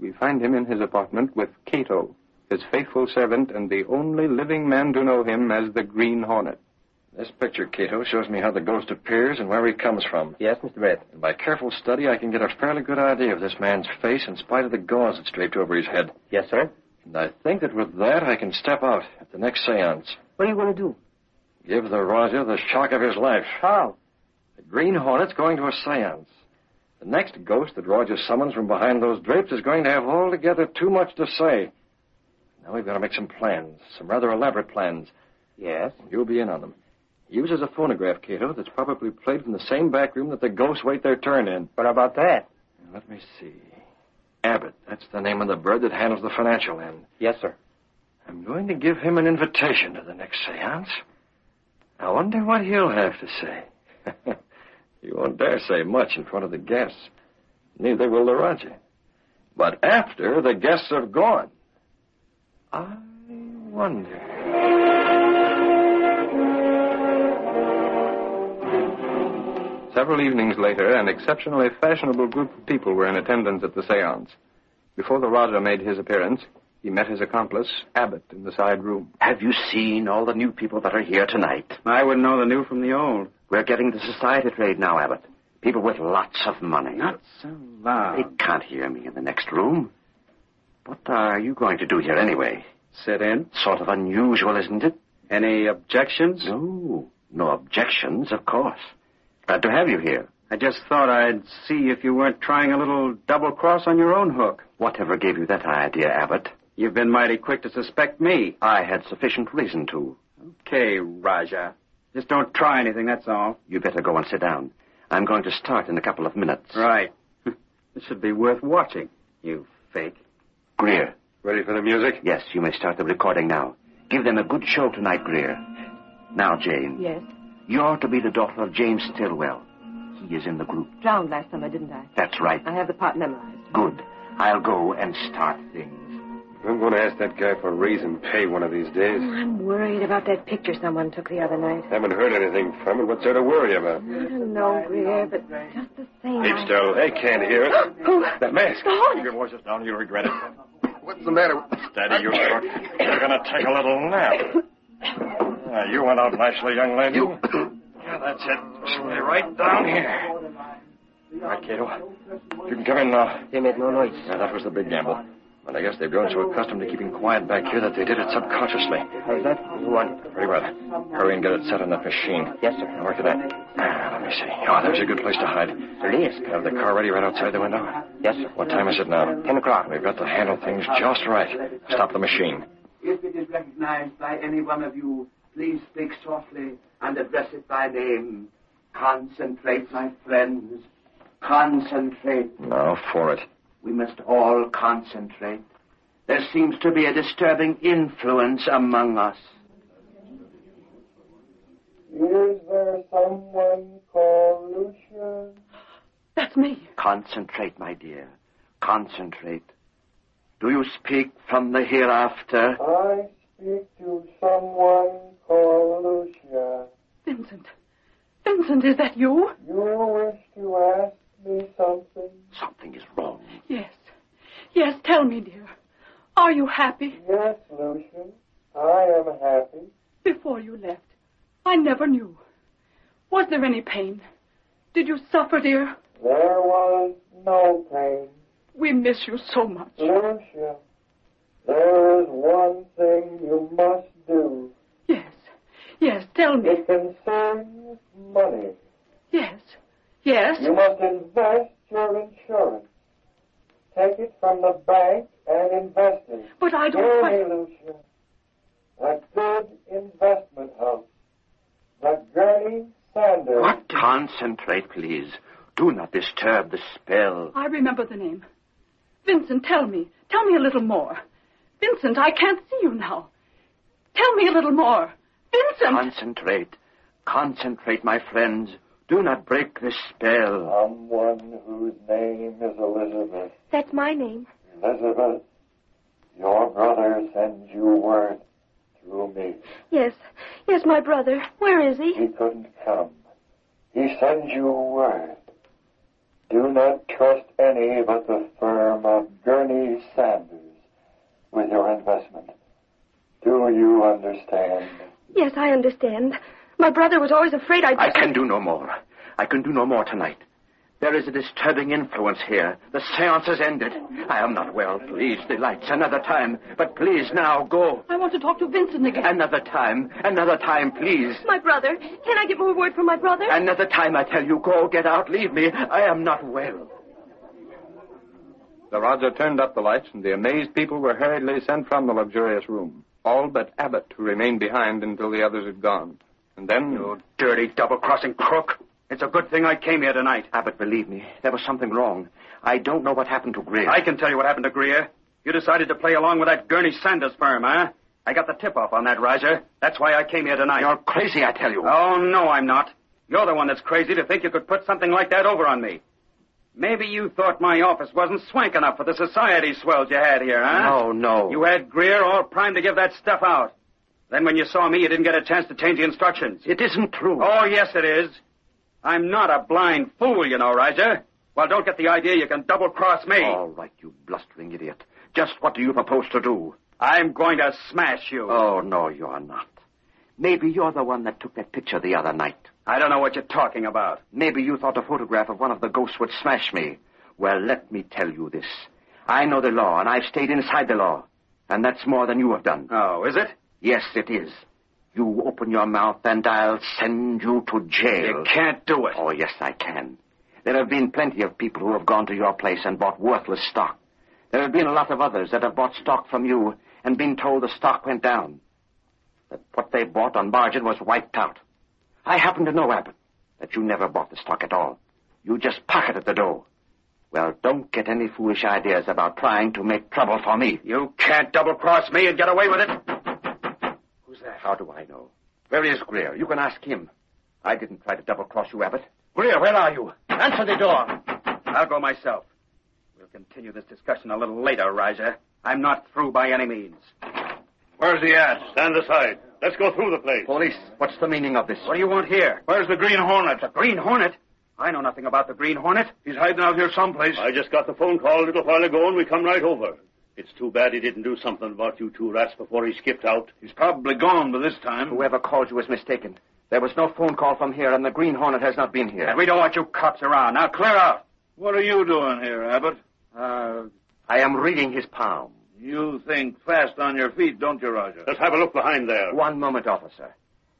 We find him in his apartment with Kato, his faithful servant and the only living man to know him as the Green Hornet. This picture, Kato, shows me how the ghost appears and where he comes from. Yes, Mr. Britt. And by careful study, I can get a fairly good idea of this man's face in spite of the gauze that's draped over his head. Yes, sir. And I think that with that, I can step out at the next seance. What are you going to do? Give the Roger the shock of his life. How? The Green Hornet's going to a seance. The next ghost that Roger summons from behind those drapes is going to have altogether too much to say. Now we've got to make some plans, some rather elaborate plans. Yes? You'll be in on them. He uses a phonograph, Kato, that's probably played from the same back room that the ghosts wait their turn in. What about that? Let me see. Abbott, that's the name of the bird that handles the financial end. Yes, sir. I'm going to give him an invitation to the next seance. I wonder what he'll have to say. He won't dare say much in front of the guests. Neither will the Roger. But after the guests have gone, I wonder. Several evenings later, an exceptionally fashionable group of people were in attendance at the seance. Before the Roger made his appearance, he met his accomplice, Abbott, in the side room. Have you seen all the new people that are here tonight? I wouldn't know the new from the old. We're getting the society trade now, Abbott. People with lots of money. Not so loud. They can't hear me in the next room. What are you going to do here anyway? Sit in. Sort of unusual, isn't it? Any objections? No. No objections, of course. Glad to have you here. I just thought I'd see if you weren't trying a little double-cross on your own hook. Whatever gave you that idea, Abbott? You've been mighty quick to suspect me. I had sufficient reason to. Okay, Raja. Just don't try anything, that's all. You better go and sit down. I'm going to start in a couple of minutes. Right. This should be worth watching, you fake. Greer. Ready for the music? Yes, you may start the recording now. Give them a good show tonight, Greer. Now, Jane. Yes? You're to be the daughter of James Stillwell. He is in the group. Drowned last summer, didn't I? That's right. I have the part memorized. Good. I'll go and start things. I'm going to ask that guy for a raise and pay one of these days. Oh, I'm worried about that picture someone took the other night. Haven't heard anything from it. What's there to worry about? I don't know, Greer, but just the same. Keep still. They can't hear it. That mask. Keep your voices down. You'll regret it. What's the matter? Steady, you crook. You're going to take a little nap. You went out nicely, young lady. Yeah, that's it. Stay right down here. All right, Kato. You can come in now. They made no noise. Yeah, that was the big gamble. But I guess they've grown so accustomed to keeping quiet back here that they did it subconsciously. How's that? You want? Very well. Hurry and get it set on that machine. Yes, sir. Now, where can I? Let me see. Oh, there's a good place to hide. Please. Have the car ready right outside the window? Yes, sir. What time is it now? 10 o'clock. We've got to handle things just right. Stop the machine. If it is recognized by any one of you, please speak softly and address it by name. Concentrate, my friends. Concentrate. Now for it. We must all concentrate. There seems to be a disturbing influence among us. Is there someone called Lucia? That's me. Concentrate, my dear. Concentrate. Do you speak from the hereafter? I speak to someone called Lucia. Vincent. Vincent, is that you? You wish to ask me something? Something is wrong. Yes. Yes, tell me, dear. Are you happy? Yes, Lucian. I am happy. Before you left, I never knew. Was there any pain? Did you suffer, dear? There was no pain. We miss you so much. Lucia, there is one thing you must do. Yes. Yes, tell me. It concerns money. Yes. Yes? You must invest your insurance. Take it from the bank and invest it. But I don't... Hear me, Lucia. A good investment house. The Gurney Sanders. What? Concentrate, please. Do not disturb the spell. I remember the name. Vincent, tell me. Tell me a little more. Vincent, I can't see you now. Tell me a little more. Vincent! Concentrate. Concentrate, my friends. Do not break the spell. Someone whose name is Elizabeth. That's my name. Elizabeth, your brother sends you word through me. Yes. Yes, my brother. Where is he? He couldn't come. He sends you word. Do not trust any but the firm of Gurney Sanders with your investment. Do you understand? Yes, I understand. My brother was always afraid I'd... I can do no more. I can do no more tonight. There is a disturbing influence here. The seance has ended. I am not well. Please, the lights. Another time. But please, now, go. I want to talk to Vincent again. Another time. Another time, please. My brother. Can I get more word from my brother? Another time, I tell you. Go, get out, leave me. I am not well. The Roger turned up the lights, and the amazed people were hurriedly sent from the luxurious room. All but Abbott, who remained behind until the others had gone. And then... You dirty, double-crossing crook. It's a good thing I came here tonight. Abbott, believe me, there was something wrong. I don't know what happened to Greer. I can tell you what happened to Greer. You decided to play along with that Gurney Sanders firm, huh? I got the tip-off on that, Roger. That's why I came here tonight. You're crazy, I tell you. Oh, no, I'm not. You're the one that's crazy to think you could put something like that over on me. Maybe you thought my office wasn't swank enough for the society swells you had here, huh? No. You had Greer all primed to give that stuff out. Then when you saw me, you didn't get a chance to change the instructions. It isn't true. Oh, yes, it is. I'm not a blind fool, you know, Roger. Well, don't get the idea you can double-cross me. All right, you blustering idiot. Just what do you propose to do? I'm going to smash you. Oh, no, you're not. Maybe you're the one that took that picture the other night. I don't know what you're talking about. Maybe you thought a photograph of one of the ghosts would smash me. Well, let me tell you this. I know the law, and I've stayed inside the law. And that's more than you have done. Oh, is it? Yes, it is. You open your mouth and I'll send you to jail. You can't do it. Oh, yes, I can. There have been plenty of people who have gone to your place and bought worthless stock. There have been a lot of others that have bought stock from you and been told the stock went down. That what they bought on margin was wiped out. I happen to know, Abbott, that you never bought the stock at all. You just pocketed the dough. Well, don't get any foolish ideas about trying to make trouble for me. You can't double-cross me and get away with it. Who's that? How do I know? Where is Greer? You can ask him. I didn't try to double-cross you, Abbott. Greer, where are you? Answer the door. I'll go myself. We'll continue this discussion a little later, Roger. I'm not through by any means. Where's he at? Stand aside. Let's go through the place. Police, what's the meaning of this? What do you want here? Where's the Green Hornet? The Green Hornet? I know nothing about the Green Hornet. He's hiding out here someplace. I just got the phone call a little while ago, and we come right over. It's too bad he didn't do something about you two rats before he skipped out. He's probably gone by this time. Whoever called you was mistaken. There was no phone call from here, and the Green Hornet has not been here. And we don't want you cops around. Now clear out. What are you doing here, Abbott? I am reading his palm. You think fast on your feet, don't you, Roger? Let's have a look behind there. One moment, officer.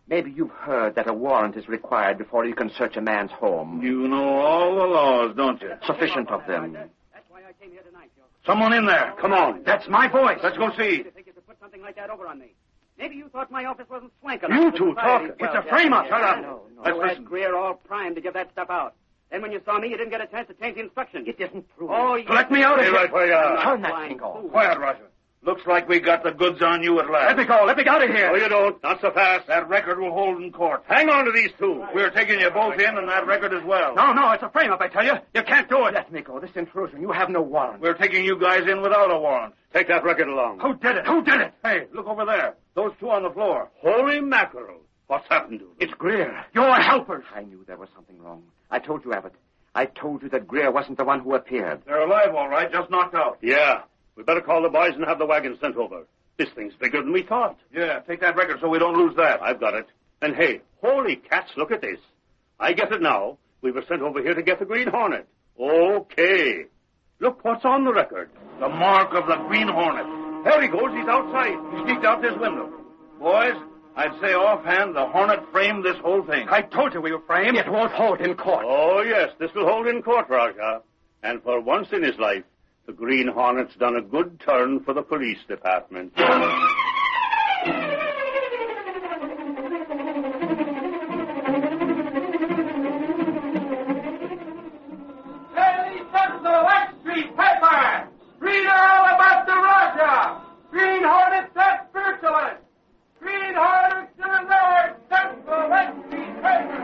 Maybe you've heard that a warrant is required before you can search a man's home. You know all the laws, don't you? Sufficient of them. That's why I came here tonight, Joe. Someone in there. Come on. That's my voice. Let's go see. You think you could put something like that over on me? Maybe you thought my office wasn't swank enough. You two talk. It's a frame-up. Shut up. No. Let's You had listen. Greer all primed to give that stuff out. Then when you saw me, you didn't get a chance to change the instructions. It isn't true. Oh, you... Let me out of here. Right where you are. Turn that thing off. Quiet, Roger. Looks like we got the goods on you at last. Let me go. Let me get out of here. No, you don't. Not so fast. That record will hold in court. Hang on to these two. We're taking you both in and that record as well. No, it's a frame-up, I tell you. You can't do it. Let me go. This intrusion. You have no warrant. We're taking you guys in without a warrant. Take that record along. Who did it? Who did it? Hey, look over there. Those two on the floor. Holy mackerel. What's happened to them? It's Greer. You're helpers. I knew there was something wrong. I told you, Abbott. I told you that Greer wasn't the one who appeared. They're alive, all right, just knocked out. Yeah. We better call the boys and have the wagon sent over. This thing's bigger than we thought. Yeah, take that record so we don't lose that. I've got it. And hey, holy cats, look at this. I get it now. We were sent over here to get the Green Hornet. Okay. Look what's on the record. The mark of the Green Hornet. There he goes. He's outside. He sneaked out this window. Boys, I'd say offhand the Hornet framed this whole thing. I told you we were framed. It won't hold in court. Oh, yes, this will hold in court, Raja. And for once in his life, the Green Hornet's done a good turn for the police department. Daily Sentinel West Street paper. Read all about the Raja. Green Hornet, that spiritualist. Green Hornet to the Lord. Sentinel West Street paper.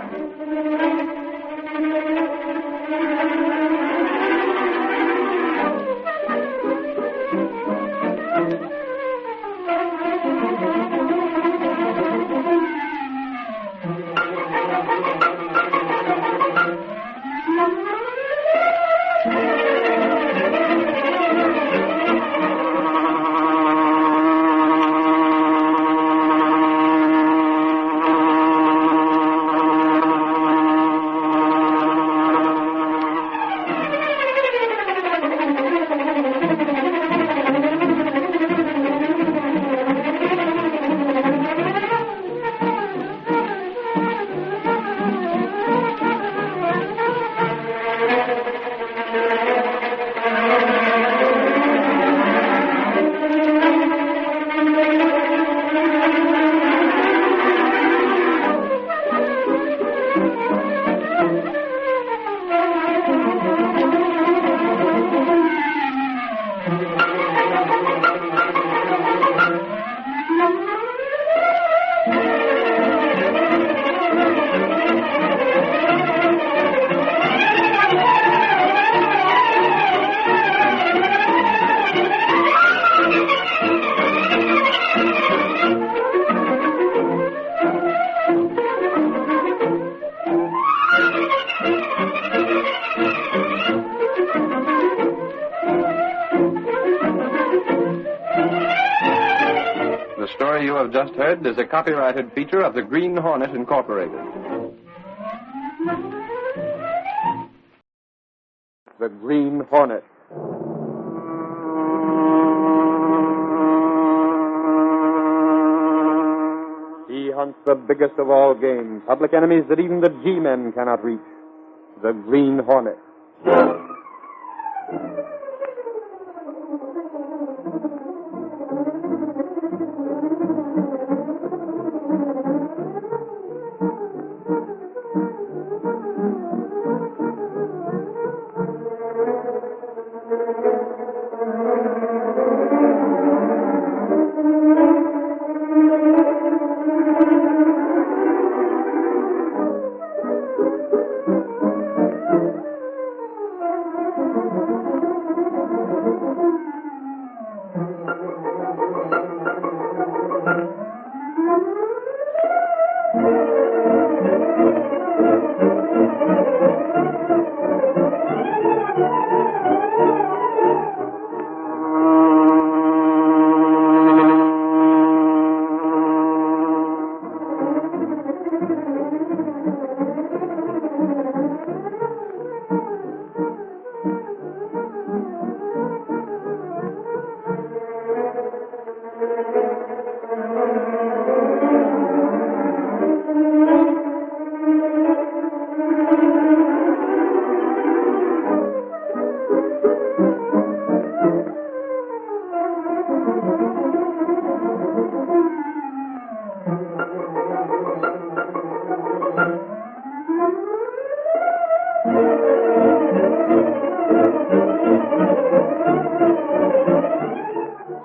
The story you have just heard is a copyrighted feature of the Green Hornet, Incorporated. The Green Hornet. He hunts the biggest of all game, public enemies that even the G-men cannot reach. The Green Hornet.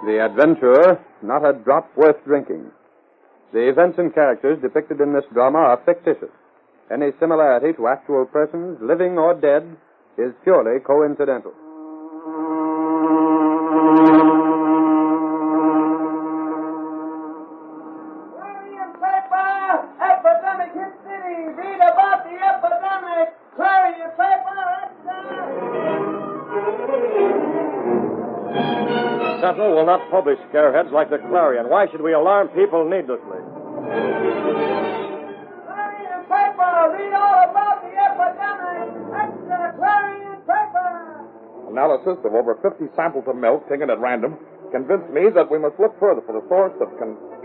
The adventurer, not a drop worth drinking. The events and characters depicted in this drama are fictitious. Any similarity to actual persons, living or dead, is purely coincidental. Clarion paper! Epidemic hit city! Read about the epidemic! Clarion paper! Sentinel will not publish scareheads like the Clarion. Why should we alarm people needlessly? Clarion paper! Read all about the epidemic! Extra Clarion paper! Analysis of over 50 samples of milk taken at random convinced me that we must look further for the source of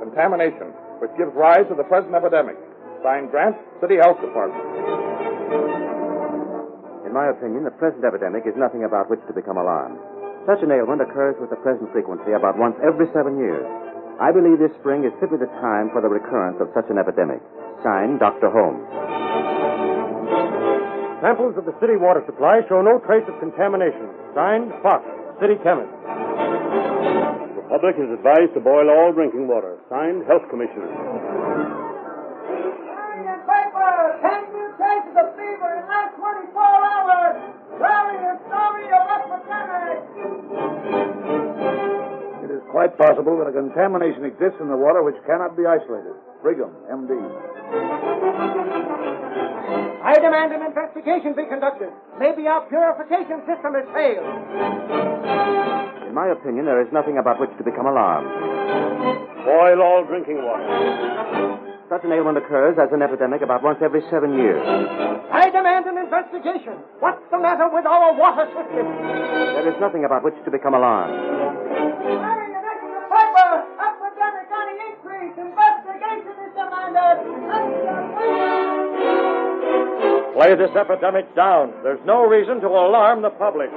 contamination, which gives rise to the present epidemic. Signed, Grant, City Health Department. In my opinion, the present epidemic is nothing about which to become alarmed. Such an ailment occurs with the present frequency about once every 7 years. I believe this spring is simply the time for the recurrence of such an epidemic. Signed, Dr. Holmes. Samples of the city water supply show no trace of contamination. Signed, Fox, City Chemist. The public is advised to boil all drinking water. Signed, Health Commissioner. Clarion paper! 10 new cases of fever in the last 24 hours! Clarion story of epidemic! It is quite possible that a contamination exists in the water which cannot be isolated. Brigham, M.D. I demand an investigation be conducted. Maybe our purification system has failed. In my opinion, there is nothing about which to become alarmed. Boil all drinking water. Such an ailment occurs as an epidemic about once every 7 years. I demand an investigation. What's the matter with our water system? There is nothing about which to become alarmed. Carrying an extra paper. Epidemic on the increase. Investigation is demanded. Play this epidemic down. There's no reason to alarm the public.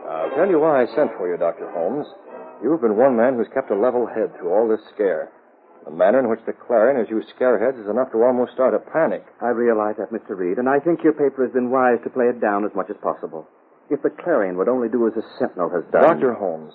I'll tell you why I sent for you, Dr. Holmes. You've been one man who's kept a level head through all this scare. The manner in which the Clarion has used scareheads is enough to almost start a panic. I realize that, Mr. Reid, and I think your paper has been wise to play it down as much as possible. If the Clarion would only do as the Sentinel has done... Dr. Holmes,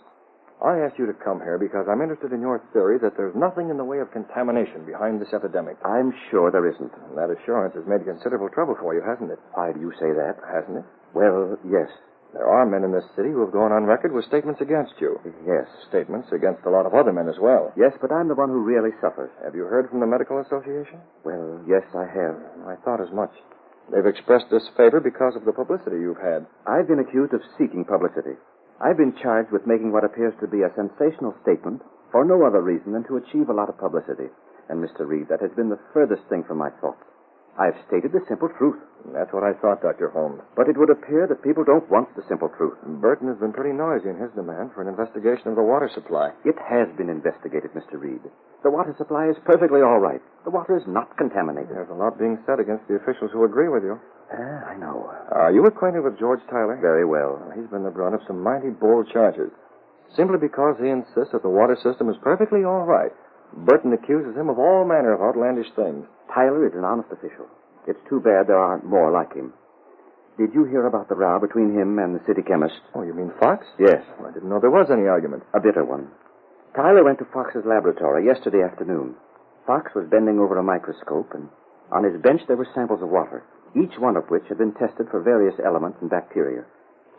I asked you to come here because I'm interested in your theory that there's nothing in the way of contamination behind this epidemic. I'm sure there isn't. And that assurance has made considerable trouble for you, hasn't it? Why do you say that? Hasn't it? Well, yes. There are men in this city who have gone on record with statements against you. Yes. Statements against a lot of other men as well. Yes, but I'm the one who really suffers. Have you heard from the Medical Association? Well, yes, I have. I thought as much. They've expressed disfavor because of the publicity you've had. I've been accused of seeking publicity. I've been charged with making what appears to be a sensational statement for no other reason than to achieve a lot of publicity. And, Mr. Reid, that has been the furthest thing from my thoughts. I've stated the simple truth. That's what I thought, Dr. Holmes. But it would appear that people don't want the simple truth. Burton has been pretty noisy in his demand for an investigation of the water supply. It has been investigated, Mr. Reid. The water supply is perfectly all right. The water is not contaminated. There's a lot being said against the officials who agree with you. I know. Are you acquainted with George Tyler? Very well. He's been the brunt of some mighty bold charges. Simply because he insists that the water system is perfectly all right, Burton accuses him of all manner of outlandish things. Tyler is an honest official. It's too bad there aren't more like him. Did you hear about the row between him and the city chemist? Oh, you mean Fox? Yes. I didn't know there was any argument. A bitter one. Tyler went to Fox's laboratory yesterday afternoon. Fox was bending over a microscope, and on his bench there were samples of water, each one of which had been tested for various elements and bacteria.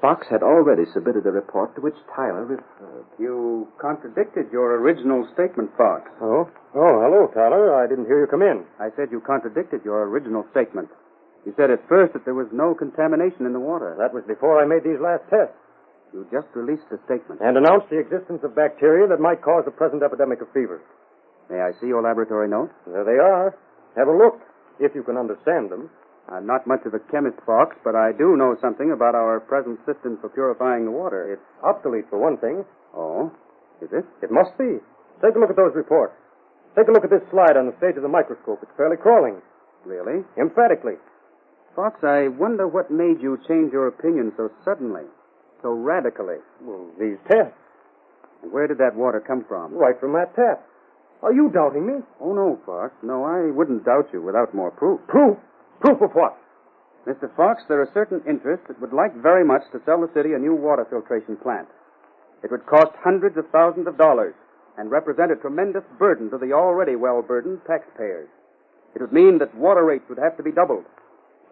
Fox had already submitted a report to which Tyler referred. You contradicted your original statement, Fox. Oh, hello, Tyler. I didn't hear you come in. I said you contradicted your original statement. You said at first that there was no contamination in the water. That was before I made these last tests. You just released the statement. And announced the existence of bacteria that might cause the present epidemic of fever. May I see your laboratory notes? There they are. Have a look, if you can understand them. I'm not much of a chemist, Fox, but I do know something about our present system for purifying the water. It's obsolete, for one thing. Oh? Is it? It must be. Take a look at those reports. Take a look at this slide on the stage of the microscope. It's fairly crawling. Really? Emphatically. Fox, I wonder what made you change your opinion so suddenly, so radically. Well, these tests. And where did that water come from? Right from that tap. Are you doubting me? Oh, no, Fox. No, I wouldn't doubt you without more proof. Proof? Proof of what? Mr. Fox, there are certain interests that would like very much to sell the city a new water filtration plant. It would cost hundreds of thousands of dollars and represent a tremendous burden to the already well-burdened taxpayers. It would mean that water rates would have to be doubled,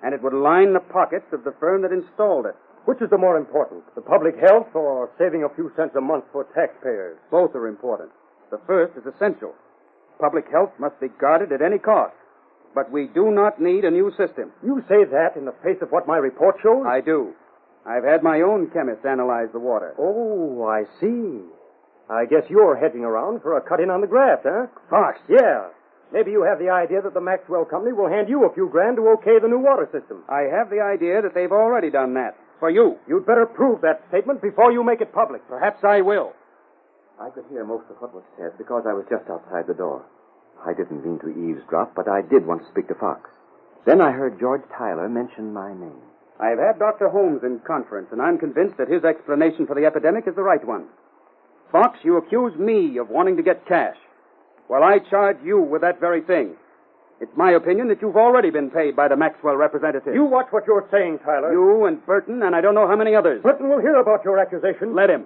and it would line the pockets of the firm that installed it. Which is the more important, the public health or saving a few cents a month for taxpayers? Both are important. The first is essential. Public health must be guarded at any cost. But we do not need a new system. You say that in the face of what my report shows? I do. I've had my own chemists analyze the water. Oh, I see. I guess you're hedging around for a cut-in on the graft, huh? Fox. Yeah. Maybe you have the idea that the Maxwell Company will hand you a few grand to okay the new water system. I have the idea that they've already done that. For you. You'd better prove that statement before you make it public. Perhaps I will. I could hear most of what was said because I was just outside the door. I didn't mean to eavesdrop, but I did want to speak to Fox. Then I heard George Tyler mention my name. I've had Dr. Holmes in conference, and I'm convinced that his explanation for the epidemic is the right one. Fox, you accuse me of wanting to get cash. Well, I charge you with that very thing. It's my opinion that you've already been paid by the Maxwell representative. You watch what you're saying, Tyler. You and Burton, and I don't know how many others. Burton will hear about your accusation. Let him.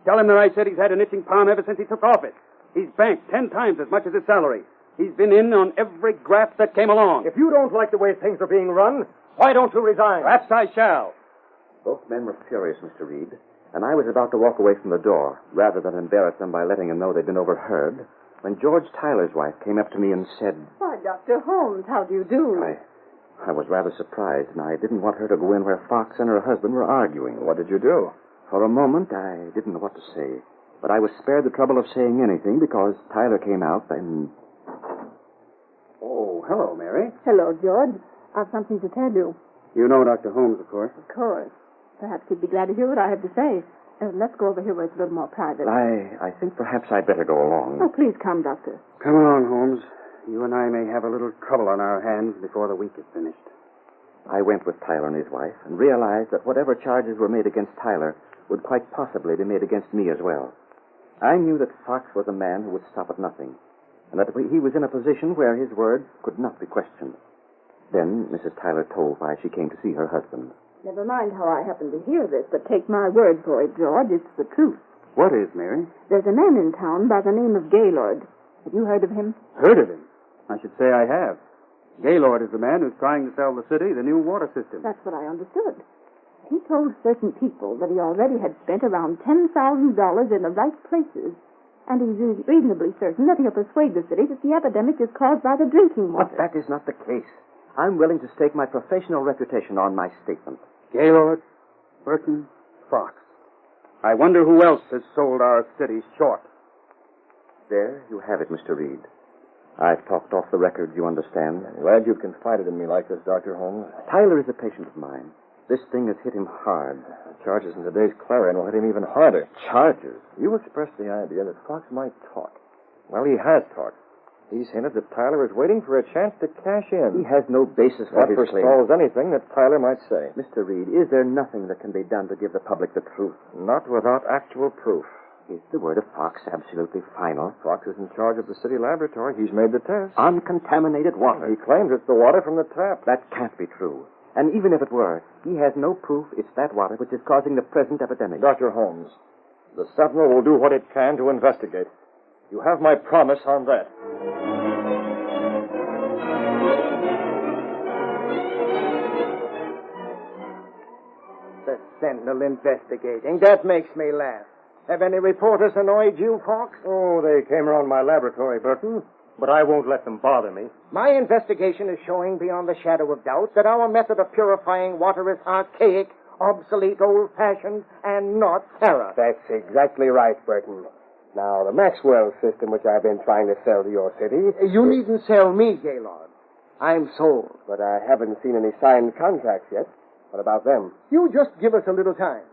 Tell him that I said he's had an itching palm ever since he took office. He's banked 10 times as much as his salary. He's been in on every graft that came along. If you don't like the way things are being run, why don't you resign? Perhaps I shall. Both men were furious, Mr. Reid, and I was about to walk away from the door, rather than embarrass them by letting them know they'd been overheard, when George Tyler's wife came up to me and said... Why, Dr. Holmes, how do you do? I was rather surprised, and I didn't want her to go in where Fox and her husband were arguing. What did you do? For a moment, I didn't know what to say, but I was spared the trouble of saying anything because Tyler came out and... Oh, hello, Mary. Hello, George. I've something to tell you. You know Dr. Holmes, of course. Of course. Perhaps you'd be glad to hear what I have to say. Let's go over here where it's a little more private. I think perhaps I'd better go along. Oh, please come, Doctor. Come along, Holmes. You and I may have a little trouble on our hands before the week is finished. I went with Tyler and his wife and realized that whatever charges were made against Tyler would quite possibly be made against me as well. I knew that Fox was a man who would stop at nothing, and that he was in a position where his word could not be questioned. Then Mrs. Tyler told why she came to see her husband. Never mind how I happen to hear this, but take my word for it, George. It's the truth. What is, Mary? There's a man in town by the name of Gaylord. Have you heard of him? Heard of him? I should say I have. Gaylord is the man who's trying to sell the city the new water system. That's what I understood. He told certain people that he already had spent around $10,000 in the right places. And he's reasonably certain that he'll persuade the city that the epidemic is caused by the drinking water. But that is not the case. I'm willing to stake my professional reputation on my statement. Gaylord, Burton, Fox. I wonder who else has sold our city short. There you have it, Mr. Reid. I've talked off the record, you understand. I'm glad you've confided in me like this, Dr. Holmes. Tyler is a patient of mine. This thing has hit him hard. The charges in today's Clarion will hit him even harder. Charges? You expressed the idea that Fox might talk. Well, he has talked. He's hinted that Tyler is waiting for a chance to cash in. He has no basis for That his claim. forestalls anything that Tyler might say. Mr. Reid, is there nothing that can be done to give the public the truth? Not without actual proof. Is the word of Fox absolutely final? Fox is in charge of the city laboratory. He's made the test. Uncontaminated water. He claims it's the water from the tap. That can't be true. And even if it were, he has no proof it's that water which is causing the present epidemic. Dr. Holmes, the Sentinel will do what it can to investigate. You have my promise on that. The Sentinel investigating. That makes me laugh. Have any reporters annoyed you, Fox? Oh, they came around my laboratory, Burton. But I won't let them bother me. My investigation is showing beyond the shadow of doubt that our method of purifying water is archaic, obsolete, old-fashioned, and not thorough. That's exactly right, Burton. Now, the Maxwell system, which I've been trying to sell to your city... You needn't sell me, Gaylord. I'm sold. But I haven't seen any signed contracts yet. What about them? You just give us a little time.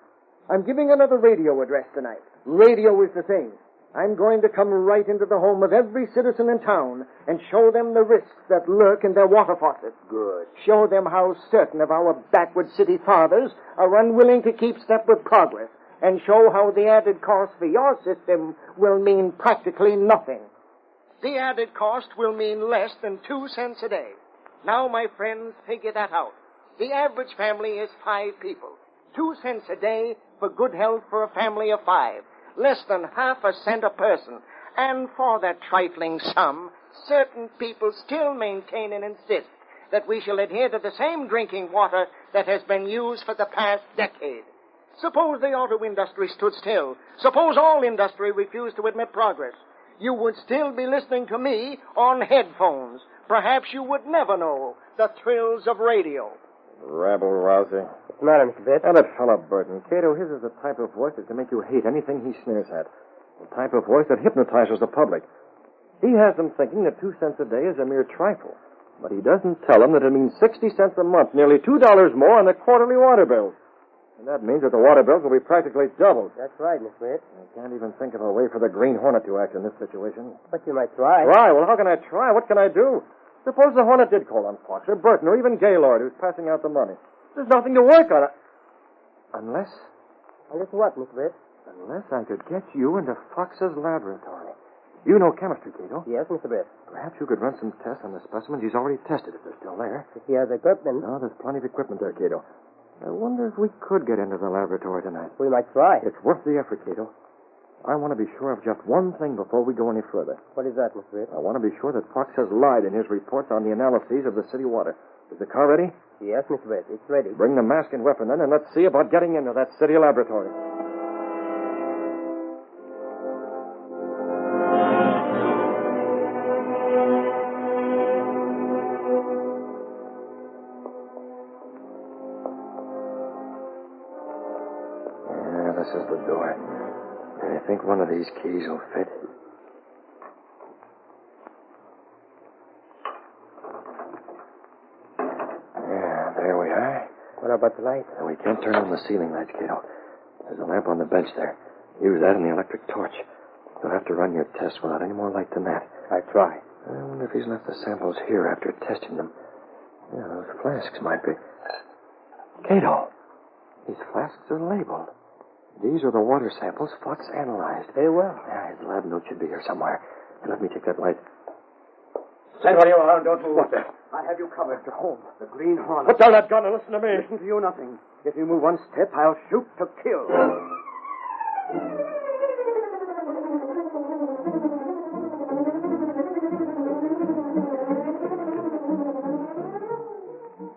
I'm giving another radio address tonight. Radio is the thing. I'm going to come right into the home of every citizen in town and show them the risks that lurk in their water faucets. Good. Show them how certain of our backward city fathers are unwilling to keep step with progress, and show how the added cost for your system will mean practically nothing. The added cost will mean less than 2 cents a day. Now, my friends, figure that out. The average family is 5 people. 2 cents a day for good health for a family of 5. Less than half a cent a person. And for that trifling sum, certain people still maintain and insist that we shall adhere to the same drinking water that has been used for the past decade. Suppose the auto industry stood still. Suppose all industry refused to admit progress. You would still be listening to me on headphones. Perhaps you would never know the thrills of radio. Rabble-rouser. What's the matter, Mr. Bitt? Now, that fellow Burton. Cato, his is the type of voice that can make you hate anything he sneers at. The type of voice that hypnotizes the public. He has them thinking that 2 cents a day is a mere trifle. But he doesn't tell them that it means 60 cents a month, nearly $2 more on the quarterly water bills. And that means that the water bills will be practically doubled. That's right, Mr. Bitt. I can't even think of a way for the Green Hornet to act in this situation. But you might try. Try? Well, how can I try? What can I do? Suppose the Hornet did call on Fox or Burton or even Gaylord, who's passing out the money. There's nothing to work on. Unless what, Mr. Bitt? Unless I could get you into Fox's laboratory. You know chemistry, Cato. Yes, Mr. Bitt. Perhaps you could run some tests on the specimens he's already tested, if they're still there. If he has equipment. No, there's plenty of equipment there, Cato. I wonder if we could get into the laboratory tonight. We might try. It's worth the effort, Cato. I want to be sure of just one thing before we go any further. What is that, Mr. Bitt? I want to be sure that Fox has lied in his reports on the analyses of the city water. Is the car ready? Yes, Mr. Bitt. It's ready. Bring the mask and weapon then, and let's see about getting into that city laboratory. Yeah, this is the door. I think one of these keys will fit. Yeah, there we are. What about the light? And we can't turn on the ceiling lights, Cato. There's a lamp on the bench there. Use that and the electric torch. You'll have to run your tests without any more light than that. I try. I wonder if he's left the samples here after testing them. Yeah, those flasks might be. Cato, these flasks are labeled. These are the water samples Fox analyzed. Very well. Yeah, his lab note should be here somewhere. And let me take that light. Say what you are, don't move. What the? I have you covered. Mr. Holmes, the Green Hornet. Put down that gun and listen to me. Listen to you nothing. If you move one step, I'll shoot to kill.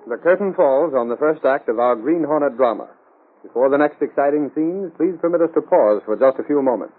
The curtain falls on the first act of our Green Hornet drama. Before the next exciting scenes, please permit us to pause for just a few moments.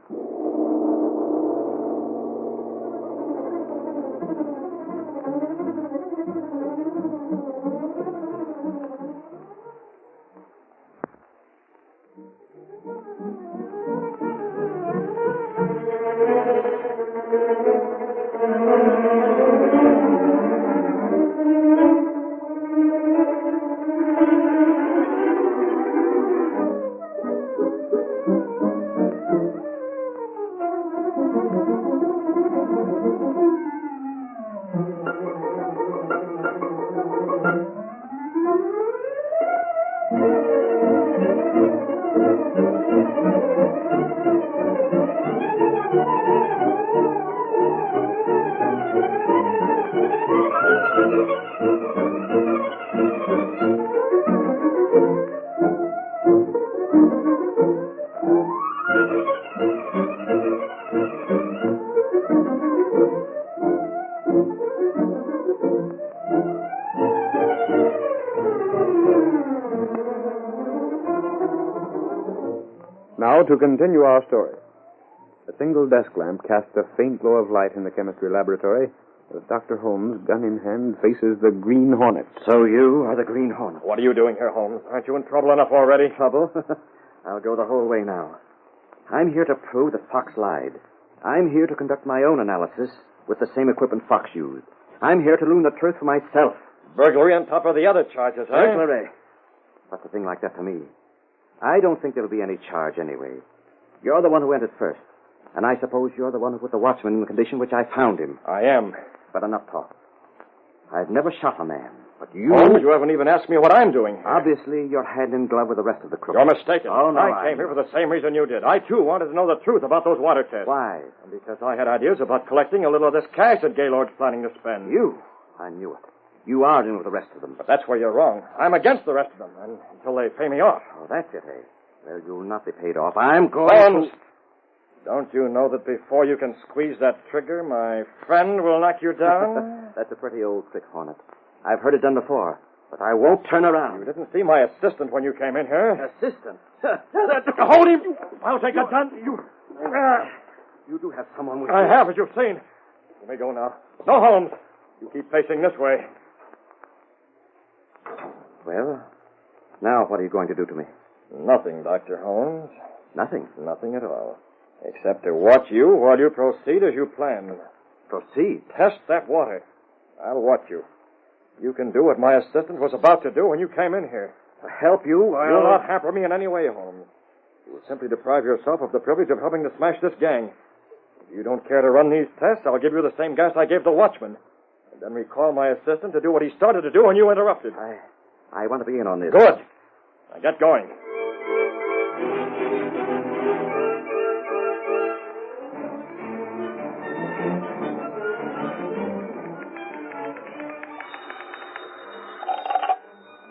Now, to continue our story. A single desk lamp casts a faint glow of light in the chemistry laboratory as Dr. Holmes, gun in hand, faces the Green Hornet. So you are the Green Hornet. What are you doing here, Holmes? Aren't you in trouble enough already? Trouble? I'll go the whole way now. I'm here to prove that Fox lied. I'm here to conduct my own analysis with the same equipment Fox used. I'm here to learn the truth for myself. Burglary on top of the other charges, huh? Burglary? What's a thing like that to me? I don't think there'll be any charge anyway. You're the one who entered first. And I suppose you're the one who put the watchman in the condition which I found him. I am. But enough talk. I've never shot a man. But you... Holmes, you haven't even asked me what I'm doing here. Obviously, you're hand in glove with the rest of the crooks. You're mistaken. Oh, no, I came here for the same reason you did. I, too, wanted to know the truth about those water tests. Why? Because I had ideas about collecting a little of this cash that Gaylord's planning to spend. You? I knew it. You are in with the rest of them. But that's where you're wrong. I'm against the rest of them, until they pay me off. Oh, that's it, eh? Well, you'll not be paid off. I'm going Holmes, to... don't you know that before you can squeeze that trigger, my friend will knock you down? That's a pretty old trick, Hornet. I've heard it done before, but I won't turn around. You didn't see my assistant when you came in here. Assistant? Hold him! I'll take a gun. You do have someone with I you. have, as you've seen. You may go now. No, Holmes. You keep facing this way. Well, now what are you going to do to me? Nothing, Dr. Holmes. Nothing? Nothing at all. Except to watch you while you proceed as you planned. Proceed? Test that water. I'll watch you. You can do what my assistant was about to do when you came in here. To help you, You'll not hamper me in any way, Holmes. You will simply deprive yourself of the privilege of helping to smash this gang. If you don't care to run these tests, I'll give you the same gas I gave the watchman. And then recall my assistant to do what he started to do when you interrupted. I want to be in on this. Good. Now get going.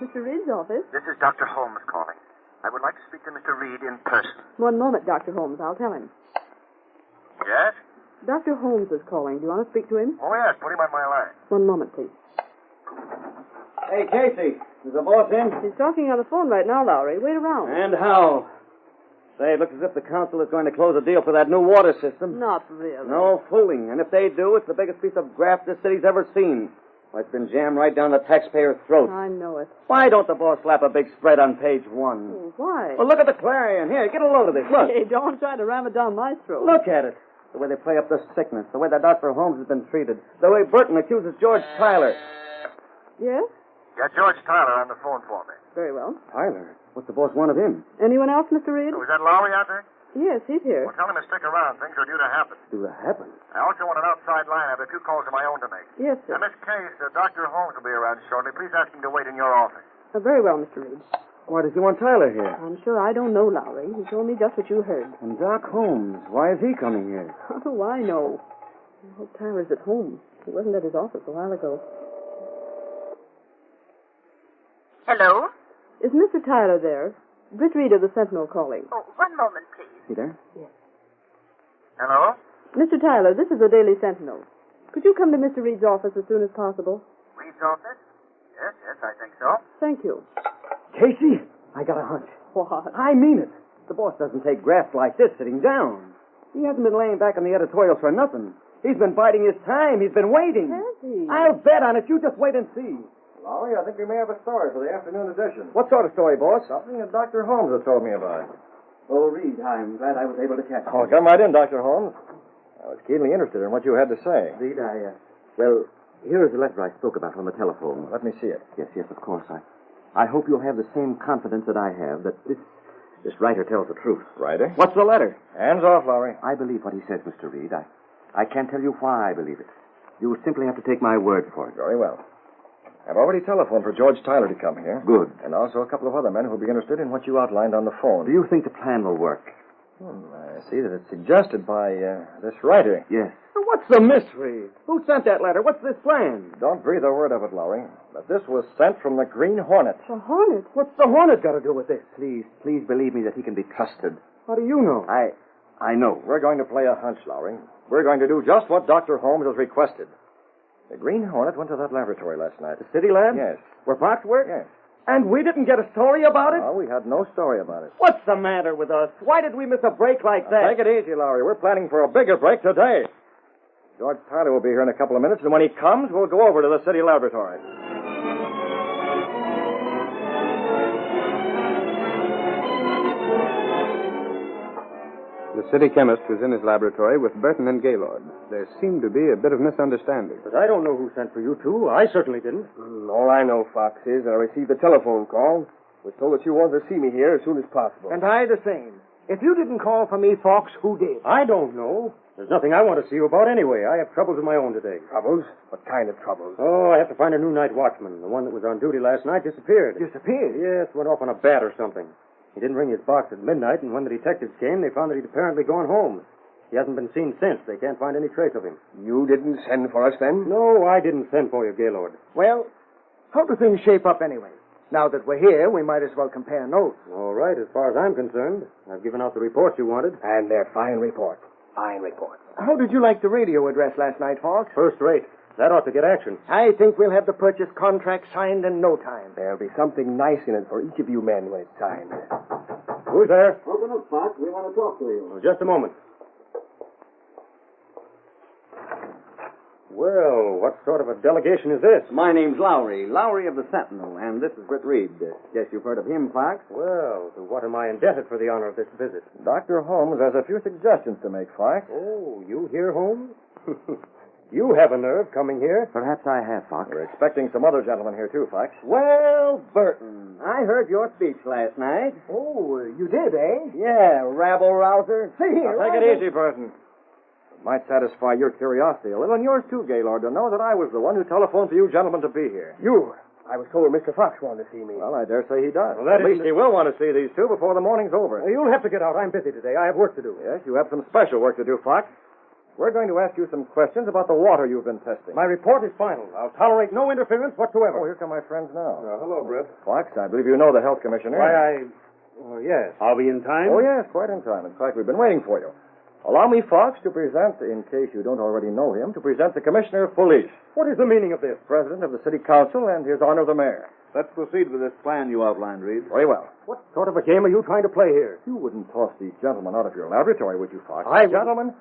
Mr. Reid's office? This is Dr. Holmes calling. I would like to speak to Mr. Reid in person. One moment, Dr. Holmes. I'll tell him. Yes? Dr. Holmes is calling. Do you want to speak to him? Oh, yes. Put him on my line. One moment, please. Hey, Casey. Is the boss in? He's talking on the phone right now, Lowry. Wait around. And how? Say, it looks as if the council is going to close a deal for that new water system. Not really. No fooling. And if they do, it's the biggest piece of graft this city's ever seen. Well, it's been jammed right down the taxpayer's throat. I know it. Why don't the boss slap a big spread on page 1? Oh, why? Well, look at the Clarion. Here, get a load of this. Look. Hey, don't try to ram it down my throat. Look at it. The way they play up the sickness. The way that Dr. Holmes has been treated. The way Burton accuses George Tyler. Yes? Get George Tyler on the phone for me. Very well. Tyler? What's the boss want of him? Anyone else, Mr. Reid? Was that Lowry out there? Yes, he's here. Well, tell him to stick around. Things are due to happen. Do that happen? I also want an outside line. I have a few calls of my own to make. Yes, sir. Now, Miss Case, Dr. Holmes will be around shortly. Please ask him to wait in your office. Very well, Mr. Reid. Why does he want Tyler here? I'm sure I don't know, Lowry. He told me just what you heard. And Doc Holmes, why is he coming here? How do I know? I hope Tyler's at home. He wasn't at his office a while ago. Hello? Is Mr. Tyler there? Britt Reid of the Sentinel calling. Oh, one moment, please. He there? Yes. Hello? Mr. Tyler, this is the Daily Sentinel. Could you come to Mr. Reid's office as soon as possible? Reid's office? Yes, I think so. Thank you. Casey, I got a hunch. What? I mean it. The boss doesn't take graft like this sitting down. He hasn't been laying back on the editorials for nothing. He's been biding his time. He's been waiting. Has he? I'll bet on it. You just wait and see. Lowry, I think we may have a story for the afternoon edition. What sort of story, boss? Something that Dr. Holmes has told me about. Oh, Reid, I'm glad I was able to catch you. Oh, come right in, Dr. Holmes. I was keenly interested in what you had to say. Reid, well, here is the letter I spoke about on the telephone. Let me see it. Yes, of course. I hope you'll have the same confidence that I have that this writer tells the truth. Writer? What's the letter? Hands off, Lowry. I believe what he says, Mr. Reid. I can't tell you why I believe it. You simply have to take my word for it. Very well. I've already telephoned for George Tyler to come here. Good. And also a couple of other men who'll be interested in what you outlined on the phone. Do you think the plan will work? I see that it's suggested by this writer. Yes. What's the mystery? Who sent that letter? What's this plan? Don't breathe a word of it, Lowry. But this was sent from the Green Hornet. The Hornet? What's the Hornet got to do with this? Please believe me that he can be trusted. How do you know? I know. We're going to play a hunch, Lowry. We're going to do just what Dr. Holmes has requested. The Green Hornet went to that laboratory last night. The city lab? Yes. Where Fox worked? Yes. And we didn't get a story about it? No, we had no story about it. What's the matter with us? Why did we miss a break like that? Take it easy, Lowry. We're planning for a bigger break today. George Tyler will be here in a couple of minutes, and when he comes, we'll go over to the city laboratory. The city chemist was in his laboratory with Burton and Gaylord. There seemed to be a bit of misunderstanding. But I don't know who sent for you two. I certainly didn't. All I know, Fox, is that I received a telephone call. Was told that you wanted to see me here as soon as possible. And I the same. If you didn't call for me, Fox, who did? I don't know. There's nothing I want to see you about anyway. I have troubles of my own today. Troubles? What kind of troubles? Oh, I have to find a new night watchman. The one that was on duty last night disappeared. Disappeared? Yes, went off on a bat or something. He didn't ring his box at midnight, and when the detectives came, they found that he'd apparently gone home. He hasn't been seen since. They can't find any trace of him. You didn't send for us then? No, I didn't send for you, Gaylord. Well, how do things shape up anyway? Now that we're here, we might as well compare notes. All right, as far as I'm concerned. I've given out the reports you wanted. And they're fine reports. Fine reports. How did you like the radio address last night, Fox? First rate. That ought to get action. I think we'll have the purchase contract signed in no time. There'll be something nice in it for each of you men when it's signed. Who's there? Open up, Fox. We want to talk to you. Well, just a moment. Well, what sort of a delegation is this? My name's Lowry of the Sentinel, and this is Britt Reid. Guess you've heard of him, Fox? Well, to what am I indebted for the honor of this visit? Dr. Holmes has a few suggestions to make, Fox. Oh, you here, Holmes? You have a nerve coming here. Perhaps I have, Fox. We're expecting some other gentlemen here, too, Fox. Well, Burton, I heard your speech last night. Oh, you did, eh? Yeah, rabble-rouser. See here. Now, take it easy, Burton. It might satisfy your curiosity a little, and yours, too, Gaylord, to know that I was the one who telephoned for you gentlemen to be here. You? I was told Mr. Fox wanted to see me. Well, I dare say he does. Well, that At least he will want to see these two before the morning's over. You'll have to get out. I'm busy today. I have work to do. Yes, you have some special work to do, Fox. We're going to ask you some questions about the water you've been testing. My report is final. I'll tolerate no interference whatsoever. Oh, here come my friends now. Hello, Britt. Fox, I believe you know the health commissioner. Yes. I'll be in time? Oh, yes, quite in time. In fact, we've been waiting for you. Allow me, Fox, to present, in case you don't already know him, to present the Commissioner of Police. What is the meaning of this? President of the City Council and His Honor the Mayor. Let's proceed with this plan you outlined, Reid. Very well. What sort of a game are you trying to play here? You wouldn't toss these gentlemen out of your laboratory, would you, Fox? Gentlemen,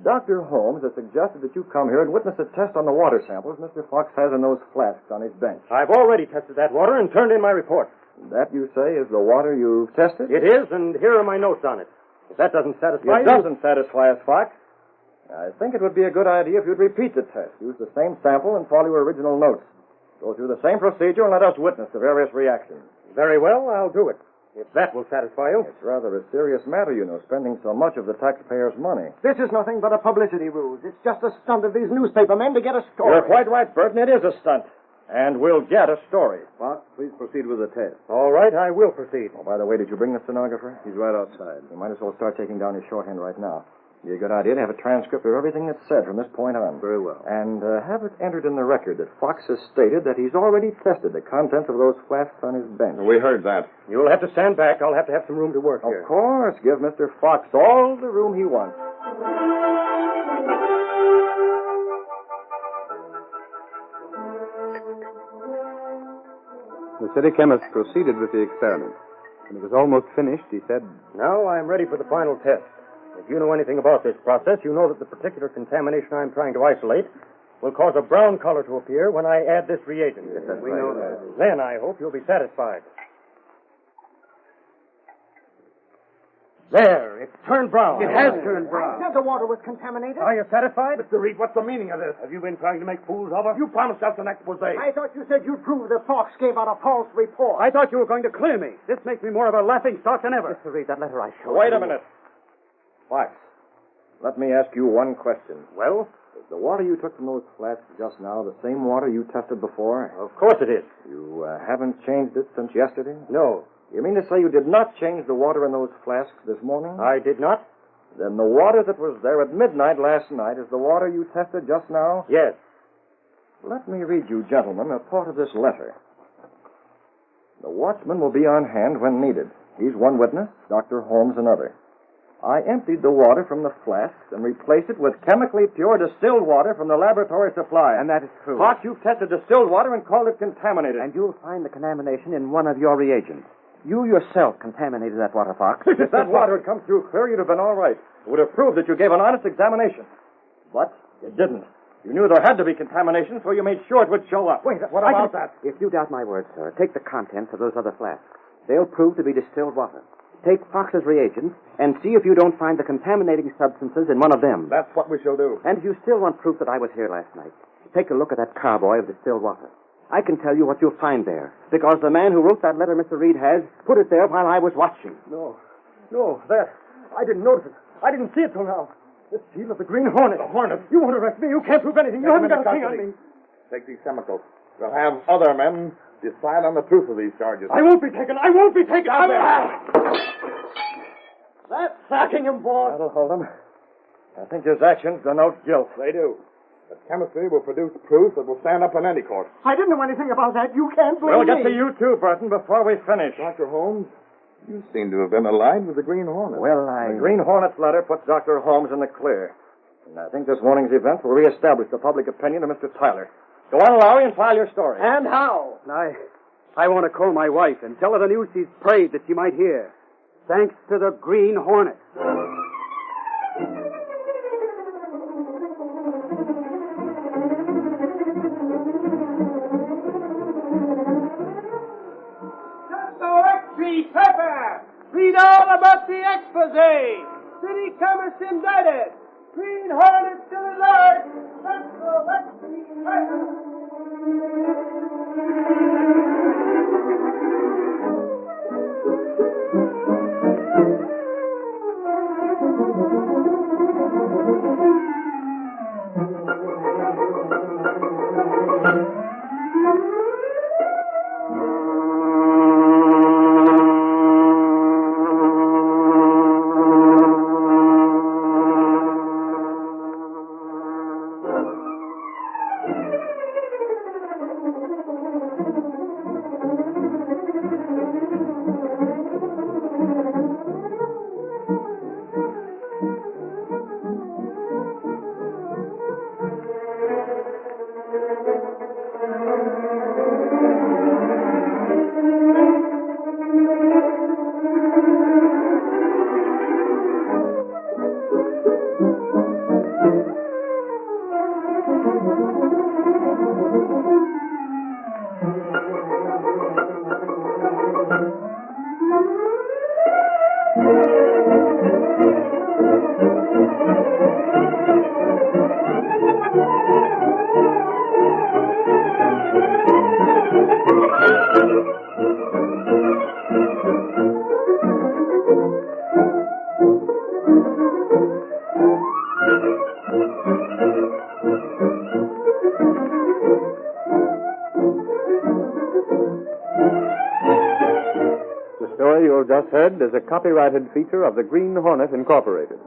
Dr. Holmes has suggested that you come here and witness a test on the water samples Mr. Fox has in those flasks on his bench. I've already tested that water and turned in my report. That, you say, is the water you've tested? It is, and here are my notes on it. If that doesn't satisfy you... It doesn't satisfy us, Fox. I think it would be a good idea if you'd repeat the test. Use the same sample and follow your original notes. Go through the same procedure and let us witness the various reactions. Very well, I'll do it. If that will satisfy you. It's rather a serious matter, you know, spending so much of the taxpayers' money. This is nothing but a publicity ruse. It's just a stunt of these newspaper men to get a story. You're quite right, Burton. It is a stunt. And we'll get a story. Fox, please proceed with the test. All right, I will proceed. Oh, by the way, did you bring the stenographer? He's right outside. You might as well start taking down his shorthand right now. Be a good idea to have a transcript of everything that's said from this point on. Very well. And have it entered in the record that Fox has stated that he's already tested the contents of those flasks on his bench. We heard that. You'll have to stand back. I'll have to have some room to work here. Of course. Give Mr. Fox all the room he wants. The city chemist proceeded with the experiment. When he was almost finished, he said, Now I'm ready for the final test. If you know anything about this process, you know that the particular contamination I'm trying to isolate will cause a brown color to appear when I add this reagent. Yes, we know that. Then I hope you'll be satisfied. There, it's turned brown. It has turned brown. I said the water was contaminated. Are you satisfied? Mr. Reid, what's the meaning of this? Have you been trying to make fools of us? You promised us an expose. I thought you said you'd prove that Fox gave out a false report. I thought you were going to clear me. This makes me more of a laughing stock than ever. Mr. Reid, that letter I showed Wait you. a minute. Fox, let me ask you one question. Well? Is the water you took from those flasks just now the same water you tested before? Of course it is. You haven't changed it since yesterday? No. You mean to say you did not change the water in those flasks this morning? I did not. Then the water that was there at midnight last night is the water you tested just now? Yes. Let me read you, gentlemen, a part of this letter. The watchman will be on hand when needed. He's one witness, Dr. Holmes another. I emptied the water from the flasks and replaced it with chemically pure distilled water from the laboratory supply. And that is true. Fox, you've tested distilled water and called it contaminated. And you'll find the contamination in one of your reagents. You yourself contaminated that water, Fox. If that water had come through clear, you'd have been all right. It would have proved that you gave an honest examination. But you didn't. You knew there had to be contamination, so you made sure it would show up. Wait, what about that? If you doubt my word, sir, take the contents of those other flasks. They'll prove to be distilled water. Take Fox's reagents and see if you don't find the contaminating substances in one of them. That's what we shall do. And if you still want proof that I was here last night, take a look at that carboy of distilled water. I can tell you what you'll find there, because the man who wrote that letter Mr. Reid has put it there while I was watching. No, that. I didn't notice it. I didn't see it till now. The seal of the Green Hornet. The Hornet? You won't arrest me. You can't prove anything. You haven't got a thing on me. Take these chemicals. We'll have other men decide on the truth of these charges. I won't be taken. That's sacking him, boss. That'll hold him. I think his actions denote guilt. They do. But chemistry will produce proof that will stand up in any court. I didn't know anything about that. You can't blame We'll me. get to you, too, Burton, before we finish. Dr. Holmes, you seem to have been allied with the Green Hornet. Well, The Green Hornet's letter puts Dr. Holmes in the clear. And I think this morning's event will reestablish the public opinion of Mr. Tyler. Go on, Lowry, and file your story. And how? I want to call my wife and tell her the news she's prayed that she might hear. Thanks to the Green Hornet. Pepper! Read all about the expose! City chemist indicted! Green Hornet still alert! Central Electric Pepper! The story you have just heard is a copyrighted feature of the Green Hornet Incorporated.